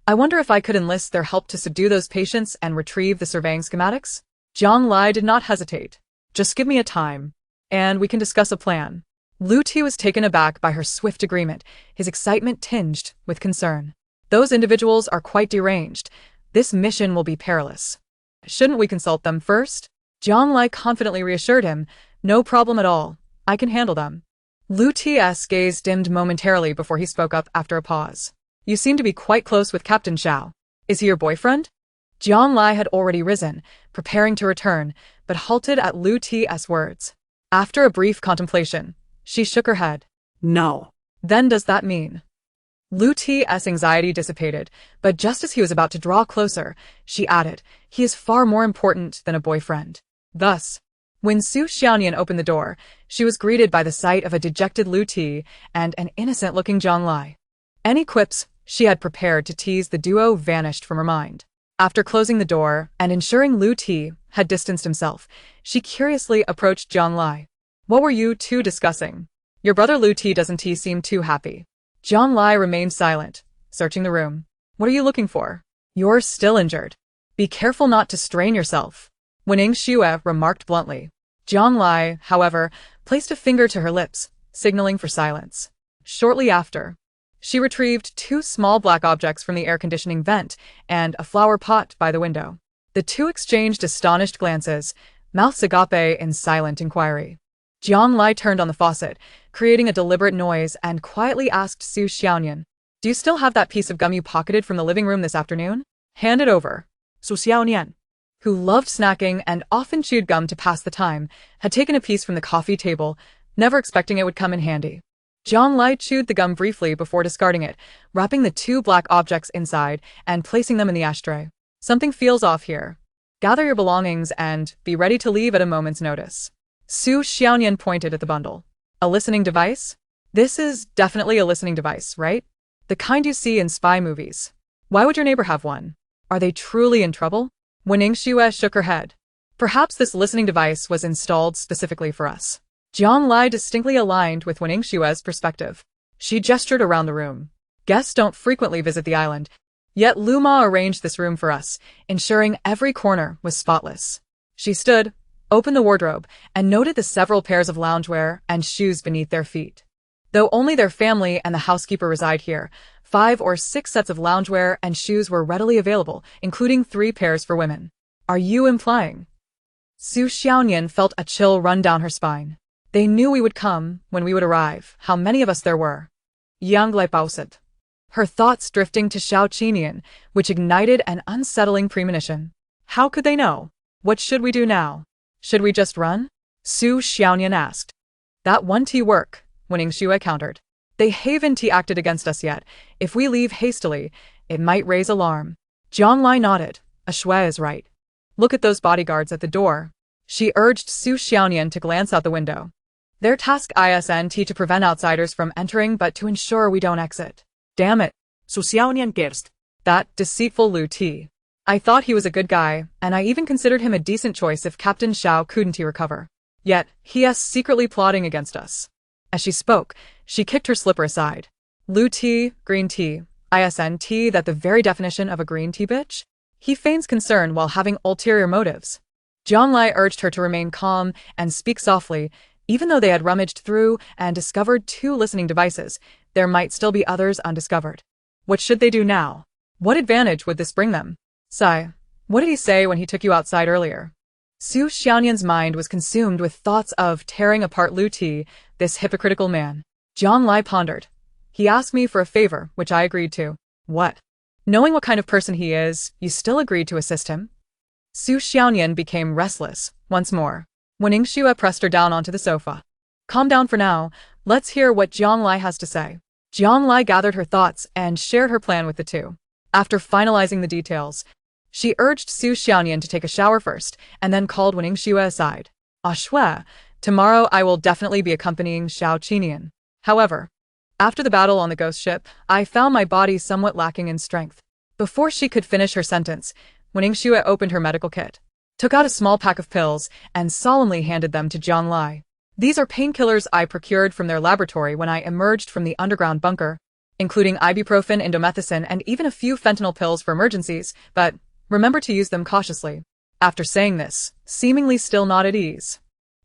I wonder if I could enlist their help to subdue those patients and retrieve the surveying schematics? Zhang Lai did not hesitate. Just give me a time, and we can discuss a plan. Lu Ti was taken aback by her swift agreement, his excitement tinged with concern. Those individuals are quite deranged. This mission will be perilous. Shouldn't we consult them first? Zhang Lai confidently reassured him, No problem at all. I can handle them. Lu T's gaze dimmed momentarily before he spoke up after a pause. You seem to be quite close with Captain Xiao. Is he your boyfriend? Jiang Lai had already risen, preparing to return, but halted at Lu T's words. After a brief contemplation, she shook her head. No. Then does that mean? Lu T's anxiety dissipated, but just as he was about to draw closer, she added, he is far more important than a boyfriend. Thus, when Su Xiaonian opened the door, she was greeted by the sight of a dejected Lu Ti and an innocent-looking Jiang Lai. Any quips she had prepared to tease the duo vanished from her mind. After closing the door and ensuring Lu Ti had distanced himself, she curiously approached Jiang Lai. What were you two discussing? Your brother Lu Ti doesn't seem too happy. Jiang Lai remained silent, searching the room. What are you looking for? You're still injured. Be careful not to strain yourself. Wen Xue remarked bluntly. Jiang Lai, however, placed a finger to her lips, signaling for silence. Shortly after, she retrieved 2 small black objects from the air conditioning vent and a flower pot by the window. The two exchanged astonished glances, mouths agape in silent inquiry. Jiang Lai turned on the faucet, creating a deliberate noise, and quietly asked Su Xiaonian, "Do you still have that piece of gum you pocketed from the living room this afternoon? Hand it over." Su Xiaonian, who loved snacking and often chewed gum to pass the time, had taken a piece from the coffee table, never expecting it would come in handy. Jiang Lai chewed the gum briefly before discarding it, wrapping the 2 black objects inside and placing them in the ashtray. Something feels off here. Gather your belongings and be ready to leave at a moment's notice. Su Xiaonian pointed at the bundle. A listening device? This is definitely a listening device, right? The kind you see in spy movies. Why would your neighbor have one? Are they truly in trouble? Wen Xue shook her head. Perhaps this listening device was installed specifically for us. Jiang Lai distinctly aligned with Wen Xue's perspective. She gestured around the room. Guests don't frequently visit the island, yet Lu Ma arranged this room for us, ensuring every corner was spotless. She stood, opened the wardrobe, and noted the several pairs of loungewear and shoes beneath their feet. Though only their family and the housekeeper reside here, 5 or 6 sets of loungewear and shoes were readily available, including 3 pairs for women. Are you implying? Su Xiaonian felt a chill run down her spine. They knew we would come, when we would arrive, how many of us there were. Yang Lai Baosit. Her thoughts drifting to Xiao Qinian, which ignited an unsettling premonition. How could they know? What should we do now? Should we just run? Su Xiaonian asked. That won't work, Wen Xue countered. They haven't acted against us yet. If we leave hastily, it might raise alarm. Jiang Lai nodded. Xue is right. Look at those bodyguards at the door. She urged Su Xiaonian to glance out the window. Their task isn't to prevent outsiders from entering but to ensure we don't exit. Damn it. Su Xiaonian cursed. That deceitful Lu Ti. I thought he was a good guy, and I even considered him a decent choice if Captain Xiao couldn't recover. Yet, he is secretly plotting against us. As she spoke, she kicked her slipper aside. Lu Ti, green tea, isn't that the very definition of a green tea bitch? He feigns concern while having ulterior motives. Jiang Lai urged her to remain calm and speak softly. Even though they had rummaged through and discovered 2 listening devices, there might still be others undiscovered. What should they do now? What advantage would this bring them? Sai, what did he say when he took you outside earlier? Su Xiaonian's mind was consumed with thoughts of tearing apart Lu Ti, this hypocritical man. Jiang Lai pondered. He asked me for a favor, which I agreed to. What? Knowing what kind of person he is, you still agreed to assist him? Su Xiaonian became restless, once more. Wen Xue pressed her down onto the sofa. Calm down for now, let's hear what Jiang Lai has to say. Jiang Lai gathered her thoughts and shared her plan with the two. After finalizing the details, she urged Su Xiaonian to take a shower first, and then called Wen Xue aside. Xue, tomorrow I will definitely be accompanying Xiao Qinian. However, after the battle on the ghost ship, I found my body somewhat lacking in strength. Before she could finish her sentence, Wen Xue opened her medical kit, took out a small pack of pills, and solemnly handed them to Jiang Lai. These are painkillers I procured from their laboratory when I emerged from the underground bunker, including ibuprofen, indomethacin, and even a few fentanyl pills for emergencies, but remember to use them cautiously. After saying this, seemingly still not at ease,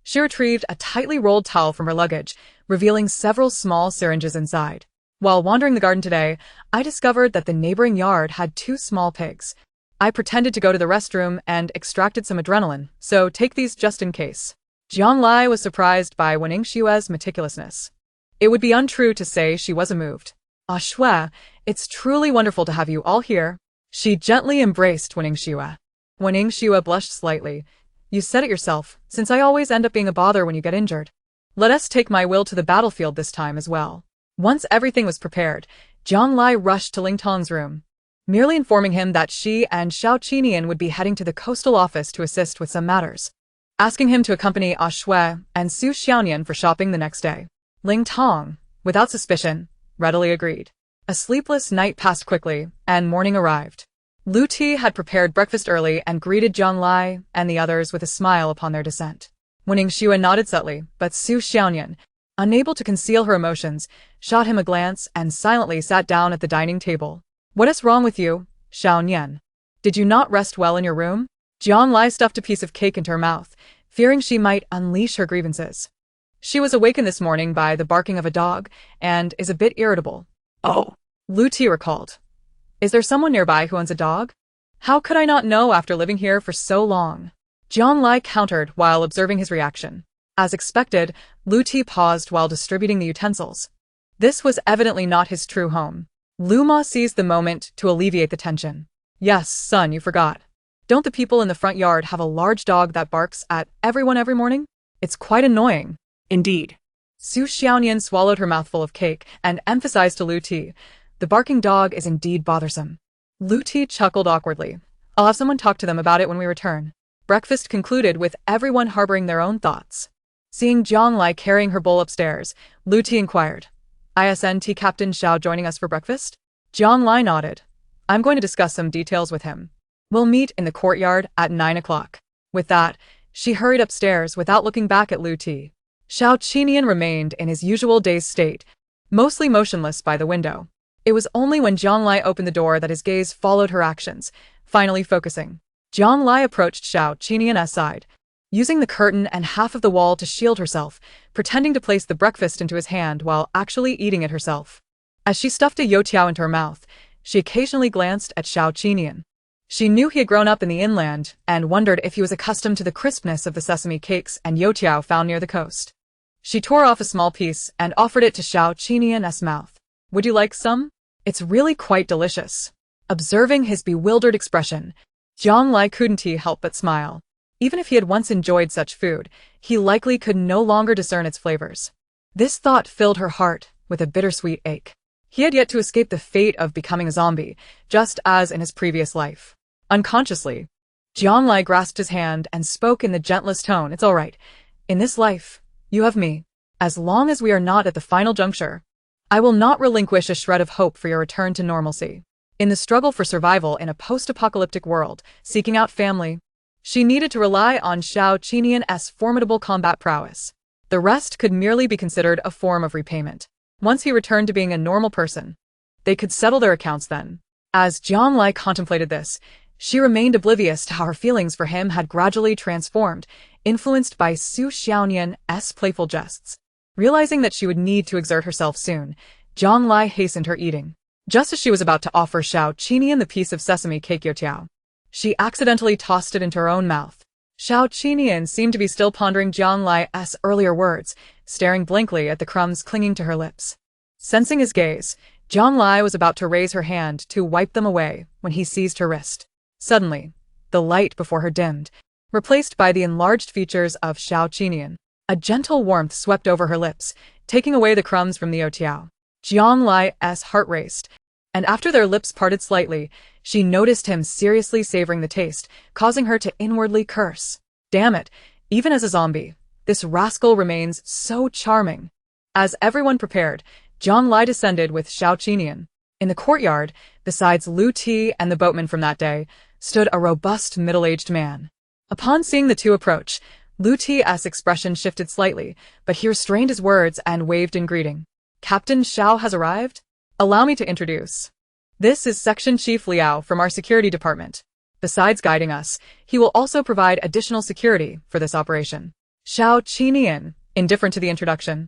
she retrieved a tightly rolled towel from her luggage, revealing several small syringes inside. While wandering the garden today, I discovered that the neighboring yard had 2 small pigs. I pretended to go to the restroom and extracted some adrenaline, so take these just in case. Jiang Lai was surprised by Wen Xue's meticulousness. It would be untrue to say she wasn't moved. Ah Shue, it's truly wonderful to have you all here. She gently embraced Wening Shue. Wening Shue blushed slightly. You said it yourself, since I always end up being a bother when you get injured. Let us take my will to the battlefield this time as well. Once everything was prepared, Zhang Lai rushed to Ling Tong's room, merely informing him that she and Xiao Qinian would be heading to the coastal office to assist with some matters, asking him to accompany Ah Shue and Su Xiaonian for shopping the next day. Ling Tong, without suspicion, readily agreed. A sleepless night passed quickly, and morning arrived. Lu Ti had prepared breakfast early and greeted Zhang Lai and the others with a smile upon their descent. Wening Shue nodded subtly, but Su Xiaonian, unable to conceal her emotions, shot him a glance and silently sat down at the dining table. What is wrong with you, Xiaonian? Did you not rest well in your room? Zhang Lai stuffed a piece of cake into her mouth, fearing she might unleash her grievances. She was awakened this morning by the barking of a dog, and is a bit irritable. Oh, Lu Ti recalled. Is there someone nearby who owns a dog? How could I not know after living here for so long? Zhang Lai countered while observing his reaction. As expected, Lu Ti paused while distributing the utensils. This was evidently not his true home. Lu Ma seized the moment to alleviate the tension. Yes, son, you forgot. Don't the people in the front yard have a large dog that barks at everyone every morning? It's quite annoying. Indeed. Su Xiaonian swallowed her mouthful of cake and emphasized to Lu Ti, the barking dog is indeed bothersome. Lu Ti chuckled awkwardly. I'll have someone talk to them about it when we return. Breakfast concluded with everyone harboring their own thoughts. Seeing Zhang Lai carrying her bowl upstairs, Lu Ti inquired, "Isn't Captain Xiao joining us for breakfast?" Zhang Lai nodded. I'm going to discuss some details with him. We'll meet in the courtyard at 9 o'clock. With that, she hurried upstairs without looking back at Lu Ti. Xiao Qinian remained in his usual dazed state, mostly motionless by the window. It was only when Zhang Lai opened the door that his gaze followed her actions, finally focusing. Zhang Lai approached Xiao Qinian's side, using the curtain and half of the wall to shield herself, pretending to place the breakfast into his hand while actually eating it herself. As she stuffed a youtiao into her mouth, she occasionally glanced at Xiao Qinian. She knew he had grown up in the inland and wondered if he was accustomed to the crispness of the sesame cakes and youtiao found near the coast. She tore off a small piece and offered it to Xiao Qinian's mouth. Would you like some? It's really quite delicious. Observing his bewildered expression, Zhang Lai couldn't help but smile. Even if he had once enjoyed such food, he likely could no longer discern its flavors. This thought filled her heart with a bittersweet ache. He had yet to escape the fate of becoming a zombie, just as in his previous life. Unconsciously, Zhang Lai grasped his hand and spoke in the gentlest tone. It's all right. In this life, you have me. As long as we are not at the final juncture, I will not relinquish a shred of hope for your return to normalcy. In the struggle for survival in a post-apocalyptic world, seeking out family, she needed to rely on Xiao Qinian's formidable combat prowess. The rest could merely be considered a form of repayment. Once he returned to being a normal person, they could settle their accounts then. As Zhang Lai contemplated this, she remained oblivious to how her feelings for him had gradually transformed, influenced by Su Xiaonian's playful jests. Realizing that she would need to exert herself soon, Zhang Lai hastened her eating. Just as she was about to offer Xiao Qinian the piece of sesame cake youtiao, she accidentally tossed it into her own mouth. Xiao Qinian seemed to be still pondering Zhang Lai's earlier words, staring blankly at the crumbs clinging to her lips. Sensing his gaze, Zhang Lai was about to raise her hand to wipe them away when he seized her wrist. Suddenly, the light before her dimmed, replaced by the enlarged features of Xiao Qinian. A gentle warmth swept over her lips, taking away the crumbs from the youtiao. Zhang Lai's heart raced, and after their lips parted slightly, she noticed him seriously savoring the taste, causing her to inwardly curse. Damn it, even as a zombie, this rascal remains so charming. As everyone prepared, Zhang Lai descended with Xiao Qinian. In the courtyard, besides Lu Ti and the boatman from that day, stood a robust middle-aged man. Upon seeing the two approach, Lu Ti's expression shifted slightly, but he restrained his words and waved in greeting. Captain Xiao has arrived? Allow me to introduce. This is Section Chief Liao from our security department. Besides guiding us, he will also provide additional security for this operation. Xiao Qinian, indifferent to the introduction,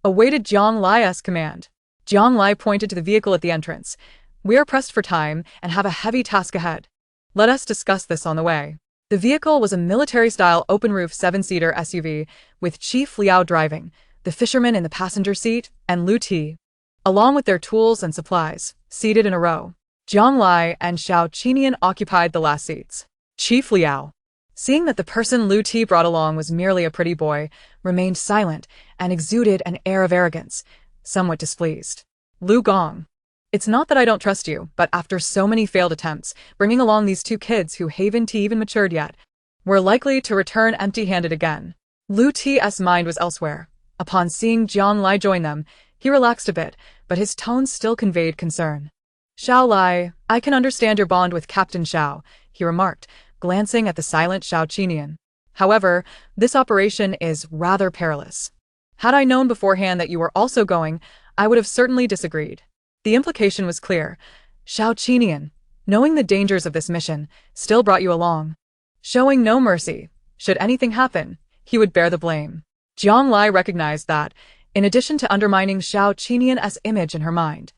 awaited Zhang Lai's command. Zhang Lai pointed to the vehicle at the entrance. We are pressed for time and have a heavy task ahead. Let us discuss this on the way. The vehicle was a military-style open-roof 7-seater SUV with Chief Liao driving, the fisherman in the passenger seat, and Lu Ti, along with their tools and supplies, seated in a row. Jiang Lai and Xiao Qinian occupied the last seats. Chief Liao, seeing that the person Lu Ti brought along was merely a pretty boy, remained silent and exuded an air of arrogance, somewhat displeased. Lu Gong, it's not that I don't trust you, but after so many failed attempts, bringing along these two kids who haven't even matured yet, we're likely to return empty-handed again. Lu Ti's mind was elsewhere. Upon seeing Jiang Lai join them, he relaxed a bit, but his tone still conveyed concern. Xiao Lai, I can understand your bond with Captain Xiao, he remarked, glancing at the silent Xiao Qinian. However, this operation is rather perilous. Had I known beforehand that you were also going, I would have certainly disagreed. The implication was clear. Xiao Qinian, knowing the dangers of this mission, still brought you along. Showing no mercy, should anything happen, he would bear the blame. Jiang Lai recognized that, in addition to undermining Xiao Qinian's image in her mind,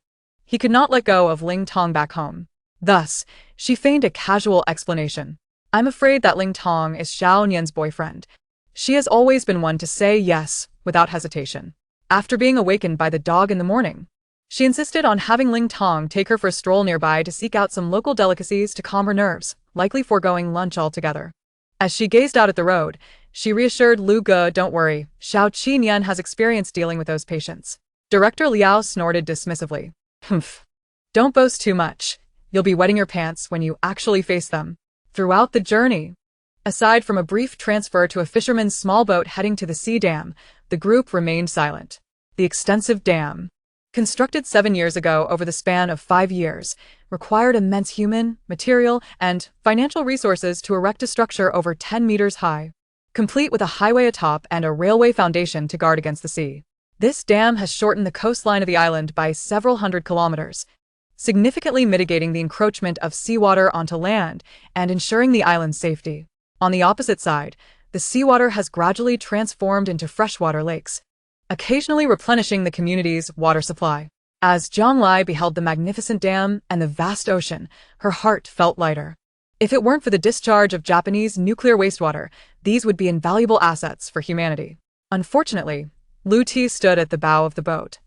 he could not let go of Ling Tong back home. Thus, she feigned a casual explanation. I'm afraid that Ling Tong is Xiao Nian's boyfriend. She has always been one to say yes, without hesitation. After being awakened by the dog in the morning, she insisted on having Ling Tong take her for a stroll nearby to seek out some local delicacies to calm her nerves, likely foregoing lunch altogether. As she gazed out at the road, she reassured Lu Ge, don't worry, Xiao Qinian has experience dealing with those patients. Director Liao snorted dismissively. Humph. Don't boast too much. You'll be wetting your pants when you actually face them. Throughout the journey, aside from a brief transfer to a fisherman's small boat heading to the sea dam, the group remained silent. The extensive dam, constructed 7 years ago over the span of 5 years, required immense human, material, and financial resources to erect a structure over 10 meters high, complete with a highway atop and a railway foundation to guard against the sea. This dam has shortened the coastline of the island by several hundred kilometers, significantly mitigating the encroachment of seawater onto land and ensuring the island's safety. On the opposite side, the seawater has gradually transformed into freshwater lakes, occasionally replenishing the community's water supply. As Jiang Lai beheld the magnificent dam and the vast ocean, her heart felt lighter. If it weren't for the discharge of Japanese nuclear wastewater, these would be invaluable assets for humanity. Unfortunately, Lu Ti stood at the bow of the boat,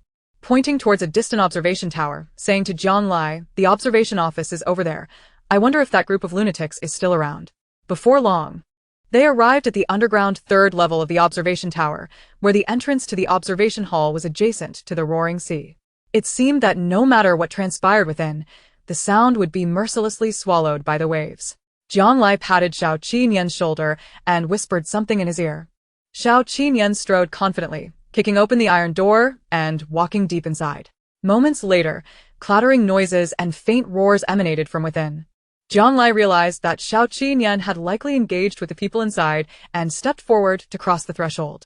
pointing towards a distant observation tower, saying to Jiang Lai, the observation office is over there. I wonder if that group of lunatics is still around. Before long, they arrived at the underground third level of the observation tower, where the entrance to the observation hall was adjacent to the roaring sea. It seemed that no matter what transpired within, the sound would be mercilessly swallowed by the waves. Jiang Lai patted Xiao Qinian's shoulder and whispered something in his ear. Xiao Qinian strode confidently, kicking open the iron door and walking deep inside. Moments later, clattering noises and faint roars emanated from within. Jiang Lai realized that Xiao Qinian had likely engaged with the people inside and stepped forward to cross the threshold.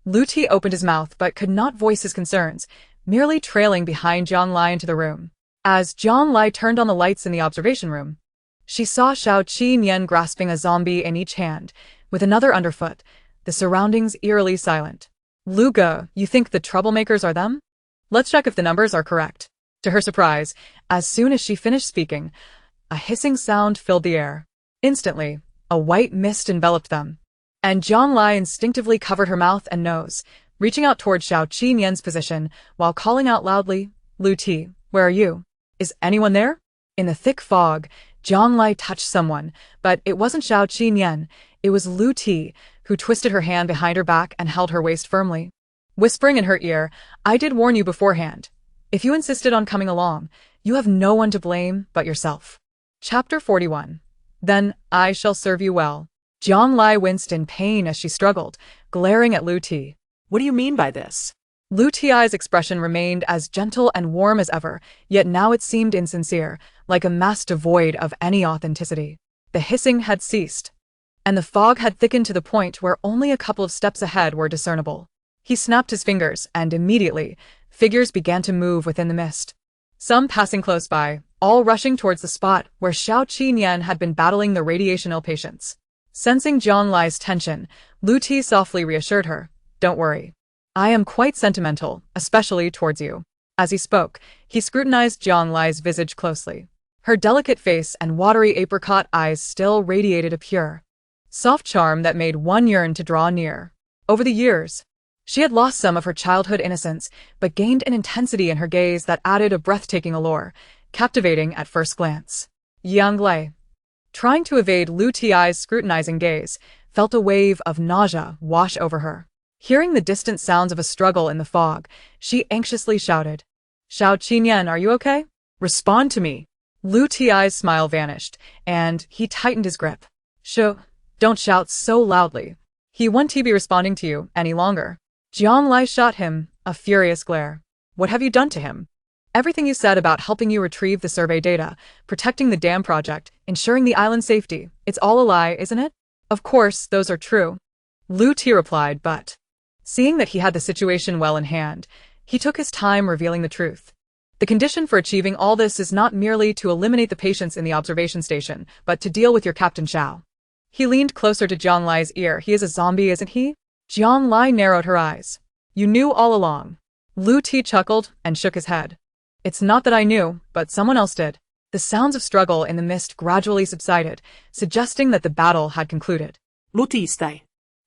Lu Ti opened his mouth but could not voice his concerns, merely trailing behind Jiang Lai into the room. As Jiang Lai turned on the lights in the observation room, she saw Xiao Qinian grasping a zombie in each hand, with another underfoot, the surroundings eerily silent. Lu Ge, you think the troublemakers are them? Let's check if the numbers are correct. To her surprise, as soon as she finished speaking, a hissing sound filled the air. Instantly, a white mist enveloped them, and Jiang Lai instinctively covered her mouth and nose, reaching out toward Xiao Qinian's position while calling out loudly, Lu Ti, where are you? Is anyone there? In the thick fog, Jiang Lai touched someone, but it wasn't Xiao Qinian, it was Lu Ti, who twisted her hand behind her back and held her waist firmly. Whispering in her ear, I did warn you beforehand. If you insisted on coming along, you have no one to blame but yourself. Chapter 41. Then I shall serve you well. Jiang Lai winced in pain as she struggled, glaring at Lu Ti. What do you mean by this? Lu Ti's expression remained as gentle and warm as ever, yet now it seemed insincere, like a mask devoid of any authenticity. The hissing had ceased, and the fog had thickened to the point where only a couple of steps ahead were discernible. He snapped his fingers, and immediately, figures began to move within the mist. Some passing close by, all rushing towards the spot where Xiao Qinian had been battling the radiation-ill patients. Sensing Jiang Lai's tension, Lu Ti softly reassured her, don't worry. I am quite sentimental, especially towards you. As he spoke, he scrutinized Jiang Lai's visage closely. Her delicate face and watery apricot eyes still radiated a pure, soft charm that made one yearn to draw near. Over the years, She had lost some of her childhood innocence, but gained an intensity in her gaze that added a breathtaking allure, captivating at first glance. Yang Lei, trying to evade Lu Ti's scrutinizing gaze, felt a wave of nausea wash over her. Hearing the distant sounds of a struggle in the fog, she anxiously shouted, "Xiao Qinyan, are you okay? Respond to me." Lu Ti's smile vanished, and he tightened his grip. "Shoo, don't shout so loudly. He won't be responding to you any longer." Jiang Lai shot him a furious glare. "What have you done to him? Everything you said about helping you retrieve the survey data, protecting the dam project, ensuring the island's safety, it's all a lie, isn't it?" "Of course, those are true," Lu Ti replied, but seeing that he had the situation well in hand, he took his time revealing the truth. "The condition for achieving all this is not merely to eliminate the patients in the observation station, but to deal with your Captain Xiao." He leaned closer to Jiang Lai's ear. "He is a zombie, isn't he?" Jiang Lai narrowed her eyes. "You knew all along." Lu Ti chuckled and shook his head. "It's not that I knew, but someone else did." The sounds of struggle in the mist gradually subsided, suggesting that the battle had concluded. Lu Ti stai.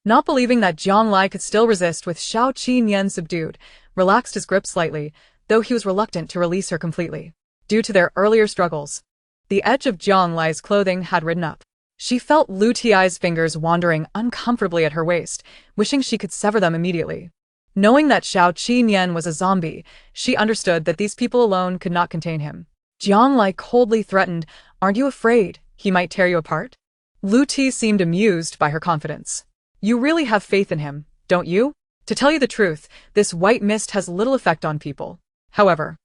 Not believing that Jiang Lai could still resist with Xiao Qinyan subdued, relaxed his grip slightly, though he was reluctant to release her completely. Due to their earlier struggles, the edge of Jiang Lai's clothing had ridden up. She felt Lu Ti's fingers wandering uncomfortably at her waist, wishing she could sever them immediately. Knowing that Xiao Qinyan was a zombie, she understood that these people alone could not contain him. Jiang Lai coldly threatened, "Aren't you afraid he might tear you apart?" Lu Ti seemed amused by her confidence. "You really have faith in him, don't you? To tell you the truth, this white mist has little effect on people. However,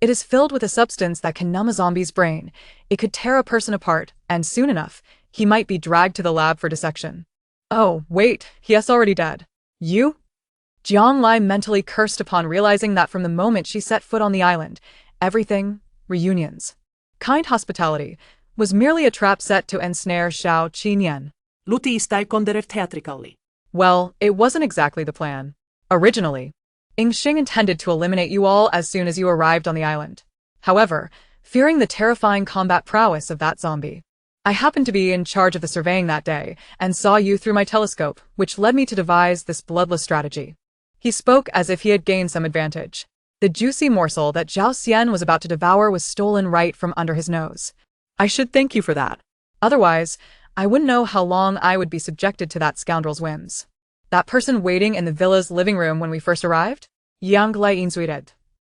it is filled with a substance that can numb a zombie's brain. It could tear a person apart, and soon enough, he might be dragged to the lab for dissection." "Oh, wait, he is already dead." "You?" Jiang Lai mentally cursed upon realizing that from the moment she set foot on the island, everything, reunions, kind hospitality, was merely a trap set to ensnare Xiao Qinyan. Lu Ti stai condere theatrically. Well, it wasn't exactly the plan. Originally, Ing Xing intended to eliminate you all as soon as you arrived on the island. However, fearing the terrifying combat prowess of that zombie, I happened to be in charge of the surveying that day and saw you through my telescope, which led me to devise this bloodless strategy. He spoke as if he had gained some advantage. The juicy morsel that Zhao Xian was about to devour was stolen right from under his nose. "I should thank you for that. Otherwise, I wouldn't know how long I would be subjected to that scoundrel's whims." "That person waiting in the villa's living room when we first arrived?" Yang Lai insuited.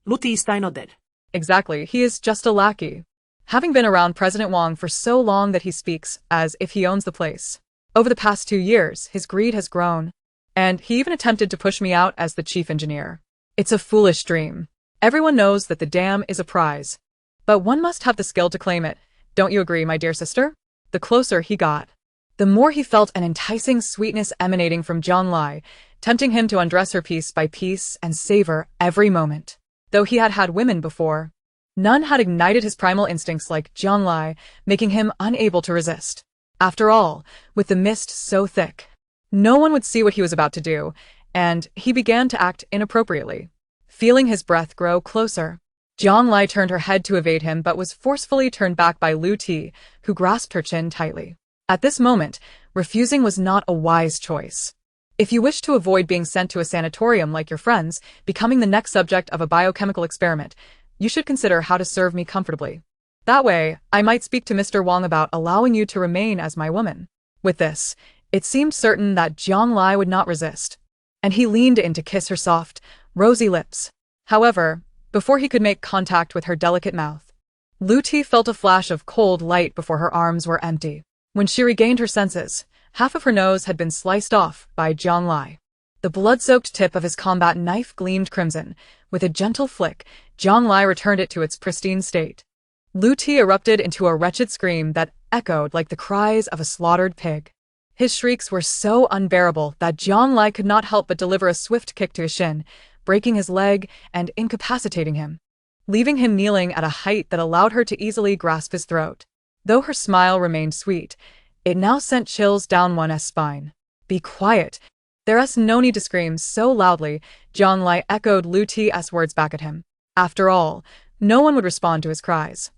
Lu Ti stai nodded. "Exactly, he is just a lackey. Having been around President Wang for so long that he speaks as if he owns the place. Over the past 2 years, his greed has grown, and he even attempted to push me out as the chief engineer. It's a foolish dream. Everyone knows that the dam is a prize, but one must have the skill to claim it. Don't you agree, my dear sister?" The closer he got, the more he felt an enticing sweetness emanating from Jiang Lai, tempting him to undress her piece by piece and savor every moment. Though he had had women before, none had ignited his primal instincts like Jiang Lai, making him unable to resist. After all, with the mist so thick, no one would see what he was about to do, and he began to act inappropriately. Feeling his breath grow closer, Jiang Lai turned her head to evade him but was forcefully turned back by Lu Ti, who grasped her chin tightly. At this moment, refusing was not a wise choice. If you wish to avoid being sent to a sanatorium like your friends, becoming the next subject of a biochemical experiment, you should consider how to serve me comfortably. That way, I might speak to Mr. Wang about allowing you to remain as my woman." With this, it seemed certain that Jiang Lai would not resist, and he leaned in to kiss her soft, rosy lips. However, before he could make contact with her delicate mouth, Lu Ti felt a flash of cold light before her arms were empty. When she regained her senses, half of her nose had been sliced off by Jiang Lai. The blood-soaked tip of his combat knife gleamed crimson. With a gentle flick, Jiang Lai returned it to its pristine state. Lu Ti erupted into a wretched scream that echoed like the cries of a slaughtered pig. His shrieks were so unbearable that Jiang Lai could not help but deliver a swift kick to his shin, breaking his leg and incapacitating him, leaving him kneeling at a height that allowed her to easily grasp his throat. Though her smile remained sweet, it now sent chills down one's spine. "Be quiet. There's no need to scream so loudly," Jiang Lai echoed Lu Ti's words back at him. After all, no one would respond to his cries,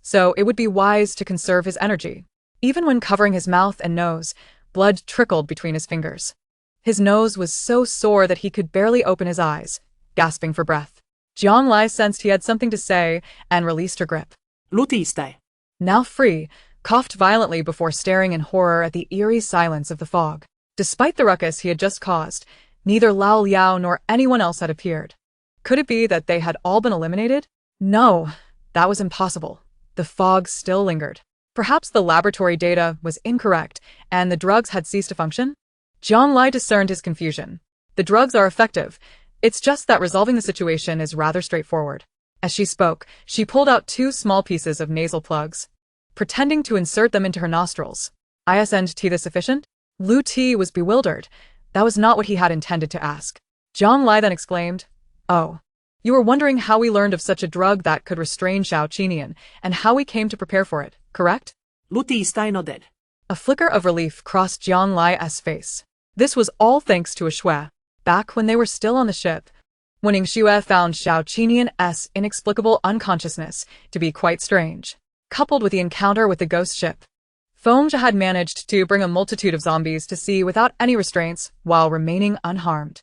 so it would be wise to conserve his energy. Even when covering his mouth and nose, blood trickled between his fingers. His nose was so sore that he could barely open his eyes, gasping for breath. Jiang Lai sensed he had something to say and released her grip. Lutiste. Now free, coughed violently before staring in horror at the eerie silence of the fog. Despite the ruckus he had just caused, neither Lao Liao nor anyone else had appeared. Could it be that they had all been eliminated? No, that was impossible. The fog still lingered. Perhaps the laboratory data was incorrect and the drugs had ceased to function? Jiang Lai discerned his confusion. The drugs are effective. It's just that resolving the situation is rather straightforward. As she spoke, she pulled out 2 small pieces of nasal plugs, pretending to insert them into her nostrils. Isn't this sufficient? Lu Ti was bewildered. That was not what he had intended to ask. Jiang Lai then exclaimed, "Oh. You were wondering how we learned of such a drug that could restrain Xiao Qinian, and how we came to prepare for it, correct?" Lutiste nodded. A flicker of relief crossed Jiang Lai's face. This was all thanks to a Shui. Back when they were still on the ship, Ning Xue found Xiao Qinian's inexplicable unconsciousness to be quite strange. Coupled with the encounter with the ghost ship, Fengzhe had managed to bring a multitude of zombies to sea without any restraints while remaining unharmed.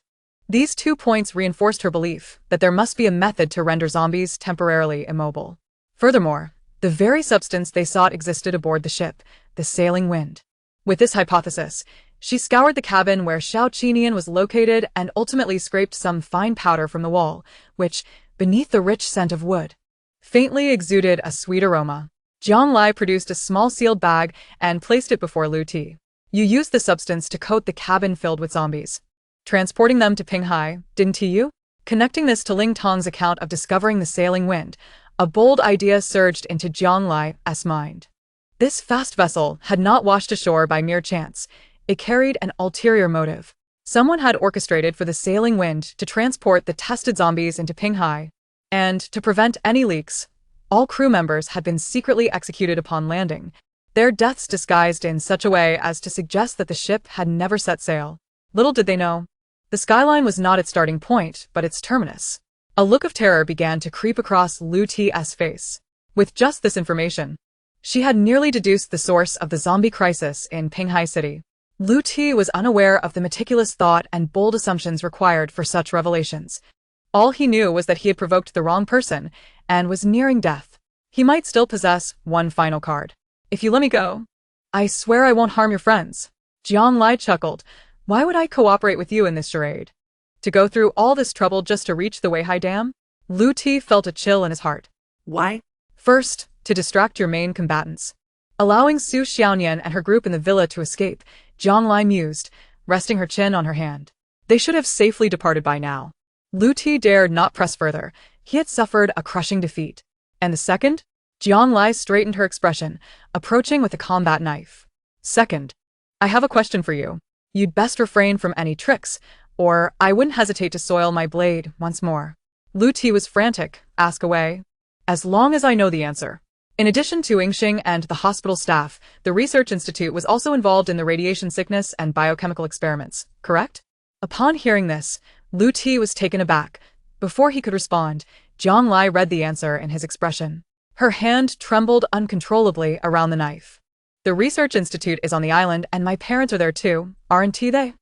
These 2 points reinforced her belief that there must be a method to render zombies temporarily immobile. Furthermore, the very substance they sought existed aboard the ship, the sailing wind. With this hypothesis, she scoured the cabin where Xiao Qinian was located and ultimately scraped some fine powder from the wall, which, beneath the rich scent of wood, faintly exuded a sweet aroma. Jiang Lai produced a small sealed bag and placed it before Lu Ti. "You used the substance to coat the cabin filled with zombies, transporting them to Pinghai, didn't you?" Connecting this to Ling Tong's account of discovering the sailing wind, a bold idea surged into Jiang Lai's mind. This fast vessel had not washed ashore by mere chance. It carried an ulterior motive. Someone had orchestrated for the sailing wind to transport the tested zombies into Pinghai, and to prevent any leaks, all crew members had been secretly executed upon landing, their deaths disguised in such a way as to suggest that the ship had never set sail. Little did they know, the skyline was not its starting point, but its terminus. A look of terror began to creep across Lu Ti's face. With just this information, she had nearly deduced the source of the zombie crisis in Pinghai City. Lu Ti was unaware of the meticulous thought and bold assumptions required for such revelations. All he knew was that he had provoked the wrong person and was nearing death. He might still possess one final card. "If you let me go, I swear I won't harm your friends." Jiang Lai chuckled. "Why would I cooperate with you in this charade? To go through all this trouble just to reach the Weihai Dam?" Lu Ti felt a chill in his heart. "Why?" "First, to distract your main combatants. Allowing Su Xiaonian and her group in the villa to escape," Jiang Lai mused, resting her chin on her hand. "They should have safely departed by now." Lu Ti dared not press further. He had suffered a crushing defeat. "And the second?" Jiang Lai straightened her expression, approaching with a combat knife. "Second, I have a question for you. You'd best refrain from any tricks, or I wouldn't hesitate to soil my blade once more." Lu Ti was frantic. "Ask away." "As long as I know the answer." In addition to Yingxing and the hospital staff, the research institute was also involved in the radiation sickness and biochemical experiments, correct? Upon hearing this, Lu Ti was taken aback. Before he could respond, Jiang Lai read the answer in his expression. Her hand trembled uncontrollably around the knife. "The research institute is on the island and my parents are there too, aren't they?"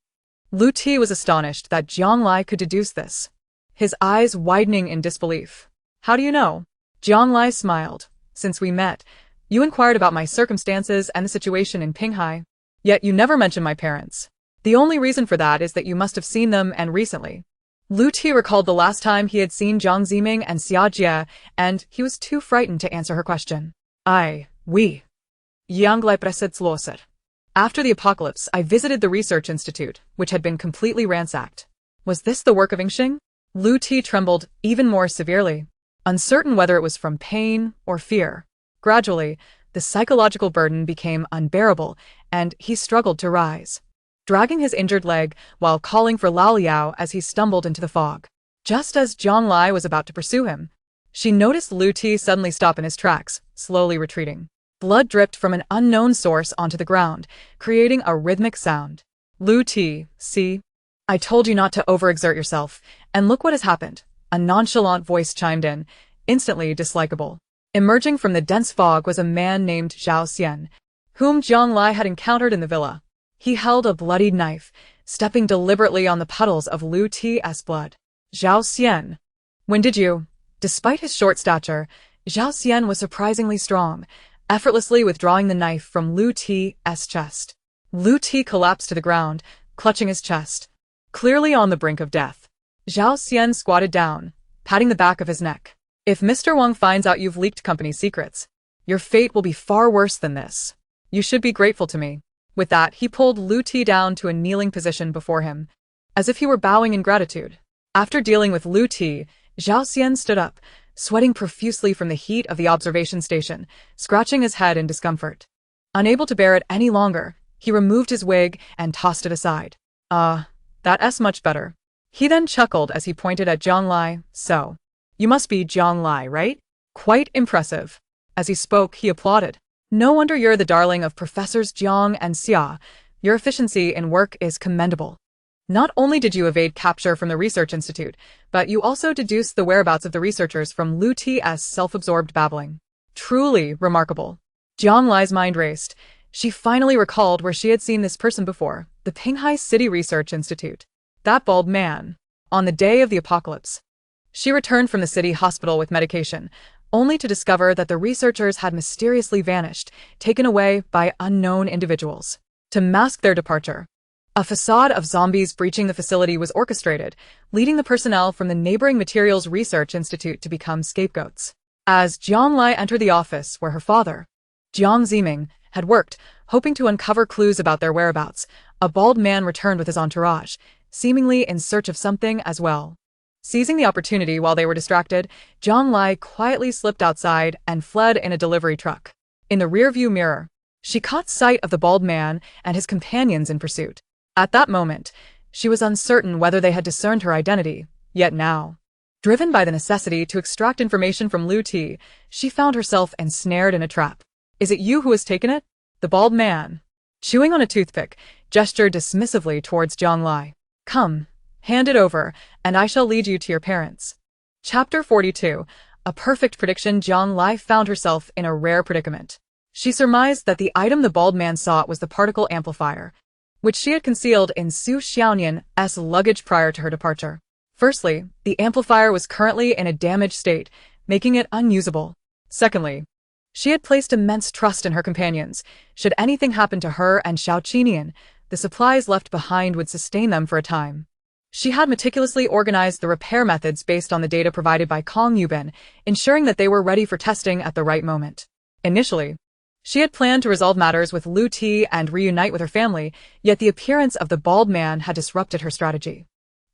Lu Ti was astonished that Jiang Lai could deduce this, his eyes widening in disbelief. "How do you know?" Jiang Lai smiled. "Since we met, you inquired about my circumstances and the situation in Pinghai. Yet you never mentioned my parents. The only reason for that is that you must have seen them and recently." Lu Ti recalled the last time he had seen Zhang Ziming and Xia Jie, and he was too frightened to answer her question. "We. Yang Lai presedslosir. After the apocalypse, I visited the research institute, which had been completely ransacked. Was this the work of Yingxing?" Lu Ti trembled even more severely, uncertain whether it was from pain or fear. Gradually, the psychological burden became unbearable, and he struggled to rise, dragging his injured leg while calling for Lao Liao as he stumbled into the fog. Just as Jiang Lai was about to pursue him, she noticed Lu Ti suddenly stop in his tracks, slowly retreating. Blood dripped from an unknown source onto the ground, creating a rhythmic sound. "Lu Ti, see? I told you not to overexert yourself, and look what has happened." A nonchalant voice chimed in, instantly dislikable. Emerging from the dense fog was a man named Zhao Xian, whom Jiang Lai had encountered in the villa. He held a bloodied knife, stepping deliberately on the puddles of Lu Ti's blood. Zhao Xian. When did you? Despite his short stature, Zhao Xian was surprisingly strong, effortlessly withdrawing the knife from Lu Ti's chest. Lu Ti collapsed to the ground, clutching his chest, clearly on the brink of death. Zhao Xian squatted down, patting the back of his neck. If Mr. Wang finds out you've leaked company secrets, your fate will be far worse than this. You should be grateful to me. With that, he pulled Lu Ti down to a kneeling position before him, as if he were bowing in gratitude. After dealing with Lu Ti, Zhao Xian stood up, sweating profusely from the heat of the observation station, scratching his head in discomfort. Unable to bear it any longer, he removed his wig and tossed it aside. That's much better. He then chuckled as he pointed at Zhang Lai. So, you must be Zhang Lai, right? Quite impressive. As he spoke, he applauded. No wonder you're the darling of Professors Jiang and Xia. Your efficiency in work is commendable. Not only did you evade capture from the research institute, but you also deduced the whereabouts of the researchers from Lu Ti's self-absorbed babbling. Truly remarkable. Zhang Lai's mind raced. She finally recalled where she had seen this person before, the Pinghai City Research Institute. That bald man. On the day of the apocalypse. She returned from the city hospital with medication, only to discover that the researchers had mysteriously vanished, taken away by unknown individuals. To mask their departure, a facade of zombies breaching the facility was orchestrated, leading the personnel from the neighboring Materials Research Institute to become scapegoats. As Zhang Lai entered the office where her father, Jiang Ziming, had worked, hoping to uncover clues about their whereabouts, a bald man returned with his entourage, seemingly in search of something as well. Seizing the opportunity while they were distracted, Zhang Lai quietly slipped outside and fled in a delivery truck. In the rearview mirror, she caught sight of the bald man and his companions in pursuit. At that moment, she was uncertain whether they had discerned her identity, yet now, driven by the necessity to extract information from Lu Ti, she found herself ensnared in a trap. Is it you who has taken it? The bald man, chewing on a toothpick, gestured dismissively towards Zhang Lai. Come, hand it over, and I shall lead you to your parents. Chapter 42. A perfect prediction. Zhang Lai found herself in a rare predicament. She surmised that the item the bald man sought was the particle amplifier, which she had concealed in Su Xiaonian's luggage prior to her departure. Firstly, the amplifier was currently in a damaged state, making it unusable. Secondly, she had placed immense trust in her companions. Should anything happen to her and Xiao Qinian, the supplies left behind would sustain them for a time. She had meticulously organized the repair methods based on the data provided by Kong Yubin, ensuring that they were ready for testing at the right moment. Initially, she had planned to resolve matters with Lu Ti and reunite with her family, yet the appearance of the bald man had disrupted her strategy.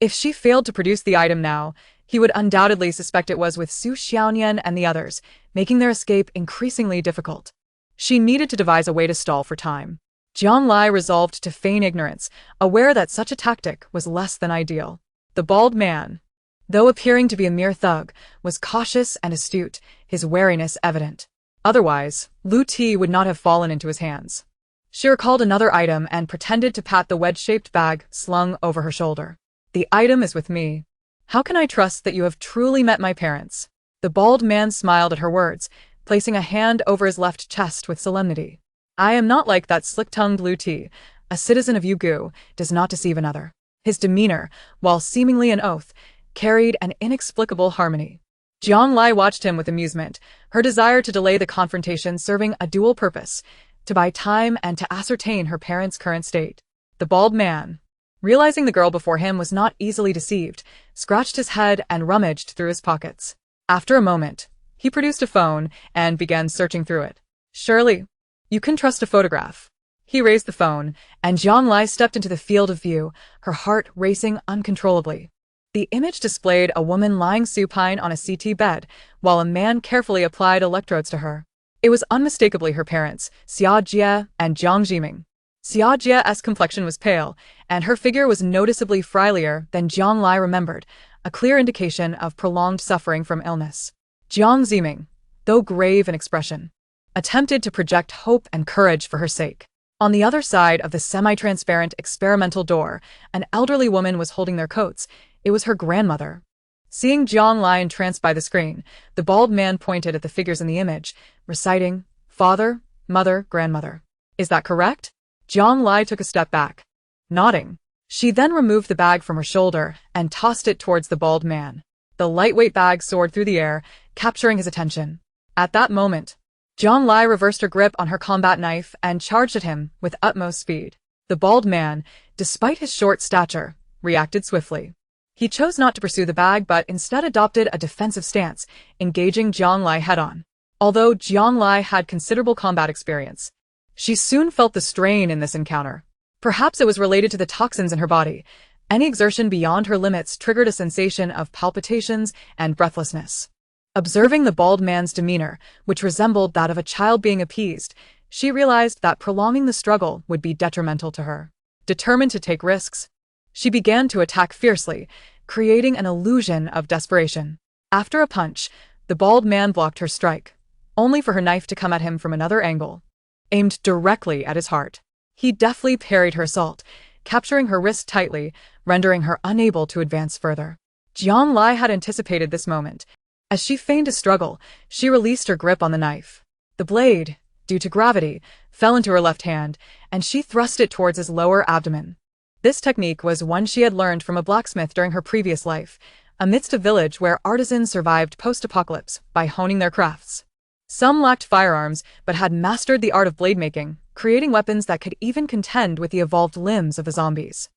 If she failed to produce the item now, he would undoubtedly suspect it was with Su Xiaonian and the others, making their escape increasingly difficult. She needed to devise a way to stall for time. Zhang Lai resolved to feign ignorance, aware that such a tactic was less than ideal. The bald man, though appearing to be a mere thug, was cautious and astute, his wariness evident. Otherwise, Lu Ti would not have fallen into his hands. She recalled another item and pretended to pat the wedge-shaped bag slung over her shoulder. The item is with me. How can I trust that you have truly met my parents? The bald man smiled at her words, placing a hand over his left chest with solemnity. I am not like that slick-tongued Lu Ti. A citizen of Yugu does not deceive another. His demeanor, while seemingly an oath, carried an inexplicable harmony. Zhang Lai watched him with amusement, her desire to delay the confrontation serving a dual purpose, to buy time and to ascertain her parents' current state. The bald man, realizing the girl before him was not easily deceived, scratched his head and rummaged through his pockets. After a moment, he produced a phone and began searching through it. Surely, you can trust a photograph. He raised the phone, and Zhang Lai stepped into the field of view, her heart racing uncontrollably. The image displayed a woman lying supine on a CT bed, while a man carefully applied electrodes to her. It was unmistakably her parents, Xia Jie and Jiang Ziming. Xia Jie's complexion was pale, and her figure was noticeably frilier than Zhang Lai remembered, a clear indication of prolonged suffering from illness. Jiang Ziming, though grave in expression, attempted to project hope and courage for her sake. On the other side of the semi-transparent experimental door, an elderly woman was holding their coats. It was her grandmother. Seeing Zhang Lai entranced by the screen, the bald man pointed at the figures in the image, reciting, "Father, mother, grandmother. Is that correct?" Zhang Lai took a step back. Nodding, She then removed the bag from her shoulder and tossed it towards the bald man. The lightweight bag soared through the air, capturing his attention. At that moment, Jiang Lai reversed her grip on her combat knife and charged at him with utmost speed. The bald man, despite his short stature, reacted swiftly. He chose not to pursue the bag but instead adopted a defensive stance, engaging Jiang Lai head-on. Although Jiang Lai had considerable combat experience, she soon felt the strain in this encounter. Perhaps it was related to the toxins in her body. Any exertion beyond her limits triggered a sensation of palpitations and breathlessness. Observing the bald man's demeanor, which resembled that of a child being appeased, she realized that prolonging the struggle would be detrimental to her. Determined to take risks, she began to attack fiercely, creating an illusion of desperation. After a punch, the bald man blocked her strike, only for her knife to come at him from another angle, aimed directly at his heart. He deftly parried her assault, capturing her wrist tightly, rendering her unable to advance further. Jiang Lai had anticipated this moment. As she feigned a struggle, she released her grip on the knife. The blade, due to gravity, fell into her left hand, and she thrust it towards his lower abdomen. This technique was one she had learned from a blacksmith during her previous life, amidst a village where artisans survived post-apocalypse by honing their crafts. Some lacked firearms, but had mastered the art of blade making, creating weapons that could even contend with the evolved limbs of the zombies.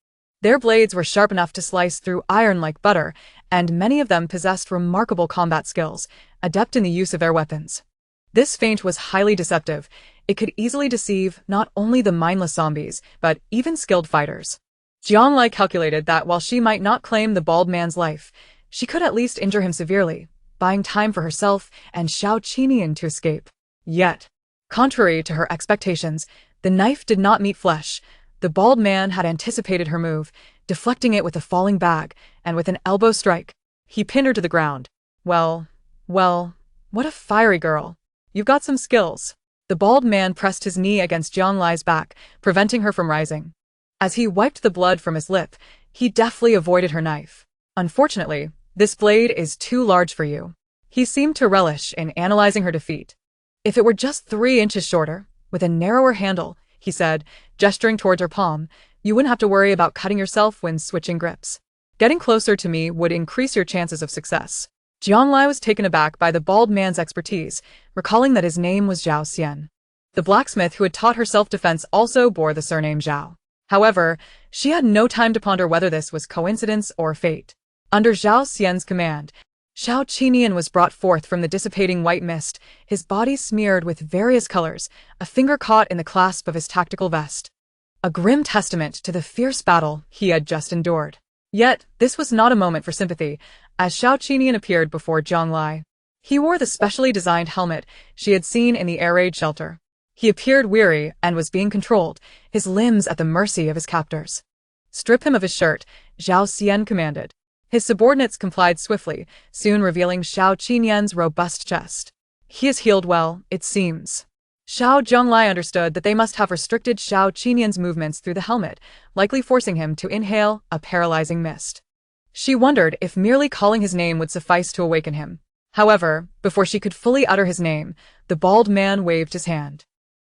Their blades were sharp enough to slice through iron like butter, and many of them possessed remarkable combat skills, adept in the use of their weapons. This feint was highly deceptive. It could easily deceive not only the mindless zombies, but even skilled fighters. Jiang Lai calculated that while she might not claim the bald man's life, she could at least injure him severely, buying time for herself and Xiao Qinian to escape. Yet, contrary to her expectations, the knife did not meet flesh. The bald man had anticipated her move, deflecting it with a falling bag, and with an elbow strike, he pinned her to the ground. Well, what a fiery girl. You've got some skills. The bald man pressed his knee against Jiang Lai's back, preventing her from rising. As he wiped the blood from his lip, he deftly avoided her knife. Unfortunately, this blade is too large for you. He seemed to relish in analyzing her defeat. If it were just 3 inches shorter, with a narrower handle, he said, gesturing towards her palm, you wouldn't have to worry about cutting yourself when switching grips. Getting closer to me would increase your chances of success. Jiang Lai was taken aback by the bald man's expertise, recalling that his name was Zhao Xian. The blacksmith who had taught her self-defense also bore the surname Zhao. However, she had no time to ponder whether this was coincidence or fate. Under Zhao Xian's command, Xiao Qinian was brought forth from the dissipating white mist, his body smeared with various colors, a finger caught in the clasp of his tactical vest. A grim testament to the fierce battle he had just endured. Yet, this was not a moment for sympathy, as Xiao Qinian appeared before Jiang Lai. He wore the specially designed helmet she had seen in the air raid shelter. He appeared weary and was being controlled, his limbs at the mercy of his captors. Strip him of his shirt, Zhao Xian commanded. His subordinates complied swiftly, soon revealing Xiao Qinian's robust chest. He has healed well, it seems. Jiang Lai understood that they must have restricted Xiao Qinian's movements through the helmet, likely forcing him to inhale a paralyzing mist. She wondered if merely calling his name would suffice to awaken him. However, before she could fully utter his name, the bald man waved his hand.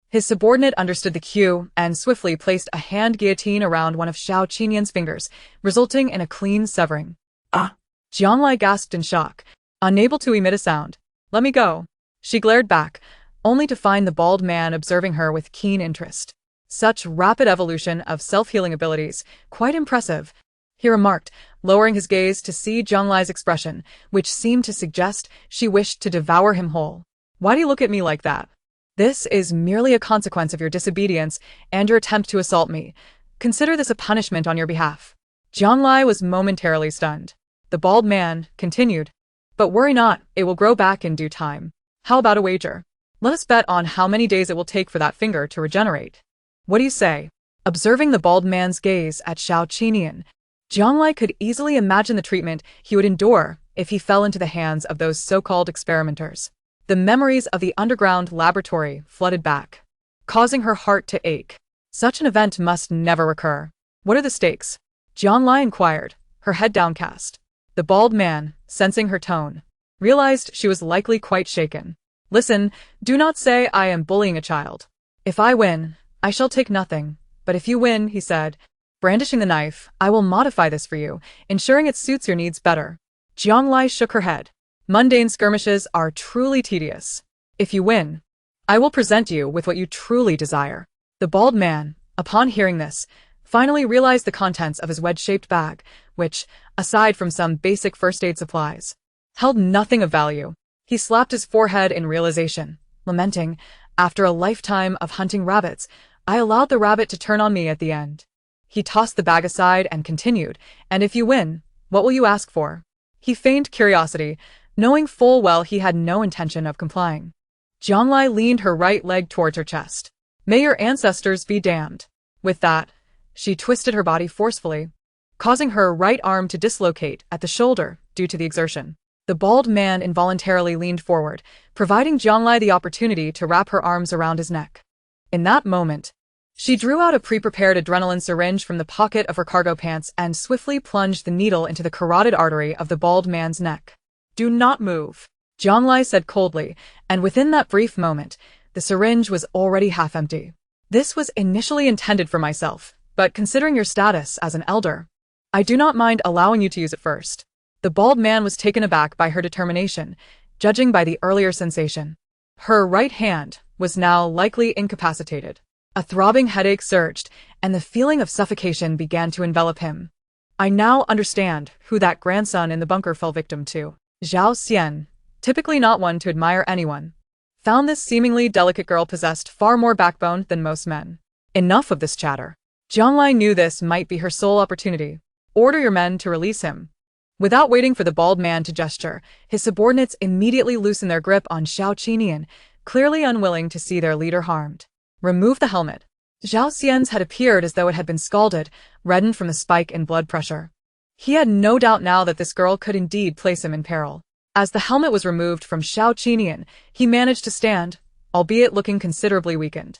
His subordinate understood the cue and swiftly placed a hand guillotine around one of Xiao Qinian's fingers, resulting in a clean severing. Ah! Jiang Lai gasped in shock, unable to emit a sound. Let me go. She glared back, only to find the bald man observing her with keen interest. Such rapid evolution of self-healing abilities, quite impressive, he remarked, lowering his gaze to see Jiang Lai's expression, which seemed to suggest she wished to devour him whole. Why do you look at me like that? This is merely a consequence of your disobedience and your attempt to assault me. Consider this a punishment on your behalf. Jiang Lai was momentarily stunned. The bald man continued, but worry not, it will grow back in due time. How about a wager? Let us bet on how many days it will take for that finger to regenerate. What do you say? Observing the bald man's gaze at Xiao Qinian, Jiang Lai could easily imagine the treatment he would endure if he fell into the hands of those so-called experimenters. The memories of the underground laboratory flooded back, causing her heart to ache. Such an event must never recur. What are the stakes? Jiang Lai inquired, her head downcast. The bald man, sensing her tone, realized she was likely quite shaken. Listen, do not say I am bullying a child. If I win, I shall take nothing, but if you win, he said, Brandishing the knife, I will modify this for you, ensuring it suits your needs better. Jianglai shook her head. Mundane skirmishes are truly tedious. If you win, I will present you with what you truly desire. The bald man, upon hearing this, finally realized the contents of his wedge-shaped bag, which, aside from some basic first aid supplies, held nothing of value. He slapped his forehead in realization, lamenting, after a lifetime of hunting rabbits, I allowed the rabbit to turn on me at the end. He tossed the bag aside and continued, and if you win, what will you ask for? He feigned curiosity, knowing full well he had no intention of complying. Jianglai leaned her right leg towards her chest. May your ancestors be damned. With that, she twisted her body forcefully, causing her right arm to dislocate at the shoulder due to the exertion. The bald man involuntarily leaned forward, providing Jianglai the opportunity to wrap her arms around his neck. In that moment, she drew out a pre-prepared adrenaline syringe from the pocket of her cargo pants and swiftly plunged the needle into the carotid artery of the bald man's neck. Do not move, Jianglai said coldly, and within that brief moment, the syringe was already half empty. This was initially intended for myself, but considering your status as an elder, I do not mind allowing you to use it first. The bald man was taken aback by her determination, judging by the earlier sensation. Her right hand was now likely incapacitated. A throbbing headache surged, and the feeling of suffocation began to envelop him. I now understand who that grandson in the bunker fell victim to. Zhao Xian, typically not one to admire anyone, found this seemingly delicate girl possessed far more backbone than most men. Enough of this chatter. Jianglai knew this might be her sole opportunity. Order your men to release him. Without waiting for the bald man to gesture, his subordinates immediately loosened their grip on Xiao Qinian, clearly unwilling to see their leader harmed. Remove the helmet. Zhao Xian's had appeared as though it had been scalded, reddened from the spike in blood pressure. He had no doubt now that this girl could indeed place him in peril. As the helmet was removed from Xiao Qinian, he managed to stand, albeit looking considerably weakened.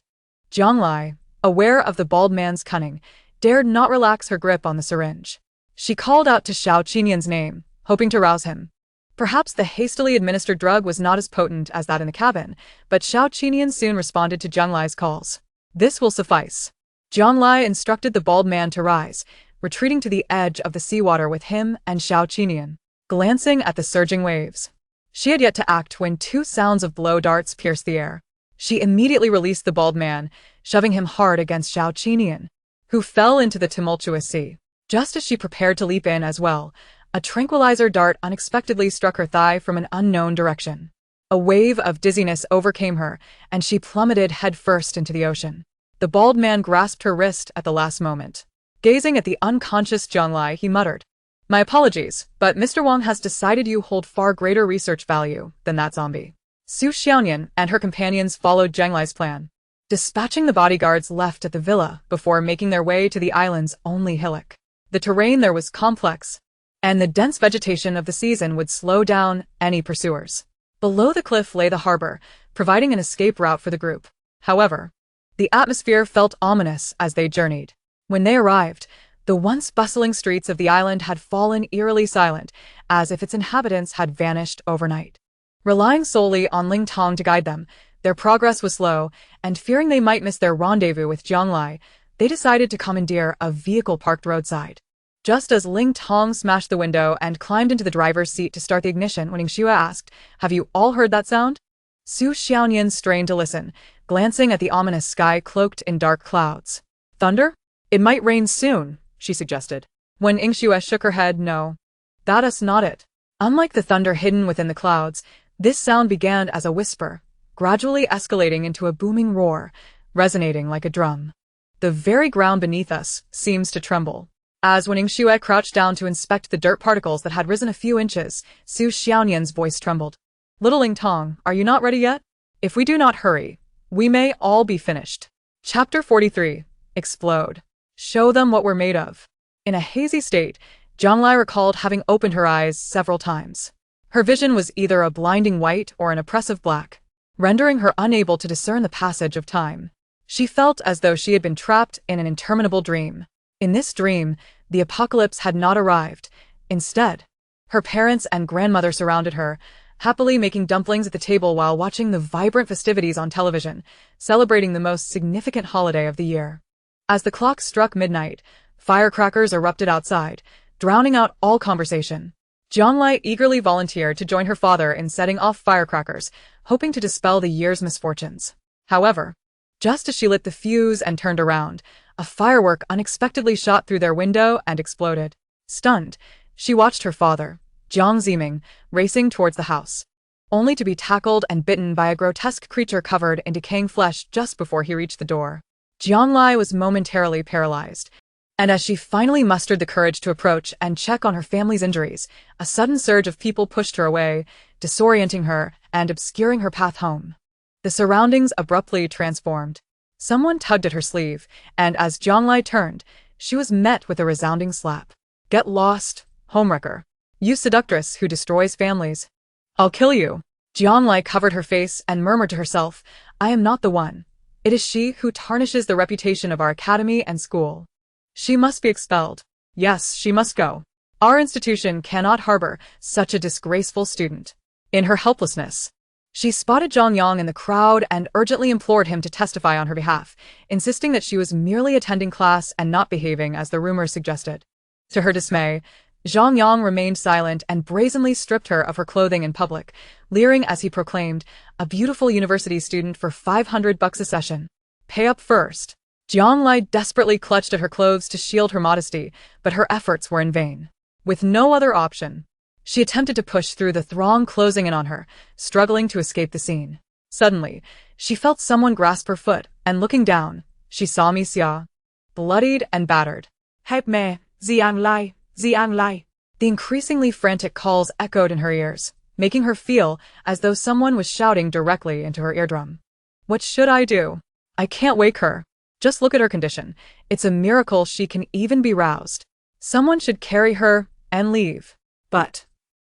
Jianglai, aware of the bald man's cunning, dared not relax her grip on the syringe. She called out to Xiao Qinian's name, hoping to rouse him. Perhaps the hastily administered drug was not as potent as that in the cabin, but Xiao Qinian soon responded to Jianglai's calls. This will suffice. Jianglai instructed the bald man to rise, retreating to the edge of the seawater with him and Xiao Qinian, glancing at the surging waves. She had yet to act when two sounds of blow darts pierced the air. She immediately released the bald man, shoving him hard against Xiao Qinian, who fell into the tumultuous sea. Just as she prepared to leap in as well, a tranquilizer dart unexpectedly struck her thigh from an unknown direction. A wave of dizziness overcame her, and she plummeted headfirst into the ocean. The bald man grasped her wrist at the last moment. Gazing at the unconscious Jianglai, he muttered, My apologies, but Mr. Wang has decided you hold far greater research value than that zombie. Su Xiaonian and her companions followed Jianglai's plan, dispatching the bodyguards left at the villa before making their way to the island's only hillock. The terrain there was complex, and the dense vegetation of the season would slow down any pursuers. Below the cliff lay the harbor, providing an escape route for the group. However, the atmosphere felt ominous as they journeyed. When they arrived, the once bustling streets of the island had fallen eerily silent, as if its inhabitants had vanished overnight. Relying solely on Ling Tong to guide them, their progress was slow, and fearing they might miss their rendezvous with Jianglai, they decided to commandeer a vehicle parked roadside. Just as Ling Tong smashed the window and climbed into the driver's seat to start the ignition, when Xue asked, Have you all heard that sound? Su Xiaonian strained to listen, glancing at the ominous sky cloaked in dark clouds. Thunder? It might rain soon, she suggested. When Xue shook her head, no. That's not it. Unlike the thunder hidden within the clouds, this sound began as a whisper, gradually escalating into a booming roar, resonating like a drum. The very ground beneath us seems to tremble. As when Xue crouched down to inspect the dirt particles that had risen a few inches, Su Xiaonian's voice trembled. Little Ling Tong, are you not ready yet? If we do not hurry, we may all be finished. Chapter 43. Explode. Show them what we're made of. In a hazy state, Jianglai recalled having opened her eyes several times. Her vision was either a blinding white or an oppressive black, rendering her unable to discern the passage of time. She felt as though she had been trapped in an interminable dream. In this dream, the apocalypse had not arrived. Instead, her parents and grandmother surrounded her, happily making dumplings at the table while watching the vibrant festivities on television, celebrating the most significant holiday of the year. As the clock struck midnight, Firecrackers erupted outside, drowning out all conversation. Jianglai eagerly volunteered to join her father in setting off firecrackers, hoping to dispel the year's misfortunes. However, just as she lit the fuse and turned around, a firework unexpectedly shot through their window and exploded. Stunned, she watched her father, Jiang Ziming, racing towards the house, only to be tackled and bitten by a grotesque creature covered in decaying flesh just before he reached the door. Jianglai was momentarily paralyzed, and as she finally mustered the courage to approach and check on her family's injuries, a sudden surge of people pushed her away, disorienting her and obscuring her path home. The surroundings abruptly transformed. Someone tugged at her sleeve, and as Jianglai turned, she was met with a resounding slap. "Get lost, homewrecker. You seductress who destroys families. I'll kill you." Jianglai covered her face and murmured to herself, "I am not the one. It is she who tarnishes the reputation of our academy and school. She must be expelled. Yes, she must go. Our institution cannot harbor such a disgraceful student." In her helplessness, she spotted Zhang Yang in the crowd and urgently implored him to testify on her behalf, insisting that she was merely attending class and not behaving as the rumors suggested. To her dismay, Zhang Yang remained silent and brazenly stripped her of her clothing in public, leering as he proclaimed, "A beautiful university student for $500 a session. Pay up first." Jianglai desperately clutched at her clothes to shield her modesty, but her efforts were in vain. With no other option, she attempted to push through the throng closing in on her, struggling to escape the scene. Suddenly, she felt someone grasp her foot, and looking down, she saw Xia, bloodied and battered. Help me, Jianglai, Jianglai. The increasingly frantic calls echoed in her ears, making her feel as though someone was shouting directly into her eardrum. What should I do? I can't wake her. Just look at her condition. It's a miracle she can even be roused. Someone should carry her and leave. But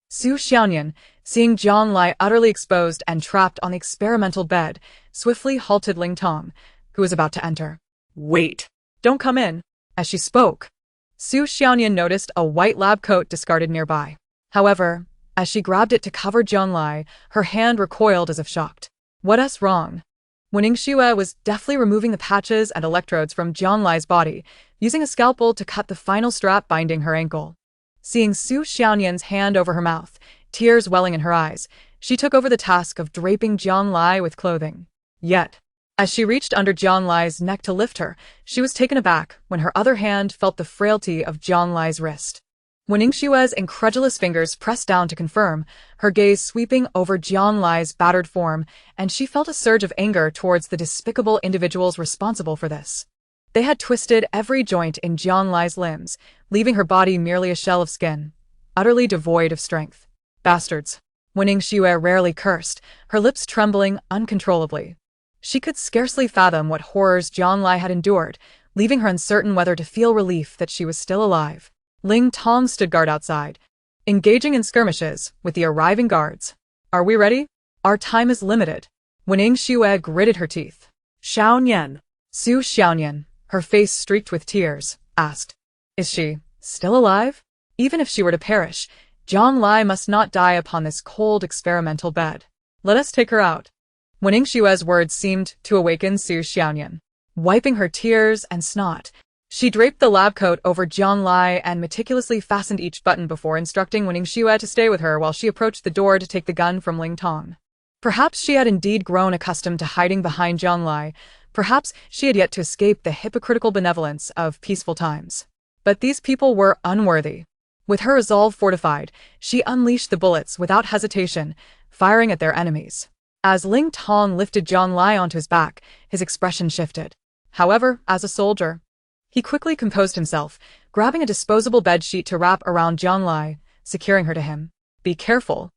Su Xiaoyan, seeing Jianglai utterly exposed and trapped on the experimental bed, swiftly halted Ling Tong, who was about to enter. wait. "Don't come in." As she spoke, Su Xiaoyan noticed a white lab coat discarded nearby. However, as she grabbed it to cover Jianglai, her hand recoiled as if shocked. What's wrong? Wen Xue was deftly removing the patches and electrodes from Jianglai's body, using a scalpel to cut the final strap binding her ankle. Seeing Su Xiaoyan's hand over her mouth, tears welling in her eyes, she took over the task of draping Jianglai with clothing. Yet, as she reached under Jianglai's neck to lift her, she was taken aback when her other hand felt the frailty of Jianglai's wrist. Wen Xue's incredulous fingers pressed down to confirm, her gaze sweeping over Jianglai's battered form, and she felt a surge of anger towards the despicable individuals responsible for this. They had twisted every joint in Jianglai's limbs, leaving her body merely a shell of skin, utterly devoid of strength. Bastards. Wen Xue rarely cursed, her lips trembling uncontrollably. She could scarcely fathom what horrors Jianglai had endured, leaving her uncertain whether to feel relief that she was still alive. Ling Tong stood guard outside, engaging in skirmishes with the arriving guards. "Are we ready? Our time is limited." Wen Xue gritted her teeth. Xiaoyan. Su Xiaoyan, her face streaked with tears, asked, "Is she still alive?" Even if she were to perish, Jianglai must not die upon this cold experimental bed. "Let us take her out." Wen Xue's words seemed to awaken Su Xiaoyan. Wiping her tears and snot, she draped the lab coat over Jianglai and meticulously fastened each button before instructing Wen Xue to stay with her while she approached the door to take the gun from Ling Tong. Perhaps she had indeed grown accustomed to hiding behind Jianglai. Perhaps she had yet to escape the hypocritical benevolence of peaceful times. But these people were unworthy. With her resolve fortified, she unleashed the bullets without hesitation, firing at their enemies. As Ling Tong lifted Jianglai onto his back, his expression shifted. However, as a soldier, he quickly composed himself, grabbing a disposable bedsheet to wrap around Jianglai, securing her to him. "Be careful."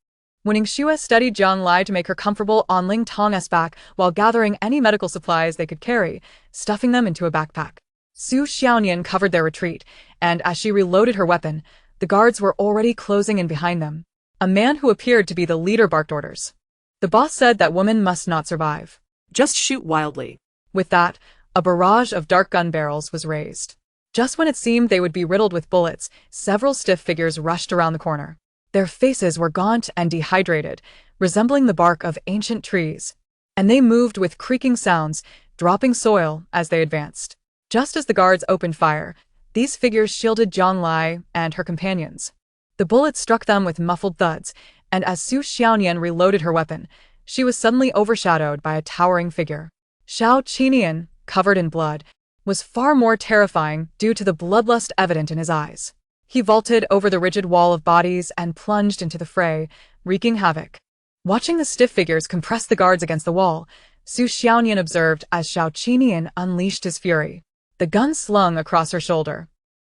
Wen Xue steadied Jianglai to make her comfortable on Ling Tong's back while gathering any medical supplies they could carry, stuffing them into a backpack. Su Xiaoyan covered their retreat, and as she reloaded her weapon, the guards were already closing in behind them. A man who appeared to be the leader barked orders. The boss said that women must not survive. Just shoot wildly. With that, a barrage of dark gun barrels was raised. Just when it seemed they would be riddled with bullets, several stiff figures rushed around the corner. Their faces were gaunt and dehydrated, resembling the bark of ancient trees, and they moved with creaking sounds, dropping soil as they advanced. Just as the guards opened fire, These figures shielded Zhang Lai and her companions. The bullets struck them with muffled thuds, and as Su Xiaonian reloaded her weapon, she was suddenly overshadowed by a towering figure. Xiao Qinian, covered in blood, was far more terrifying due to the bloodlust evident in his eyes. He vaulted over the rigid wall of bodies and plunged into the fray, wreaking havoc. Watching the stiff figures compress the guards against the wall, Su Xiaonian observed as Xiao Qinian unleashed his fury. The gun slung across her shoulder.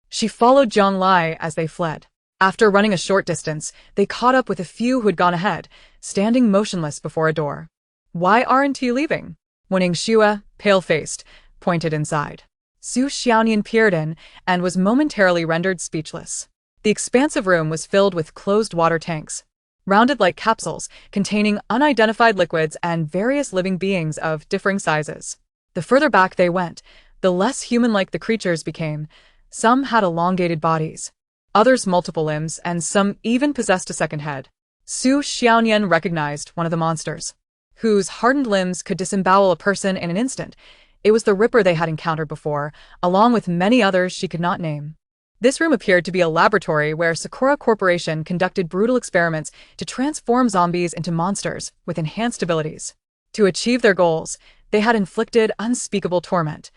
She followed Zhang Lai as they fled. After running a short distance, they caught up with a few who had gone ahead, standing motionless before a door. "Why aren't you leaving?" Wening Xue, pale-faced, pointed inside. Su Xiaonian peered in and was momentarily rendered speechless. The expansive room was filled with closed water tanks, rounded like capsules, containing unidentified liquids and various living beings of differing sizes. The further back they went, the less human-like the creatures became. Some had elongated bodies, others multiple limbs, and some even possessed a second head. Su Xiaonian recognized one of the monsters, whose hardened limbs could disembowel a person in an instant. It was the Ripper they had encountered before, along with many others she could not name. This room appeared to be a laboratory where Sakura Corporation conducted brutal experiments to transform zombies into monsters with enhanced abilities. To achieve their goals, they had inflicted unspeakable torment,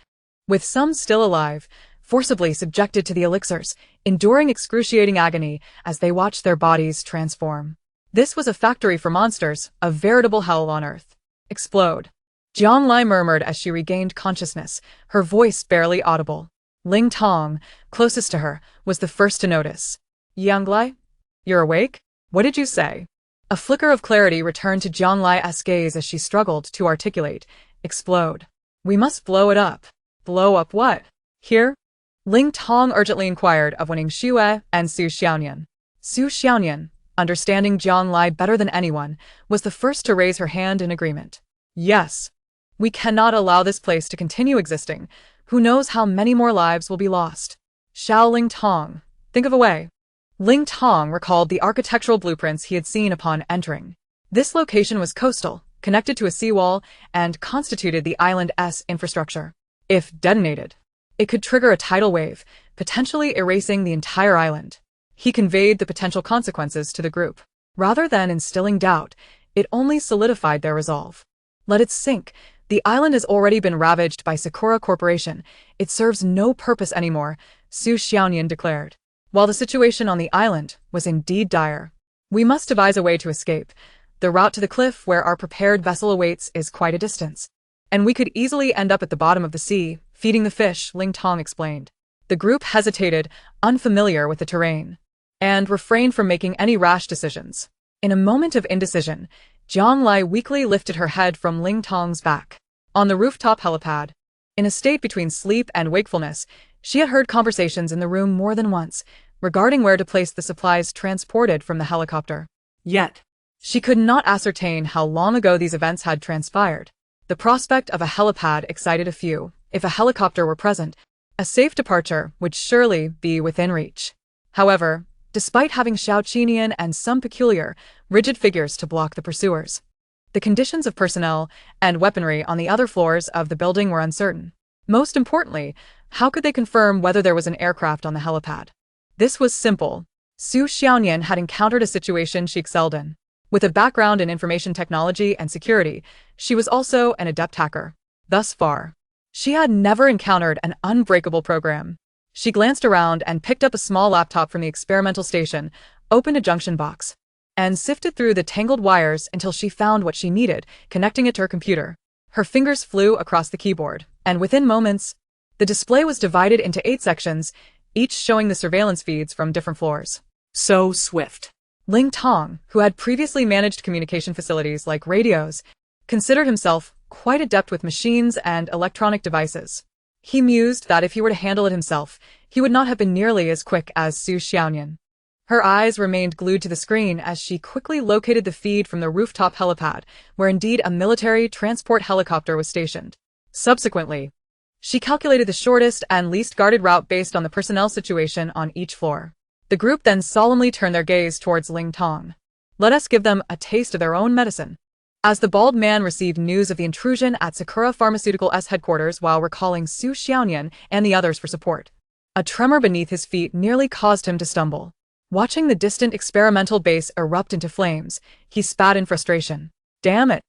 with some still alive, forcibly subjected to the elixirs, enduring excruciating agony as they watched their bodies transform. This was a factory for monsters, a veritable hell on earth. Explode. Zhang Lai murmured as she regained consciousness, her voice barely audible. Ling Tong, closest to her, was the first to notice. "Yang Lai? You're awake? What did you say?" A flicker of clarity returned to Zhang Lai's gaze as she struggled to articulate. "Explode. We must blow it up." "Blow up what? Here?" Ling Tong urgently inquired of Wening Xue and Su Xiaonian. Su Xiaonian, understanding Zhang Lai better than anyone, was the first to raise her hand in agreement. "Yes. We cannot allow this place to continue existing. Who knows how many more lives will be lost." Xiao Ling Tong, think of a way. Ling Tong recalled the architectural blueprints he had seen upon entering. This location was coastal, connected to a seawall, and constituted the island's infrastructure. If detonated, it could trigger a tidal wave, potentially erasing the entire island. He conveyed the potential consequences to the group. Rather than instilling doubt, it only solidified their resolve. Let it sink. The island has already been ravaged by Sakura Corporation. It serves no purpose anymore, Su Xiaonian declared. While the situation on the island was indeed dire, we must devise a way to escape. The route to the cliff where our prepared vessel awaits is quite a distance, and we could easily end up at the bottom of the sea, feeding the fish, Ling Tong explained. The group hesitated, unfamiliar with the terrain, and refrained from making any rash decisions. In a moment of indecision, Zhang Lai weakly lifted her head from Ling Tong's back. On the rooftop helipad, in a state between sleep and wakefulness, she had heard conversations in the room more than once, regarding where to place the supplies transported from the helicopter. Yet, she could not ascertain how long ago these events had transpired. The prospect of a helipad excited a few. If a helicopter were present, a safe departure would surely be within reach. However, despite having Xiao Qinian and some peculiar, rigid figures to block the pursuers, the conditions of personnel and weaponry on the other floors of the building were uncertain. Most importantly, how could they confirm whether there was an aircraft on the helipad? This was simple. Su Xiaonian had encountered a situation she excelled in. With a background in information technology and security, she was also an adept hacker. Thus far, she had never encountered an unbreakable program. She glanced around and picked up a small laptop from the experimental station, opened a junction box, and sifted through the tangled wires until she found what she needed, connecting it to her computer. Her fingers flew across the keyboard, and within moments, the display was divided into 8 sections, each showing the surveillance feeds from different floors. So swift. Ling Tong, who had previously managed communication facilities like radios, considered himself quite adept with machines and electronic devices. He mused that if he were to handle it himself, he would not have been nearly as quick as Su Xiaonian. Her eyes remained glued to the screen as she quickly located the feed from the rooftop helipad, where indeed a military transport helicopter was stationed. Subsequently, she calculated the shortest and least guarded route based on the personnel situation on each floor. The group then solemnly turned their gaze towards Ling Tong. Let us give them a taste of their own medicine. As the bald man received news of the intrusion at Sakura Pharmaceutical's headquarters while recalling Su Xiaonian and the others for support, A tremor beneath his feet nearly caused him to stumble. Watching the distant experimental base erupt into flames, he spat in frustration. Damn it!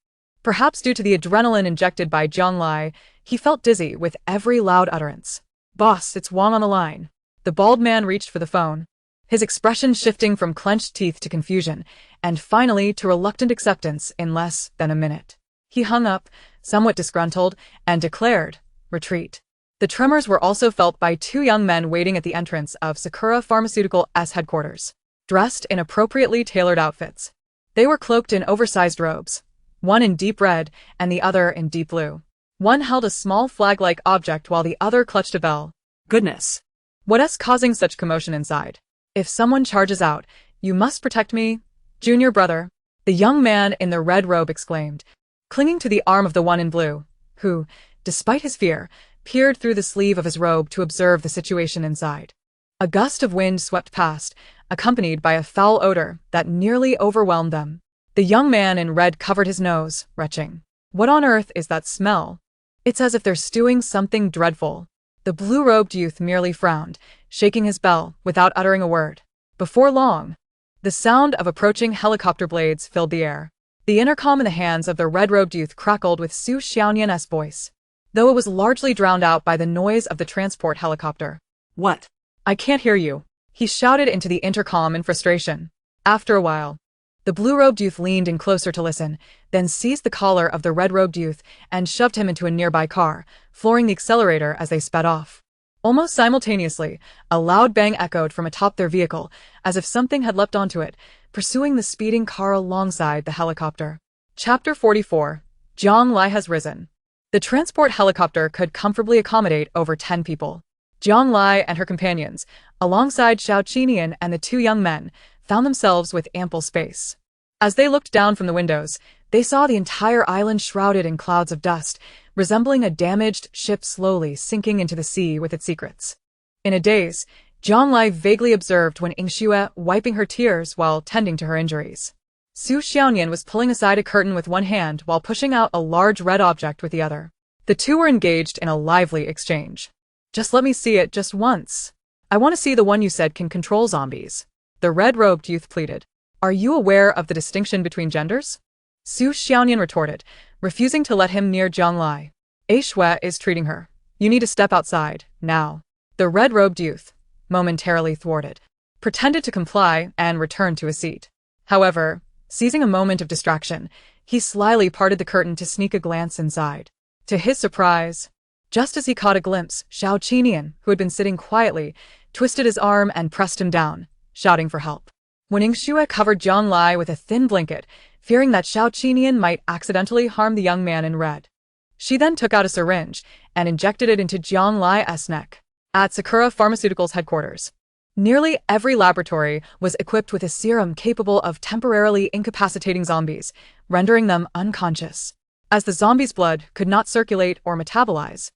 Perhaps due to the adrenaline injected by Jiang Lai, he felt dizzy with every loud utterance. Boss, it's Wang on the line. The bald man reached for the phone, his expression shifting from clenched teeth to confusion, and finally to reluctant acceptance in less than a minute. He hung up, somewhat disgruntled, and declared, retreat. The tremors were also felt by two young men waiting at the entrance of Sakura Pharmaceutical S headquarters, dressed in appropriately tailored outfits. They were cloaked in oversized robes, one in deep red and the other in deep blue. One held a small flag-like object while the other clutched a bell. Goodness. What's causing such commotion inside? If someone charges out, you must protect me, junior brother, the young man in the red robe exclaimed, clinging to the arm of the one in blue, who, despite his fear, peered through the sleeve of his robe to observe the situation inside. A gust of wind swept past, accompanied by a foul odor that nearly overwhelmed them. The young man in red covered his nose, retching. What on earth is that smell? It's as if they're stewing something dreadful. The blue-robed youth merely frowned, shaking his bell without uttering a word. Before long, the sound of approaching helicopter blades filled the air. The intercom in the hands of the red-robed youth crackled with Su Xiaonian's voice, though it was largely drowned out by the noise of the transport helicopter. What? I can't hear you, he shouted into the intercom in frustration. After a while, the blue-robed youth leaned in closer to listen, then seized the collar of the red-robed youth and shoved him into a nearby car, flooring the accelerator as they sped off. Almost simultaneously, a loud bang echoed from atop their vehicle, as if something had leapt onto it, pursuing the speeding car alongside the helicopter. Chapter 44. Jiang Lai has risen. The transport helicopter could comfortably accommodate over 10 people. Jiang Lai and her companions, alongside Xiao Qinian and the two young men, found themselves with ample space. As they looked down from the windows, they saw the entire island shrouded in clouds of dust, resembling a damaged ship slowly sinking into the sea with its secrets. In a daze, Jiang Lai vaguely observed when Yingxue wiping her tears while tending to her injuries. Su Xiaonian was pulling aside a curtain with one hand while pushing out a large red object with the other. The two were engaged in a lively exchange. Just let me see it just once. I want to see the one you said can control zombies. The red-robed youth pleaded. Are you aware of the distinction between genders? Su Xiaonian retorted, refusing to let him near Jiang Lai. Yingxue is treating her. You need to step outside, now. The red-robed youth, momentarily thwarted, pretended to comply and returned to his seat. However, seizing a moment of distraction, he slyly parted the curtain to sneak a glance inside. To his surprise, just as he caught a glimpse, Xiao Qinian, who had been sitting quietly, twisted his arm and pressed him down, shouting for help. When Yingxue covered Jiang Lai with a thin blanket, fearing that Xiao Qinian might accidentally harm the young man in red, she then took out a syringe and injected it into Jiang Lai's neck. At Sakura Pharmaceuticals headquarters, nearly every laboratory was equipped with a serum capable of temporarily incapacitating zombies, rendering them unconscious. As the zombies' blood could not circulate or metabolize,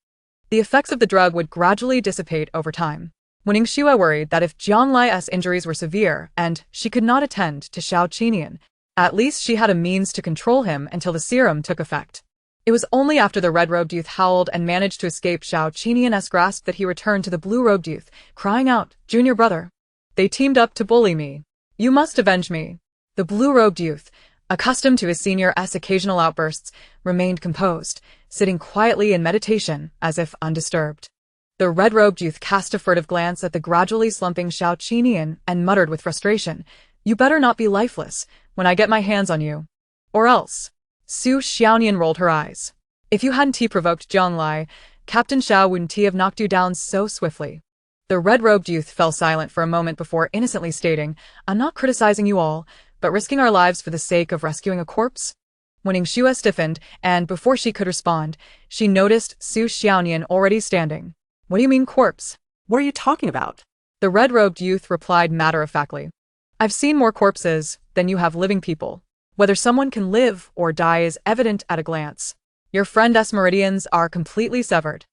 the effects of the drug would gradually dissipate over time. When Yingxue worried that if Jiang Lai's injuries were severe and she could not attend to Xiao Qinian, at least she had a means to control him until the serum took effect. It was only after the red-robed youth howled and managed to escape Xiao Qinian's grasp that he returned to the blue-robed youth, crying out, "Junior brother! They teamed up to bully me. You must avenge me." The blue-robed youth, accustomed to his senior's occasional outbursts, remained composed, sitting quietly in meditation as if undisturbed. The red-robed youth cast a furtive glance at the gradually slumping Xiao Qinian and muttered with frustration, "You better not be lifeless when I get my hands on you. Or else." Su Xiaonian rolled her eyes. "If you hadn't provoked Jiang Lai, Captain Xiao wouldn't have knocked you down so swiftly." The red-robed youth fell silent for a moment before innocently stating, "I'm not criticizing you all, but risking our lives for the sake of rescuing a corpse?" When Yingxue stiffened, and before she could respond, she noticed Su Xiaonian already standing. "What do you mean corpse? What are you talking about?" The red-robed youth replied matter-of-factly. "I've seen more corpses than you have living people. Whether someone can live or die is evident at a glance. Your friend's meridians are completely severed.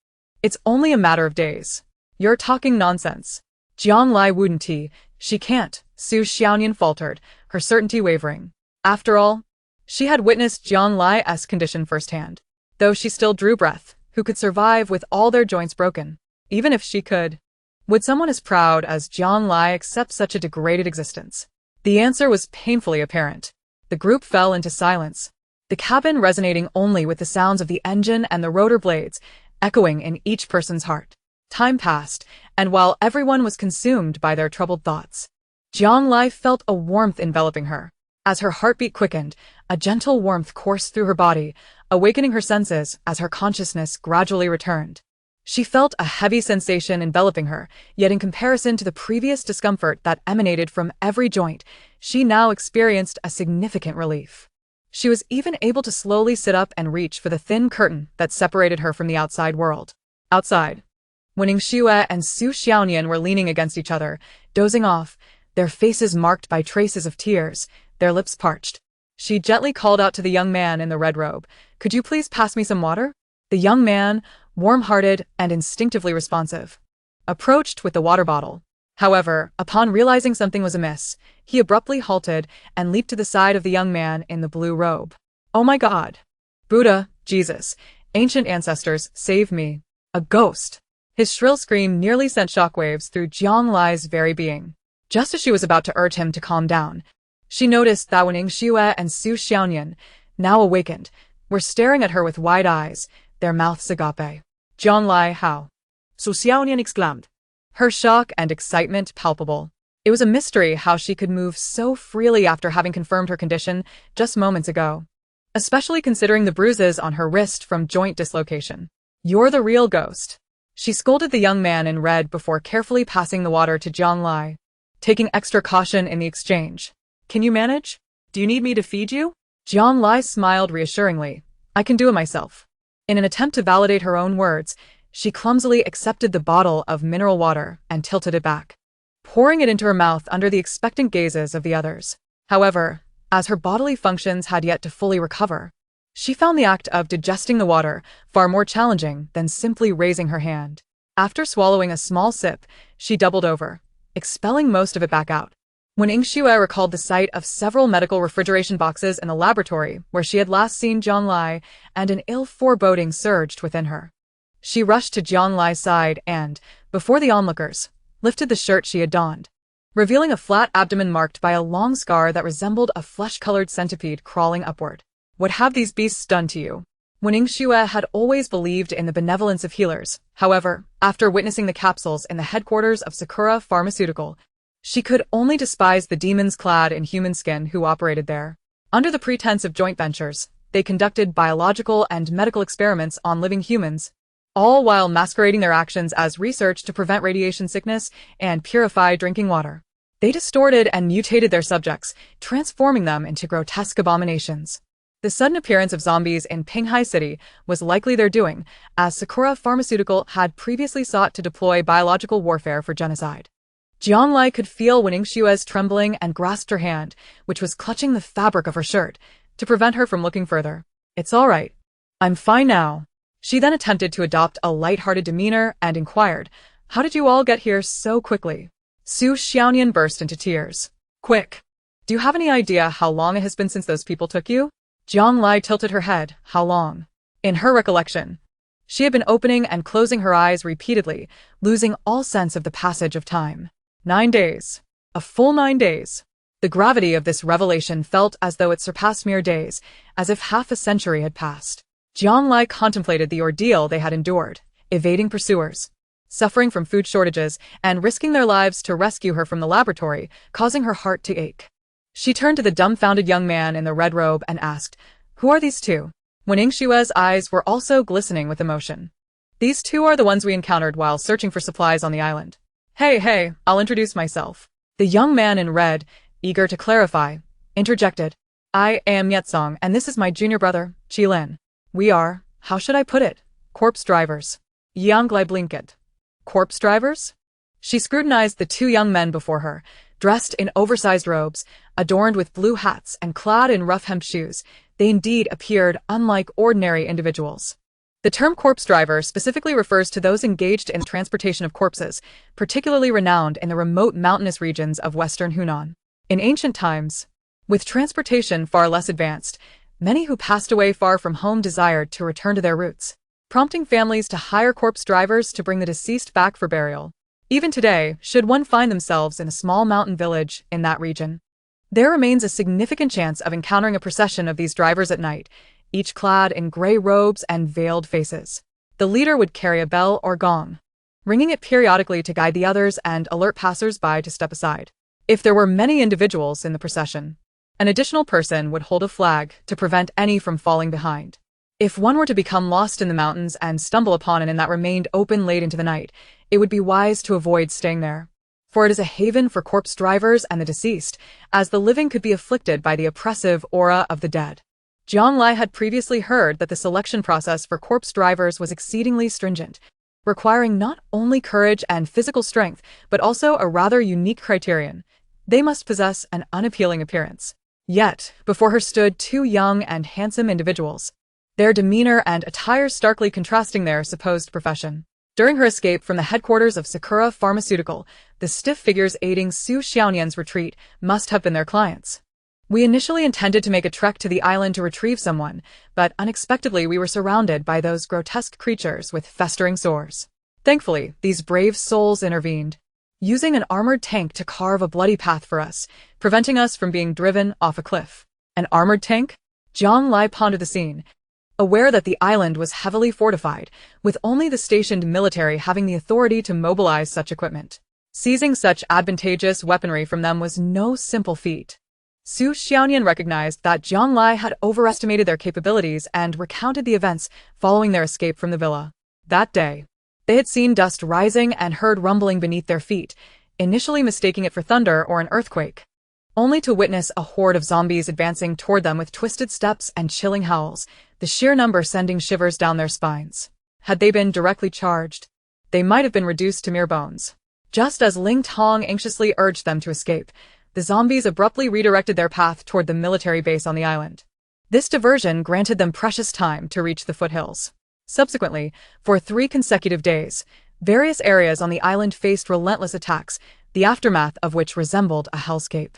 It's only a matter of days. You're talking nonsense." Jiang Lai wouldn't. She can't, Su Xiaonian faltered, her certainty wavering. After all, she had witnessed Jiang Lai's condition firsthand. Though she still drew breath, who could survive with all their joints broken? Even if she could. Would someone as proud as Jiang Lai accept such a degraded existence? The answer was painfully apparent. The group fell into silence, the cabin resonating only with the sounds of the engine and the rotor blades, echoing in each person's heart. Time passed, and while everyone was consumed by their troubled thoughts, Jiang Lai felt a warmth enveloping her. As her heartbeat quickened, a gentle warmth coursed through her body, awakening her senses as her consciousness gradually returned. She felt a heavy sensation enveloping her, yet in comparison to the previous discomfort that emanated from every joint, she now experienced a significant relief. She was even able to slowly sit up and reach for the thin curtain that separated her from the outside world. Outside, when Ning Xue and Su Xiaonian were leaning against each other, dozing off, their faces marked by traces of tears, their lips parched. She gently called out to the young man in the red robe, "Could you please pass me some water?" The young man, warm-hearted and instinctively responsive, approached with the water bottle. However, upon realizing something was amiss, he abruptly halted and leaped to the side of the young man in the blue robe. "Oh my God! Buddha, Jesus, ancient ancestors, save me! A ghost!" His shrill scream nearly sent shockwaves through Jiang Lai's very being. Just as she was about to urge him to calm down, she noticed that Ning Xue and Su Xiaonian, now awakened, were staring at her with wide eyes, their mouths agape. "Jiang Lai, how?" Su Xiaonian exclaimed, her shock and excitement palpable. It was a mystery how she could move so freely after having confirmed her condition just moments ago, especially considering the bruises on her wrist from joint dislocation. "You're the real ghost," she scolded the young man in red before carefully passing the water to Jiang Lai, taking extra caution in the exchange. "Can you manage? Do you need me to feed you?" Jiang Lai smiled reassuringly. "I can do it myself." In an attempt to validate her own words, she clumsily accepted the bottle of mineral water and tilted it back, pouring it into her mouth under the expectant gazes of the others. However, as her bodily functions had yet to fully recover, she found the act of digesting the water far more challenging than simply raising her hand. After swallowing a small sip, she doubled over, expelling most of it back out. When Ning Xue recalled the sight of several medical refrigeration boxes in the laboratory where she had last seen Jiang Lai, and an ill foreboding surged within her. She rushed to Jiang Lai's side and, before the onlookers, lifted the shirt she had donned, revealing a flat abdomen marked by a long scar that resembled a flesh-colored centipede crawling upward. "What have these beasts done to you?" Ning Xue had always believed in the benevolence of healers. However, after witnessing the capsules in the headquarters of Sakura Pharmaceutical, she could only despise the demons clad in human skin who operated there. Under the pretense of joint ventures, they conducted biological and medical experiments on living humans, all while masquerading their actions as research to prevent radiation sickness and purify drinking water. They distorted and mutated their subjects, transforming them into grotesque abominations. The sudden appearance of zombies in Pinghai City was likely their doing, as Sakura Pharmaceutical had previously sought to deploy biological warfare for genocide. Jiang Lai could feel Ning Xue's trembling and grasped her hand, which was clutching the fabric of her shirt, to prevent her from looking further. "It's all right. I'm fine now." She then attempted to adopt a light-hearted demeanor and inquired, "How did you all get here so quickly?" Su Xiaonian burst into tears. "Quick! Do you have any idea how long it has been since those people took you?" Jiang Lai tilted her head. How long? In her recollection, she had been opening and closing her eyes repeatedly, losing all sense of the passage of time. 9 days. A full 9 days. The gravity of this revelation felt as though it surpassed mere days, as if half a century had passed. Jiang Lai contemplated the ordeal they had endured, evading pursuers, suffering from food shortages, and risking their lives to rescue her from the laboratory, causing her heart to ache. She turned to the dumbfounded young man in the red robe and asked, "Who are these two?" Ning Xue's eyes were also glistening with emotion. "These two are the ones we encountered while searching for supplies on the island." Hey, I'll introduce myself." The young man in red, eager to clarify, interjected. "I am Yetsong, and this is my junior brother, Qilin. We are, how should I put it, corpse drivers." Yang Glai blinked. "Corpse drivers?" She scrutinized the two young men before her, dressed in oversized robes, adorned with blue hats and clad in rough hemp shoes. They indeed appeared unlike ordinary individuals. The term corpse driver specifically refers to those engaged in the transportation of corpses, particularly renowned in the remote mountainous regions of western Hunan. In ancient times, with transportation far less advanced, many who passed away far from home desired to return to their roots, prompting families to hire corpse drivers to bring the deceased back for burial. Even today, should one find themselves in a small mountain village in that region, there remains a significant chance of encountering a procession of these drivers at night, each clad in gray robes and veiled faces. The leader would carry a bell or gong, ringing it periodically to guide the others and alert passers-by to step aside. If there were many individuals in the procession, an additional person would hold a flag to prevent any from falling behind. If one were to become lost in the mountains and stumble upon an inn that remained open late into the night, it would be wise to avoid staying there, for it is a haven for corpse drivers and the deceased, as the living could be afflicted by the oppressive aura of the dead. Jiang Lai had previously heard that the selection process for corpse drivers was exceedingly stringent, requiring not only courage and physical strength, but also a rather unique criterion. They must possess an unappealing appearance. Yet, before her stood two young and handsome individuals, their demeanor and attire starkly contrasting their supposed profession. During her escape from the headquarters of Sakura Pharmaceutical, the stiff figures aiding Su Xiaonian's retreat must have been their clients. We initially intended to make a trek to the island to retrieve someone, but unexpectedly we were surrounded by those grotesque creatures with festering sores. Thankfully, these brave souls intervened, using an armored tank to carve a bloody path for us, preventing us from being driven off a cliff. An armored tank? Jiang Lai pondered the scene, aware that the island was heavily fortified, with only the stationed military having the authority to mobilize such equipment. Seizing such advantageous weaponry from them was no simple feat. Su Xiaonian recognized that Jiang Lai had overestimated their capabilities and recounted the events following their escape from the villa. That day, they had seen dust rising and heard rumbling beneath their feet, initially mistaking it for thunder or an earthquake, only to witness a horde of zombies advancing toward them with twisted steps and chilling howls, the sheer number sending shivers down their spines. Had they been directly charged, they might have been reduced to mere bones. Just as Ling Tong anxiously urged them to escape, the zombies abruptly redirected their path toward the military base on the island. This diversion granted them precious time to reach the foothills. Subsequently, for 3 consecutive days, various areas on the island faced relentless attacks, the aftermath of which resembled a hellscape.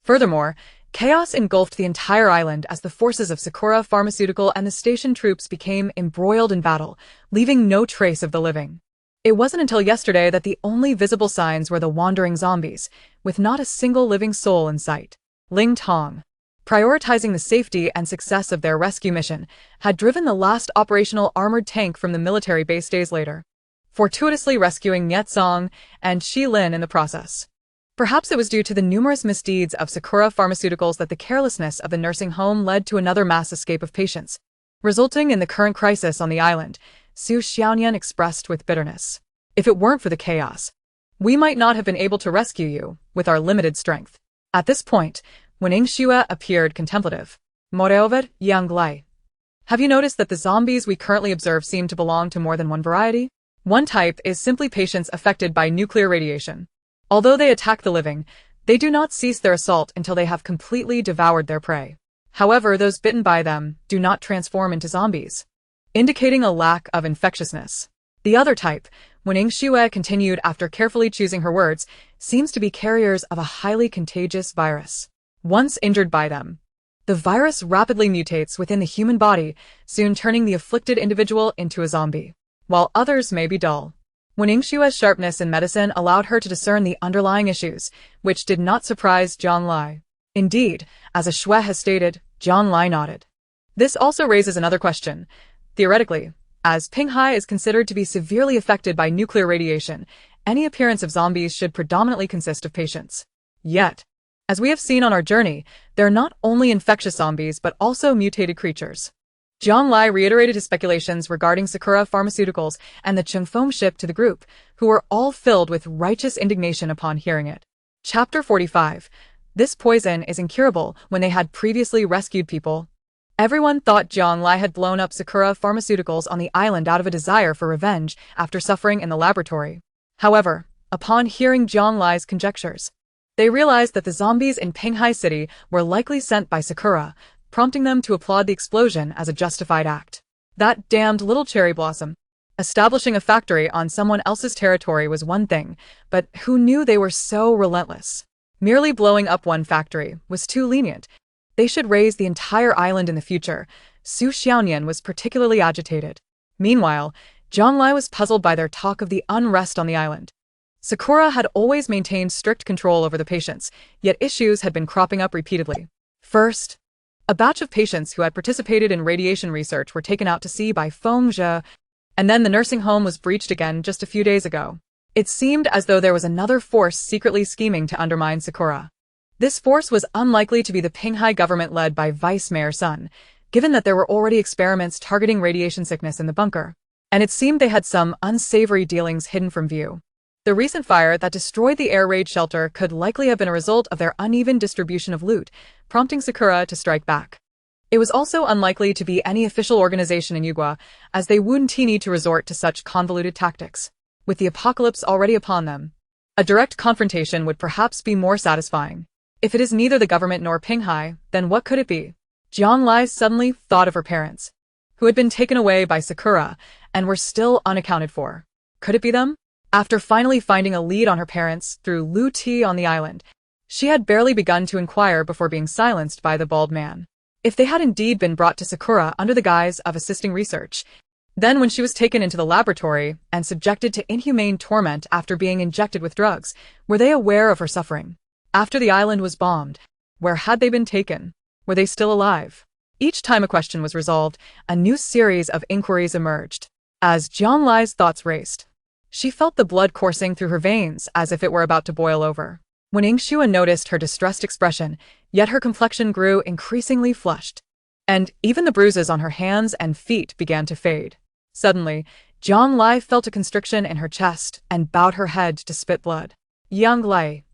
Furthermore, chaos engulfed the entire island as the forces of Sakura Pharmaceutical and the station troops became embroiled in battle, leaving no trace of the living. It wasn't until yesterday that the only visible signs were the wandering zombies, with not a single living soul in sight. Ling Tong, prioritizing the safety and success of their rescue mission, had driven the last operational armored tank from the military base days later, fortuitously rescuing Niet Song and Shi Lin in the process. Perhaps it was due to the numerous misdeeds of Sakura Pharmaceuticals that the carelessness of the nursing home led to another mass escape of patients, resulting in the current crisis on the island, Su Xiaonian expressed with bitterness. If it weren't for the chaos, we might not have been able to rescue you with our limited strength. At this point, when Xue appeared contemplative, moreover, Yang Lai, have you noticed that the zombies we currently observe seem to belong to more than one variety? One type is simply patients affected by nuclear radiation. Although they attack the living, they do not cease their assault until they have completely devoured their prey. However, those bitten by them do not transform into zombies, indicating a lack of infectiousness. The other type, when Xue continued after carefully choosing her words, seems to be carriers of a highly contagious virus. Once injured by them, the virus rapidly mutates within the human body, soon turning the afflicted individual into a zombie, while others may be dull. When Xue's sharpness in medicine allowed her to discern the underlying issues, which did not surprise Jiang Lai. Indeed, as Xue has stated, Jiang Lai nodded. This also raises another question. Theoretically, as Pinghai is considered to be severely affected by nuclear radiation, any appearance of zombies should predominantly consist of patients. Yet, as we have seen on our journey, they're not only infectious zombies but also mutated creatures. Jiang Lai reiterated his speculations regarding Sakura Pharmaceuticals and the Chengfeng ship to the group, who were all filled with righteous indignation upon hearing it. Chapter 45. This poison is incurable. When they had previously rescued people, everyone thought Jiang Lai had blown up Sakura Pharmaceuticals on the island out of a desire for revenge after suffering in the laboratory. However, upon hearing Jiang Lai's conjectures, they realized that the zombies in Pinghai City were likely sent by Sakura, prompting them to applaud the explosion as a justified act. That damned little cherry blossom. Establishing a factory on someone else's territory was one thing, but who knew they were so relentless? Merely blowing up one factory was too lenient. They should raise the entire island in the future. Su Xiaonian was particularly agitated. Meanwhile, Jiang Lai was puzzled by their talk of the unrest on the island. Sakura had always maintained strict control over the patients, yet issues had been cropping up repeatedly. First, a batch of patients who had participated in radiation research were taken out to sea by Feng Zhe, and then the nursing home was breached again just a few days ago. It seemed as though there was another force secretly scheming to undermine Sakura. This force was unlikely to be the Pinghai government led by Vice Mayor Sun, given that there were already experiments targeting radiation sickness in the bunker, and it seemed they had some unsavory dealings hidden from view. The recent fire that destroyed the air raid shelter could likely have been a result of their uneven distribution of loot, prompting Sakura to strike back. It was also unlikely to be any official organization in Yugua, as they wouldn't need to resort to such convoluted tactics. With the apocalypse already upon them, a direct confrontation would perhaps be more satisfying. If it is neither the government nor Pinghai, then what could it be? Jiang Lai suddenly thought of her parents, who had been taken away by Sakura and were still unaccounted for. Could it be them? After finally finding a lead on her parents through Lu Ti on the island, she had barely begun to inquire before being silenced by the bald man. If they had indeed been brought to Sakura under the guise of assisting research, then when she was taken into the laboratory and subjected to inhumane torment after being injected with drugs, were they aware of her suffering? After the island was bombed, where had they been taken? Were they still alive? Each time a question was resolved, a new series of inquiries emerged. As Jiang Lai's thoughts raced, she felt the blood coursing through her veins as if it were about to boil over. When Yingxua noticed her distressed expression, yet her complexion grew increasingly flushed, and even the bruises on her hands and feet began to fade. Suddenly, Jiang Lai felt a constriction in her chest and bowed her head to spit blood. Yang Lai.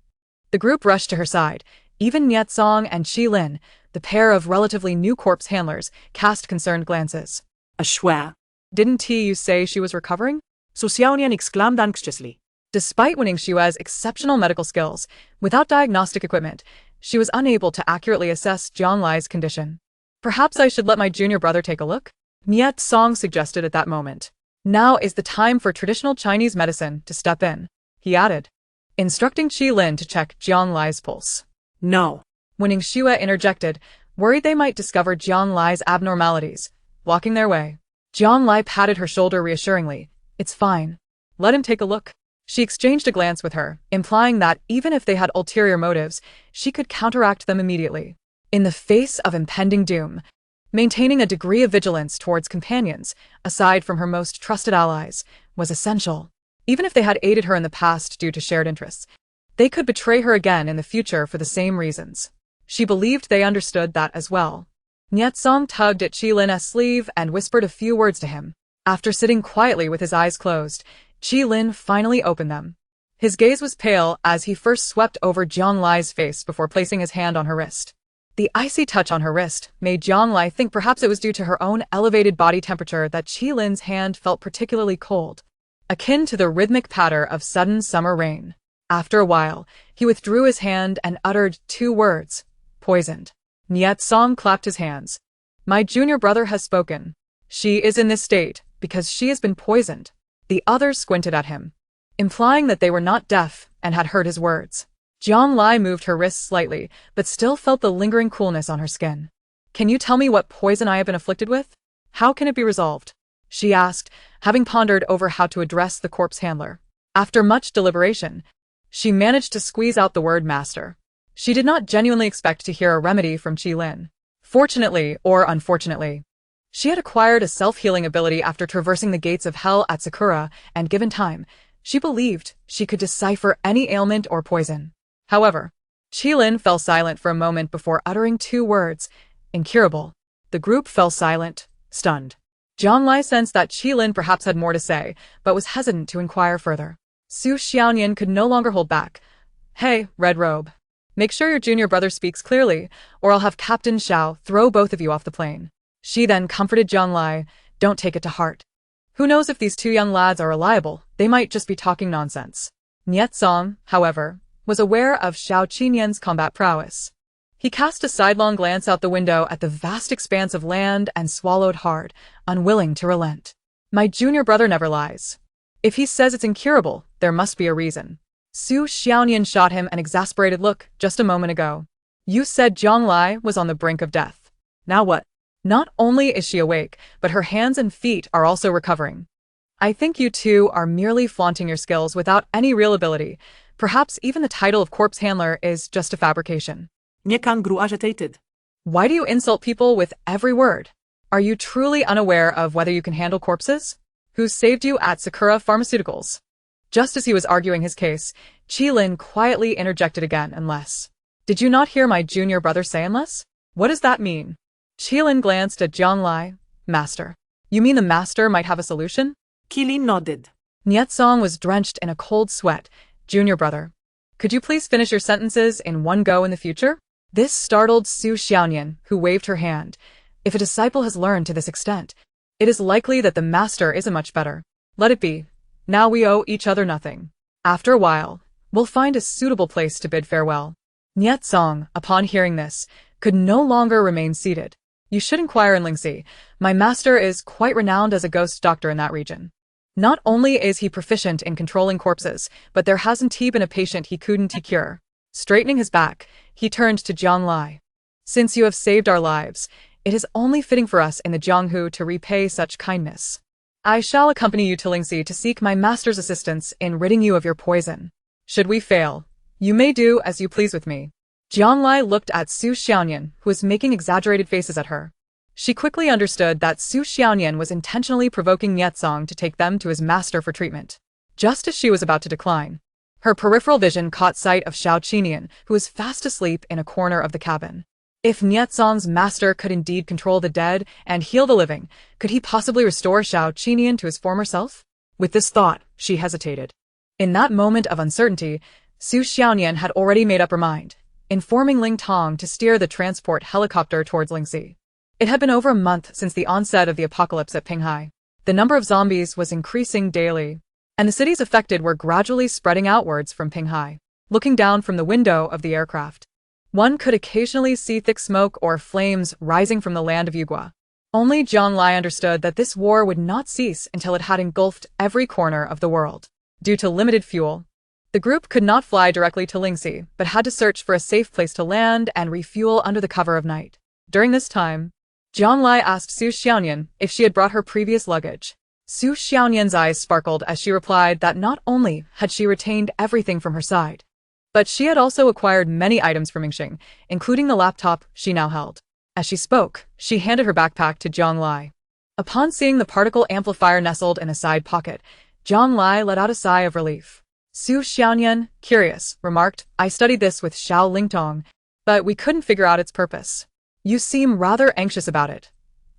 The group rushed to her side. Even Niet Song and Qi Lin, the pair of relatively new corpse handlers, cast concerned glances. A schwa. Didn't you say she was recovering? Su Xiaonian exclaimed anxiously. Despite winning Xue's exceptional medical skills, without diagnostic equipment, she was unable to accurately assess Jiang Lai's condition. Perhaps I should let my junior brother take a look? Niet Song suggested at that moment. Now is the time for traditional Chinese medicine to step in, he added, instructing Qi Lin to check Jiang Lai's pulse. No. When Yingxua interjected, worried they might discover Jiang Lai's abnormalities, blocking their way. Jiang Lai patted her shoulder reassuringly. It's fine. Let him take a look. She exchanged a glance with her, implying that even if they had ulterior motives, she could counteract them immediately. In the face of impending doom, maintaining a degree of vigilance towards companions, aside from her most trusted allies, was essential. Even if they had aided her in the past due to shared interests, they could betray her again in the future for the same reasons. She believed they understood that as well. Niet Song tugged at Qi Lin's sleeve and whispered a few words to him. After sitting quietly with his eyes closed, Qi Lin finally opened them. His gaze was pale as he first swept over Jiang Lai's face before placing his hand on her wrist. The icy touch on her wrist made Jiang Lai think perhaps it was due to her own elevated body temperature that Qi Lin's hand felt particularly cold, akin to the rhythmic patter of sudden summer rain. After a while, he withdrew his hand and uttered 2 words, poisoned. Niet Song clapped his hands. My junior brother has spoken. She is in this state because she has been poisoned. The others squinted at him, implying that they were not deaf and had heard his words. Jiang Lai moved her wrists slightly, but still felt the lingering coolness on her skin. Can you tell me what poison I have been afflicted with? How can it be resolved? She asked, having pondered over how to address the corpse handler. After much deliberation, she managed to squeeze out the word master. She did not genuinely expect to hear a remedy from Qi Lin. Fortunately or unfortunately, she had acquired a self-healing ability after traversing the gates of hell at Sakura, and given time, she believed she could decipher any ailment or poison. However, Qi Lin fell silent for a moment before uttering 2 words, incurable. The group fell silent, stunned. Jiang Lai sensed that Qi Lin perhaps had more to say, but was hesitant to inquire further. Su Xiaonian could no longer hold back. Hey, Red Robe. Make sure your junior brother speaks clearly, or I'll have Captain Xiao throw both of you off the plane. She then comforted Jiang Lai, don't take it to heart. Who knows if these 2 young lads are reliable, they might just be talking nonsense. Niet Song, however, was aware of Xiao Qinyan's combat prowess. He cast a sidelong glance out the window at the vast expanse of land and swallowed hard, unwilling to relent. My junior brother never lies. If he says it's incurable, there must be a reason. Su Xiaonian shot him an exasperated look just a moment ago. You said Jiang Lai was on the brink of death. Now what? Not only is she awake, but her hands and feet are also recovering. I think you two are merely flaunting your skills without any real ability. Perhaps even the title of corpse handler is just a fabrication. Nie kang gru agitated. Why do you insult people with every word? Are you truly unaware of whether you can handle corpses? Who saved you at Sakura Pharmaceuticals? Just as he was arguing his case, Qilin quietly interjected again, unless. Did you not hear my junior brother say unless? What does that mean? Qilin glanced at Jianglai. Master. You mean the master might have a solution? Qilin nodded. Nietsong was drenched in a cold sweat. Junior brother. Could you please finish your sentences in one go in the future? This startled Su Xiaonian, who waved her hand. If a disciple has learned to this extent, it is likely that the master isn't much better. Let it be. Now we owe each other nothing. After a while, we'll find a suitable place to bid farewell. Nietsong, upon hearing this, could no longer remain seated. You should inquire in Lingxi. My master is quite renowned as a ghost doctor in that region. Not only is he proficient in controlling corpses, but there hasn't been a patient he couldn't cure. Straightening his back, he turned to Jiang Lai. Since you have saved our lives, it is only fitting for us in the Jianghu to repay such kindness. I shall accompany you to Lingxi to seek my master's assistance in ridding you of your poison. Should we fail, you may do as you please with me. Jiang Lai looked at Su Xiaonian, who was making exaggerated faces at her. She quickly understood that Su Xiaonian was intentionally provoking Nietsong to take them to his master for treatment. Just as she was about to decline, her peripheral vision caught sight of Xiao Qinian, who was fast asleep in a corner of the cabin. If Nietsong's master could indeed control the dead and heal the living, could he possibly restore Xiao Qinian to his former self? With this thought, she hesitated. In that moment of uncertainty, Su Xiaonian had already made up her mind, informing Ling Tong to steer the transport helicopter towards Lingxi. It had been over a month since the onset of the apocalypse at Pinghai. The number of zombies was increasing daily, and the cities affected were gradually spreading outwards from Pinghai. Looking down from the window of the aircraft, one could occasionally see thick smoke or flames rising from the land of Yugua. Only Jiang Lai understood that this war would not cease until it had engulfed every corner of the world. Due to limited fuel, the group could not fly directly to Lingxi, but had to search for a safe place to land and refuel under the cover of night. During this time, Jiang Lai asked Su Xiaonian if she had brought her previous luggage. Su Xiaonian's eyes sparkled as she replied that not only had she retained everything from her side, but she had also acquired many items from Yingxing, including the laptop she now held. As she spoke, she handed her backpack to Jiang Lai. Upon seeing the particle amplifier nestled in a side pocket, Jiang Lai let out a sigh of relief. Su Xiaonian, curious, remarked, I studied this with Xiao Lingtong, but we couldn't figure out its purpose. You seem rather anxious about it.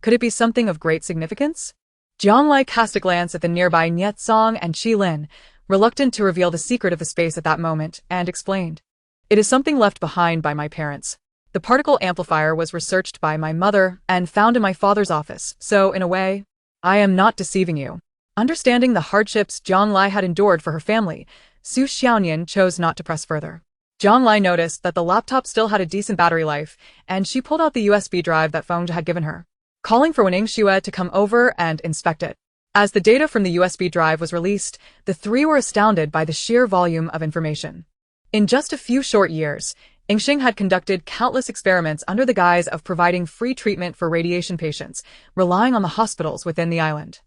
Could it be something of great significance? Jiang Lai cast a glance at the nearby Nietsong and Qilin, reluctant to reveal the secret of the space at that moment, and explained. It is something left behind by my parents. The particle amplifier was researched by my mother and found in my father's office, so in a way, I am not deceiving you. Understanding the hardships Jiang Lai had endured for her family, Su Xiaonian chose not to press further. Jiang Lai noticed that the laptop still had a decent battery life, and she pulled out the USB drive that Feng had given her, calling for Wen Xue to come over and inspect it. As the data from the USB drive was released, the three were astounded by the sheer volume of information. In just a few short years, Yingxing had conducted countless experiments under the guise of providing free treatment for radiation patients, relying on the hospitals within the island.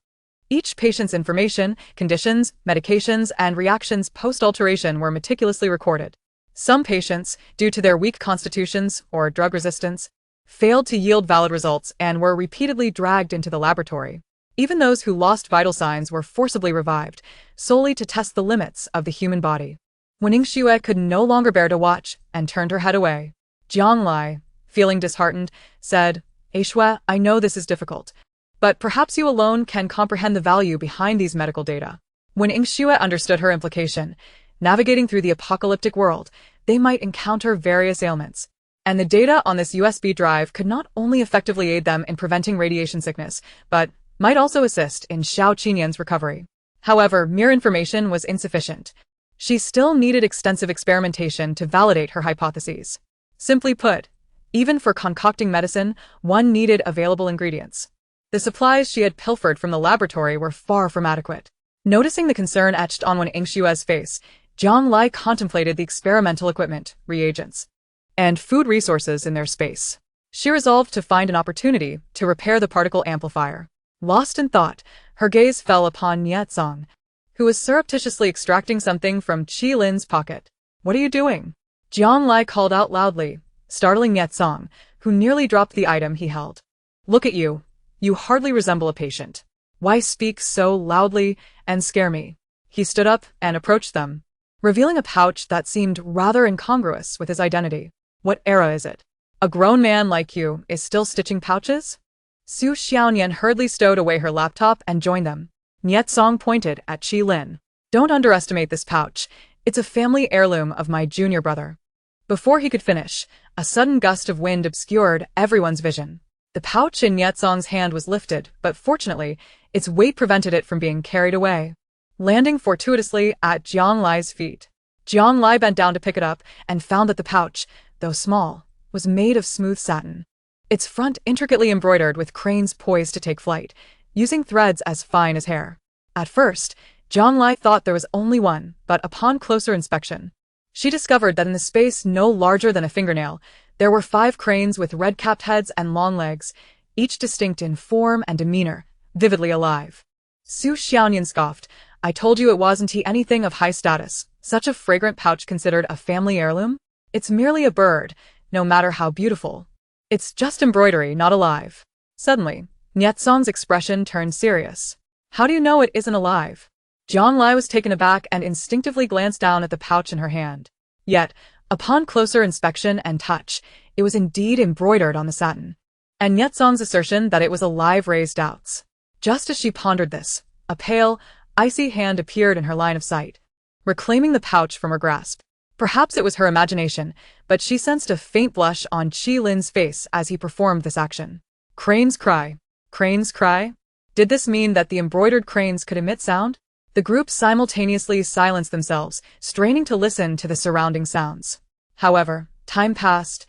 Each patient's information, conditions, medications, and reactions post-alteration were meticulously recorded. Some patients, due to their weak constitutions or drug resistance, failed to yield valid results and were repeatedly dragged into the laboratory. Even those who lost vital signs were forcibly revived, solely to test the limits of the human body. When Xue could no longer bear to watch and turned her head away, Jiang Lai, feeling disheartened, said, Xue, I know this is difficult, but perhaps you alone can comprehend the value behind these medical data. When Xue understood her implication, navigating through the apocalyptic world, they might encounter various ailments, and the data on this USB drive could not only effectively aid them in preventing radiation sickness, but might also assist in Xiao Qinian's recovery. However, mere information was insufficient. She still needed extensive experimentation to validate her hypotheses. Simply put, even for concocting medicine, one needed available ingredients. The supplies she had pilfered from the laboratory were far from adequate. Noticing the concern etched on Wen Xue's face, Jiang Lai contemplated the experimental equipment, reagents, and food resources in their space. She resolved to find an opportunity to repair the particle amplifier. Lost in thought, her gaze fell upon Nietsong, who was surreptitiously extracting something from Qi Lin's pocket. "What are you doing?" Jiang Lai called out loudly, startling Nietsong, who nearly dropped the item he held. "Look at you. You hardly resemble a patient. Why speak so loudly and scare me?" He stood up and approached them, revealing a pouch that seemed rather incongruous with his identity. "What era is it? A grown man like you is still stitching pouches?" Su Xiaonian hurriedly stowed away her laptop and joined them. Nietsong pointed at Qi Lin. "Don't underestimate this pouch. It's a family heirloom of my junior brother." Before he could finish, a sudden gust of wind obscured everyone's vision. The pouch in Nietsong's hand was lifted, but fortunately, its weight prevented it from being carried away, landing fortuitously at Jiang Lai's feet. Jiang Lai bent down to pick it up and found that the pouch, though small, was made of smooth satin. Its front intricately embroidered with cranes poised to take flight, using threads as fine as hair. At first, Jiang Lai thought there was only one, but upon closer inspection, she discovered that in the space no larger than a fingernail, there were 5 cranes with red-capped heads and long legs, each distinct in form and demeanor, vividly alive. Su Xiaonian scoffed. "I told you it wasn't anything of high status. Such a fragrant pouch considered a family heirloom? It's merely a bird, no matter how beautiful. It's just embroidery, not alive." Suddenly, Nietsong's expression turned serious. "How do you know it isn't alive?" Jiang Lai was taken aback and instinctively glanced down at the pouch in her hand. Yet, upon closer inspection and touch, it was indeed embroidered on the satin. And Nietsong's assertion that it was alive raised doubts. Just as she pondered this, a pale, icy hand appeared in her line of sight, reclaiming the pouch from her grasp. Perhaps it was her imagination, but she sensed a faint blush on Qi Lin's face as he performed this action. Cranes cry. Cranes cry? Did this mean that the embroidered cranes could emit sound? The group simultaneously silenced themselves, straining to listen to the surrounding sounds. However, time passed,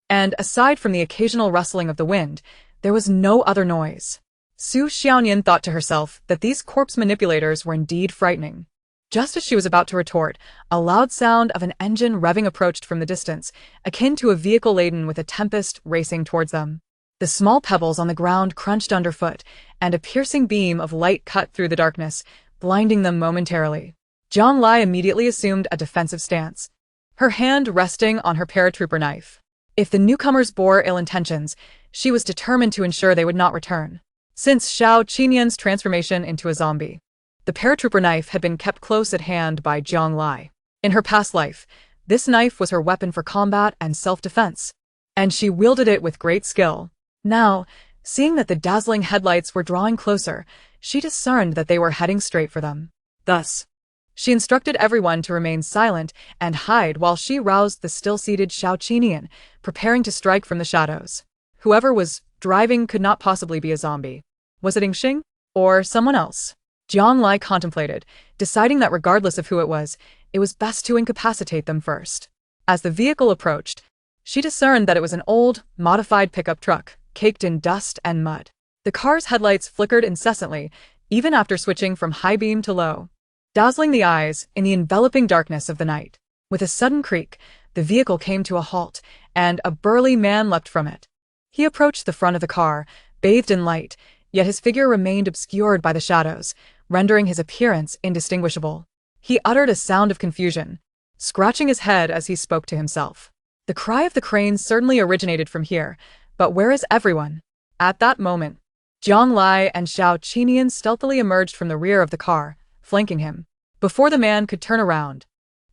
and aside from the occasional rustling of the wind, there was no other noise. Su Xiaonian thought to herself that these corpse manipulators were indeed frightening. Just as she was about to retort, a loud sound of an engine revving approached from the distance, akin to a vehicle laden with a tempest racing towards them. The small pebbles on the ground crunched underfoot, and a piercing beam of light cut through the darkness, blinding them momentarily. Jiang Lai immediately assumed a defensive stance, her hand resting on her paratrooper knife. If the newcomers bore ill intentions, she was determined to ensure they would not return. Since Xiao Qinian's transformation into a zombie, the paratrooper knife had been kept close at hand by Jiang Lai. In her past life, this knife was her weapon for combat and self-defense, and she wielded it with great skill. Now, seeing that the dazzling headlights were drawing closer, she discerned that they were heading straight for them. Thus, she instructed everyone to remain silent and hide while she roused the still-seated Xiao Qinian, preparing to strike from the shadows. Whoever was driving could not possibly be a zombie. Was it Yingxing? Or someone else? Jiang Lai contemplated, deciding that regardless of who it was best to incapacitate them first. As the vehicle approached, she discerned that it was an old, modified pickup truck, caked in dust and mud. The car's headlights flickered incessantly, even after switching from high beam to low, dazzling the eyes in the enveloping darkness of the night. With a sudden creak, the vehicle came to a halt, and a burly man leapt from it. He approached the front of the car, bathed in light, yet his figure remained obscured by the shadows, rendering his appearance indistinguishable. He uttered a sound of confusion, scratching his head as he spoke to himself. The cry of the cranes certainly originated from here, but where is everyone? At that moment, Jiang Lai and Xiao Qinian stealthily emerged from the rear of the car, flanking him. Before the man could turn around,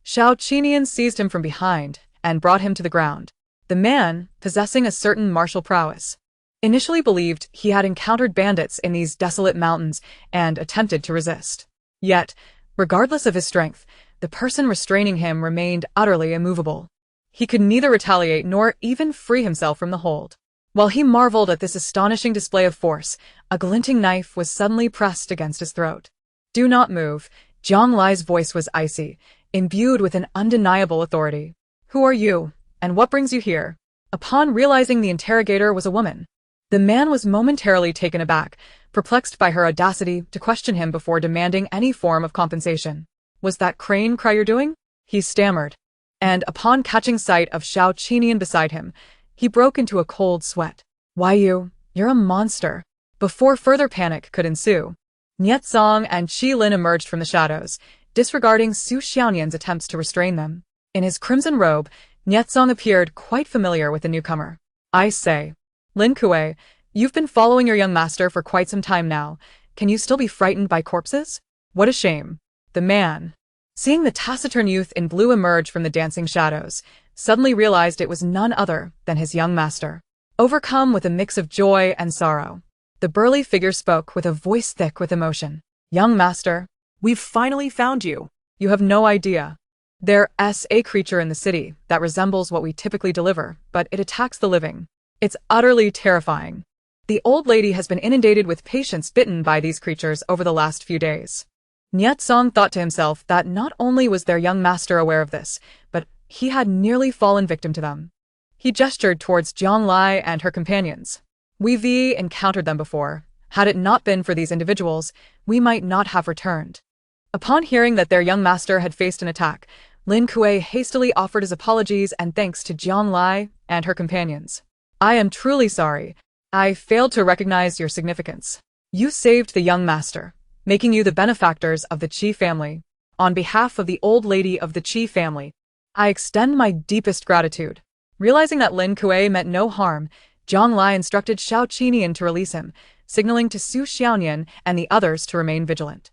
Xiao Qinian seized him from behind and brought him to the ground. The man, possessing a certain martial prowess, initially believed he had encountered bandits in these desolate mountains and attempted to resist. Yet, regardless of his strength, the person restraining him remained utterly immovable. He could neither retaliate nor even free himself from the hold. While he marveled at this astonishing display of force, a glinting knife was suddenly pressed against his throat. "Do not move." Jiang Lai's voice was icy, imbued with an undeniable authority. "Who are you, and what brings you here?" Upon realizing the interrogator was a woman, the man was momentarily taken aback, perplexed by her audacity to question him before demanding any form of compensation. "Was that crane cry you're doing?" he stammered, and upon catching sight of Xiao Qinian beside him, he broke into a cold sweat. "Why you're a monster." Before further panic could ensue, Niet Song and Qi Lin emerged from the shadows, disregarding Su Xiaonian's attempts to restrain them. In his crimson robe, Niet Song appeared quite familiar with the newcomer. I say, Lin Kuei, you've been following your young master for quite some time now. Can you still be frightened by corpses? What a shame. The man, seeing the taciturn youth in blue emerge from the dancing shadows, suddenly realized it was none other than his young master. Overcome with a mix of joy and sorrow, the burly figure spoke with a voice thick with emotion. Young master, We've finally found you. you have no idea. There's a creature in the city that resembles what we typically deliver, but it attacks the living. It's utterly terrifying. The old lady has been inundated with patients bitten by these creatures over the last few days. Niet Song thought to himself that not only was their young master aware of this, but he had nearly fallen victim to them. He gestured towards Jiang Lai and her companions. We've encountered them before. Had it not been for these individuals, we might not have returned. Upon hearing that their young master had faced an attack, Lin Kuei hastily offered his apologies and thanks to Jiang Lai and her companions. I am truly sorry. I failed to recognize your significance. You saved the young master, making you the benefactors of the Qi family. On behalf of the old lady of the Qi family, I extend my deepest gratitude. Realizing that Lin Kuei meant no harm, Jiang Lai instructed Xiao Qinian to release him, signaling to Su Xiaonian and the others to remain vigilant.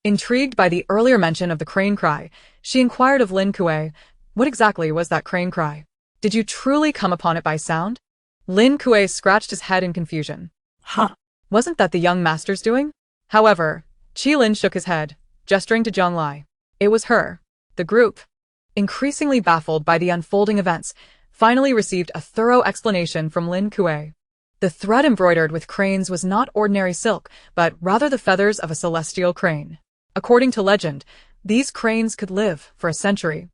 Intrigued by the earlier mention of the crane cry, she inquired of Lin Kuei, what exactly was that crane cry? Did you truly come upon it by sound? Lin Kuei scratched his head in confusion. Huh. Wasn't that the young master's doing? However, Qi Lin shook his head, gesturing to Jiang Lai. It was her. The group, increasingly baffled by the unfolding events, finally received a thorough explanation from Lin Kuei. The thread embroidered with cranes was not ordinary silk, but rather the feathers of a celestial crane. According to legend, these cranes could live for a century.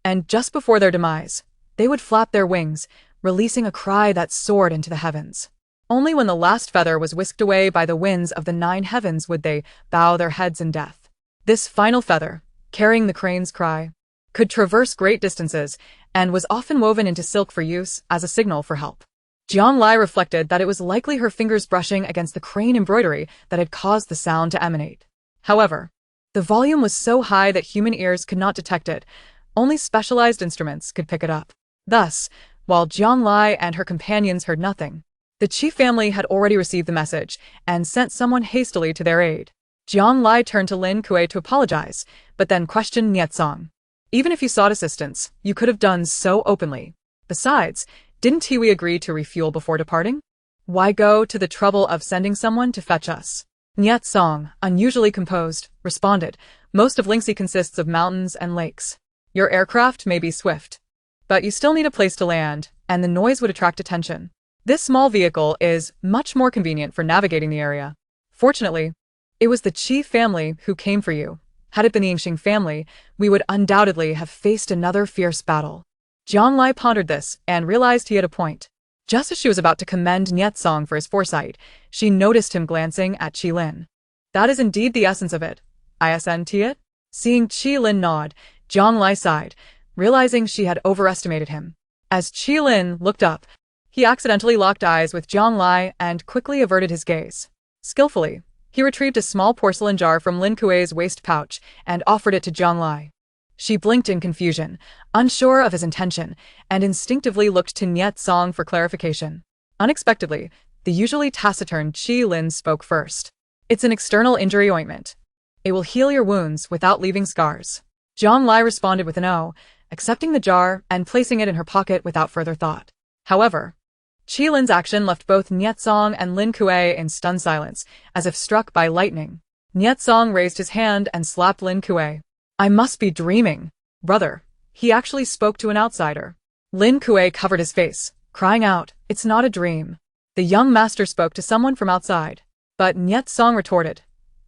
And just before their demise, they would flap their wings, releasing a cry that soared into the heavens. Only when the last feather was whisked away by the winds of the 9 heavens would they bow their heads in death. This final feather, carrying the crane's cry, could traverse great distances and was often woven into silk for use as a signal for help. Jiang Lai reflected that it was likely her fingers brushing against the crane embroidery that had caused the sound to emanate. However, the volume was so high that human ears could not detect it. Only specialized instruments could pick it up. Thus, while Jiang Lai and her companions heard nothing, the Qi family had already received the message and sent someone hastily to their aid. Jiang Lai turned to Lin Kuei to apologize, but then questioned Niet Song. Even if you sought assistance, you could have done so openly. Besides, didn't we agree to refuel before departing? Why go to the trouble of sending someone to fetch us? Niet Song, unusually composed, responded, most of Lingxi consists of mountains and lakes. Your aircraft may be swift, but you still need a place to land, and the noise would attract attention. This small vehicle is much more convenient for navigating the area. Fortunately, it was the Qi family who came for you. Had it been the Yingxing family, we would undoubtedly have faced another fierce battle. Jiang Lai pondered this and realized he had a point. Just as she was about to commend Niet Song for his foresight, she noticed him glancing at Qi Lin. That is indeed the essence of it. Isn't it? Seeing Qi Lin nod, Jiang Lai sighed, realizing she had overestimated him. As Qi Lin looked up, he accidentally locked eyes with Jiang Lai and quickly averted his gaze. Skillfully, he retrieved a small porcelain jar from Lin Kuei's waist pouch and offered it to Jiang Lai. She blinked in confusion, unsure of his intention, and instinctively looked to Niet Song for clarification. Unexpectedly, the usually taciturn Qi Lin spoke first. It's an external injury ointment. It will heal your wounds without leaving scars. Jiang Lai responded with an "oh," accepting the jar and placing it in her pocket without further thought. However, Qi Lin's action left both Niet Song and Lin Kuei in stunned silence, as if struck by lightning. Niet Song raised his hand and slapped Lin Kuei. I must be dreaming. Brother, he actually spoke to an outsider. Lin Kuei covered his face, crying out, it's not a dream. The young master spoke to someone from outside. But Niet Song retorted,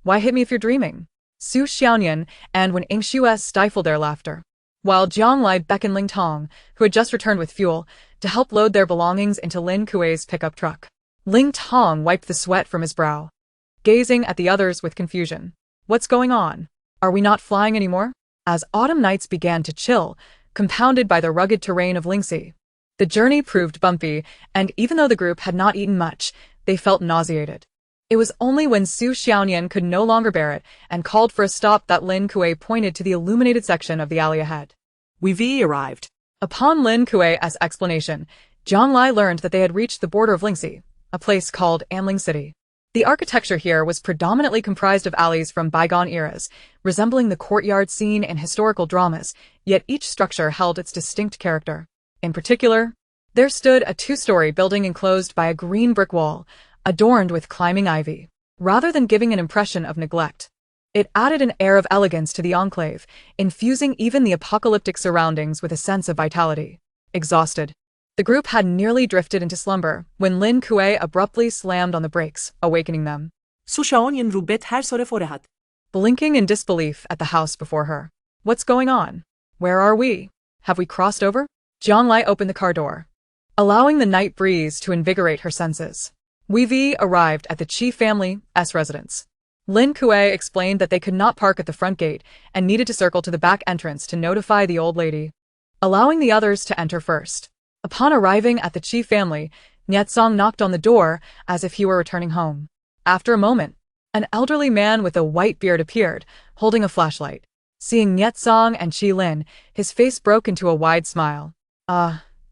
why hit me if you're dreaming? Su Xiaonian and Wen Yingxue stifled their laughter, while Jiang Lai beckoned Ling Tong, who had just returned with fuel, to help load their belongings into Lin Kuei's pickup truck. Ling Tong wiped the sweat from his brow, gazing at the others with confusion. What's going on? Are we not flying anymore? As autumn nights began to chill, compounded by the rugged terrain of Lingxi, the journey proved bumpy, and even though the group had not eaten much, they felt nauseated. It was only when Su Xiaonian could no longer bear it and called for a stop that Lin Kuei pointed to the illuminated section of the alley ahead. We've arrived. Upon Lin Kuei's explanation, Zhang Lai learned that they had reached the border of Lingxi, a place called Anling City. The architecture here was predominantly comprised of alleys from bygone eras, resembling the courtyard scene in historical dramas, yet each structure held its distinct character. In particular, there stood a two-story building enclosed by a green brick wall, adorned with climbing ivy. Rather than giving an impression of neglect, it added an air of elegance to the enclave, infusing even the apocalyptic surroundings with a sense of vitality. Exhausted, the group had nearly drifted into slumber when Lin Kuei abruptly slammed on the brakes, awakening them. Sushaonian rubet her sore forehat. Blinking in disbelief at the house before her. What's going on? Where are we? Have we crossed over? Zhang Lai opened the car door, allowing the night breeze to invigorate her senses. We've arrived at the Qi family's residence. Lin Kuei explained that they could not park at the front gate and needed to circle to the back entrance to notify the old lady, allowing the others to enter first. Upon arriving at the Qi family, Nietsong knocked on the door as if he were returning home. After a moment, an elderly man with a white beard appeared, holding a flashlight. Seeing Nietsong and Qi Lin, his face broke into a wide smile.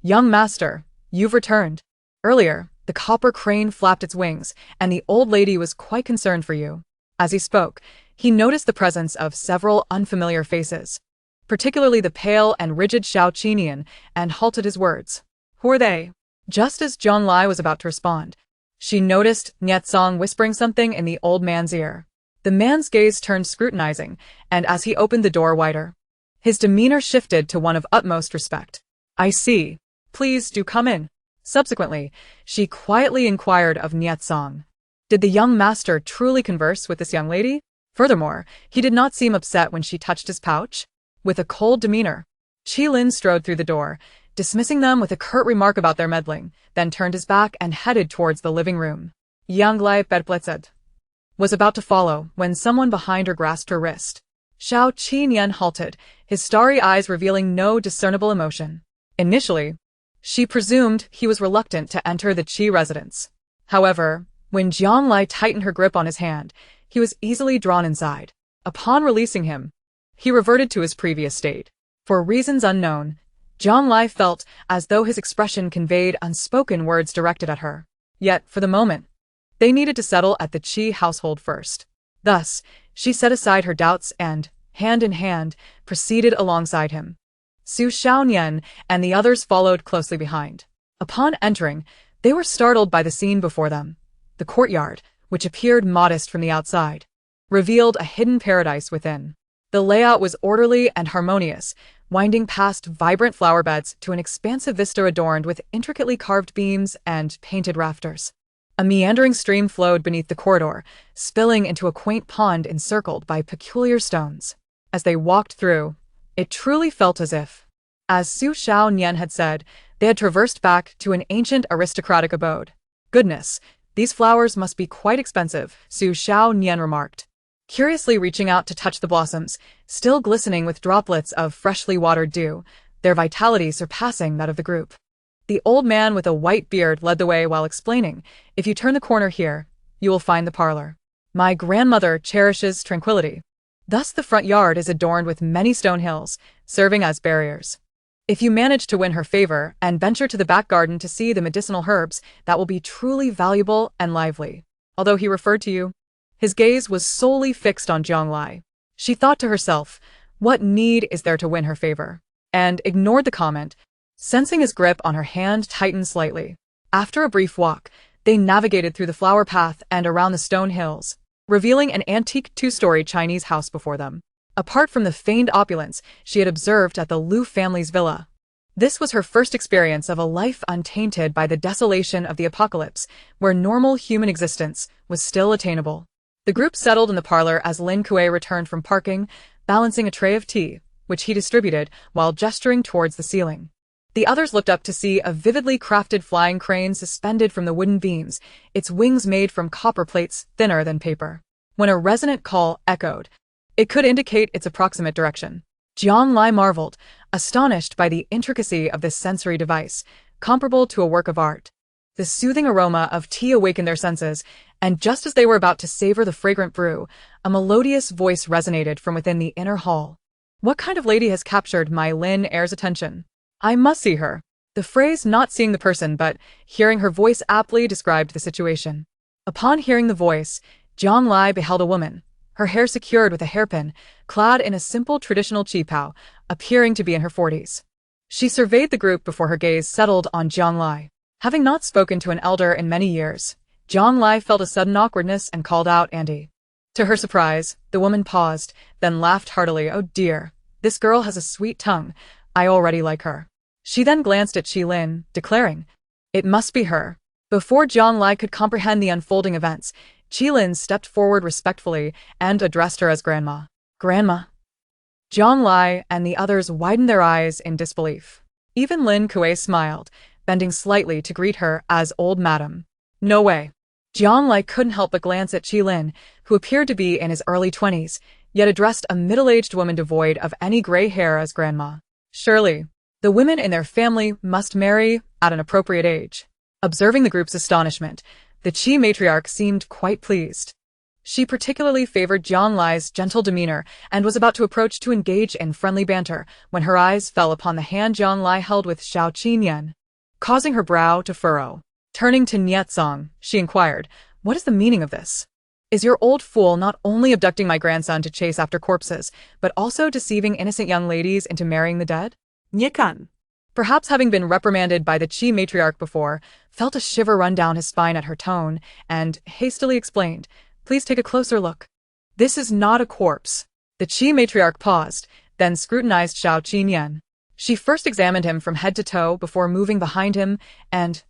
Young master, you've returned. Earlier, the copper crane flapped its wings, and the old lady was quite concerned for you. As he spoke, he noticed the presence of several unfamiliar faces, particularly the pale and rigid Xiao Qinian, and halted his words. Who are they? Just as Zhang Lai was about to respond, she noticed Nietsong whispering something in the old man's ear. The man's gaze turned scrutinizing, and as he opened the door wider, his demeanor shifted to one of utmost respect. I see. Please do come in. Subsequently, she quietly inquired of Nietsong. Did the young master truly converse with this young lady? Furthermore, he did not seem upset when she touched his pouch. With a cold demeanor, Qi Lin strode through the door, dismissing them with a curt remark about their meddling, then turned his back and headed towards the living room. Yang Lai Bedblitzed was about to follow when someone behind her grasped her wrist. Xiao Qinian halted, his starry eyes revealing no discernible emotion. Initially, she presumed he was reluctant to enter the Qi residence. However, when Zhang Lai tightened her grip on his hand, he was easily drawn inside. Upon releasing him, he reverted to his previous state. For reasons unknown, Zhang Lai felt as though his expression conveyed unspoken words directed at her. Yet, for the moment, they needed to settle at the Qi household first. Thus, she set aside her doubts and, hand in hand, proceeded alongside him. Su Xiaonian and the others followed closely behind. Upon entering, they were startled by the scene before them. The courtyard, which appeared modest from the outside, revealed a hidden paradise within. The layout was orderly and harmonious, winding past vibrant flower beds to an expansive vista adorned with intricately carved beams and painted rafters. A meandering stream flowed beneath the corridor, spilling into a quaint pond encircled by peculiar stones. As they walked through, it truly felt as Su Xiaonian had said, they had traversed back to an ancient aristocratic abode. Goodness, these flowers must be quite expensive, Su Xiaonian remarked, curiously reaching out to touch the blossoms, still glistening with droplets of freshly watered dew, their vitality surpassing that of the group. The old man with a white beard led the way while explaining, if you turn the corner here, you will find the parlor. My grandmother cherishes tranquility. Thus the front yard is adorned with many stone hills, serving as barriers. If you manage to win her favor and venture to the back garden to see the medicinal herbs, that will be truly valuable and lively. Although he referred to you, his gaze was solely fixed on Zhang Lai. She thought to herself, what need is there to win her favor? And ignored the comment, sensing his grip on her hand tighten slightly. After a brief walk, they navigated through the flower path and around the stone hills, revealing an antique two-story Chinese house before them. Apart from the feigned opulence she had observed at the Liu family's villa, this was her first experience of a life untainted by the desolation of the apocalypse, where normal human existence was still attainable. The group settled in the parlor as Lin Kuei returned from parking, balancing a tray of tea, which he distributed while gesturing towards the ceiling. The others looked up to see a vividly crafted flying crane suspended from the wooden beams, its wings made from copper plates thinner than paper. When a resonant call echoed, it could indicate its approximate direction. Zhang Lai marveled, astonished by the intricacy of this sensory device, comparable to a work of art. The soothing aroma of tea awakened their senses, and just as they were about to savor the fragrant brew, a melodious voice resonated from within the inner hall. What kind of lady has captured my Lin heir's attention? I must see her. The phrase not seeing the person but hearing her voice aptly described the situation. Upon hearing the voice, Jiang Lai beheld a woman, her hair secured with a hairpin, clad in a simple traditional qipao, appearing to be in her 40s. She surveyed the group before her gaze settled on Jiang Lai. Having not spoken to an elder in many years, Jiang Lai felt a sudden awkwardness and called out Andy. To her surprise, the woman paused, then laughed heartily. Oh dear, this girl has a sweet tongue. I already like her. She then glanced at Qi Lin, declaring, it must be her. Before Jiang Lai could comprehend the unfolding events, Qi Lin stepped forward respectfully and addressed her as Grandma. Grandma. Jiang Lai and the others widened their eyes in disbelief. Even Lin Kuei smiled, bending slightly to greet her as Old Madam. No way. Jiang Lai couldn't help but glance at Qi Lin, who appeared to be in his early 20s, yet addressed a middle-aged woman devoid of any gray hair as Grandma. Surely, the women in their family must marry at an appropriate age. Observing the group's astonishment, the Qi matriarch seemed quite pleased. She particularly favored Jiang Lai's gentle demeanor and was about to approach to engage in friendly banter when her eyes fell upon the hand Jiang Lai held with Xiao Qinyan, causing her brow to furrow. Turning to Nietzong, she inquired, what is the meaning of this? Is your old fool not only abducting my grandson to chase after corpses, but also deceiving innocent young ladies into marrying the dead? Nyekan. Perhaps having been reprimanded by the Qi matriarch before, felt a shiver run down his spine at her tone, and hastily explained, please take a closer look. This is not a corpse. The Qi matriarch paused, then scrutinized Xiao Qinyan. She first examined him from head to toe before moving behind him and,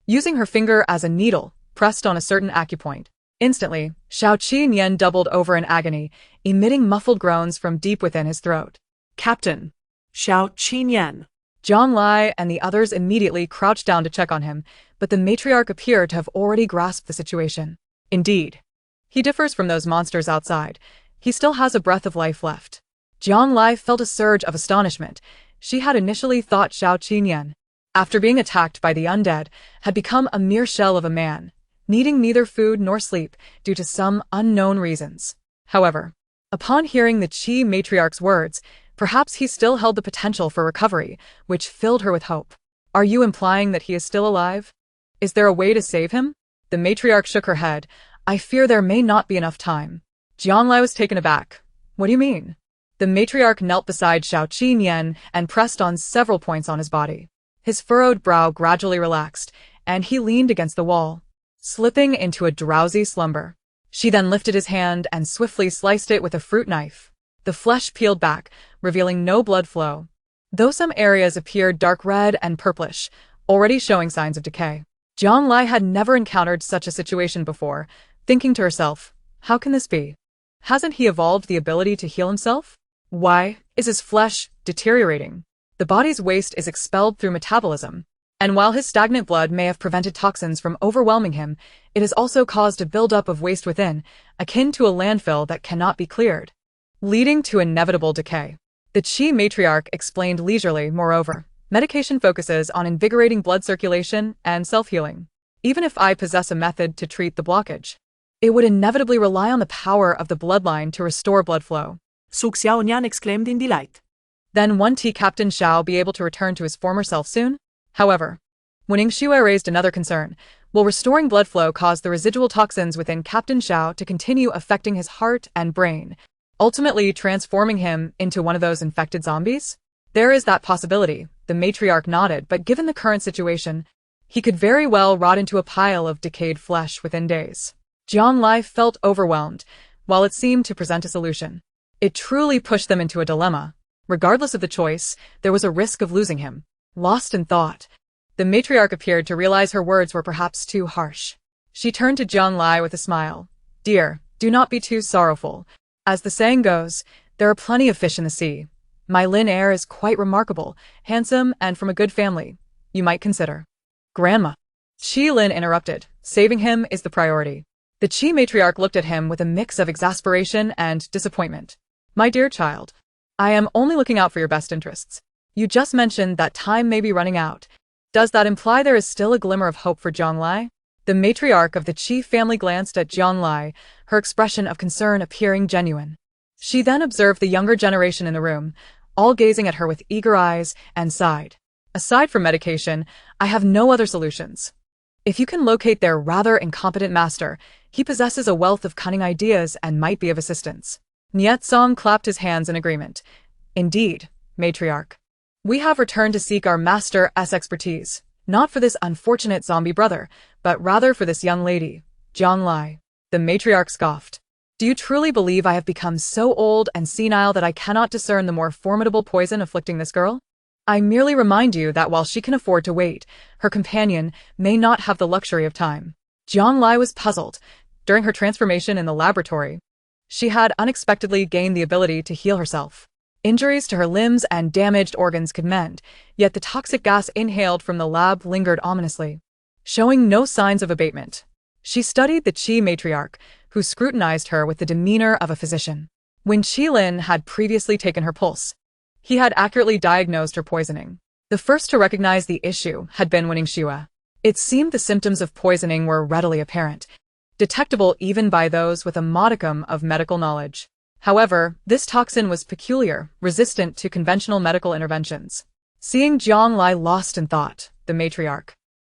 using her finger as a needle, pressed on a certain acupoint. Instantly, Xiao Qinyan doubled over in agony, emitting muffled groans from deep within his throat. Captain. Xiao Qinyan. Jiang Lai and the others immediately crouched down to check on him, but the matriarch appeared to have already grasped the situation. Indeed, he differs from those monsters outside. He still has a breath of life left. Jiang Lai felt a surge of astonishment. She had initially thought Xiao Qinyan, after being attacked by the undead, had become a mere shell of a man, needing neither food nor sleep due to some unknown reasons. However, upon hearing the Qi matriarch's words, perhaps he still held the potential for recovery, which filled her with hope. Are you implying that he is still alive? Is there a way to save him? The matriarch shook her head. I fear there may not be enough time. Jiang Lai was taken aback. What do you mean? The matriarch knelt beside Xiao Qinyan and pressed on several points on his body. His furrowed brow gradually relaxed, and he leaned against the wall, slipping into a drowsy slumber. She then lifted his hand and swiftly sliced it with a fruit knife. The flesh peeled back, revealing no blood flow, though some areas appeared dark red and purplish, already showing signs of decay. Jiang Lai had never encountered such a situation before, thinking to herself, how can this be? Hasn't he evolved the ability to heal himself? Why is his flesh deteriorating? The body's waste is expelled through metabolism, and while his stagnant blood may have prevented toxins from overwhelming him, it has also caused a buildup of waste within, akin to a landfill that cannot be cleared, leading to inevitable decay. The Qi matriarch explained leisurely, moreover, medication focuses on invigorating blood circulation and self-healing. Even if I possess a method to treat the blockage, it would inevitably rely on the power of the bloodline to restore blood flow. Su Xiaonian exclaimed in delight. Then won't Captain Xiao be able to return to his former self soon? However, Wen Xue raised another concern. Will restoring blood flow cause the residual toxins within Captain Xiao to continue affecting his heart and brain, ultimately transforming him into one of those infected zombies? There is that possibility, the matriarch nodded, but given the current situation, he could very well rot into a pile of decayed flesh within days. Jiang Lai felt overwhelmed, while it seemed to present a solution. It truly pushed them into a dilemma. Regardless of the choice, there was a risk of losing him. Lost in thought, the matriarch appeared to realize her words were perhaps too harsh. She turned to Jiang Lai with a smile. Dear, do not be too sorrowful. As the saying goes, there are plenty of fish in the sea. My Lin heir is quite remarkable, handsome, and from a good family. You might consider. Grandma. Qi Lin interrupted. Saving him is the priority. The Qi matriarch looked at him with a mix of exasperation and disappointment. My dear child, I am only looking out for your best interests. You just mentioned that time may be running out, Does that imply there is still a glimmer of hope for Zhonglai? The matriarch of the Qi family glanced at Zhonglai, her expression of concern appearing genuine. She then observed the younger generation in the room, all gazing at her with eager eyes, and sighed. Aside from medication, I have no other solutions. If you can locate their rather incompetent master, he possesses a wealth of cunning ideas and might be of assistance. Niet Song clapped his hands in agreement. Indeed, matriarch. We have returned to seek our master's expertise, not for this unfortunate zombie brother, but rather for this young lady, Zhonglai. The matriarch scoffed. Do you truly believe I have become so old and senile that I cannot discern the more formidable poison afflicting this girl? I merely remind you that while she can afford to wait, her companion may not have the luxury of time. Zhonglai was puzzled. During her transformation in the laboratory, she had unexpectedly gained the ability to heal herself. Injuries to her limbs and damaged organs could mend, yet the toxic gas inhaled from the lab lingered ominously, showing no signs of abatement. She studied the Qi matriarch, who scrutinized her with the demeanor of a physician. When Qilin had previously taken her pulse, he had accurately diagnosed her poisoning. The first to recognize the issue had been Winning Shua. It seemed the symptoms of poisoning were readily apparent, detectable even by those with a modicum of medical knowledge. However, this toxin was peculiar, resistant to conventional medical interventions. Seeing Zhonglai lost in thought, the matriarch,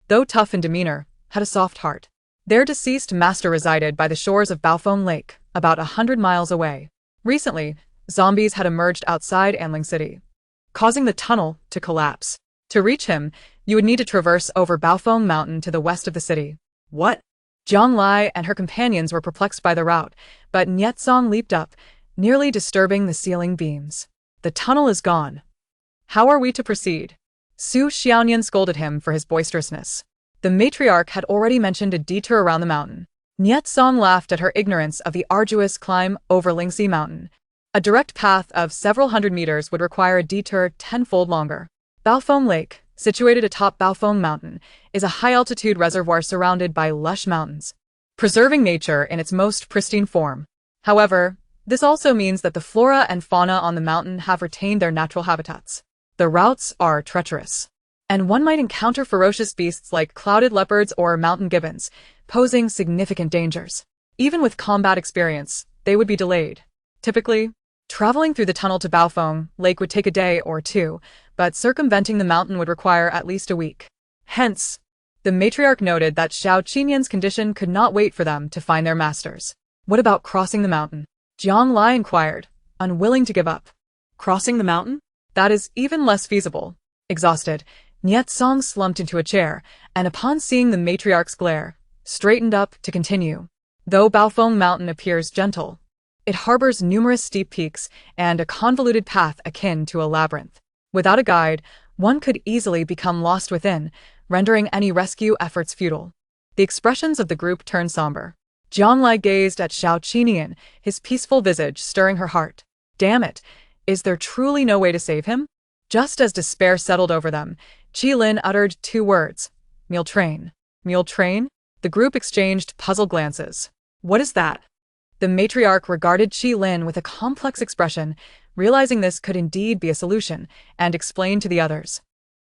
though tough in demeanor, had a soft heart. Their deceased master resided by the shores of Baofeng Lake, about 100 miles away. Recently, zombies had emerged outside Anling City, causing the tunnel to collapse. To reach him, you would need to traverse over Baofeng Mountain to the west of the city. What? Zhonglai and her companions were perplexed by the route, but Niet Song leaped up, nearly disturbing the ceiling beams. The tunnel is gone. How are we to proceed? Su Xiaonian scolded him for his boisterousness. The matriarch had already mentioned a detour around the mountain. Niet Song laughed at her ignorance of the arduous climb over Lingxi Mountain. A direct path of several hundred meters would require a detour tenfold longer. Baofeng Lake, situated atop Baofeng Mountain, is a high-altitude reservoir surrounded by lush mountains, preserving nature in its most pristine form. However, this also means that the flora and fauna on the mountain have retained their natural habitats. The routes are treacherous, and one might encounter ferocious beasts like clouded leopards or mountain gibbons, posing significant dangers. Even with combat experience, they would be delayed. Typically, traveling through the tunnel to Baofeng Lake would take a day or two, but circumventing the mountain would require at least a week. Hence, the matriarch noted that Xiao Qinyan's condition could not wait for them to find their masters. What about crossing the mountain? Zhonglai inquired, unwilling to give up. Crossing the mountain? That is even less feasible. Exhausted, Niet Song slumped into a chair, and upon seeing the matriarch's glare, straightened up to continue. Though Baofeng Mountain appears gentle, it harbors numerous steep peaks and a convoluted path akin to a labyrinth. Without a guide, one could easily become lost within, rendering any rescue efforts futile. The expressions of the group turned somber. Zhonglai gazed at Xiao Qinian, his peaceful visage stirring her heart. Damn it, is there truly no way to save him? Just as despair settled over them, Qilin uttered two words. Mule train. Mule train? The group exchanged puzzled glances. What is that? The matriarch regarded Qilin with a complex expression, realizing this could indeed be a solution, and explained to the others.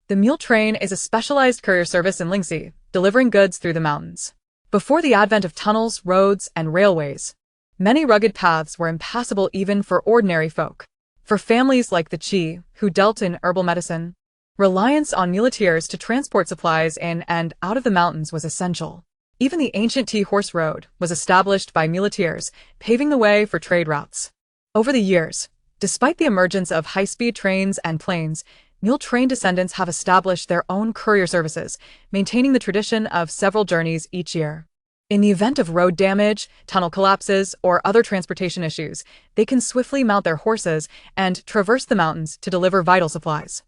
The mule train is a specialized courier service in Lingxi, delivering goods through the mountains. Before the advent of tunnels, roads, and railways, many rugged paths were impassable even for ordinary folk. For families like the Qi, who dealt in herbal medicine, reliance on muleteers to transport supplies in and out of the mountains was essential. Even the ancient Tea Horse Road was established by muleteers, paving the way for trade routes. Over the years, despite the emergence of high-speed trains and planes, mule train descendants have established their own courier services, maintaining the tradition of several journeys each year. In the event of road damage, tunnel collapses, or other transportation issues, they can swiftly mount their horses and traverse the mountains to deliver vital supplies.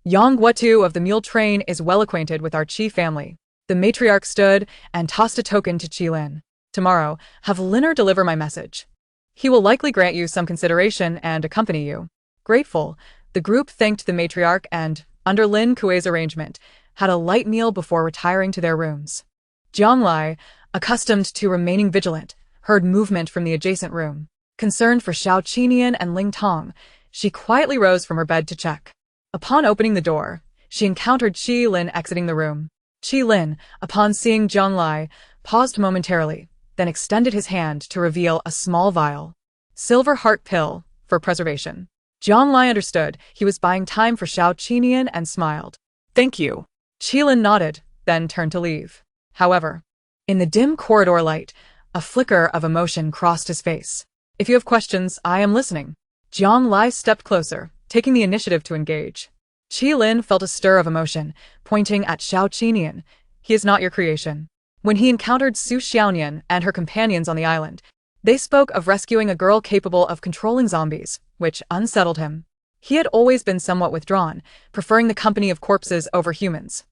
Yang Guotu of the mule train is well acquainted with our Qi family. The matriarch stood and tossed a token to Qilin. Tomorrow, have Linner deliver my message. He will likely grant you some consideration and accompany you. Grateful, the group thanked the matriarch and, under Lin Kuei's arrangement, had a light meal before retiring to their rooms. Zhonglai, accustomed to remaining vigilant, heard movement from the adjacent room. Concerned for Xiao Qinian and Ling Tong, she quietly rose from her bed to check. Upon opening the door, she encountered Qi Lin exiting the room. Qi Lin, upon seeing Zhang Lai, paused momentarily, then extended his hand to reveal a small vial. Silver heart pill, for preservation. Zhang Lai understood he was buying time for Xiao Qinian and smiled. Thank you. Qi Lin nodded, then turned to leave. However, in the dim corridor light, a flicker of emotion crossed his face. If you have questions, I am listening. Zhang Lai stepped closer, taking the initiative to engage. Qi Lin felt a stir of emotion, pointing at Xiao Qinian. He is not your creation. When he encountered Su Xiaonian and her companions on the island, they spoke of rescuing a girl capable of controlling zombies, which unsettled him. He had always been somewhat withdrawn, preferring the company of corpses over humans.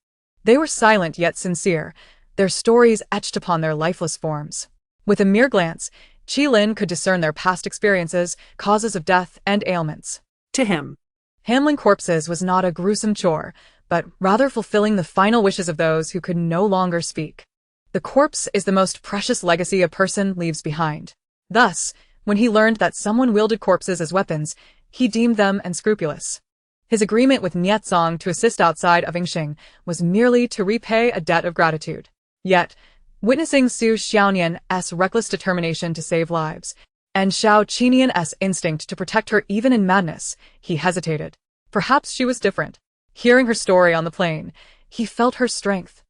They were silent yet sincere, their stories etched upon their lifeless forms. With a mere glance, Qi Lin could discern their past experiences, causes of death, and ailments. To him, Handling corpses was not a gruesome chore, but rather fulfilling the final wishes of those who could no longer speak. The corpse is the most precious legacy a person leaves behind. Thus, when he learned that someone wielded corpses as weapons, he deemed them unscrupulous. His agreement with Niezong to assist outside of Yingxing was merely to repay a debt of gratitude. Yet, witnessing Su Xiaonian's reckless determination to save lives, and Xiao Qinian's instinct to protect her even in madness, he hesitated. Perhaps she was different. Hearing her story on the plane, he felt her strength,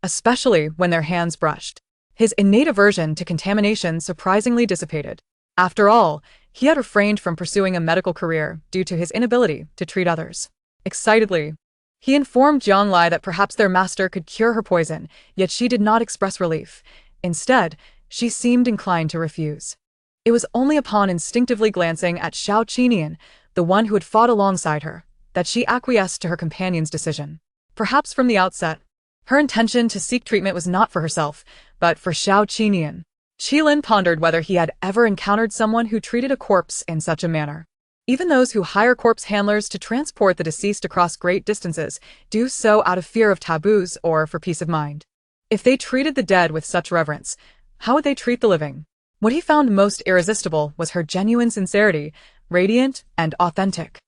especially when their hands brushed. His innate aversion to contamination surprisingly dissipated. After all, he had refrained from pursuing a medical career due to his inability to treat others. Excitedly, he informed Zhang Lai that perhaps their master could cure her poison, yet she did not express relief. Instead, she seemed inclined to refuse. It was only upon instinctively glancing at Xiao Qinian, the one who had fought alongside her, that she acquiesced to her companion's decision. Perhaps from the outset, her intention to seek treatment was not for herself, but for Xiao Qinian. Qi Lin pondered whether he had ever encountered someone who treated a corpse in such a manner. Even those who hire corpse handlers to transport the deceased across great distances do so out of fear of taboos or for peace of mind. If they treated the dead with such reverence, how would they treat the living? What he found most irresistible was her genuine sincerity, radiant and authentic.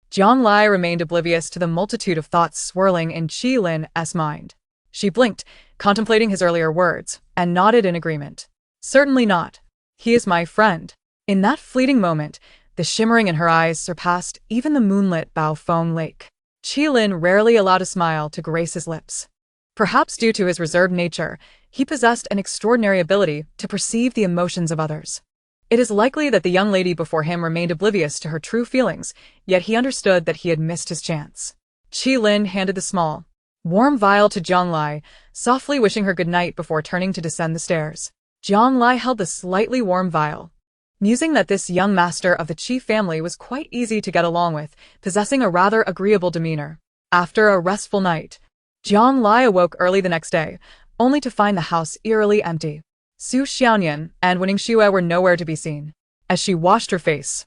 Zhang Lai remained oblivious to the multitude of thoughts swirling in Qi Lin's mind. She blinked, contemplating his earlier words, and nodded in agreement. Certainly not. He is my friend. In that fleeting moment, the shimmering in her eyes surpassed even the moonlit Baofeng Lake. Qi Lin rarely allowed a smile to grace his lips. Perhaps due to his reserved nature, he possessed an extraordinary ability to perceive the emotions of others. It is likely that the young lady before him remained oblivious to her true feelings, yet he understood that he had missed his chance. Qi Lin handed the small, warm vial to Zhang Lai, softly wishing her good night before turning to descend the stairs. Zhang Lai held the slightly warm vial, musing that this young master of the Qi family was quite easy to get along with, possessing a rather agreeable demeanor. After a restful night, Zhang Lai awoke early the next day, only to find the house eerily empty. Su Xiaonian and Wen Xue were nowhere to be seen. As she washed her face,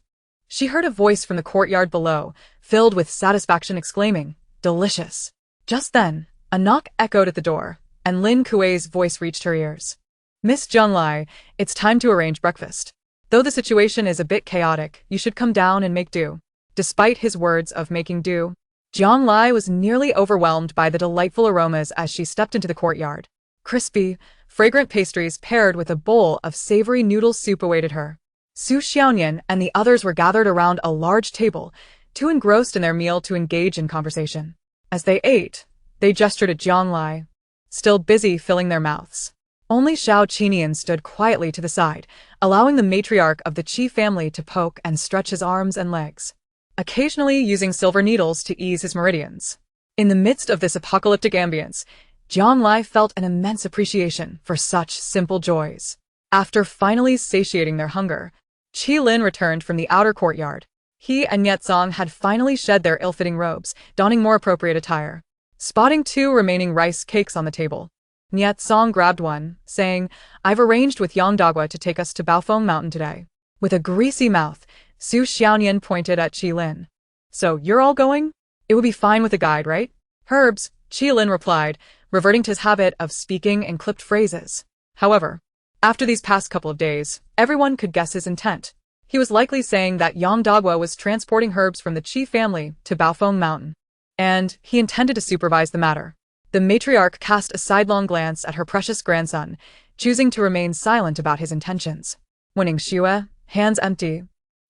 she heard a voice from the courtyard below, filled with satisfaction, exclaiming, "Delicious!" Just then, a knock echoed at the door, and Lin Kuei's voice reached her ears. "Miss Zhang Lai, it's time to arrange breakfast. Though the situation is a bit chaotic, you should come down and make do." Despite his words of making do, Zhang Lai was nearly overwhelmed by the delightful aromas as she stepped into the courtyard. Crispy, fragrant pastries paired with a bowl of savory noodle soup awaited her. Su Xiaonian and the others were gathered around a large table, too engrossed in their meal to engage in conversation. As they ate, they gestured at Zhang Lai, still busy filling their mouths. Only Xiao Qinian stood quietly to the side, allowing the matriarch of the Qi family to poke and stretch his arms and legs, occasionally using silver needles to ease his meridians. In the midst of this apocalyptic ambience, Zhang Lai felt an immense appreciation for such simple joys. After finally satiating their hunger, Qi Lin returned from the outer courtyard. He and Niezong had finally shed their ill-fitting robes, donning more appropriate attire. Spotting 2 remaining rice cakes on the table, Niezong grabbed one, saying, "I've arranged with Yang Dagua to take us to Baofeng Mountain today." With a greasy mouth, Su Xiaonian pointed at Qi Lin. "So you're all going? It would be fine with a guide, right?" "Herbs," Qi Lin replied, reverting to his habit of speaking in clipped phrases. However, after these past couple of days, everyone could guess his intent. He was likely saying that Yang Dagua was transporting herbs from the Qi family to Baofeng Mountain. and he intended to supervise the matter. The matriarch cast a sidelong glance at her precious grandson, choosing to remain silent about his intentions. Winning Xue, hands empty,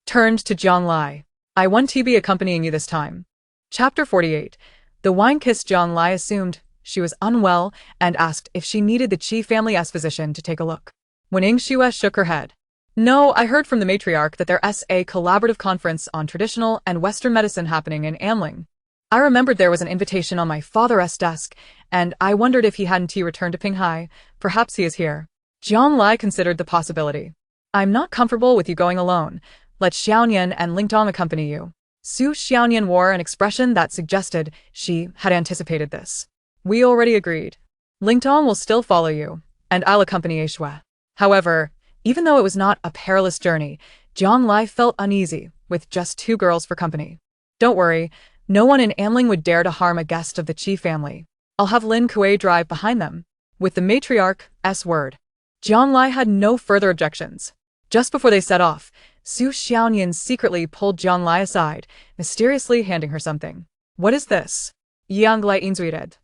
turned to Jiang Lai. I won to be accompanying you this time. Chapter 48. The wine-kissed Jiang Lai assumed she was unwell and asked if she needed the Qi family's physician to take a look. Winning Xue shook her head. No, I heard from the matriarch that there's a collaborative conference on traditional and Western medicine happening in Amling. I remembered there was an invitation on my father's desk, and I wondered if he hadn't returned to Pinghai. Perhaps he is here. Jiang Lai considered the possibility. I'm not comfortable with you going alone. Let Xiaonian and Lingtong accompany you. Su Xiaonian wore an expression that suggested she had anticipated this. We already agreed. Lingtong will still follow you, and I'll accompany Shui. However, even though it was not a perilous journey, Jiang Lai felt uneasy with just 2 girls for company. Don't worry, no one in Amling would dare to harm a guest of the Qi family. I'll have Lin Kuei drive behind them. With the matriarch's word, Jiang Lai had no further objections. Just before they set off, Su Xiaonian secretly pulled Jiang Lai aside, mysteriously handing her something. What is this? Yang Lai inzuited.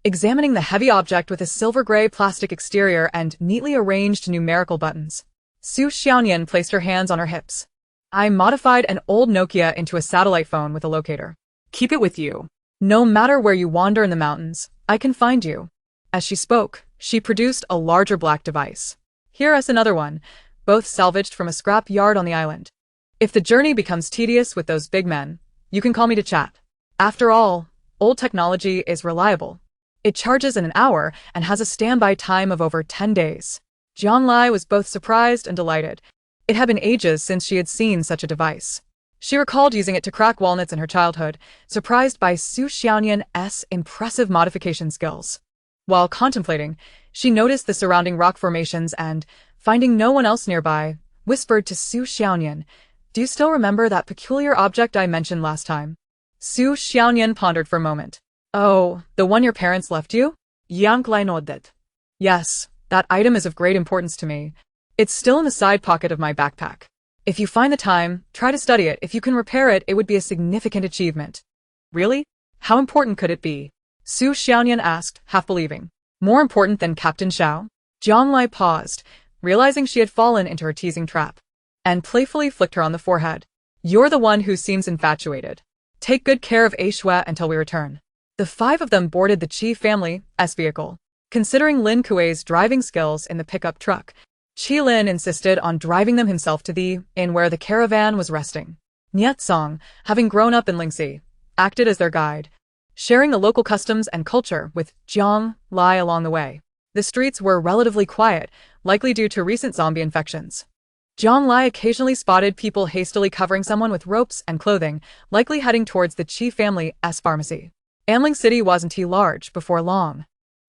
Examining the heavy object with a silver-gray plastic exterior and neatly arranged numerical buttons, Su Xiaonian placed her hands on her hips. I modified an old Nokia into a satellite phone with a locator. Keep it with you. No matter where you wander in the mountains, I can find you. As she spoke, she produced a larger black device. Here is another one, both salvaged from a scrap yard on the island. If the journey becomes tedious with those big men, you can call me to chat. After all, old technology is reliable. It charges in an hour and has a standby time of over 10 days. Jiang Lai was both surprised and delighted. It had been ages since she had seen such a device. She recalled using it to crack walnuts in her childhood, surprised by Su Xiaonian's impressive modification skills. While contemplating, she noticed the surrounding rock formations and, finding no one else nearby, whispered to Su Xiaonian, Do you still remember that peculiar object I mentioned last time? Su Xiaonian pondered for a moment. Oh, the one your parents left you? Yang Lai nodded. Yes, that item is of great importance to me. It's still in the side pocket of my backpack. If you find the time, try to study it. If you can repair it, it would be a significant achievement. Really? How important could it be? Su Xiaonian asked, half believing. More important than Captain Xiao? Jiang Lai paused, realizing she had fallen into her teasing trap, and playfully flicked her on the forehead. You're the one who seems infatuated. Take good care of Shui until we return. The 5 of them boarded the Qi family's vehicle. Considering Lin Kuei's driving skills in the pickup truck, Qi Lin insisted on driving them himself to the inn where the caravan was resting. Niet Song, having grown up in Lingxi, acted as their guide, sharing the local customs and culture with Jiang Lai along the way. The streets were relatively quiet, likely due to recent zombie infections. Jiang Lai occasionally spotted people hastily covering someone with ropes and clothing, likely heading towards the Qi family's pharmacy. Amling City wasn't large before long.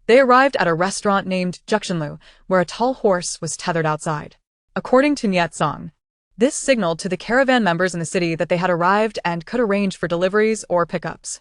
They arrived at a restaurant named Juxinlu, where a tall horse was tethered outside. According to Niet Song, this signaled to the caravan members in the city that they had arrived and could arrange for deliveries or pickups.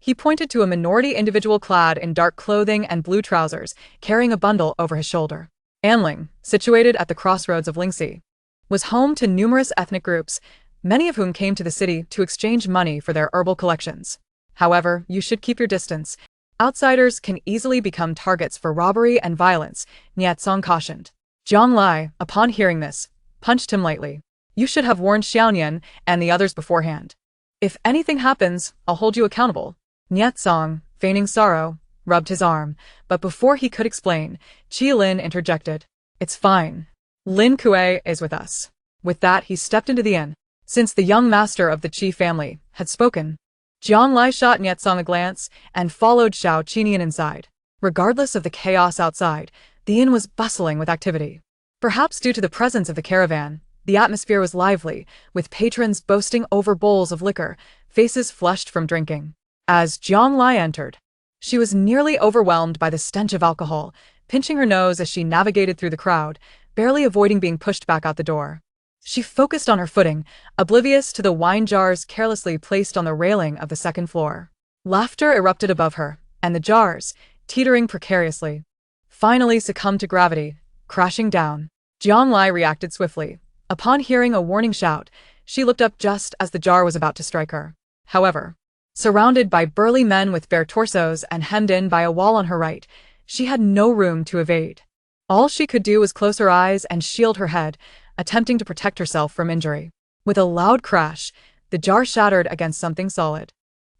He pointed to a minority individual clad in dark clothing and blue trousers, carrying a bundle over his shoulder. Amling, situated at the crossroads of Lingxi, was home to numerous ethnic groups, many of whom came to the city to exchange money for their herbal collections. However, you should keep your distance. Outsiders can easily become targets for robbery and violence, Niet Song cautioned. Jiang Lai, upon hearing this, punched him lightly. You should have warned Xiaonian and the others beforehand. If anything happens, I'll hold you accountable. Niet Song, feigning sorrow, rubbed his arm, but before he could explain, Qi Lin interjected. It's fine. Lin Kuei is with us. With that, he stepped into the inn. Since the young master of the Qi family had spoken, Jiang Lai shot Niet Song a glance and followed Xiao Qinian inside. Regardless of the chaos outside, the inn was bustling with activity. Perhaps due to the presence of the caravan, the atmosphere was lively, with patrons boasting over bowls of liquor, faces flushed from drinking. As Jiang Lai entered, she was nearly overwhelmed by the stench of alcohol, pinching her nose as she navigated through the crowd, barely avoiding being pushed back out the door. She focused on her footing, oblivious to the wine jars carelessly placed on the railing of the second floor. Laughter erupted above her, and the jars, teetering precariously, finally succumbed to gravity, crashing down. Jiang Lai reacted swiftly. Upon hearing a warning shout, she looked up just as the jar was about to strike her. However, Surrounded by burly men with bare torsos and hemmed in by a wall on her right, she had no room to evade. All she could do was close her eyes and shield her head, attempting to protect herself from injury. With a loud crash, the jar shattered against something solid.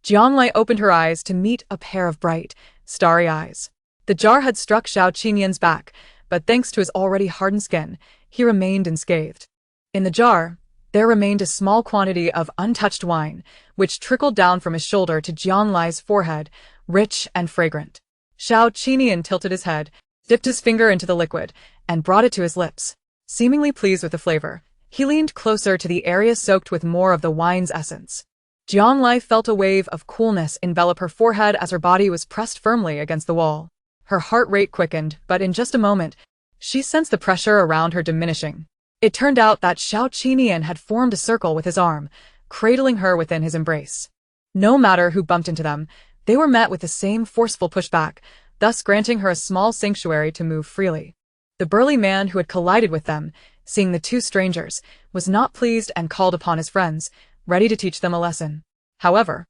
Jianglai opened her eyes to meet a pair of bright, starry eyes. The jar had struck Xiao Qinyan's back, but thanks to his already hardened skin, he remained unscathed. In the jar, there remained a small quantity of untouched wine, which trickled down from his shoulder to Jianglai's forehead, rich and fragrant. Xiao Qinyan tilted his head, dipped his finger into the liquid, and brought it to his lips. Seemingly pleased with the flavor, he leaned closer to the area soaked with more of the wine's essence. Jianglai felt a wave of coolness envelop her forehead as her body was pressed firmly against the wall. Her heart rate quickened, but in just a moment, she sensed the pressure around her diminishing. It turned out that Xiao Qinyan had formed a circle with his arm, cradling her within his embrace. No matter who bumped into them, they were met with the same forceful pushback, thus granting her a small sanctuary to move freely. The burly man who had collided with them, seeing the two strangers, was not pleased and called upon his friends, ready to teach them a lesson. However,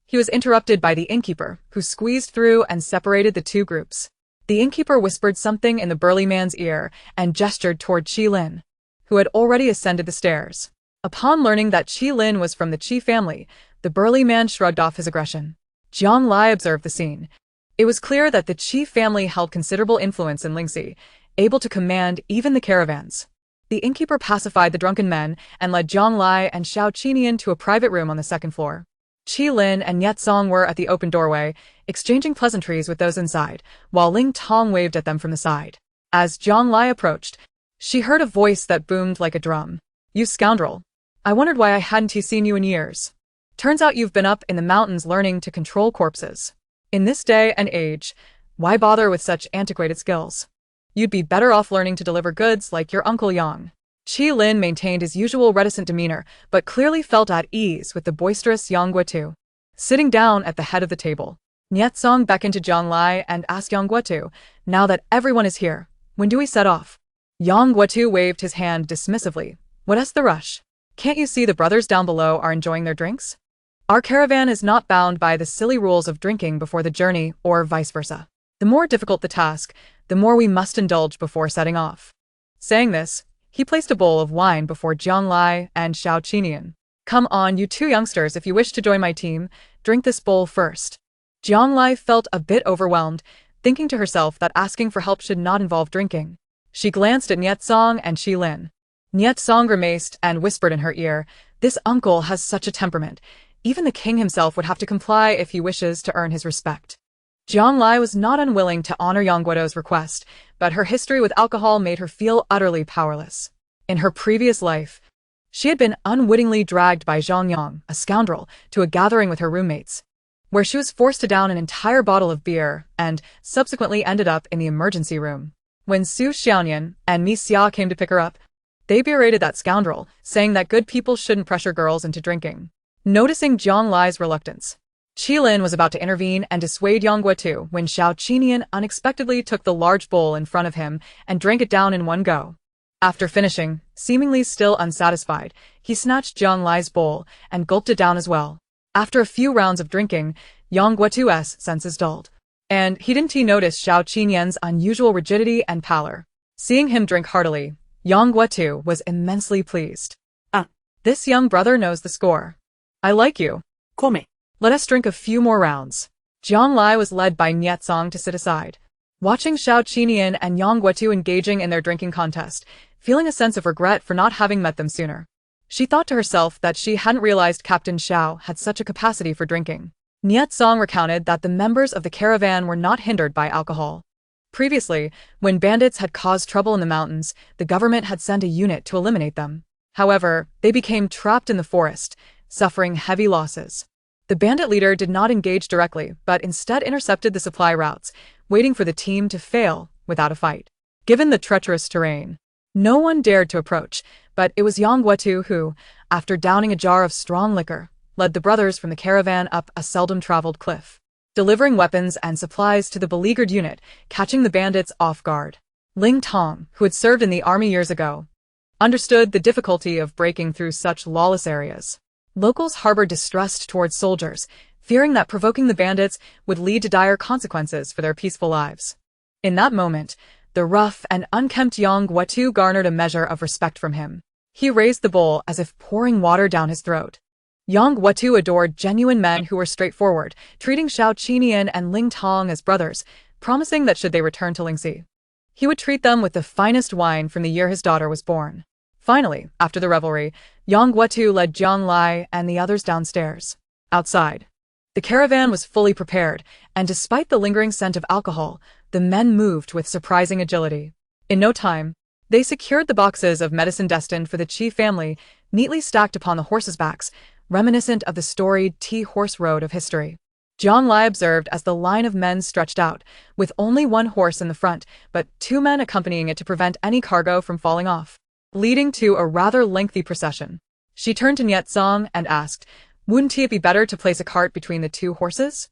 he was interrupted by the innkeeper, who squeezed through and separated the two groups. The innkeeper whispered something in the burly man's ear and gestured toward Qi Lin, who had already ascended the stairs. Upon learning that Qi Lin was from the Qi family, the burly man shrugged off his aggression. Jiang Lai observed the scene. It was clear that the Qi family held considerable influence in Lingxi, able to command even the caravans. The innkeeper pacified the drunken men and led Jiang Lai and Xiao Qinyan to a private room on the second floor. Qi Lin and Niet Song were at the open doorway, exchanging pleasantries with those inside, while Ling Tong waved at them from the side. As Jiang Lai approached, she heard a voice that boomed like a drum. "You scoundrel! I wondered why I hadn't seen you in years. Turns out you've been up in the mountains learning to control corpses. In this day and age, why bother with such antiquated skills? You'd be better off learning to deliver goods like your Uncle Yang." Qi Lin maintained his usual reticent demeanor, but clearly felt at ease with the boisterous Yang Guotu. Sitting down at the head of the table, Niet Song beckoned to Jiang Lai and asked Yang Guotu, "Now that everyone is here, when do we set off?" Yang Guotu waved his hand dismissively. "What's the rush? Can't you see the brothers down below are enjoying their drinks? Our caravan is not bound by the silly rules of drinking before the journey or vice versa. The more difficult the task, the more we must indulge before setting off." Saying this, he placed a bowl of wine before Jiang Lai and Xiao Qinyan. "Come on, you two youngsters, if you wish to join my team, drink this bowl first." Jiang Lai felt a bit overwhelmed, thinking to herself that asking for help should not involve drinking. She glanced at Niet Song and Qi Lin. Niet Song grimaced and whispered in her ear, "This uncle has such a temperament. Even the king himself would have to comply if he wishes to earn his respect." Jiang Lai was not unwilling to honor Yang Guotu's request, but her history with alcohol made her feel utterly powerless. In her previous life, she had been unwittingly dragged by Zhang Yang, a scoundrel, to a gathering with her roommates, where she was forced to down an entire bottle of beer and subsequently ended up in the emergency room. When Su Xiaonian and Mi Xia came to pick her up, they berated that scoundrel, saying that good people shouldn't pressure girls into drinking. Noticing Jiang Lai's reluctance, Qi Lin was about to intervene and dissuade Yang Guotu when Xiao Qinyan unexpectedly took the large bowl in front of him and drank it down in one go. After finishing, seemingly still unsatisfied, he snatched Jiang Lai's bowl and gulped it down as well. After a few rounds of drinking, Yang Guotu's senses dulled, and he didn't notice Xiao Qinyan's unusual rigidity and pallor. Seeing him drink heartily, Yang Guotu was immensely pleased. "Ah, this young brother knows the score. I like you. Come. Let us drink a few more rounds." Jiang Lai was led by Niet Song to sit aside. Watching Xiao Qinyan and Yang Guotu engaging in their drinking contest, feeling a sense of regret for not having met them sooner, she thought to herself that she hadn't realized Captain Xiao had such a capacity for drinking. Niet Song recounted that the members of the caravan were not hindered by alcohol. Previously, when bandits had caused trouble in the mountains, the government had sent a unit to eliminate them. However, they became trapped in the forest, suffering heavy losses. The bandit leader did not engage directly, but instead intercepted the supply routes, waiting for the team to fail without a fight. Given the treacherous terrain, no one dared to approach, but it was Yang Guotu who, after downing a jar of strong liquor, led the brothers from the caravan up a seldom-traveled cliff, delivering weapons and supplies to the beleaguered unit, catching the bandits off guard. Ling Tong, who had served in the army years ago, understood the difficulty of breaking through such lawless areas. Locals harbored distrust towards soldiers, fearing that provoking the bandits would lead to dire consequences for their peaceful lives. In that moment, the rough and unkempt Yang Guotu garnered a measure of respect from him. He raised the bowl as if pouring water down his throat. Yang Guotu adored genuine men who were straightforward, treating Xiao Qinian and Ling Tong as brothers, promising that should they return to Lingxi, he would treat them with the finest wine from the year his daughter was born. Finally, after the revelry, Yang Guotu led Jiang Lai and the others downstairs. Outside, the caravan was fully prepared, and despite the lingering scent of alcohol, the men moved with surprising agility. In no time, they secured the boxes of medicine destined for the Qi family, neatly stacked upon the horses' backs, reminiscent of the storied T-horse road of history. Jiang Lai observed as the line of men stretched out, with only one horse in the front, but two men accompanying it to prevent any cargo from falling off, leading to a rather lengthy procession. She turned to Niet Song and asked, "Wouldn't it be better to place a cart between the two horses?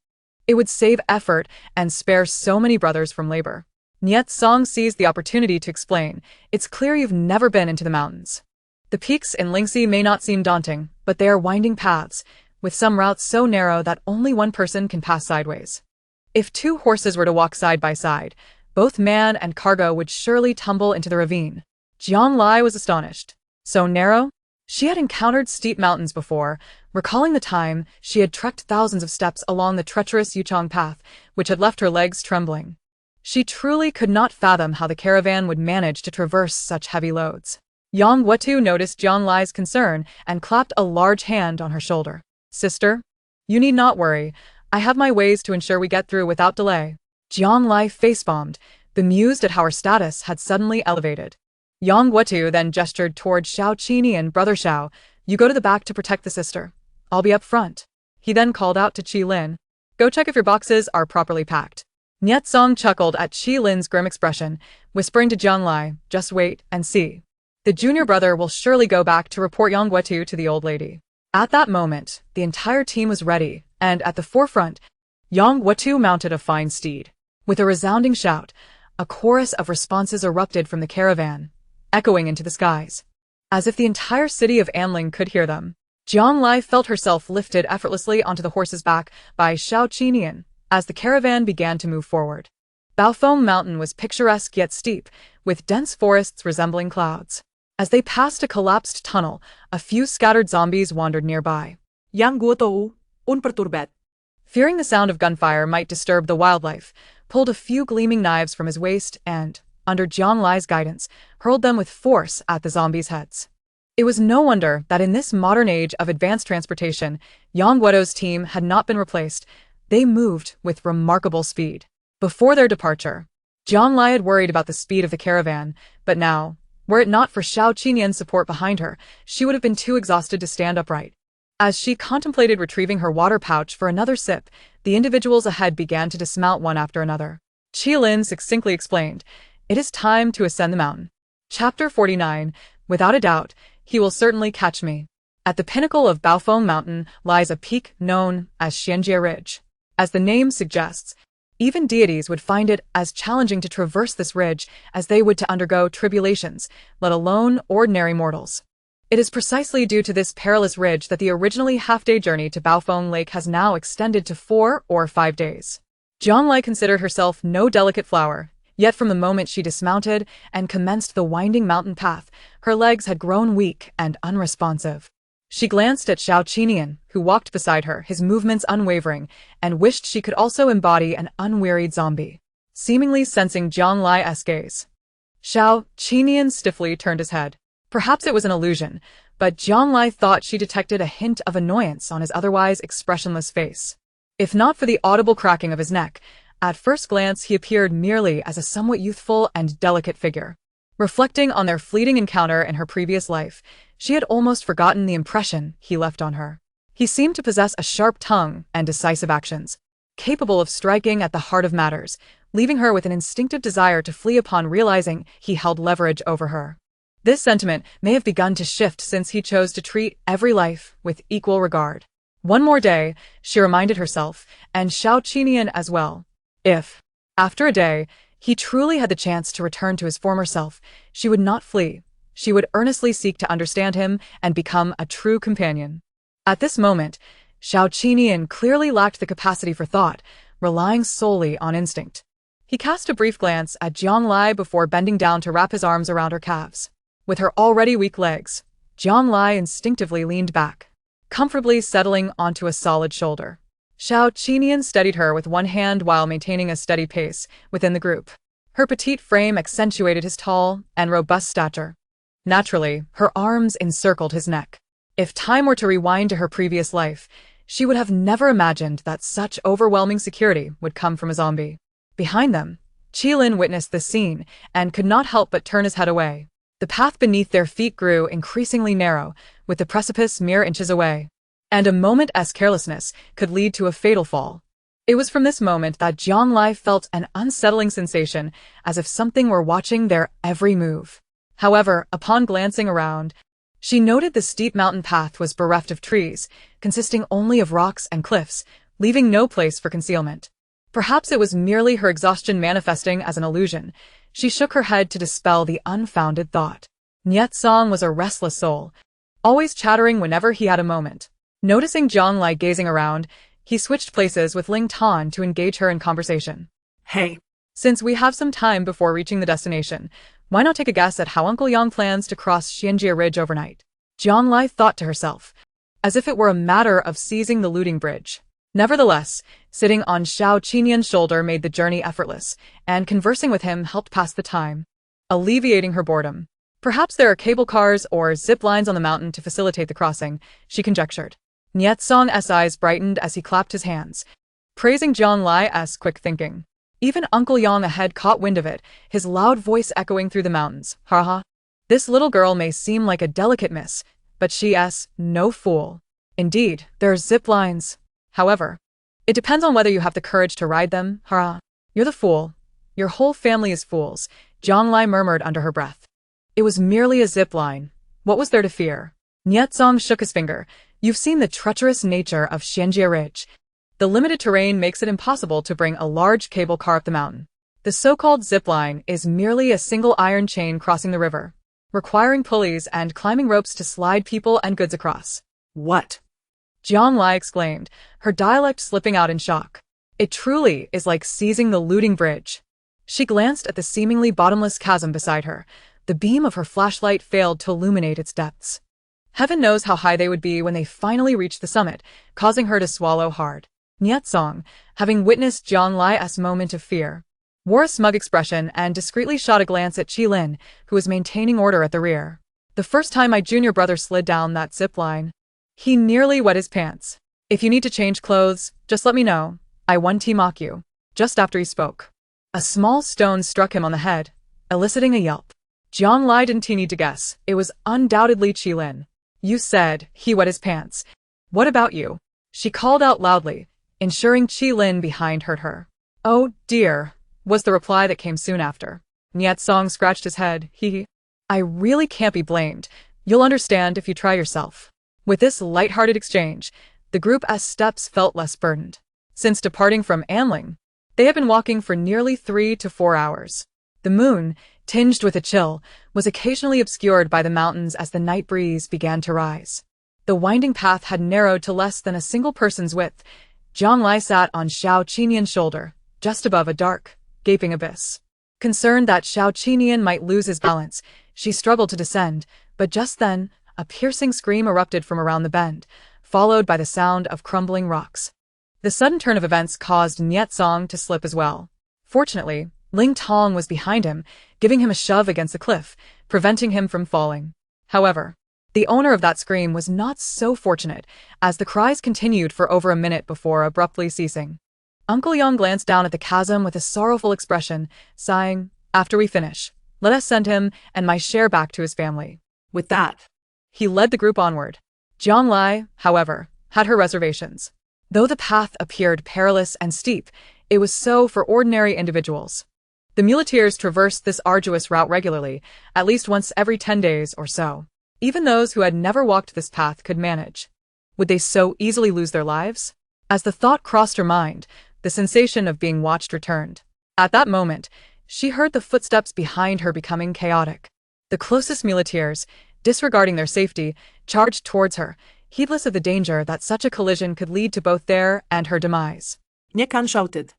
It would save effort and spare so many brothers from labor." Niet Song seized the opportunity to explain, "It's clear you've never been into the mountains. The peaks in Lingxi may not seem daunting, but they are winding paths, with some routes so narrow that only one person can pass sideways. If two horses were to walk side by side, both man and cargo would surely tumble into the ravine." Jiang Lai was astonished. So narrow? She had encountered steep mountains before, recalling the time she had trekked thousands of steps along the treacherous Yuchong path, which had left her legs trembling. She truly could not fathom how the caravan would manage to traverse such heavy loads. Yang Guotu noticed Jiang Lai's concern and clapped a large hand on her shoulder. "Sister, you need not worry. I have my ways to ensure we get through without delay." Jiang Lai face-bombed, bemused at how her status had suddenly elevated. Yang Guotu then gestured toward Xiao Qini and Brother Xiao, "You go to the back to protect the sister. I'll be up front." He then called out to Qi Lin, "Go check if your boxes are properly packed." Niet Song chuckled at Qi Lin's grim expression, whispering to Jiang Lai, "Just wait and see. The junior brother will surely go back to report Yang Guotu to the old lady." At that moment, the entire team was ready, and at the forefront, Yang Guotu mounted a fine steed. With a resounding shout, a chorus of responses erupted from the caravan, echoing into the skies. As if the entire city of Anling could hear them, Jiang Lai felt herself lifted effortlessly onto the horse's back by Xiao Qinian as the caravan began to move forward. Baofeng Mountain was picturesque yet steep, with dense forests resembling clouds. As they passed a collapsed tunnel, a few scattered zombies wandered nearby. Yang Guotou, un perturbet. Fearing the sound of gunfire might disturb the wildlife, pulled a few gleaming knives from his waist and, under Jiang Lai's guidance, hurled them with force at the zombies' heads. It was no wonder that in this modern age of advanced transportation, Yang Guotu's team had not been replaced. They moved with remarkable speed. Before their departure, Jiang Lai had worried about the speed of the caravan, but now, were it not for Xiao Qinian's support behind her, she would have been too exhausted to stand upright. As she contemplated retrieving her water pouch for another sip, the individuals ahead began to dismount one after another. Qi Lin succinctly explained, "It is time to ascend the mountain." Chapter 49, Without a doubt, he will certainly catch me. At the pinnacle of Baofeng Mountain lies a peak known as Xianjie Ridge. As the name suggests, even deities would find it as challenging to traverse this ridge as they would to undergo tribulations, let alone ordinary mortals. It is precisely due to this perilous ridge that the originally half-day journey to Baofeng Lake has now extended to 4 or 5 days. Jiang Lai considered herself no delicate flower, yet from the moment she dismounted and commenced the winding mountain path, her legs had grown weak and unresponsive. She glanced at Xiao Qinian, who walked beside her, his movements unwavering, and wished she could also embody an unwearied zombie. Seemingly sensing Jiang Lai's gaze, Xiao Qinian stiffly turned his head. Perhaps it was an illusion, but Jiang Lai thought she detected a hint of annoyance on his otherwise expressionless face. If not for the audible cracking of his neck, at first glance he appeared merely as a somewhat youthful and delicate figure. Reflecting on their fleeting encounter in her previous life, she had almost forgotten the impression he left on her. He seemed to possess a sharp tongue and decisive actions, capable of striking at the heart of matters, leaving her with an instinctive desire to flee upon realizing he held leverage over her. This sentiment may have begun to shift since he chose to treat every life with equal regard. One more day, she reminded herself, and Xiao Qinian as well. If, after a day, he truly had the chance to return to his former self, she would not flee. She would earnestly seek to understand him and become a true companion. At this moment, Xiao Qinian clearly lacked the capacity for thought, relying solely on instinct. He cast a brief glance at Jiang Lai before bending down to wrap his arms around her calves. With her already weak legs, Jiang Lai instinctively leaned back, comfortably settling onto a solid shoulder. Xiao Qinian steadied her with one hand while maintaining a steady pace within the group. Her petite frame accentuated his tall and robust stature. Naturally, her arms encircled his neck. If time were to rewind to her previous life, she would have never imagined that such overwhelming security would come from a zombie. Behind them, Qilin witnessed the scene and could not help but turn his head away. The path beneath their feet grew increasingly narrow, with the precipice mere inches away, and a moment's carelessness could lead to a fatal fall. It was from this moment that Jiang Lai felt an unsettling sensation, as if something were watching their every move. However, upon glancing around, she noted the steep mountain path was bereft of trees, consisting only of rocks and cliffs, leaving no place for concealment. Perhaps it was merely her exhaustion manifesting as an illusion. She shook her head to dispel the unfounded thought. Niet Song was a restless soul, always chattering whenever he had a moment. Noticing Jiang Lai gazing around, he switched places with Ling Tan to engage her in conversation. Hey, Since we have some time before reaching the destination, why not take a guess at how Uncle Yang plans to cross Xianjia Ridge overnight? Jiang Lai thought to herself, as if it were a matter of seizing the looting bridge. Nevertheless, sitting on Xiao Qinian's shoulder made the journey effortless, and conversing with him helped pass the time, alleviating her boredom. Perhaps there are cable cars or zip lines on the mountain to facilitate the crossing, she conjectured. Niet Song's eyes brightened as he clapped his hands, praising Jiang Lai's quick thinking. Even Uncle Yang ahead caught wind of it, his loud voice echoing through the mountains. Haha. This little girl may seem like a delicate miss, but she's no fool. Indeed, there are zip lines. However, it depends on whether you have the courage to ride them. Hurrah. You're the fool. Your whole family is fools, Jiang Lai murmured under her breath. It was merely a zip line. What was there to fear? Niet Song shook his finger. You've seen the treacherous nature of Xianjia Ridge. The limited terrain makes it impossible to bring a large cable car up the mountain. The so-called zip line is merely a single iron chain crossing the river, requiring pulleys and climbing ropes to slide people and goods across. what? Jiang Lai exclaimed, her dialect slipping out in shock. It truly is like seizing the looting bridge. She glanced at the seemingly bottomless chasm beside her. The beam of her flashlight failed to illuminate its depths. Heaven knows how high they would be when they finally reached the summit, causing her to swallow hard. Niet Song, having witnessed Jiang Lai's moment of fear, wore a smug expression and discreetly shot a glance at Qilin, who was maintaining order at the rear. The first time my junior brother slid down that zip line, he nearly wet his pants. If you need to change clothes, just let me know. I won't mock you. Just after he spoke, a small stone struck him on the head, eliciting a yelp. Jiang Lai didn't need to guess. It was undoubtedly Qilin. You said he wet his pants. What about you? She called out loudly, ensuring Qilin behind heard her. Oh dear, was the reply that came soon after. Niet Song scratched his head. I really can't be blamed. You'll understand if you try yourself. With this light-hearted exchange, the group's steps felt less burdened. Since departing from Anling, they had been walking for nearly 3 to 4 hours. The moon, tinged with a chill, was occasionally obscured by the mountains as the night breeze began to rise. The winding path had narrowed to less than a single person's width. Jiang Lai sat on Xiao Qinian's shoulder, just above a dark, gaping abyss. Concerned that Xiao Qinian might lose his balance, she struggled to descend, but just then, a piercing scream erupted from around the bend, followed by the sound of crumbling rocks. The sudden turn of events caused Niet Song to slip as well. Fortunately, Ling Tong was behind him, giving him a shove against the cliff, preventing him from falling. However, the owner of that scream was not so fortunate, as the cries continued for over a minute before abruptly ceasing. Uncle Yang glanced down at the chasm with a sorrowful expression, sighing, after we finish, let us send him and my share back to his family. With that, He led the group onward. Jiang Lai, however, had her reservations. Though the path appeared perilous and steep, it was so for ordinary individuals. The muleteers traversed this arduous route regularly, at least once every 10 days or so. Even those who had never walked this path could manage. Would they so easily lose their lives? As the thought crossed her mind, the sensation of being watched returned. At that moment, she heard the footsteps behind her becoming chaotic. The closest muleteers, disregarding their safety, charged towards her. heedless of the danger that such a collision could lead to both their and her demise. Niekan shouted.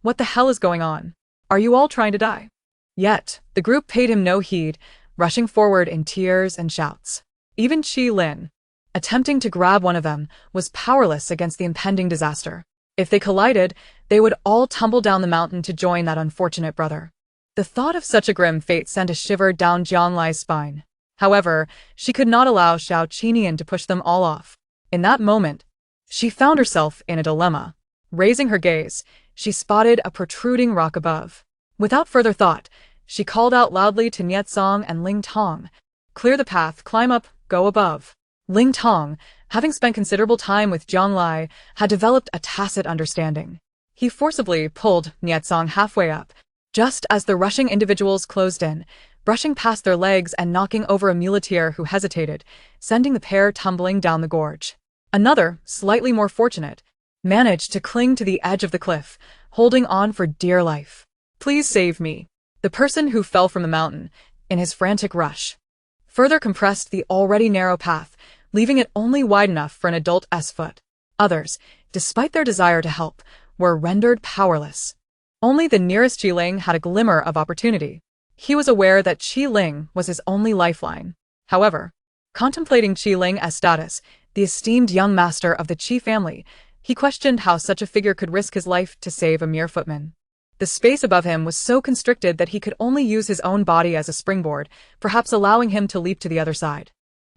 What the hell is going on? Are you all trying to die? Yet, the group paid him no heed, rushing forward in tears and shouts. Even Chi Lin, attempting to grab one of them, was powerless against the impending disaster. If they collided, they would all tumble down the mountain to join that unfortunate brother. The thought of such a grim fate sent a shiver down Jiang Lai's spine. However, she could not allow Xiao Qinian to push them all off. In that moment, she found herself in a dilemma. Raising her gaze, she spotted a protruding rock above. Without further thought, she called out loudly to Niet Song and Ling Tong. Clear the path, climb up, go above. Ling Tong, having spent considerable time with Jiang Lai, had developed a tacit understanding. He forcibly pulled Niet Song halfway up, just as the rushing individuals closed in, brushing past their legs and knocking over a muleteer who hesitated, sending the pair tumbling down the gorge. Another, slightly more fortunate, managed to cling to the edge of the cliff, holding on for dear life. Please save me. The person who fell from the mountain, in his frantic rush, further compressed the already narrow path, leaving it only wide enough for an adult's foot. Others, despite their desire to help, were rendered powerless. Only the nearest Qi Ling had a glimmer of opportunity. He was aware that Qi Ling was his only lifeline. However, contemplating Qi Ling's status, the esteemed young master of the Qi family, he questioned how such a figure could risk his life to save a mere footman. The space above him was so constricted that he could only use his own body as a springboard, perhaps allowing him to leap to the other side.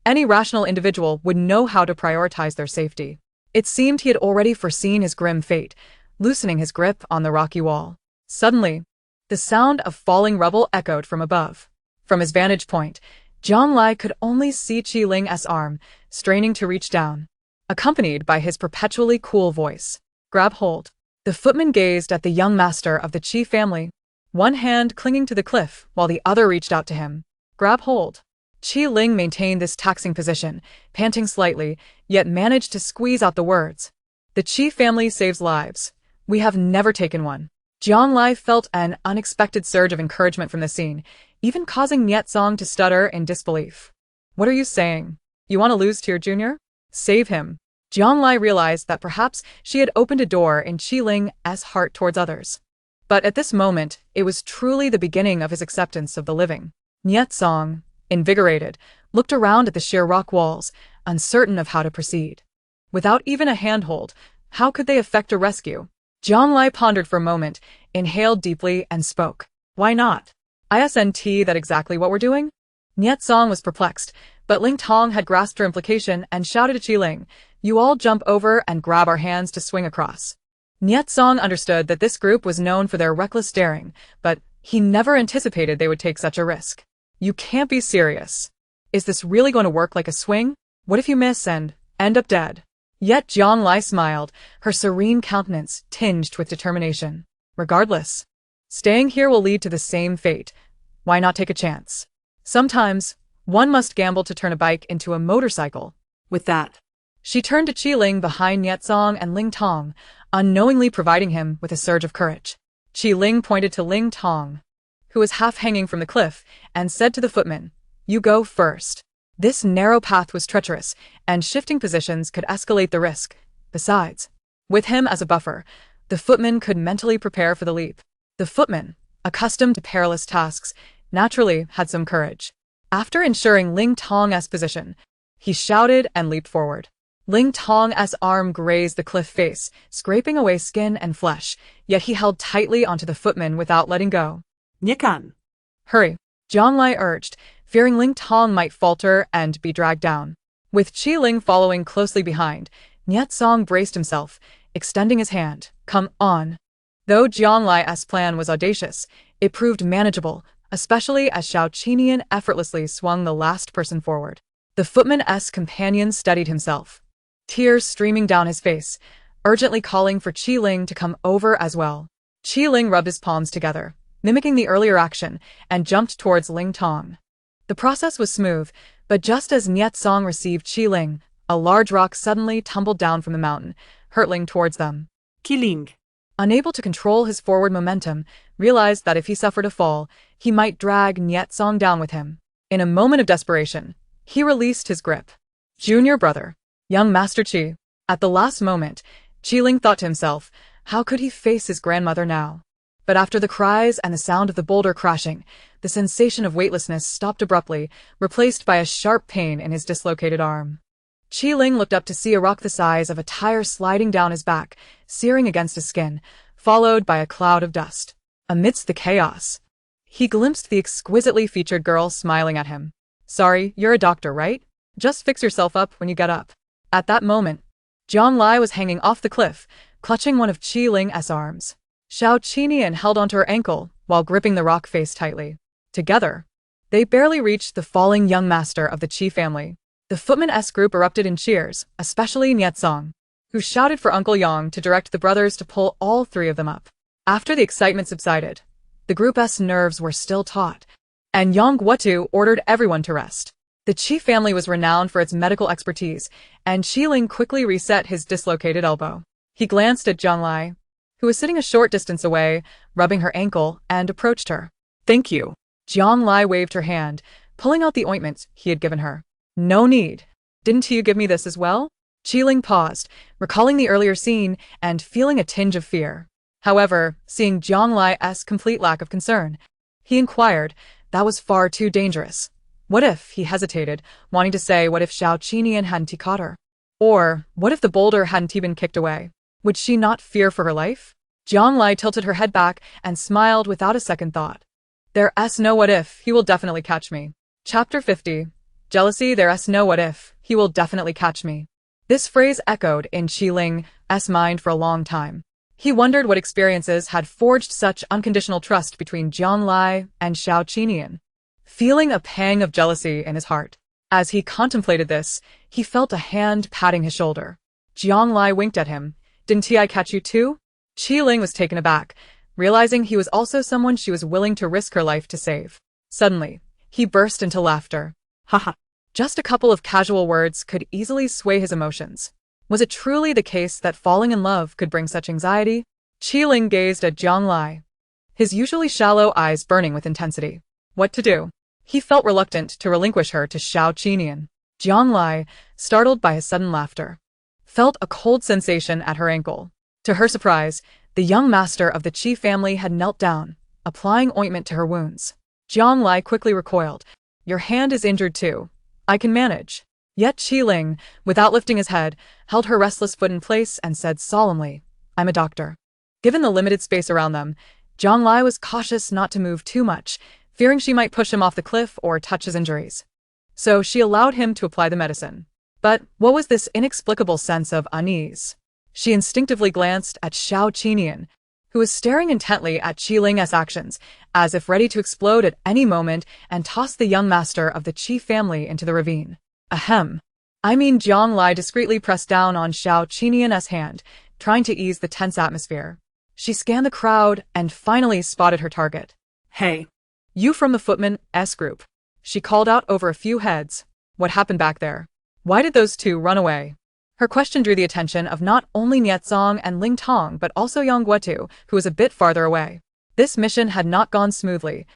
Any rational individual would know how to prioritize their safety. It seemed he had already foreseen his grim fate, loosening his grip on the rocky wall. Suddenly, the sound of falling rubble echoed from above. From his vantage point, Jiang Lai could only see Qi Ling's arm, straining to reach down, accompanied by his perpetually cool voice. Grab hold. The footman gazed at the young master of the Qi family, one hand clinging to the cliff while the other reached out to him. Grab hold. Qi Ling maintained this taxing position, panting slightly, yet managed to squeeze out the words. The Qi family saves lives. We have never taken one. Jiang Lai felt an unexpected surge of encouragement from the scene, even causing Niet Song to stutter in disbelief. What are you saying? You want to lose to your junior? Save him. Jiang Lai realized that perhaps she had opened a door in Qi Ling's heart towards others. But at this moment, it was truly the beginning of his acceptance of the living. Niet Song, invigorated, looked around at the sheer rock walls, uncertain of how to proceed. Without even a handhold, how could they effect a rescue? Jiang Lai pondered for a moment, inhaled deeply, and spoke. Why not? Isn't that exactly what we're doing? Niet Song was perplexed, but Ling Tong had grasped her implication and shouted to Qi Ling, You all jump over and grab our hands to swing across. Niet Song understood that this group was known for their reckless daring, but he never anticipated they would take such a risk. You can't be serious. Is this really going to work like a swing? What if you miss and end up dead? Yet Jiang Lai smiled, her serene countenance tinged with determination. Regardless, staying here will lead to the same fate. Why not take a chance? Sometimes, one must gamble to turn a bike into a motorcycle. With that, she turned to Qi Ling behind Niet Song and Ling Tong, unknowingly providing him with a surge of courage. Qi Ling pointed to Ling Tong, who was half hanging from the cliff, and said to the footman, You go first. This narrow path was treacherous, and shifting positions could escalate the risk. Besides, with him as a buffer, the footman could mentally prepare for the leap. The footman, accustomed to perilous tasks, naturally had some courage. After ensuring Ling Tong's position, he shouted and leaped forward. Ling Tong's arm grazed the cliff face, scraping away skin and flesh, yet he held tightly onto the footman without letting go. Niekan. Hurry, Jiang Lai urged, fearing Ling Tong might falter and be dragged down. With Qi Ling following closely behind, Niet Song braced himself, extending his hand. Come on. Though Jiang Lai's plan was audacious, it proved manageable, especially as Xiao Qinian effortlessly swung the last person forward. The footman's companion steadied himself, tears streaming down his face, urgently calling for Qi Ling to come over as well. Qi Ling rubbed his palms together, mimicking the earlier action, and jumped towards Ling Tong. The process was smooth, but just as Niet Song received Qi Ling, a large rock suddenly tumbled down from the mountain, hurtling towards them. Qi Ling, unable to control his forward momentum, realized that if he suffered a fall, he might drag Niet Song down with him. In a moment of desperation, he released his grip. Junior brother, Young Master Qi. At the last moment, Qiling thought to himself, how could he face his grandmother now? But after the cries and the sound of the boulder crashing, the sensation of weightlessness stopped abruptly, replaced by a sharp pain in his dislocated arm. Qiling looked up to see a rock the size of a tire sliding down his back, searing against his skin, followed by a cloud of dust. Amidst the chaos, he glimpsed the exquisitely featured girl smiling at him. Sorry, you're a doctor, right? Just fix yourself up when you get up. At that moment, Jiang Lai was hanging off the cliff, clutching one of Qiling's arms. Xiao Qinian held onto her ankle, while gripping the rock face tightly. Together, they barely reached the falling young master of the Qi family. The footman-s group erupted in cheers, especially Nietsong, who shouted for Uncle Yang to direct the brothers to pull all three of them up. After the excitement subsided, the group's nerves were still taut, and Yang Guotu ordered everyone to rest. The Qi family was renowned for its medical expertise, and Qiling quickly reset his dislocated elbow. He glanced at Jiang Lai, who was sitting a short distance away, rubbing her ankle, and approached her. Thank you. Jiang Lai waved her hand, pulling out the ointment he had given her. No need. Didn't you give me this as well? Qiling paused, recalling the earlier scene and feeling a tinge of fear. However, seeing Jiang Lai's complete lack of concern, he inquired, that was far too dangerous. What if, he hesitated, wanting to say what if Xiao Qinian hadn't caught her? Or, what if the boulder hadn't been kicked away? Would she not fear for her life? Jiang Lai tilted her head back and smiled without a second thought. There's no what if, he will definitely catch me. Chapter 50. Jealousy, there's no what if, he will definitely catch me. This phrase echoed in Qiling's mind for a long time. He wondered what experiences had forged such unconditional trust between Jiang Lai and Xiao Qinian. Feeling a pang of jealousy in his heart. As he contemplated this, he felt a hand patting his shoulder. Jiang Lai winked at him. Didn't I catch you too? Qiling was taken aback, realizing he was also someone she was willing to risk her life to save. Suddenly, he burst into laughter. Haha. Just a couple of casual words could easily sway his emotions. Was it truly the case that falling in love could bring such anxiety? Qiling gazed at Jiang Lai, his usually shallow eyes burning with intensity. What to do? He felt reluctant to relinquish her to Xiao Qinian. Jiang Lai, startled by his sudden laughter, felt a cold sensation at her ankle. To her surprise, the young master of the Qi family had knelt down, applying ointment to her wounds. Jiang Lai quickly recoiled. Your hand is injured too. I can manage. Yet Qiling, without lifting his head, held her restless foot in place and said solemnly, I'm a doctor. Given the limited space around them, Jiang Lai was cautious not to move too much, fearing she might push him off the cliff or touch his injuries. So she allowed him to apply the medicine. But what was this inexplicable sense of unease? She instinctively glanced at Xiao Qinian, who was staring intently at Qiling's actions, as if ready to explode at any moment and toss the young master of the Qi family into the ravine. Ahem. Jiang Lai discreetly pressed down on Xiao Qinian's hand, trying to ease the tense atmosphere. She scanned the crowd and finally spotted her target. Hey. You from the footman-s group. She called out over a few heads. What happened back there? Why did those two run away? Her question drew the attention of not only Nietsong and Ling Tong but also Yang Guotu, who was a bit farther away. This mission had not gone smoothly.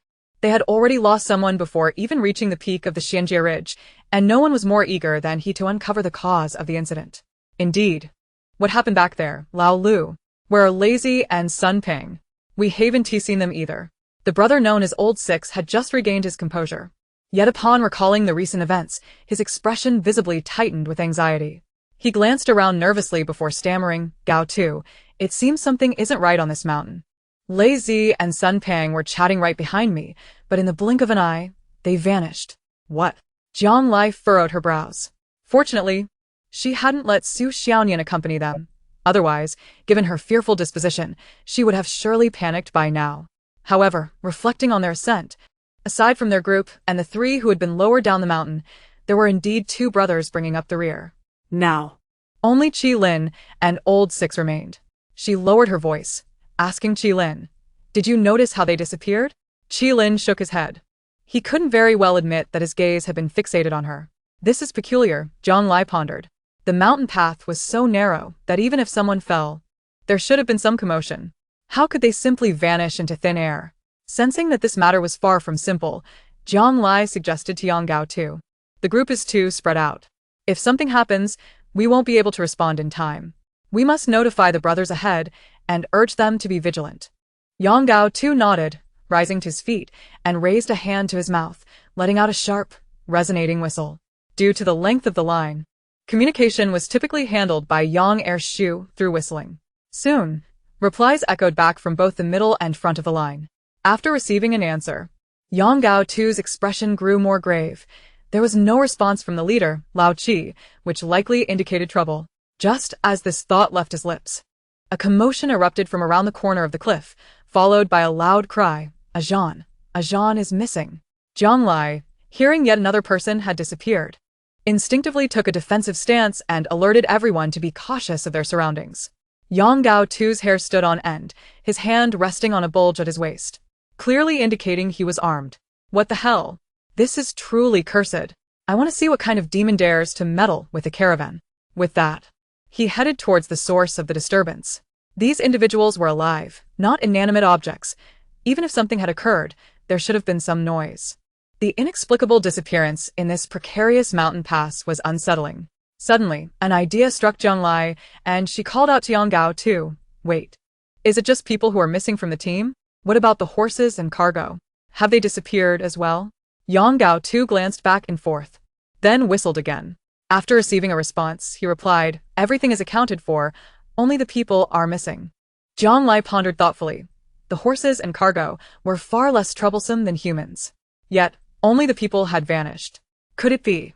They had already lost someone before even reaching the peak of the Xianjie Ridge, and no one was more eager than he to uncover the cause of the incident. Indeed. What happened back there, Lao Lu? Where are Lazy and Sun Ping? We haven't seen them either. The brother known as Old Six had just regained his composure. Yet upon recalling the recent events, his expression visibly tightened with anxiety. He glanced around nervously before stammering, Gao Tu, it seems something isn't right on this mountain. Lei Zi and Sun Pang were chatting right behind me, but in the blink of an eye, they vanished. What? Jiang Lai furrowed her brows. Fortunately, she hadn't let Su Xiaonian accompany them. Otherwise, given her fearful disposition, she would have surely panicked by now. However, reflecting on their ascent, aside from their group and the three who had been lower down the mountain, there were indeed two brothers bringing up the rear. Now, only Qi Lin and Old Six remained. She lowered her voice, asking Qi Lin, did you notice how they disappeared? Qi Lin shook his head. He couldn't very well admit that his gaze had been fixated on her. This is peculiar, Jiang Lai pondered. The mountain path was so narrow that even if someone fell, there should have been some commotion. How could they simply vanish into thin air? Sensing that this matter was far from simple, Jiang Lai suggested to Yang Gao too. The group is too spread out. If something happens, we won't be able to respond in time. We must notify the brothers ahead and urge them to be vigilant. Yang Gao too nodded, rising to his feet, and raised a hand to his mouth, letting out a sharp, resonating whistle. Due to the length of the line, communication was typically handled by Yang Ershu through whistling. Soon, replies echoed back from both the middle and front of the line. After receiving an answer, Yang Gao Tu's expression grew more grave. There was no response from the leader, Lao Qi, which likely indicated trouble. Just as this thought left his lips, a commotion erupted from around the corner of the cliff, followed by a loud cry, Ajan! Ajan is missing. Jiang Lai, hearing yet another person had disappeared, instinctively took a defensive stance and alerted everyone to be cautious of their surroundings. Yang Gao Tu's hair stood on end, his hand resting on a bulge at his waist, clearly indicating he was armed. What the hell? This is truly cursed. I want to see what kind of demon dares to meddle with the caravan. With that, he headed towards the source of the disturbance. These individuals were alive, not inanimate objects. Even if something had occurred, there should have been some noise. The inexplicable disappearance in this precarious mountain pass was unsettling. Suddenly, an idea struck Jiang Lai, and she called out to Yang Gao too. Wait. Is it just people who are missing from the team? What about the horses and cargo? Have they disappeared as well? Yang Gao too glanced back and forth, then whistled again. After receiving a response, he replied, everything is accounted for, only the people are missing. Jiang Lai pondered thoughtfully. The horses and cargo were far less troublesome than humans. Yet, only the people had vanished. Could it be?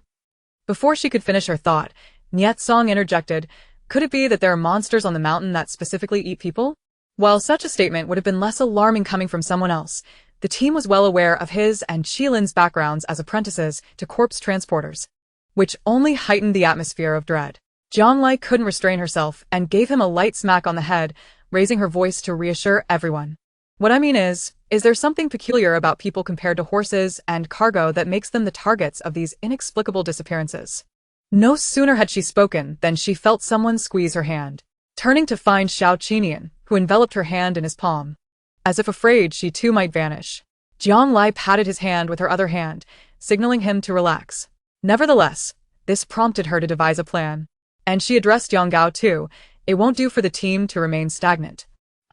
Before she could finish her thought, Niet Song interjected, could it be that there are monsters on the mountain that specifically eat people? While such a statement would have been less alarming coming from someone else, the team was well aware of his and Qilin's backgrounds as apprentices to corpse transporters, which only heightened the atmosphere of dread. Jiang Lai couldn't restrain herself and gave him a light smack on the head, raising her voice to reassure everyone. What I mean is there something peculiar about people compared to horses and cargo that makes them the targets of these inexplicable disappearances? No sooner had she spoken than she felt someone squeeze her hand, turning to find Xiao Qinian, who enveloped her hand in his palm, as if afraid she too might vanish. Jiang Lai patted his hand with her other hand, signaling him to relax. Nevertheless, this prompted her to devise a plan. And she addressed Yang Gao too. It won't do for the team to remain stagnant.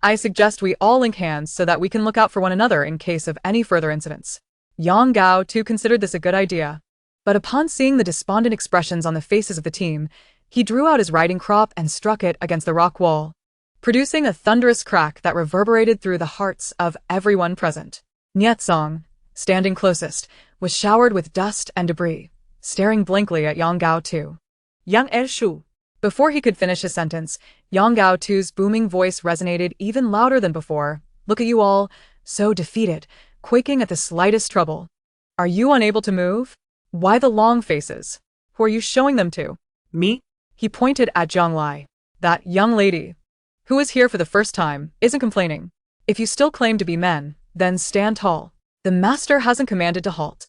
I suggest we all link hands so that we can look out for one another in case of any further incidents. Yang Gao too considered this a good idea. But upon seeing the despondent expressions on the faces of the team, he drew out his riding crop and struck it against the rock wall, producing a thunderous crack that reverberated through the hearts of everyone present. Niet Song, standing closest, was showered with dust and debris, staring blankly at Yang Gao too. Yang Ershu. Before he could finish his sentence, Yang Gao tu's booming voice resonated even louder than before. Look at you all, so defeated, quaking at the slightest trouble. Are you unable to move? Why the long faces? Who are you showing them to? Me? He pointed at Jiang Lai. That young lady, who is here for the first time, isn't complaining. If you still claim to be men, then stand tall. The master hasn't commanded to halt.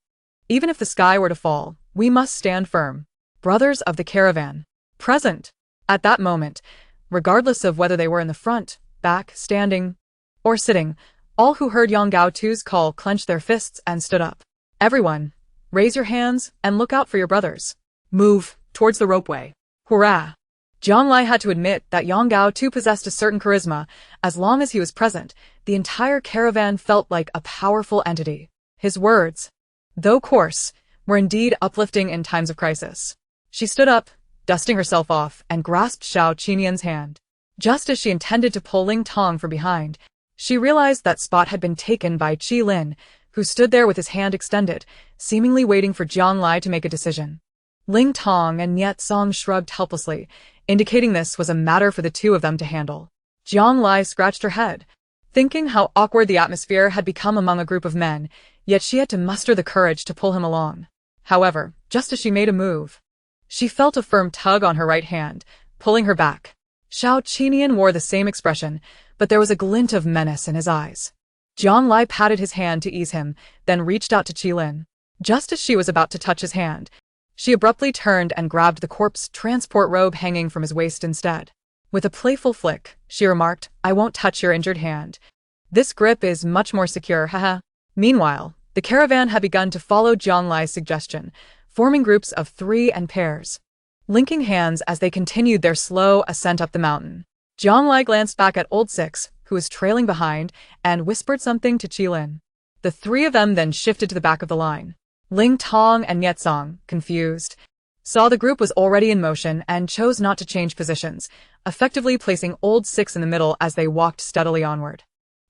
Even if the sky were to fall, we must stand firm. Brothers of the caravan, present. At that moment, regardless of whether they were in the front, back, standing, or sitting, all who heard Yang Gao tu's call clenched their fists and stood up. Everyone, raise your hands and look out for your brothers. Move towards the ropeway. Hurrah! Jiang Lai had to admit that Yang Gao tu possessed a certain charisma. As long as he was present, the entire caravan felt like a powerful entity. His words, though coarse, were indeed uplifting in times of crisis. She stood up, dusting herself off, and grasped Xiao Qinian's hand. Just as she intended to pull Ling Tong from behind, she realized that spot had been taken by Qilin, who stood there with his hand extended, seemingly waiting for Jiang Lai to make a decision. Ling Tong and Niet Song shrugged helplessly, indicating this was a matter for the two of them to handle. Jiang Lai scratched her head, thinking how awkward the atmosphere had become among a group of men, yet she had to muster the courage to pull him along. However, just as she made a move, she felt a firm tug on her right hand, pulling her back. Xiao Qinian wore the same expression, but there was a glint of menace in his eyes. Jiang Lai patted his hand to ease him, then reached out to Qilin. Just as she was about to touch his hand, she abruptly turned and grabbed the corpse transport robe hanging from his waist instead. With a playful flick, she remarked, I won't touch your injured hand. This grip is much more secure, haha. Meanwhile, the caravan had begun to follow Jiang Lai's suggestion, forming groups of 3 and pairs. linking hands as they continued their slow ascent up the mountain. Jiang Lai glanced back at Old Six, who was trailing behind, and whispered something to Qilin. The three of them then shifted to the back of the line. Ling Tong and Nietsong, confused, saw the group was already in motion and chose not to change positions, effectively placing Old Six in the middle as they walked steadily onward.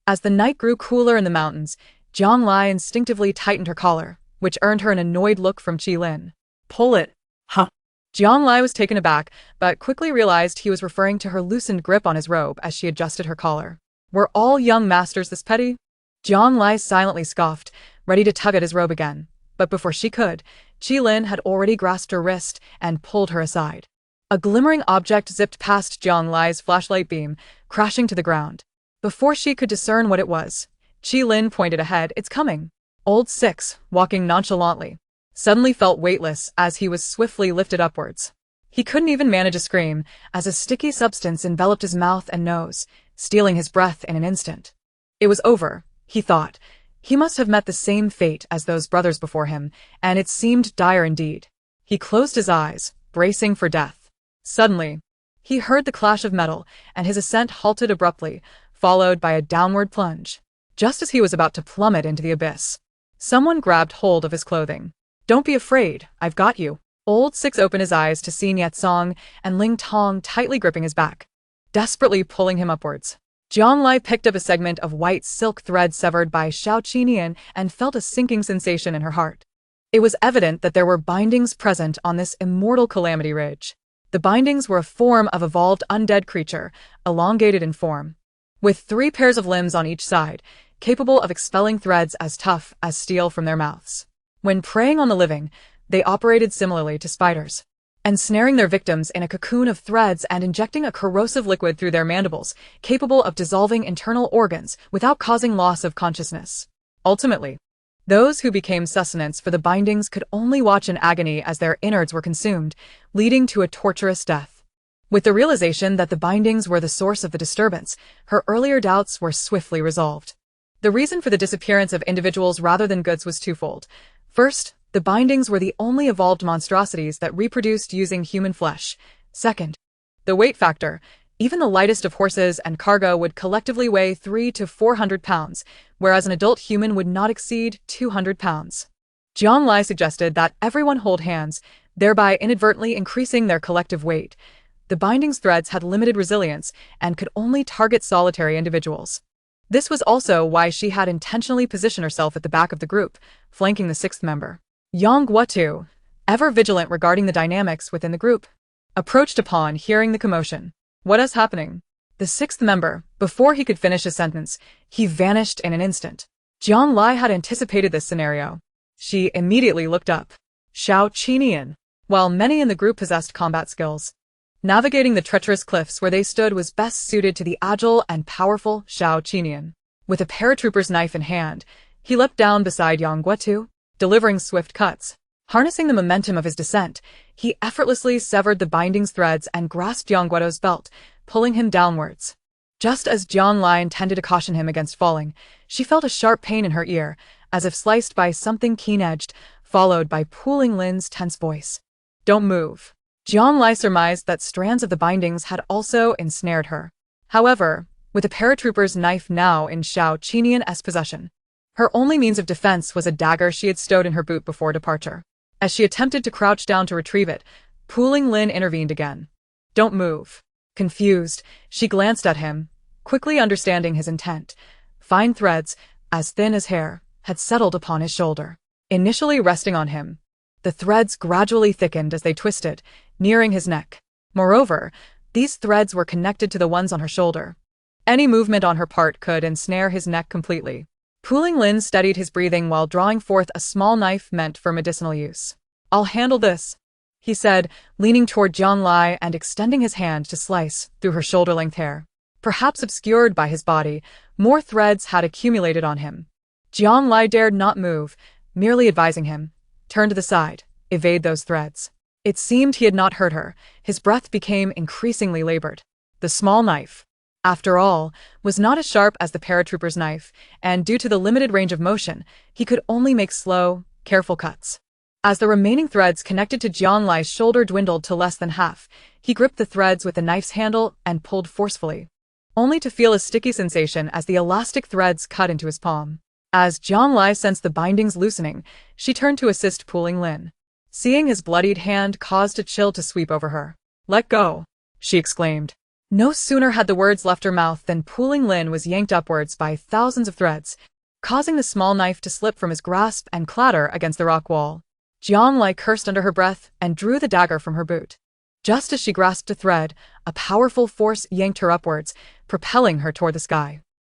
As the night grew cooler in the mountains, Jiang Lai instinctively tightened her collar, which earned her an annoyed look from Qilin. Pull it. Huh. Jiang Lai was taken aback, but quickly realized he was referring to her loosened grip on his robe as she adjusted her collar. Were all young masters this petty? Jiang Lai silently scoffed, ready to tug at his robe again. But before she could, Qilin had already grasped her wrist and pulled her aside. A glimmering object zipped past Jiang Lai's flashlight beam, crashing to the ground. Before she could discern what it was, Qilin pointed ahead. It's coming. Old Six, walking nonchalantly, suddenly felt weightless as he was swiftly lifted upwards. He couldn't even manage a scream, as a sticky substance enveloped his mouth and nose, stealing his breath in an instant. It was over, he thought. He must have met the same fate as those brothers before him, and it seemed dire indeed. He closed his eyes, bracing for death. Suddenly, he heard the clash of metal, and his ascent halted abruptly, followed by a downward plunge. Just as he was about to plummet into the abyss, someone grabbed hold of his clothing. Don't be afraid, I've got you. Old Six opened his eyes to see Nietsong and Ling Tong tightly gripping his back, desperately pulling him upwards. Jiang Lai picked up a segment of white silk thread severed by Xiao Qinian and felt a sinking sensation in her heart. It was evident that there were bindings present on this immortal calamity ridge. The bindings were a form of evolved undead creature, elongated in form, with 3 pairs of limbs on each side, capable of expelling threads as tough as steel from their mouths. When preying on the living, they operated similarly to spiders, ensnaring their victims in a cocoon of threads and injecting a corrosive liquid through their mandibles, capable of dissolving internal organs without causing loss of consciousness. Ultimately, those who became sustenance for the bindings could only watch in agony as their innards were consumed, leading to a torturous death. With the realization that the bindings were the source of the disturbance, her earlier doubts were swiftly resolved. The reason for the disappearance of individuals rather than goods was twofold. First, the bindings were the only evolved monstrosities that reproduced using human flesh. Second, the weight factor. Even the lightest of horses and cargo would collectively weigh 300 to 400 pounds, whereas an adult human would not exceed 200 pounds. Jiang Lai suggested that everyone hold hands, thereby inadvertently increasing their collective weight. The binding's threads had limited resilience and could only target solitary individuals. This was also why she had intentionally positioned herself at the back of the group, flanking the 6th member. Yang Guotu, ever vigilant regarding the dynamics within the group, approached upon hearing the commotion. What is happening? The 6th member, before he could finish his sentence, he vanished in an instant. Jiang Lai had anticipated this scenario. She immediately looked up. Xiao Qinian. While many in the group possessed combat skills, navigating the treacherous cliffs where they stood was best suited to the agile and powerful Xiao Qinian. With a paratrooper's knife in hand, he leapt down beside Yang Guotu, delivering swift cuts. Harnessing the momentum of his descent, he effortlessly severed the binding's threads and grasped Yang Guotu's belt, pulling him downwards. Just as Jiang Lai intended to caution him against falling, she felt a sharp pain in her ear, as if sliced by something keen-edged, followed by Pooling Lin's tense voice. Don't move. Jiang Lai surmised that strands of the bindings had also ensnared her. However, with the paratrooper's knife now in Xiao Qinian's possession, her only means of defense was a dagger she had stowed in her boot before departure. As she attempted to crouch down to retrieve it, Pooling Lin intervened again. Don't move. Confused, she glanced at him, quickly understanding his intent. Fine threads, as thin as hair, had settled upon his shoulder. Initially resting on him, the threads gradually thickened as they twisted, nearing his neck. Moreover, these threads were connected to the ones on her shoulder. Any movement on her part could ensnare his neck completely. Pooling Lin steadied his breathing while drawing forth a small knife meant for medicinal use. I'll handle this, he said, leaning toward Jiang Lai and extending his hand to slice through her shoulder-length hair. Perhaps obscured by his body, more threads had accumulated on him. Jiang Lai dared not move, merely advising him, turn to the side, evade those threads. It seemed he had not heard her. His breath became increasingly labored. The small knife, after all, was not as sharp as the paratrooper's knife, and due to the limited range of motion, he could only make slow, careful cuts. As the remaining threads connected to Jianlai's shoulder dwindled to less than half, he gripped the threads with the knife's handle and pulled forcefully, only to feel a sticky sensation as the elastic threads cut into his palm. As Jianlai sensed the bindings loosening, she turned to assist Pulling Lin. Seeing his bloodied hand caused a chill to sweep over her. "Let go," she exclaimed. No sooner had the words left her mouth than Pulling Lin was yanked upwards by thousands of threads, causing the small knife to slip from his grasp and clatter against the rock wall. Jianlai cursed under her breath and drew the dagger from her boot. Just as she grasped a thread, a powerful force yanked her upwards, propelling her toward the sky.